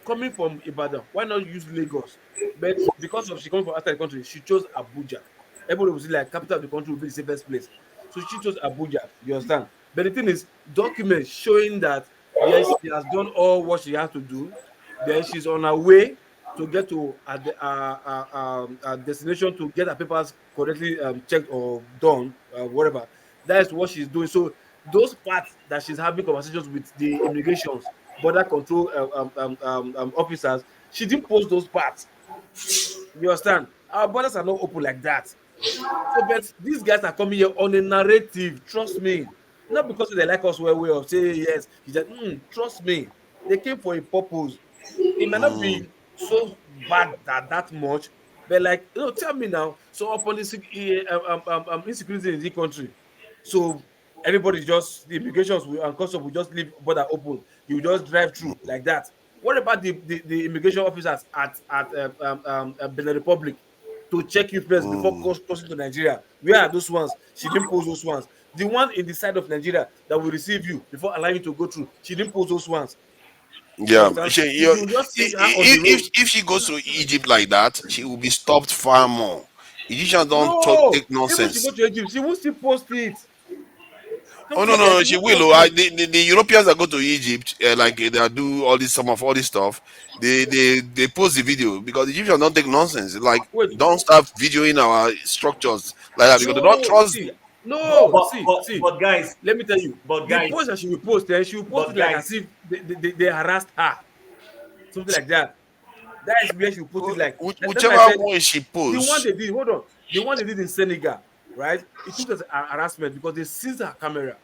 coming from Ibadan, why not use Lagos? But because of she coming from outside the country, she chose Abuja. Everybody was like capital of the country will be the safest place. So she chose Abuja. You understand? But the thing is, documents showing that yes, she has done all what she has to do. Then she's on her way to get to a destination to get her papers correctly checked or done, whatever. That is what she's doing. So those parts that she's having conversations with the immigrations, border control officers, she didn't post those parts. You understand? Our borders are not open like that. So, but these guys are coming here on a narrative. Trust me, not because they like us well, way of say yes. He said, trust me, they came for a purpose. It might not be so bad that much, but like tell me now. So upon this insecurity in the country, so everybody just the immigrations and customs will just leave border open. You just drive through like that. What about the immigration officers at Benin Republic to check you first before crossing to Nigeria? Where are those ones? She didn't post those ones. The one in the side of Nigeria that will receive you before allowing you to go through, she didn't post those ones. You Yeah, understand? You will just see her on the road. if she goes to Egypt like that, she will be stopped far more. Egyptians don't No, take even she go nonsense. to Egypt, she won't still post it. Oh Don't no, you no, get? no, She she won't will. post Oh, it. the Europeans that go to Egypt, they do all this some of all this stuff. They post the video because the Egyptians don't take nonsense. Like Wait, don't start videoing our structures like that because they don't no, trust. see, But no, but see, but, see. but guys, Let me tell you, but the guys, post that she will post, she will post but it like as guys, if they harassed her, something like that. That is where she will put it like. That's why I Whichever said one she the one posts. they did. Hold on, the one they did in Senegal, right? It took as a harassment because they seized her camera,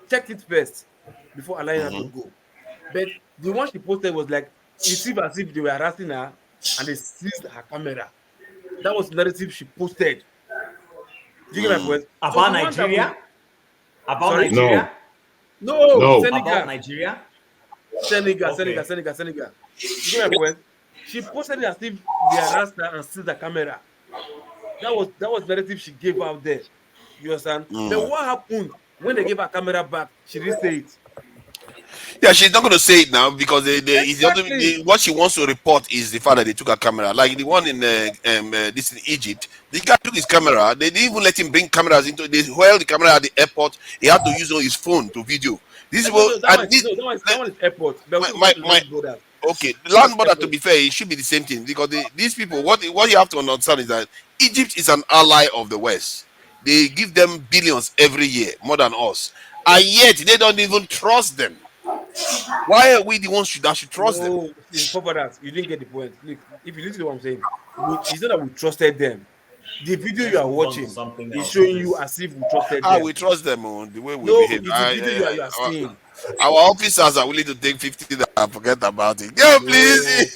checked it first before allowing her to go. But the one she posted was like it seemed as if they were harassing her and they seized her camera. That was the narrative she posted. Do you get my point? So about the one that we Nigeria, about sorry, No, Nigeria, no no. about Senegal, Nigeria. Senegal, Okay. Senegal, Senegal. You get my point? She posted it as if they harassed her and seized the camera. That was the narrative she gave out there. You understand? But what happened when they gave her camera back? She didn't say it. Yeah, she's not going to say it now because Exactly. what she wants to report is the fact that they took her camera. Like the one in this in Egypt, the guy took his camera. They didn't even let him bring cameras into. They held the camera at the airport. He had to use on his phone to video. This is No, what no, that at one is this no, that one is airport. But I'm talking my about the my land borders. okay, the That one is land border. To airport. be fair, it should be the same thing because these people. What you have to understand is that Egypt is an ally of the West. They give them billions every year, more than us, and yet they don't even trust them. Why are we the ones that should trust them? No, for that, you didn't get the point. Look, if you listen to what I'm saying, it's not that we trusted them. The video you Let's are move on to watching something is else, showing you please. as if we trusted Ah, them. we trust them on the way we No, behave. it's the video you are seeing. Our officers are willing to take 50 and forget about it. Yo, please.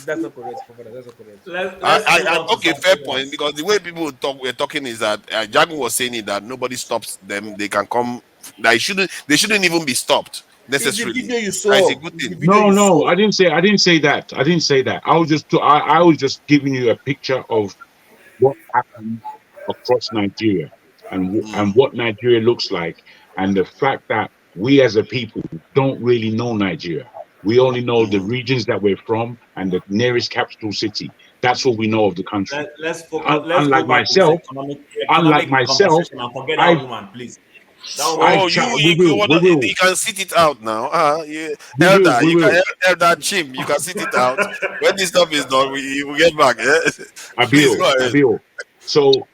That's not correct. That's not correct. Let's move on to Okay, fair something point. else. Because the way people were talking is that Jagun was saying it that nobody stops them. They can come. They shouldn't even be stopped It's the necessarily. video you It's saw. a good It's the thing. video No, you no, saw. I didn't say that. I didn't say that. I was just giving you a picture of what happened across Nigeria and what Nigeria looks like, and the fact that we as a people don't really know Nigeria. We only know the regions that we're from and the nearest capital city. That's what we know of the country. Let's focus. Let's go Unlike back to this myself, economic conversation and forget that I've woman, please. That woman I've Oh, is you tried. you you, wanna, We you can sit it out now. Yeah. will. Elder, We you can will. elder Chim, you can sit it out. When this stuff is done, we get back. Yeah? Please go ahead. Abil. So,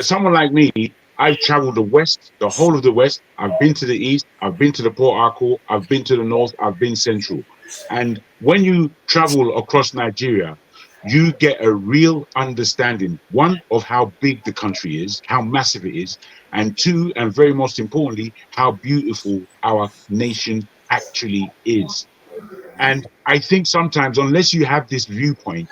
someone like me, I've traveled the West, the whole of the West. I've been to the East. I've been to the Port Harcourt. I've been to the North. I've been Central. And when you travel across Nigeria, you get a real understanding, one, of how big the country is, how massive it is, and two, and very most importantly, how beautiful our nation actually is. And I think sometimes, unless you have this viewpoint,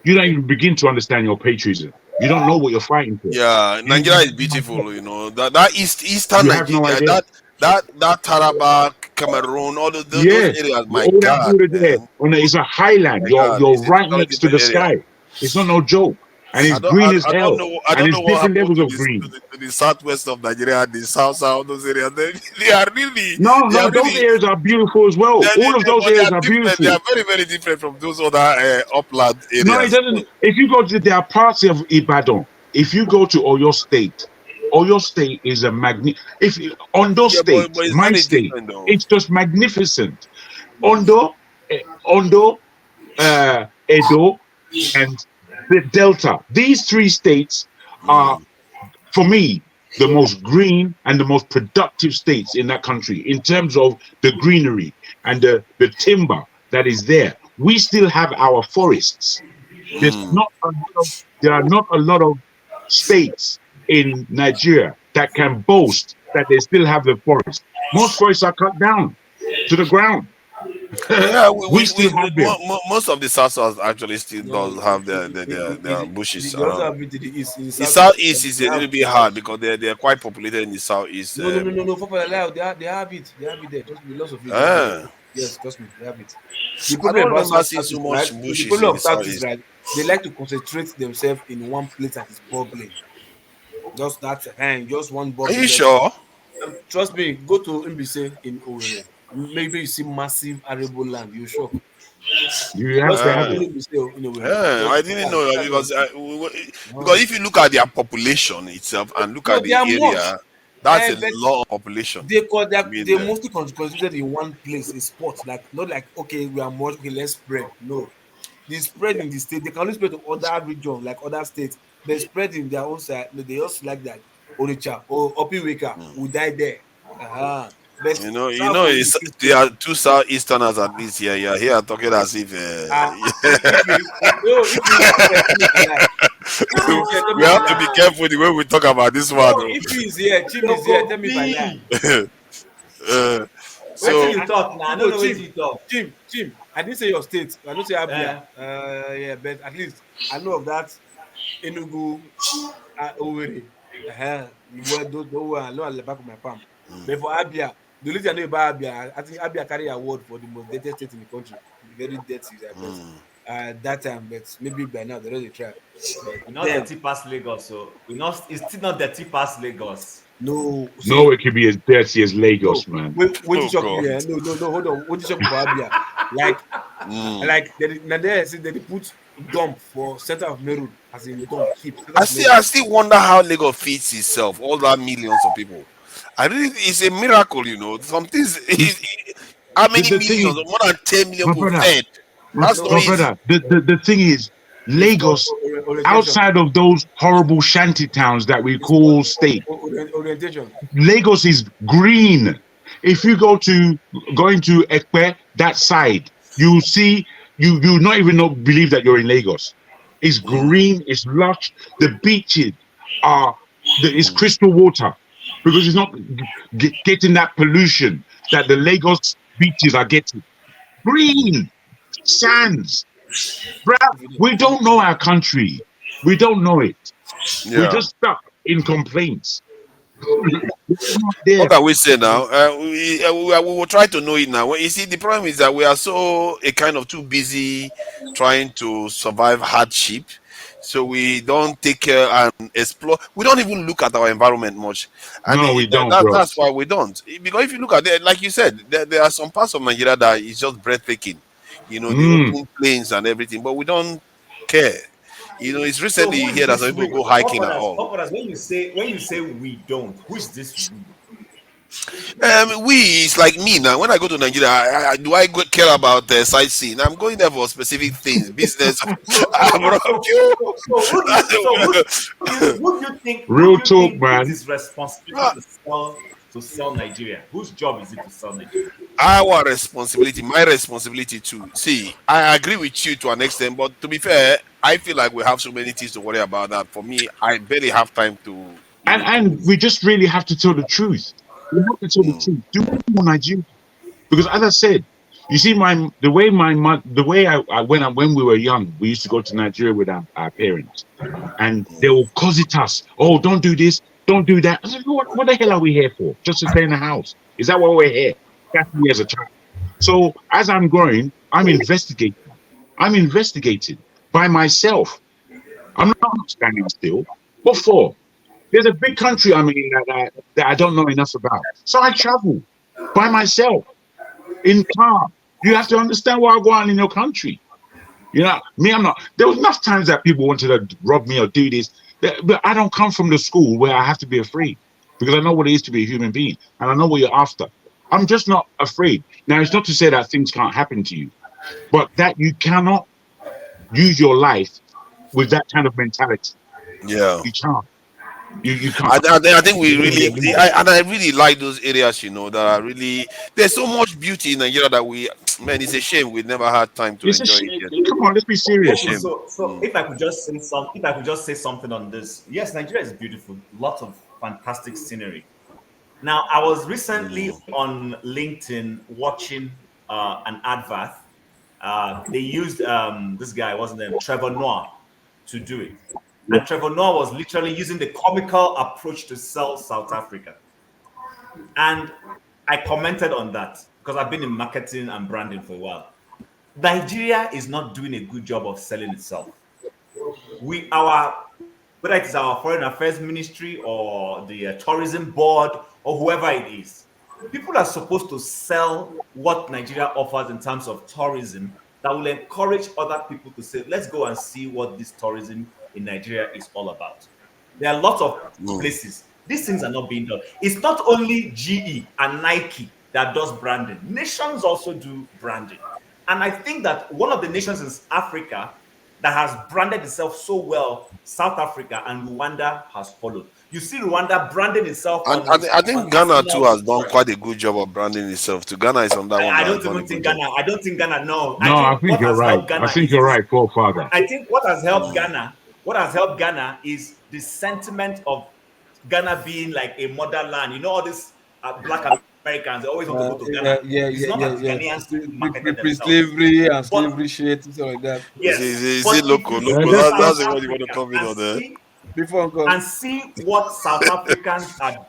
you don't even begin to understand your patriotism. You don't know what you're fighting for. Yeah, Nigeria is beautiful. That eastern You have no Nigeria, idea. that Taraba, Cameroon, all of those Yes, areas. My all that God, border there, man. it's a highland. My You're God, you're it's a right totally next to different the area. sky. It's not no joke, and it's green as hell, I and don't it's know what different happened levels to of green. the southwest of Nigeria, the south, those areas. They are really, No, they no, are those really, areas are beautiful as well. All of those but they areas are are different. They beautiful. are very, very different from those other upland No, it areas. doesn't. If you go to, there are parts of Ibadan. If you go to Oyo State is a If Ondo Yeah, State, but it's my very state, different though. it's just magnificent. Ondo, Ondo, Edo, and the Delta. These three states are, for me, the most green and the most productive states in that country in terms of the greenery and the timber that is there. We still have our forests. There are not a lot of states in Nigeria that can boast that they still have the forest. Most forests are cut down to the ground. Yeah, We still have them. most of the south actually still No, does have their bushes you also around. have been to the east. In the The southeast, southeast is they a have little bit hard because they're quite populated in the southeast. no. For life, they have it. They have it there. Trust me, lots of it. They have it there. Ah, Yes, trust me, they have it. The I problem don't about remember seeing so Southeast, right? much So the bushes problem in of the Southeast, southeast. right? They like to concentrate themselves in one place that is bubbling. Just that, and just one Are bubble. you sure? Trust me, go to Mbise in Owerri. Maybe you see massive arable land. You shock. You have Just to have Ah, it. Mbise in Owerri. Just I didn't know that that's what because I'm saying. because if you look at their population itself and look No, at they the are much. area, that's a But lot of population. I mean, they mostly concentrated in one place, a spot. Like not like okay, we are much, okay, let's spread. No. The spread in the state, they can only spread to other regions, like other states, but spread in their own side. No, they also like that. Oricha or Opiweka will die there. Uh-huh. But South will be keep there are spreading. two southeasterners at least here. Yeah, here talking as if If you is here, tell we me if I have to lie. be careful the way we talk about this No, one. if he is here, Chim is here, tell me if I lie. uh, Wait till so you talk now. I don't No, know wait till you talk. Chim. I didn't say your state. I don't say Abia. Eh, Yeah, but at least I know of that Enugu, Owerri. Where those I know at the back of my palm. But for Abia, the only thing I know about Abia, I think Abia carry award for the most dirty state in the country. Very dirty, I bet. That time, but maybe by now they already try. But we not damn, dirty past Lagos, so we not. It's still not dirty past Lagos. no, No, see, it could be as dirty as no. Lagos, man. Wait to oh shock god. you, no, hold on. What to shock you for Abia? Like they say they put dump for center of Meru as in dump keep center of Meru. I still wonder how Lagos feeds itself, all that millions of people. I really it's a miracle, Some things how many The thing millions? is, More than 10 million my people brother, fed. That's not my No, easy. brother, the thing is, it's called Lagos, orientation. outside of those horrible shanty towns that we It's called call state, orientation. Lagos is green. If you going to Ekpe, that side, you see you not even believe that you're in Lagos. It's green, it's lush. The beaches are it's crystal water because it's not getting that pollution that the Lagos beaches are getting. Green sands, bruh. We don't know our country. We don't know it. We're Yeah. just stuck in complaints. What can we say now? We will try to know it now. Well, you see, the problem is that we are so a kind of too busy trying to survive hardship, so we don't take care and explore. We don't even look at our environment much, and No, we don't, that's bros. why we don't. Because if you look at it, like you said, there are some parts of Nigeria that is just breathtaking. You know, the open plains and everything, but we don't care. You know, it's So recently who you is hear that this some people we? go hiking and Forefathers, all. forefathers, when you say we don't, who is this we? It's like me now. When I go to Nigeria, do I care about sightseeing? I'm going there for specific things, business. Who do you think? Who Real do you talk, think it man. is responsibility to sell Nigeria? Whose job is it to sell Nigeria? Our responsibility, my responsibility too. See, I agree with you to an extent, but to be fair, I feel like we have so many things to worry about that. For me, I barely have time to even to And we just really have to tell the truth. We have to tell the truth. Do more Nigeria. Because as I said, you see, the way when we were young, we used to go to Nigeria with our parents, and they will cause it us. Oh, don't do this, don't do that. I said, what the hell are we here for? Just to stay in the house? Is that why we're here? That's me as a child. So as I'm growing, I'm investigating. I'm investigating by myself. I'm not standing still. What for? There's a big country I'm in that I don't know enough about. So I travel by myself in car. You have to understand what I go on in your country. You know, me, I'm not. There was enough times that people wanted to rob me or do this, but I don't come from the school where I have to be afraid because I know what it is to be a human being and I know what you're after. I'm just not afraid. Now, it's not to say that things can't happen to you, but that you cannot use your life with that kind of mentality. Yeah. You can't. You can't. I think we You're gonna really, get loose. I really like those areas, you know, that are really, there's so much beauty in Nigeria that man, it's a shame we never had time to It's a enjoy it shame. yet. Come on, let's be serious. Okay, so if I could just say something on this. Yes, Nigeria is beautiful. Lots of fantastic scenery. Now, I was recently on LinkedIn watching an advert. They used this guy, wasn't it, Trevor Noah, to do it. And Trevor Noah was literally using the comical approach to sell South Africa. And I commented on that because I've been in marketing and branding for a while. Nigeria is not doing a good job of selling itself. Whether it is our foreign affairs ministry or the tourism board or whoever it is, people are supposed to sell what Nigeria offers in terms of tourism that will encourage other people to say, let's go and see what this tourism in Nigeria is all about. There are lots of places. These things are not being done. It's not only GE and Nike that does branding. Nations also do branding. And I think that one of the nations in Africa that has branded itself so well, South Africa and Rwanda has followed. You see Rwanda branding itself And I think on Ghana too Arsenal has done shirt. quite a good job of branding itself. To Ghana is on that one I that has don't done a even good think job. Ghana. I don't think Ghana. No, No, I I think think what you're has right. helped I Ghana think is you're this. right, forefather. I think what has helped Ghana, is the sentiment of Ghana being like a motherland. You know, all these Black Americans, they always want to go to Ghana. It's not that the Ghanaians marketed themselves. Pre-slavery and But slavery shit, something like that. yes, Is it but if local? you Local. see That's South the word you want to Africa come in on there. Before and see what South Africans are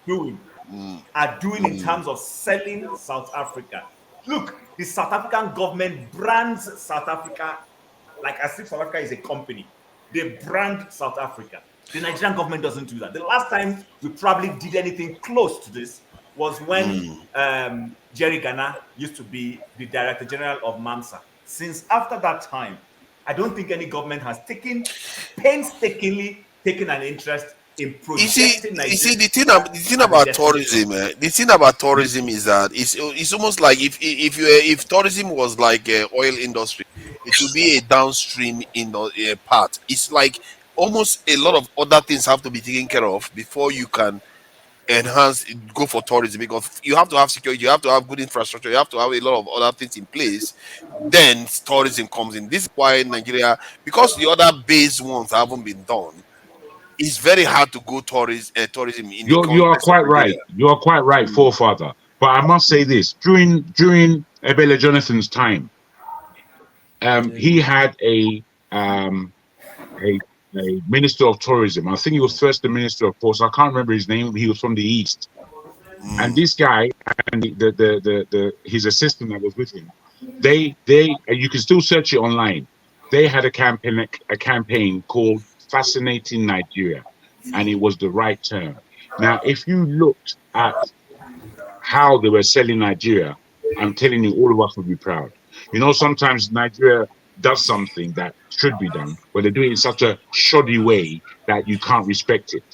doing in terms of selling South Africa. Look, the South African government brands South Africa like as if South Africa is a company. They brand South Africa. The Nigerian government doesn't do that. The last time we probably did anything close to this was when Jerry Ghana used to be the Director General of MAMSA. Since after that time, I don't think any government has painstakingly taken an interest in projecting You see, Nigeria the thing as a about destination. tourism, the thing about tourism is that it's almost like if tourism was like a oil industry, it would be a downstream in a part. It's like almost a lot of other things have to be taken care of before you can enhance, go for tourism, because you have to have security, you have to have good infrastructure, you have to have a lot of other things in place. Then tourism comes in. This is why Nigeria, because the other base ones haven't been done, it's very hard to go tourism in the You are context of quite Nigeria. right. You are quite right, forefather. But I must say this: during Ebele Jonathan's time, he had a a minister of tourism. I think he was first the minister of ports. I can't remember his name. He was from the east, and this guy and his assistant that was with him, they and you can still search it online. They had a campaign called "Fascinating Nigeria," and it was the right term. Now, if you looked at how they were selling Nigeria, I'm telling you, all of us would be proud. You know, sometimes Nigeria does something that should be done, but they do it in such a shoddy way that you can't respect it.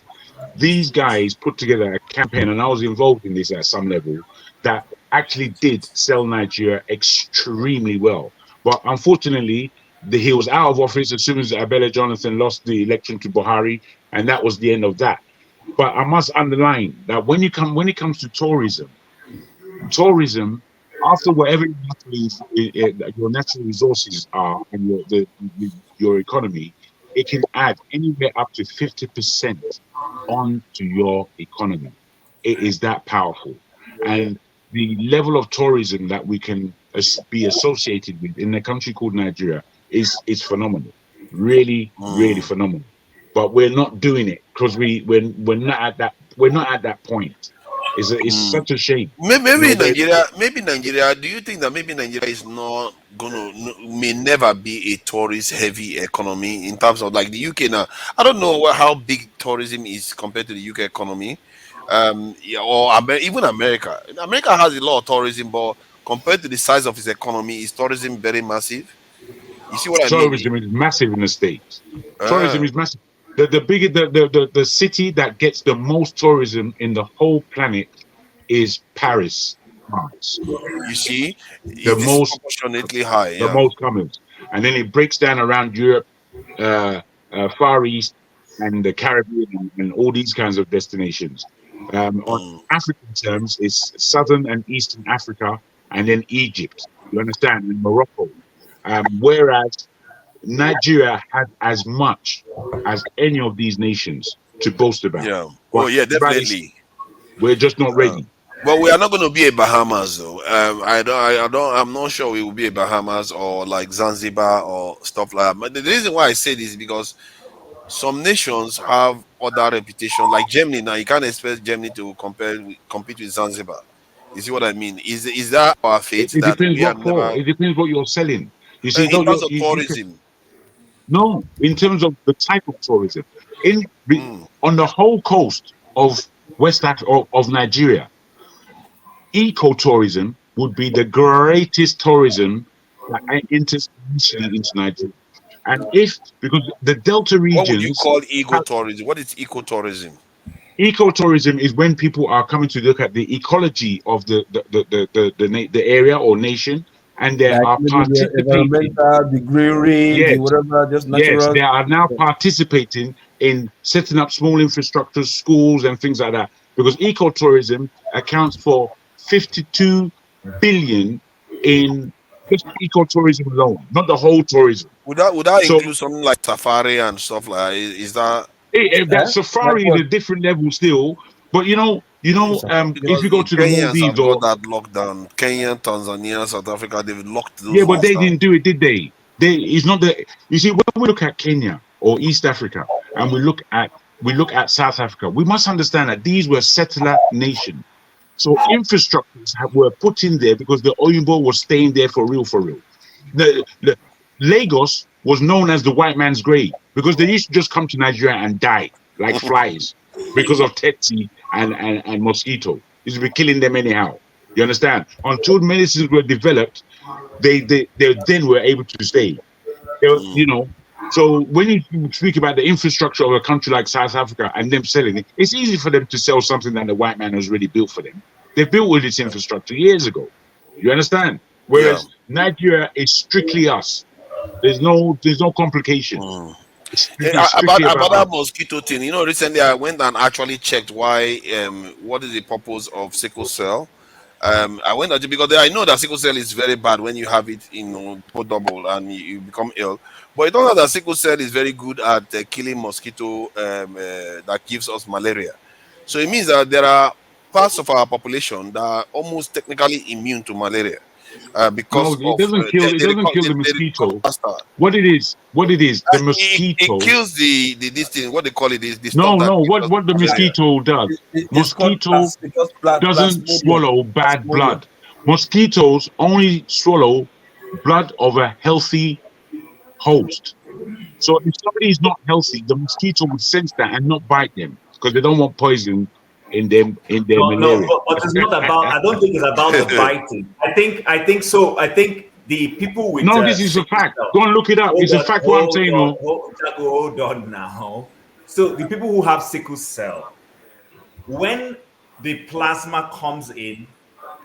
These guys put together a campaign, and I was involved in this at some level, that actually did sell Nigeria extremely well. But unfortunately, he was out of office as soon as Abele Jonathan lost the election to Buhari, and that was the end of that. But I must underline that when it comes to tourism, after whatever your natural resources are and your economy, it can add anywhere up to 50% onto your economy. It is that powerful, and the level of tourism that we can be associated with in a country called Nigeria is phenomenal, really, really phenomenal. But we're not doing it because we're not at that point. It's such a shame. You Maybe know, Nigeria, do you think that maybe Nigeria is not may never be a tourist heavy economy in terms of like the UK now? I don't know how big tourism is compared to the UK economy, yeah, or even America. America has a lot of tourism, but compared to the size of its economy, is tourism very massive? You see what I mean? tourism is massive in the States. Tourism is massive. The bigger the city that gets the most tourism in the whole planet is Paris, France. You see, The is most disproportionately high, the yeah. most comers, and then it breaks down around Europe, Far East, and the Caribbean, and all these kinds of destinations. On African terms, it's Southern and Eastern Africa, and then Egypt. You understand? And Morocco. Whereas Nigeria had as much as any of these nations to boast about. Yeah. Oh But yeah, everybody's, definitely. we're just not ready. But we are not going to be a Bahamas though. I'm not sure we will be a Bahamas or like Zanzibar or stuff like that. But the reason why I say this is because some nations have other reputation, like Germany. Now you can't expect Germany to compete with Zanzibar. You see what I mean? Is that our fate It that depends we are what for. never It depends what you're selling. You see, in though, terms of you can, tourism? no, in terms of the type of tourism, on the whole coast of West Africa of Nigeria, ecotourism would be the greatest tourism that enters initially into Nigeria. And if because the Delta What would you regions call have ecotourism? What is ecotourism? ecotourism is when people are coming to look at the ecology of the area or nation, and they Like are maybe the participating. environmental, the greenery, the Yes, whatever, just yes, natural. they are now participating in setting up small infrastructures, schools, and things like that. Because ecotourism accounts for 52 billion in just ecotourism alone, not the whole tourism. Would that So include something like safari and stuff like that? Is that that Like safari is what? a different level still. But if because you go the to the Kenyans Maldives have got or that lockdown? Kenya, Tanzania, South Africa, they've locked those yeah, but ones they down. didn't do it, did they? It's not the. You see, when we look at Kenya or East Africa, and we look at South Africa, we must understand that these were settler nations. So infrastructures were put in there because the Oyinbo was staying there for real, for real. The Lagos was known as the white man's grave because they used to just come to Nigeria and die like flies because of Tetsi and mosquito. Used to be killing them anyhow. You understand? Until medicines were developed, they then were able to stay. So when you speak about the infrastructure of a country like South Africa and them selling it, it's easy for them to sell something that the white man has already built for them. They built all this infrastructure years ago. You understand? Yeah. Whereas Nigeria is strictly us. There's no complications. About that mosquito thing, recently I went and actually checked why what is the purpose of sickle cell. I went at it because I know that sickle cell is very bad when you have it, double and you become ill. But it turns out that sickle cell is very good at killing mosquito that gives us malaria. So it means that there are parts of our population that are almost technically immune to malaria because no, it of doesn't kill. It doesn't kill the mosquito. What it is, the mosquito. It kills the this thing. What they call it is the No, stuff that. what the mosquito does. Mosquito doesn't swallow bad blood. Mosquitoes only swallow blood of a healthy host. So if somebody is not healthy, the mosquito would sense that and not bite them because they don't want poison in them in their malaria. No, but it's not about. I don't think it's about the biting. I think so. I think the people with no, this is a fact. Go and look it up. It's a fact. What I'm saying. Hold on now. So the people who have sickle cell, when the plasma comes in,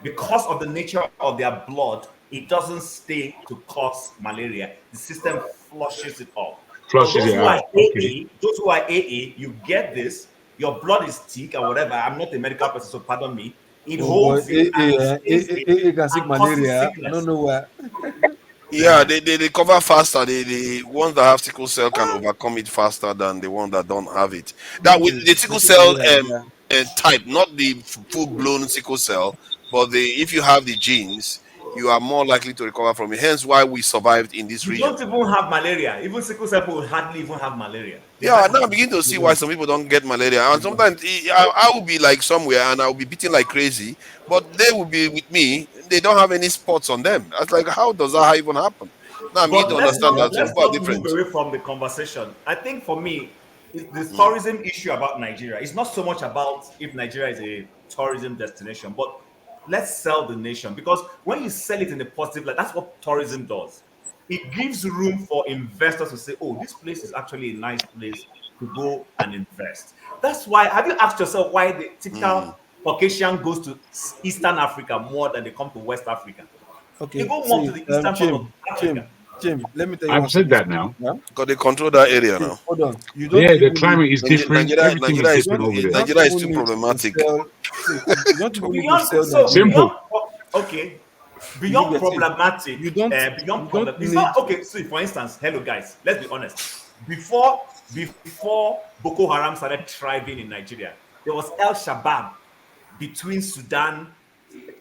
because of the nature of their blood, it doesn't stay to cause malaria. The system flushes it off. Flushes it out. Okay. Those who are AA, you get this. Your blood is thick or whatever. I'm not a medical person, so pardon me. It holds it and it can sick malaria. I don't know why. Yeah, they cover faster. The ones that have sickle cell can overcome it faster than the ones that don't have it. That with the sickle cell type, not the full-blown sickle cell, but if you have the genes, you are more likely to recover from it. Hence why we survived in this region. You don't even have malaria. Even sickle cell people hardly even have malaria. Yeah, now I begin to see why some people don't get malaria. And sometimes I will be like somewhere and I will be beating like crazy, but they will be with me. They don't have any spots on them. I was like, how does that even happen? Now I begin to understand that some people are different. Move away from the conversation. I think for me, the tourism issue about Nigeria is not so much about if Nigeria is a tourism destination, but let's sell the nation, because when you sell it in a positive light, that's what tourism does. It gives room for investors to say, oh, this place is actually a nice place to go and invest. That's why, have you asked yourself why the typical Caucasian goes to Eastern Africa more than they come to West Africa? Okay, they go more to the Eastern part of Africa. Jim, let me tell you. I've said that now. Because they control that area now. Hold on. You don't the climate is different. Everything is different over there. Nigeria is too problematic. Simple. Okay. Beyond problematic, beyond problem. It's not okay. So, for instance, hello guys, let's be honest. Before Boko Haram started thriving in Nigeria, there was El Shabaab between Sudan,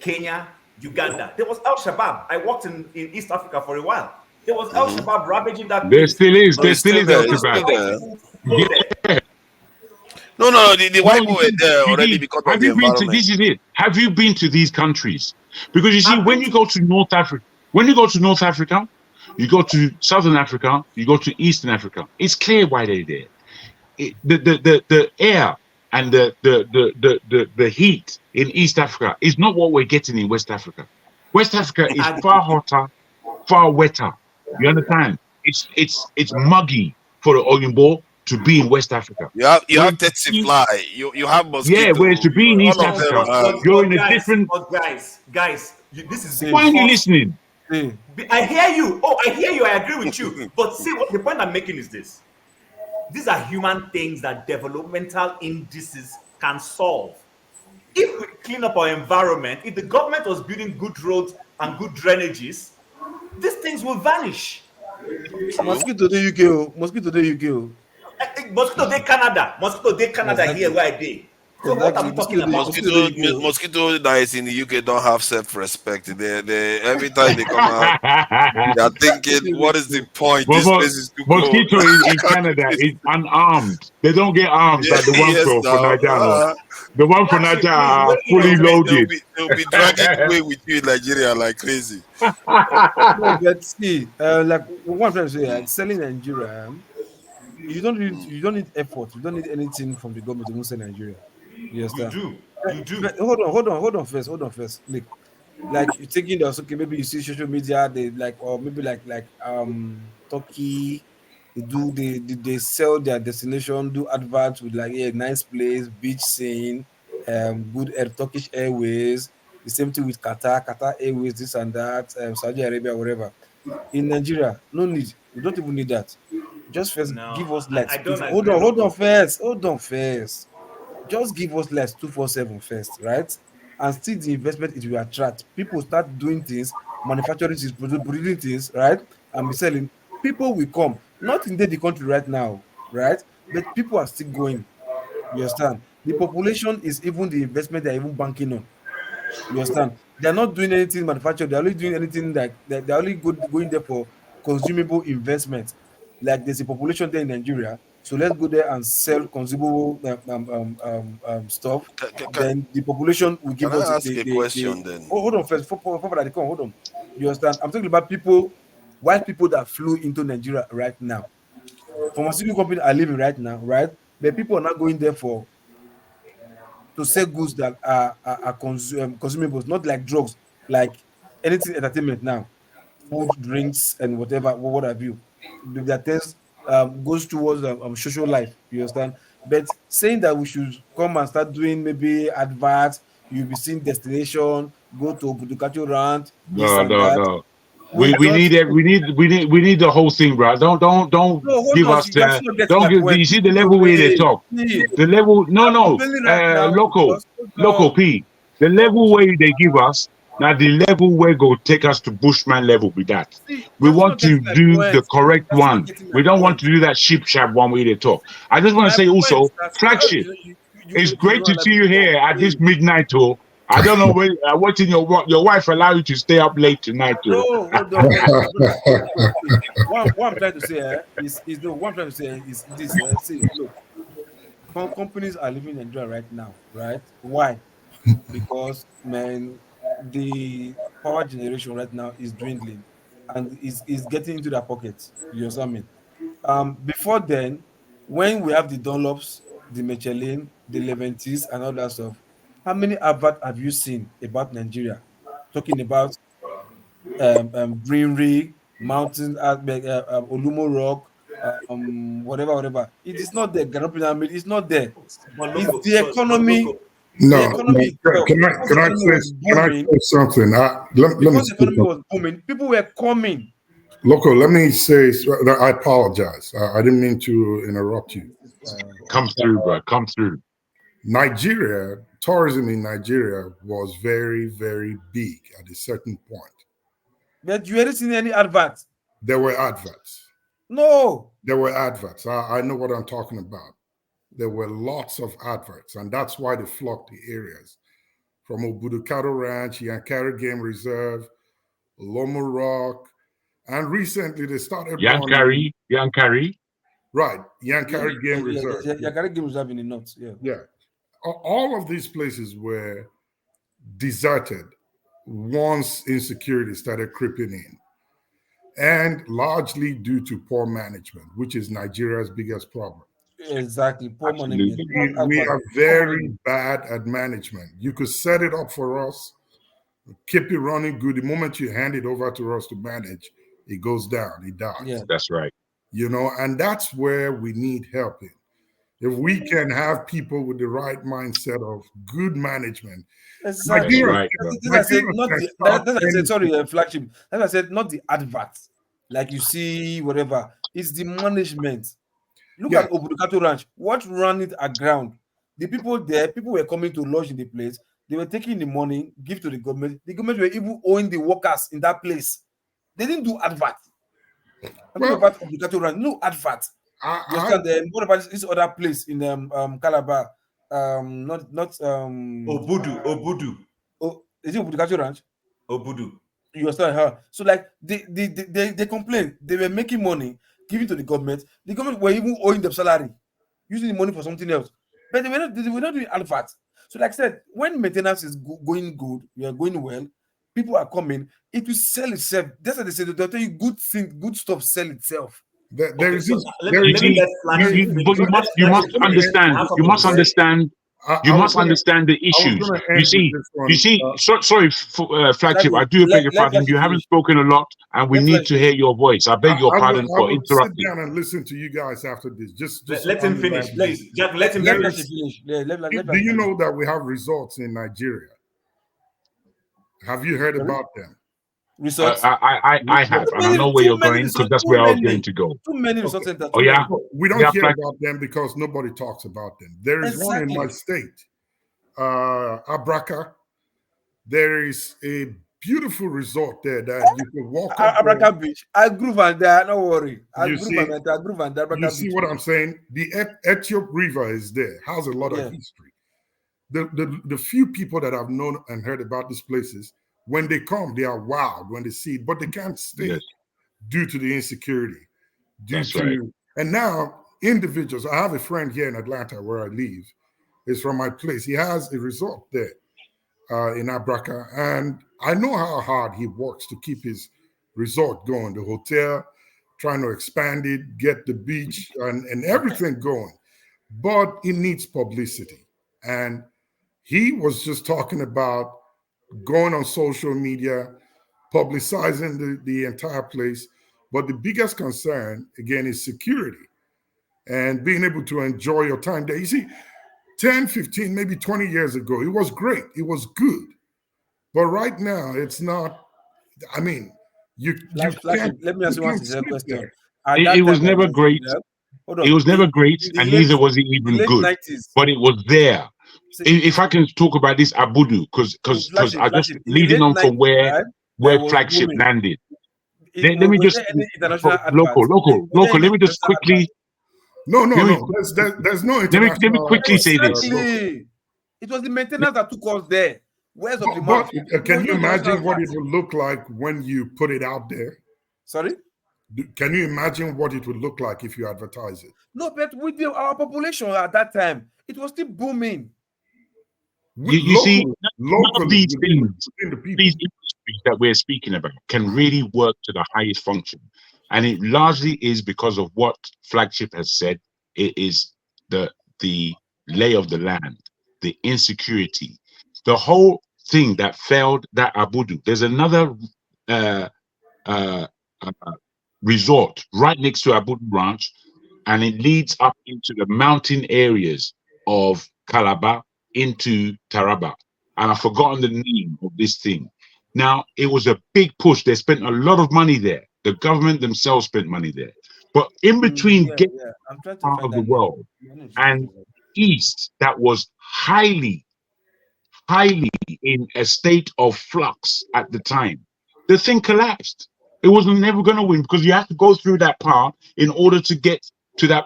Kenya, Uganda. There was El Shabaab. I worked in East Africa for a while. There was El Shabaab ravaging that place. There still is El Shabaab. No, the white people were there already because of the environment. This is it. Have you been to these countries? Because you see, when you go to North Africa, you go to Southern Africa, you go to Eastern Africa. It's clear why they're there. The air and the heat in East Africa is not what we're getting in West Africa. West Africa is far hotter, far wetter. You understand? It's muggy for the Oyinbo to be in West Africa. You have tsetse fly. You have mosquito. Yeah, whereas to be in East Africa, you're in a different. Guys, this is. Why are you listening? I hear you. Oh, I hear you. I agree with you. But see, what the point I'm making is this: these are human things that developmental indices can solve. If we clean up our environment, if the government was building good roads and good drainages, these things will vanish. Mosquito the UK. Mosquito Mosquito Canada here where I did. So what are we talking about? Mosquito that is in the UK don't have self-respect. They every time they come out, they are thinking, "What is the point? This place is too cold." Mosquito in Canada is unarmed. They don't get arms like the one for Nigeria. The one for Nigeria are fully loaded. They'll be dragging away with you in Nigeria like crazy. But see, like what I'm trying to say, selling Nigeria. You don't need effort. You don't need anything from the government to move to Nigeria. You understand? You do. But hold on first. Like you're thinking that okay, maybe you see social media, they like, or maybe like Turkey, they sell their destination, do adverts with like nice place, beach scene, good Turkish Airways. The same thing with Qatar Airways, this and that, Saudi Arabia, whatever. In Nigeria, no need. We don't even need that. Just first give us I less. don't Hold agree. on, hold on first. Just give us less 247 first, right? And still the investment it will attract. People start doing things, manufacturing things, producing things, right? And be selling. People will come. Not in the country right now, right? But people are still going. You understand? The population is even the investment they're even banking on. You understand? They're not doing anything manufactured. They're only doing anything like they're only going there for consumable investment. Like there's a population there in Nigeria, so let's go there and sell consumable stuff. Then the population will Can give us I ask a question then? oh, hold on first. Before they come, hold on. You understand? I'm talking about white people that flew into Nigeria right now. Pharmaceutical company are living right now, right? But people are not going there to sell goods that are consumables, not like drugs, like anything entertainment now, food, drinks, and whatever, what have you. That test goes towards social life. You understand? But saying that we should come and start doing maybe adverts, you'll be seeing destination, go to Budukacho rant, this No, and no, that. no. We We just need it. We need the whole thing, bro. Don't no hold give on. us You're still not getting don't my give. point. You see the level where they talk. See, The level. No, I'm no. explaining right now Local, because hold local on. P. The level where they give us now, the level where go take us to Bushman level with that. See, We you're still want not to getting my do the point. correct You're still not one. getting my We don't want point. to do that sheep shab one way they talk. I just want to My say point also, is that flagship. It's you great don't to allow see me you to talk. here at this See, midnight tour. I don't know when watching your wife allow you to stay up late tonight, no, too. hold on, my brother. See, what I'm trying to say is no. What I'm trying to say is this. See, look, companies are living in Nigeria right now, right? Why? Because man, the power generation right now is dwindling, and is getting into their pockets. You understand me? Before then, when we have the Dunlops, the Michelin, the Leventis, and all that stuff, how many adverts have you seen about Nigeria talking about greenery, mountain, Olumo Rock, whatever? It is not there. Galloping Pyramid, it's not there. But It's local, the but economy. local. The No, no. economy itself, because the economy was Can I booming, say something? Let me because the speak economy up. was booming, people were coming. Local, let me say, I apologize. I didn't mean to interrupt you. Come through, bro. Come through. Nigeria, tourism in Nigeria was very, very big at a certain point. But you haven't seen any adverts. There were adverts. No. There were adverts. I know what I'm talking about. There were lots of adverts, and that's why they flocked the areas. From Obudu Cattle Ranch, Yankari Game Reserve, Lomo Rock, and recently they started running. Yankari. Right, Yankari Game Reserve. Yankari Game Reserve in the north. Yeah. Yeah. All of these places were deserted once insecurity started creeping in, and largely due to poor management, which is Nigeria's biggest problem. Exactly. Poor management. Absolutely. We are Poor very management. bad at management. You could set it up for us, keep it running good. The moment you hand it over to us to manage, it goes down, it dies. Yeah. That's right. You know, and that's where we need help in. If we can have people with the right mindset of good management, Exactly. Right, That's I said not the that's I said sorry, flagship. That's I said not the adverts. Like you see, whatever. It's the management. Look Yeah. at Obudukato Ranch. What ran it aground? The people there, people were coming to lodge in the place. They were taking the money, give to the government. The government were even owing the workers in that place. They didn't do advert. I'm talking about Obudukato Ranch. No advert. You understand? What about this other place in Calabar? Not Obudu. Oh, is it Obudukato Ranch? Obudu. You understand her? So like they complained. They were making money, giving to the government. The government were even owing them salary, using the money for something else. But they were not doing advert. So like I said, when maintenance is going good, we are going well, people are coming, it will sell itself. That's what they say. They'll tell you good stuff sell itself. There is this. Let me let flagship finish. But you must understand. You must understand. You must understand the issues. You see. Sorry, flagship. I do beg your pardon. You haven't spoken a lot, and we need to hear your voice. I beg your pardon for I will sit interrupting. down and listen to you guys after this. Just let him finish, please. Jack, let him finish. Do you know that we have resorts in Nigeria? Have you heard about them? Resorts. I have, and I know where you're going because that's where I was going to go. Too many resort centers. Oh yeah, we don't hear about them because nobody talks about them. There is one in my state, Abraka. There is a beautiful resort there that you can walk up. Abraka Beach. I grew on there. No worry. I grew on there. You see what I'm saying? The Ethiop River is there. Has a lot of history. The few people that I've known and heard about these places, when they come, they are wild when they see it, but they can't stay due to the insecurity. And now individuals. I have a friend here in Atlanta where I live. It's from my place. He has a resort there. In Abraka, and I know how hard he works to keep his resort going, the hotel, trying to expand it, get the beach and everything going, but it needs publicity. And he was just talking about going on social media, publicizing the entire place, but the biggest concern, again, is security and being able to enjoy your time there. You see, 10, 15, maybe 20 years ago, it was great. It was good. But right now, it's not. I mean, you can't. Let me ask you one question. It was never great. It was never great, and neither was it even good. 90s. But it was there. If I can talk about this Abudu, because I just leading on from where Flagship landed. Let me just local. Let me just quickly. No. There's no international. Let me quickly say this. It was the maintenance that took us there. Where's the money? Can you imagine what it would look like when you put it out there? Sorry? Can you imagine what it would look like if you advertise it? No, but with our population at that time, it was still booming. You see, none of these things, these industries that we're speaking about can really work to the highest function. And it largely is because of what Flagship has said. It is the lay of the land, the insecurity, the whole thing that failed that Abudu. There's another resort right next to Abudu Ranch, and it leads up into the mountain areas of Calabar into Taraba. And I've forgotten the name of this thing. Now, it was a big push. They spent a lot of money there. The government themselves spent money there. But in between getting out of the world and east, that was highly in a state of flux at the time, the thing collapsed. It wasn't never going to win because you have to go through that part in order to get to that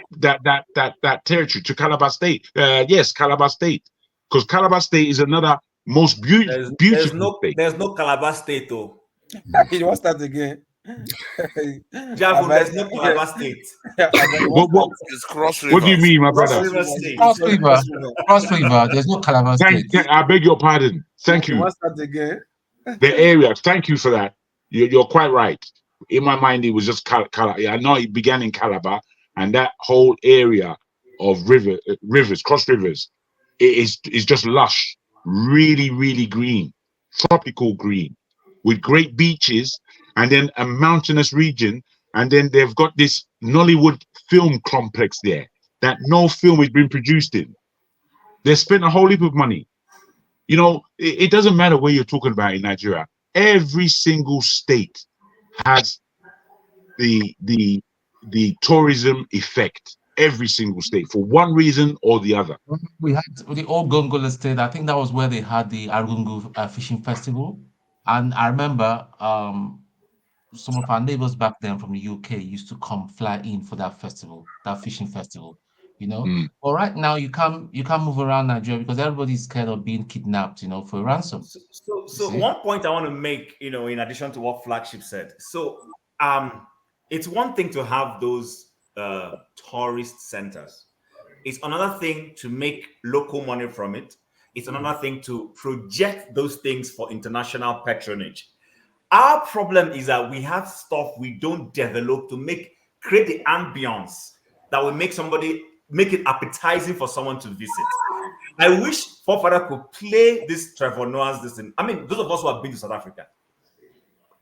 territory, to Calabar State. Yes, Calabar State, because Calabar State is another most beautiful state. There's no Calabar State, though. You want that again? There's no Calabar State. It's Cross River. What do you mean, my brother? Cross River. There's no Calabar State. I beg your pardon. Thank you. Want that again? The area. Thank you for that. You're quite right. In my mind, it was just Calabar. I know it began in Calabar, and that whole area of rivers, cross rivers, is just lush, really, really green, tropical green, with great beaches, and then a mountainous region, and then they've got this Nollywood film complex there that no film has been produced in. They spent a whole heap of money. You know, it doesn't matter where you're talking about in Nigeria. Every single state has the tourism effect. Every single state, for one reason or the other. We had the old Gongola State. I think that was where they had the Argungu Fishing Festival. And I remember some of our neighbors back then from the UK used to come fly in for that festival, that fishing festival, you know. But right now you can't move around Nigeria because everybody's scared of being kidnapped, you know, for ransom. So one point I want to make, you know, in addition to what Flagship said. So it's one thing to have those tourist centers. It's another thing to make local money from it. It's another thing to project those things for international patronage. Our problem is that we have stuff we don't develop to create the ambience that will make it appetizing for someone to visit. I wish Forefather could play this Trevor Noah's this thing. I mean, those of us who have been to South Africa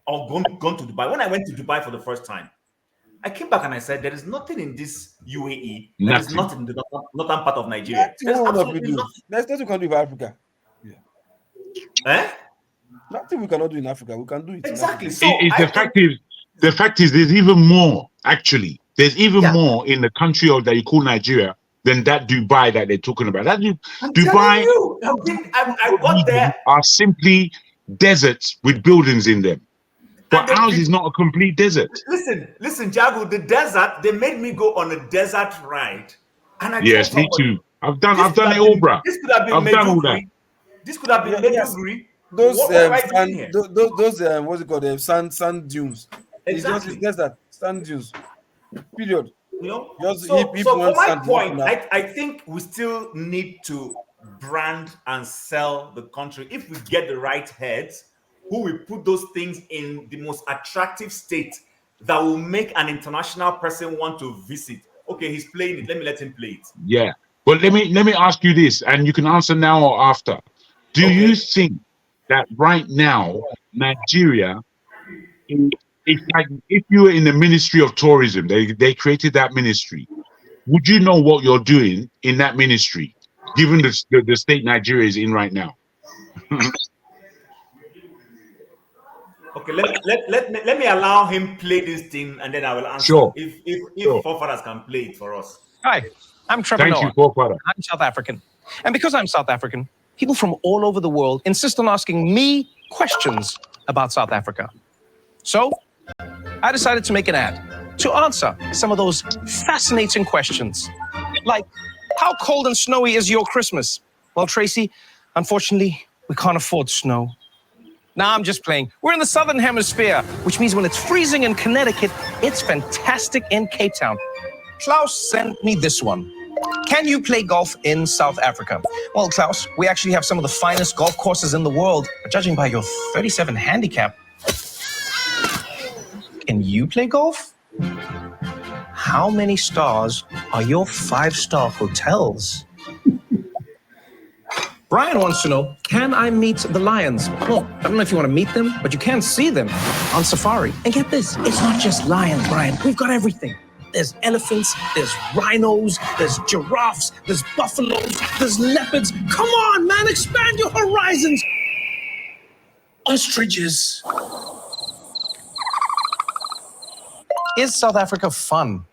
or gone to Dubai. When I went to Dubai for the first time, I came back and I said, there is nothing in this UAE that is not in the northern part of Nigeria. There's absolutely nothing. There's nothing you can do for Africa. Eh? Nothing we cannot do in Africa. We can do it. Exactly. So The fact is, there's even more. Actually, there's even more in the country of that you call Nigeria than that Dubai that they're talking about. That I'm Dubai telling you, I got there. are simply deserts with buildings in them. But ours is not a complete desert. Listen, Jago, the desert, they made me go on a desert ride. And I told Yes, me somebody, too. I've done it all, bruh. this could have been I've done all that. Maiduguri. This could have been Yes. Maiduguri. Those What am I doing here? those what's it called? Sand dunes. Exactly. It's just that sand dunes. Period. You know, Just so for my sand, point, I think we still need to brand and sell the country. If we get the right heads who will put those things in the most attractive state that will make an international person want to visit. Okay, he's playing it. Let him play it. Yeah. But let me ask you this, and you can answer now or after. Do you think that right now Nigeria it's like if you were in the Ministry of Tourism, they created that ministry. Would you know what you're doing in that ministry, given the state Nigeria is in right now? Okay, let me allow him play this thing, and then I will answer. Sure. If forefathers can play it for us. Hi, I'm Trevor Thank Noah. you, forefather. I'm South African. And because I'm South African, people from all over the world insist on asking me questions about South Africa. So I decided to make an ad to answer some of those fascinating questions. Like, how cold and snowy is your Christmas? Well, Tracy, unfortunately, we can't afford snow. Nah, I'm just playing. We're in the Southern Hemisphere, which means when it's freezing in Connecticut, it's fantastic in Cape Town. Klaus sent me this one. Can you play golf in South Africa? Well, Klaus, we actually have some of the finest golf courses in the world, but judging by your 37 handicap, can you play golf? How many stars are your 5-star hotels? Brian wants to know, can I meet the lions? Well, I don't know if you want to meet them, but you can see them on safari. And get this, it's not just lions, Brian. We've got everything. There's elephants, there's rhinos, there's giraffes, there's buffaloes, there's leopards. Come on, man, expand your horizons. Ostriches. Is South Africa fun?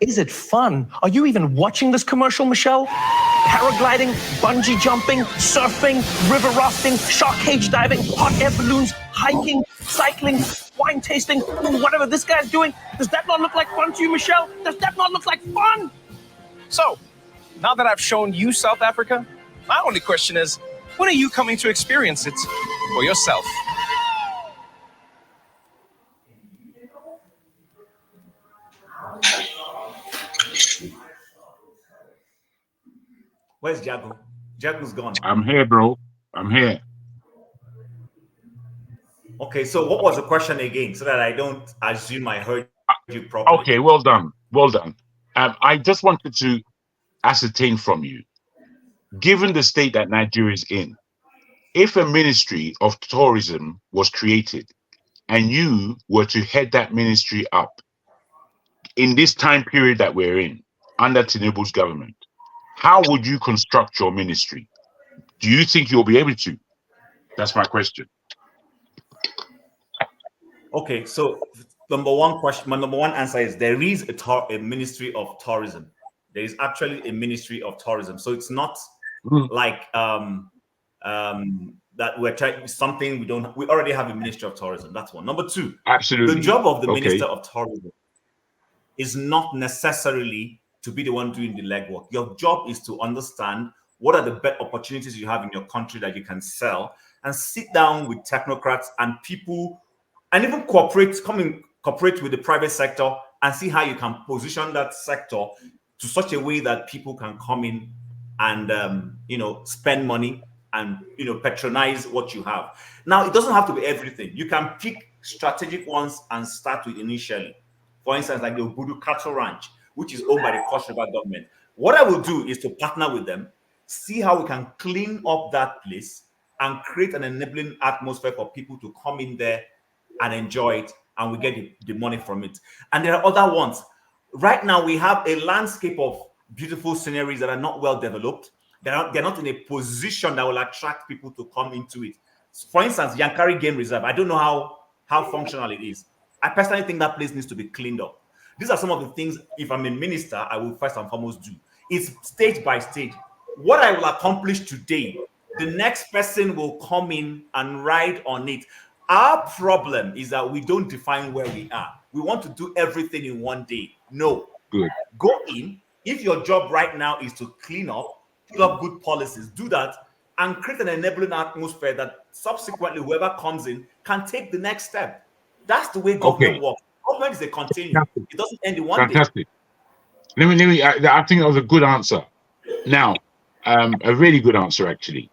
Is it fun? Are you even watching this commercial, Michelle? Paragliding, bungee jumping, surfing, river rafting, shark cage diving, hot air balloons, hiking, cycling, wine tasting, whatever this guy's doing. Does that not look like fun to you, Michelle? Does that not look like fun? So, now that I've shown you South Africa, my only question is, when are you coming to experience it for yourself? Where's Jago? Jago's gone. I'm here, bro. I'm here. Okay, so what was the question again, so that I don't assume I heard you properly? Okay, well done. Well done. I just wanted to ascertain from you, given the state that Nigeria is in, if a ministry of tourism was created and you were to head that ministry up in this time period that we're in, under Tinubu's government, how would you construct your ministry? Do you think you'll be able to? That's my question. Okay, so my number one answer is there is a ministry of tourism. There is actually a ministry of tourism. So it's not like that we're trying something we already have a ministry of tourism. That's one. Number two, absolutely. The job of the minister of tourism is not necessarily to be the one doing the legwork. Your job is to understand what are the best opportunities you have in your country that you can sell, and sit down with technocrats and people, and even cooperate with the private sector and see how you can position that sector to such a way that people can come in and spend money and patronize what you have. Now, it doesn't have to be everything. You can pick strategic ones and start with initially. For instance, like the Obudu Cattle Ranch, which is owned by the Cross River government. What I will do is to partner with them, see how we can clean up that place and create an enabling atmosphere for people to come in there and enjoy it, and we get the money from it. And there are other ones. Right now, we have a landscape of beautiful sceneries that are not well developed. They're not in a position that will attract people to come into it. For instance, Yankari Game Reserve, I don't know how functional it is. I personally think that place needs to be cleaned up. These are some of the things, if I'm a minister, I will first and foremost do. It's stage by stage. What I will accomplish today, the next person will come in and ride on it. Our problem is that we don't define where we are. We want to do everything in one day. No. Good. Go in. If your job right now is to clean up, put up good policies, do that, and create an enabling atmosphere that subsequently whoever comes in can take the next step. That's the way government works. Government is a continuum. It doesn't end in one day. Fantastic. Let me. I think that was a good answer. Now, a really good answer actually.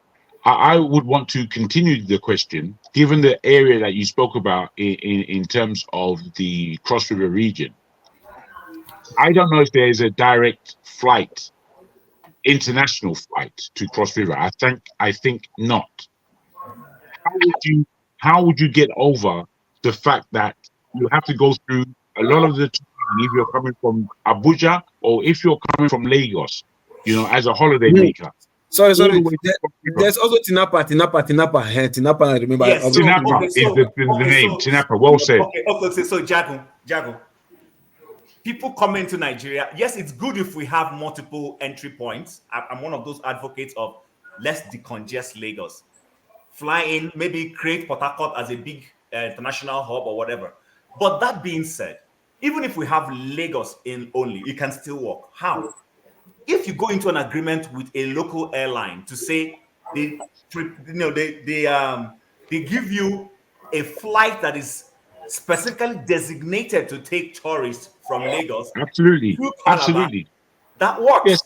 I would want to continue the question, given the area that you spoke about in terms of the Cross River region. I don't know if there is a direct flight, international flight to Cross River. I think not. How would you get over the fact that you have to go through a lot of the time if you're coming from Abuja or if you're coming from Lagos, as a holiday maker? Sorry. There's also Tinapa. I remember. Yes, Tinapa is the name. Tinapa, well said. Okay, so Jago. People coming to Nigeria, yes, it's good if we have multiple entry points. I'm one of those advocates of let's decongest Lagos. Fly in, maybe create Port Harcourt as a big international hub or whatever. But that being said, even if we have Lagos in only, it can still work. How? If you go into an agreement with a local airline to say they give you a flight that is specifically designated to take tourists from Lagos Absolutely. to Calabar, Absolutely. that works.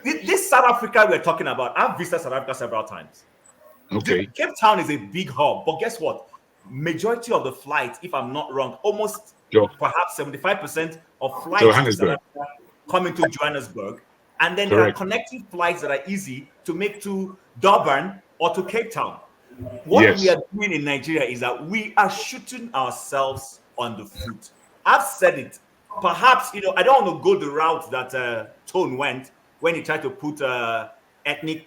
Yes. This South Africa we're talking about, I've visited South Africa several times. Okay. Cape Town is a big hub, but guess what? Majority of the flights, if I'm not wrong, almost perhaps 75% of flights to South Africa come into Johannesburg, and then there are connecting flights that are easy to make to Durban or to Cape Town. What we are doing in Nigeria is that we are shooting ourselves on the foot. I've said it. Perhaps, I don't want to go the route that Tone went when he tried to put ethnic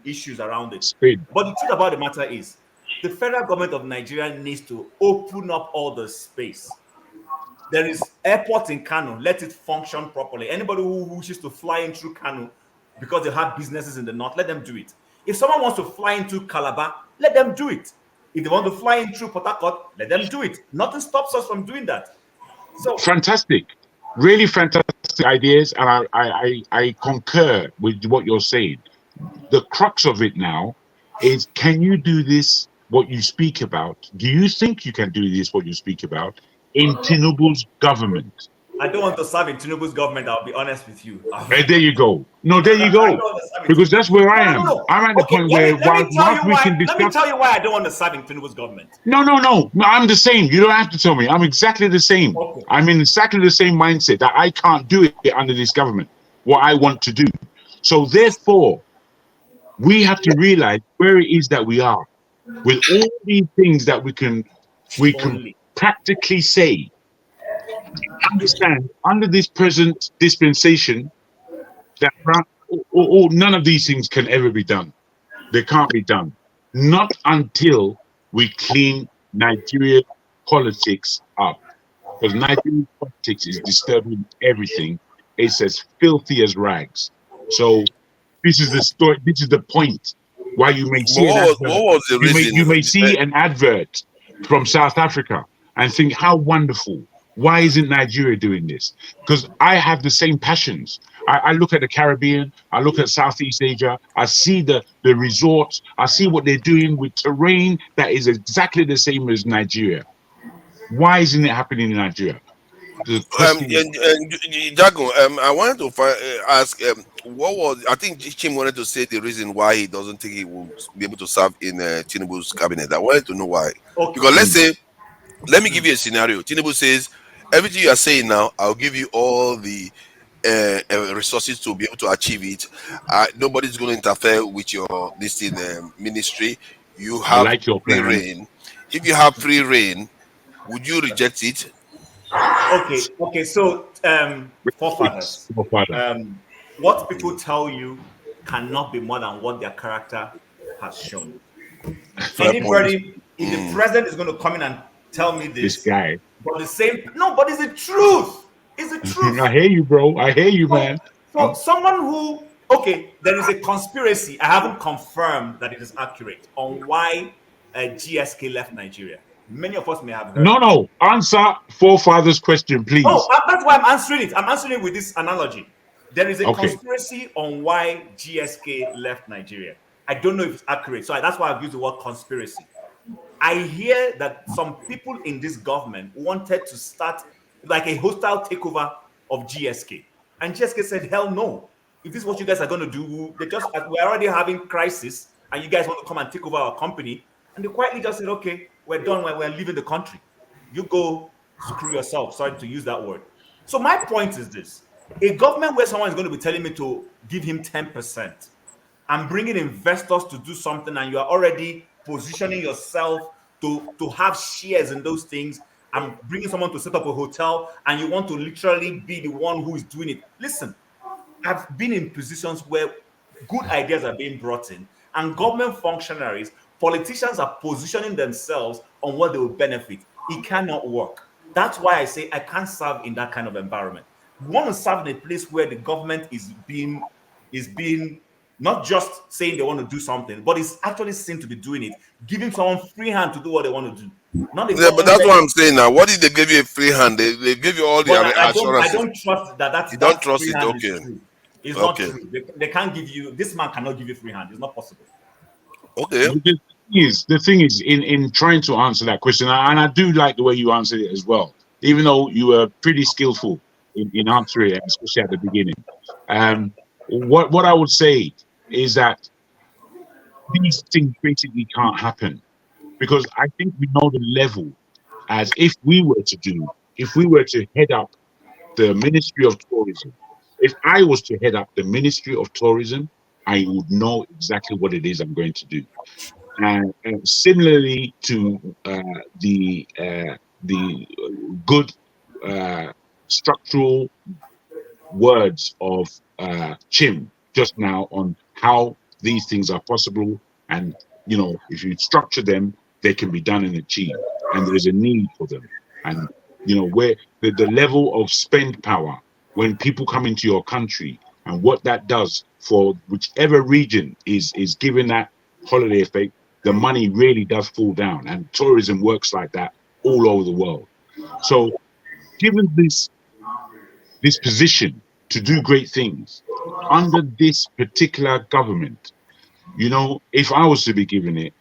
issues around it. But the truth about the matter is, the federal government of Nigeria needs to open up all the space. There is airport in Kano. Let it function properly. Anybody who wishes to fly in through Kano because they have businesses in the north, let them do it. If someone wants to fly into Calabar, let them do it. If they want to fly in through Port Harcourt, let them do it. Nothing stops us from doing that. So fantastic, really fantastic ideas, and I concur with what you're saying. The crux of it now is: can you do this? What you speak about? Do you think you can do this? What you speak about in Tinubu's government? I don't want to serve in Tinubu's government. I'll be honest with you. There you go. No, there you go. Because that's where I am. I'm at the point where let me tell you why I don't want to serve in Tinubu's government. No. I'm the same. You don't have to tell me. I'm exactly the same. Okay. I'm in exactly the same mindset that I can't do it under this government, what I want to do. So therefore, we have to realize where it is that we are. With all these things that we can practically say, understand under this present dispensation that none of these things can ever be done. They can't be done. Not until we clean Nigerian politics up. Because Nigerian politics is disturbing everything. It's as filthy as rags. So this is the story. This is the point why you may see you may see an advert from South Africa and think, how wonderful. Why isn't Nigeria doing this? Because I have the same passions. I look at the Caribbean, I look at Southeast Asia, I see the resorts, I see what they're doing with terrain that is exactly the same as Nigeria. Why isn't it happening in Nigeria? Jago, I wanted to ask, I think Chim wanted to say the reason why he doesn't think he will be able to serve in Tinubu's cabinet. I wanted to know why. Okay. Because let me give you a scenario. Tinubu says, everything you are saying now, I'll give you all the resources to be able to achieve it. Nobody's going to interfere with your ministry. You have free reign. If you have free reign, would you reject it? Okay. So, forefathers, what people tell you cannot be more than what their character has shown. Anybody, if the president is going to come in and tell me This this, guy. but the same, no, but it's the truth. It's the truth. I hear you, bro. I hear you, man. So someone who, okay, there is a conspiracy. I haven't confirmed that it is accurate on why GSK left Nigeria. Many of us may have heard. No. Answer forefathers' question, please. Oh, that's why I'm answering it. I'm answering it with this analogy. There is a Okay. conspiracy on why GSK left Nigeria. I don't know if it's accurate. So that's why I've used the word conspiracy. I hear that some people in this government wanted to start like a hostile takeover of GSK. And GSK said, hell no. If this is what you guys are going to do, we're already having crisis and you guys want to come and take over our company. And they quietly just said, okay, we're done. We're leaving the country. You go screw yourself. Sorry to use that word. So my point is this. A government where someone is going to be telling me to give him 10% and bringing investors to do something, and you are already positioning yourself to have shares in those things, and bringing someone to set up a hotel, and you want to literally be the one who is doing it. Listen, I've been in positions where good ideas are being brought in, and government functionaries, politicians are positioning themselves on what they will benefit. It cannot work. That's why I say I can't serve in that kind of environment. We want to serve in a place where the government is being not just saying they want to do something, but it's actually seen to be doing it, giving someone free hand to do what they want to do. Not Yeah, but that's what I'm saying now. What if they give you a free hand? They give you all the assurances. I don't trust that. You don't trust it, okay? Is true. It's not true. They can't give you. This man cannot give you free hand. It's not possible. Okay. The thing is, in trying to answer that question, and I do like the way you answered it as well, even though you were pretty skillful in answering it, especially at the beginning. What I would say is that these things basically can't happen, because I think we know the level. As if we were to head up the Ministry of Tourism, if I was to head up the Ministry of Tourism, I would know exactly what it is I'm going to do. And similarly to the good structural words of Chim just now on how these things are possible, and if you structure them, they can be done and achieved, and there is a need for them. And where the level of spend power when people come into your country, and what that does for whichever region is given that holiday effect, the money really does fall down, and tourism works like that all over the world. So given this position to do great things under this particular government, if I was to be given it,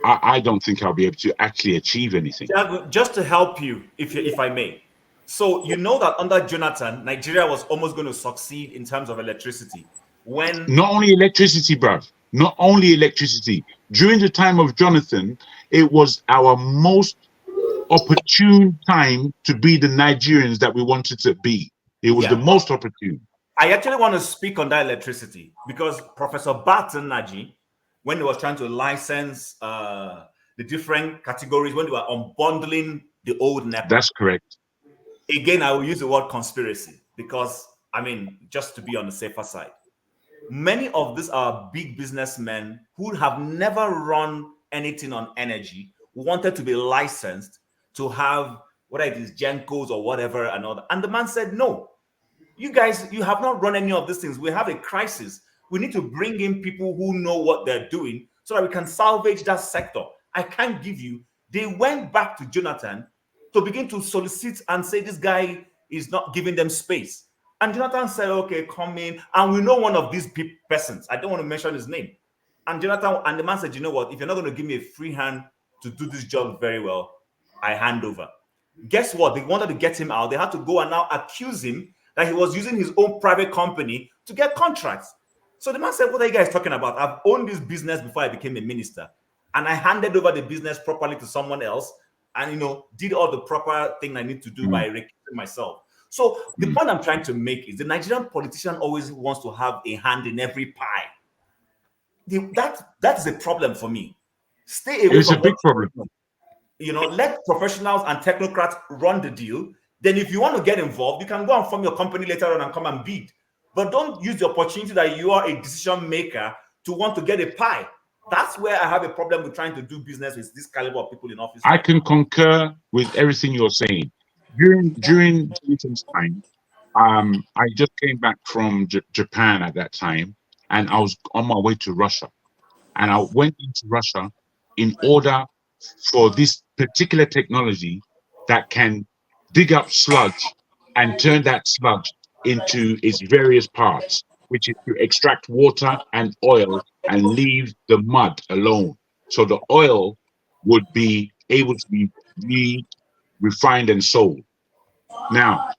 I don't think I'll be able to actually achieve anything. Just to help you, if I may. So you know that under Jonathan, Nigeria was almost going to succeed in terms of electricity. When not only electricity, bruv, not only electricity. During the time of Jonathan, it was our most opportune time to be the Nigerians that we wanted to be. It was the most opportune. I actually want to speak on that electricity, because Professor Barton Naji, when he was trying to license the different categories, when they were unbundling the old NEPA. That's correct. Again, I will use the word conspiracy, because, just to be on the safer side. Many of these are big businessmen who have never run anything on energy, wanted to be licensed to have, whether it is Gencos or whatever, and all that. And the man said, no, you guys, you have not run any of these things. We have a crisis. We need to bring in people who know what they're doing so that we can salvage that sector. I can't give you. They went back to Jonathan to begin to solicit and say this guy is not giving them space. And Jonathan said, okay, come in. And we know one of these persons. I don't want to mention his name. And the man said, you know what? If you're not going to give me a free hand to do this job very well, I hand over. Guess what? They wanted to get him out. They had to go and now accuse him that he was using his own private company to get contracts. So the man said, what are you guys talking about? I've owned this business before I became a minister. And I handed over the business properly to someone else and, did all the proper thing I need to do by recusing myself. So the point I'm trying to make is the Nigerian politician always wants to have a hand in every pie. That is a problem for me. Stay away it's from a big problem. Let professionals and technocrats run the deal. Then if you want to get involved, you can go and form your company later on and come and bid. But don't use the opportunity that you are a decision maker to want to get a pie. That's where I have a problem with trying to do business with this caliber of people in office. I can concur with everything you're saying. During Jonathan's time, I just came back from Japan at that time, and I was on my way to Russia. And I went into Russia in order for this particular technology that can dig up sludge and turn that sludge into its various parts, which is to extract water and oil and leave the mud alone. So the oil would be able to be refined and sold. Now,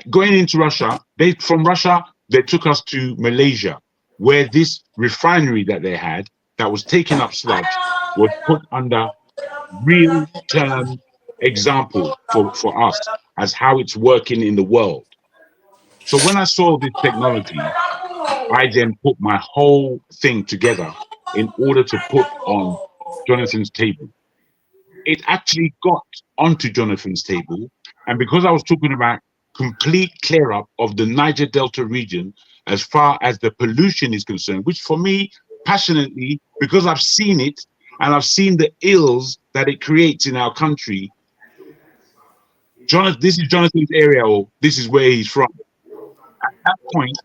going into Russia, from Russia, they took us to Malaysia, where this refinery that they had that was taking up sludge was put under real-term example for us as how it's working in the world. So when I saw this technology, I then put my whole thing together in order to put on Jonathan's table. It actually got onto Jonathan's table, and because I was talking about complete clear up of the Niger Delta region as far as the pollution is concerned, which for me, passionately, because I've seen it and I've seen the ills that it creates in our country. This is Jonathan's area, or this is where he's from. At that point,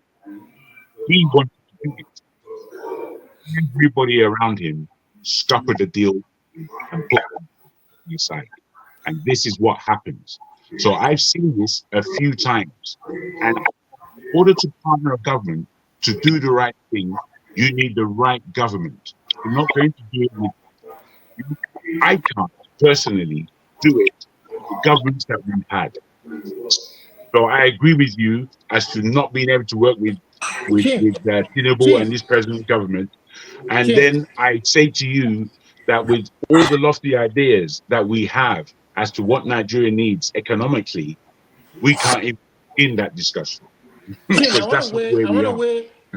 he wanted to do it. Everybody around him scuppered the deal and put it aside. And this is what happens. So I've seen this a few times. And in order to partner a government to do the right thing, you need the right government. You're not going to do it with, I can't personally do it with the governments that we've had. So I agree with you as to not being able to work with Tinubu and this present government. And then I say to you that with all the lofty ideas that we have as to what Nigeria needs economically, we can't even begin that discussion.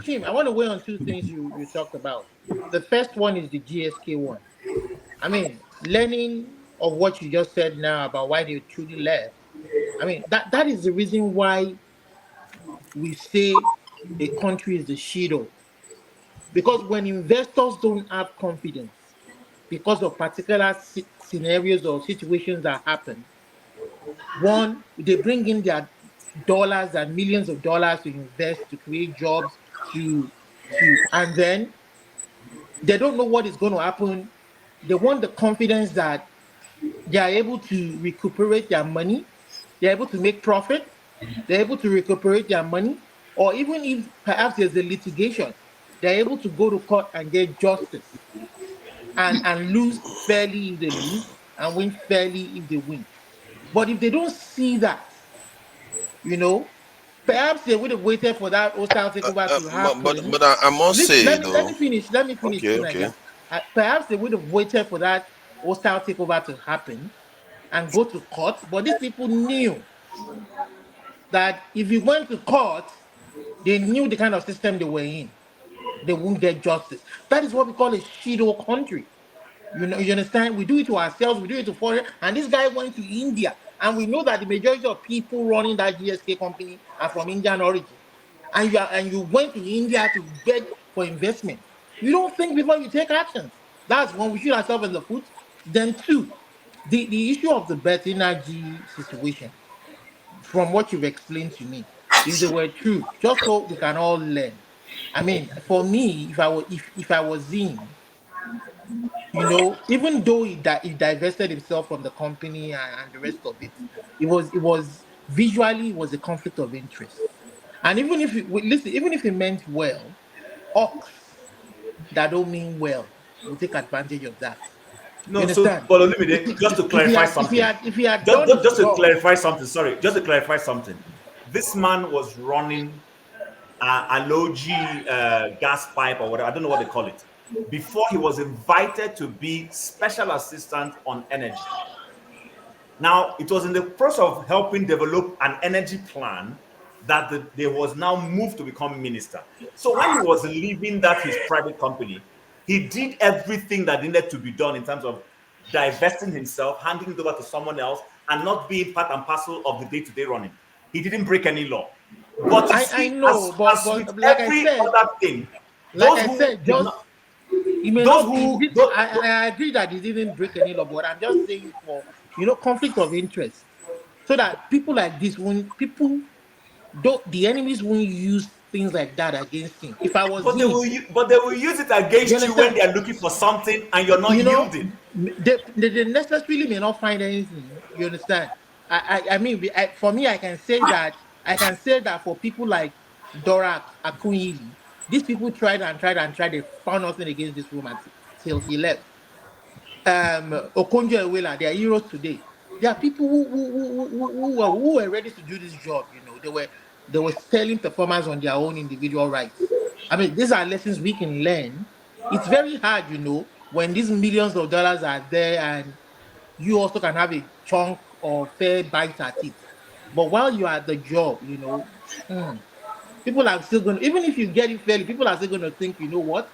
Tim, I want to weigh on two things you talked about. The first one is the GSK one. I mean, learning of what you just said now about why they truly left. I mean, that is the reason why we say a country is the shadow. Because when investors don't have confidence because of particular scenarios or situations that happen, one, they bring in their dollars and millions of dollars to invest, to create jobs, and then they don't know what is going to happen. They want the confidence that they are able to recuperate their money, they're able to make profit, they're able to recuperate their money, or even if perhaps there's a litigation, they're able to go to court and get justice and lose fairly if they lose and win fairly if they win. But if they don't see that, perhaps they would have waited for that hostile takeover to happen. But I must say, let me finish. Okay. Perhaps they would have waited for that hostile takeover to happen and go to court. But these people knew that if you went to court, they knew the kind of system they were in. They won't get justice. That is what we call a shadow country. You understand? We do it to ourselves, we do it to foreign. And this guy went to India, and we know that the majority of people running that GSK company are from Indian origin. And you went to India to beg for investment. You don't think before you take actions. That's one, we shoot ourselves in the foot. Then two, the issue of the bet energy situation, from what you've explained to me, if they were true, just so we can all learn. I mean, for me, if I was in, even though he divested himself from the company and the rest of it, it was visually a conflict of interest. And even if it meant well, ox that don't mean well will take advantage of that. No, so but just to clarify something. If he had just to clarify something, this man was running a low-G gas pipe or whatever, I don't know what they call it, before he was invited to be special assistant on energy. Now, it was in the process of helping develop an energy plan that they was now moved to become minister. So when he was leaving his private company, he did everything that needed to be done in terms of divesting himself, handing it over to someone else, and not being part and parcel of the day-to-day running. He didn't break any law. But I know, but with like every I said, other thing, Like those I who said, did just not, you may those not. who, I agree that it didn't break any law, but I'm just saying for conflict of interest, so that people like this, when people don't, the enemies won't use things like that against him. If I was but they him, will use it you against you when understand? they are looking for something and you're not You know, yielding. they necessarily may not find anything. You understand? I mean, for me, I can say that for people like Dora Akunyili, these people tried and tried and tried. They found nothing against this woman till he left. Okonjo Iweala, they are heroes today. There are people who were ready to do this job. They were selling performance on their own individual rights. I mean, these are lessons we can learn. It's very hard, when these millions of dollars are there and you also can have a chunk or fair bite at it. But while you are at the job, people are still going to, even if you get it fairly, people are still going to think, you know what?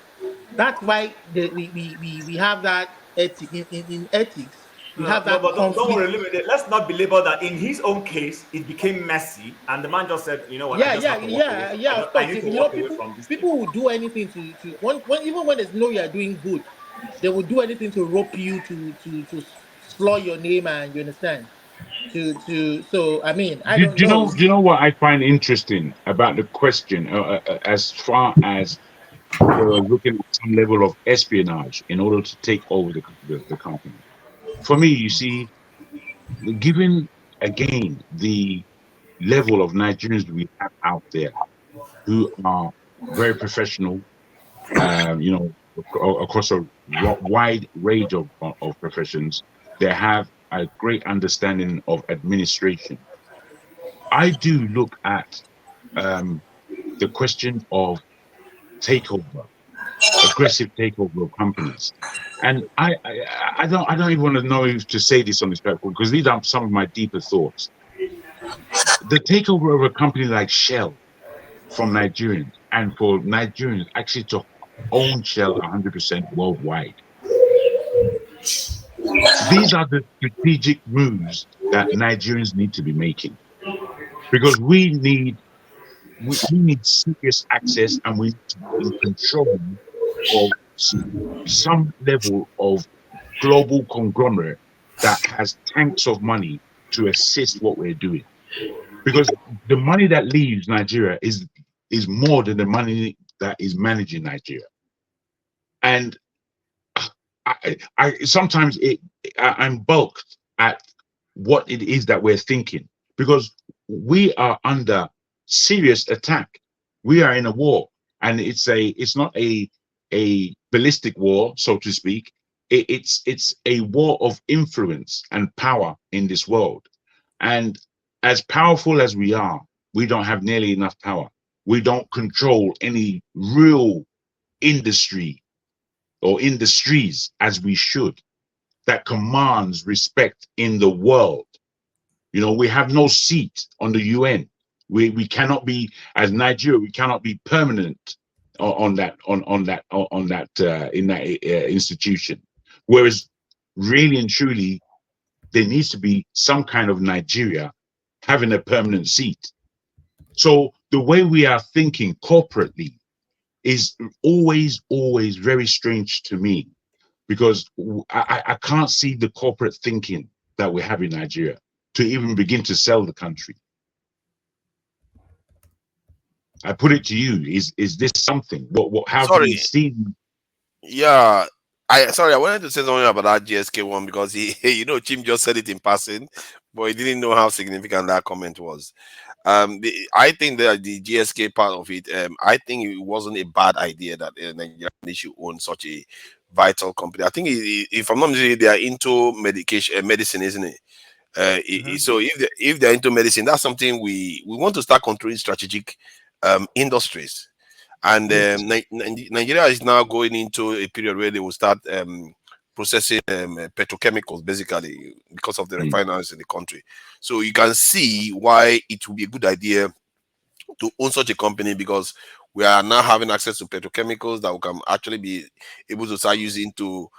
That's why we have that ethic in ethics. We No, have no, that but don't conflict. worry, let's not belabor that. In his own case, it became messy, and the man just said, "You know what? I Yeah, just yeah, have to walk away. yeah, yeah. Of I course, need to walk away people from this thing." people will do anything to even when they know you are doing good, they will do anything to rope you to slur your name, and you understand. So I mean, I don't know. Do you know what I find interesting about the question? As far as they were looking at some level of espionage in order to take over the company. For me, you see, given again the level of Nigerians we have out there who are very professional, across a wide range of professions, they have a great understanding of administration. I do look at the question of takeover, aggressive takeover of companies. And I don't even want to know if to say this on this platform because these are some of my deeper thoughts. The takeover of a company like Shell from Nigerians and for Nigerians actually to own Shell 100% worldwide. These are the strategic moves that Nigerians need to be making because we need serious access and we need to be in control of some level of global conglomerate that has tanks of money to assist what we're doing. Because the money that leaves Nigeria is more than the money that is managing Nigeria. And I sometimes I'm balked at what it is that we're thinking because we are under serious attack. We are in a war, and it's not a ballistic war, so to speak. It's a war of influence and power in this world. And as powerful as we are, we don't have nearly enough power. We don't control any real industry or industries as we should that commands respect in the world. We have no seat on the UN. We cannot be, as Nigeria, we cannot be permanent in that institution. Whereas really and truly, there needs to be some kind of Nigeria having a permanent seat. So the way we are thinking corporately is always very strange to me because I can't see the corporate thinking that we have in Nigeria to even begin to sell the country. I put it to you: is this something? How do you see? Yeah, I wanted to say something about that GSK one because Chim just said it in passing, but he didn't know how significant that comment was. I think that the GSK part of it, I think it wasn't a bad idea that Nigeria should own such a vital company. I think if I'm not mistaken, they are into medicine, isn't it? So if they're into medicine, that's something we want to start controlling strategic industries. And Nigeria is now going into a period where they will start processing petrochemicals, basically, because of the refineries in the country. So you can see why it would be a good idea to own such a company because we are now having access to petrochemicals that we can actually be able to start using to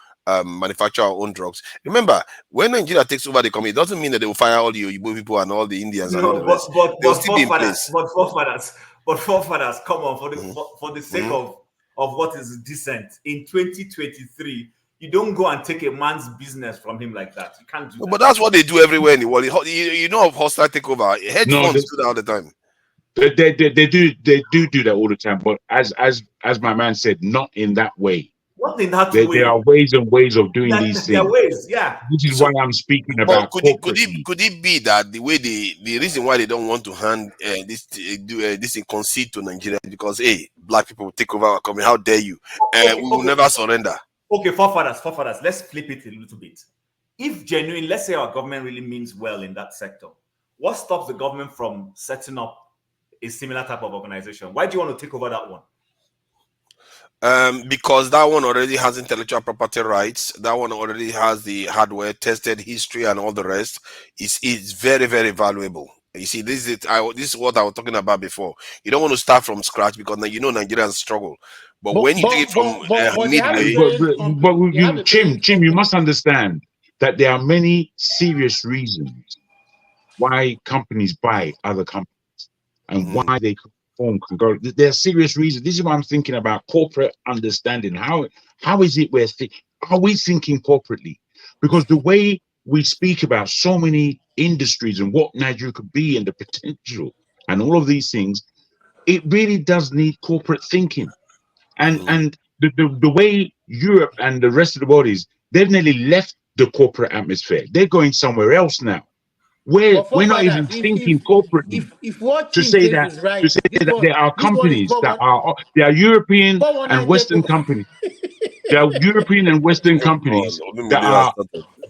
manufacture our own drugs. Remember, when Nigeria takes over the company, it doesn't mean that they will fire all the Igbo people and all the Indians and all the rest. They'll still be in place. But forefathers, come on, for the sake of of what is decent in 2023. You don't go and take a man's business from him like that. You can't do that. But that's what they do everywhere in the world. You know of hostile takeover. Hedge funds do that all the time. They do that all the time. But as my man said, not in that way. Not in that way. There are ways and ways of doing these things. There are ways, yeah. This is why I'm speaking about could it be that the way the reason why they don't want to hand this in concede to Nigeria is because black people will take over our company? How dare you? We will never surrender. Okay, forefathers, let's flip it a little bit. If genuine, let's say our government really means well in that sector, what stops the government from setting up a similar type of organization? Why do you want to take over that one? Because that one already has intellectual property rights. That one already has the hardware tested history and all the rest. It's very, very valuable. You see, this is what I was talking about before. You don't want to start from scratch because you know Nigerians struggle. But when you take it from midway, Chim, you must understand that there are many serious reasons why companies buy other companies and why they form conglomerate. There are serious reasons. This is what I'm thinking about: corporate understanding. How is it are we thinking corporately? Because the way we speak about so many industries and what Nigeria could be and the potential and all of these things, it really does need corporate thinking. And the way Europe and the rest of the bodies, they've nearly left the corporate atmosphere. They're going somewhere else now. We're not even thinking corporately. If what to say that there are companies that are European and Western companies. There are European and Western companies that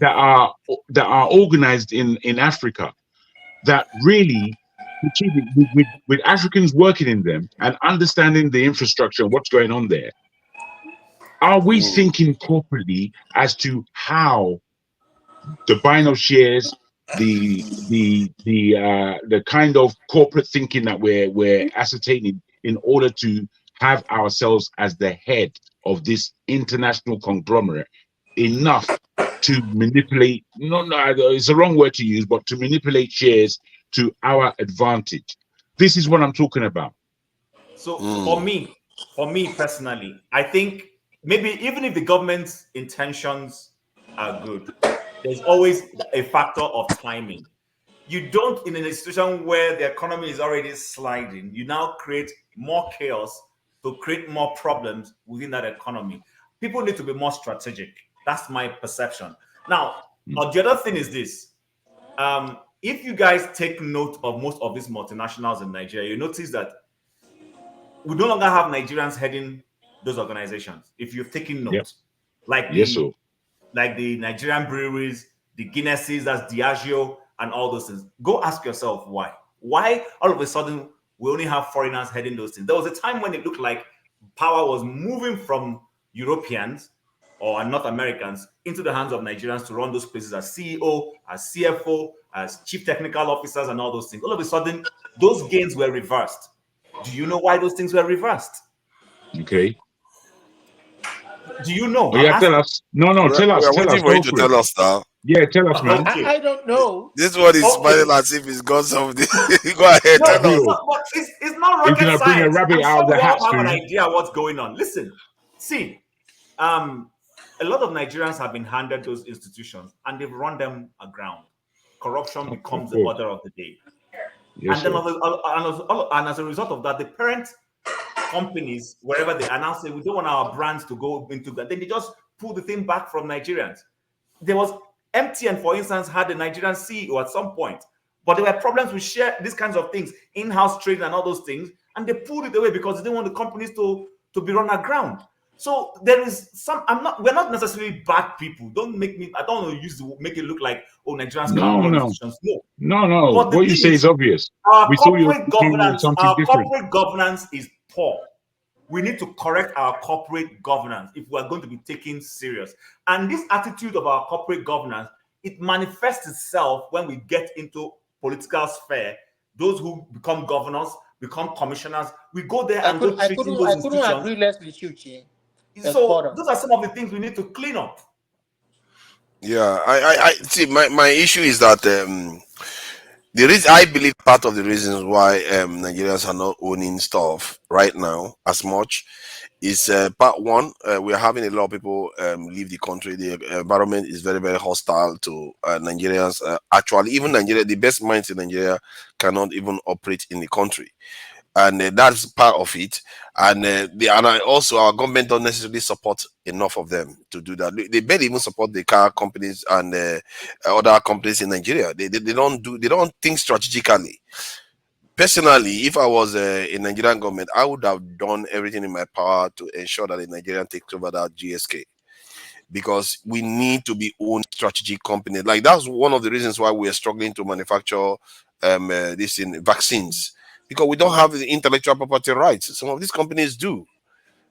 are organized in Africa that really, with Africans working in them and understanding the infrastructure and what's going on there. Are we thinking corporately as to how the buying of shares, the kind of corporate thinking that we're ascertaining in order to have ourselves as the head of this international conglomerate enough to manipulate, it's the wrong word to use, but to manipulate shares to our advantage? This is what I'm talking about. So for me personally, I think maybe even if the government's intentions are good, there's always a factor of timing. You don't, in an institution where the economy is already sliding, you now create more chaos to create more problems within that economy. People need to be more strategic. That's my perception. Now, the other thing is this. If you guys take note of most of these multinationals in Nigeria, you notice that we no longer have Nigerians heading those organizations. If you've taken note, like the Nigerian breweries, the Guinnesses, that's Diageo, and all those things. Go ask yourself why. Why all of a sudden we only have foreigners heading those things? There was a time when it looked like power was moving from Europeans or North Americans into the hands of Nigerians to run those places as CEO, as CFO, as chief technical officers, and all those things. All of a sudden, those gains were reversed. Do you know why those things were reversed? Okay. Do you know? Tell us. No, tell us. We're waiting for you to tell us now. Yeah, tell us, man. I don't know. This one is smiling as if he's got something. Go ahead, tell us. It's not rocket science. Bring a rabbit out of the hat. Have an idea what's going on. Listen, see, a lot of Nigerians have been handed those institutions and they've run them aground. Corruption becomes the order of the day. Yes, and then as a result of that, the parent companies, wherever they announce it, we don't want our brands to go into that, then they just pull the thing back from Nigerians. There was MTN, for instance, had a Nigerian CEO at some point, but there were problems with share these kinds of things, in-house trading and all those things, and they pulled it away because they didn't want the companies to be run aground. So there is some. We're not necessarily bad people. Don't make me. I don't want to make it look like Nigerians can't run institutions. No. But what you say is obvious. Our corporate governance is poor. We need to correct our corporate governance if we are going to be taken serious. And this attitude of our corporate governance, it manifests itself when we get into political sphere. Those who become governors, become commissioners, we go there and go treating those institutions. I couldn't agree less with you, Chi. So those are some of the things we need to clean up. Yeah, I see. My issue is that I believe part of the reasons why Nigerians are not owning stuff right now as much is part one, we are having a lot of people leave the country. The environment is very, very hostile to Nigerians. Actually, even Nigeria, the best minds in Nigeria cannot even operate in the country. And that's part of it. And also our government don't necessarily support enough of them to do that. They barely even support the car companies and other companies in Nigeria. They don't think strategically. Personally, if I was a Nigerian government, I would have done everything in my power to ensure that the Nigerian takes over that GSK, because we need to be own strategic company. Like that's one of the reasons why we are struggling to manufacture this in vaccines, because we don't have the intellectual property rights. Some of these companies do.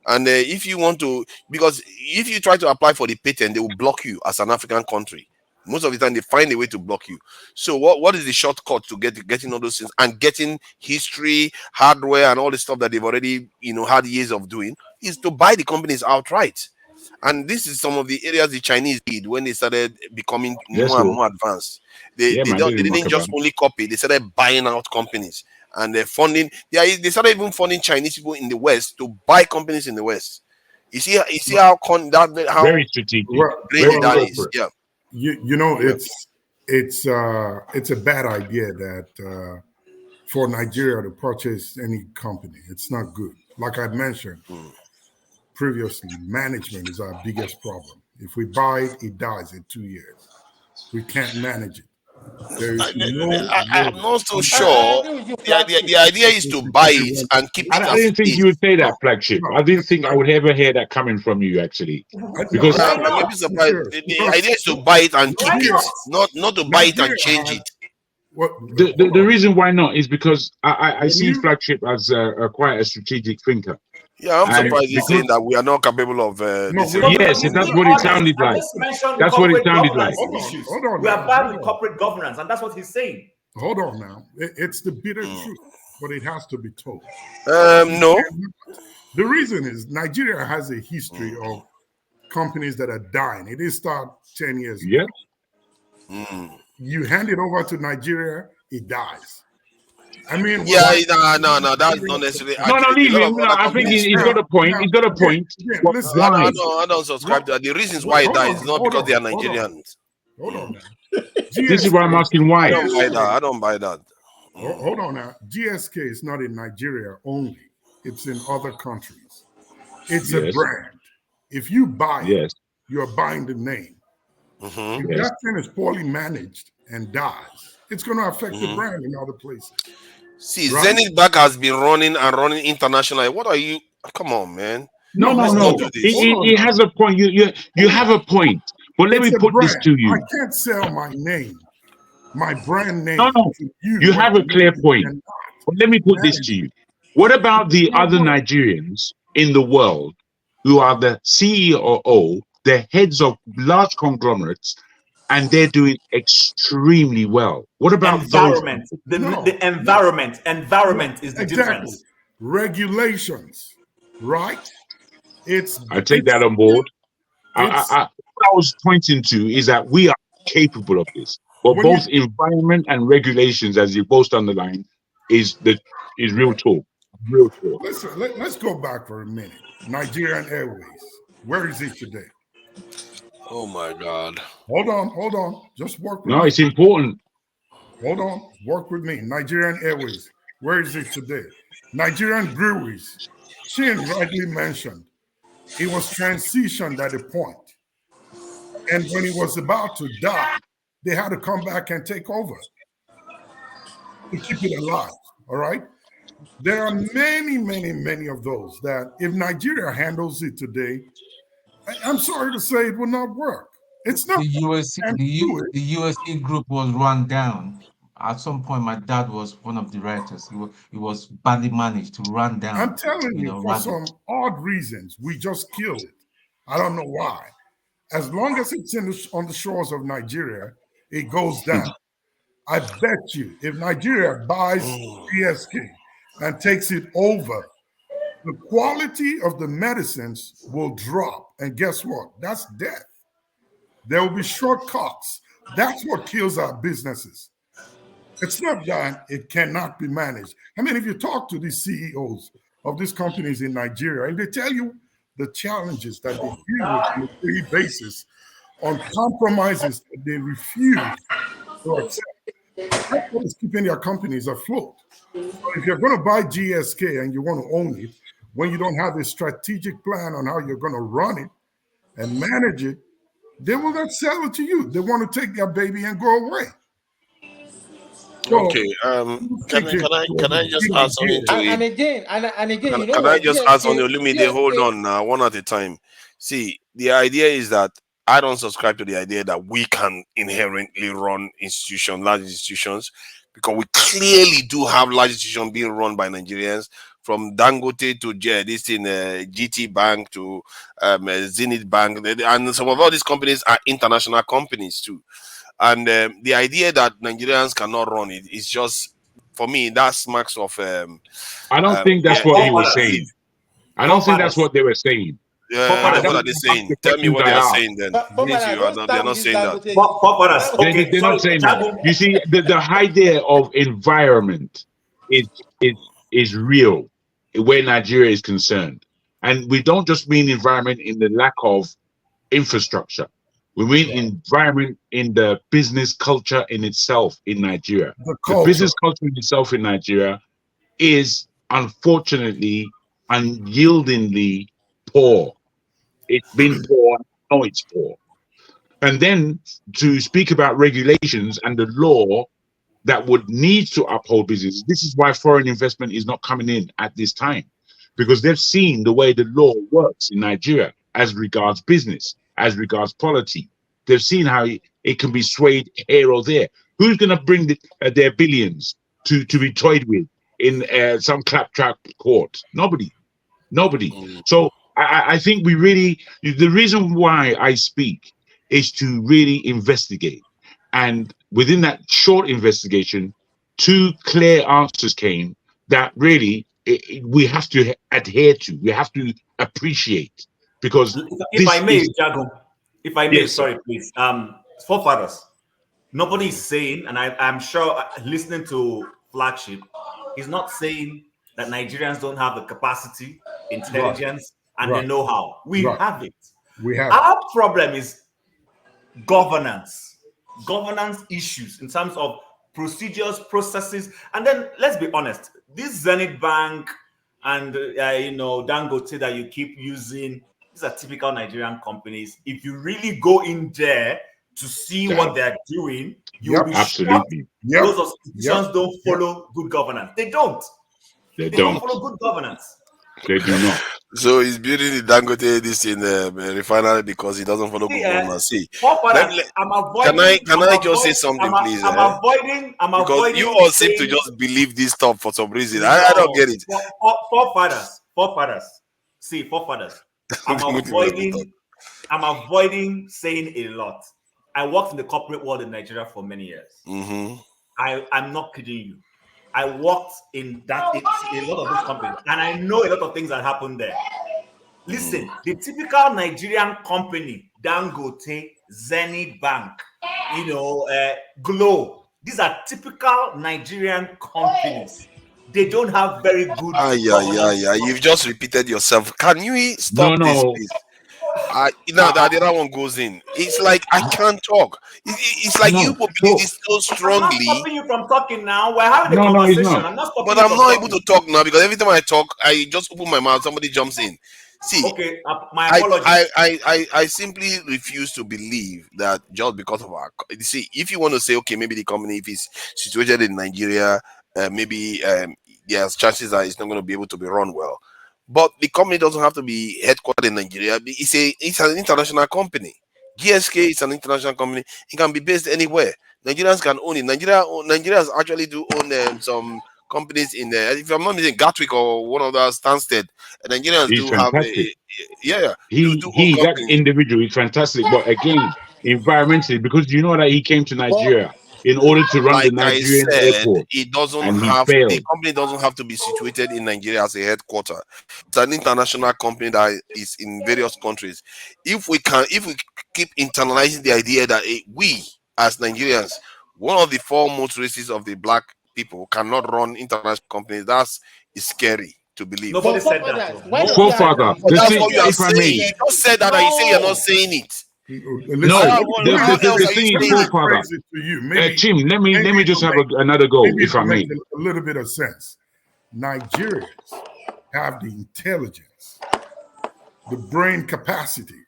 And if you want to, because if you try to apply for the patent, they will block you as an African country. Most of the time, they find a way to block you. So, what is the shortcut to getting all those things and getting history, hardware, and all the stuff that they've already had years of doing? Is to buy the companies outright. And this is some of the areas the Chinese did when they started becoming more and more advanced. They didn't just only copy; they started buying out companies. And they're funding. They started even funding Chinese people in the West to buy companies in the West. You see how very strategic, that is. Yeah. It's a bad idea that for Nigeria to purchase any company. It's not good. Like I mentioned previously, management is our biggest problem. If we buy it, it dies in 2 years. We can't manage it. I'm not so sure. The idea is to buy it and keep it. I didn't think you would say that, flagship. I didn't think I would ever hear that coming from you, actually. Because I may be surprised. The idea is to buy it and keep it, not to buy it and change it. The reason why not is because I see flagship as quite a strategic thinker. Yeah, I'm surprised you're saying that we are not capable of. Yes, that's what it sounded like. That's what it sounded like. Hold on. We are bad with corporate governance, and that's what he's saying. Hold on now. It's the bitter truth, but it has to be told. No. The reason is Nigeria has a history of companies that are dying. It didn't start 10 years ago. You hand it over to Nigeria, it dies. I mean, no, that's not necessarily. Leave him. No, I think he's got a point. He's got a point. Listen, I don't subscribe to that. The reasons why it dies is not because they are Nigerians. Hold on now. This is why I'm asking why. I don't buy that. Hold on now. GSK is not in Nigeria only. It's in other countries. It's a brand. If you buy it, you're buying the name. If that thing is poorly managed and dies, it's going to affect the brand in other places. See, right? Zenith Bank has been running internationally. What are you? Come on, man. No. He has a point. You have a point. But let me put this to you. I can't sell my name, my brand name. No. You have a clear point. But let me put this to you. What about the other Nigerians in the world who are the CEO, the heads of large conglomerates, and they're doing extremely well? What about environment? The environment is the difference. Regulations, right? I take that on board. What I was pointing to is that we are capable of this, but both environment and regulations, as you both underline, is real talk. Real talk. Listen, let's go back for a minute. Nigerian Airways, where is it today? Oh my God! Hold on. Just work with me. No, it's important. Hold on, work with me. Nigerian Airways, where is it today? Nigerian breweries, Chin rightly mentioned, it was transitioned at a point. And when it was about to die, they had to come back and take over to keep it alive, all right? There are many of those that if Nigeria handles it today, I'm sorry to say it will not work. It's not. The USC group was run down. At some point, my dad was one of the writers. He was badly managed to run down. I'm telling you, for some odd reasons, we just killed it. I don't know why. As long as it's on the shores of Nigeria, it goes down. I bet you, if Nigeria buys GSK and takes it over, the quality of the medicines will drop. And guess what? That's death. There will be shortcuts. That's what kills our businesses. It's not that it cannot be managed. I mean, if you talk to the CEOs of these companies in Nigeria, and they tell you the challenges that they deal with on a daily basis, on compromises that they refuse to accept. That's what is keeping their companies afloat. So if you're going to buy GSK and you want to own it, when you don't have a strategic plan on how you're going to run it and manage it, they will not sell it to you. They want to take their baby and go away. So, okay. Can I just add something to And it? again, you know Can I what? just add something? Olumide, hold on now, one at a time. See, the idea is that I don't subscribe to the idea that we can inherently run institutions, large institutions, because we clearly do have large institutions being run by Nigerians, from Dangote to this thing, GT Bank to Zenith Bank, and some of all these companies are international companies too. And the idea that Nigerians cannot run it is just, for me, that smacks of. I don't think that's what he was saying. I don't think that's what they were saying. Yeah, then what are they saying? Tell me what they are saying then. They're not saying that. They're not saying that. You see, the idea of environment is real where Nigeria is concerned. And we don't just mean environment in the lack of infrastructure. We mean environment in the business culture in itself in Nigeria. The business culture in itself in Nigeria is unfortunately unyieldingly poor. It's been poor, I know it's poor. And then to speak about regulations and the law that would need to uphold business. This is why foreign investment is not coming in at this time, because they've seen the way the law works in Nigeria as regards business, as regards polity. They've seen how it can be swayed here or there. Who's going to bring their billions to be toyed with in some claptrap court? Nobody. So I think we really, the reason why I speak is to really investigate. And within that short investigation, 2 clear answers came that really we have to adhere to, we have to appreciate. Because if I may, is, Jago, if I may, yes, sorry, please. Forefathers, nobody is saying, and I'm sure listening to Flagship, he's not saying that Nigerians don't have the capacity, intelligence, and the know-how. We have it. Our problem is governance issues in terms of procedures, processes, and then let's be honest. This Zenith Bank and Dangote that you keep using, these are typical Nigerian companies. If you really go in there to see what they're doing, you'll be shocked. Those institutions don't follow good governance. They don't. They don't follow good governance. They do not. So he's building the Dangote this in the refinery because he doesn't follow good governance. See, can I just say something, please? I'm avoiding because you all seem to just believe this stuff for some reason. I don't get it. Forefathers. See, forefathers. I'm avoiding saying a lot. I worked in the corporate world in Nigeria for many years. I'm not kidding you. I worked in a lot of these companies, and I know a lot of things that happened there. Listen, the typical Nigerian company, Dangote, Zenith Bank, Glow, these are typical Nigerian companies. They don't have very good. You've just repeated yourself. Can you stop this, please? Now the other one goes in. It's like I can't talk. It's like you believe this so strongly. I'm not stopping you from talking now. We're having a conversation. I'm not stopping but I'm not able to talk now because every time I talk, I just open my mouth, somebody jumps in. See, okay, my apologies. I simply refuse to believe that just because of our. See, if you want to say, okay, maybe the company, if it's situated in Nigeria, maybe there's chances that it's not going to be able to be run well. But the company doesn't have to be headquartered in Nigeria. It's an international company. GSK is an international company. It can be based anywhere. Nigerians can own it. Nigerians actually do own some companies in there. If I'm not mistaken, Gatwick or one of those Stansted, Nigerians He's do fantastic. have That individual is fantastic. But again, environmentally, because you know that he came to Nigeria in order to run the Nigerian airport. It doesn't and have he failed. the company doesn't have to be situated in Nigeria as a headquarter. It's an international company that is in various countries. If we keep internalizing the idea that we as Nigerians, one of the foremost races of the black people cannot run international companies. That's scary to believe. Nobody said that. Forefather, But that's thing, what you are if I may, saying. You just said that and you say you're not saying it. no, How else the are thing you is, saying forefather, to you. Maybe, Tim, let me just have another go, if I may. A little bit of sense. Nigerians have the intelligence, the brain capacity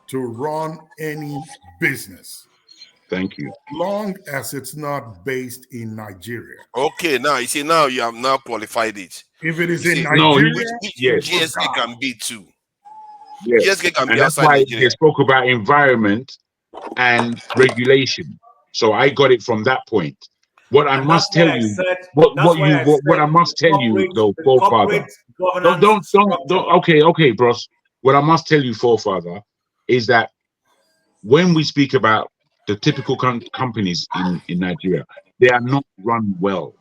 to run any business. Thank you. Long as it's not based in Nigeria. Okay, now you see, now you have now qualified it. If it is You in see, Nigeria, which yes. GSK can be too. Yes. GSK can And be that's outside why Nigeria. they spoke about environment and regulation. So I got it from that point. What I must tell you, what I must tell you though, forefather. Don't. Okay, bros. What I must tell you, forefather, is that when we speak about the typical companies in Nigeria, they are not run well.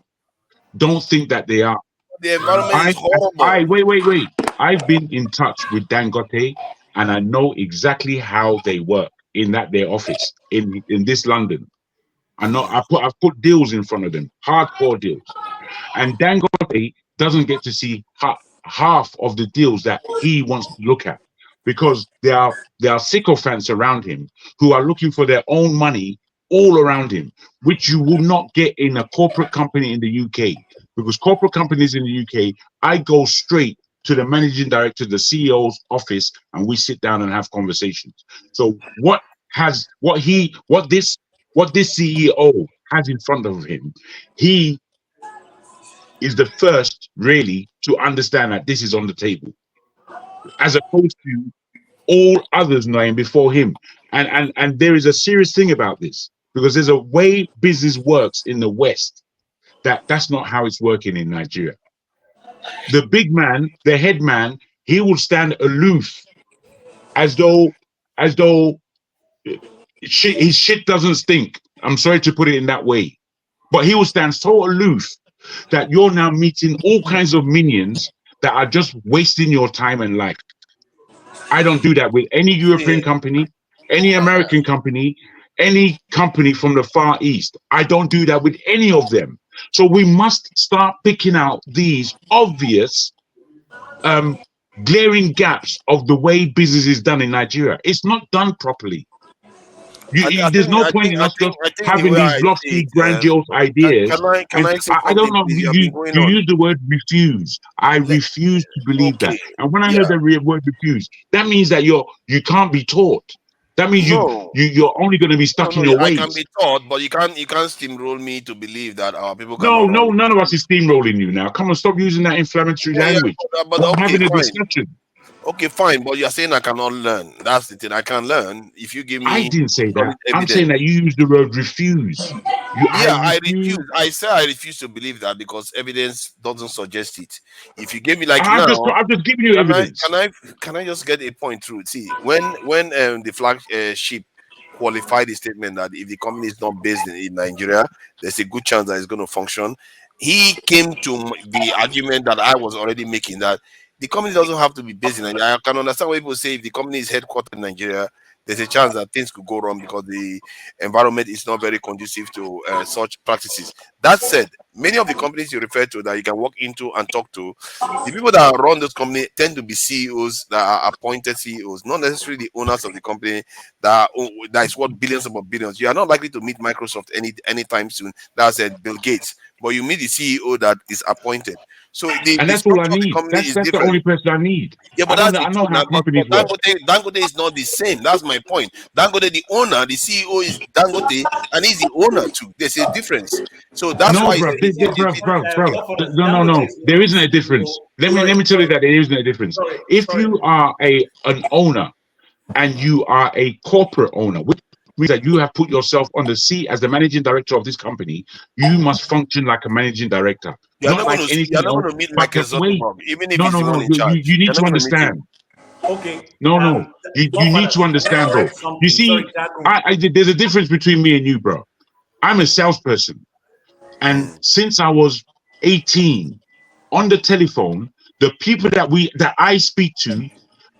Don't think that they are. The environment is horrible. Wait. I've been in touch with Dangote, and I know exactly how they work in their office in this London. I know I've put deals in front of them, hardcore deals, and Dangote doesn't get to see half of the deals that he wants to look at because there are sycophants around him who are looking for their own money all around him, which you will not get in a corporate company in the UK. Because corporate companies in the UK, I go straight to the managing director, the CEO's office, and we sit down and have conversations. So what this CEO has in front of him, he is the first really to understand that this is on the table, as opposed to all others knowing before him. And there is a serious thing about this, because there's a way business works in the West that's not how it's working in Nigeria. The big man, the head man, he will stand aloof as though his shit doesn't stink. I'm sorry to put it in that way. But he will stand so aloof that you're now meeting all kinds of minions that are just wasting your time and life. I don't do that with any European company, any American company, any company from the Far East. I don't do that with any of them. So we must start picking out these obvious glaring gaps of the way business is done in Nigeria. It's not done properly. There's no point in us just having these lofty, grandiose ideas. I don't know. You use the word refuse. I refuse to believe that. And when I heard the word refuse, that means that you can't be taught. That means you're only going to be stuck in your ways. I can be taught, but you can't steamroll me to believe that our people can. No, none of us is steamrolling you now. Come on, stop using that inflammatory language. But We're okay, having a fine. discussion. Okay, fine, but you're saying I cannot learn. That's the thing. I can learn if you give me. I didn't say that. I'm saying that you use the word refuse. I refuse. I say I refuse to believe that because evidence doesn't suggest it. If you give me I've just given you evidence. Can I just get a point through? See, when the flagship qualified the statement that if the company is not based in Nigeria, there's a good chance that it's going to function. He came to the argument that I was already making, that the company doesn't have to be based in Nigeria. I can understand why people say if the company is headquartered in Nigeria, there's a chance that things could go wrong because the environment is not very conducive to such practices. That said, many of the companies you refer to that you can walk into and talk to, the people that run those companies tend to be CEOs that are appointed CEOs, not necessarily the owners of the company that is worth billions upon billions. You are not likely to meet Microsoft anytime soon. That's Bill Gates. But you meet the CEO that is appointed. So that's all I need. That's the only person I need. Yeah, but I know how companies work. Dangote is not the same. That's my point. Dangote, the owner, the CEO is Dangote, and he's the owner too. There's a difference. So that's why. No. There isn't a difference. Let me tell you that there isn't a difference. If you are an owner and you are a corporate owner, which means that you have put yourself on the seat as the managing director of this company, you must function like a managing director. You're not going to meet Michael Zuckerberg, even if he's the one in charge. You need to understand. Okay. No. You need to understand, bro. You see, there's a difference between me and you, bro. I'm a salesperson. And since I was 18, on the telephone, the people that I speak to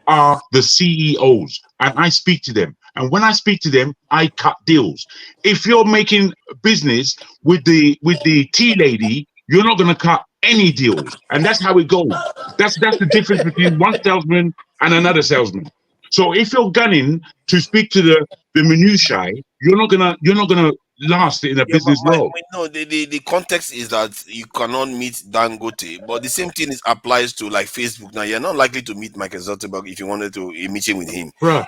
are the CEOs, and I speak to them. And when I speak to them, I cut deals. If you're making business with the tea lady, you're not going to cut any deals. And that's how it goes. That's the difference between one salesman and another salesman. So if you're gunning to speak to the minutiae, you're not gonna last in a business world. No, the context is that you cannot meet Dangote, but the same thing applies to like Facebook. Now you're not likely to meet Michael Zuckerberg if you wanted to a meeting with him. Bruh,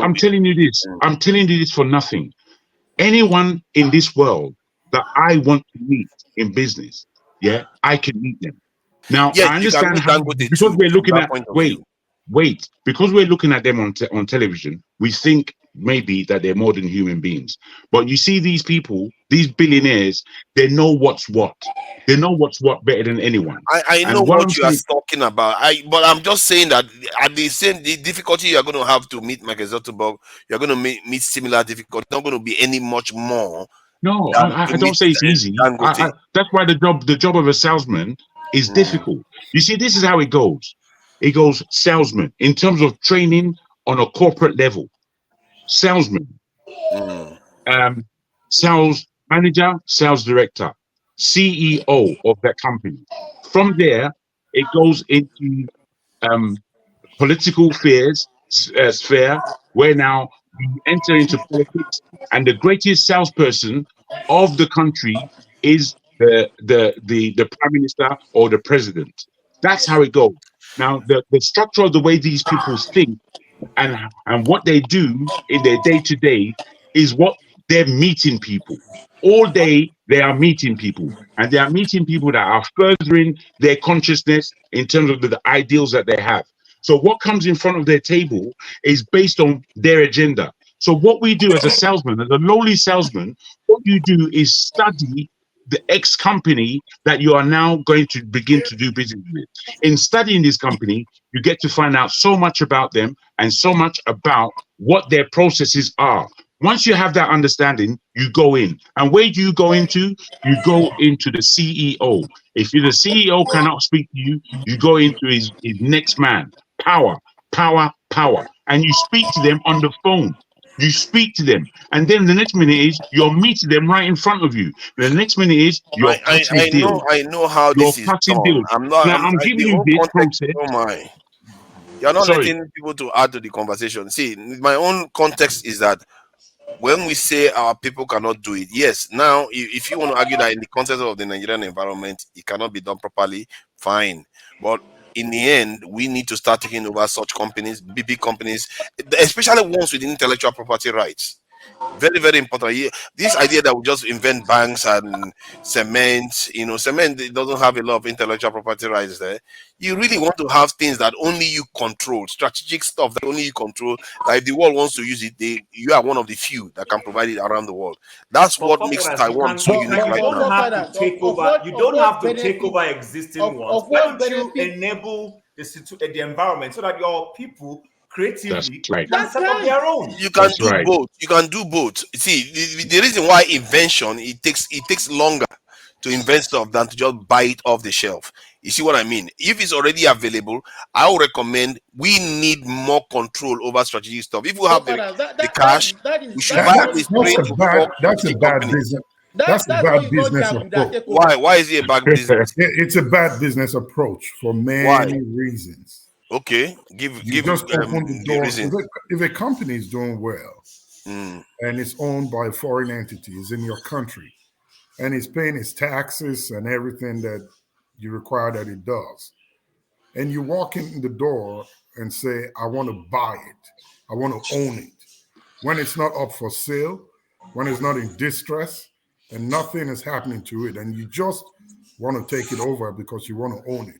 I'm telling you this. I'm telling you this for nothing. Anyone in this world that I want to meet in business, yeah, I can meet them. Now yeah, I understand how, because we're looking at because we're looking at them on television, we think maybe that they're more than human beings. But you see these people, these billionaires, they know what's what. They know what's what better than anyone. I know what you are talking about. But I'm just saying that at the difficulty you are going to have to meet Michael Zuckerberg, you're going to meet similar difficulty. Not going to be any much more. No, I don't say it's easy. That's why the job of a salesman is difficult. You see, this is how it goes. It goes salesman in terms of training on a corporate level. Salesman, sales manager, sales director, CEO of that company. From there, it goes into political sphere, where now you enter into politics, and the greatest salesperson of the country is the prime minister or the president. That's how it goes. Now, the structure of the way these people think and what they do in their day-to-day is what they're meeting people. All day, they are meeting people. And they are meeting people that are furthering their consciousness in terms of the ideals that they have. So what comes in front of their table is based on their agenda. So what we do as a salesman, as a lowly salesman, what you do is study the X company that you are now going to begin to do business with. In studying this company, you get to find out so much about them and so much about what their processes are. Once you have that understanding, you go in. And where do you go into? You go into the CEO. If the CEO cannot speak to you, you go into his next man. Power, power, power. And you speak to them on the phone. You speak to them, and then the next minute is you're meeting them right in front of you. The next minute is you're cutting deals. I know how this is done. Deals. I'm giving you this process. Oh my! You're not letting people to add to the conversation. See, my own context is that when we say our people cannot do it, yes. Now, if you want to argue that in the context of the Nigerian environment, it cannot be done properly, fine. But in the end, we need to start taking over such companies, big companies, especially ones with intellectual property rights. Very, very important. This idea that we just invent banks and cement, cement doesn't have a lot of intellectual property rights there. You really want to have things that only you control, strategic stuff that only you control. Like if the world wants to use it, you are one of the few that can provide it around the world. That's what makes Taiwan so unique right now. You don't have to take over existing ones. Why don't you enable the environment so that your people creatively can set up their own? You can do both. You can do both. See, the reason why invention it takes longer to invent stuff than to just buy it off the shelf. You see what I mean? If it's already available, I would recommend we need more control over strategic stuff. If we have the cash, we should buy at least 3 to 4. That's a bad business. That's a bad business approach. Why is it a bad business? It's a bad business approach for many reasons. Okay, give just open the door. If a company is doing well and it's owned by foreign entities in your country and it's paying its taxes and everything that you require that it does, and you walk in the door and say, I want to buy it, I want to own it, when it's not up for sale, when it's not in distress and nothing is happening to it, and you just want to take it over because you want to own it,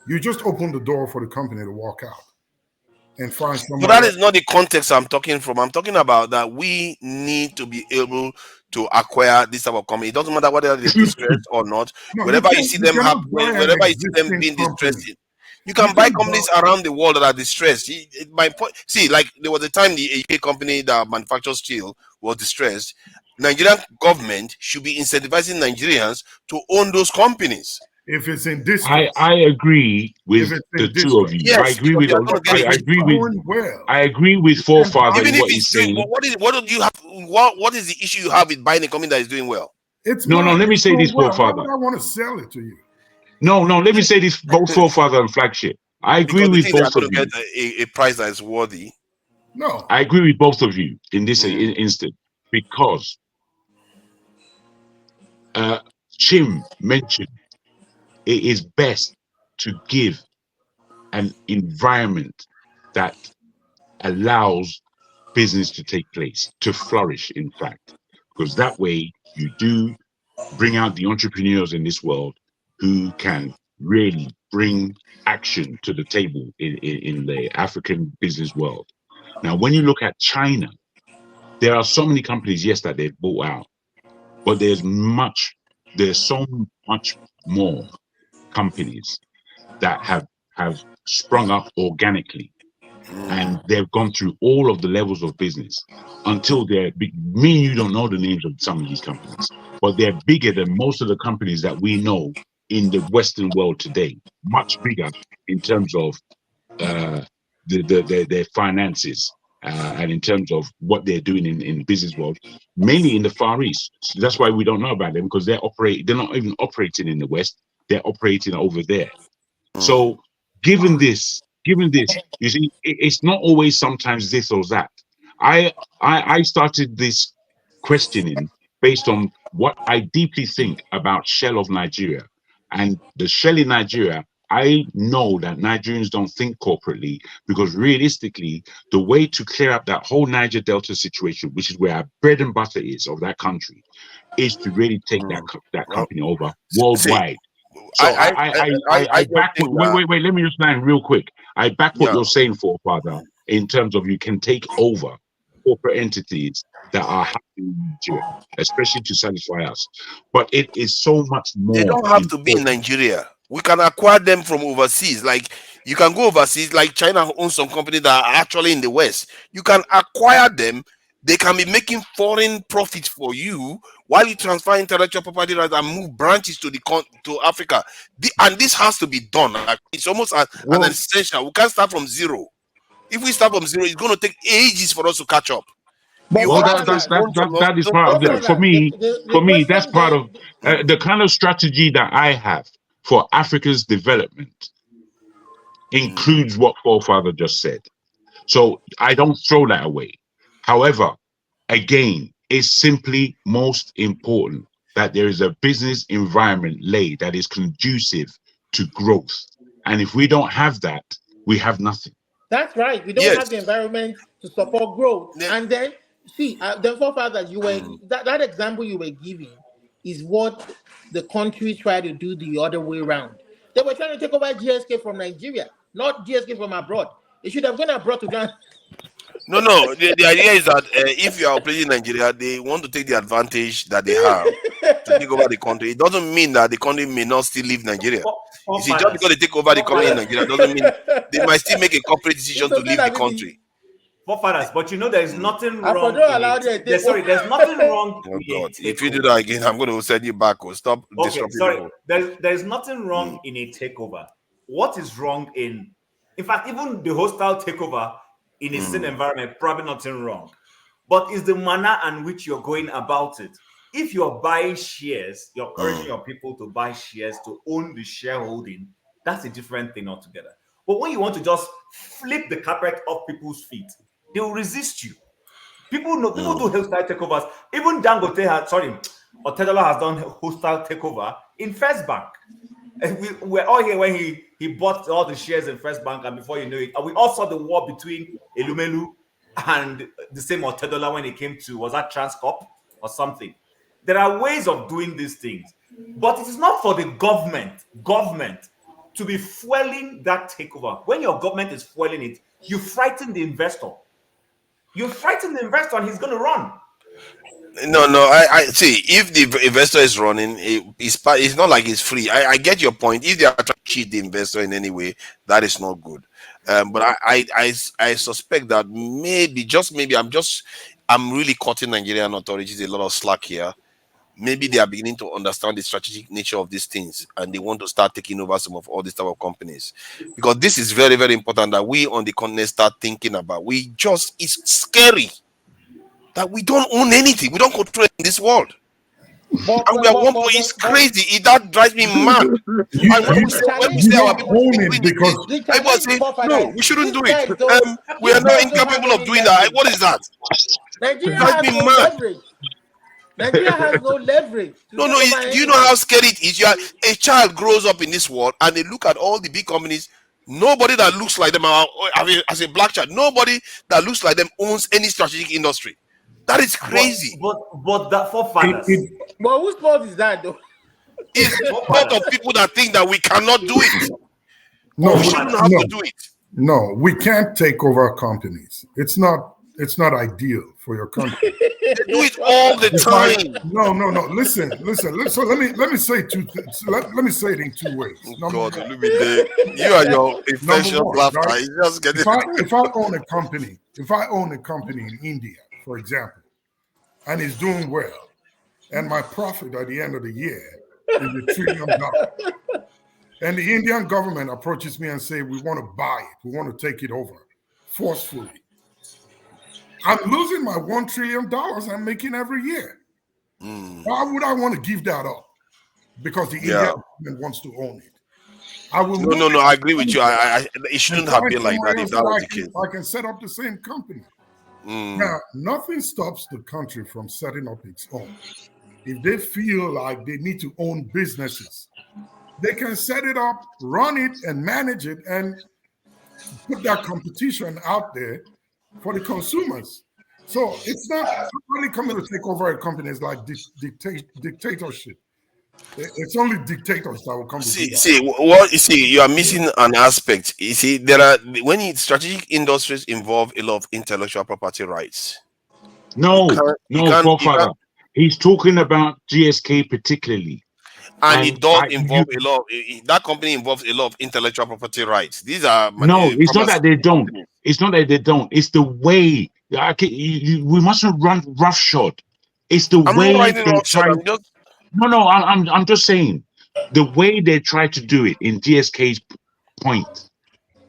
you just open the door for the company to walk out and find someone. But that is not the context I'm talking from. I'm talking about that we need to be able to acquire this type of company. It doesn't matter whether they're distressed or not. Whenever you see them being distressed, you can buy companies around the world that are distressed. My point, see, like there was a time the AK company that manufactures steel was distressed. Nigerian government should be incentivizing Nigerians to own those companies. If it's in I districts. agree with the two of you. Yes, I agree with I agree with Forefather even in if what it's he's doing, saying. what do you have? What is the issue you have with buying a company that is doing well? It's No, mine. let me It's say doing this, well. Why Forefather. would I want to sell it to you? No, let me say this, both Forefather and Flagship. I agree Because they with think they are both going of to you. get a price that is worthy. No. I agree with both of you in this instant because Chim mentioned it is best to give an environment that allows business to take place, to flourish, in fact, because that way you do bring out the entrepreneurs in this world who can really bring action to the table in the African business world. Now, when you look at China, there are so many companies, yes, that they've bought out, but there's so much more companies that have sprung up organically, and they've gone through all of the levels of business until they're big. Me and you don't know the names of some of these companies, but they're bigger than most of the companies that we know in the Western world today. Much bigger in terms of uh, their finances and in terms of what they're doing in the business world, mainly in the Far East. So that's why we don't know about them, because they're not even operating in the West. They're operating over there. So given this, you see, it's not always sometimes this or that. I started this questioning based on what I deeply think about Shell of Nigeria. And the Shell in Nigeria, I know that Nigerians don't think corporately, because realistically, the way to clear up that whole Niger Delta situation, which is where our bread and butter is of that country, is to really take that company over worldwide. So I just back think what, that wait, let me just land real quick. I back what yeah. you're saying, Father, in terms of you can take over corporate entities that are happening in Nigeria, especially to satisfy us. But it is so much They more don't have to be in important. Nigeria. We can acquire them from overseas. Like you can go overseas, like China owns some companies that are actually in the West. You can acquire them. They can be making foreign profits for you while you transfer intellectual property rights and move branches to Africa. And this has to be done. Like, it's almost an essential. We can't start from zero. If we start from zero, it's going to take ages for us to catch up. But You Well, have to Forefather, own some. that is part of the. For me, the that's question part there, of the kind of strategy that I have for Africa's development includes what Forefather just said. So I don't throw that away. However, again, it's simply most important that there is a business environment laid that is conducive to growth. And if we don't have that, we have nothing. that's right. We don't have the environment to support growth. And then, see, the forefathers, that example you were giving is what the country tried to do the other way around. They were trying to take over GSK from Nigeria, not GSK from abroad. They should have gone abroad to go. No. The idea is that if you are operating in Nigeria, they want to take the advantage that they have to take over the country. It doesn't mean that the country may not still leave Nigeria. You see, just because they take over the company in Nigeria doesn't mean they might still make a corporate decision to leave the country. Forefathers, but you know there is nothing I wrong don't in allow it. them. There's nothing wrong Oh in God! a If you do takeover. that again, I'm going to send you back. Or stop Okay, disrupting sorry. people. There's nothing wrong in a takeover. What is wrong in fact, even the hostile takeover in a certain environment, probably nothing wrong. But it's the manner in which you're going about it. If you're buying shares, you're urging your people to buy shares to own the shareholding, that's a different thing altogether. But when you want to just flip the carpet off people's feet, they will resist you. People know people do hostile takeovers. Even Dangote Otedola has done hostile takeover in First Bank. And we're all here when he bought all the shares in First Bank, and before you know it, and we all saw the war between Elumelu and the same Otedola when it came to, was that Transcorp or something? There are ways of doing these things, but it is not for the government to be fueling that takeover. When your government is fueling it, you frighten the investor. You frighten the investor, and he's going to run. No. I see. If the investor is running, it's not like it's free. I get your point. If they are trying to cheat the investor in any way, that is not good. But I suspect that maybe, just maybe, I'm really cutting Nigerian authorities a lot of slack here. maybe they are beginning to understand the strategic nature of these things, and they want to start taking over some of all these type of companies, because this is very, very important that we on the continent start thinking about. It's scary that we don't own anything, we don't control in this world. And we are one point. It's crazy. That drives me mad. And when we say our people own it, because everyone say no, we shouldn't do it. We are not incapable of doing that. What is that? Nigeria has no leverage. Nigeria has no leverage. No. Do you know how scary it is? A child grows up in this world, and they look at all the big companies. Nobody that looks like them, as a black child, nobody that looks like them owns any strategic industry. That is crazy. But that forefathers. But whose fault is that, though? It's the fault of people that think that we cannot do it. No, we shouldn't have to do it. No, we can't take over companies. It's not ideal for your country. They do it all the time. No. Listen. So let me say let me say it in two ways. God, you are your infectious laughter. Right? If I own a company in India, for example, and it's doing well, and my profit at the end of the year is $1 trillion, and the Indian government approaches me and say, we want to buy it, we want to take it over forcefully, I'm losing my $1 trillion I'm making every year. Why would I want to give that up? Because the Indian government wants to own it. I will. No. I agree with you. It shouldn't have been like that if that was the case. I can set up the same company. Now, nothing stops the country from setting up its own. If they feel like they need to own businesses, they can set it up, run it, and manage it, and put that competition out there for the consumers. So it's not really coming to take over a company. It's like dictatorship. It's only dictators that will come to do that. You are missing an aspect. You see, strategic industries involve a lot of intellectual property rights. No, Godfather. He's talking about GSK particularly. And it does involve a lot. That company involves a lot of intellectual property rights. These are it's not that they don't. It's not that they don't. It's the way. We mustn't run roughshod. It's the way they try. I'm just saying the way they tried to do it in GSK's point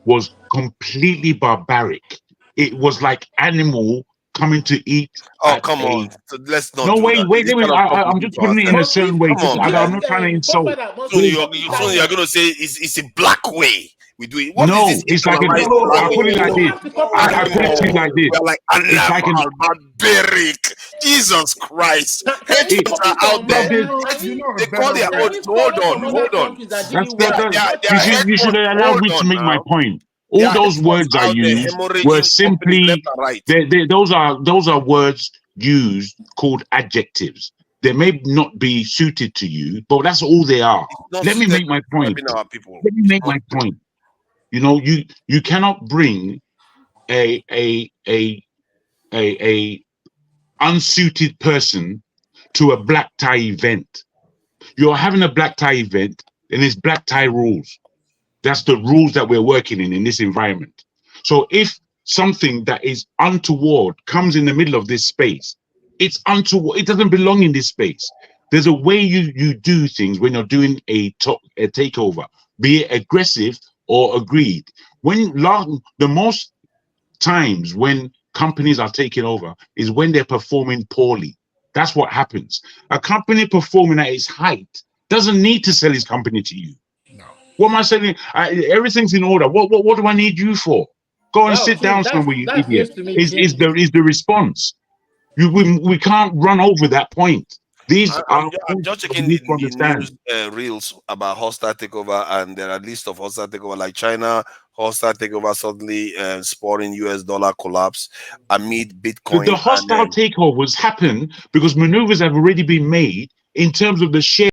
was completely barbaric. It was like animal coming to eat. Oh, come on. So let's not. No, wait. I'm just putting it in a certain way. I'm not trying to insult. So you're going to say it's a black way we do it. It's like I put it like this. I put it to you like this. We're like barbaric. Jesus Christ. Headshots are out there. They call their own. Hold on. You should allow me to make my point. All those words I used were simply those are words used called adjectives. They may not be suited to you, but that's all they are. Let me make my point. You know, you cannot bring a unsuited person to a black tie event. You're having a black tie event, and it's black tie rules. That's the rules that we're working in this environment. So if something that is untoward comes in the middle of this space, it's untoward. It doesn't belong in this space. There's a way you do things when you're doing a takeover, be it aggressive or agreed. The most times when companies are taken over is when they're performing poorly. That's what happens. A company performing at its height doesn't need to sell its company to you. No. What am I saying? Everything's in order. What do I need you for? Go and sit down somewhere, you idiot. Is the response. We can't run over that point. I'm just checking the news reels about hostile takeover, and there are a list of hostile takeover like China hostile takeover suddenly spurring US dollar collapse amid Bitcoin. The hostile takeovers happen because maneuvers have already been made in terms of the share